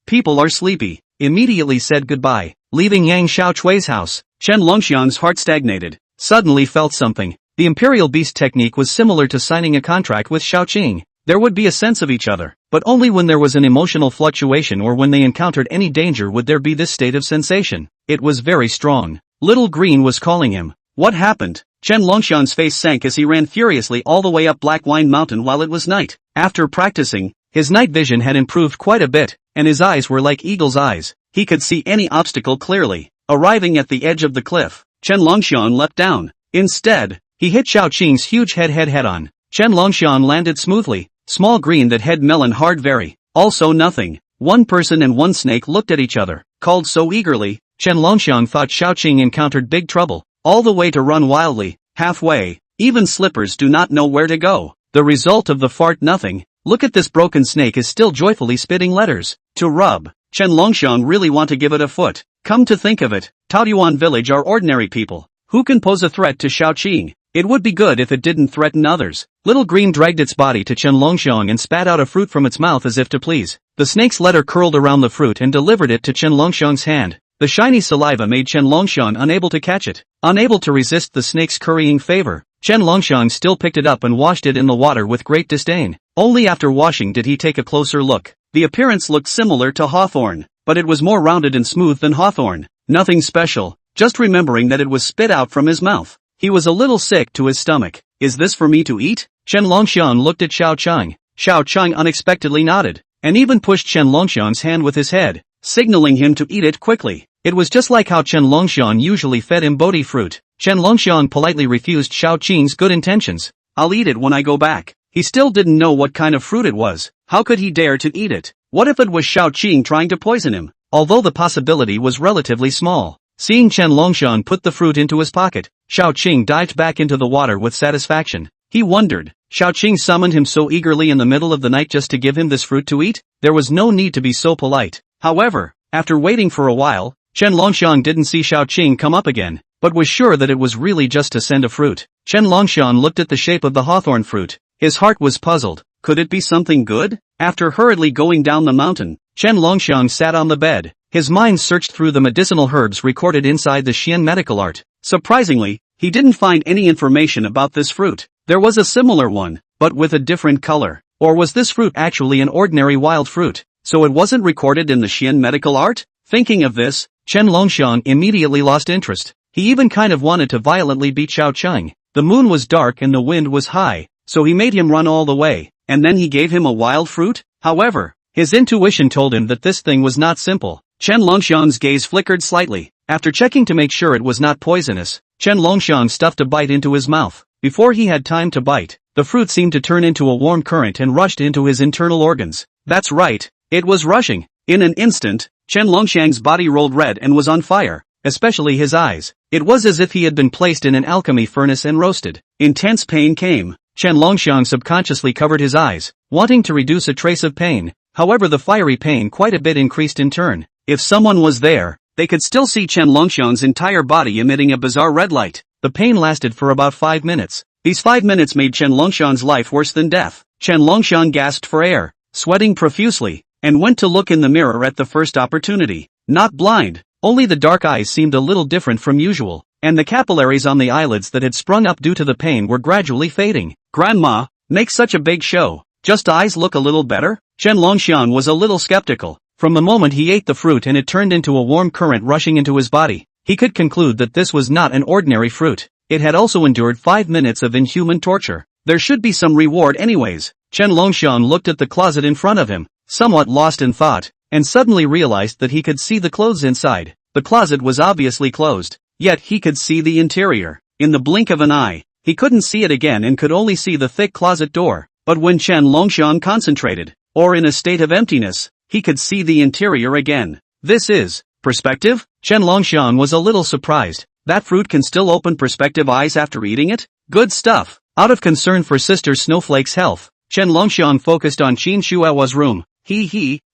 People are sleepy. Immediately said goodbye. Leaving Yang Xiaochui's house, Chen Longxiang's heart stagnated. Suddenly felt something. The Imperial Beast technique was similar to signing a contract with Xiaoqing. There would be a sense of each other, but only when there was an emotional fluctuation or when they encountered any danger would there be this state of sensation. It was very strong. Little Green was calling him. What happened? Chen Longxiang's face sank as he ran furiously all the way up Black Wine Mountain while it was night. After practicing, his night vision had improved quite a bit, and his eyes were like eagle's eyes. He could see any obstacle clearly. Arriving at the edge of the cliff, Chen Longxiang leapt down. Instead, he hit Xiaoqing's huge head-on. Chen Longxiang landed smoothly. Small green that head melon hard very. Also nothing. One person and one snake looked at each other, called so eagerly, Chen Longxiang thought Xiaoqing encountered big trouble. All the way to run wildly, halfway, even slippers do not know where to go. The result of the fart nothing. Look at this broken snake is still joyfully spitting letters. To rub. Chen Longxiang really want to give it a foot. Come to think of it, Taoyuan village are ordinary people. Who can pose a threat to Xiaoqing? It would be good if it didn't threaten others. Little Green dragged its body to Chen Longxiang and spat out a fruit from its mouth as if to please. The snake's letter curled around the fruit and delivered it to Chen Longxiang's hand. The shiny saliva made Chen Longxiang unable to catch it. Unable to resist the snake's currying favor, Chen Longxiang still picked it up and washed it in the water with great disdain. Only after washing did he take a closer look. The appearance looked similar to hawthorn, but it was more rounded and smooth than hawthorn. Nothing special, just remembering that it was spit out from his mouth. He was a little sick to his stomach. Is this for me to eat? Chen Longxiang looked at Xiao Chang. Xiao Chang unexpectedly nodded, and even pushed Chen Longxiang's hand with his head, signaling him to eat it quickly. It was just like how Chen Longxiang usually fed him Bodhi fruit. Chen Longxiang politely refused Xiao Qing's good intentions. I'll eat it when I go back. He still didn't know what kind of fruit it was. How could he dare to eat it? What if it was Xiao Qing trying to poison him? Although the possibility was relatively small. Seeing Chen Longxiang put the fruit into his pocket, Xiao Qing dived back into the water with satisfaction. He wondered, Xiao Qing summoned him so eagerly in the middle of the night just to give him this fruit to eat? There was no need to be so polite. However, after waiting for a while, Chen Longxiang didn't see Xiao Qing come up again, but was sure that it was really just to send a fruit. Chen Longxiang looked at the shape of the hawthorn fruit. His heart was puzzled. Could it be something good? After hurriedly going down the mountain, Chen Longxiang sat on the bed. His mind searched through the medicinal herbs recorded inside the Xian medical art. Surprisingly, he didn't find any information about this fruit. There was a similar one, but with a different color. Or was this fruit actually an ordinary wild fruit, so it wasn't recorded in the Xian medical art? Thinking of this, Chen Longxiang immediately lost interest. He even kind of wanted to violently beat Xiao Chang. The moon was dark and the wind was high, so he made him run all the way, and then he gave him a wild fruit? However, his intuition told him that this thing was not simple. Chen Longxiang's gaze flickered slightly. After checking to make sure it was not poisonous, Chen Longxiang stuffed a bite into his mouth. Before he had time to bite, the fruit seemed to turn into a warm current and rushed into his internal organs. That's right, it was rushing. In an instant, Chen Longxiang's body rolled red and was on fire, especially his eyes. It was as if he had been placed in an alchemy furnace and roasted. Intense pain came. Chen Longxiang subconsciously covered his eyes, wanting to reduce a trace of pain. However, the fiery pain quite a bit increased in turn. If someone was there, they could still see Chen Longxiang's entire body emitting a bizarre red light. The pain lasted for about 5 minutes. These 5 minutes made Chen Longxiang's life worse than death. Chen Longxiang gasped for air, sweating profusely, and went to look in the mirror at the first opportunity. Not blind, only the dark eyes seemed a little different from usual, and the capillaries on the eyelids that had sprung up due to the pain were gradually fading. Grandma, make such a big show. Just eyes look a little better? Chen Longxiang was a little skeptical. From the moment he ate the fruit and it turned into a warm current rushing into his body, he could conclude that this was not an ordinary fruit. It had also endured 5 minutes of inhuman torture. There should be some reward anyways. Chen Longxiang looked at the closet in front of him, somewhat lost in thought, and suddenly realized that he could see the clothes inside. The closet was obviously closed, yet he could see the interior. In the blink of an eye, he couldn't see it again and could only see the thick closet door. But when Chen Longxiang concentrated, or in a state of emptiness, he could see the interior again. This is perspective? Chen Longxiang was a little surprised. That fruit can still open perspective eyes after eating it? Good stuff. Out of concern for Sister Snowflake's health, Chen Longxiang focused on Qin Shuewa's room.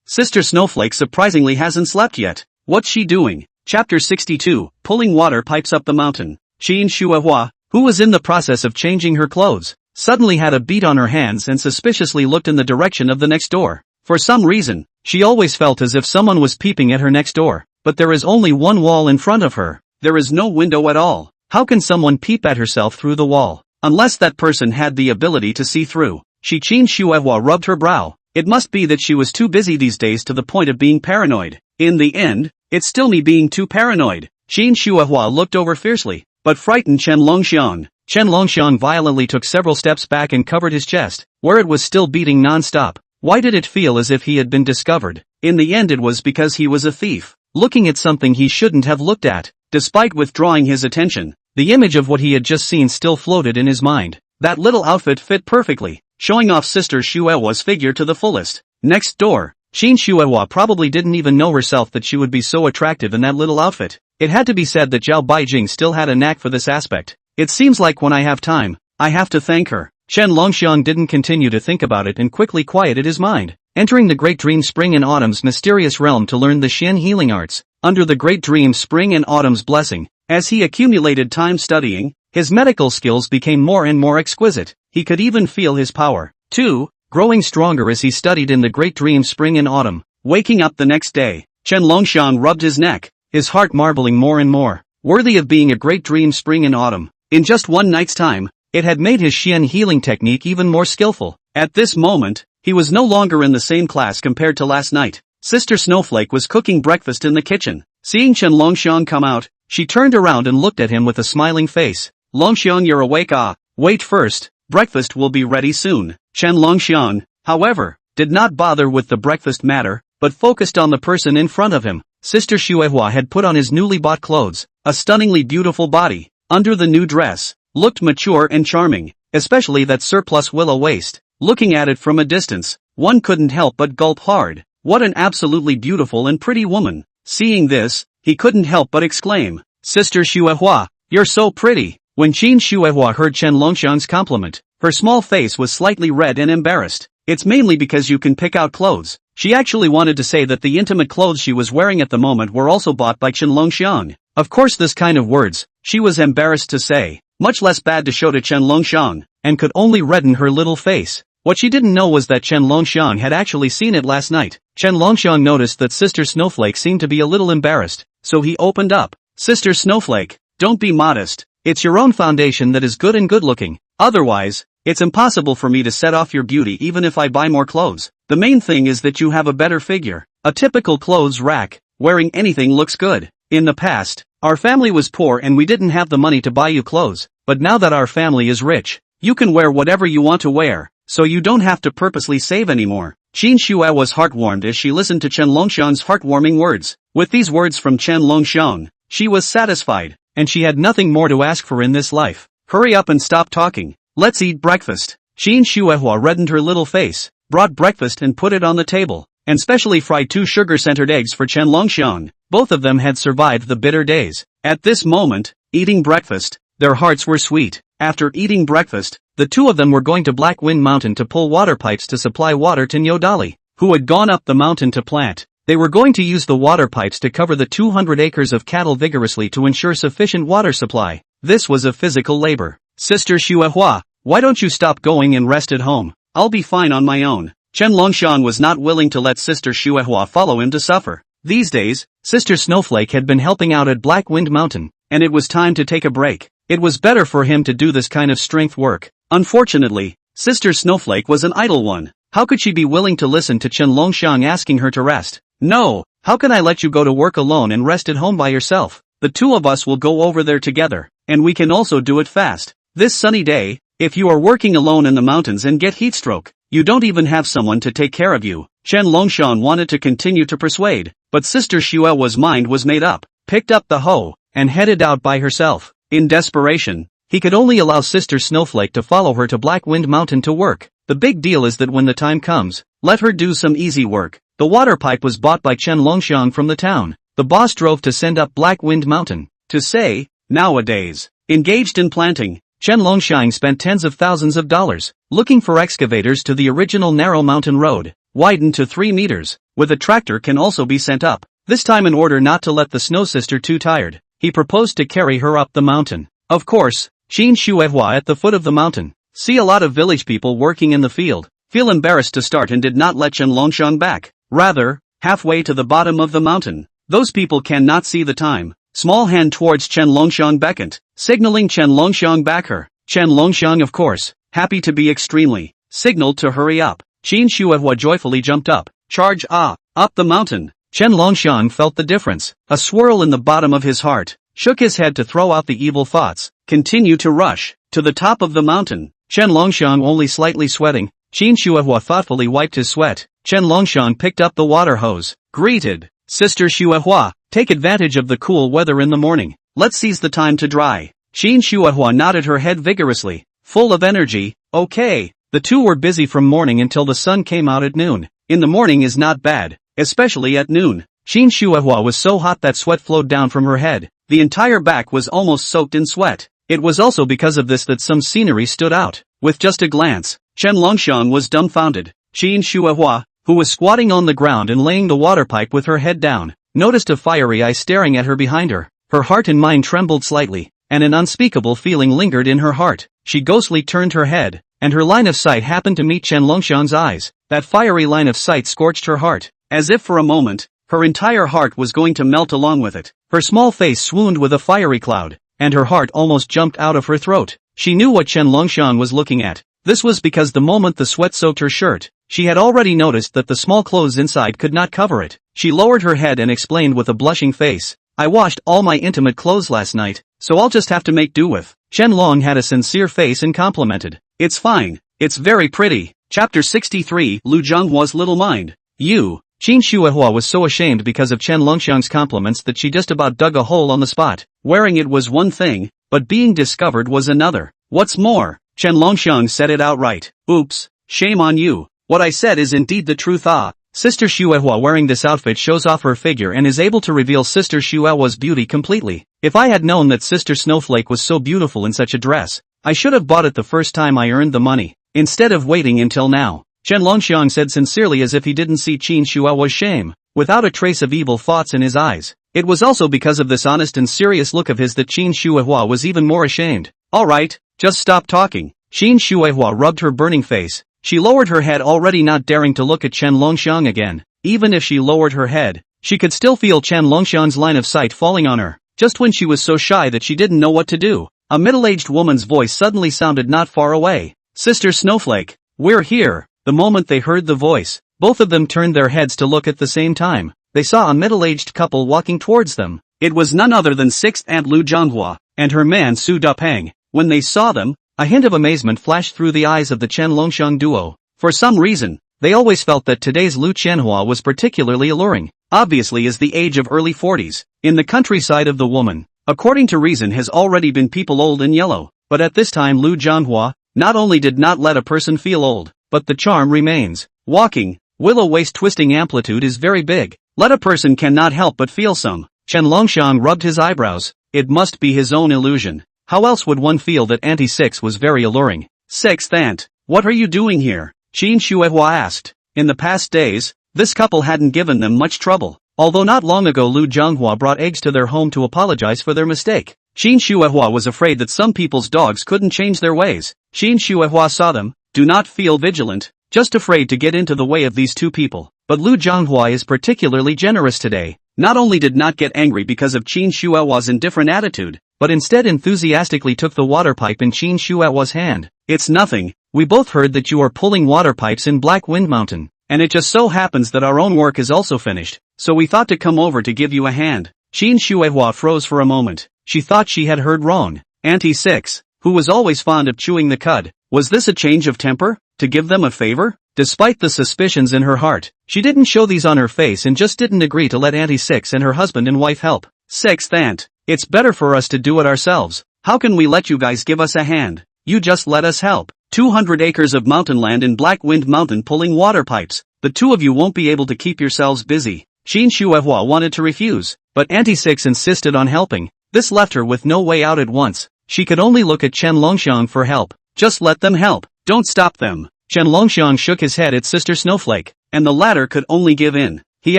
Sister Snowflake surprisingly hasn't slept yet. What's she doing? Chapter 62, Pulling Water Pipes Up the Mountain. Qin Shuehua, who was in the process of changing her clothes, suddenly had a bead on her hands and suspiciously looked in the direction of the next door. For some reason, she always felt as if someone was peeping at her next door, but there is only one wall in front of her. There is no window at all. How can someone peep at herself through the wall? Unless that person had the ability to see through. Qin Shuehua rubbed her brow. It must be that she was too busy these days to the point of being paranoid. In the end, it's still me being too paranoid. Qin Shuehua looked over fiercely, but frightened Chen Longxiang. Chen Longxiang violently took several steps back and covered his chest, where it was still beating non-stop. Why did it feel as if he had been discovered? In the end it was because he was a thief, looking at something he shouldn't have looked at. Despite withdrawing his attention, the image of what he had just seen still floated in his mind. That little outfit fit perfectly, showing off Sister Shuewa's figure to the fullest. Next door, Qin Shuewa probably didn't even know herself that she would be so attractive in that little outfit. It had to be said that Zhao Baijing still had a knack for this aspect. It seems like when I have time, I have to thank her. Chen Longxiang didn't continue to think about it and quickly quieted his mind, entering the Great Dream Spring and Autumn's mysterious realm to learn the Xian healing arts. Under the Great Dream Spring and Autumn's blessing, as he accumulated time studying, his medical skills became more and more exquisite. He could even feel his power, too, growing stronger as he studied in the Great Dream Spring and Autumn. Waking up the next day, Chen Longxiang rubbed his neck. his heart marbling more and more. Worthy of being a great dream spring and autumn. In just one night's time, it had made his Xian healing technique even more skillful. At this moment, he was no longer in the same class compared to last night. Sister Snowflake was cooking breakfast in the kitchen. Seeing Chen Longxiang come out, she turned around and looked at him with a smiling face. Longxiang, you're awake? Ah, wait first, breakfast will be ready soon. Chen Longxiang, however, did not bother with the breakfast matter, but focused on the person in front of him. Sister Xuehua had put on his newly bought clothes. A stunningly beautiful body, under the new dress, looked mature and charming, especially that surplus willow waist. Looking at it from a distance, one couldn't help but gulp hard. What an absolutely beautiful and pretty woman. Seeing this, he couldn't help but exclaim, Sister Xuehua, you're so pretty. When Qin Xuehua heard Chen Longxiang's compliment, her small face was slightly red and embarrassed. It's mainly because you can pick out clothes. She actually wanted to say that the intimate clothes she was wearing at the moment were also bought by Chen Longxiang. Of course, this kind of words, she was embarrassed to say, much less bad to show to Chen Longxiang, and could only redden her little face. What she didn't know was that Chen Longxiang had actually seen it last night. Chen Longxiang noticed that Sister Snowflake seemed to be a little embarrassed, so he opened up. Sister Snowflake, don't be modest. It's your own foundation that is good and good-looking. Otherwise, it's impossible for me to set off your beauty even if I buy more clothes. The main thing is that you have a better figure. A typical clothes rack, wearing anything looks good. In the past, our family was poor and we didn't have the money to buy you clothes, but now that our family is rich, you can wear whatever you want to wear, so you don't have to purposely save anymore. Qin Xue was heartwarmed as she listened to Chen Longxiang's heartwarming words. With these words from Chen Longxiang, she was satisfied, and she had nothing more to ask for in this life. Hurry up and stop talking. Let's eat breakfast. Qin Xuehua reddened her little face, brought breakfast and put it on the table, and specially fried 2 sugar-centered eggs for Chen Longxiang. Both of them had survived the bitter days. At this moment, eating breakfast, their hearts were sweet. After eating breakfast, the two of them were going to Black Wind Mountain to pull water pipes to supply water to Nyodali, who had gone up the mountain to plant. They were going to use the water pipes to cover the 200 acres of cattle vigorously to ensure sufficient water supply. This was a physical labor. Sister Xuehua, why don't you stop going and rest at home? I'll be fine on my own. Chen Longxiang was not willing to let Sister Xuehua follow him to suffer. These days, Sister Snowflake had been helping out at Black Wind Mountain, and it was time to take a break. It was better for him to do this kind of strength work. Unfortunately, Sister Snowflake was an idle one. How could she be willing to listen to Chen Longxiang asking her to rest? No, how can I let you go to work alone and rest at home by yourself? The two of us will go over there together, and we can also do it fast. This sunny day, if you are working alone in the mountains and get heat stroke, you don't even have someone to take care of you. Chen Longxiang wanted to continue to persuade, but Sister Xuehua's mind was made up, picked up the hoe, and headed out by herself. In desperation, he could only allow Sister Snowflake to follow her to Black Wind Mountain to work. The big deal is that when the time comes, let her do some easy work. The water pipe was bought by Chen Longxiang from the town. The boss drove to send up Black Wind Mountain. To say, nowadays, engaged in planting, Chen Longxiang spent tens of thousands of dollars, looking for excavators to the original narrow mountain road, widened to 3 meters, with a tractor can also be sent up. This time in order not to let the Snow Sister too tired, he proposed to carry her up the mountain. Of course, Qin Xuehua at the foot of the mountain, see a lot of village people working in the field, feel embarrassed to start and did not let Chen Longxiang back. Rather, halfway to the bottom of the mountain, those people cannot see the time. Small hand towards Chen Longxiang beckoned, signaling Chen Longxiang back her. Chen Longxiang, of course, happy to be extremely, signaled to hurry up. Qin Xuehua joyfully jumped up. Charge up the mountain. Chen Longxiang felt the difference. A swirl in the bottom of his heart, shook his head to throw out the evil thoughts. Continue to rush, to the top of the mountain. Chen Longxiang only slightly sweating. Qin Xuehua thoughtfully wiped his sweat. Chen Longxiang picked up the water hose, greeted, Sister Xuehua, take advantage of the cool weather in the morning. Let's seize the time to dry. Qin Xuehua nodded her head vigorously, full of energy. Okay. The two were busy from morning until the sun came out at noon. In the morning is not bad, especially at noon. Qin Xuehua was so hot that sweat flowed down from her head. The entire back was almost soaked in sweat. It was also because of this that some scenery stood out. With just a glance, Chen Longxiang was dumbfounded. Qin Xuehua, who was squatting on the ground and laying the water pipe with her head down, noticed a fiery eye staring at her behind her. Her heart and mind trembled slightly, and an unspeakable feeling lingered in her heart. She ghostly turned her head, and her line of sight happened to meet Chen Longxiang's eyes. That fiery line of sight scorched her heart. As if for a moment, her entire heart was going to melt along with it. Her small face swooned with a fiery cloud, and her heart almost jumped out of her throat. She knew what Chen Longxiang was looking at. This was because the moment the sweat soaked her shirt, she had already noticed that the small clothes inside could not cover it. She lowered her head and explained with a blushing face, "I washed all my intimate clothes last night, so I'll just have to make do with." Chen Long had a sincere face and complimented, "It's fine. It's very pretty." Chapter 63, Lu Zhonghua's Little Mind. You. Qin Shuihua was so ashamed because of Chen Longxiang's compliments that she just about dug a hole on the spot. Wearing it was one thing, but being discovered was another. What's more, Chen Longxiang said it outright. "Oops, shame on you. What I said is indeed the truth." Sister Shuihua wearing this outfit shows off her figure and is able to reveal Sister Shuihua's beauty completely. If I had known that Sister Snowflake was so beautiful in such a dress, I should have bought it the first time I earned the money, instead of waiting until now. Chen Longxiang said sincerely as if he didn't see Qin Shuihua's shame, without a trace of evil thoughts in his eyes. It was also because of this honest and serious look of his that Qin Shuihua was even more ashamed. "Alright, just stop talking." Qin Shuihua rubbed her burning face. She lowered her head, already not daring to look at Chen Longxiang again. Even if she lowered her head, she could still feel Chen Longxiang's line of sight falling on her. Just when she was so shy that she didn't know what to do, a middle-aged woman's voice suddenly sounded not far away. "Sister Snowflake, we're here." The moment they heard the voice, both of them turned their heads to look at the same time. They saw a middle-aged couple walking towards them. It was none other than 6th Aunt Lu Zhonghua and her man Su Dapeng. When they saw them, a hint of amazement flashed through the eyes of the Chen Longxiang duo. For some reason, they always felt that today's Lu Qianhua was particularly alluring. Obviously is the age of early 40s. In the countryside of the woman, according to reason, has already been people old and yellow. But at this time Lu Zhonghua not only did not let a person feel old, but the charm remains. Walking, willow waist twisting amplitude is very big. Let a person cannot help but feel some. Chen Longxiang rubbed his eyebrows. It must be his own illusion. How else would one feel that Auntie Six was very alluring? 6th Aunt, what are you doing here? Qin Shuihua asked. In the past days, this couple hadn't given them much trouble. Although not long ago Lu Zhonghua brought eggs to their home to apologize for their mistake. Qin Shuihua was afraid that some people's dogs couldn't change their ways. Qin Shuihua saw them. Do not feel vigilant, just afraid to get into the way of these two people. But Lu Zhonghua is particularly generous today. Not only did not get angry because of Qin Shuihua's indifferent attitude, but instead enthusiastically took the water pipe in Qin Shuihua's hand. "It's nothing. We both heard that you are pulling water pipes in Black Wind Mountain, and it just so happens that our own work is also finished, so we thought to come over to give you a hand." Qin Shuihua froze for a moment. She thought she had heard wrong. Auntie Six, who was always fond of chewing the cud, was this a change of temper, to give them a favor? Despite the suspicions in her heart, she didn't show these on her face and just didn't agree to let Auntie Six and her husband and wife help. 6th Aunt, it's better for us to do it ourselves. How can we let you guys give us a hand? You just let us help. 200 acres of mountain land in Black Wind Mountain pulling water pipes. The two of you won't be able to keep yourselves busy. Qin Shuihua wanted to refuse, but Auntie Six insisted on helping. This left her with no way out at once. She could only look at Chen Longxiang for help. Just let them help. Don't stop them. Chen Longxiang shook his head at Sister Snowflake, and the latter could only give in. He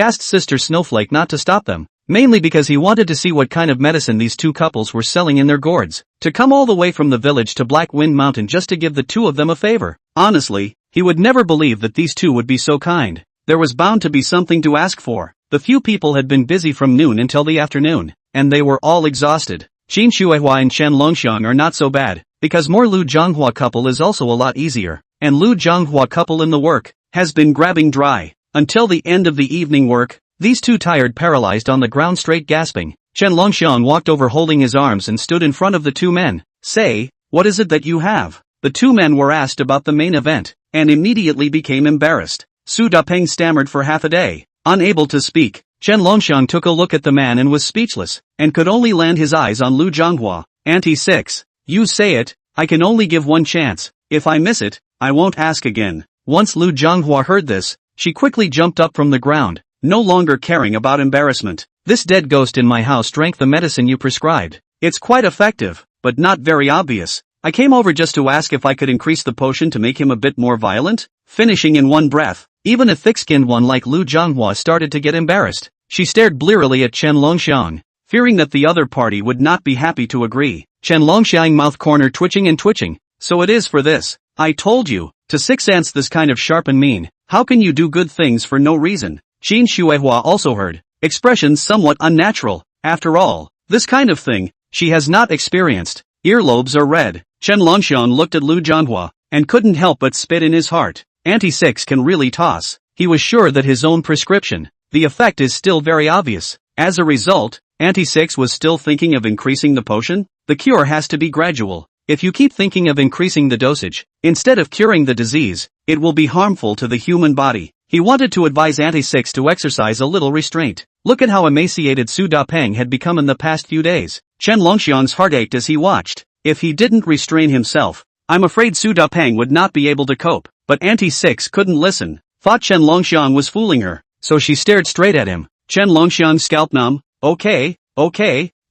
asked Sister Snowflake not to stop them, mainly because he wanted to see what kind of medicine these two couples were selling in their gourds. To come all the way from the village to Black Wind Mountain just to give the two of them a favor. Honestly, he would never believe that these two would be so kind. There was bound to be something to ask for. The few people had been busy from noon until the afternoon, and they were all exhausted. Qin Shuihua and Chen Longxiang are not so bad, because more Lu Zhonghua couple is also a lot easier. And Lu Zhonghua couple in the work has been grabbing dry. Until the end of the evening work, these two tired paralyzed on the ground straight gasping. Chen Longxiang walked over holding his arms and stood in front of the two men. "Say, what is it that you have?" The two men were asked about the main event, and immediately became embarrassed. Su Dapeng stammered for half a day, unable to speak. Chen Longxiang took a look at the man and was speechless, and could only land his eyes on Lu Zhonghua. "Auntie Six, you say it, I can only give one chance. If I miss it, I won't ask again." Once Lu Zhonghua heard this, she quickly jumped up from the ground, no longer caring about embarrassment. "This dead ghost in my house drank the medicine you prescribed. It's quite effective, but not very obvious. I came over just to ask if I could increase the potion to make him a bit more violent." Finishing in one breath, even a thick-skinned one like Lu Zhonghua started to get embarrassed. She stared blearily at Chen Longxiang, fearing that the other party would not be happy to agree. Chen Longxiang mouth corner twitching and twitching. "So it is for this. I told you, to 6 ants this kind of sharp and mean. How can you do good things for no reason?" Qin Shuihua also heard, expressions somewhat unnatural. After all, this kind of thing, she has not experienced. Earlobes are red. Chen Longxiang looked at Lu Jianhua, and couldn't help but spit in his heart. Auntie Six can really toss. He was sure that his own prescription, the effect is still very obvious. As a result, Auntie Six was still thinking of increasing the potion? The cure has to be gradual. If you keep thinking of increasing the dosage, instead of curing the disease, it will be harmful to the human body. He wanted to advise Auntie Six to exercise a little restraint. Look at how emaciated Su Dapeng had become in the past few days. Chen Longxiang's heart ached as he watched. If he didn't restrain himself, I'm afraid Su Dapeng would not be able to cope. But Auntie Six couldn't listen. Thought Chen Longxiang was fooling her, so she stared straight at him. Chen Longxiang scalp numb. Okay.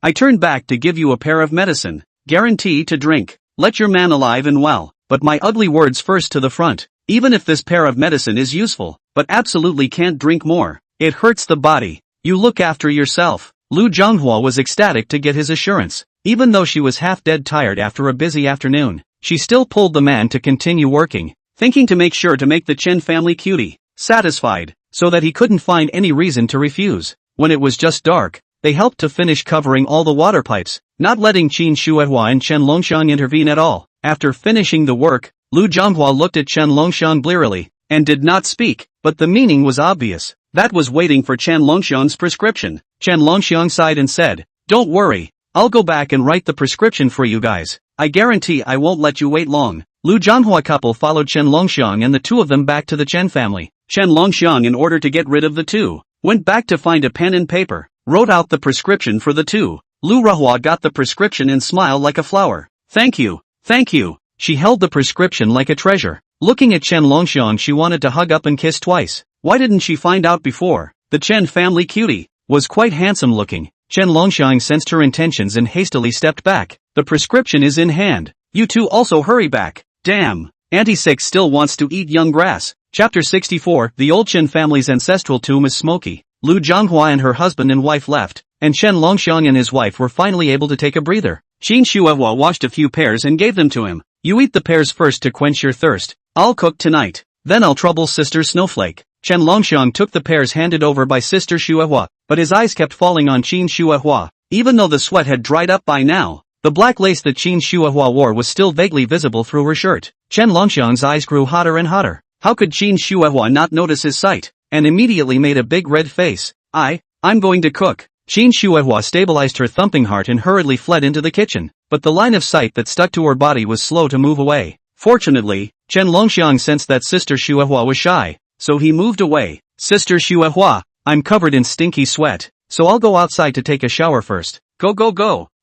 I turned back to give you a pair of medicine. Guarantee to drink. Let your man alive and well. But my ugly words first to the front. Even if this pair of medicine is useful, but absolutely can't drink more. It hurts the body. You look after yourself. Lu Jianhua was ecstatic to get his assurance. Even though she was half dead tired after a busy afternoon, she still pulled the man to continue working, thinking to make sure to make the Chen family cutie satisfied, so that he couldn't find any reason to refuse. When it was just dark, they helped to finish covering all the water pipes, not letting Qin Shuihua and Chen Longxiang intervene at all. After finishing the work, Lu Jianhua looked at Chen Longxiang blearily, and did not speak, but the meaning was obvious. That was waiting for Chen Longxiang's prescription. Chen Longxiang sighed and said, "Don't worry, I'll go back and write the prescription for you guys. I guarantee I won't let you wait long." Lu Jianhua couple followed Chen Longxiang and the two of them back to the Chen family. Chen Longxiang, in order to get rid of the two, went back to find a pen and paper, wrote out the prescription for the two. Lu Rahua got the prescription and smiled like a flower. Thank you. She held the prescription like a treasure. Looking at Chen Longxiang, she wanted to hug up and kiss twice. Why didn't she find out before? The Chen family cutie was quite handsome looking. Chen Longxiang sensed her intentions and hastily stepped back. The prescription is in hand. You two also hurry back. Damn. Auntie Six still wants to eat young grass. Chapter 64. The old Chen family's ancestral tomb is smoky. Lu Jianhua and her husband and wife left, and Chen Longxiang and his wife were finally able to take a breather. Qin Shuihua washed a few pears and gave them to him. You eat the pears first to quench your thirst. I'll cook tonight. Then I'll trouble Sister Snowflake. Chen Longxiang took the pears handed over by Sister Shuihua, but his eyes kept falling on Qin Shuihua. Even though the sweat had dried up by now, the black lace that Qin Shuihua wore was still vaguely visible through her shirt. Chen Longxiang's eyes grew hotter and hotter. How could Qin Shuihua not notice his sight? And immediately made a big red face. I'm going to cook. Qin Shuihua stabilized her thumping heart and hurriedly fled into the kitchen, but the line of sight that stuck to her body was slow to move away. Fortunately, Chen Longxiang sensed that Sister Shuihua was shy, so he moved away. Sister Shuihua, I'm covered in stinky sweat, so I'll go outside to take a shower first. Go.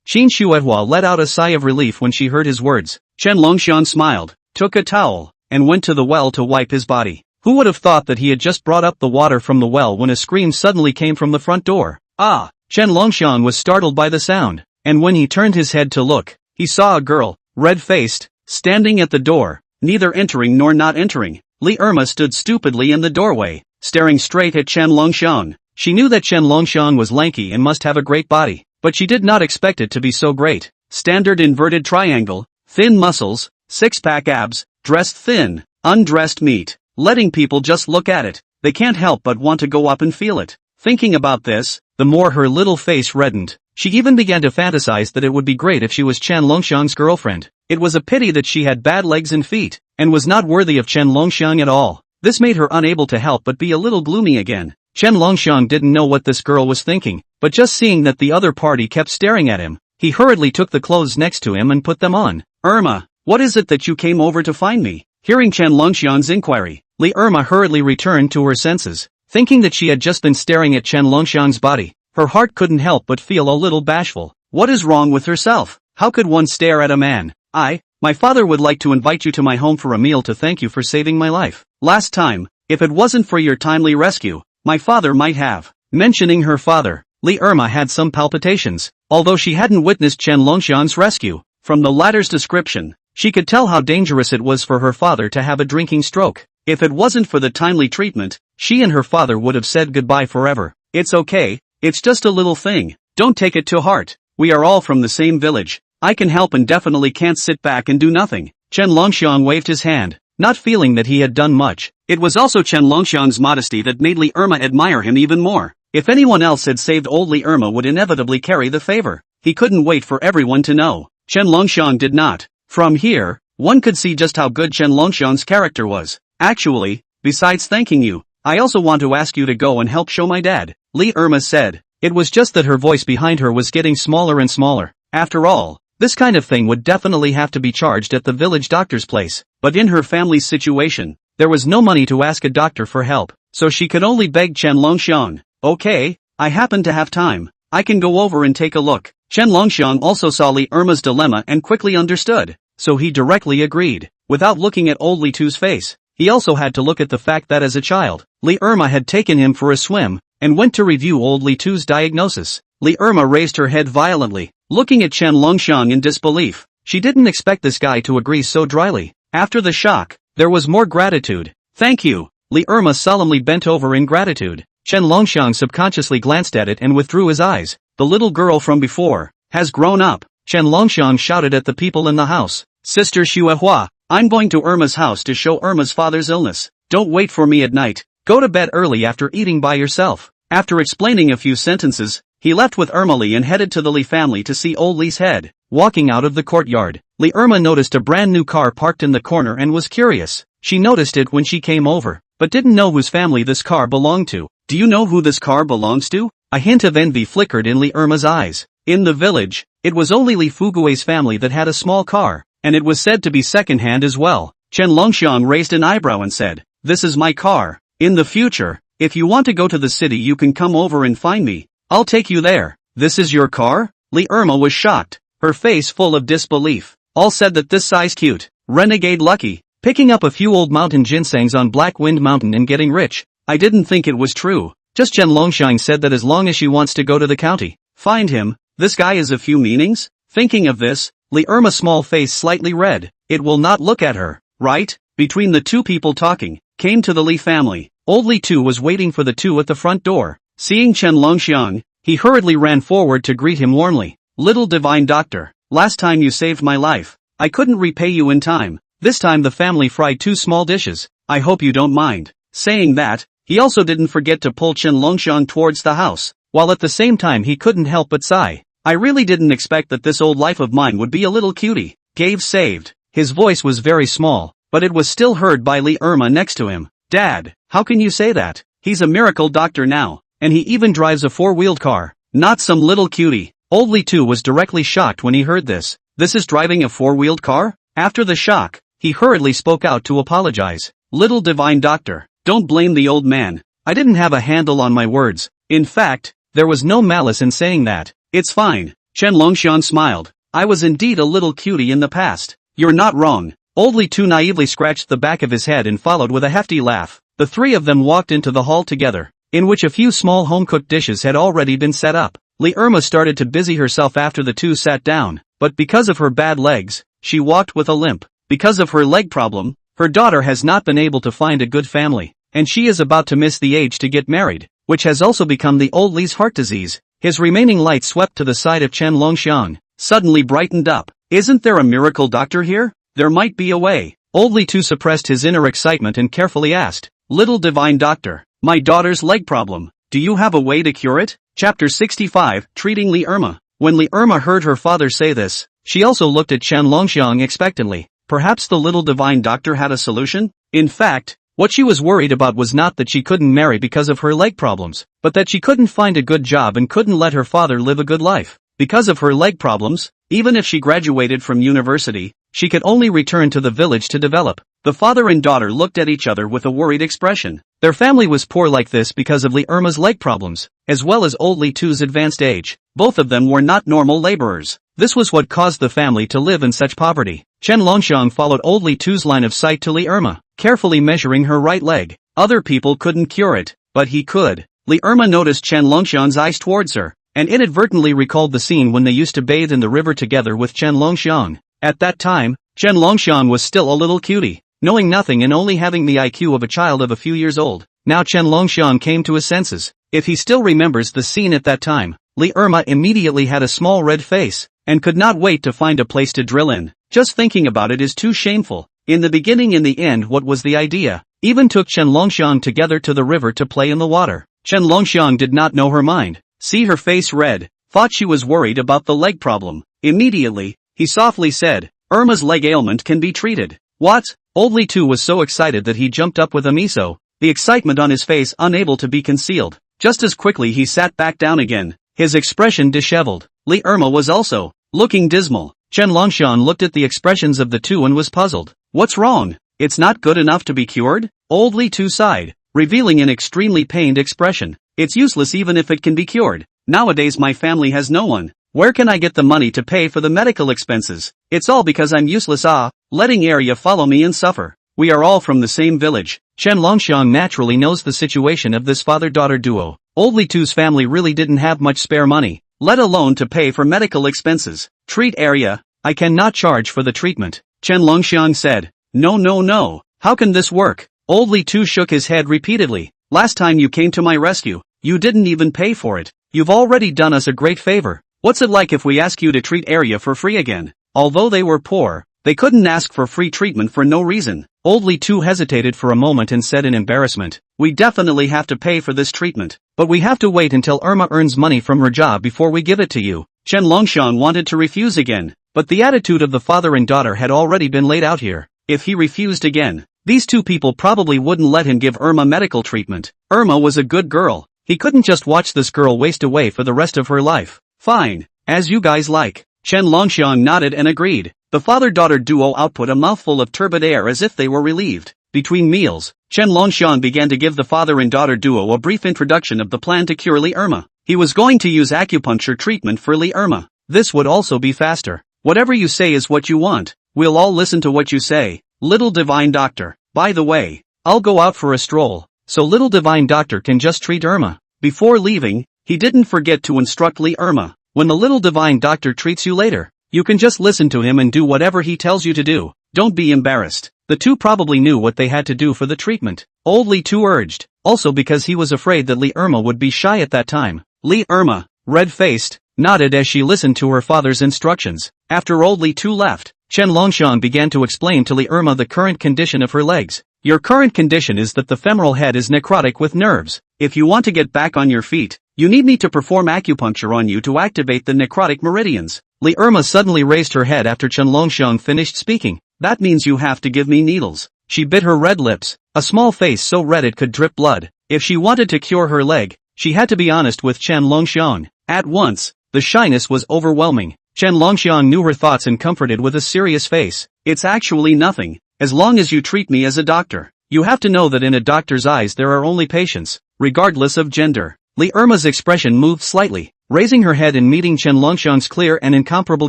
Qin Shuihua let out a sigh of relief when she heard his words. Chen Longxiang smiled, took a towel, and went to the well to wipe his body. Who would have thought that he had just brought up the water from the well when a scream suddenly came from the front door? Ah! Chen Longxiang was startled by the sound, and when he turned his head to look, he saw a girl, red-faced, standing at the door, neither entering nor not entering. Li Irma stood stupidly in the doorway, staring straight at Chen Longxiang. She knew that Chen Longxiang was lanky and must have a great body, but she did not expect it to be so great. Standard inverted triangle, thin muscles, six-pack abs, dressed thin, undressed meat. Letting people just look at it, they can't help but want to go up and feel it. Thinking about this, the more her little face reddened. She even began to fantasize that it would be great if she was Chen Longxiang's girlfriend. It was a pity that she had bad legs and feet, and was not worthy of Chen Longxiang at all. This made her unable to help but be a little gloomy again. Chen Longxiang didn't know what this girl was thinking, but just seeing that the other party kept staring at him, he hurriedly took the clothes next to him and put them on. Irma, what is it that you came over to find me? Hearing Chen Longxiang's inquiry, Li Irma hurriedly returned to her senses. Thinking that she had just been staring at Chen Longxiang's body, her heart couldn't help but feel a little bashful. What is wrong with herself? How could one stare at a man? My father would like to invite you to my home for a meal to thank you for saving my life. Last time, if it wasn't for your timely rescue, my father might have. Mentioning her father, Li Irma had some palpitations, although she hadn't witnessed Chen Longxiang's rescue. From the latter's description, she could tell how dangerous it was for her father to have a drinking stroke. If it wasn't for the timely treatment, she and her father would have said goodbye forever. It's okay, it's just a little thing. Don't take it to heart. We are all from the same village. I can help and definitely can't sit back and do nothing. Chen Longxiang waved his hand. not feeling that he had done much. It was also Chen Longxiang's modesty that made Li Irma admire him even more. If anyone else had saved old Li Irma would inevitably carry the favor. He couldn't wait for everyone to know. Chen Longxiang did not. From here, one could see just how good Chen Longxiang's character was. Actually, besides thanking you, I also want to ask you to go and help show my dad, Li Irma said. It was just that her voice behind her was getting smaller and smaller. After all, this kind of thing would definitely have to be charged at the village doctor's place. But in her family's situation, there was no money to ask a doctor for help, so she could only beg Chen Longxiang. Okay, I happen to have time. I can go over and take a look. Chen Longxiang also saw Li Irma's dilemma and quickly understood, so he directly agreed. Without looking at old Li Tu's face, he also had to look at the fact that as a child, Li Irma had taken him for a swim, and went to review old Li Tu's diagnosis. Li Irma raised her head violently, looking at Chen Longxiang in disbelief. She didn't expect this guy to agree so dryly. After the shock, there was more gratitude. Thank you. Li Irma solemnly bent over in gratitude. Chen Longxiang subconsciously glanced at it and withdrew his eyes. The little girl from before has grown up. Chen Longxiang shouted at the people in the house. Sister Xuehua, I'm going to Irma's house to show Irma's father's illness. Don't wait for me at night. Go to bed early after eating by yourself. After explaining a few sentences, he left with Irma Li and headed to the Li family to see old Li's head. Walking out of the courtyard, Li Irma noticed a brand new car parked in the corner and was curious. She noticed it when she came over, but didn't know whose family this car belonged to. Do you know who this car belongs to? A hint of envy flickered in Li Irma's eyes. In the village, it was only Li Fugui's family that had a small car, and it was said to be second-hand as well. Chen Longxiang raised an eyebrow and said, This is my car. In the future, if you want to go to the city you can come over and find me. I'll take you there. This is your car? Li Irma was shocked, her face full of disbelief. All said that this size cute, renegade lucky, picking up a few old mountain ginsengs on Black Wind Mountain and getting rich. I didn't think it was true. Just Chen Longxiang said that as long as she wants to go to the county, find him, this guy is a few meanings? Thinking of this, Li Irma's small face slightly red. It will not look at her, right? Between the two people talking, came to the Li family. Old Li Tu was waiting for the two at the front door. Seeing Chen Longxiang, he hurriedly ran forward to greet him warmly. Little divine doctor, last time you saved my life. I couldn't repay you in time. This time the family fried 2 small dishes. I hope you don't mind. Saying that, he also didn't forget to pull Chen Longxiang towards the house, while at the same time he couldn't help but sigh. I really didn't expect that this old life of mine would be a little cutie. Gave saved. His voice was very small, but it was still heard by Li Irma next to him. Dad, how can you say that? He's a miracle doctor now, and he even drives a 4-wheeled car. Not some little cutie. Old Li Tu was directly shocked when he heard this. This is driving a 4-wheeled car? After the shock, he hurriedly spoke out to apologize. Little divine doctor, don't blame the old man. I didn't have a handle on my words. In fact, there was no malice in saying that. It's fine. Chen Longxiang smiled. I was indeed a little cutie in the past. You're not wrong. Old Li Tu naively scratched the back of his head and followed with a hefty laugh. The three of them walked into the hall together, in which a few small home-cooked dishes had already been set up. Li Irma started to busy herself after the two sat down, but because of her bad legs, she walked with a limp. Because of her leg problem, her daughter has not been able to find a good family, and she is about to miss the age to get married, which has also become the old Li's heart disease. His remaining light swept to the side of Chen Longxiang, suddenly brightened up. Isn't there a miracle doctor here? There might be a way. Old Li Tu suppressed his inner excitement and carefully asked, Little divine doctor, my daughter's leg problem, do you have a way to cure it? Chapter 65, Treating Li Irma. When Li Irma heard her father say this, she also looked at Chen Longxiang expectantly. Perhaps the little divine doctor had a solution? In fact, what she was worried about was not that she couldn't marry because of her leg problems, but that she couldn't find a good job and couldn't let her father live a good life. Because of her leg problems, even if she graduated from university, she could only return to the village to develop. The father and daughter looked at each other with a worried expression. Their family was poor like this because of Li Irma's leg problems, as well as old Li Tu's advanced age. Both of them were not normal laborers. This was what caused the family to live in such poverty. Chen Longxiang followed old Li Tu's line of sight to Li Irma, carefully measuring her right leg. Other people couldn't cure it, but he could. Li Irma noticed Chen Longxiang's eyes towards her, and inadvertently recalled the scene when they used to bathe in the river together with Chen Longxiang. At that time, Chen Longxiang was still a little cutie, knowing nothing and only having the IQ of a child of a few years old. Now Chen Longxiang came to his senses. If he still remembers the scene at that time, Li Irma immediately had a small red face, and could not wait to find a place to drill in. Just thinking about it is too shameful. In the beginning and the end, what was the idea? Even took Chen Longxiang together to the river to play in the water. Chen Longxiang did not know her mind. See her face red, thought she was worried about the leg problem. Immediately, he softly said, Irma's leg ailment can be treated. What? Old Li Tu was so excited that he jumped up with a miso, the excitement on his face unable to be concealed. Just as quickly he sat back down again, his expression disheveled. Li Irma was also looking dismal. Chen Longxiang looked at the expressions of the two and was puzzled. What's wrong? It's not good enough to be cured? Old Li Tu sighed, revealing an extremely pained expression. It's useless even if it can be cured. Nowadays my family has no one. Where can I get the money to pay for the medical expenses? It's all because I'm useless, letting Arya follow me and suffer. We are all from the same village. Chen Longxiang naturally knows the situation of this father-daughter duo. Old Li Tu's family really didn't have much spare money, let alone to pay for medical expenses. Treat Arya, I cannot charge for the treatment. Chen Longxiang said. No. How can this work? Old Li Tu shook his head repeatedly. Last time you came to my rescue, you didn't even pay for it. You've already done us a great favor. What's it like if we ask you to treat Arya for free again? Although they were poor, they couldn't ask for free treatment for no reason. Old Li Tu hesitated for a moment and said in embarrassment, we definitely have to pay for this treatment, but we have to wait until Irma earns money from her job before we give it to you. Chen Longxiang wanted to refuse again, but the attitude of the father and daughter had already been laid out here. If he refused again, these two people probably wouldn't let him give Irma medical treatment. Irma was a good girl. He couldn't just watch this girl waste away for the rest of her life. Fine, as you guys like. Chen Longxiang nodded and agreed. The father-daughter duo output a mouthful of turbid air as if they were relieved. Between meals, Chen Longxiang began to give the father and daughter duo a brief introduction of the plan to cure Li Irma. He was going to use acupuncture treatment for Li Irma. This would also be faster. Whatever you say is what you want. We'll all listen to what you say, little divine doctor. By the way, I'll go out for a stroll, so little divine doctor can just treat Irma. Before leaving, he didn't forget to instruct Li Irma. When the little divine doctor treats you later, you can just listen to him and do whatever he tells you to do. Don't be embarrassed. The two probably knew what they had to do for the treatment. Old Li Tu urged, also because he was afraid that Li Irma would be shy at that time. Li Irma, red-faced, nodded as she listened to her father's instructions. After Old Li Tu left, Chen Longxiang began to explain to Li Irma the current condition of her legs. Your current condition is that the femoral head is necrotic with nerves. If you want to get back on your feet, you need me to perform acupuncture on you to activate the necrotic meridians. Li Irma suddenly raised her head after Chen Longxiang finished speaking. That means you have to give me needles. She bit her red lips, a small face so red it could drip blood. If she wanted to cure her leg, she had to be honest with Chen Longxiang. At once, the shyness was overwhelming. Chen Longxiang knew her thoughts and comforted with a serious face. It's actually nothing, as long as you treat me as a doctor. You have to know that in a doctor's eyes there are only patients, regardless of gender. Li Irma's expression moved slightly, raising her head and meeting Chen Longxiang's clear and incomparable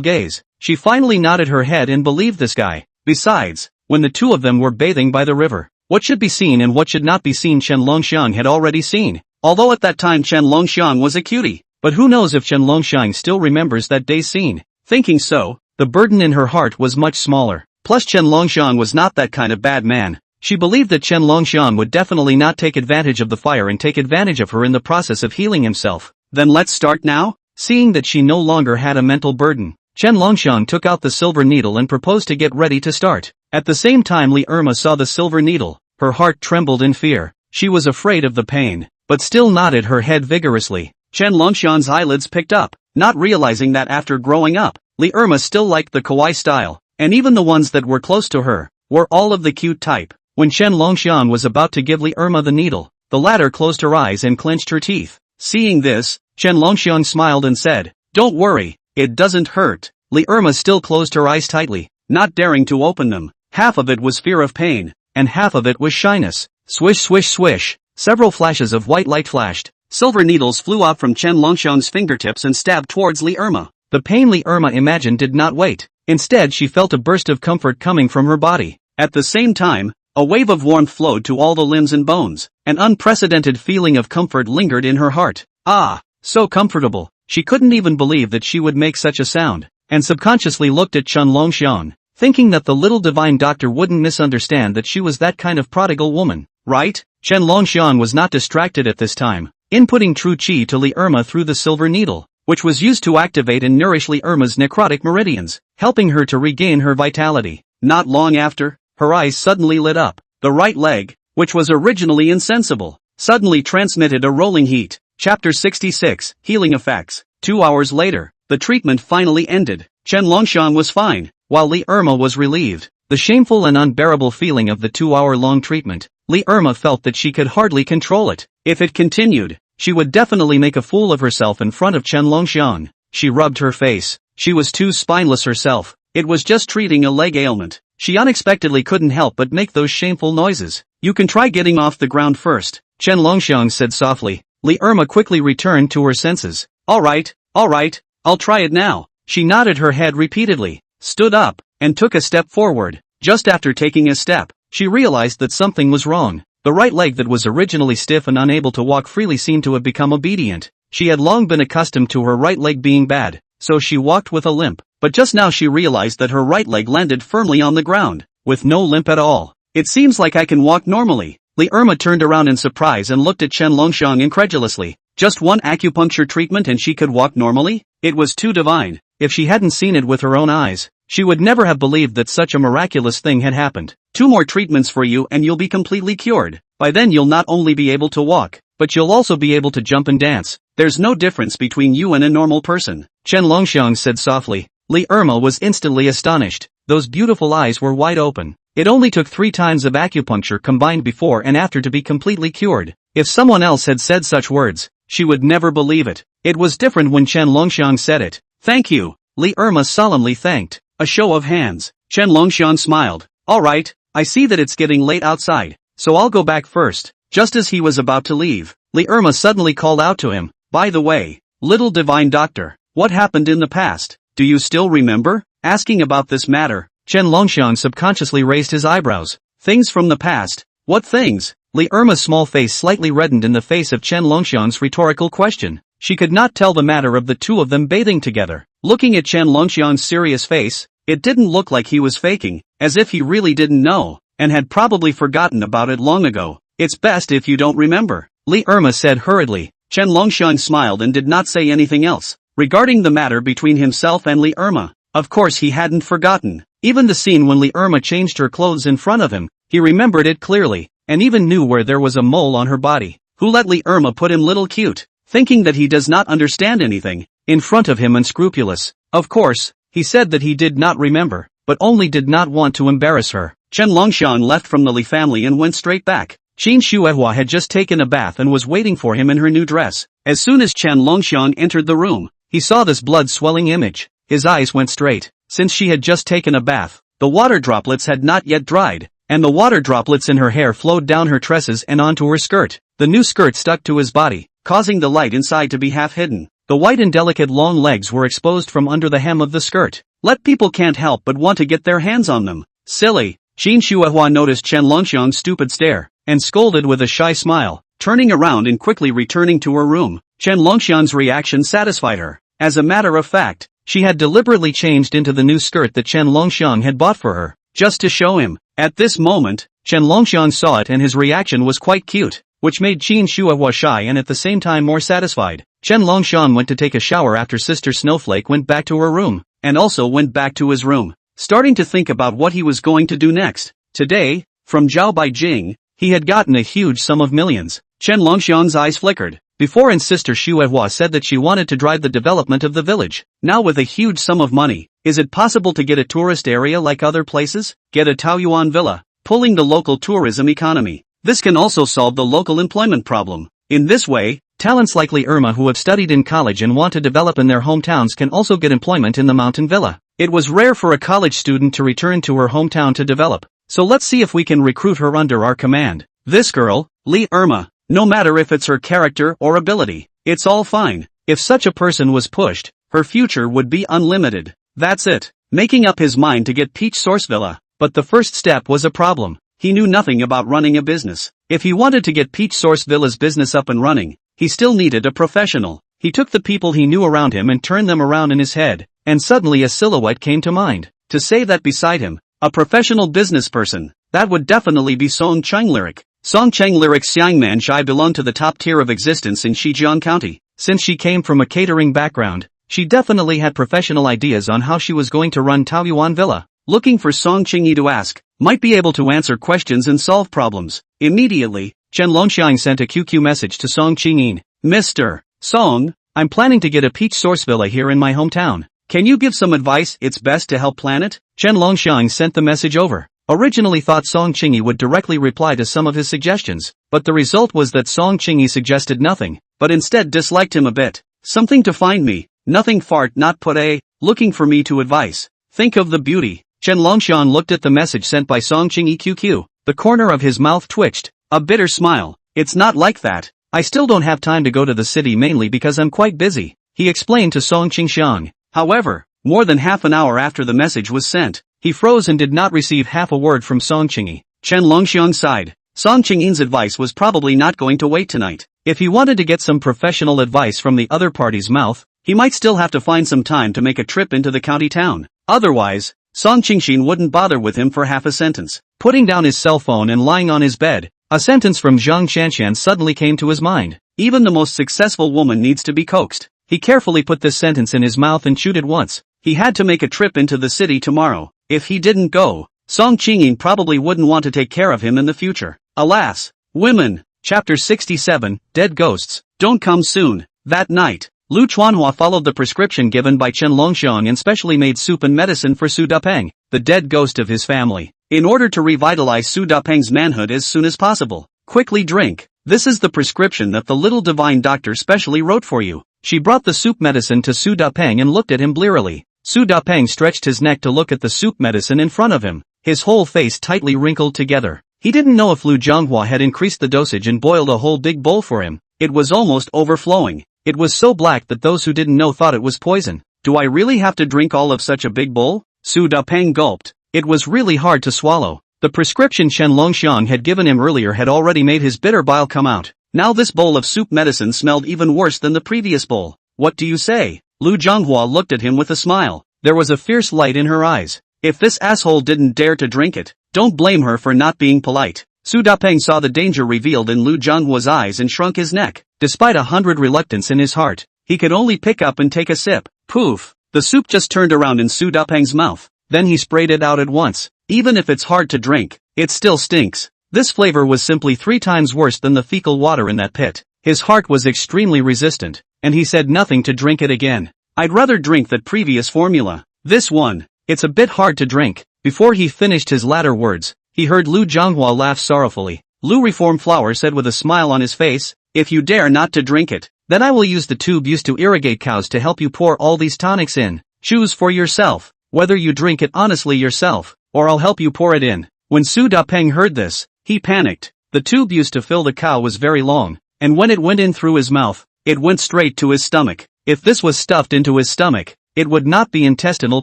gaze. She finally nodded her head and believed this guy. Besides, when the two of them were bathing by the river, what should be seen and what should not be seen Chen Longxiang had already seen. Although at that time Chen Longxiang was a cutie. But who knows if Chen Longxiang still remembers that day's scene. Thinking so, the burden in her heart was much smaller. Plus Chen Longxiang was not that kind of bad man. She believed that Chen Longxiang would definitely not take advantage of the fire and take advantage of her in the process of healing himself. Then let's start now? Seeing that she no longer had a mental burden, Chen Longxiang took out the silver needle and proposed to get ready to start. At the same time Li Irma saw the silver needle, her heart trembled in fear. She was afraid of the pain, but still nodded her head vigorously. Chen Longxiang's eyelids picked up, not realizing that after growing up, Li Irma still liked the kawaii style, and even the ones that were close to her, were all of the cute type. When Chen Longxiang was about to give Li Irma the needle, the latter closed her eyes and clenched her teeth. Seeing this, Chen Longxiang smiled and said, "Don't worry, it doesn't hurt." Li Irma still closed her eyes tightly, not daring to open them. Half of it was fear of pain, and half of it was shyness. Swish swish swish, several flashes of white light flashed. Silver needles flew out from Chen Longxiang's fingertips and stabbed towards Li Irma. The pain Li Irma imagined did not wait. Instead she felt a burst of comfort coming from her body. At the same time, a wave of warmth flowed to all the limbs and bones. An unprecedented feeling of comfort lingered in her heart. Ah, so comfortable. She couldn't even believe that she would make such a sound, and subconsciously looked at Chen Longxiang, thinking that the little divine doctor wouldn't misunderstand that she was that kind of prodigal woman, right? Chen Longxiang was not distracted at this time, inputting true qi to Li Irma through the silver needle, which was used to activate and nourish Li Irma's necrotic meridians, helping her to regain her vitality. Not long after, her eyes suddenly lit up. The right leg, which was originally insensible, suddenly transmitted a rolling heat. Chapter 66, Healing Effects. 2 hours later, the treatment finally ended. Chen Longxiang was fine, while Li Irma was relieved. The shameful and unbearable feeling of the 2-hour-long treatment, Li Irma felt that she could hardly control it. If it continued, she would definitely make a fool of herself in front of Chen Longxiang. She rubbed her face. She was too spineless herself. It was just treating a leg ailment. She unexpectedly couldn't help but make those shameful noises. You can try getting off the ground first, Chen Longxiang said softly. Li Irma quickly returned to her senses. Alright, I'll try it now. She nodded her head repeatedly, stood up, and took a step forward. Just after taking a step, she realized that something was wrong. The right leg that was originally stiff and unable to walk freely seemed to have become obedient. She had long been accustomed to her right leg being bad, so she walked with a limp. But just now she realized that her right leg landed firmly on the ground, with no limp at all. It seems like I can walk normally. Li Irma turned around in surprise and looked at Chen Longxiang incredulously. Just one acupuncture treatment and she could walk normally? It was too divine. If she hadn't seen it with her own eyes, she would never have believed that such a miraculous thing had happened. 2 more treatments for you and you'll be completely cured. By then you'll not only be able to walk, but you'll also be able to jump and dance. There's no difference between you and a normal person, Chen Longxiang said softly. Li Irma was instantly astonished. Those beautiful eyes were wide open. It only took 3 times of acupuncture combined before and after to be completely cured. If someone else had said such words, she would never believe it. It was different when Chen Longxiang said it. Thank you, Li Irma solemnly thanked. A show of hands. Chen Longxiang smiled. Alright, I see that it's getting late outside, so I'll go back first. Just as he was about to leave, Li Irma suddenly called out to him. By the way, little divine doctor, what happened in the past? Do you still remember? Asking about this matter, Chen Longxiang subconsciously raised his eyebrows. Things from the past? What things? Li Irma's small face slightly reddened in the face of Chen Longxiang's rhetorical question. She could not tell the matter of the two of them bathing together. Looking at Chen Longxiang's serious face, it didn't look like he was faking, as if he really didn't know, and had probably forgotten about it long ago. It's best if you don't remember, Li Irma said hurriedly. Chen Longxiang smiled and did not say anything else. Regarding the matter between himself and Li Irma, of course he hadn't forgotten. Even the scene when Li Irma changed her clothes in front of him, he remembered it clearly, and even knew where there was a mole on her body. Who let Li Irma put him little cute? Thinking that he does not understand anything, in front of him unscrupulous. Of course, he said that he did not remember, but only did not want to embarrass her. Chen Longxiang left from the Li family and went straight back. Qin Shuehua had just taken a bath and was waiting for him in her new dress. As soon as Chen Longxiang entered the room, he saw this blood-swelling image. His eyes went straight. Since she had just taken a bath, the water droplets had not yet dried, and the water droplets in her hair flowed down her tresses and onto her skirt. The new skirt stuck to his body, causing the light inside to be half hidden. The white and delicate long legs were exposed from under the hem of the skirt. People can't help but want to get their hands on them. Silly. Qin Shuehua noticed Chen Longxiang's stupid stare, and scolded with a shy smile, turning around and quickly returning to her room. Chen Longxiang's reaction satisfied her. As a matter of fact, she had deliberately changed into the new skirt that Chen Longxiang had bought for her, just to show him. At this moment, Chen Longxiang saw it and his reaction was quite cute, which made Qin Shuehua shy and at the same time more satisfied. Chen Longxiang went to take a shower after Sister Snowflake went back to her room, and also went back to his room, starting to think about what he was going to do next. Today, from Zhao Baijing, he had gotten a huge sum of millions. Chen Longxiang's eyes flickered. Before and Sister Shuehua said that she wanted to drive the development of the village. Now with a huge sum of money, is it possible to get a tourist area like other places? Get a Taoyuan villa, pulling the local tourism economy. This can also solve the local employment problem. In this way, talents like Li Irma who have studied in college and want to develop in their hometowns can also get employment in the mountain villa. It was rare for a college student to return to her hometown to develop, so let's see if we can recruit her under our command. This girl, Li Irma, no matter if it's her character or ability, it's all fine. If such a person was pushed, her future would be unlimited. That's it. Making up his mind to get Peach Source Villa. But the first step was a problem. He knew nothing about running a business. If he wanted to get Peach Source Villa's business up and running, he still needed a professional. He took the people he knew around him and turned them around in his head, and suddenly a silhouette came to mind. To say that beside him, a professional business person, that would definitely be Song Chenglyric. Song Chenglyric's Xiangman Shai belonged to the top tier of existence in Shijiang County. Since she came from a catering background, she definitely had professional ideas on how she was going to run Taoyuan Villa. looking for Song Qingyi to ask, might be able to answer questions and solve problems. Immediately, Chen Longxiang sent a QQ message to Song Qingyi. Mr. Song, I'm planning to get a peach source villa here in my hometown. Can you give some advice? It's best to help plan it? Chen Longxiang sent the message over. Originally thought Song Qingyi would directly reply to some of his suggestions, but the result was that Song Qingyi suggested nothing, but instead disliked him a bit. Something to find me, nothing fart not put a, looking for me to advice. Think of the beauty. Chen Longxiang looked at the message sent by Song Qingyi QQ. The corner of his mouth twitched. A bitter smile. It's not like that. I still don't have time to go to the city mainly because I'm quite busy, he explained to Song Qingxiang. However, more than half an hour after the message was sent, he froze and did not receive half a word from Song Qingyi. Chen Longxiang sighed. Song Qingyi's advice was probably not going to wait tonight. If he wanted to get some professional advice from the other party's mouth, he might still have to find some time to make a trip into the county town. Otherwise, Song Qingxian wouldn't bother with him for half a sentence. Putting down his cell phone and lying on his bed, a sentence from Zhang Shanshan suddenly came to his mind. Even the most successful woman needs to be coaxed. He carefully put this sentence in his mouth and chewed it once. He had to make a trip into the city tomorrow. If he didn't go, Song Qingyin probably wouldn't want to take care of him in the future. Alas, women. Chapter 67, Dead Ghosts, don't come soon. That night, Lu Chuanhua followed the prescription given by Chen Longxiang and specially made soup and medicine for Su Dapeng, the dead ghost of his family, in order to revitalize Su Dapeng's manhood as soon as possible. Quickly drink. This is the prescription that the little divine doctor specially wrote for you. She brought the soup medicine to Su Dapeng and looked at him blearily. Su Dapeng stretched his neck to look at the soup medicine in front of him, his whole face tightly wrinkled together. He didn't know if Lu Zhanghua had increased the dosage and boiled a whole big bowl for him. It was almost overflowing. It was so black that those who didn't know thought it was poison. Do I really have to drink all of such a big bowl? Su Dapeng gulped. It was really hard to swallow. The prescription Chen Longxiang had given him earlier had already made his bitter bile come out. Now this bowl of soup medicine smelled even worse than the previous bowl. What do you say? Lu Zhanghua looked at him with a smile. There was a fierce light in her eyes. If this asshole didn't dare to drink it, don't blame her for not being polite. Su Dapeng saw the danger revealed in Lu Zhanghua's eyes and shrunk his neck. Despite 100 reluctance in his heart, he could only pick up and take a sip. Poof! The soup just turned around in Su Dapeng's mouth. Then he sprayed it out at once. Even if it's hard to drink, it still stinks. This flavor was simply 3 times worse than the fecal water in that pit. His heart was extremely resistant, and he said nothing to drink it again. I'd rather drink that previous formula. This one, it's a bit hard to drink. Before he finished his latter words, he heard Lu Zhanghua laugh sorrowfully. Lu Reform Flower said with a smile on his face, if you dare not to drink it, then I will use the tube used to irrigate cows to help you pour all these tonics in. Choose for yourself, whether you drink it honestly yourself, or I'll help you pour it in. When Su Dapeng heard this, he panicked. The tube used to fill the cow was very long, and when it went in through his mouth, it went straight to his stomach. If this was stuffed into his stomach, it would not be intestinal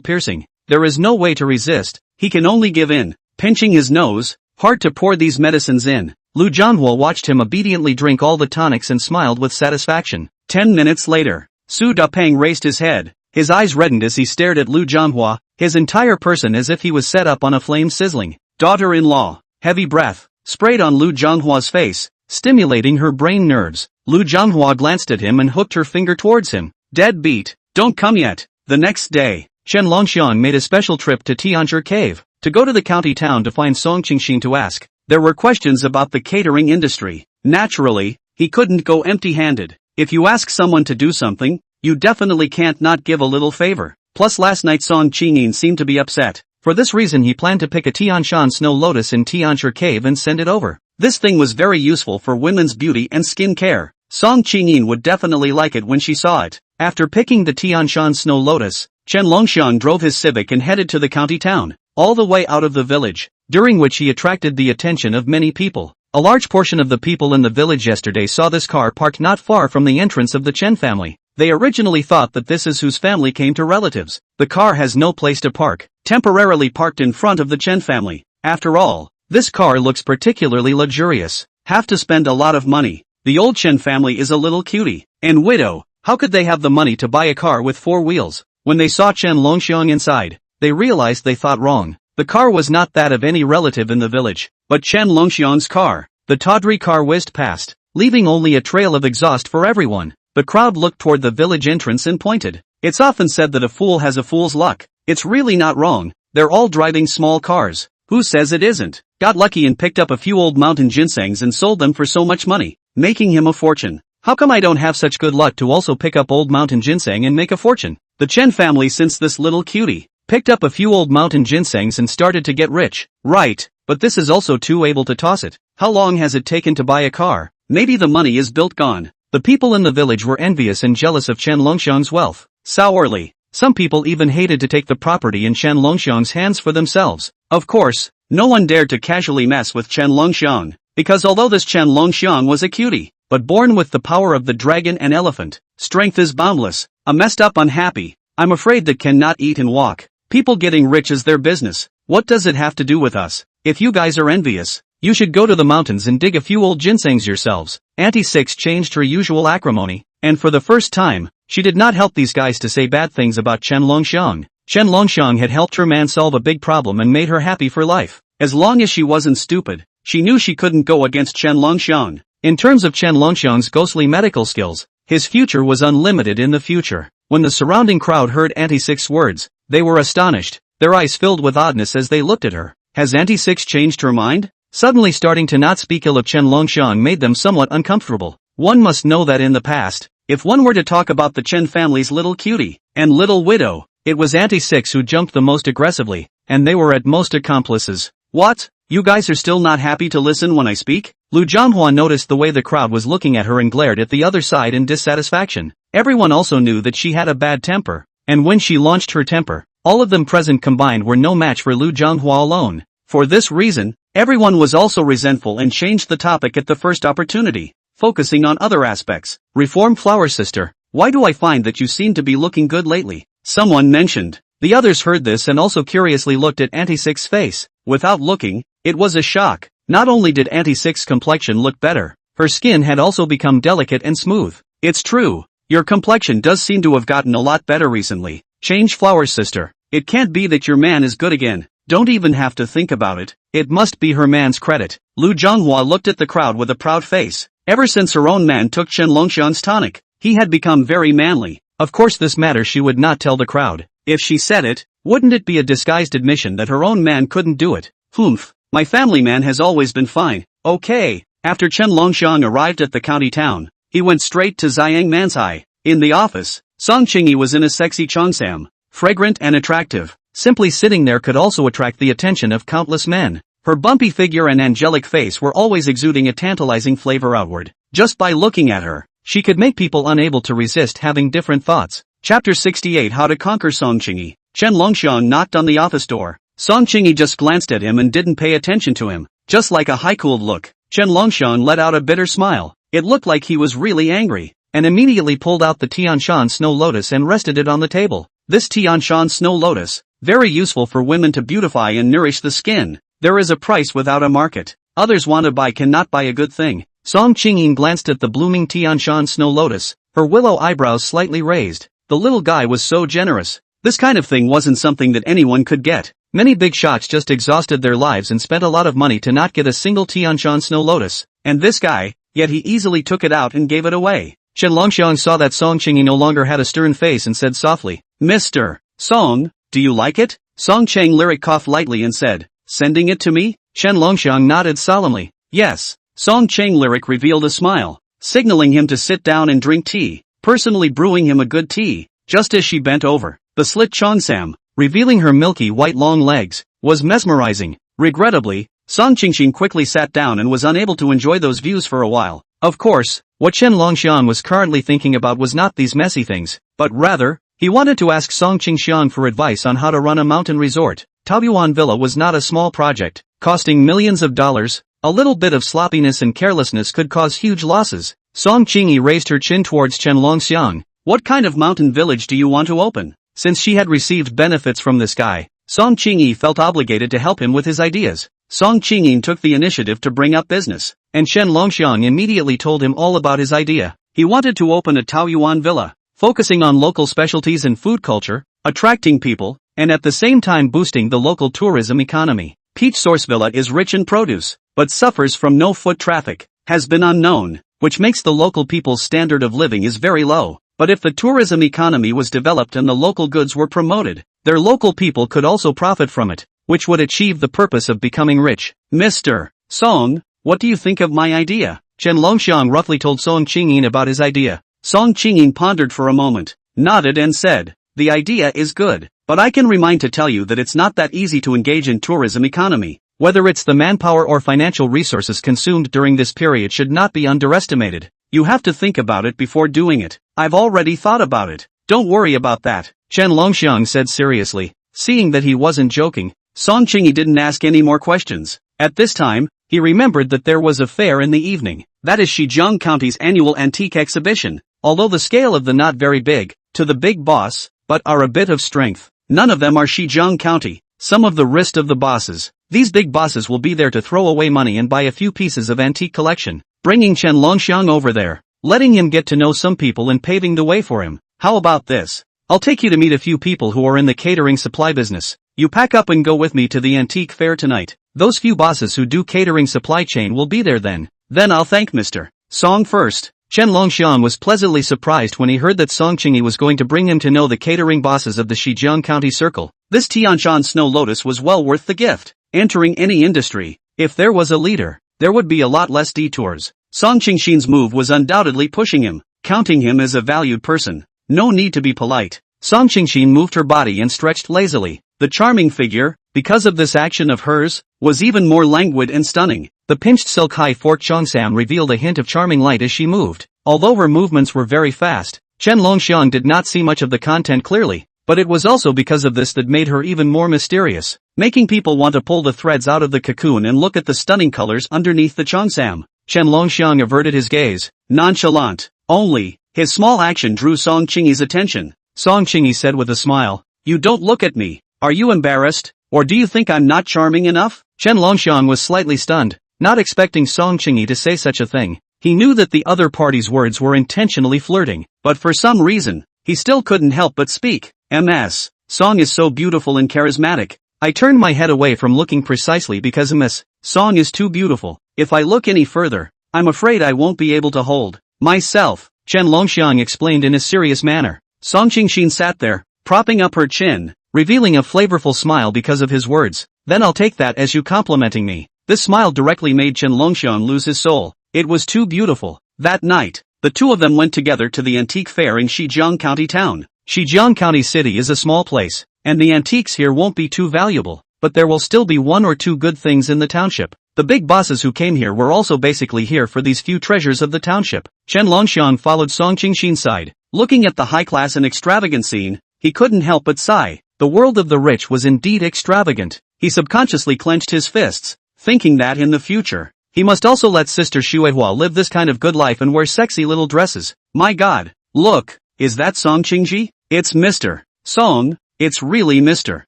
piercing. There is no way to resist. He can only give in. Pinching his nose, hard to pour these medicines in. Lu Zhanghua watched him obediently drink all the tonics and smiled with satisfaction. 10 minutes later, Su Dapeng raised his head. His eyes reddened as he stared at Lu Zhanghua, his entire person as if he was set up on a flame sizzling. Daughter-in-law. Heavy breath sprayed on Lu Zhanghua's face, stimulating her brain nerves. Lu Zhanghua glanced at him and hooked her finger towards him. Deadbeat, don't come yet. The next day, Chen Longxiang made a special trip to Tianzhi Cave, to go to the county town to find Song Qingxin to ask. There were questions about the catering industry. Naturally, he couldn't go empty-handed. If you ask someone to do something, you definitely can't not give a little favor. Plus last night Song Qingyin seemed to be upset. For this reason he planned to pick a Tianshan snow lotus in Tianzhi Cave and send it over. This thing was very useful for women's beauty and skin care. Song Qingyin would definitely like it when she saw it. After picking the Tianshan snow lotus, Chen Longxiang drove his Civic and headed to the county town, all the way out of the village, during which he attracted the attention of many people. A large portion of the people in the village yesterday saw this car parked not far from the entrance of the Chen family. They originally thought that this is whose family came to relatives. The car has no place to park, temporarily parked in front of the Chen family. After all, this car looks particularly luxurious. Have to spend a lot of money. The old Chen family is a little cutie and widow. How could they have the money to buy a car with 4 wheels? When they saw Chen Longxiang inside, they realized they thought wrong. The car was not that of any relative in the village, but Chen Longxiang's car. The tawdry car whizzed past, leaving only a trail of exhaust for everyone. The crowd looked toward the village entrance and pointed. It's often said that a fool has a fool's luck. It's really not wrong. They're all driving small cars. Who says it isn't? Got lucky and picked up a few old mountain ginsengs and sold them for so much money, making him a fortune. How come I don't have such good luck to also pick up old mountain ginseng and make a fortune? The Chen family, since this little cutie picked up a few old mountain ginsengs and started to get rich. Right, but this is also too able to toss it. How long has it taken to buy a car? Maybe the money is built gone. The people in the village were envious and jealous of Chen Longxiang's wealth. Sourly. Some people even hated to take the property in Chen Longxiang's hands for themselves. Of course, no one dared to casually mess with Chen Longxiang, because although this Chen Longxiang was a cutie, but born with the power of the dragon and elephant, strength is boundless, a messed up unhappy, I'm afraid that cannot eat and walk. People getting rich is their business. What does it have to do with us? If you guys are envious, you should go to the mountains and dig a few old ginsengs yourselves. Auntie Six changed her usual acrimony, and for the first time, she did not help these guys to say bad things about Chen Longxiang. Chen Longxiang had helped her man solve a big problem and made her happy for life. As long as she wasn't stupid, she knew she couldn't go against Chen Longxiang. In terms of Chen Longxiang's ghostly medical skills, his future was unlimited in the future. When the surrounding crowd heard Auntie Six's words, they were astonished, their eyes filled with oddness as they looked at her. Has Auntie Six changed her mind? Suddenly starting to not speak ill of Chen Longxiang made them somewhat uncomfortable. One must know that in the past, if one were to talk about the Chen family's little cutie and little widow, it was Auntie Six who jumped the most aggressively, and they were at most accomplices. What? You guys are still not happy to listen when I speak? Lu Jianhua noticed the way the crowd was looking at her and glared at the other side in dissatisfaction. Everyone also knew that she had a bad temper, and when she launched her temper, all of them present combined were no match for Lu Jianhua alone. For this reason, everyone was also resentful and changed the topic at the first opportunity, focusing on other aspects. Reform flower sister, why do I find that you seem to be looking good lately? Someone mentioned. The others heard this and also curiously looked at Auntie Six's face. Without looking, it was a shock. Not only did Auntie Six's complexion look better, her skin had also become delicate and smooth. It's true, your complexion does seem to have gotten a lot better recently. Change flower sister. It can't be that your man is good again. Don't even have to think about it. It must be her man's credit. Lu Jianhua looked at the crowd with a proud face. Ever since her own man took Chen Longxiang's tonic, he had become very manly. Of course this matter she would not tell the crowd. If she said it, wouldn't it be a disguised admission that her own man couldn't do it? Humph, my family man has always been fine. Okay. After Chen Longxiang arrived at the county town, he went straight to Ziyang Mansai. In the office, Song Qingyi was in a sexy cheongsam, fragrant and attractive. Simply sitting there could also attract the attention of countless men. Her bumpy figure and angelic face were always exuding a tantalizing flavor outward. Just by looking at her, she could make people unable to resist having different thoughts. Chapter 68 How to Conquer Song Qingyi. Chen Longxiang knocked on the office door. Song Qingyi just glanced at him and didn't pay attention to him. Just like a high-cooled look, Chen Longxiang let out a bitter smile. It looked like he was really angry, and immediately pulled out the Tianshan Snow Lotus and rested it on the table. This Tianshan Snow Lotus, very useful for women to beautify and nourish the skin. There is a price without a market. Others want to buy cannot buy a good thing. Song Qingyin glanced at the blooming Tianshan Snow Lotus, her willow eyebrows slightly raised. The little guy was so generous. This kind of thing wasn't something that anyone could get. Many big shots just exhausted their lives and spent a lot of money to not get a single Tianshan Snow Lotus. And this guy, yet he easily took it out and gave it away. Chen Longxiang saw that Song Qingyi no longer had a stern face and said softly, Mr. Song, do you like it? Song Chang Lyric coughed lightly and said, sending it to me? Chen Longxiang nodded solemnly. Yes. Song Chang Lyric revealed a smile, signaling him to sit down and drink tea, personally brewing him a good tea. Just as she bent over, the slit cheongsam, revealing her milky white long legs, was mesmerizing. Regrettably, Song Qingxin quickly sat down and was unable to enjoy those views for a while. Of course, what Chen Longxiang was currently thinking about was not these messy things, but rather, he wanted to ask Song Qingxiang for advice on how to run a mountain resort. Taoyuan Villa was not a small project, costing millions of dollars. A little bit of sloppiness and carelessness could cause huge losses. Song Qingyi raised her chin towards Chen Longxiang. What kind of mountain village do you want to open? Since she had received benefits from this guy, Song Qingyi felt obligated to help him with his ideas. Song Qingyi took the initiative to bring up business, and Chen Longxiang immediately told him all about his idea. He wanted to open a Taoyuan Villa, focusing on local specialties and food culture, attracting people, and at the same time boosting the local tourism economy. Peach Source Villa is rich in produce, but suffers from no foot traffic, has been unknown, which makes the local people's standard of living is very low. But if the tourism economy was developed and the local goods were promoted, their local people could also profit from it, which would achieve the purpose of becoming rich. Mr. Song, what do you think of my idea? Chen Longxiang roughly told Song Qingyin about his idea. Song Qingyin pondered for a moment, nodded and said, the idea is good, but I can remind to tell you that it's not that easy to engage in tourism economy. Whether it's the manpower or financial resources consumed during this period should not be underestimated. You have to think about it before doing it. I've already thought about it. Don't worry about that. Chen Longxiang said seriously. Seeing that he wasn't joking, Song Qingyi didn't ask any more questions. At this time, he remembered that there was a fair in the evening. That is Shijiang County's annual antique exhibition. Although the scale of the not very big, to the big boss, but are a bit of strength. None of them are Shijiang County. Some of the wrist of the bosses. These big bosses will be there to throw away money and buy a few pieces of antique collection, bringing Chen Longxiang over there, letting him get to know some people and paving the way for him. How about this? I'll take you to meet a few people who are in the catering supply business. You pack up and go with me to the antique fair tonight. Those few bosses who do catering supply chain will be there then. Then I'll thank Mr. Song first. Chen Longxiang was pleasantly surprised when he heard that Song Qingyi was going to bring him to know the catering bosses of the Shijiang County Circle. This Tianshan Snow Lotus was well worth the gift. Entering any industry, if there was a leader, there would be a lot less detours. Song Qingshin's move was undoubtedly pushing him, counting him as a valued person. No need to be polite. Song Qingshin moved her body and stretched lazily. The charming figure, because of this action of hers, was even more languid and stunning. The pinched silk high fork cheongsam revealed a hint of charming light as she moved. Although her movements were very fast, Chen Longxiang did not see much of the content clearly, but it was also because of this that made her even more mysterious, making people want to pull the threads out of the cocoon and look at the stunning colors underneath the cheongsam. Chen Longxiang averted his gaze. Nonchalant. Only, his small action drew Song Qingyi's attention. Song Qingyi said with a smile, you don't look at me. Are you embarrassed? Or do you think I'm not charming enough? Chen Longxiang was slightly stunned, not expecting Song Qingyi to say such a thing. He knew that the other party's words were intentionally flirting, but for some reason, he still couldn't help but speak. Ms. Song is so beautiful and charismatic. I turned my head away from looking precisely because Ms. Song is too beautiful. If I look any further, I'm afraid I won't be able to hold myself. Chen Longxiang explained in a serious manner. Song Qingshin sat there, propping up her chin, revealing a flavorful smile because of his words. Then I'll take that as you complimenting me. This smile directly made Chen Longxiang lose his soul. It was too beautiful. That night, the two of them went together to the antique fair in Shijiang County town. Shijiang County City is a small place, and the antiques here won't be too valuable, but there will still be one or two good things in the township. The big bosses who came here were also basically here for these few treasures of the township. Chen Longxiang followed Song Qingshin's side. Looking at the high-class and extravagant scene, he couldn't help but sigh. The world of the rich was indeed extravagant. He subconsciously clenched his fists, thinking that in the future, he must also let Sister Xuehua live this kind of good life and wear sexy little dresses. My God, look, is that Song Qingyi? It's Mr. Song, it's really Mr.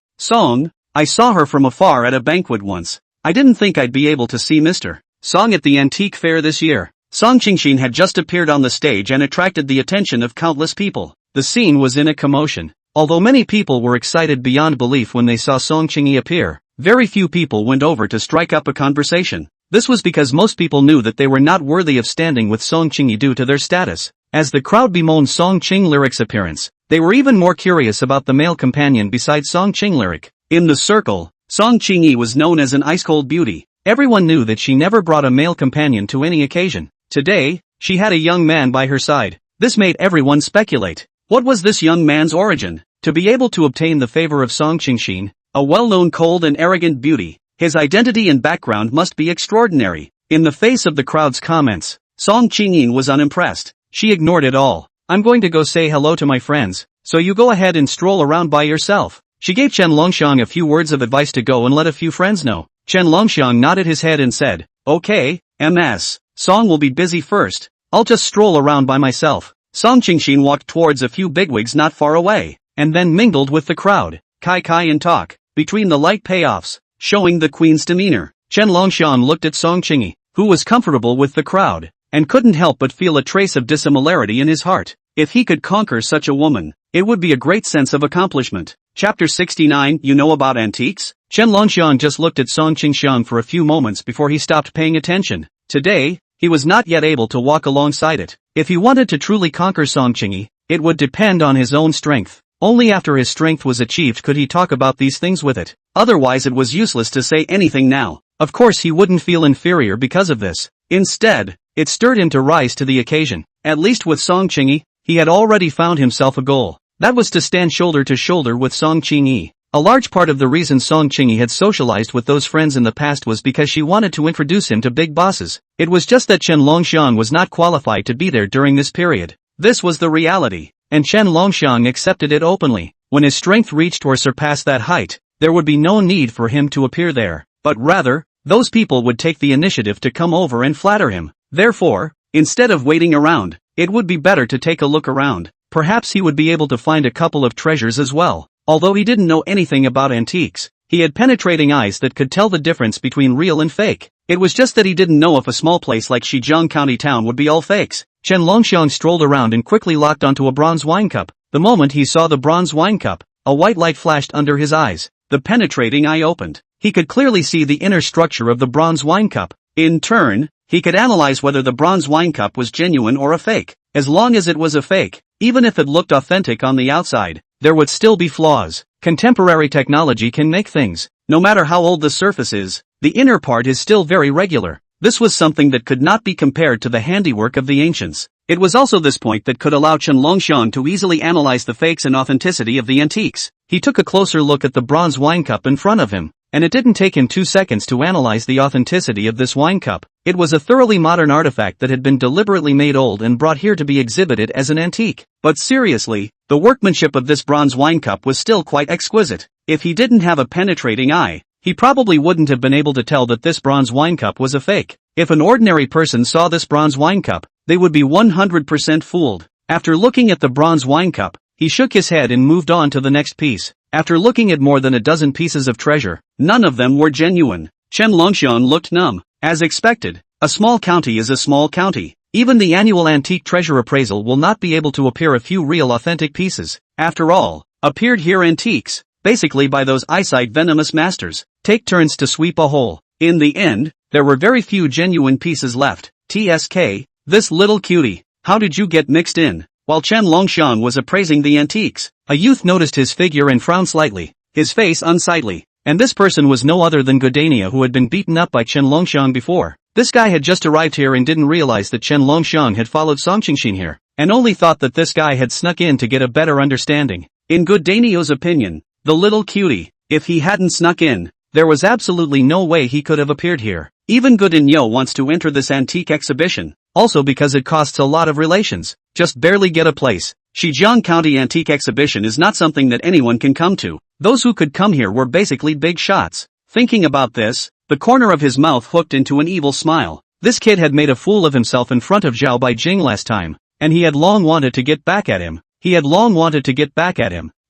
Song. I saw her from afar at a banquet once. I didn't think I'd be able to see Mr. Song at the antique fair this year. Song Qingshin had just appeared on the stage and attracted the attention of countless people. The scene was in a commotion. Although many people were excited beyond belief when they saw Song Qingyi appear, very few people went over to strike up a conversation. This was because most people knew that they were not worthy of standing with Song Qingyi due to their status. As the crowd bemoaned Song Qinglyric's appearance, they were even more curious about the male companion besides Song Qinglyric. In the circle, Song Qingyi was known as an ice-cold beauty. Everyone knew that she never brought a male companion to any occasion. Today, she had a young man by her side. This made everyone speculate. What was this young man's origin? To be able to obtain the favor of Song Qingshin, a well-known cold and arrogant beauty, his identity and background must be extraordinary. In the face of the crowd's comments, Song Qingyin was unimpressed. She ignored it all. I'm going to go say hello to my friends, so you go ahead and stroll around by yourself. She gave Chen Longxiang a few words of advice to go and let a few friends know. Chen Longxiang nodded his head and said, okay, Ms. Song will be busy first. I'll just stroll around by myself. Song Qingshin walked towards a few bigwigs not far away, and then mingled with the crowd, kai and talk, between the light payoffs, showing the queen's demeanor. Chen Longxiang looked at Song Qingyi, who was comfortable with the crowd, and couldn't help but feel a trace of dissimilarity in his heart. If he could conquer such a woman, it would be a great sense of accomplishment. Chapter 69. You know about antiques? Chen Longxiang just looked at Song Qingshan for a few moments before he stopped paying attention. Today, he was not yet able to walk alongside it. If he wanted to truly conquer Song Qingyi, it would depend on his own strength. Only after his strength was achieved could he talk about these things with it. Otherwise it was useless to say anything now. Of course he wouldn't feel inferior because of this. Instead, it stirred him to rise to the occasion. At least with Song Qingyi, he had already found himself a goal. That was to stand shoulder to shoulder with Song Qingyi. A large part of the reason Song Qingyi had socialized with those friends in the past was because she wanted to introduce him to big bosses. It was just that Chen Longxiang was not qualified to be there during this period. This was the reality, and Chen Longxiang accepted it openly. When his strength reached or surpassed that height, there would be no need for him to appear there, but rather, those people would take the initiative to come over and flatter him. Therefore, instead of waiting around, it would be better to take a look around. Perhaps he would be able to find a couple of treasures as well. Although he didn't know anything about antiques, he had penetrating eyes that could tell the difference between real and fake. It was just that he didn't know if a small place like Shijiang County Town would be all fakes. Chen Longxiang strolled around and quickly locked onto a bronze wine cup. The moment he saw the bronze wine cup, a white light flashed under his eyes. The penetrating eye opened. He could clearly see the inner structure of the bronze wine cup. In turn, he could analyze whether the bronze wine cup was genuine or a fake. As long as it was a fake, even if it looked authentic on the outside, there would still be flaws. Contemporary technology can make things, no matter how old the surface is, the inner part is still very regular. This was something that could not be compared to the handiwork of the ancients. It was also this point that could allow Chen Longxiang to easily analyze the fakes and authenticity of the antiques. He took a closer look at the bronze wine cup in front of him, and it didn't take him 2 seconds to analyze the authenticity of this wine cup. It was a thoroughly modern artifact that had been deliberately made old and brought here to be exhibited as an antique. But seriously, the workmanship of this bronze wine cup was still quite exquisite. If he didn't have a penetrating eye, he probably wouldn't have been able to tell that this bronze wine cup was a fake. If an ordinary person saw this bronze wine cup, they would be 100% fooled. After looking at the bronze wine cup, he shook his head and moved on to the next piece. After looking at more than a dozen pieces of treasure, none of them were genuine. Chen Longxiang looked numb. As expected, a small county is a small county. Even the annual antique treasure appraisal will not be able to appear a few real authentic pieces. After all, appeared here antiques, basically by those eyesight venomous masters, take turns to sweep a hole. In the end, there were very few genuine pieces left. TSK, this little cutie, how did you get mixed in? While Chen Longxiang was appraising the antiques, a youth noticed his figure and frowned slightly, his face unsightly. And this person was no other than Godania, who had been beaten up by Chen Longxiang before. This guy had just arrived here and didn't realize that Chen Longxiang had followed Song Qingxin here, and only thought that this guy had snuck in to get a better understanding. In Godania's opinion, the little cutie, if he hadn't snuck in, there was absolutely no way he could have appeared here. Even Godinio wants to enter this antique exhibition, also because it costs a lot of relations, just barely get a place. Shijiang County Antique Exhibition is not something that anyone can come to. Those who could come here were basically big shots. Thinking about this, the corner of his mouth hooked into an evil smile. This kid had made a fool of himself in front of Zhao Baijing last time, and he had long wanted to get back at him.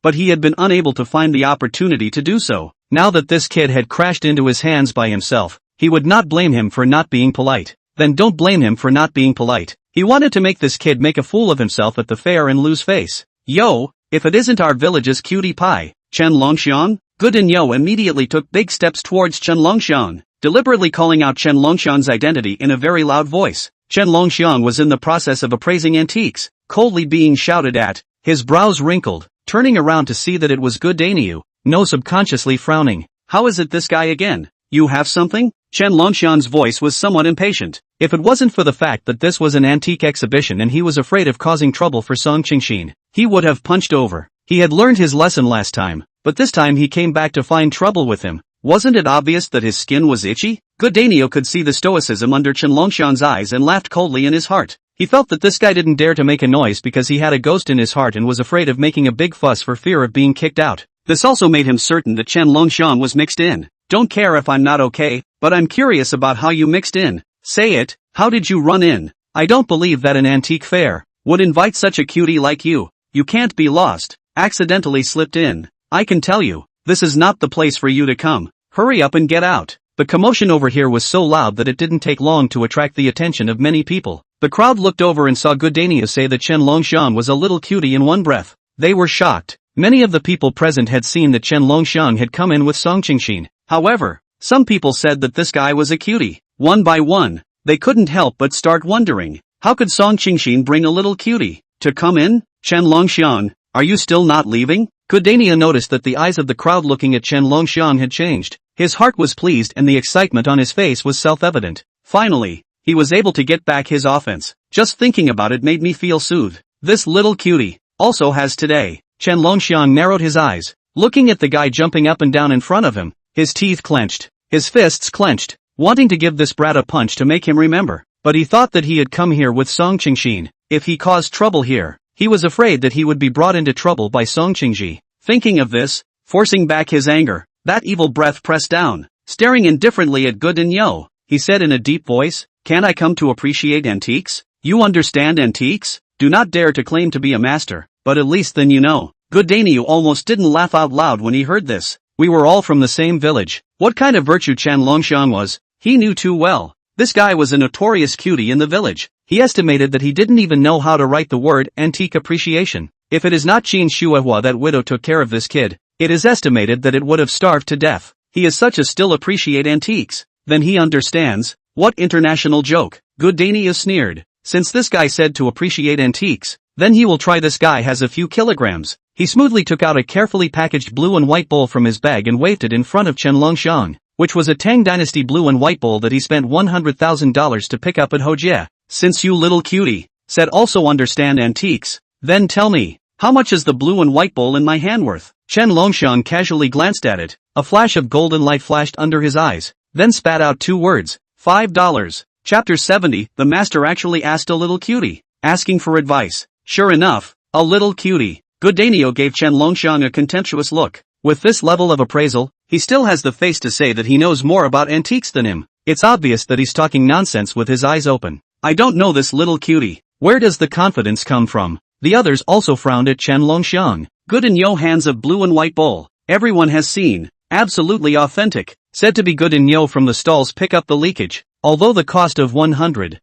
But he had been unable to find the opportunity to do so. Now that this kid had crashed into his hands by himself, he would not blame him for not being polite. Then don't blame him for not being polite. He wanted to make this kid make a fool of himself at the fair and lose face. Yo, if it isn't our village's cutie pie, Chen Longxiang? Godinio immediately took big steps towards Chen Longxiang, deliberately calling out Chen Longxiang's identity in a very loud voice. Chen Longxiang was in the process of appraising antiques, coldly being shouted at, his brows wrinkled, turning around to see that it was Godaniu, no subconsciously frowning. How is it this guy again? You have something? Chen Longxiang's voice was somewhat impatient. If it wasn't for the fact that this was an antique exhibition and he was afraid of causing trouble for Song Qingxin, he would have punched over. He had learned his lesson last time, but this time he came back to find trouble with him. Wasn't it obvious that his skin was itchy? Godanio could see the stoicism under Chen Longxiang's eyes and laughed coldly in his heart. He felt that this guy didn't dare to make a noise because he had a ghost in his heart and was afraid of making a big fuss for fear of being kicked out. This also made him certain that Chen Longxiang was mixed in. Don't care if I'm not okay, but I'm curious about how you mixed in. Say it, how did you run in? I don't believe that an antique fair would invite such a cutie like you. You can't be lost, accidentally slipped in. I can tell you, this is not the place for you to come. Hurry up and get out. The commotion over here was so loud that it didn't take long to attract the attention of many people. The crowd looked over and saw Godania say that Chen Longxiang was a little cutie in one breath. They were shocked. Many of the people present had seen that Chen Longxiang had come in with Song Qingxin. However, some people said that this guy was a cutie. One by one, they couldn't help but start wondering, how could Song Qingxin bring a little cutie to come in? Chen Longxiang, Are you still not leaving? Gudania noticed that the eyes of the crowd looking at Chen Longxiang had changed. His heart was pleased and the excitement on his face was self-evident. Finally, he was able to get back his offense. Just thinking about it made me feel soothed. This little cutie also has today. Chen Longxiang narrowed his eyes, looking at the guy jumping up and down in front of him. His teeth clenched, his fists clenched, wanting to give this brat a punch to make him remember. But he thought that he had come here with Song Qingxin. If he caused trouble here, he was afraid that he would be brought into trouble by Song Qingji. Thinking of this, forcing back his anger, that evil breath pressed down. Staring indifferently at Gudinyo, he said in a deep voice, "Can I come to appreciate antiques? You understand antiques? Do not dare to claim to be a master, but at least then you know." Gudinyo almost didn't laugh out loud when he heard this. We were all from the same village. What kind of virtue Chen Longxiang was, he knew too well. This guy was a notorious cutie in the village. He estimated that he didn't even know how to write the word antique appreciation. If it is not Qin Shuihua that widow took care of this kid, it is estimated that it would have starved to death. He is such a still appreciate antiques. Then he understands. What international joke. Gudania sneered. Since this guy said to appreciate antiques, then he will try. This guy has a few kilograms. He smoothly took out a carefully packaged blue and white bowl from his bag and waved it in front of Chen Longxiang, which was a Tang Dynasty blue and white bowl that he spent $100,000 to pick up at Hojie. Since you little cutie said also understand antiques, then tell me, how much is the blue and white bowl in my hand worth? Chen Longxiang casually glanced at it. A flash of golden light flashed under his eyes, then spat out two words, $5. Chapter 70, the master actually asked a little cutie, asking for advice. Sure enough, a little cutie. Gudinyo gave Chen Longxiang a contemptuous look. With this level of appraisal, he still has the face to say that he knows more about antiques than him. It's obvious that he's talking nonsense with his eyes open. I don't know this little cutie. Where does the confidence come from? The others also frowned at Chen Longxiang. Gudinyo hands of blue and white bowl. Everyone has seen. Absolutely authentic. Said to be Gudinyo from the stalls pick up the leakage. Although the cost of 100,000,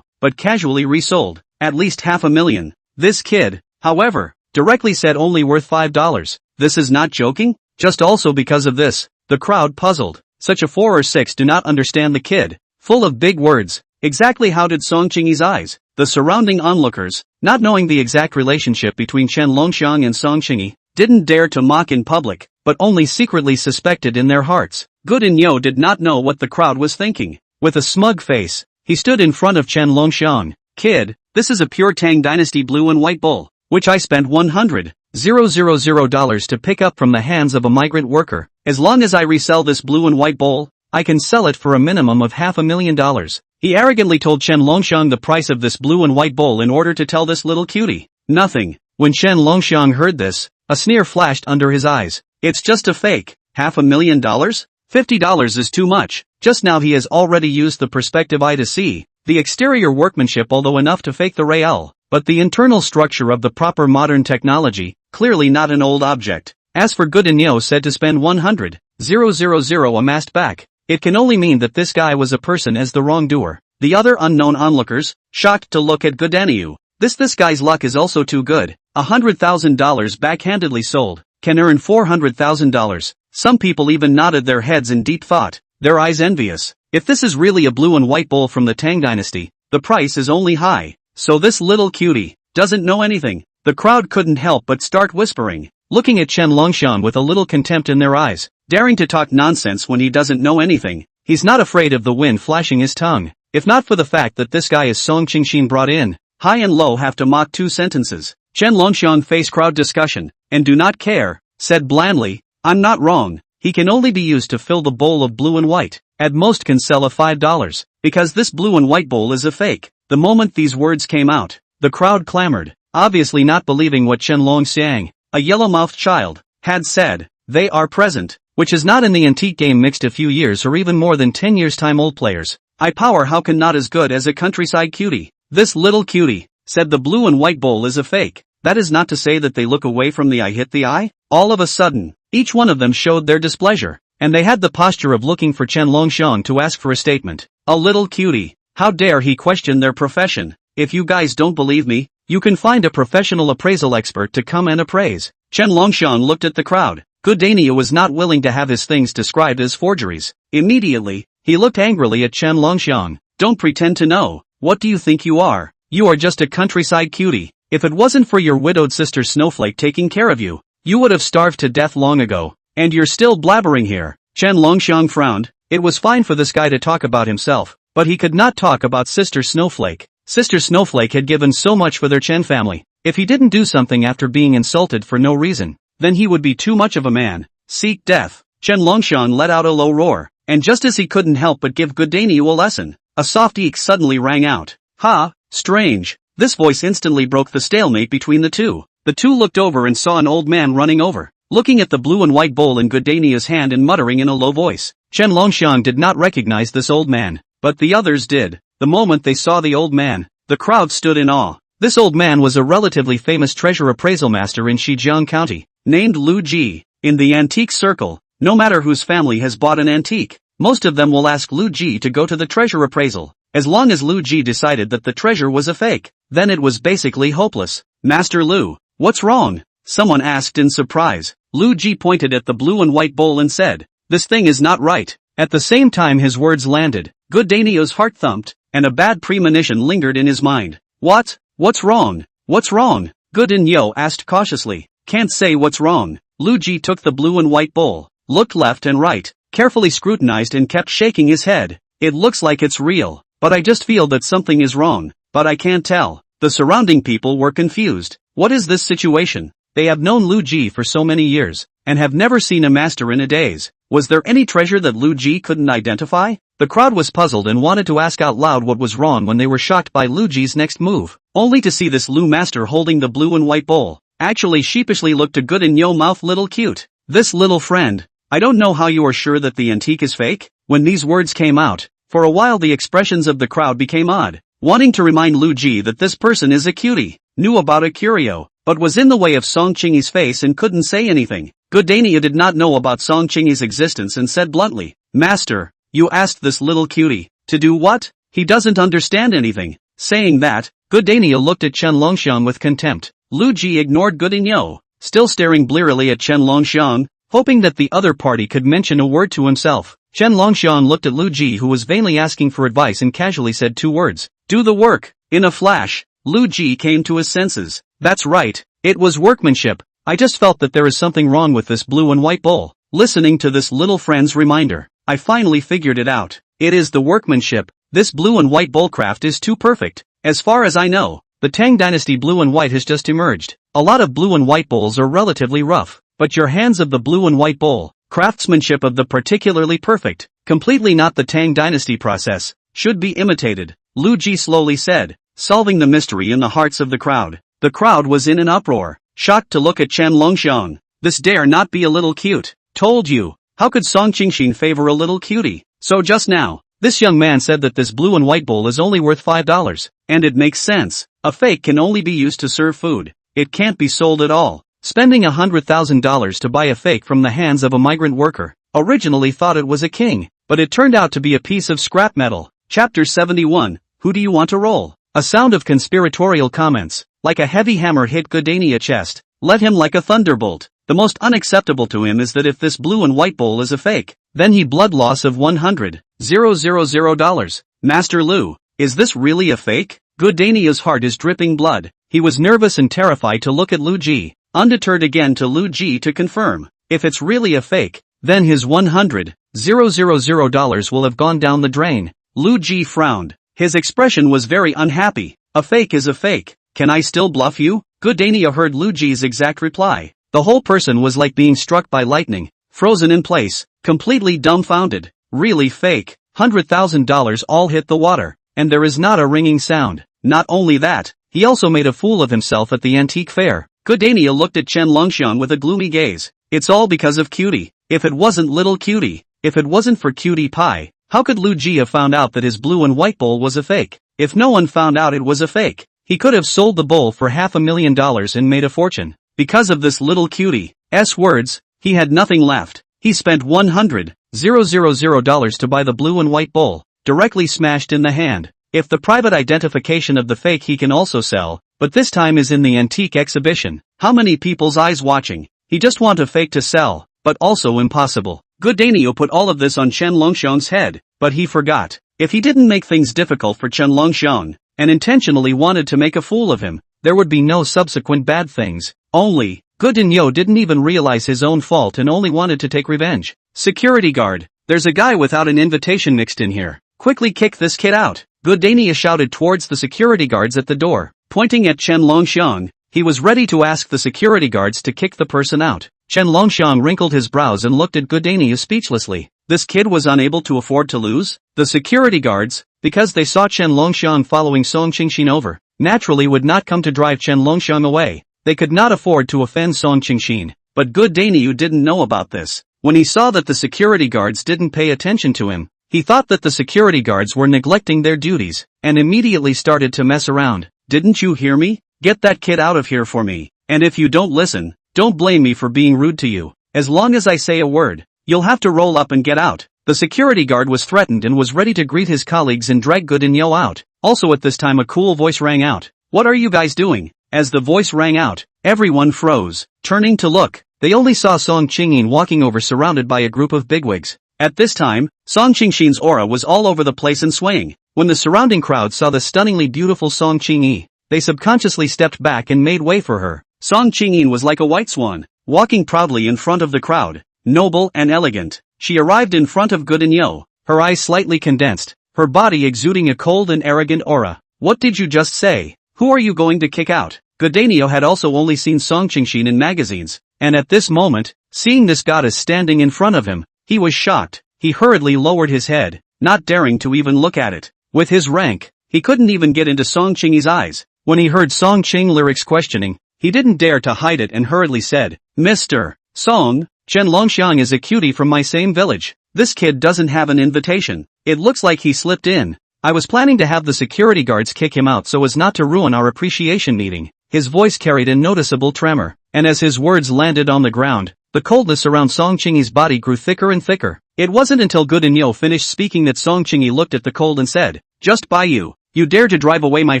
but casually resold. At least $500,000. This kid, however, directly said only worth $5. This is not joking? Just also because of this, the crowd puzzled. Such a 4 or 6 do not understand the kid. Full of big words. Exactly how did Song Qingyi's eyes, the surrounding onlookers, not knowing the exact relationship between Chen Longxiang and Song Qingyi, didn't dare to mock in public, but only secretly suspected in their hearts. Gudinyo did not know what the crowd was thinking. With a smug face, he stood in front of Chen Longxiang. Kid, this is a pure Tang Dynasty blue and white bowl, which I spent $100,000 to pick up from the hands of a migrant worker. As long as I resell this blue and white bowl, I can sell it for a minimum of $500,000. He arrogantly told Chen Longxiang the price of this blue and white bowl in order to tell this little cutie nothing. When Chen Longxiang heard this, a sneer flashed under his eyes. It's just a fake. $500,000? $50 is too much. Just now he has already used the perspective eye to see the exterior workmanship, although enough to fake the real, but the internal structure of the proper modern technology, clearly not an old object. As for Gudinyo said to spend 100,000 amassed back, it can only mean that this guy was a person as the wrongdoer. The other unknown onlookers, shocked to look at Gudinyo. This guy's luck is also too good. $100,000 backhandedly sold, can earn $400,000. Some people even nodded their heads in deep thought, their eyes envious. If this is really a blue and white bowl from the Tang Dynasty, the price is only high. So this little cutie doesn't know anything. The crowd couldn't help but start whispering, looking at Chen Longxiang with a little contempt in their eyes. Daring to talk nonsense when he doesn't know anything. He's not afraid of the wind flashing his tongue. If not for the fact that this guy is Song Qingxin brought in. High and low have to mock 2 sentences. Chen Longxiang faced crowd discussion, and do not care, said blandly, I'm not wrong. He can only be used to fill the bowl of blue and white. At most can sell a $5. Because this blue and white bowl is a fake. The moment these words came out, the crowd clamored, obviously not believing what Chen Longxiang, a yellow-mouthed child, had said. They are present, which is not in the antique game mixed a few years or even more than 10 years time old players. I power how can not as good as a countryside cutie. This little cutie said the blue and white bowl is a fake. That is not to say that they look away from the eye hit the eye. All of a sudden, each one of them showed their displeasure, and they had the posture of looking for Chen Longxiang to ask for a statement. A little cutie. How dare he question their profession? If you guys don't believe me, you can find a professional appraisal expert to come and appraise. Chen Longxiang looked at the crowd. Gudinyo was not willing to have his things described as forgeries. Immediately, he looked angrily at Chen Longxiang. Don't pretend to know. What do you think you are? You are just a countryside cutie. If it wasn't for your widowed sister Snowflake taking care of you, you would have starved to death long ago. And you're still blabbering here. Chen Longxiang frowned. It was fine for this guy to talk about himself, but he could not talk about Sister Snowflake. Sister Snowflake had given so much for their Chen family. If he didn't do something after being insulted for no reason, then he would be too much of a man. Seek death. Chen Longxiang let out a low roar, and just as he couldn't help but give Goodaniu a lesson, a soft eek suddenly rang out. Ha, strange. This voice instantly broke the stalemate between the two. The two looked over and saw an old man running over, looking at the blue and white bowl in Goodaniu's hand and muttering in a low voice. Chen Longxiang did not recognize this old man, but the others did. The moment they saw the old man, the crowd stood in awe. This old man was a relatively famous treasure appraisal master in Shijiang County, named Lu Ji. In the antique circle, no matter whose family has bought an antique, most of them will ask Lu Ji to go to the treasure appraisal. As long as Lu Ji decided that the treasure was a fake, then it was basically hopeless. Master Lu, what's wrong? Someone asked in surprise. Lu Ji pointed at the blue and white bowl and said, this thing is not right. At the same time his words landed, Goodaniu's heart thumped, and a bad premonition lingered in his mind. What? What's wrong? What's wrong? Goodaniu asked cautiously. Can't say what's wrong. Lu Ji took the blue and white bowl, looked left and right, carefully scrutinized and kept shaking his head. It looks like it's real, but I just feel that something is wrong, but I can't tell. The surrounding people were confused. What is this situation? They have known Lu Ji for so many years, and have never seen a master in a daze. Was there any treasure that Lu Ji couldn't identify? The crowd was puzzled and wanted to ask out loud what was wrong when they were shocked by Lu Ji's next move, only to see this Lu master holding the blue and white bowl. Actually sheepishly looked a good in yo mouth little cute. This little friend. I don't know how you are sure that the antique is fake. When these words came out, for a while the expressions of the crowd became odd, wanting to remind Lu Ji that this person is a cutie, knew about a curio, but was in the way of Song Qingyi's face and couldn't say anything. Goodaniu did not know about Song Qingyi's existence and said bluntly, Master, you asked this little cutie, to do what? He doesn't understand anything. Saying that, Goodaniu looked at Chen Longxiang with contempt. Lu Ji ignored Goodaniu, still staring blearily at Chen Longxiang, hoping that the other party could mention a word to himself. Chen Longxiang looked at Lu Ji who was vainly asking for advice and casually said two words. Do the work. In a flash, Lu Ji came to his senses. That's right, it was workmanship. I just felt that there is something wrong with this blue and white bowl. Listening to this little friend's reminder, I finally figured it out. It is the workmanship. This blue and white bowl craft is too perfect. As far as I know, the Tang Dynasty blue and white has just emerged. A lot of blue and white bowls are relatively rough, but your hands of the blue and white bowl, craftsmanship of the particularly perfect, completely not the Tang Dynasty process, should be imitated, Lu Ji slowly said, solving the mystery in the hearts of the crowd. The crowd was in an uproar, shocked to look at Chen Longxiang. This dare not be a little cute. Told you. How could Song Qingxin favor a little cutie? So just now, this young man said that this blue and white bowl is only worth $5. And it makes sense. A fake can only be used to serve food. It can't be sold at all. Spending $100,000 to buy a fake from the hands of a migrant worker, originally thought it was a king, but it turned out to be a piece of scrap metal. Chapter 71, Who do you want to roll? A sound of conspiratorial comments, like a heavy hammer hit Goodaniu's chest, led him like a thunderbolt. The most unacceptable to him is that if this blue and white bowl is a fake, then he blood loss of $100,000. Master Lu, is this really a fake? Goodaniu's heart is dripping blood. He was nervous and terrified to look at Lu Ji, undeterred again to Lu Ji to confirm. If it's really a fake, then his $100,000 will have gone down the drain. Lu Ji frowned. His expression was very unhappy. A fake is a fake. Can I still bluff you? Goodaniu heard Lu Ji's exact reply. The whole person was like being struck by lightning, frozen in place, completely dumbfounded. Really fake. $100,000 all hit the water, and there is not a ringing sound. Not only that, he also made a fool of himself at the antique fair. Goodaniu looked at Chen Longxiang with a gloomy gaze. It's all because of Cutie. If it wasn't little Cutie, if it wasn't for Cutie Pie, how could Lu Ji have found out that his blue and white bowl was a fake? If no one found out it was a fake, he could have sold the bowl for $500,000 and made a fortune. Because of this little Cutie's words, he had nothing left. He spent $100,000 to buy the blue and white bowl, directly smashed in the hand. If the private identification of the fake he can also sell, but this time is in the antique exhibition. How many people's eyes watching? He just want a fake to sell, but also impossible. Goodaniu put all of this on Chen Longxiang's head, but he forgot. If he didn't make things difficult for Chen Longxiang, and intentionally wanted to make a fool of him, there would be no subsequent bad things. Only, Gu Daniel didn't even realize his own fault and only wanted to take revenge. Security guard, there's a guy without an invitation mixed in here. Quickly kick this kid out. Gu Daniel shouted towards the security guards at the door. Pointing at Chen Longxiang, he was ready to ask the security guards to kick the person out. Chen Longxiang wrinkled his brows and looked at Gu Daniel speechlessly. This kid was unable to afford to lose? The security guards, because they saw Chen Longxiang following Song Qingxin over, naturally would not come to drive Chen Longxiang away. They could not afford to offend Song Qingxin. But Gu Daniel didn't know about this. When he saw that the security guards didn't pay attention to him, he thought that the security guards were neglecting their duties, and immediately started to mess around. Didn't you hear me? Get that kid out of here for me. And if you don't listen, don't blame me for being rude to you. As long as I say a word, you'll have to roll up and get out. The security guard was threatened and was ready to greet his colleagues and drag Gu Daniel out. Also at this time a cool voice rang out. What are you guys doing? As the voice rang out, everyone froze. Turning to look, they only saw Song Qingyin walking over surrounded by a group of bigwigs. At this time, Song Qingxin's aura was all over the place and swaying. When the surrounding crowd saw the stunningly beautiful Song Qingyi, they subconsciously stepped back and made way for her. Song Qingyin was like a white swan, walking proudly in front of the crowd, noble and elegant. She arrived in front of Gu Daniel, her eyes slightly condensed, her body exuding a cold and arrogant aura. What did you just say? Who are you going to kick out? Gu Daniel had also only seen Song Qingxin in magazines, and at this moment, seeing this goddess standing in front of him, he was shocked. He hurriedly lowered his head, not daring to even look at it. With his rank, he couldn't even get into Song Qingyi's eyes. When he heard Song Qing lyrics questioning, he didn't dare to hide it and hurriedly said, Mr. Song, Chen Longxiang is a cutie from my same village. This kid doesn't have an invitation. It looks like he slipped in. I was planning to have the security guards kick him out so as not to ruin our appreciation meeting. His voice carried a noticeable tremor, and as his words landed on the ground, the coldness around Song Qingyi's body grew thicker and thicker. It wasn't until Gu Daniel finished speaking that Song Qingyi looked at the cold and said, Just by you. You dare to drive away my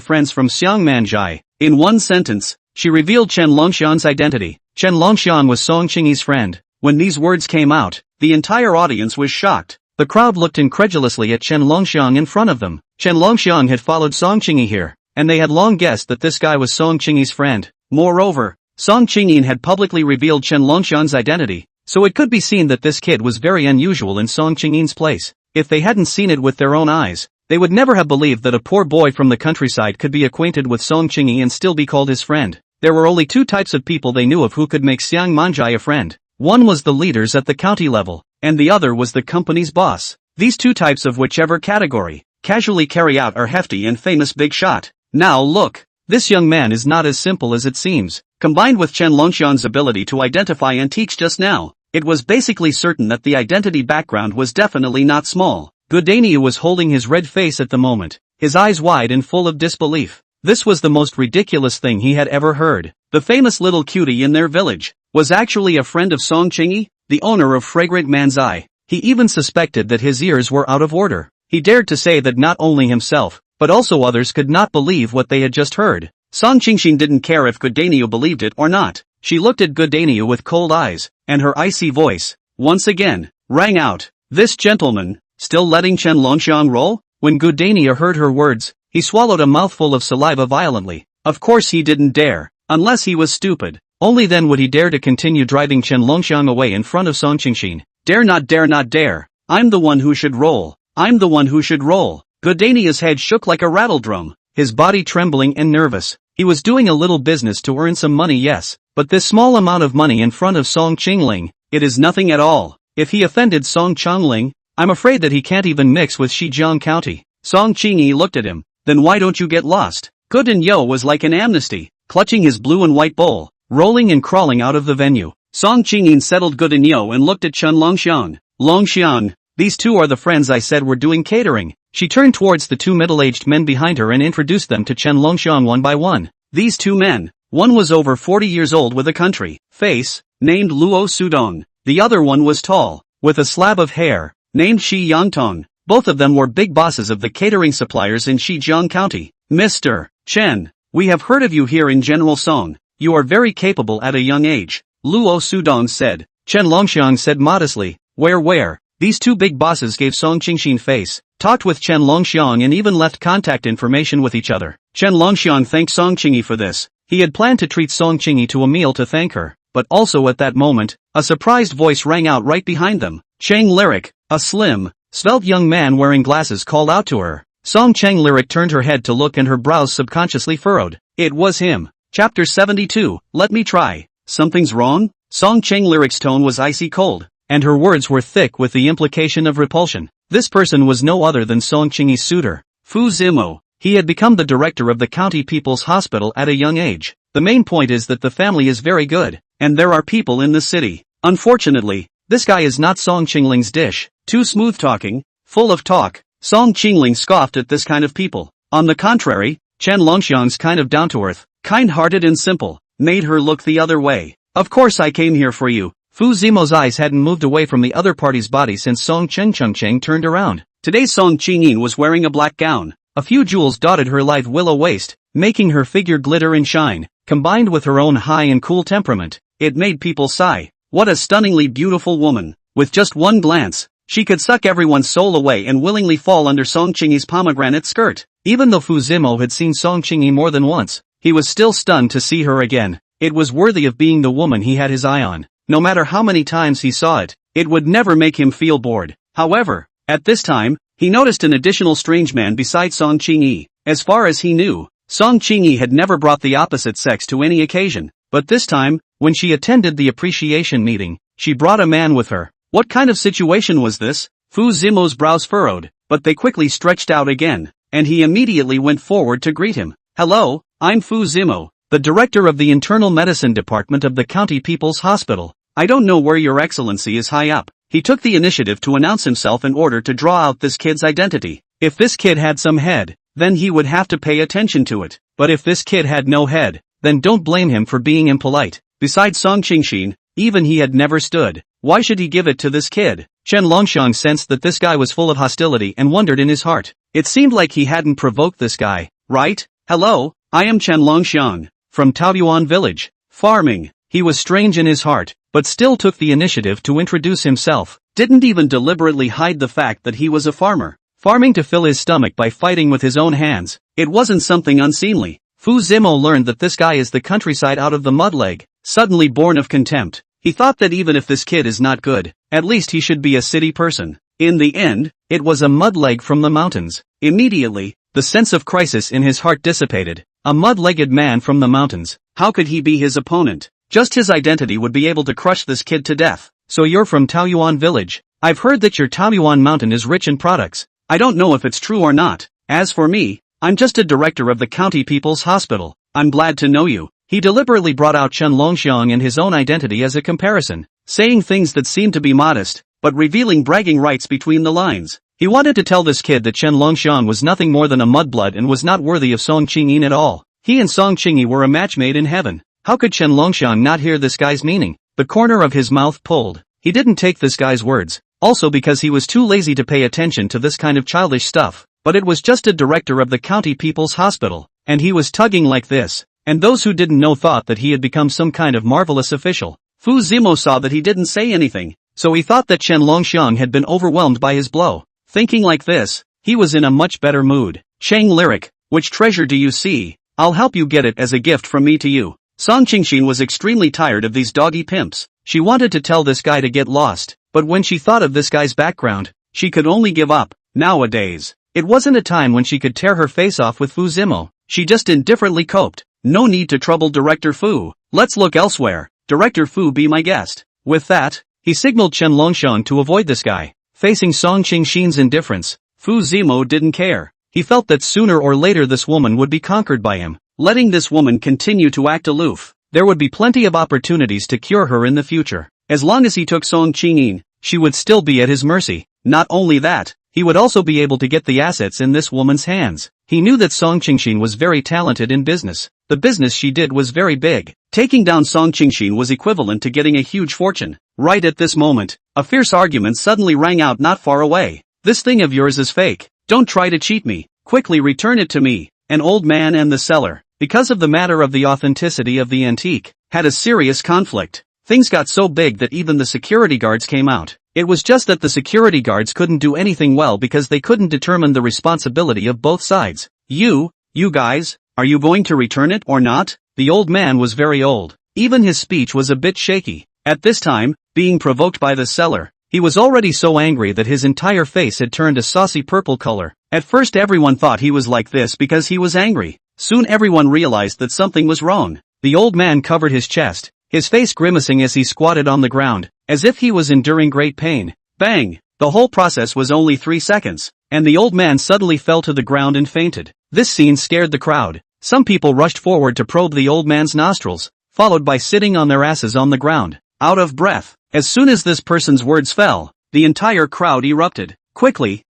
friends from Xiangmanzhai. In one sentence, she revealed Chen Longxiang's identity. Chen Longxiang was Song Qingyi's friend. When these words came out, the entire audience was shocked. The crowd looked incredulously at Chen Longxiang in front of them. Chen Longxiang had followed Song Qingyi here, and they had long guessed that this guy was Song Qingyi's friend. Moreover, Song Qingyin had publicly revealed Chen Longxiang's identity, so it could be seen that this kid was very unusual in Song Qingyin's place. If they hadn't seen it with their own eyes, they would never have believed that a poor boy from the countryside could be acquainted with Song Qingyi and still be called his friend. There were only two types of people they knew of who could make Xiangmanzhai a friend. One was the leaders at the county level, and the other was the company's boss. These two types of whichever category casually carry out our hefty and famous big shot. Now look, this young man is not as simple as it seems. Combined with Chen Longxiang's ability to identify antiques just now, it was basically certain that the identity background was definitely not small. Gu Daniel was holding his red face at the moment, his eyes wide and full of disbelief. This was the most ridiculous thing he had ever heard. The famous little cutie in their village was actually a friend of Song Qingyi, the owner of Fragrant Manzai. He even suspected that his ears were out of order. He dared to say that not only himself, but also others could not believe what they had just heard. Song Qingxin didn't care if Gu Daniel believed it or not. She looked at Gu Daniel with cold eyes, and her icy voice, once again, rang out. This gentleman, still letting Chen Longxiang roll? When Gu Daniel heard her words, he swallowed a mouthful of saliva violently. Of course he didn't dare, unless he was stupid. Only then would he dare to continue driving Chen Longxiang away in front of Song Qingxin. Dare not dare not dare. I'm the one who should roll. I'm the one who should roll. Gu Daniel's head shook like a rattledrum, his body trembling and nervous. He was doing a little business to earn some money, yes, but this small amount of money in front of Song Qingling, it is nothing at all. If he offended Song Qingling, I'm afraid that he can't even mix with Shijiang County. Song Qingyi looked at him. Then why don't you get lost? Gu Daniel was like an amnesty, clutching his blue and white bowl, rolling and crawling out of the venue. Song Qingyin settled Gu Daniel and looked at Chen Longxiang. Longxiang, these two are the friends I said were doing catering. She turned towards the two middle-aged men behind her and introduced them to Chen Longxiang one by one. These two men, one was over 40 years old with a country face, named Luo Sudong. The other one was tall, with a slab of hair, named Shi Yangtong. Both of them were big bosses of the catering suppliers in Shijiang County. Mr. Chen, we have heard of you here in General Song. You are very capable at a young age, Luo Sudong said. Chen Longxiang said modestly, where? These two big bosses gave Song Qingxin face, talked with Chen Longxiang and even left contact information with each other. Chen Longxiang thanked Song Qingyi for this. He had planned to treat Song Qingyi to a meal to thank her, but also at that moment, a surprised voice rang out right behind them. Cheng Lyric, a slim, svelte young man wearing glasses called out to her. Song Cheng Lyric turned her head to look and her brows subconsciously furrowed. It was him. Chapter 72, Let Me Try. Something's wrong? Song Cheng Lyric's tone was icy cold, and her words were thick with the implication of repulsion. This person was no other than Song Qingyi's suitor, Fu Zimo. He had become the director of the County People's Hospital at a young age. The main point is that the family is very good, and there are people in the city. Unfortunately, this guy is not Song Qingling's dish. Too smooth-talking, full of talk. Song Qingling scoffed at this kind of people. On the contrary, Chen Longxiang's kind of down-to-earth, kind-hearted and simple, made her look the other way. Of course I came here for you. Fu Zimo's eyes hadn't moved away from the other party's body since Song Chengcheng turned around. Today Song Qingyin was wearing a black gown. A few jewels dotted her lithe willow waist, making her figure glitter and shine. Combined with her own high and cool temperament, it made people sigh. What a stunningly beautiful woman. With just one glance, she could suck everyone's soul away and willingly fall under Song Qingyi's pomegranate skirt. Even though Fu Zimo had seen Song Qingyi more than once, he was still stunned to see her again. It was worthy of being the woman he had his eye on. No matter how many times he saw it, it would never make him feel bored. However, at this time, he noticed an additional strange man beside Song Qingyi. As far as he knew, Song Qingyi had never brought the opposite sex to any occasion, but this time, when she attended the appreciation meeting, she brought a man with her. What kind of situation was this? Fu Zimo's brows furrowed, but they quickly stretched out again, and he immediately went forward to greet him. Hello, I'm Fu Zimo, the director of the Internal Medicine Department of the County People's Hospital. I don't know where your excellency is high up. He took the initiative to announce himself in order to draw out this kid's identity. If this kid had some head, then he would have to pay attention to it. But if this kid had no head, then don't blame him for being impolite. Besides Song Qingxin, even he had never stood. Why should he give it to this kid? Chen Longxiang sensed that this guy was full of hostility and wondered in his heart. It seemed like he hadn't provoked this guy, right? Hello, I am Chen Longxiang, from Taoyuan village. Farming. He was strange in his heart, but still took the initiative to introduce himself. Didn't even deliberately hide the fact that he was a farmer. Farming to fill his stomach by fighting with his own hands. It wasn't something unseemly. Fu Zimo learned that this guy is the countryside out of the mudleg, suddenly born of contempt. He thought that even if this kid is not good, at least he should be a city person. In the end, it was a mudleg from the mountains. Immediately, the sense of crisis in his heart dissipated. A mud-legged man from the mountains. How could he be his opponent? Just his identity would be able to crush this kid to death. So you're from Taoyuan village. I've heard that your Taoyuan mountain is rich in products. I don't know if it's true or not. As for me, I'm just a director of the County People's Hospital. I'm glad to know you. He deliberately brought out Chen Longxiang and his own identity as a comparison, saying things that seemed to be modest, but revealing bragging rights between the lines. He wanted to tell this kid that Chen Longxiang was nothing more than a mudblood and was not worthy of Song Qingyin at all. He and Song Qingyi were a match made in heaven. How could Chen Longxiang not hear this guy's meaning? The corner of his mouth pulled. He didn't take this guy's words, also because he was too lazy to pay attention to this kind of childish stuff. But it was just a director of the County People's Hospital, and he was tugging like this. And those who didn't know thought that he had become some kind of marvelous official. Fu Zimo saw that he didn't say anything, so he thought that Chen Longxiang had been overwhelmed by his blow. Thinking like this, he was in a much better mood. Cheng Lyric, which treasure do you see? I'll help you get it as a gift from me to you. Song Qingxin was extremely tired of these doggy pimps. She wanted to tell this guy to get lost, but when she thought of this guy's background, she could only give up. Nowadays, it wasn't a time when she could tear her face off with Fu Zimo. She just indifferently coped. No need to trouble Director Fu. Let's look elsewhere. Director Fu, be my guest. With that, he signaled Chen Longxiang to avoid this guy. Facing Song Qingxin's indifference, Fu Zimo didn't care. He felt that sooner or later this woman would be conquered by him. Letting this woman continue to act aloof, there would be plenty of opportunities to cure her in the future. As long as he took Song Qingyin, she would still be at his mercy. Not only that, he would also be able to get the assets in this woman's hands. He knew that Song Qingxin was very talented in business. The business she did was very big. Taking down Song Qingxin was equivalent to getting a huge fortune. Right at this moment, a fierce argument suddenly rang out not far away. This thing of yours is fake. Don't try to cheat me. Quickly return it to me. An old man and the seller, because of the matter of the authenticity of the antique, had a serious conflict. things got so big that even the security guards came out. It was just that the security guards couldn't do anything well because they couldn't determine the responsibility of both sides. You guys, are you going to return it or not? The old man was very old. Even his speech was a bit shaky. At this time, being provoked by the seller, he was already so angry that his entire face had turned a saucy purple color. At first everyone thought he was like this because he was angry. Soon everyone realized that something was wrong. The old man covered his chest, his face grimacing as he squatted on the ground, as if he was enduring great pain. Bang! The whole process was only 3 seconds, and the old man suddenly fell to the ground and fainted. This scene scared the crowd. Some people rushed forward to probe the old man's nostrils, followed by sitting on their asses on the ground, out of breath. As soon as this person's words fell, the entire crowd erupted. Quickly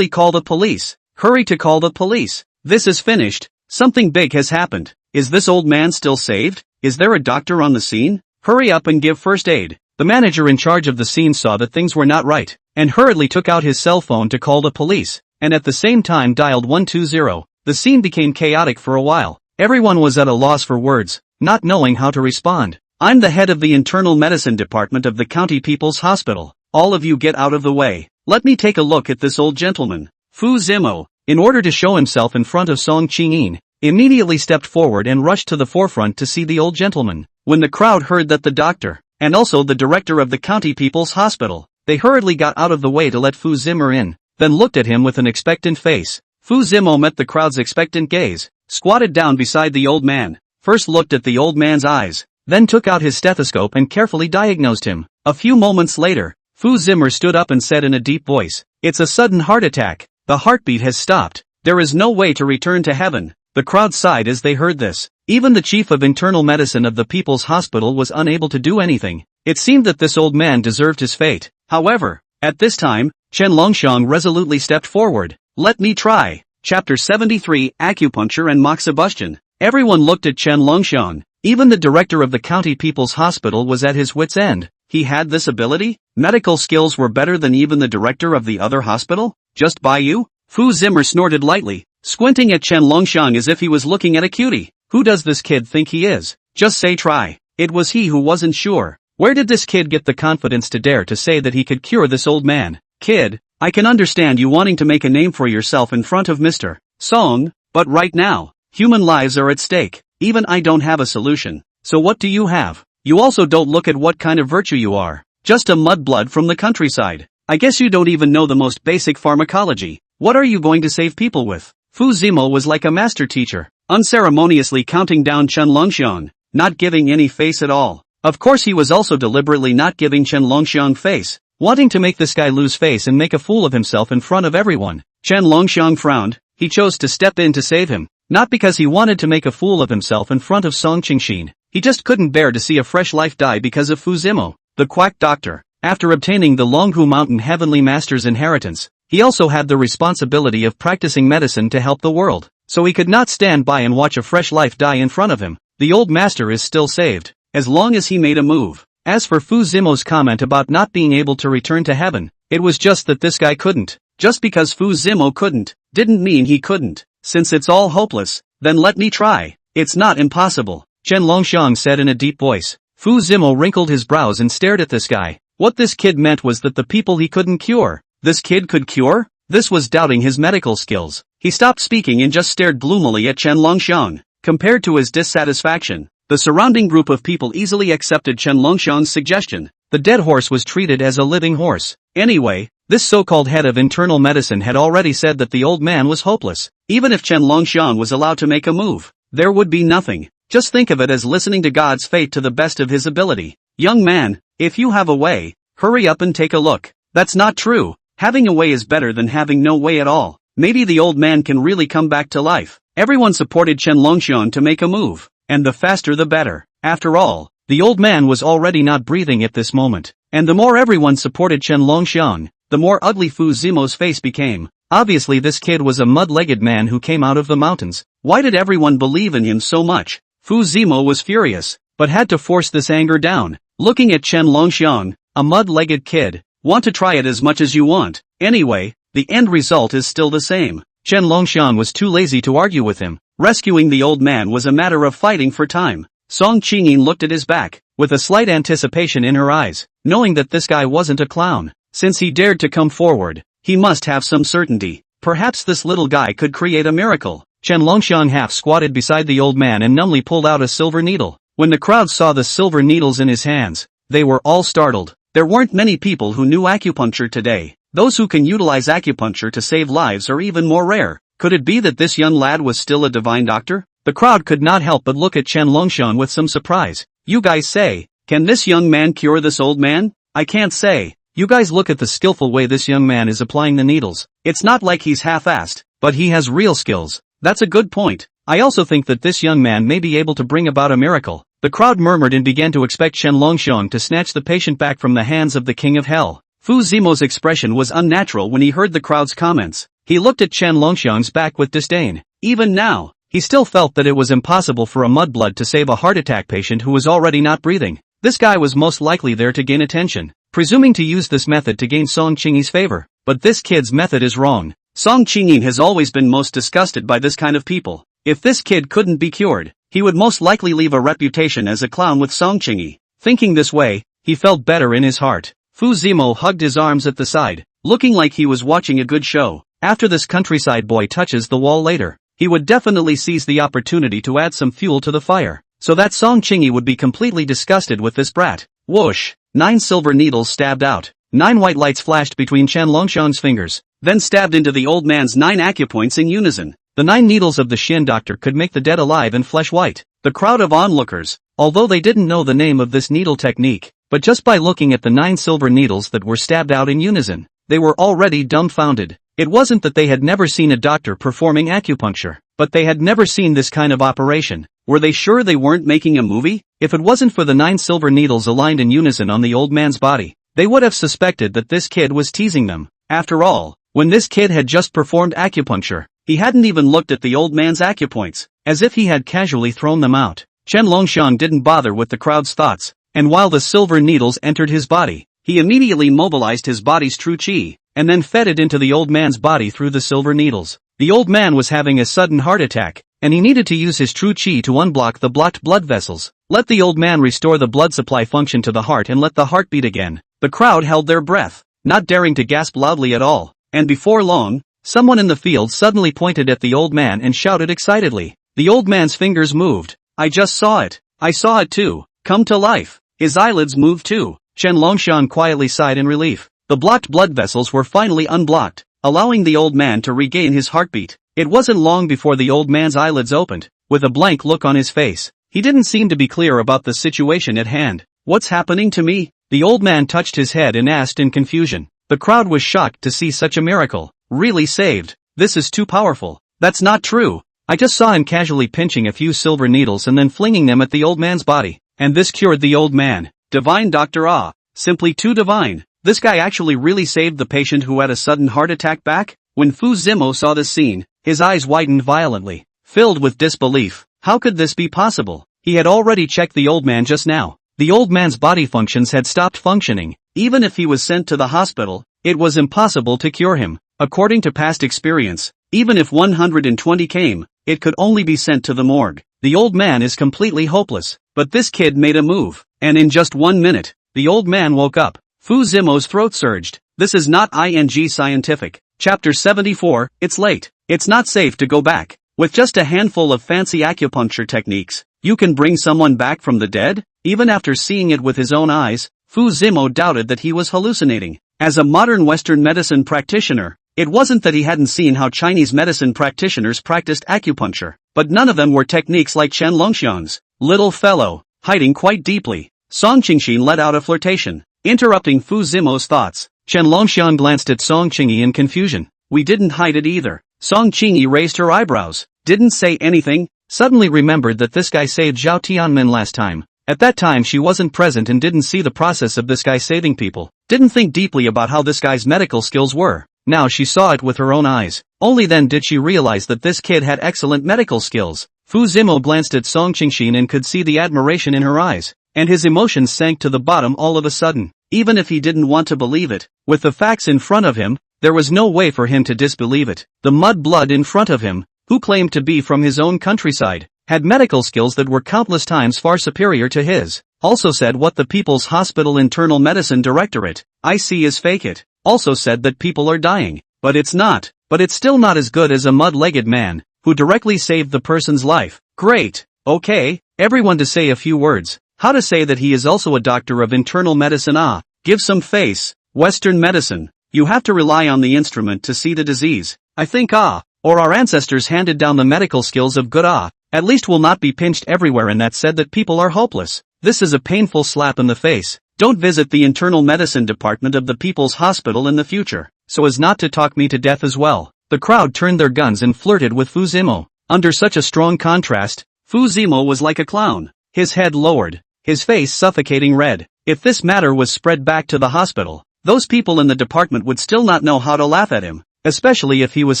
call the police. Hurry to call the police. This is finished. Something big has happened. Is this old man still saved? Is there a doctor on the scene? Hurry up and give first aid. The manager in charge of the scene saw that things were not right, and hurriedly took out his cell phone to call the police, and at the same time dialed 120. The scene became chaotic for a while. Everyone was at a loss for words, not knowing how to respond. I'm the head of the internal medicine department of the county people's hospital. All of you get out of the way. Let me take a look at this old gentleman. Fu Zimo, in order to show himself in front of Song Qingyin, immediately stepped forward and rushed to the forefront to see the old gentleman. When the crowd heard that the doctor, and also the director of the county people's hospital, they hurriedly got out of the way to let Fu Zimmer in, then looked at him with an expectant face. Fu Zimo met the crowd's expectant gaze, squatted down beside the old man, first looked at the old man's eyes, then took out his stethoscope and carefully diagnosed him. A few moments later, Fu Zimmer stood up and said in a deep voice, "It's a sudden heart attack. The heartbeat has stopped. There is no way to return to heaven." The crowd sighed as they heard this. Even the chief of internal medicine of the people's hospital was unable to do anything. It seemed that this old man deserved his fate. However, at this time, Chen Longxiang resolutely stepped forward. Let me try. Chapter 73, Acupuncture and Moxibustion. Everyone looked at Chen Longxiang. Even the director of the county people's hospital was at his wit's end. He had this ability? Medical skills were better than even the director of the other hospital? Just by you? Fu Zimmer snorted lightly, squinting at Chen Longxiang as if he was looking at a cutie. Who does this kid think he is? Just say try. It was he who wasn't sure. Where did this kid get the confidence to dare to say that he could cure this old man? Kid, I can understand you wanting to make a name for yourself in front of Mr. Song, but right now, human lives are at stake. Even I don't have a solution. So what do you have? You also don't look at what kind of virtue you are. Just a mudblood from the countryside. I guess you don't even know the most basic pharmacology. What are you going to save people with? Fu Zimo was like a master teacher, unceremoniously counting down Chen Longxiang, not giving any face at all. Of course he was also deliberately not giving Chen Longxiang face, wanting to make this guy lose face and make a fool of himself in front of everyone. Chen Longxiang frowned. He chose to step in to save him. Not because he wanted to make a fool of himself in front of Song Qingxin. He just couldn't bear to see a fresh life die because of Fu Zimo, the quack doctor. After obtaining the Longhu Mountain Heavenly Master's inheritance, he also had the responsibility of practicing medicine to help the world. So he could not stand by and watch a fresh life die in front of him. The old master is still saved, as long as he made a move. As for Fu Zimo's comment about not being able to return to heaven, it was just that this guy couldn't. Just because Fu Zimo couldn't, didn't mean he couldn't. Since it's all hopeless, then let me try. It's not impossible, Chen Longxiang said in a deep voice. Fu Zimo wrinkled his brows and stared at this guy. What this kid meant was that the people he couldn't cure, this kid could cure? This was doubting his medical skills. He stopped speaking and just stared gloomily at Chen Longxiang. Compared to his dissatisfaction, the surrounding group of people easily accepted Chen Longxiang's suggestion. The dead horse was treated as a living horse. Anyway, this so-called head of internal medicine had already said that the old man was hopeless. Even if Chen Longxiang was allowed to make a move, there would be nothing. Just think of it as listening to God's fate to the best of his ability. Young man, if you have a way, hurry up and take a look. That's not true. Having a way is better than having no way at all. Maybe the old man can really come back to life. Everyone supported Chen Longxiang to make a move, and the faster the better. After all, the old man was already not breathing at this moment, and the more everyone supported Chen Longxiang, the more ugly Fu Zimo's face became. Obviously this kid was a mud-legged man who came out of the mountains. Why did everyone believe in him so much? Fu Zimo was furious, but had to force this anger down. Looking at Chen Longxiang, a mud-legged kid, want to try it as much as you want. Anyway, the end result is still the same. Chen Longxiang was too lazy to argue with him. Rescuing the old man was a matter of fighting for time. Song Qingyin looked at his back, with a slight anticipation in her eyes, knowing that this guy wasn't a clown. Since he dared to come forward, he must have some certainty. Perhaps this little guy could create a miracle. Chen Longxiang half squatted beside the old man and numbly pulled out a silver needle. When the crowd saw the silver needles in his hands, they were all startled. There weren't many people who knew acupuncture today. Those who can utilize acupuncture to save lives are even more rare. Could it be that this young lad was still a divine doctor? The crowd could not help but look at Chen Longxiang with some surprise. You guys say, can this young man cure this old man? I can't say. You guys look at the skillful way this young man is applying the needles. It's not like he's half-assed, but he has real skills. That's a good point. I also think that this young man may be able to bring about a miracle. The crowd murmured and began to expect Chen Longxiang to snatch the patient back from the hands of the king of hell. Fu Zimo's expression was unnatural when he heard the crowd's comments. He looked at Chen Longxiang's back with disdain. Even now, he still felt that it was impossible for a mudblood to save a heart attack patient who was already not breathing. This guy was most likely there to gain attention, presuming to use this method to gain Song Qingyi's favor. But this kid's method is wrong. Song Qingyi has always been most disgusted by this kind of people. If this kid couldn't be cured, he would most likely leave a reputation as a clown with Song Qingyi. Thinking this way, he felt better in his heart. Fu Zimo hugged his arms at the side, looking like he was watching a good show. After this countryside boy touches the wall later, he would definitely seize the opportunity to add some fuel to the fire, so that Song Qingyi would be completely disgusted with this brat. Whoosh! 9 silver needles stabbed out. 9 white lights flashed between Chen Longxiang's fingers, then stabbed into the old man's 9 acupoints in unison. The 9 needles of the Shin doctor could make the dead alive and flesh white. The crowd of onlookers, although they didn't know the name of this needle technique, but just by looking at the 9 silver needles that were stabbed out in unison, they were already dumbfounded. It wasn't that they had never seen a doctor performing acupuncture, but they had never seen this kind of operation. Were they sure they weren't making a movie? If it wasn't for the 9 silver needles aligned in unison on the old man's body, they would have suspected that this kid was teasing them. After all, when this kid had just performed acupuncture, he hadn't even looked at the old man's acupoints, as if he had casually thrown them out. Chen Longxiang didn't bother with the crowd's thoughts, and while the silver needles entered his body, he immediately mobilized his body's true qi, and then fed it into the old man's body through the silver needles. The old man was having a sudden heart attack, and he needed to use his true qi to unblock the blocked blood vessels. Let the old man restore the blood supply function to the heart and let the heart beat again. The crowd held their breath, not daring to gasp loudly at all, and before long, someone in the field suddenly pointed at the old man and shouted excitedly. The old man's fingers moved. I just saw it. I saw it too. Come to life. His eyelids moved too. Chen Longxiang quietly sighed in relief. The blocked blood vessels were finally unblocked, allowing the old man to regain his heartbeat. It wasn't long before the old man's eyelids opened, with a blank look on his face. He didn't seem to be clear about the situation at hand. What's happening to me? The old man touched his head and asked in confusion. The crowd was shocked to see such a miracle. Really saved. This is too powerful. That's not true. I just saw him casually pinching a few silver needles and then flinging them at the old man's body, and this cured the old man. Divine Dr. Ah. Simply too divine. This guy actually really saved the patient who had a sudden heart attack back? When Fu Zimo saw this scene, his eyes widened violently, filled with disbelief. How could this be possible? He had already checked the old man just now. The old man's body functions had stopped functioning. Even if he was sent to the hospital, it was impossible to cure him. According to past experience, even if 120 came, it could only be sent to the morgue. The old man is completely hopeless. But this kid made a move, and in just 1 minute, the old man woke up. Fu Zimo's throat surged. This is not ing scientific. Chapter 74, it's late. It's not safe to go back. With just a handful of fancy acupuncture techniques, you can bring someone back from the dead? Even after seeing it with his own eyes, Fu Zimo doubted that he was hallucinating. As a modern Western medicine practitioner, it wasn't that he hadn't seen how Chinese medicine practitioners practiced acupuncture, but none of them were techniques like Chen Longxiang's. Little fellow, hiding quite deeply, Song Qingyi let out a flirtation, interrupting Fu Zimo's thoughts. Chen Longxiang glanced at Song Qingyi in confusion. We didn't hide it either. Song Qingyi raised her eyebrows, didn't say anything, suddenly remembered that this guy saved Zhao Tianmin last time. At that time she wasn't present and didn't see the process of this guy saving people, didn't think deeply about how this guy's medical skills were. Now she saw it with her own eyes. Only then did she realize that this kid had excellent medical skills. Fu Zimo glanced at Song Qingyi and could see the admiration in her eyes, and his emotions sank to the bottom all of a sudden. Even if he didn't want to believe it, with the facts in front of him, there was no way for him to disbelieve it. The mud blood in front of him, who claimed to be from his own countryside, had medical skills that were countless times far superior to his. Also said what the People's Hospital Internal Medicine Directorate, IC is fake it. Also said that people are dying. But it's not. But it's still not as good as a mud-legged man, who directly saved the person's life. Great. Okay, everyone to say a few words. How to say that he is also a doctor of internal medicine. Give some face. Western medicine. You have to rely on the instrument to see the disease. I think or our ancestors handed down the medical skills of good at least will not be pinched everywhere and that said that people are hopeless. This is a painful slap in the face. Don't visit the internal medicine department of the People's Hospital in the future, so as not to talk me to death as well. The crowd turned their guns and flirted with Fu Zimo. Under such a strong contrast, Fu Zimo was like a clown, his head lowered, his face suffocating red. If this matter was spread back to the hospital, those people in the department would still not know how to laugh at him, especially if he was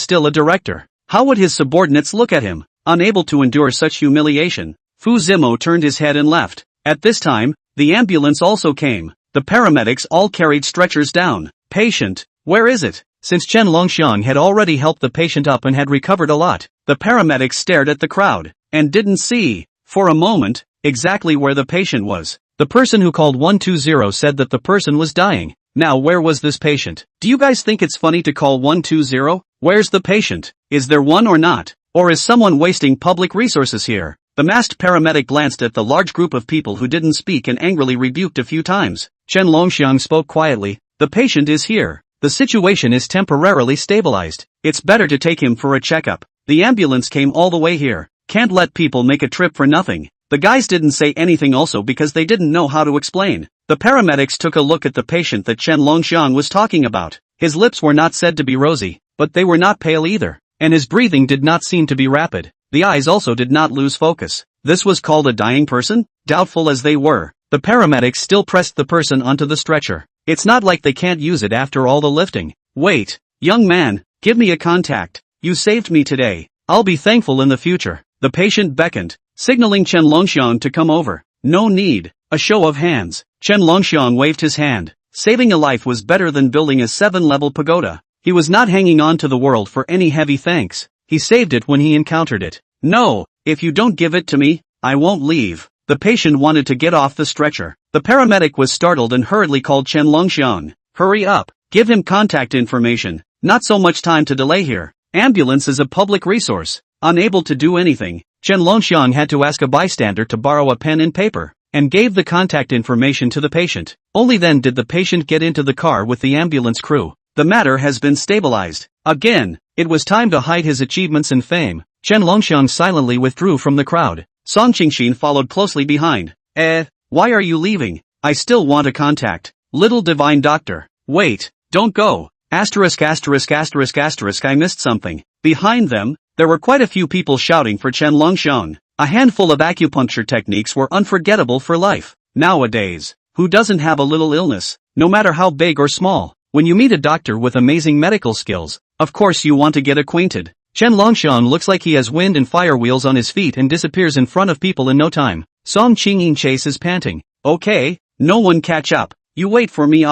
still a director. How would his subordinates look at him? Unable to endure such humiliation, Fu Zimo turned his head and left. At this time, the ambulance also came. The paramedics all carried stretchers down. Patient, where is it? Since Chen Longxiang had already helped the patient up and had recovered a lot, the paramedics stared at the crowd, and didn't see, for a moment, exactly where the patient was. The person who called 120 said that the person was dying. Now where was this patient? Do you guys think it's funny to call 120? Where's the patient? Is there one or not? Or is someone wasting public resources here? The masked paramedic glanced at the large group of people who didn't speak and angrily rebuked a few times. Chen Longxiang spoke quietly. The patient is here. The situation is temporarily stabilized. It's better to take him for a checkup. The ambulance came all the way here. Can't let people make a trip for nothing. The guys didn't say anything also because they didn't know how to explain. The paramedics took a look at the patient that Chen Longxiang was talking about. His lips were not said to be rosy, but they were not pale either. And his breathing did not seem to be rapid. The eyes also did not lose focus. This was called a dying person? Doubtful as they were, the paramedics still pressed the person onto the stretcher. It's not like they can't use it after all the lifting. Wait, young man, give me a contact. You saved me today. I'll be thankful in the future. The patient beckoned, signaling Chen Longxiang to come over. No need. A show of hands. Chen Longxiang waved his hand. Saving a life was better than building a 7-level pagoda. He was not hanging on to the world for any heavy thanks. He saved it when he encountered it. No, if you don't give it to me, I won't leave. The patient wanted to get off the stretcher. The paramedic was startled and hurriedly called Chen Longxiang. Hurry up. Give him contact information. Not so much time to delay here. Ambulance is a public resource. Unable to do anything, Chen Longxiang had to ask a bystander to borrow a pen and paper, and gave the contact information to the patient. Only then did the patient get into the car with the ambulance crew. The matter has been stabilized. Again, it was time to hide his achievements and fame. Chen Longxiang silently withdrew from the crowd. Song Qingxin followed closely behind. Why are you leaving? I still want a contact. Little divine doctor. Wait, don't go. I missed something. Behind them, there were quite a few people shouting for Chen Longxiang. A handful of acupuncture techniques were unforgettable for life. Nowadays, who doesn't have a little illness, no matter how big or small? When you meet a doctor with amazing medical skills, of course you want to get acquainted. Chen Longxiang looks like he has wind and fire wheels on his feet and disappears in front of people in no time. Song Qingyin Chase is panting. Okay, no one catch up. You wait for me.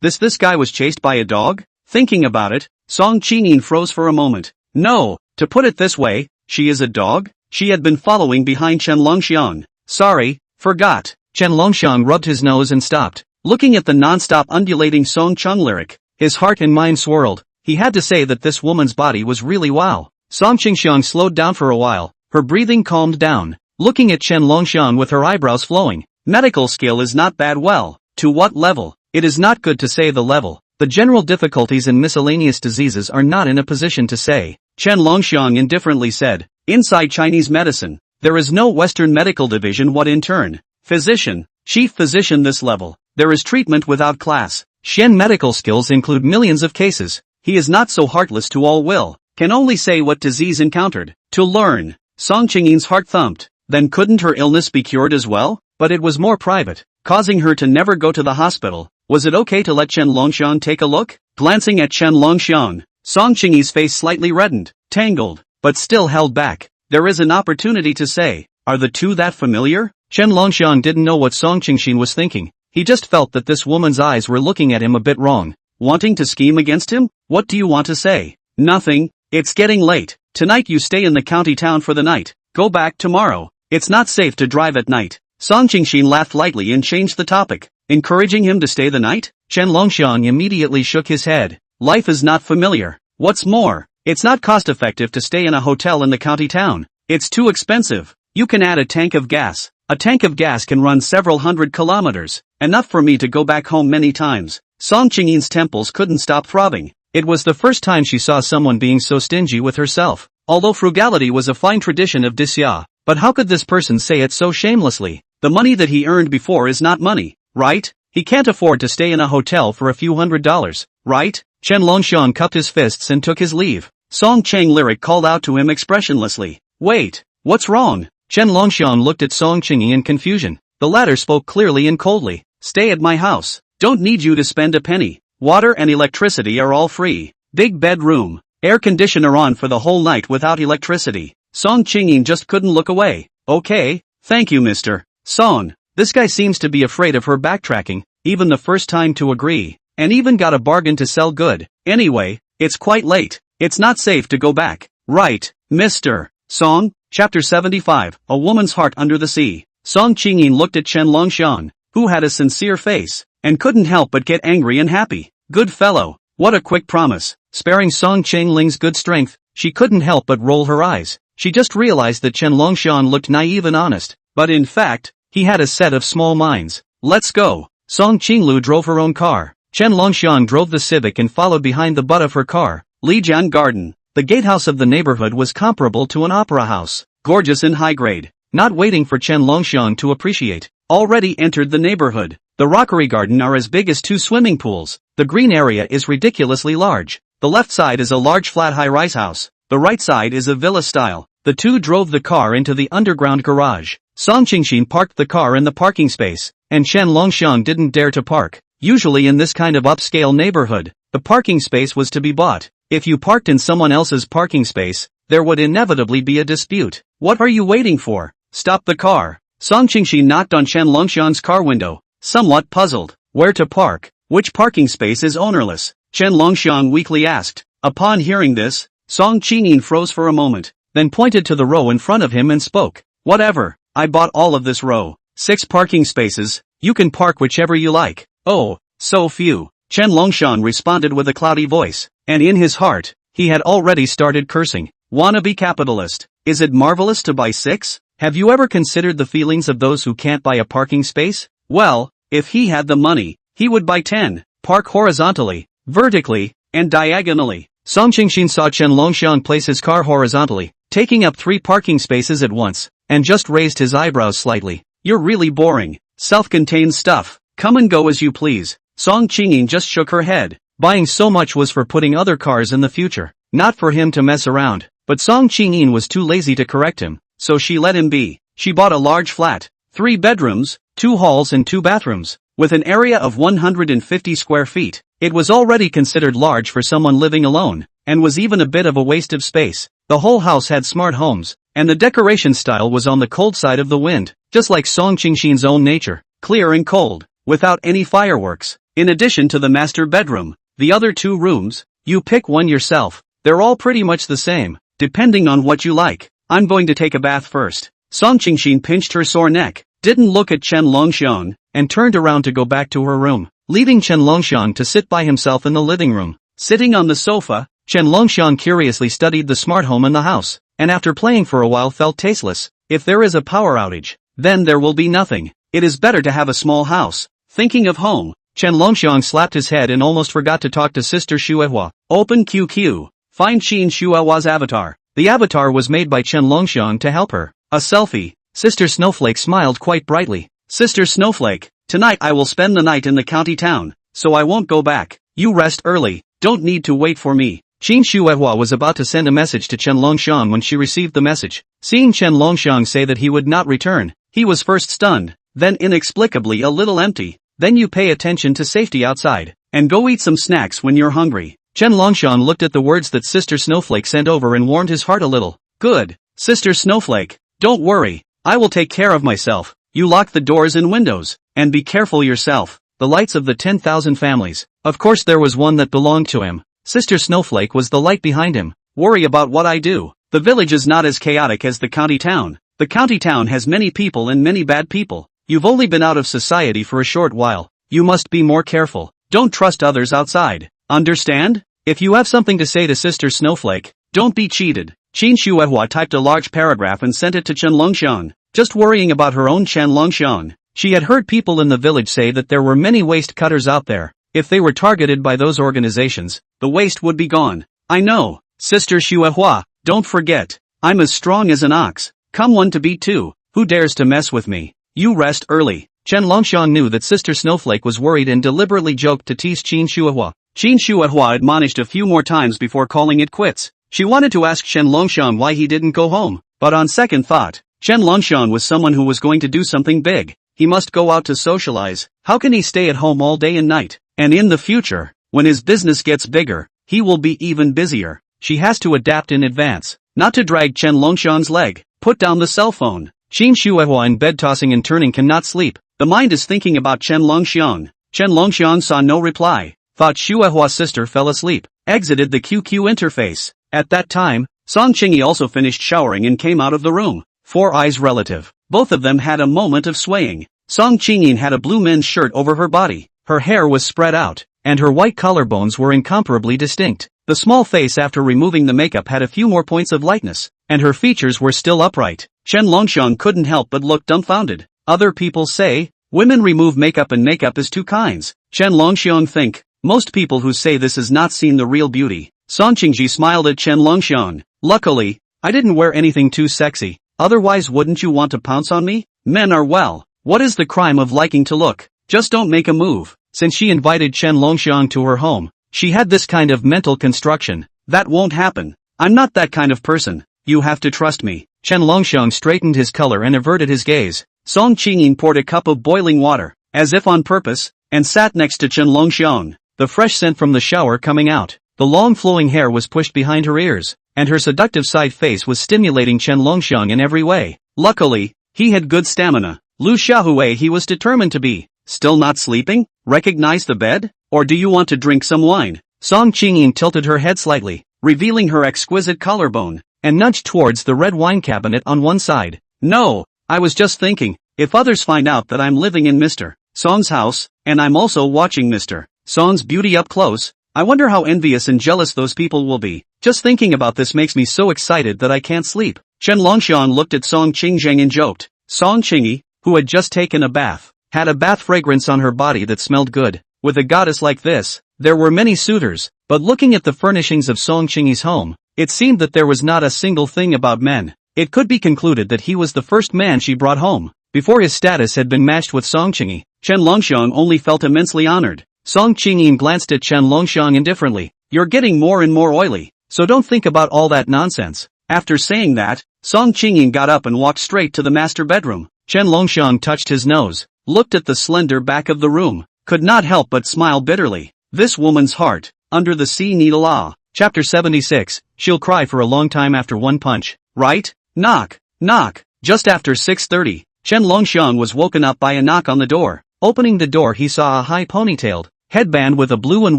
This guy was chased by a dog? Thinking about it, Song Qingyin froze for a moment. No, to put it this way, she is a dog? She had been following behind Chen Longxiang. Sorry, forgot. Chen Longxiang rubbed his nose and stopped. Looking at the non-stop undulating Song Chung lyric, his heart and mind swirled. He had to say that this woman's body was really wow. Song Qingxiang slowed down for a while. Her breathing calmed down. Looking at Chen Longxiang with her eyebrows flowing. Medical skill is not bad. Well, to what level? It is not good to say the level. The general difficulties and miscellaneous diseases are not in a position to say. Chen Longxiang indifferently said. Inside Chinese medicine, there is no Western medical division. What intern? Physician, chief physician this level. There is treatment without class. Shen medical skills include millions of cases. He is not so heartless to all will. Can only say what disease encountered. To learn. Song Qingyin's heart thumped. Then couldn't her illness be cured as well? But it was more private, causing her to never go to the hospital. Was it okay to let Chen Longxiang take a look? Glancing at Chen Longxiang, Song Qingyi's face slightly reddened, tangled, but still held back. There is an opportunity to say, are the two that familiar? Chen Longxiang didn't know what Song Qingxin was thinking. He just felt that this woman's eyes were looking at him a bit wrong. Wanting to scheme against him? What do you want to say? Nothing. It's getting late. Tonight you stay in the county town for the night. Go back tomorrow. It's not safe to drive at night. Song Qingxin laughed lightly and changed the topic, encouraging him to stay the night. Chen Longxiang immediately shook his head. Life is not familiar. What's more, it's not cost-effective to stay in a hotel in the county town. It's too expensive. You can add a tank of gas. A tank of gas can run several hundred kilometers, enough for me to go back home many times. Song Qingyin's temples couldn't stop throbbing. It was the first time she saw someone being so stingy with herself. Although frugality was a fine tradition of Disya, but how could this person say it so shamelessly? The money that he earned before is not money, right? He can't afford to stay in a hotel for a few $100s, right? Chen Longxiang cupped his fists and took his leave. Song Chang Lyric called out to him expressionlessly. Wait, what's wrong? Chen Longxiang looked at Song Qingyi in confusion. The latter spoke clearly and coldly. Stay at my house. Don't need you to spend a penny. Water and electricity are all free. Big bedroom. Air conditioner on for the whole night without electricity. Song Qingyin just couldn't look away. Okay, thank you Mr. Song. This guy seems to be afraid of her backtracking, even the first time to agree. And even got a bargain to sell good. Anyway, it's quite late. It's not safe to go back. Right, Mr. Song? Chapter 75, A Woman's Heart Under the Sea. Song Qingyin looked at Chen Longxiang, who had a sincere face, and couldn't help but get angry and happy. Good fellow, what a quick promise. Sparing Song Qingling's good strength, she couldn't help but roll her eyes. She just realized that Chen Longxiang looked naive and honest, but in fact, he had a set of small minds. Let's go. Song Qinglu drove her own car. Chen Longxiang drove the Civic and followed behind the butt of her car. Lijian Garden. The gatehouse of the neighborhood was comparable to an opera house. Gorgeous and high grade. Not waiting for Chen Longxiang to appreciate. Already entered the neighborhood. The rockery garden are as big as 2 swimming pools. The green area is ridiculously large. The left side is a large flat high-rise house. The right side is a villa style. The two drove the car into the underground garage. Song Qingxin parked the car in the parking space, and Chen Longxiang didn't dare to park. Usually in this kind of upscale neighborhood, the parking space was to be bought. If you parked in someone else's parking space, there would inevitably be a dispute. What are you waiting for? Stop the car. Song Qingxin knocked on Chen Longxiang's car window, somewhat puzzled. Where to park? Which parking space is ownerless? Chen Longxiang weakly asked. Upon hearing this, Song Qingyin froze for a moment, then pointed to the row in front of him and spoke. Whatever, I bought all of this row. 6 parking spaces, you can park whichever you like. Oh, so few. Chen Longxiang responded with a cloudy voice, and in his heart, he had already started cursing. Wannabe capitalist. Is it marvelous to buy 6? Have you ever considered the feelings of those who can't buy a parking space? Well, if he had the money, he would buy 10. Park horizontally, vertically, and diagonally. Song Qingxin saw Chen Longxiang place his car horizontally, taking up 3 parking spaces at once, and just raised his eyebrows slightly. You're really boring. Self-contained stuff. Come and go as you please. Song Qingyin just shook her head. Buying so much was for putting other cars in the future, not for him to mess around. But Song Qingyin was too lazy to correct him, so she let him be. She bought a large flat, 3 bedrooms, 2 halls and 2 bathrooms, with an area of 150 square feet. It was already considered large for someone living alone, and was even a bit of a waste of space. The whole house had smart homes, and the decoration style was on the cold side of the wind, just like Song Qingxin's own nature, clear and cold, without any fireworks. In addition to the master bedroom, the other 2 rooms, you pick one yourself. They're all pretty much the same, depending on what you like. I'm going to take a bath first. Song Qingxin pinched her sore neck, didn't look at Chen Longxiang, and turned around to go back to her room, leaving Chen Longxiang to sit by himself in the living room. Sitting on the sofa, Chen Longxiang curiously studied the smart home in the house, and after playing for a while felt tasteless. If there is a power outage, then there will be nothing. It is better to have a small house. Thinking of home, Chen Longxiang slapped his head and almost forgot to talk to Sister Shuehua. Open QQ. Find Qin Shuehua's avatar. The avatar was made by Chen Longxiang to help her. A selfie. Sister Snowflake smiled quite brightly. Sister Snowflake, tonight I will spend the night in the county town, so I won't go back. You rest early, don't need to wait for me. Qin Shuehua was about to send a message to Chen Longxiang when she received the message. Seeing Chen Longxiang say that he would not return, he was first stunned, then inexplicably a little empty. Then you pay attention to safety outside, and go eat some snacks when you're hungry. Chen Longxiang looked at the words that Sister Snowflake sent over and warmed his heart a little. Good, Sister Snowflake, don't worry, I will take care of myself. You lock the doors and windows, and be careful yourself. The lights of the 10,000 families. Of course there was one that belonged to him. Sister Snowflake was the light behind him. Worry about what I do. The village is not as chaotic as the county town. The county town has many people and many bad people. You've only been out of society for a short while. You must be more careful. Don't trust others outside. Understand? If you have something to say to Sister Snowflake, don't be cheated. Qin Shuehua typed a large paragraph and sent it to Chen Longxiang, just worrying about her own Chen Longxiang. She had heard people in the village say that there were many waste cutters out there. If they were targeted by those organizations, the waste would be gone. I know, Sister Shuehua, don't forget. I'm as strong as an ox. Come one to beat two. Who dares to mess with me? You rest early. Chen Longxiang knew that Sister Snowflake was worried and deliberately joked to tease Qin Shuehua. Qin Shuehua admonished a few more times before calling it quits. She wanted to ask Chen Longxiang why he didn't go home, but on second thought, Chen Longxiang was someone who was going to do something big. He must go out to socialize. How can he stay at home all day and night? And in the future, when his business gets bigger, he will be even busier. She has to adapt in advance, not to drag Chen Longxiang's leg. Put down the cell phone. Qin Shuehua in bed tossing and turning cannot sleep. The mind is thinking about Chen Longxiang. Chen Longxiang saw no reply. Thought Shuehua's sister fell asleep. Exited the QQ interface. At that time, Song Qingyi also finished showering and came out of the room. Four Eyes relative. Both of them had a moment of swaying. Song Qingyin had a blue men's shirt over her body. Her hair was spread out, and her white collarbones were incomparably distinct. The small face after removing the makeup had a few more points of lightness, and her features were still upright. Chen Longxiang couldn't help but look dumbfounded. Other people say, women remove makeup and makeup is two kinds. Chen Longxiang think, most people who say this has not seen the real beauty. Song Qingyi smiled at Chen Longxiang. Luckily, I didn't wear anything too sexy. Otherwise wouldn't you want to pounce on me? Men are well. What is the crime of liking to look? Just don't make a move. Since she invited Chen Longxiang to her home, she had this kind of mental construction. That won't happen. I'm not that kind of person. You have to trust me. Chen Longxiang straightened his color and averted his gaze. Song Qingyin poured a cup of boiling water, as if on purpose, and sat next to Chen Longxiang, the fresh scent from the shower coming out. The long flowing hair was pushed behind her ears, and her seductive side face was stimulating Chen Longxiang in every way. Luckily, he had good stamina. Lu Xiaohui he was determined to be. Still not sleeping? Recognize the bed? Or do you want to drink some wine? Song Qingyin tilted her head slightly, revealing her exquisite collarbone, and nudged towards the red wine cabinet on one side. No, I was just thinking, if others find out that I'm living in Mr. Song's house, and I'm also watching Mr. Song's beauty up close, I wonder how envious and jealous those people will be. Just thinking about this makes me so excited that I can't sleep. Chen Longxiang looked at Song Qingzheng and joked. Song Qingyi, who had just taken a bath, had a bath fragrance on her body that smelled good. With a goddess like this, there were many suitors, but looking at the furnishings of Song Qingyi's home, it seemed that there was not a single thing about men. It could be concluded that he was the first man she brought home. Before his status had been matched with Song Qingyi, Chen Longxiang only felt immensely honored. Song Qingyin glanced at Chen Longxiang indifferently. You're getting more and more oily, so don't think about all that nonsense. After saying that, Song Qingyin got up and walked straight to the master bedroom. Chen Longxiang touched his nose, looked at the slender back of the room, could not help but smile bitterly. This woman's heart, under the sea needle ah. Chapter 76, she'll cry for a long time after one punch, right? Knock, knock. Just after 6:30, Chen Longxiang was woken up by a knock on the door. Opening the door he saw a high ponytailed headband with a blue and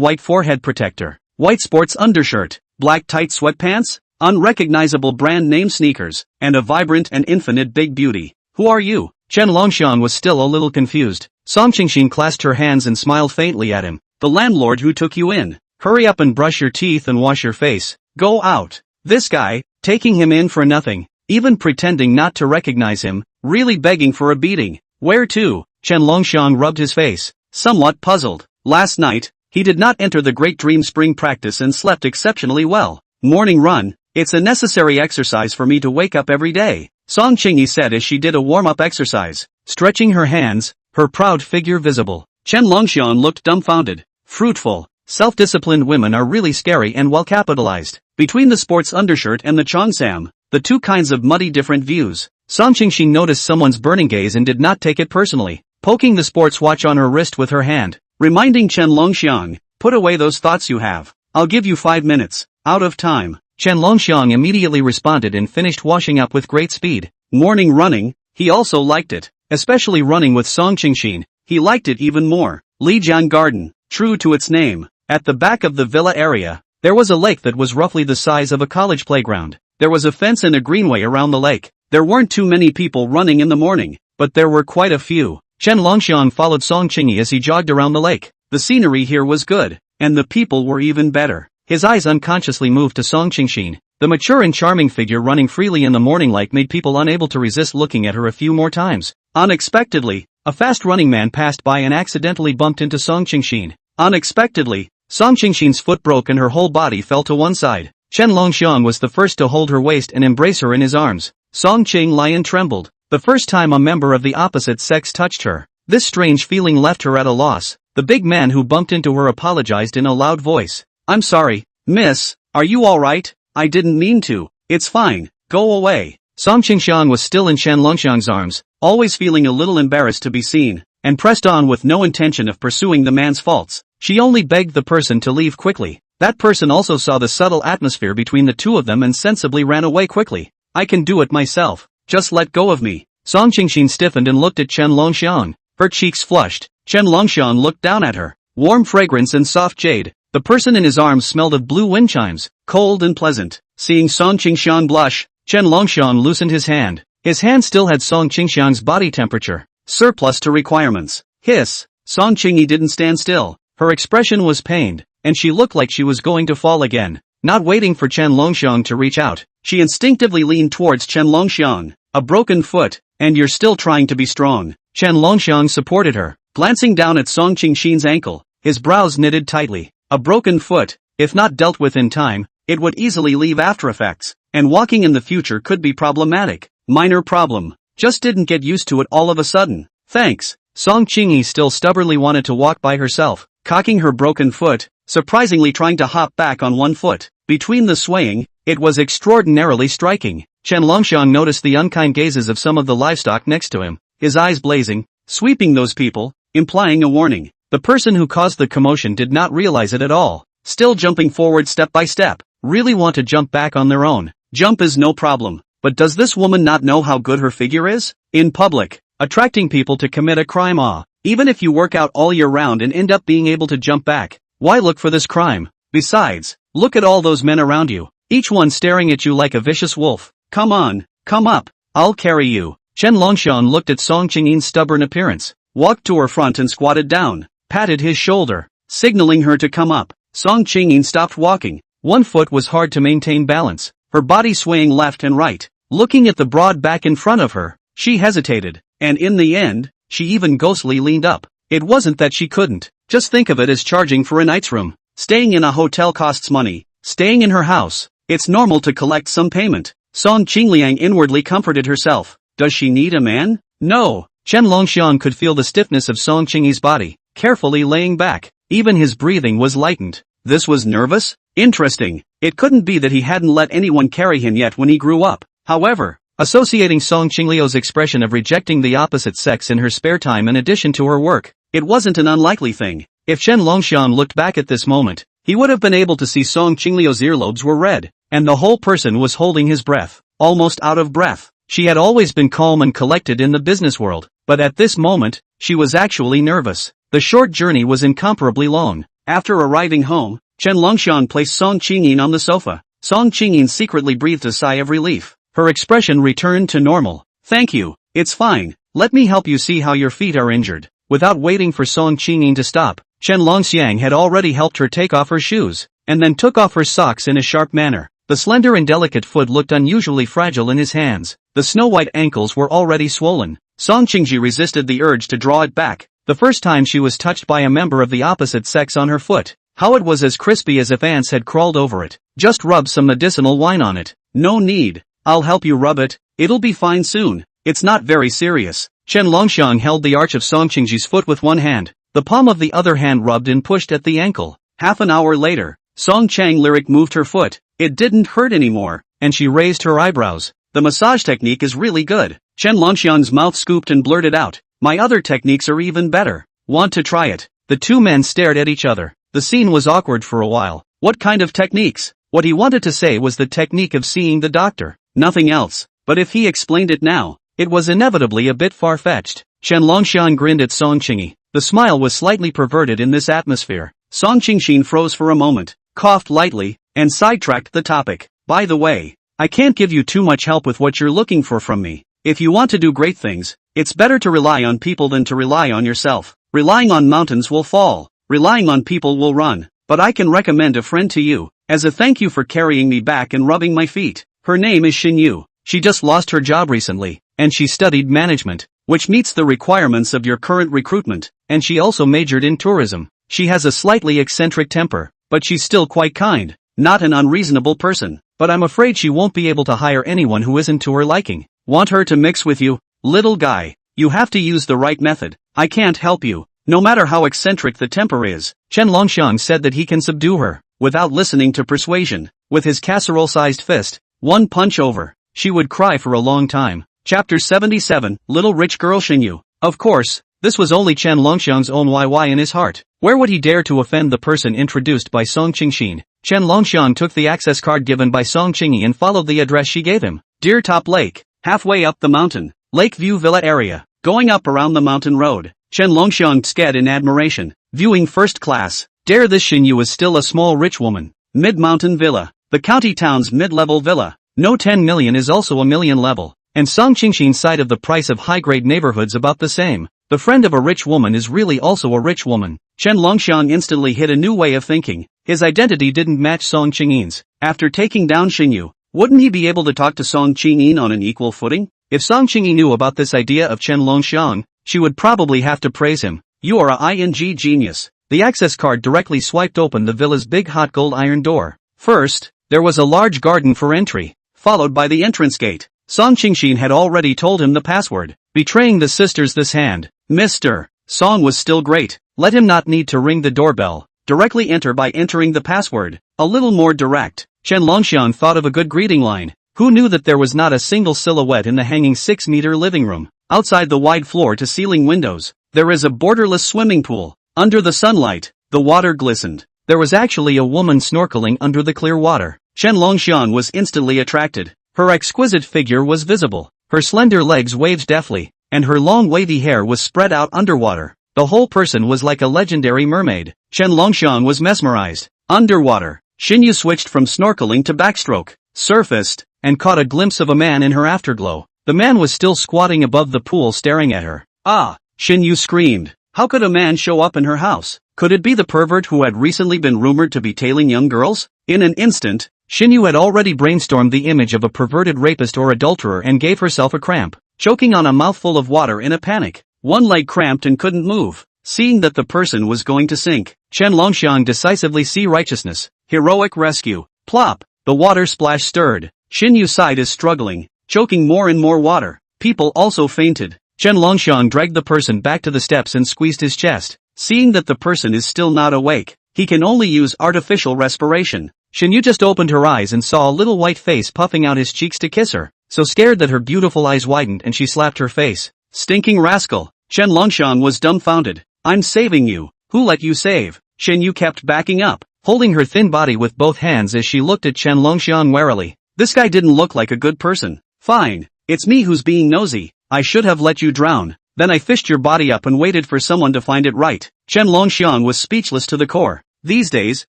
white forehead protector, white sports undershirt, black tight sweatpants, unrecognizable brand name sneakers, and a vibrant and infinite big beauty. Who are you? Chen Longxiang was still a little confused. Song Qingxin clasped her hands and smiled faintly at him. The landlord who took you in. Hurry up and brush your teeth and wash your face. Go out. This guy, taking him in for nothing, even pretending not to recognize him, really begging for a beating. Where to? Chen Longxiang rubbed his face, somewhat puzzled. Last night, he did not enter the Great Dream Spring practice and slept exceptionally well. Morning run, it's a necessary exercise for me to wake up every day, Song Qingyi said as she did a warm-up exercise, stretching her hands, her proud figure visible. Chen Longxiang looked dumbfounded. Fruitful, self-disciplined women are really scary and well-capitalized. Between the sports undershirt and the cheongsam, the two kinds of muddy different views, Song Qingxin noticed someone's burning gaze and did not take it personally, poking the sports watch on her wrist with her hand, reminding Chen Longxiang, put away those thoughts you have. I'll give you 5 minutes. Out of time. Chen Longxiang immediately responded and finished washing up with great speed. Morning running, he also liked it, especially running with Song Qingxin. He liked it even more. Lijiang Garden, true to its name. At the back of the villa area, there was a lake that was roughly the size of a college playground. There was a fence and a greenway around the lake. There weren't too many people running in the morning, but there were quite a few. Chen Longxiang followed Song Qingyi as he jogged around the lake. The scenery here was good, and the people were even better. His eyes unconsciously moved to Song Qingxin. The mature and charming figure running freely in the morning light made people unable to resist looking at her a few more times. Unexpectedly, a fast-running man passed by and accidentally bumped into Song Qingxin. Unexpectedly, Song Qingxin's foot broke and her whole body fell to one side. Chen Longxiang was the first to hold her waist and embrace her in his arms. Song Qinglian trembled. The first time a member of the opposite sex touched her. This strange feeling left her at a loss. The big man who bumped into her apologized in a loud voice. I'm sorry, miss, are you alright? I didn't mean to. It's fine, go away. Song Qingxiang was still in Chen Longxiang's arms, always feeling a little embarrassed to be seen, and pressed on with no intention of pursuing the man's faults. She only begged the person to leave quickly. That person also saw the subtle atmosphere between the two of them and sensibly ran away quickly. I can do it myself, just let go of me. Song Qingxin stiffened and looked at Chen Longxiang. Her cheeks flushed. Chen Longxiang looked down at her. Warm fragrance and soft jade. The person in his arms smelled of blue wind chimes, cold and pleasant. Seeing Song Qingxiang blush, Chen Longxiang loosened his hand. His hand still had Song Qingxiang's body temperature. Surplus to requirements. Hiss. Song Qingyi didn't stand still. Her expression was pained, and she looked like she was going to fall again. Not waiting for Chen Longxiang to reach out, she instinctively leaned towards Chen Longxiang. A broken foot, and you're still trying to be strong. Chen Longxiang supported her. Glancing down at Song Qingxin's ankle, his brows knitted tightly. A broken foot, if not dealt with in time, it would easily leave after effects, and walking in the future could be problematic. Minor problem. Just didn't get used to it all of a sudden. Thanks. Song Qingyi still stubbornly wanted to walk by herself, cocking her broken foot, surprisingly trying to hop back on one foot. Between the swaying, it was extraordinarily striking. Chen Longxiang noticed the unkind gazes of some of the livestock next to him, his eyes blazing, sweeping those people, implying a warning. The person who caused the commotion did not realize it at all. Still jumping forward step by step. Really want to jump back on their own. Jump is no problem. But does this woman not know how good her figure is? In public, attracting people to commit a crime. Even if you work out all year round and end up being able to jump back, why look for this crime? Besides, look at all those men around you, each one staring at you like a vicious wolf. Come on, come up, I'll carry you. Chen Longxiang looked at Song Qingyi's stubborn appearance, walked to her front and squatted down, patted his shoulder, signaling her to come up. Song Qingyi stopped walking. One foot was hard to maintain balance, her body swaying left and right. Looking at the broad back in front of her, she hesitated, and in the end, she even ghostly leaned up. It wasn't that she couldn't. Just think of it as charging for a night's room. Staying in a hotel costs money. Staying in her house, it's normal to collect some payment. Song Qingliang inwardly comforted herself. Does she need a man? No. Chen Longxiang could feel the stiffness of Song Qingyi's body, carefully laying back. Even his breathing was lightened. This was nervous? Interesting. It couldn't be that he hadn't let anyone carry him yet when he grew up. However, associating Song Qingliu's expression of rejecting the opposite sex in her spare time in addition to her work, it wasn't an unlikely thing. If Chen Longxiang looked back at this moment, he would have been able to see Song Qingliu's earlobes were red, and the whole person was holding his breath, almost out of breath. She had always been calm and collected in the business world, but at this moment, she was actually nervous. The short journey was incomparably long. After arriving home, Chen Longxiang placed Song Qingyin on the sofa. Song Qingyin secretly breathed a sigh of relief. Her expression returned to normal. Thank you, it's fine. Let me help you see how your feet are injured. Without waiting for Song Qingyin to stop, Chen Longxiang had already helped her take off her shoes, and then took off her socks in a sharp manner. The slender and delicate foot looked unusually fragile in his hands. The snow-white ankles were already swollen. Song Qingji resisted the urge to draw it back. The first time she was touched by a member of the opposite sex on her foot, how it was as crispy as if ants had crawled over it. Just rub some medicinal wine on it. No need. I'll help you rub it. It'll be fine soon. It's not very serious. Chen Longxiang held the arch of Song Qingji's foot with one hand. The palm of the other hand rubbed and pushed at the ankle. Half an hour later, Song Chang Lyric moved her foot. It didn't hurt anymore, and she raised her eyebrows. The massage technique is really good. Chen Longxiang's mouth scooped and blurted out. My other techniques are even better. Want to try it? The two men stared at each other. The scene was awkward for a while. What kind of techniques? What he wanted to say was the technique of seeing the doctor. Nothing else. But if he explained it now, it was inevitably a bit far-fetched. Chen Longxiang grinned at Song Qingyi. The smile was slightly perverted in this atmosphere. Song Qingxin froze for a moment, coughed lightly, and sidetracked the topic. By the way, I can't give you too much help with what you're looking for from me. If you want to do great things, it's better to rely on people than to rely on yourself. Relying on mountains will fall. Relying on people will run. But I can recommend a friend to you, as a thank you for carrying me back and rubbing my feet. Her name is Xinyu. She just lost her job recently, and she studied management, which meets the requirements of your current recruitment, and she also majored in tourism. She has a slightly eccentric temper, but she's still quite kind, not an unreasonable person, but I'm afraid she won't be able to hire anyone who isn't to her liking. Want her to mix with you? Little guy, you have to use the right method. I can't help you, no matter how eccentric the temper is. Chen Longxiang said that he can subdue her, without listening to persuasion. With his casserole-sized fist, one punch over, she would cry for a long time. Chapter 77, Little Rich Girl Xinyu. Of course, this was only Chen Longxiang's own YY in his heart. Where would he dare to offend the person introduced by Song Qingxin? Chen Longxiang took the access card given by Song Qingyi and followed the address she gave him. Deer Top Lake, halfway up the mountain, Lakeview Villa area. Going up around the mountain road, Chen Longxiang sked in admiration, viewing first class. Dare this Xinyu is still a small rich woman. Mid-mountain villa, the county town's mid-level villa. No 10 million is also a million level. And Song Qingxin's side of the price of high-grade neighborhoods about the same. The friend of a rich woman is really also a rich woman. Chen Longxiang instantly hit a new way of thinking. His identity didn't match Song Qingyi's. After taking down Xinyu, wouldn't he be able to talk to Song Qingyi on an equal footing? If Song Qingyi knew about this idea of Chen Longxiang, she would probably have to praise him. You are a ing genius. The access card directly swiped open the villa's big hot gold iron door. First, there was a large garden for entry, followed by the entrance gate. Song Qingxin had already told him the password, betraying the sisters this hand. Mr. Song was still great. Let him not need to ring the doorbell. Directly enter by entering the password. A little more direct. Chen Longxiang thought of a good greeting line. Who knew that there was not a single silhouette in the hanging 6-meter living room? Outside the wide floor-to-ceiling windows, there is a borderless swimming pool. Under the sunlight, the water glistened. There was actually a woman snorkeling under the clear water. Chen Longxiang was instantly attracted. Her exquisite figure was visible. Her slender legs waved deftly, and her long wavy hair was spread out underwater. The whole person was like a legendary mermaid. Chen Longxiang was mesmerized. Underwater, Xinyu switched from snorkeling to backstroke, surfaced, and caught a glimpse of a man in her afterglow. The man was still squatting above the pool staring at her. Ah! Xinyu screamed. How could a man show up in her house? Could it be the pervert who had recently been rumored to be tailing young girls? In an instant, Xinyu had already brainstormed the image of a perverted rapist or adulterer and gave herself a cramp, choking on a mouthful of water in a panic. One leg cramped and couldn't move. Seeing that the person was going to sink, Chen Longxiang decisively see righteousness. Heroic rescue. Plop! The water splash stirred. Xinyu's side is struggling, choking more and more water. People also fainted. Chen Longxiang dragged the person back to the steps and squeezed his chest. Seeing that the person is still not awake, he can only use artificial respiration. Xinyu just opened her eyes and saw a little white face puffing out his cheeks to kiss her, so scared that her beautiful eyes widened and she slapped her face. Stinking rascal! Chen Longxiang was dumbfounded. I'm saving you. Who let you save? Xinyu kept backing up, holding her thin body with both hands as she looked at Chen Longxiang warily. This guy didn't look like a good person. Fine. It's me who's being nosy. I should have let you drown. Then I fished your body up and waited for someone to find it right. Chen Longxiang was speechless to the core. These days,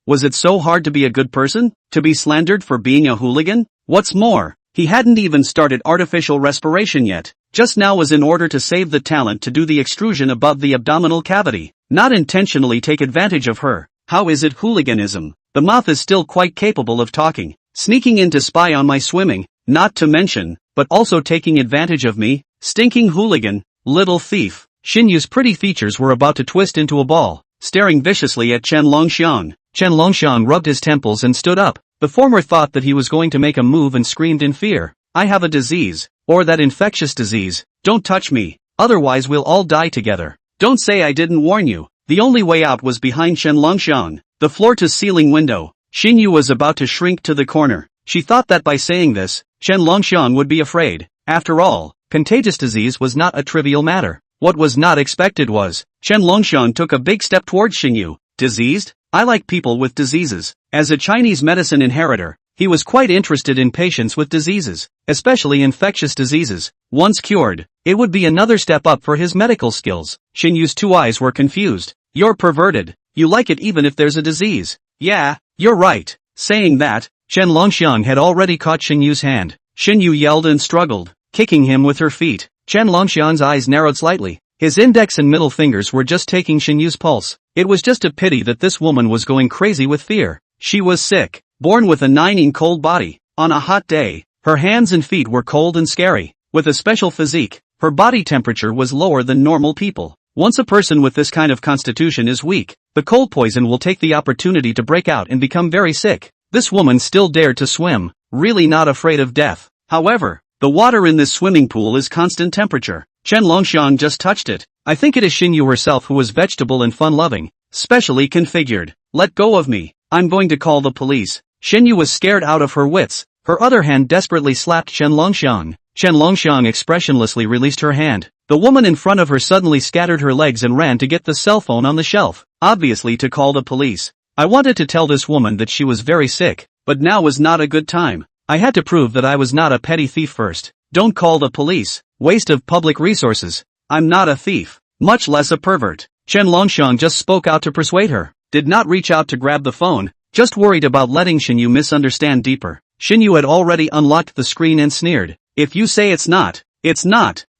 was it so hard to be a good person? To be slandered for being a hooligan? What's more, he hadn't even started artificial respiration yet. Just now was in order to save the talent to do the extrusion above the abdominal cavity. Not intentionally take advantage of her. How is it hooliganism? The moth is still quite capable of talking. Sneaking in to spy on my swimming, not to mention, but also taking advantage of me. Stinking hooligan, little thief. Xinyu's pretty features were about to twist into a ball, staring viciously at Chen Longxiang. Chen Longxiang rubbed his temples and stood up. The former thought that he was going to make a move and screamed in fear. I have a disease, or that infectious disease. Don't touch me, otherwise we'll all die together. Don't say I didn't warn you. The only way out was behind Chen Longxiang, the floor-to-ceiling window. Xinyu was about to shrink to the corner. She thought that by saying this, Chen Longxiang would be afraid. After all, contagious disease was not a trivial matter. What was not expected was, Chen Longxiang took a big step towards Xinyu. Diseased? I like people with diseases. As a Chinese medicine inheritor, he was quite interested in patients with diseases, especially infectious diseases. Once cured, it would be another step up for his medical skills. Xinyu's two eyes were confused. You're perverted. You like it even if there's a disease. Yeah, you're right. Saying that, Chen Longxiang had already caught Xinyu's hand. Xinyu yelled and struggled, kicking him with her feet. Chen Longxiang's eyes narrowed slightly. His index and middle fingers were just taking Xinyu's pulse. It was just a pity that this woman was going crazy with fear. She was sick, born with a 9-in cold body. On a hot day, her hands and feet were cold and scary. With a special physique, her body temperature was lower than normal people. Once a person with this kind of constitution is weak, the cold poison will take the opportunity to break out and become very sick. This woman still dared to swim, really not afraid of death. However, the water in this swimming pool is constant temperature. Chen Longxiang just touched it. I think it is Xinyu herself who was vegetable and fun-loving, specially configured. Let go of me. I'm going to call the police. Xinyu was scared out of her wits. Her other hand desperately slapped Chen Longxiang. Chen Longxiang expressionlessly released her hand. The woman in front of her suddenly scattered her legs and ran to get the cell phone on the shelf, obviously to call the police. I wanted to tell this woman that she was very sick, but now was not a good time. I had to prove that I was not a petty thief first. Don't call the police. Waste of public resources. I'm not a thief, much less a pervert. Chen Longxiang just spoke out to persuade her, did not reach out to grab the phone, just worried about letting Xinyu misunderstand deeper. Xinyu had already unlocked the screen and sneered. If you say it's not,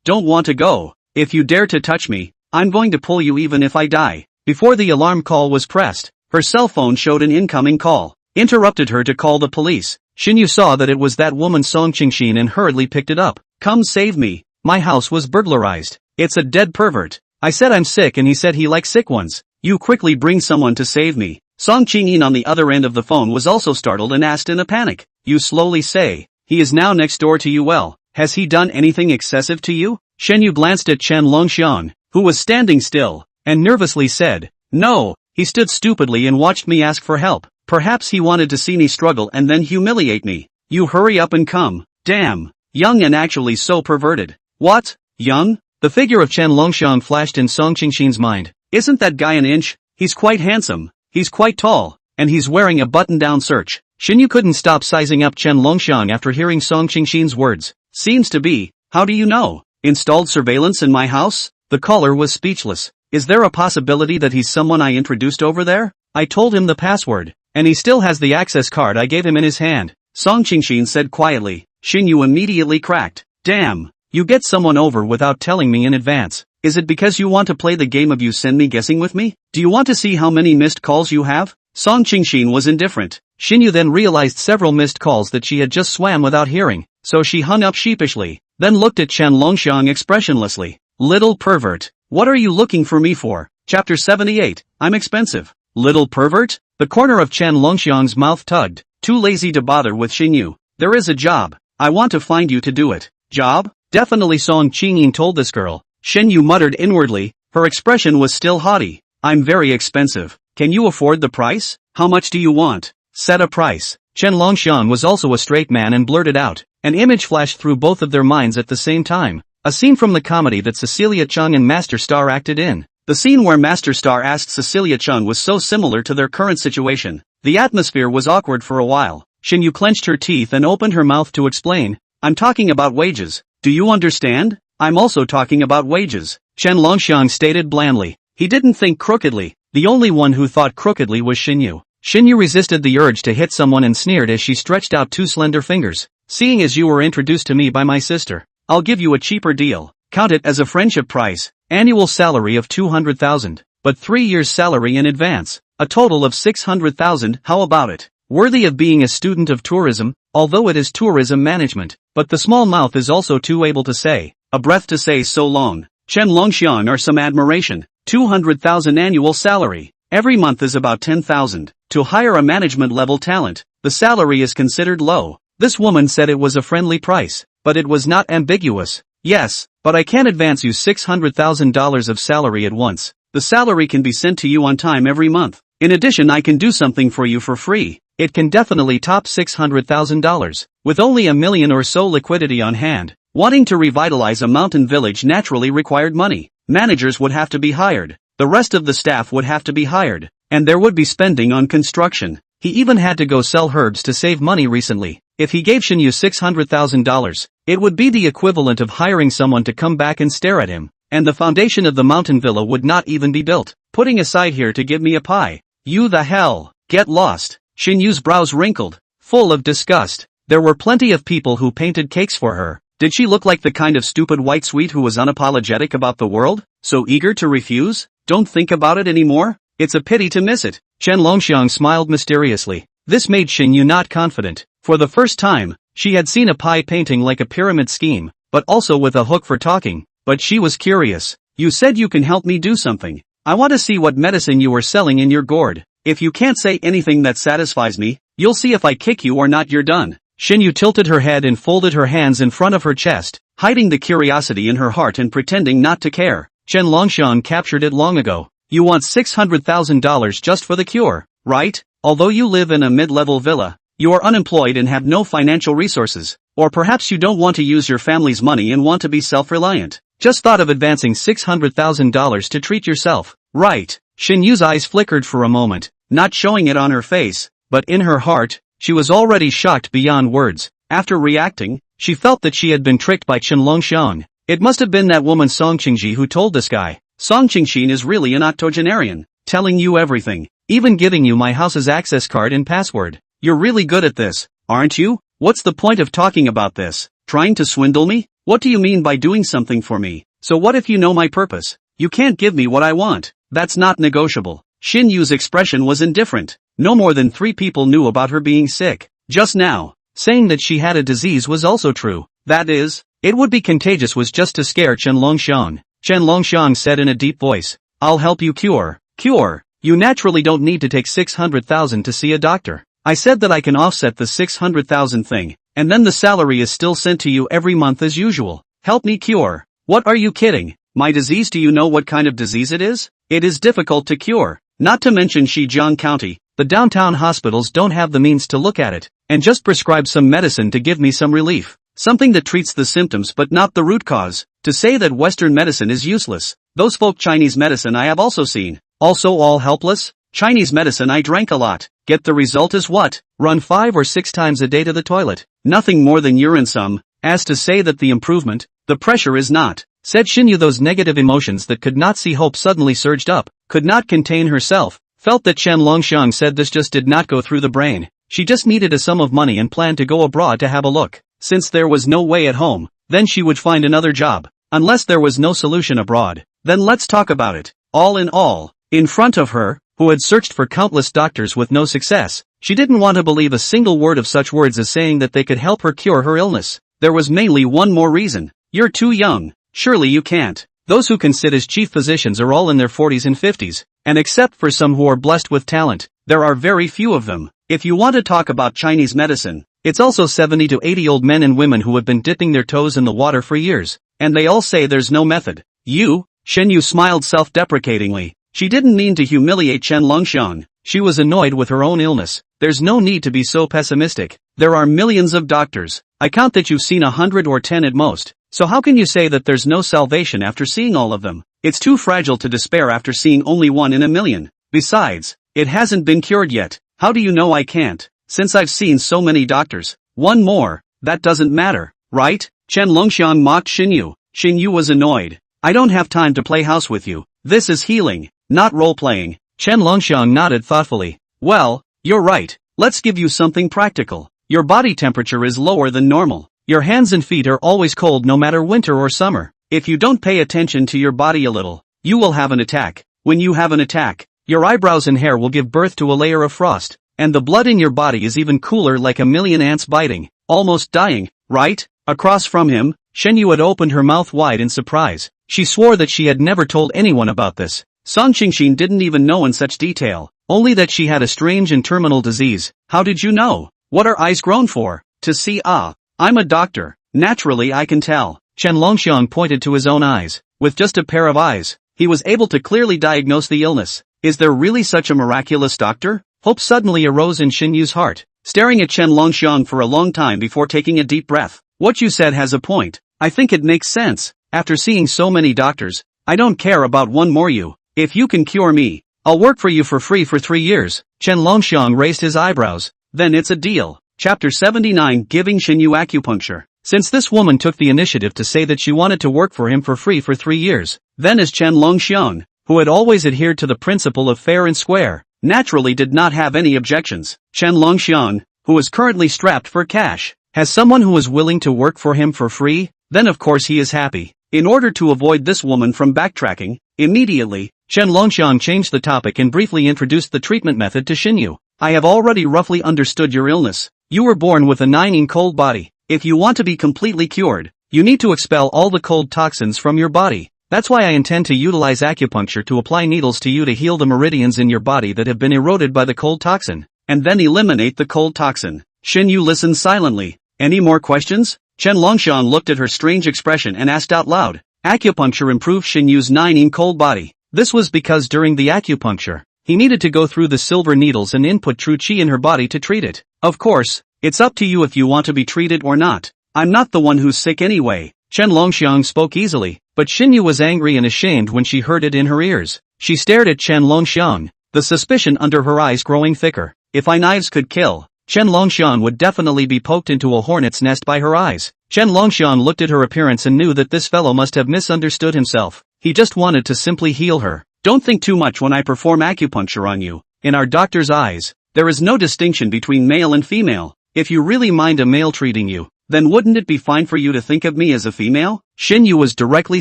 don't want to go. If you dare to touch me, I'm going to pull you even if I die. Before the alarm call was pressed, her cell phone showed an incoming call, interrupted her to call the police. Xinyu saw that it was that woman Song Qingxin and hurriedly picked it up. Come save me. My house was burglarized. It's a dead pervert. I said I'm sick and he said he likes sick ones. You quickly bring someone to save me. Song Qingyin on the other end of the phone was also startled and asked in a panic. You slowly say. He is now next door to you. Well, has he done anything excessive to you? Xinyu glanced at Chen Longxiang, who was standing still, and nervously said, No. He stood stupidly and watched me ask for help. Perhaps he wanted to see me struggle and then humiliate me. You hurry up and come. Damn. Young and actually so perverted. What? Young? The figure of Chen Longxiang flashed in Song Qingxin's mind. Isn't that guy an inch? He's quite handsome. He's quite tall. And he's wearing a button-down search. Xinyu couldn't stop sizing up Chen Longxiang after hearing Song Qingxin's words. Seems to be. How do you know? Installed surveillance in my house? The caller was speechless. Is there a possibility that he's someone I introduced over there? I told him the password, and he still has the access card I gave him in his hand. Song Qingxin said quietly. Xinyu immediately cracked. Damn. You get someone over without telling me in advance. Is it because you want to play the game of you send me guessing with me? Do you want to see how many missed calls you have? Song Qingxin was indifferent. Xinyu then realized several missed calls that she had just swam without hearing, so she hung up sheepishly, then looked at Chen Longxiang expressionlessly. Little pervert. What are you looking for me for? Chapter 78. I'm expensive. Little pervert? The corner of Chen Longxiang's mouth tugged. Too lazy to bother with Xinyu. There is a job. I want to find you to do it. Job? Definitely Song Qingyin told this girl. Xinyu muttered inwardly. Her expression was still haughty. I'm very expensive. Can you afford the price? How much do you want? Set a price. Chen Longxiang was also a straight man and blurted out. An image flashed through both of their minds at the same time. A scene from the comedy that Cecilia Chung and Master Star acted in. The scene where Master Star asked Cecilia Chung was so similar to their current situation. The atmosphere was awkward for a while. Xinyu clenched her teeth and opened her mouth to explain. I'm talking about wages. Do you understand? I'm also talking about wages. Chen Longxiang stated blandly. He didn't think crookedly. The only one who thought crookedly was Xinyu. Xinyu resisted the urge to hit someone and sneered as she stretched out two slender fingers. Seeing as you were introduced to me by my sister, I'll give you a cheaper deal. Count it as a friendship price. Annual salary of 200,000, but 3 years salary in advance. A total of 600,000, how about it? Worthy of being a student of tourism, although it is tourism management, but the small mouth is also too able to say, a breath to say so long. Chen Longxiang are some admiration. 200,000 annual salary. Every month is about 10,000. To hire a management level talent, the salary is considered low. This woman said it was a friendly price, but it was not ambiguous. Yes, but I can't advance you $600,000 of salary at once. The salary can be sent to you on time every month. In addition, I can do something for you for free. It can definitely top $600,000. With only $1 million or so liquidity on hand, wanting to revitalize a mountain village naturally required money. Managers would have to be hired. The rest of the staff would have to be hired. And there would be spending on construction. He even had to go sell herbs to save money recently. If he gave Xinyu $600,000, it would be the equivalent of hiring someone to come back and stare at him. And the foundation of the mountain villa would not even be built. Putting aside here to give me a pie. You the hell. Get lost. Xin Yu's brows wrinkled, full of disgust. There were plenty of people who painted cakes for her. Did she look like the kind of stupid white sweet who was unapologetic about the world? So eager to refuse? Don't think about it anymore? It's a pity to miss it. Chen Longxiang smiled mysteriously. This made Xin Yu not confident. For the first time, she had seen a pie painting like a pyramid scheme, but also with a hook for talking. But she was curious. You said you can help me do something. I want to see what medicine you are selling in your gourd. If you can't say anything that satisfies me, you'll see if I kick you or not. You're done. Xin Yu tilted her head and folded her hands in front of her chest, hiding the curiosity in her heart and pretending not to care. Chen Longxiang captured it long ago. You want $600,000 just for the cure, right? Although you live in a mid-level villa, you are unemployed and have no financial resources. Or perhaps you don't want to use your family's money and want to be self-reliant. Just thought of advancing $600,000 to treat yourself, right? Xin Yu's eyes flickered for a moment, not showing it on her face, but in her heart, she was already shocked beyond words. After reacting, she felt that she had been tricked by Chen Longxiang. It must have been that woman Song Qingji who told this guy. Song Qingxin is really an octogenarian, telling you everything, even giving you my house's access card and password. You're really good at this, aren't you? What's the point of talking about this? Trying to swindle me? What do you mean by doing something for me? So what if you know my purpose? You can't give me what I want. That's not negotiable. Xin Yu's expression was indifferent. No more than 3 people knew about her being sick. Just now, saying that she had a disease was also true. That is, it would be contagious was just to scare Chen Longxiang. Chen Longxiang said in a deep voice, I'll help you cure. Cure? You naturally don't need to take 600,000 to see a doctor. I said that I can offset the 600,000 thing, and then the salary is still sent to you every month as usual. Help me cure. What are you kidding? My disease? Do you know what kind of disease it is? It is difficult to cure. Not to mention Shijiang County, the downtown hospitals don't have the means to look at it, and just prescribe some medicine to give me some relief. Something that treats the symptoms but not the root cause. To say that Western medicine is useless. Those folk Chinese medicine I have also seen. Also all helpless? Chinese medicine I drank a lot. Get the result is what? Run 5 or 6 times a day to the toilet. Nothing more than urine some. As to say that the improvement, the pressure is not. Said Xin Yu. Those negative emotions that could not see hope suddenly surged up, could not contain herself, felt that Chen Longxiang said this just did not go through the brain. She just needed a sum of money and planned to go abroad to have a look. Since there was no way at home, then she would find another job. Unless there was no solution abroad, then let's talk about it. All in front of her, who had searched for countless doctors with no success, she didn't want to believe a single word of such words as saying that they could help her cure her illness. There was mainly one more reason. You're too young. Surely you can't. Those who can sit as chief physicians are all in their 40s and 50s, and except for some who are blessed with talent, there are very few of them. If you want to talk about Chinese medicine, it's also 70 to 80-old men and women who have been dipping their toes in the water for years, and they all say there's no method. You? Shen Yu smiled self-deprecatingly. She didn't mean to humiliate Chen Longxiang. She was annoyed with her own illness. There's no need to be so pessimistic. There are millions of doctors. I count that you've seen 100 or 10 at most. So how can you say that there's no salvation after seeing all of them? It's too fragile to despair after seeing only 1 in a million. Besides, it hasn't been cured yet. How do you know I can't? Since I've seen so many doctors. One more. That doesn't matter, right? Chen Longxiang mocked Xin Yu. Xin Yu was annoyed. I don't have time to play house with you. This is healing, not role-playing. Chen Longxiang nodded thoughtfully. Well, you're right. Let's give you something practical. Your body temperature is lower than normal. Your hands and feet are always cold no matter winter or summer. If you don't pay attention to your body a little, you will have an attack. When you have an attack, your eyebrows and hair will give birth to a layer of frost, and the blood in your body is even cooler, like a million ants biting, almost dying, right? Across from him, Shen Yu had opened her mouth wide in surprise. She swore that she had never told anyone about this. Song Qingxin didn't even know in such detail, only that she had a strange and terminal disease. How did you know? What are eyes grown for? To see? I'm a doctor. Naturally I can tell. Chen Longxiang pointed to his own eyes. With just a pair of eyes, he was able to clearly diagnose the illness. Is there really such a miraculous doctor? Hope suddenly arose in Xin Yu's heart, staring at Chen Longxiang for a long time before taking a deep breath. What you said has a point. I think it makes sense. After seeing so many doctors, I don't care about one more you. If you can cure me, I'll work for you for free for 3 years. Chen Longxiang raised his eyebrows. Then it's a deal. Chapter 79, Giving Xin Yu Acupuncture. Since this woman took the initiative to say that she wanted to work for him for free for 3 years, then as Chen Longxiang, who had always adhered to the principle of fair and square, naturally did not have any objections. Chen Longxiang, who was currently strapped for cash, has someone who is willing to work for him for free? Then of course he is happy. In order to avoid this woman from backtracking, immediately, Chen Longxiang changed the topic and briefly introduced the treatment method to Xinyu. I have already roughly understood your illness. You were born with a 9-in cold body. If you want to be completely cured, you need to expel all the cold toxins from your body. That's why I intend to utilize acupuncture to apply needles to you to heal the meridians in your body that have been eroded by the cold toxin, and then eliminate the cold toxin. Xinyu listened silently. Any more questions? Chen Longxiang looked at her strange expression and asked out loud. Acupuncture improved Xinyu's 9-in cold body. This was because during the acupuncture, he needed to go through the silver needles and input true qi in her body to treat it. Of course, it's up to you if you want to be treated or not. I'm not the one who's sick anyway. Chen Longxiang spoke easily, but Xinyu was angry and ashamed when she heard it in her ears. She stared at Chen Longxiang, the suspicion under her eyes growing thicker. If knives could kill, Chen Longxiang would definitely be poked into a hornet's nest by her eyes. Chen Longxiang looked at her appearance and knew that this fellow must have misunderstood himself. He just wanted to simply heal her. Don't think too much when I perform acupuncture on you. In our doctor's eyes, there is no distinction between male and female. If you really mind a male treating you, then wouldn't it be fine for you to think of me as a female? Xinyu was directly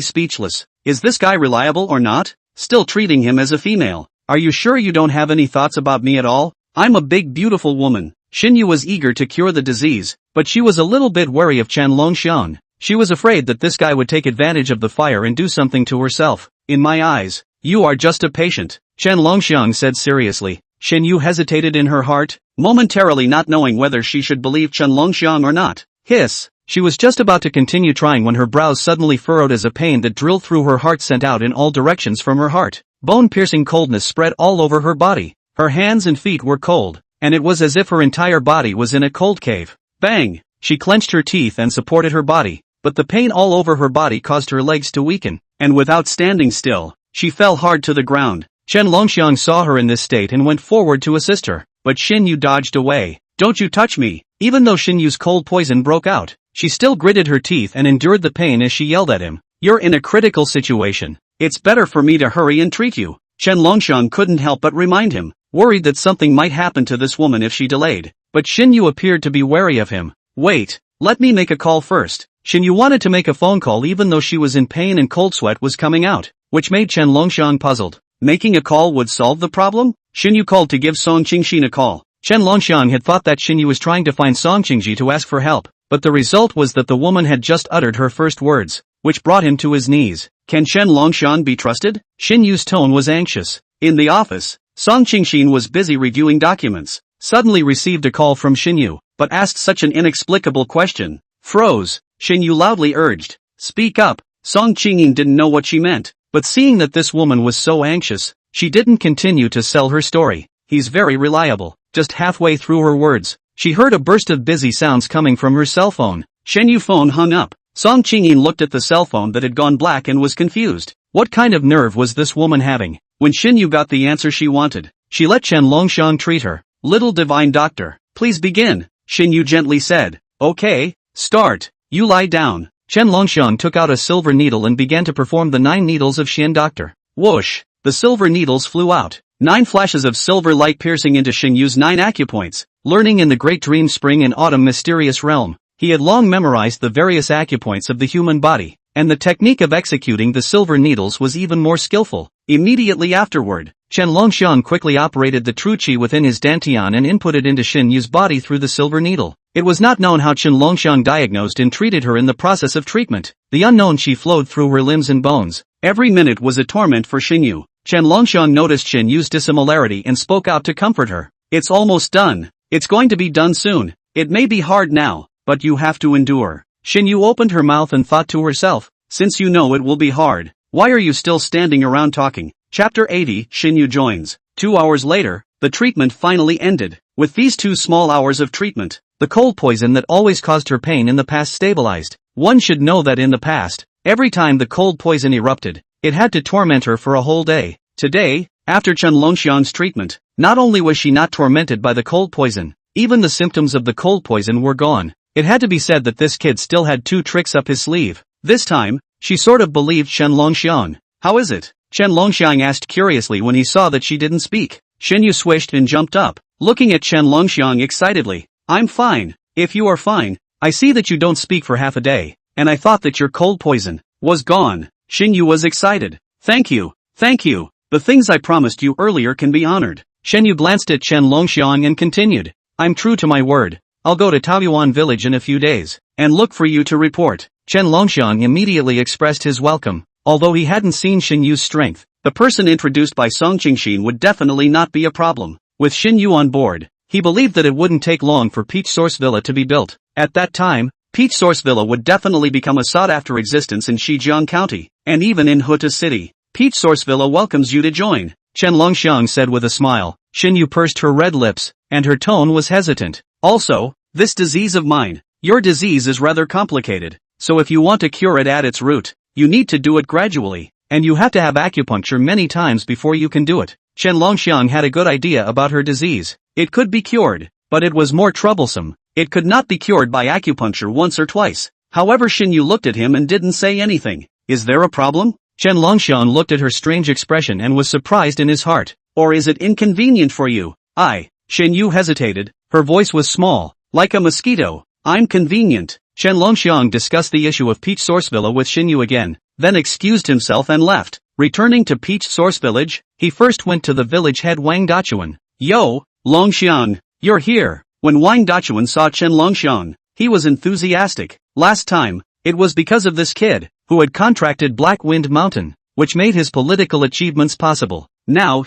speechless. Is this guy reliable or not? Still treating him as a female. Are you sure you don't have any thoughts about me at all? I'm a big beautiful woman. Xinyu was eager to cure the disease, but she was a little bit wary of Chen Longxiang. She was afraid that this guy would take advantage of the fire and do something to herself. In my eyes, you are just a patient, Chen Longxiang said seriously. Xinyu hesitated in her heart, momentarily not knowing whether she should believe Chen Longxiang or not. Hiss! She was just about to continue trying when her brows suddenly furrowed as a pain that drilled through her heart sent out in all directions from her heart. Bone-piercing coldness spread all over her body. Her hands and feet were cold, and it was as if her entire body was in a cold cave. Bang! She clenched her teeth and supported her body, but the pain all over her body caused her legs to weaken, and without standing still, she fell hard to the ground. Chen Longxiang saw her in this state and went forward to assist her, but Xinyu dodged away. Don't you touch me! Even though Xinyu's cold poison broke out, she still gritted her teeth and endured the pain as she yelled at him. You're in a critical situation. It's better for me to hurry and treat you. Chen Longxiang couldn't help but remind him, worried that something might happen to this woman if she delayed. But Xinyu appeared to be wary of him. Wait, let me make a call first. Xinyu wanted to make a phone call even though she was in pain and cold sweat was coming out, which made Chen Longxiang puzzled. Making a call would solve the problem? Xinyu called to give Song Qingxin a call. Chen Longxiang had thought that Xinyu was trying to find Song Qingxi to ask for help, but the result was that the woman had just uttered her first words, which brought him to his knees. Can Chen Longxiang be trusted? Xinyu's tone was anxious. In the office, Song Qingxin was busy reviewing documents, suddenly received a call from Xinyu, but asked such an inexplicable question. Froze. Xinyu loudly urged, speak up. Song Qingxin didn't know what she meant, but seeing that this woman was so anxious, she didn't continue to sell her story. He's very reliable. Just halfway through her words, she heard a burst of busy sounds coming from her cell phone. Xinyu phone hung up. Song Qingxin looked at the cell phone that had gone black and was confused. What kind of nerve was this woman having? When Xinyu got the answer she wanted, she let Chen Longxiang treat her. Little divine doctor, please begin, Xinyu gently said. Okay, start. You lie down. Chen Longxiang took out a silver needle and began to perform the 9 needles of Xian doctor. Whoosh! The silver needles flew out. 9 flashes of silver light piercing into Xinyu's 9 acupoints. Learning in the great dream spring and autumn mysterious realm, he had long memorized the various acupoints of the human body, and the technique of executing the silver needles was even more skillful. Immediately afterward, Chen Longxiang quickly operated the true qi within his dantian and inputted into Xinyu's body through the silver needle. It was not known how Chen Longxiang diagnosed and treated her in the process of treatment. The unknown qi flowed through her limbs and bones. Every minute was a torment for Xinyu. Chen Longxiang noticed Xinyu's dissimilarity and spoke out to comfort her. It's almost done. It's going to be done soon. It may be hard now, but you have to endure. Xinyu opened her mouth and thought to herself, since you know it will be hard, why are you still standing around talking? Chapter 80, Xinyu joins. 2 hours later, the treatment finally ended. With these 2 small hours of treatment, the cold poison that always caused her pain in the past stabilized. One should know that in the past, every time the cold poison erupted, it had to torment her for a whole day. Today, after Chen Longxiang's treatment, not only was she not tormented by the cold poison, even the symptoms of the cold poison were gone. It had to be said that this kid still had 2 tricks up his sleeve. This time, she sort of believed Chen Longxiang. How is it? Chen Longxiang asked curiously when he saw that she didn't speak. Shin Yu swished and jumped up, looking at Chen Longxiang excitedly. I'm fine. If you are fine, I see that you don't speak for half a day, and I thought that your cold poison was gone. Shin Yu was excited. Thank you. Thank you. The things I promised you earlier can be honored. Shen Yu glanced at Chen Longxiang and continued. I'm true to my word. I'll go to Taoyuan village in a few days, and look for you to report. Chen Longxiang immediately expressed his welcome. Although he hadn't seen Shin Yu's strength, the person introduced by Song Qingxin would definitely not be a problem. With Shin Yu on board, he believed that it wouldn't take long for Peach Source Villa to be built. At that time, Peach Source Villa would definitely become a sought-after existence in Shijiang County, and even in Huta City. Peach Source Villa welcomes you to join, Chen Longxiang said with a smile. Shin Yu pursed her red lips, and her tone was hesitant. Also, this disease of mine, your disease is rather complicated, so if you want to cure it at its root, you need to do it gradually, and you have to have acupuncture many times before you can do it. Chen Longxiang had a good idea about her disease. It could be cured, but it was more troublesome. It could not be cured by acupuncture once or twice. However, Shin Yu looked at him and didn't say anything. Is there a problem? Chen Longxiang looked at her strange expression and was surprised in his heart. Or is it inconvenient for you? Shin Yu hesitated. Her voice was small, like a mosquito. I'm convenient. Chen Longxiang discussed the issue of Peach Source Villa with Shin Yu again, then excused himself and left. Returning to Peach Source Village, he first went to the village head Wang Dachuan. Yo, Longxiang, you're here. When Wang Dachuan saw Chen Longxiang, he was enthusiastic. Last time, it was because of this kid, who had contracted Black Wind Mountain, which made his political achievements possible. Now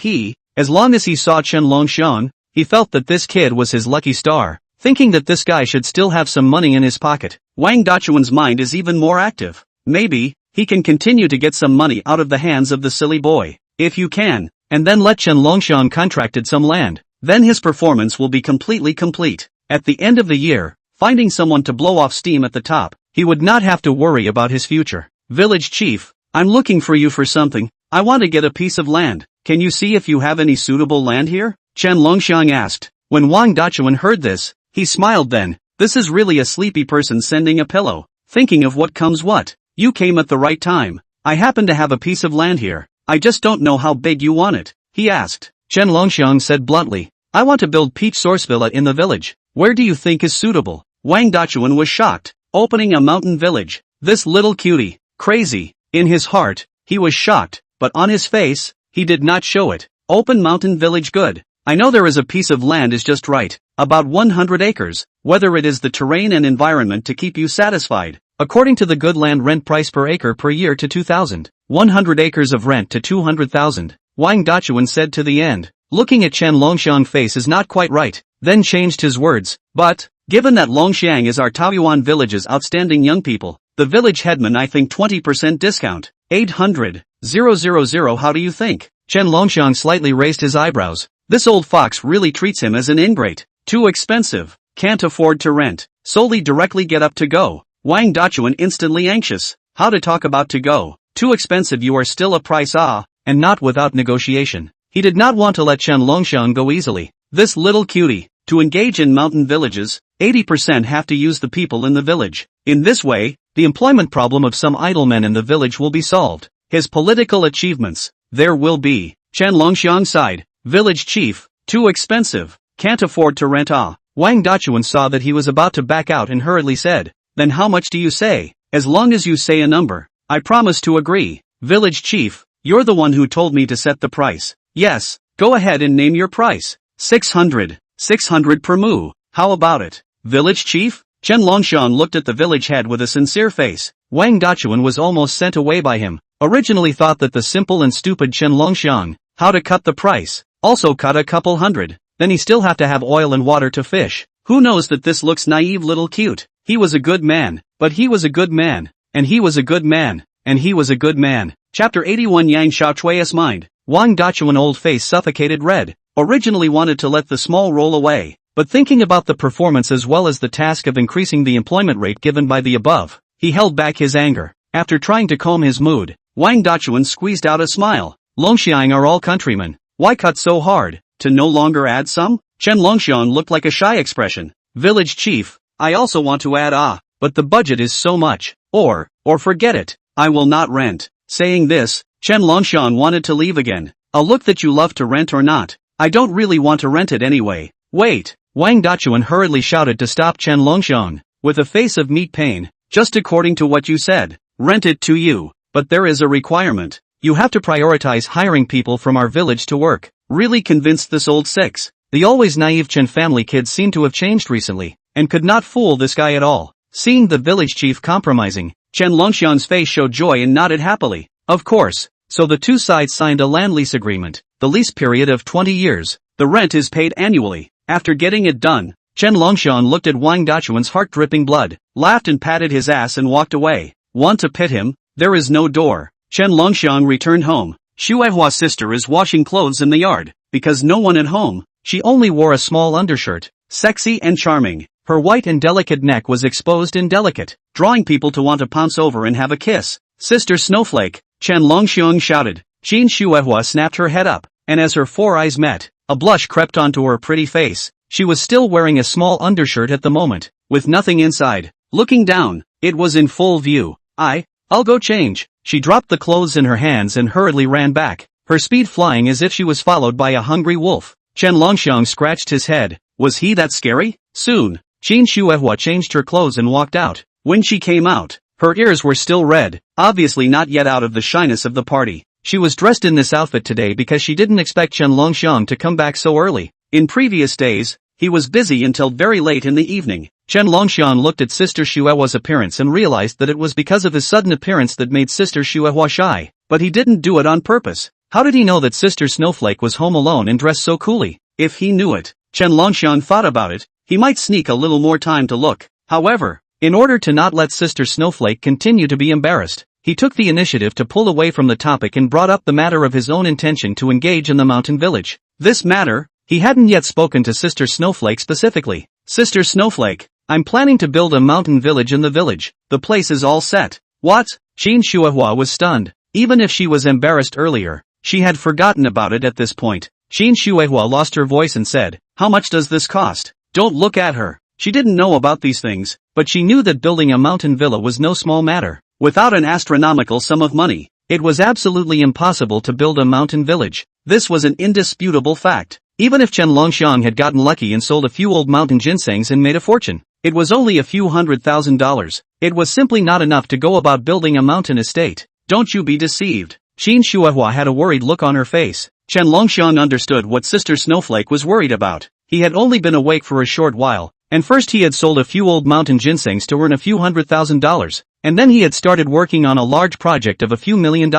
as long as he saw Chen Longxiang, he felt that this kid was his lucky star, thinking that this guy should still have some money in his pocket. Wang Dachuan's mind is even more active. Maybe, he can continue to get some money out of the hands of the silly boy. If you can, and then let Chen Longxiang contracted some land, then his performance will be completely complete. At the end of the year, finding someone to blow off steam at the top, he would not have to worry about his future. Village chief, I'm looking for you for something. I want to get a piece of land. Can you see if you have any suitable land here? Chen Longxiang asked. When Wang Dachuan heard this, he smiled then. This is really a sleepy person sending a pillow, thinking of what comes what. You came at the right time. I happen to have a piece of land here. I just don't know how big you want it, he asked. Chen Longxiang said bluntly. I want to build Peach Source Villa in the village. Where do you think is suitable? Wang Dachuan was shocked. Opening a mountain village. This little cutie. Crazy. In his heart, he was shocked, but on his face, he did not show it. Open mountain village good. I know there is a piece of land is just right. About 100 acres. Whether it is the terrain and environment to keep you satisfied. According to the good land rent price per acre per year to 2,000. 100 acres of rent to 200,000. Wang Dachuan said to the end. Looking at Chen Longxiang's face is not quite right, then changed his words. But, given that Longxiang is our Taoyuan village's outstanding young people, the village headman I think 20% discount. 800,000 how do you think? Chen Longxiang slightly raised his eyebrows. This old fox really treats him as an ingrate. Too expensive. Can't afford to rent. Solely directly get up to go. Wang Dachuan instantly anxious. How to talk about to go? Too expensive you are still a price and not without negotiation. He did not want to let Chen Longxiang go easily. This little cutie, to engage in mountain villages, 80% have to use the people in the village. In this way, the employment problem of some idle men in the village will be solved. His political achievements, there will be. Chen Longxiang sighed. Village chief, too expensive, can't afford to rent. Wang Dachuan saw that he was about to back out and hurriedly said, then how much do you say? As long as you say a number, I promise to agree. Village chief, you're the one who told me to set the price. Yes, go ahead and name your price. 600 per mu. How about it? Village chief? Chen Longxiang looked at the village head with a sincere face. Wang Dachuan was almost sent away by him. Originally thought that the simple and stupid Chen Longxiang, how to cut the price, also cut a couple hundred, then he still have to have oil and water to fish. Who knows that this looks naive little cute. He was a good man, but he was a good man, and he was a good man, and he was a good man. Chapter 81 Yang Xiaochui's mind. Wang Dachuan old face suffocated red. Originally wanted to let the small roll away, but thinking about the performance as well as the task of increasing the employment rate given by the above, he held back his anger. After trying to calm his mood, Wang Dachuan squeezed out a smile. Longxiang are all countrymen. Why cut so hard? To no longer add some? Chen Longxiang looked like a shy expression. Village chief, I also want to add but the budget is so much. Or forget it. I will not rent. Saying this, Chen Longxiang wanted to leave again. A look that you love to rent or not. I don't really want to rent it anyway. Wait! Wang Dachuan hurriedly shouted to stop Chen Longxiang. With a face of meat pain. Just according to what you said. Rent it to you. But there is a requirement. You have to prioritize hiring people from our village to work. Really convinced this old six. The always naive Chen family kids seem to have changed recently, and could not fool this guy at all. Seeing the village chief compromising, Chen Longxiang's face showed joy and nodded happily. Of course. So the two sides signed a land lease agreement, the lease period of 20 years. The rent is paid annually. After getting it done, Chen Longxiang looked at Wang Dachuan's heart dripping blood, laughed and patted his ass and walked away. Want to pit him? There is no door. Chen Longxiang returned home. Xuehua's sister is washing clothes in the yard, because no one at home. She only wore a small undershirt. Sexy and charming. Her white and delicate neck was exposed and delicate, drawing people to want to pounce over and have a kiss. Sister Snowflake, Chen Longxiang shouted. Qin Xuehua snapped her head up, and as her four eyes met, a blush crept onto her pretty face. She was still wearing a small undershirt at the moment, with nothing inside. Looking down, it was in full view. I'll go change. She dropped the clothes in her hands and hurriedly ran back, her speed flying as if she was followed by a hungry wolf. Chen Longxiang scratched his head. Was he that scary? Soon, Qin Xuehua changed her clothes and walked out. When she came out, her ears were still red, obviously not yet out of the shyness of the party. She was dressed in this outfit today because she didn't expect Chen Longxiang to come back so early. In previous days, he was busy until very late in the evening. Chen Longxiang looked at Sister Xuehua's appearance and realized that it was because of his sudden appearance that made Sister Xuehua shy. But he didn't do it on purpose. How did he know that Sister Snowflake was home alone and dressed so coolly? If he knew it, Chen Longxiang thought about it, he might sneak a little more time to look. However, in order to not let Sister Snowflake continue to be embarrassed, he took the initiative to pull away from the topic and brought up the matter of his own intention to engage in the mountain village. This matter, he hadn't yet spoken to Sister Snowflake specifically. Sister Snowflake, I'm planning to build a mountain village in the village. The place is all set. What? Qin Xuehua was stunned. Even if she was embarrassed earlier, she had forgotten about it at this point. Qin Xuehua lost her voice and said, How much does this cost? Don't look at her. She didn't know about these things, but she knew that building a mountain villa was no small matter. Without an astronomical sum of money, it was absolutely impossible to build a mountain village. This was an indisputable fact. Even if Chen Longxiang had gotten lucky and sold a few old mountain ginsengs and made a fortune, it was only a few $100,000. It was simply not enough to go about building a mountain estate. Don't you be deceived. Qin Xuehua had a worried look on her face. Chen Longxiang understood what Sister Snowflake was worried about. He had only been awake for a short while, and first he had sold a few old mountain ginsengs to earn a few $100,000, and then he had started working on a large project of a few $1 million.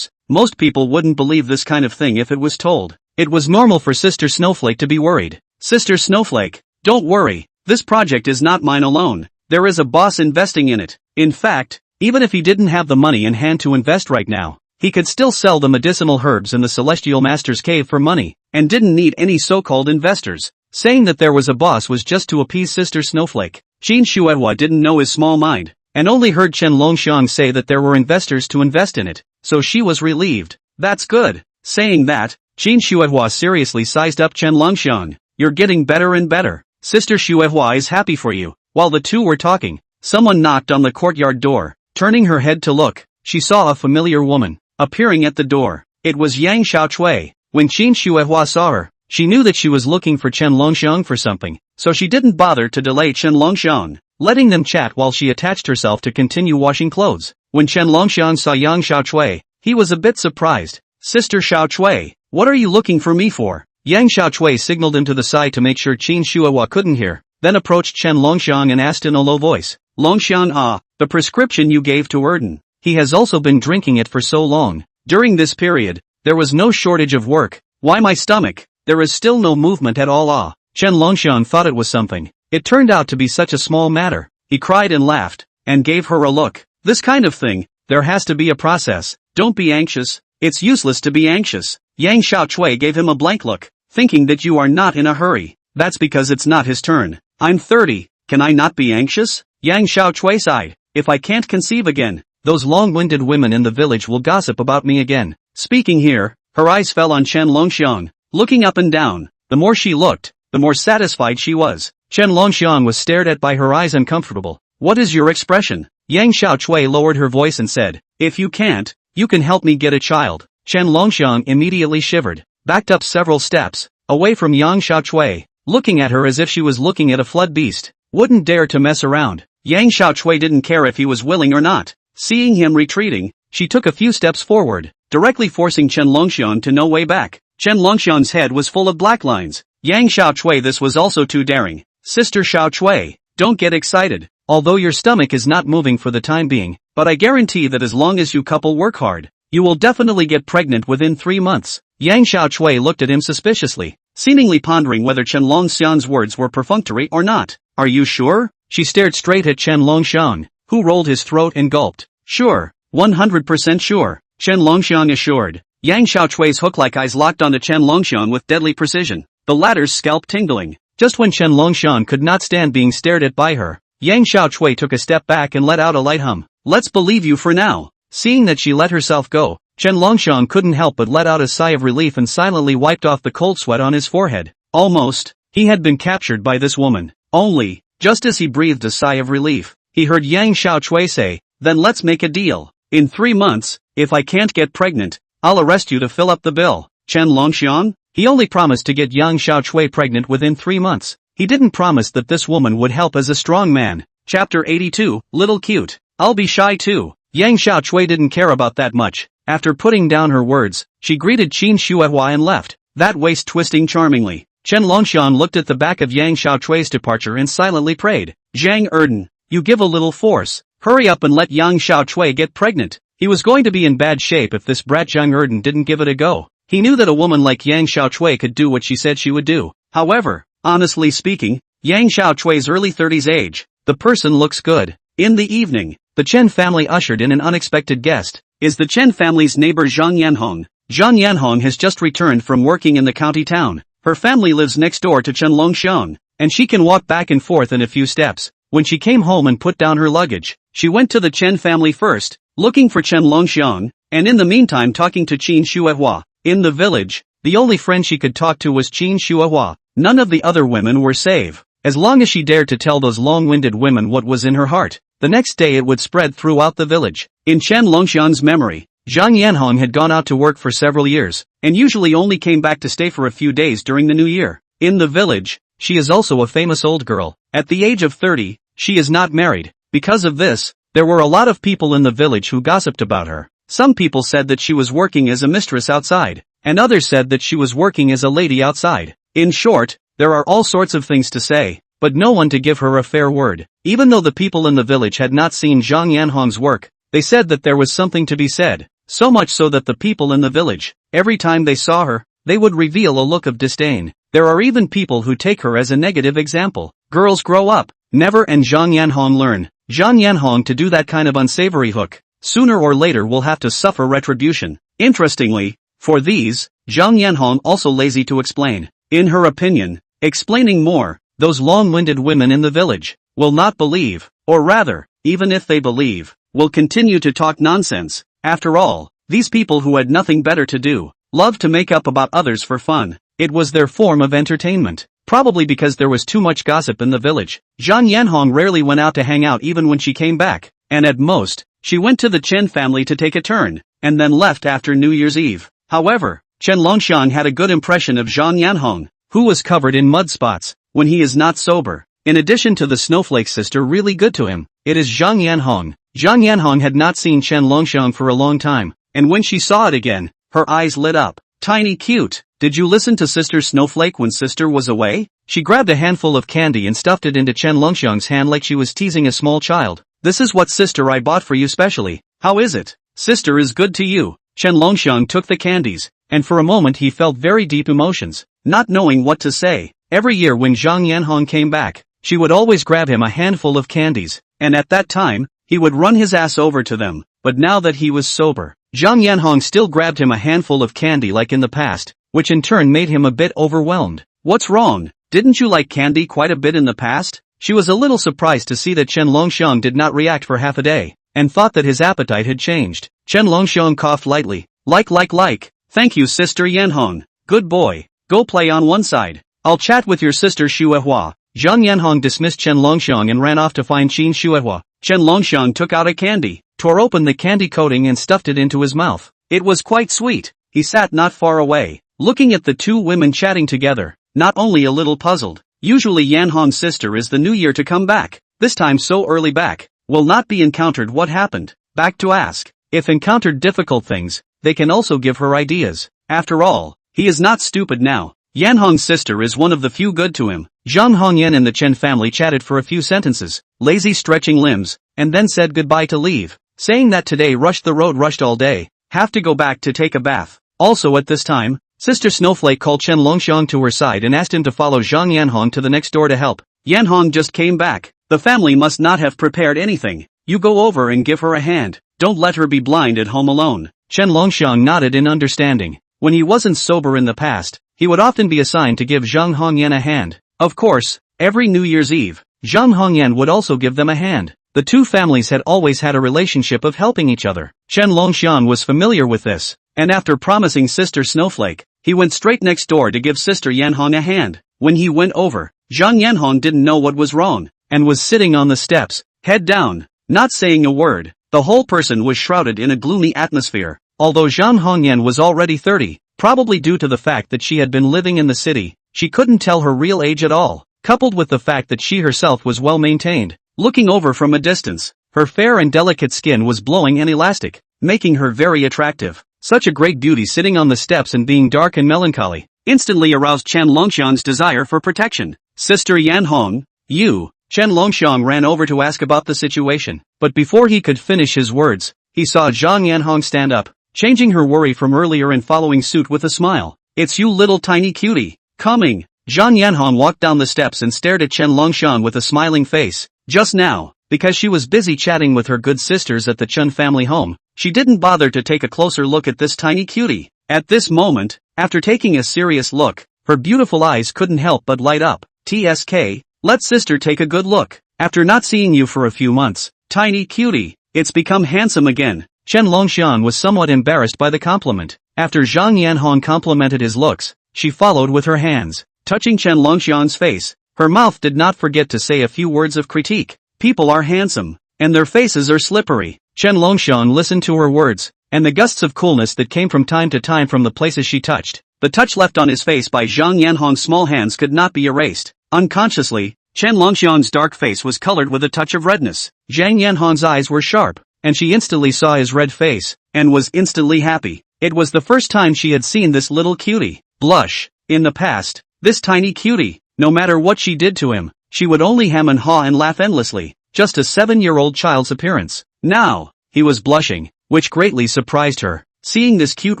Most people wouldn't believe this kind of thing if it was told. It was normal for Sister Snowflake to be worried. Sister Snowflake, don't worry. This project is not mine alone. There is a boss investing in it. In fact, even if he didn't have the money in hand to invest right now, he could still sell the medicinal herbs in the Celestial Master's cave for money, and didn't need any so-called investors. Saying that there was a boss was just to appease Sister Snowflake. Qin Xuehua didn't know his small mind, and only heard Chen Longxiang say that there were investors to invest in it, so she was relieved. That's good. Saying that, Qin Xuehua seriously sized up Chen Longxiang. You're getting better and better. Sister Xuehua is happy for you. While the two were talking, someone knocked on the courtyard door. Turning her head to look, she saw a familiar woman appearing at the door. It was Yang Xiaochui. When Qin Xuehua saw her, she knew that she was looking for Chen Longxiang for something, so she didn't bother to delay Chen Longxiang, letting them chat while she attached herself to continue washing clothes. When Chen Longxiang saw Yang Xiaochui, he was a bit surprised. Sister Xiaochui, what are you looking for me for? Yang Xiaochui signaled him to the side to make sure Qin Xuehua couldn't hear, then approached Chen Longxiang and asked in a low voice, Longxiang, the prescription you gave to Erden. He has also been drinking it for so long. During this period, there was no shortage of work. Why my stomach? There is still no movement at all. Chen Longxiang thought it was something. It turned out to be such a small matter. He cried and laughed, and gave her a look. This kind of thing, there has to be a process. Don't be anxious. It's useless to be anxious. Yang Xiaochui gave him a blank look, thinking that you are not in a hurry. That's because it's not his turn. I'm 30. Can I not be anxious? Yang Xiaochui sighed. If I can't conceive again, those long-winded women in the village will gossip about me again. Speaking here, her eyes fell on Chen Longxiang. Looking up and down, the more she looked, the more satisfied she was. Chen Longxiang was stared at by her eyes uncomfortable. What is your expression? Yang Xiaochui lowered her voice and said, If you can't, you can help me get a child. Chen Longxiang immediately shivered, backed up several steps, away from Yang Xiaochui, looking at her as if she was looking at a flood beast. Wouldn't dare to mess around. Yang Xiaochui didn't care if he was willing or not. Seeing him retreating, she took a few steps forward, directly forcing Chen Longxiang to no way back. Chen Longxiang's head was full of black lines. Yang Xiaochui, this was also too daring. Sister Xiaochui, don't get excited. Although your stomach is not moving for the time being, but I guarantee that as long as you couple work hard, you will definitely get pregnant within 3 months. Yang Xiaochui looked at him suspiciously, seemingly pondering whether Chen Longxiang's words were perfunctory or not. Are you sure? She stared straight at Chen Longxiang, who rolled his throat and gulped. Sure, 100% sure, Chen Longxiang assured. Yang Xiaochui's hook-like eyes locked onto Chen Longxiang with deadly precision, the latter's scalp tingling. Just when Chen Longxiang could not stand being stared at by her, Yang Xiaochui took a step back and let out a light hum. Let's believe you for now. Seeing that she let herself go, Chen Longxiang couldn't help but let out a sigh of relief and silently wiped off the cold sweat on his forehead. Almost, he had been captured by this woman. Only, just as he breathed a sigh of relief, he heard Yang Xiaochui say, then let's make a deal. In 3 months, if I can't get pregnant, I'll arrest you to fill up the bill. Chen Longxiang? He only promised to get Yang Xiaochui pregnant within 3 months. He didn't promise that this woman would help as a strong man. Chapter 82, Little Cute. I'll be shy too. Yang Xiaochui didn't care about that much. After putting down her words, she greeted Qin Shuihua and left, that waist twisting charmingly. Chen Longxiang looked at the back of Yang Xiaochui's departure and silently prayed. Zhang Erden, you give a little force. Hurry up and let Yang Xiaochui get pregnant. He was going to be in bad shape if this brat Zhang Erden didn't give it a go. He knew that a woman like Yang Xiaochui could do what she said she would do. However, honestly speaking, Yang Xiaochui's early 30s age, the person looks good. In the evening, the Chen family ushered in an unexpected guest. Is the Chen family's neighbor Zhang Yanhong. Zhang Yanhong has just returned from working in the county town. Her family lives next door to Chen Longxiang, and she can walk back and forth in a few steps. When she came home and put down her luggage, she went to the Chen family first, looking for Chen Longxiang, and in the meantime talking to Qin Shuihua. In the village, the only friend she could talk to was Qin Shuihua. None of the other women were safe. As long as she dared to tell those long-winded women what was in her heart, the next day it would spread throughout the village. In Chen Longxiang's memory, Zhang Yanhong had gone out to work for several years, and usually only came back to stay for a few days during the new year. In the village, she is also a famous old girl. At the age of 30, she is not married. Because of this, there were a lot of people in the village who gossiped about her. Some people said that she was working as a mistress outside, and others said that she was working as a lady outside. In short, there are all sorts of things to say, but no one to give her a fair word. Even though the people in the village had not seen Zhang Yanhong's work, they said that there was something to be said. So much so that the people in the village, every time they saw her, they would reveal a look of disdain. There are even people who take her as a negative example. Girls grow up, never, and Zhang Yanhong learn. Zhang Yanhong to do that kind of unsavory hook, sooner or later will have to suffer retribution. Interestingly, for these, Zhang Yanhong also lazy to explain. In her opinion, explaining more, those long-winded women in the village will not believe, or rather, even if they believe, will continue to talk nonsense. After all, these people who had nothing better to do, loved to make up about others for fun. It was their form of entertainment. Probably because there was too much gossip in the village, Zhang Yanhong rarely went out to hang out even when she came back, and at most, she went to the Chen family to take a turn, and then left after New Year's Eve. However, Chen Longxiang had a good impression of Zhang Yanhong, who was covered in mud spots, when he is not sober. In addition to the snowflake sister really good to him, it is Zhang Yanhong. Zhang Yanhong had not seen Chen Longxiang for a long time, and when she saw it again, her eyes lit up. Tiny cute, did you listen to Sister Snowflake when Sister was away? She grabbed a handful of candy and stuffed it into Chen Longxiang's hand like she was teasing a small child. This is what Sister I bought for you specially. How is it? Sister is good to you. Chen Longxiang took the candies, and for a moment he felt very deep emotions, not knowing what to say. Every year when Zhang Yanhong came back, she would always grab him a handful of candies, and at that time, he would run his ass over to them. But now that he was sober, Zhang Yanhong still grabbed him a handful of candy like in the past, which in turn made him a bit overwhelmed. What's wrong? Didn't you like candy quite a bit in the past? She was a little surprised to see that Chen Longxiang did not react for half a day, and thought that his appetite had changed. Chen Longxiang coughed lightly. Like. Thank you Sister Yanhong. Good boy. Go play on one side. I'll chat with your sister Shuihua. Zhang Yanhong dismissed Chen Longxiang and ran off to find Qin Shuihua. Chen Longxiang took out a candy, tore open the candy coating and stuffed it into his mouth. It was quite sweet. He sat not far away, looking at the two women chatting together, not only a little puzzled. Usually Yanhong's sister is the new year to come back, this time so early back, will not be encountered what happened, back to ask. If encountered difficult things, they can also give her ideas. After all, he is not stupid now. Yanhong's sister is one of the few good to him. Zhang Hongyan and the Chen family chatted for a few sentences, lazy stretching limbs, and then said goodbye to leave, saying that today rushed all day, have to go back to take a bath. Also at this time, Sister Snowflake called Chen Longxiang to her side and asked him to follow Zhang Yanhong to the next door to help. Yanhong just came back. The family must not have prepared anything. You go over and give her a hand. Don't let her be blind at home alone. Chen Longxiang nodded in understanding. When he wasn't sober in the past, he would often be assigned to give Zhang Hongyan a hand. Of course, every New Year's Eve, Zhang Hongyan would also give them a hand. The two families had always had a relationship of helping each other. Chen Longxiang was familiar with this, and after promising Sister Snowflake, he went straight next door to give Sister Yanhong a hand. When he went over, Zhang Yanhong didn't know what was wrong, and was sitting on the steps, head down, not saying a word. The whole person was shrouded in a gloomy atmosphere. Although Zhang Hongyan was already 30, probably due to the fact that she had been living in the city, she couldn't tell her real age at all, coupled with the fact that she herself was well maintained. Looking over from a distance, her fair and delicate skin was glowing and elastic, making her very attractive. Such a great beauty sitting on the steps and being dark and melancholy, instantly aroused Chen Longxiang's desire for protection. Sister Yanhong, you. Chen Longxiang ran over to ask about the situation, but before he could finish his words, he saw Zhang Yanhong stand up, changing her worry from earlier and following suit with a smile. It's you little tiny cutie. Coming. Zhang Yanhong walked down the steps and stared at Chen Longxiang with a smiling face. Just now, because she was busy chatting with her good sisters at the Chen family home, she didn't bother to take a closer look at this tiny cutie. At this moment, after taking a serious look, her beautiful eyes couldn't help but light up. TSK, let sister take a good look. After not seeing you for a few months, tiny cutie, it's become handsome again. Chen Longxiang was somewhat embarrassed by the compliment. After Zhang Yanhong complimented his looks, she followed with her hands, touching Chen Longxiang's face. Her mouth did not forget to say a few words of critique. People are handsome, and their faces are slippery. Chen Longxiang listened to her words, and the gusts of coolness that came from time to time from the places she touched. The touch left on his face by Zhang Yanhong's small hands could not be erased. Unconsciously, Chen Longxiang's dark face was colored with a touch of redness. Zhang Yanhong's eyes were sharp, and she instantly saw his red face, and was instantly happy. It was the first time she had seen this little cutie blush. In the past, this tiny cutie, no matter what she did to him, she would only hem and haw and laugh endlessly, just a 7-year-old child's appearance. Now, he was blushing, which greatly surprised her. Seeing this cute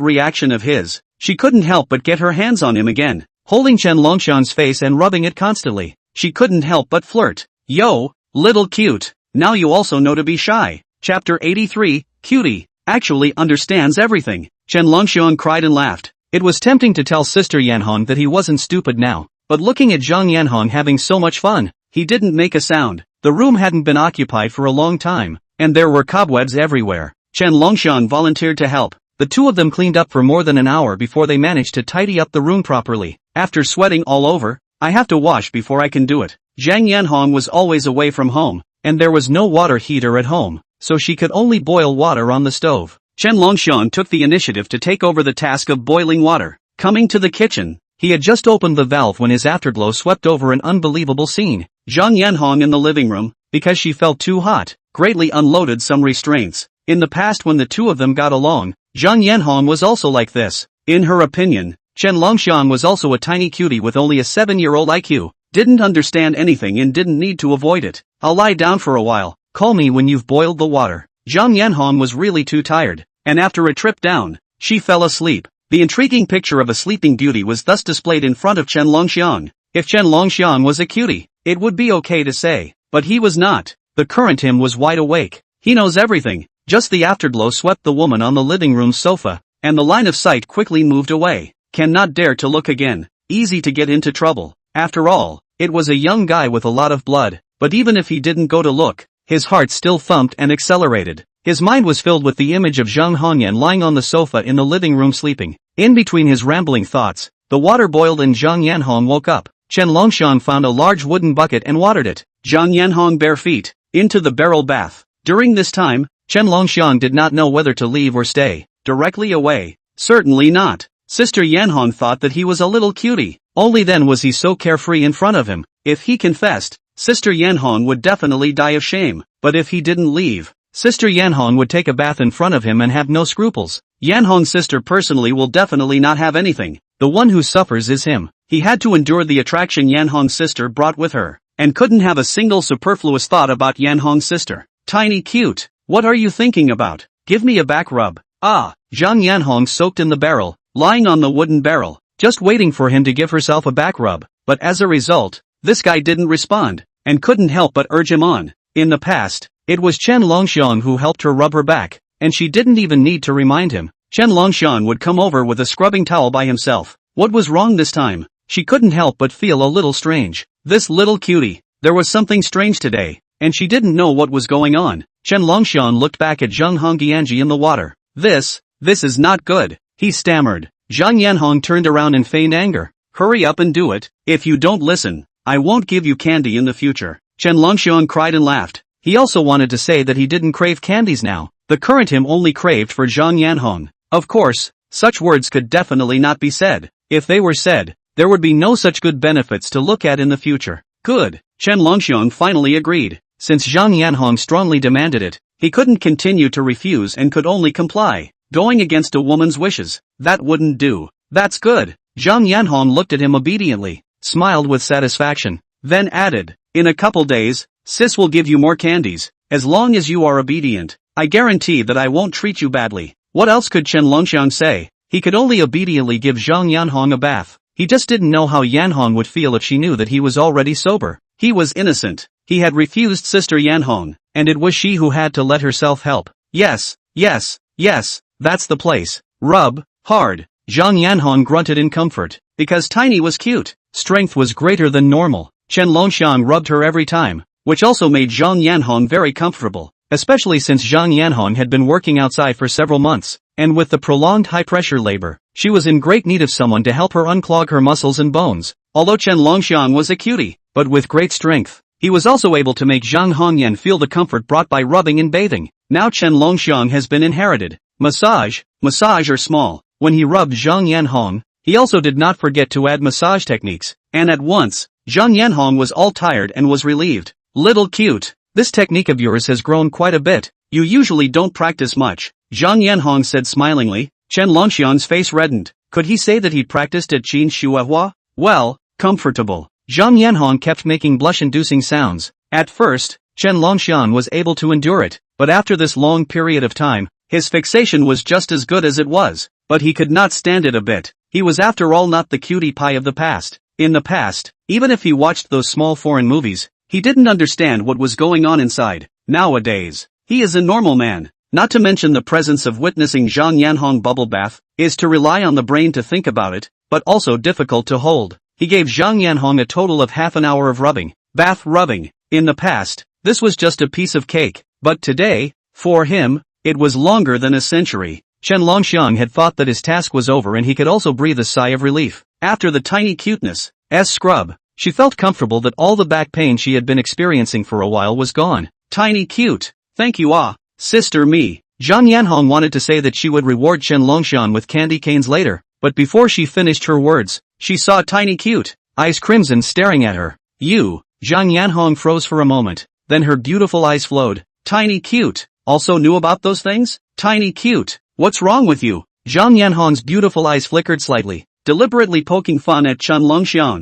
reaction of his, she couldn't help but get her hands on him again, holding Chen Longxiang's face and rubbing it constantly. She couldn't help but flirt. Yo, little cute, now you also know to be shy. Chapter 83, Cutie, actually understands everything. Chen Longxiang cried and laughed. It was tempting to tell Sister Yanhong that he wasn't stupid now, but looking at Zhang Yanhong having so much fun, he didn't make a sound. The room hadn't been occupied for a long time, and there were cobwebs everywhere. Chen Longxiang volunteered to help. The two of them cleaned up for more than an hour before they managed to tidy up the room properly. After sweating all over, I have to wash before I can do it. Zhang Yanhong was always away from home, and there was no water heater at home, so she could only boil water on the stove. Chen Longxiang took the initiative to take over the task of boiling water. Coming to the kitchen, he had just opened the valve when his afterglow swept over an unbelievable scene. Zhang Yanhong in the living room, because she felt too hot, greatly unloaded some restraints. In the past when the two of them got along, Zhang Yanhong was also like this. In her opinion, Chen Longxiang was also a tiny cutie with only a 7-year-old IQ, didn't understand anything and didn't need to avoid it. I'll lie down for a while, call me when you've boiled the water. Zhang Yanhong was really too tired, and after a trip down, she fell asleep. The intriguing picture of a sleeping beauty was thus displayed in front of Chen Longxiang. If Chen Longxiang was a cutie, it would be okay to say, but he was not. The current him was wide awake. He knows everything. Just the afterglow swept the woman on the living room sofa, and the line of sight quickly moved away. Cannot dare to look again. Easy to get into trouble. After all, it was a young guy with a lot of blood, but even if he didn't go to look, his heart still thumped and accelerated. His mind was filled with the image of Zhang Hongyan lying on the sofa in the living room sleeping. In between his rambling thoughts, the water boiled and Zhang Yanhong woke up. Chen Longxiang found a large wooden bucket and watered it. Zhang Yanhong bare feet, into the barrel bath. During this time, Chen Longxiang did not know whether to leave or stay. Directly away? Certainly not. Sister Yanhong thought that he was a little cutie. Only then was he so carefree in front of him. If he confessed, Sister Yanhong would definitely die of shame. But if he didn't leave, Sister Yanhong would take a bath in front of him and have no scruples. Yanhong's sister personally will definitely not have anything. The one who suffers is him. He had to endure the attraction Yanhong's sister brought with her, and couldn't have a single superfluous thought about Yanhong's sister. Tiny cute, what are you thinking about? Give me a back rub. Ah, Zhang Yanhong soaked in the barrel, lying on the wooden barrel, just waiting for him to give herself a back rub. But as a result, this guy didn't respond, and couldn't help but urge him on. In the past, it was Chen Longxiang who helped her rub her back, and she didn't even need to remind him. Chen Longxiang would come over with a scrubbing towel by himself. What was wrong this time? She couldn't help but feel a little strange. This little cutie, there was something strange today, and she didn't know what was going on. Chen Longxiang looked back at Zhang Hongjianji in the water. This is not good, he stammered. Zhang Yanhong turned around in feigned anger. Hurry up and do it. If you don't listen, I won't give you candy in the future. Chen Longxiang cried and laughed. He also wanted to say that he didn't crave candies now. The current him only craved for Zhang Yanhong. Of course, such words could definitely not be said. If they were said, there would be no such good benefits to look at in the future. Good, Chen Longxiang finally agreed. Since Zhang Yanhong strongly demanded it, he couldn't continue to refuse and could only comply. Going against a woman's wishes, that wouldn't do. That's good. Zhang Yanhong looked at him obediently, smiled with satisfaction, then added, in a couple days, sis will give you more candies. As long as you are obedient, I guarantee that I won't treat you badly. What else could Chen Longxiang say? He could only obediently give Zhang Yanhong a bath. He just didn't know how Yanhong would feel if she knew that he was already sober. He was innocent. He had refused Sister Yanhong, and it was she who had to let herself help. Yes, yes, yes, that's the place. Rub, hard. Zhang Yanhong grunted in comfort. Because Tiny was cute. Strength was greater than normal. Chen Longxiang rubbed her every time, which also made Zhang Yanhong very comfortable. Especially since Zhang Yanhong had been working outside for several months, and with the prolonged high-pressure labor, she was in great need of someone to help her unclog her muscles and bones. Although Chen Longxiang was a cutie, but with great strength, he was also able to make Zhang Hongyan feel the comfort brought by rubbing and bathing. Now Chen Longxiang has been inherited. Massage or small. When he rubbed Zhang Yanhong, he also did not forget to add massage techniques, and at once, Zhang Yanhong was all tired and was relieved. Little cute. This technique of yours has grown quite a bit. You usually don't practice much, Zhang Yanhong said smilingly. Chen Longxiang's face reddened. Could he say that he practiced at Qin Shuehua? Well, comfortable. Zhang Yanhong kept making blush-inducing sounds. At first, Chen Longxiang was able to endure it, but after this long period of time, his fixation was just as good as it was, but he could not stand it a bit. He was after all not the cutie pie of the past. In the past, even if he watched those small foreign movies, he didn't understand what was going on inside. Nowadays, he is a normal man. Not to mention the presence of witnessing Zhang Yanhong bubble bath, is to rely on the brain to think about it, but also difficult to hold. He gave Zhang Yanhong a total of half an hour of rubbing. Bath rubbing. In the past, this was just a piece of cake, but today, for him, it was longer than a century. Chen Longxiang had thought that his task was over and he could also breathe a sigh of relief. After the tiny cuteness, scrub, she felt comfortable that all the back pain she had been experiencing for a while was gone. Tiny cute. Thank you sister me. Zhang Yanhong wanted to say that she would reward Chen Longxiang with candy canes later, but before she finished her words, she saw Tiny cute, eyes crimson staring at her. You, Zhang Yanhong froze for a moment, then her beautiful eyes flowed. Tiny cute, also knew about those things? Tiny cute, what's wrong with you? Zhang Yanhong's beautiful eyes flickered slightly, deliberately poking fun at Chen Longxiang.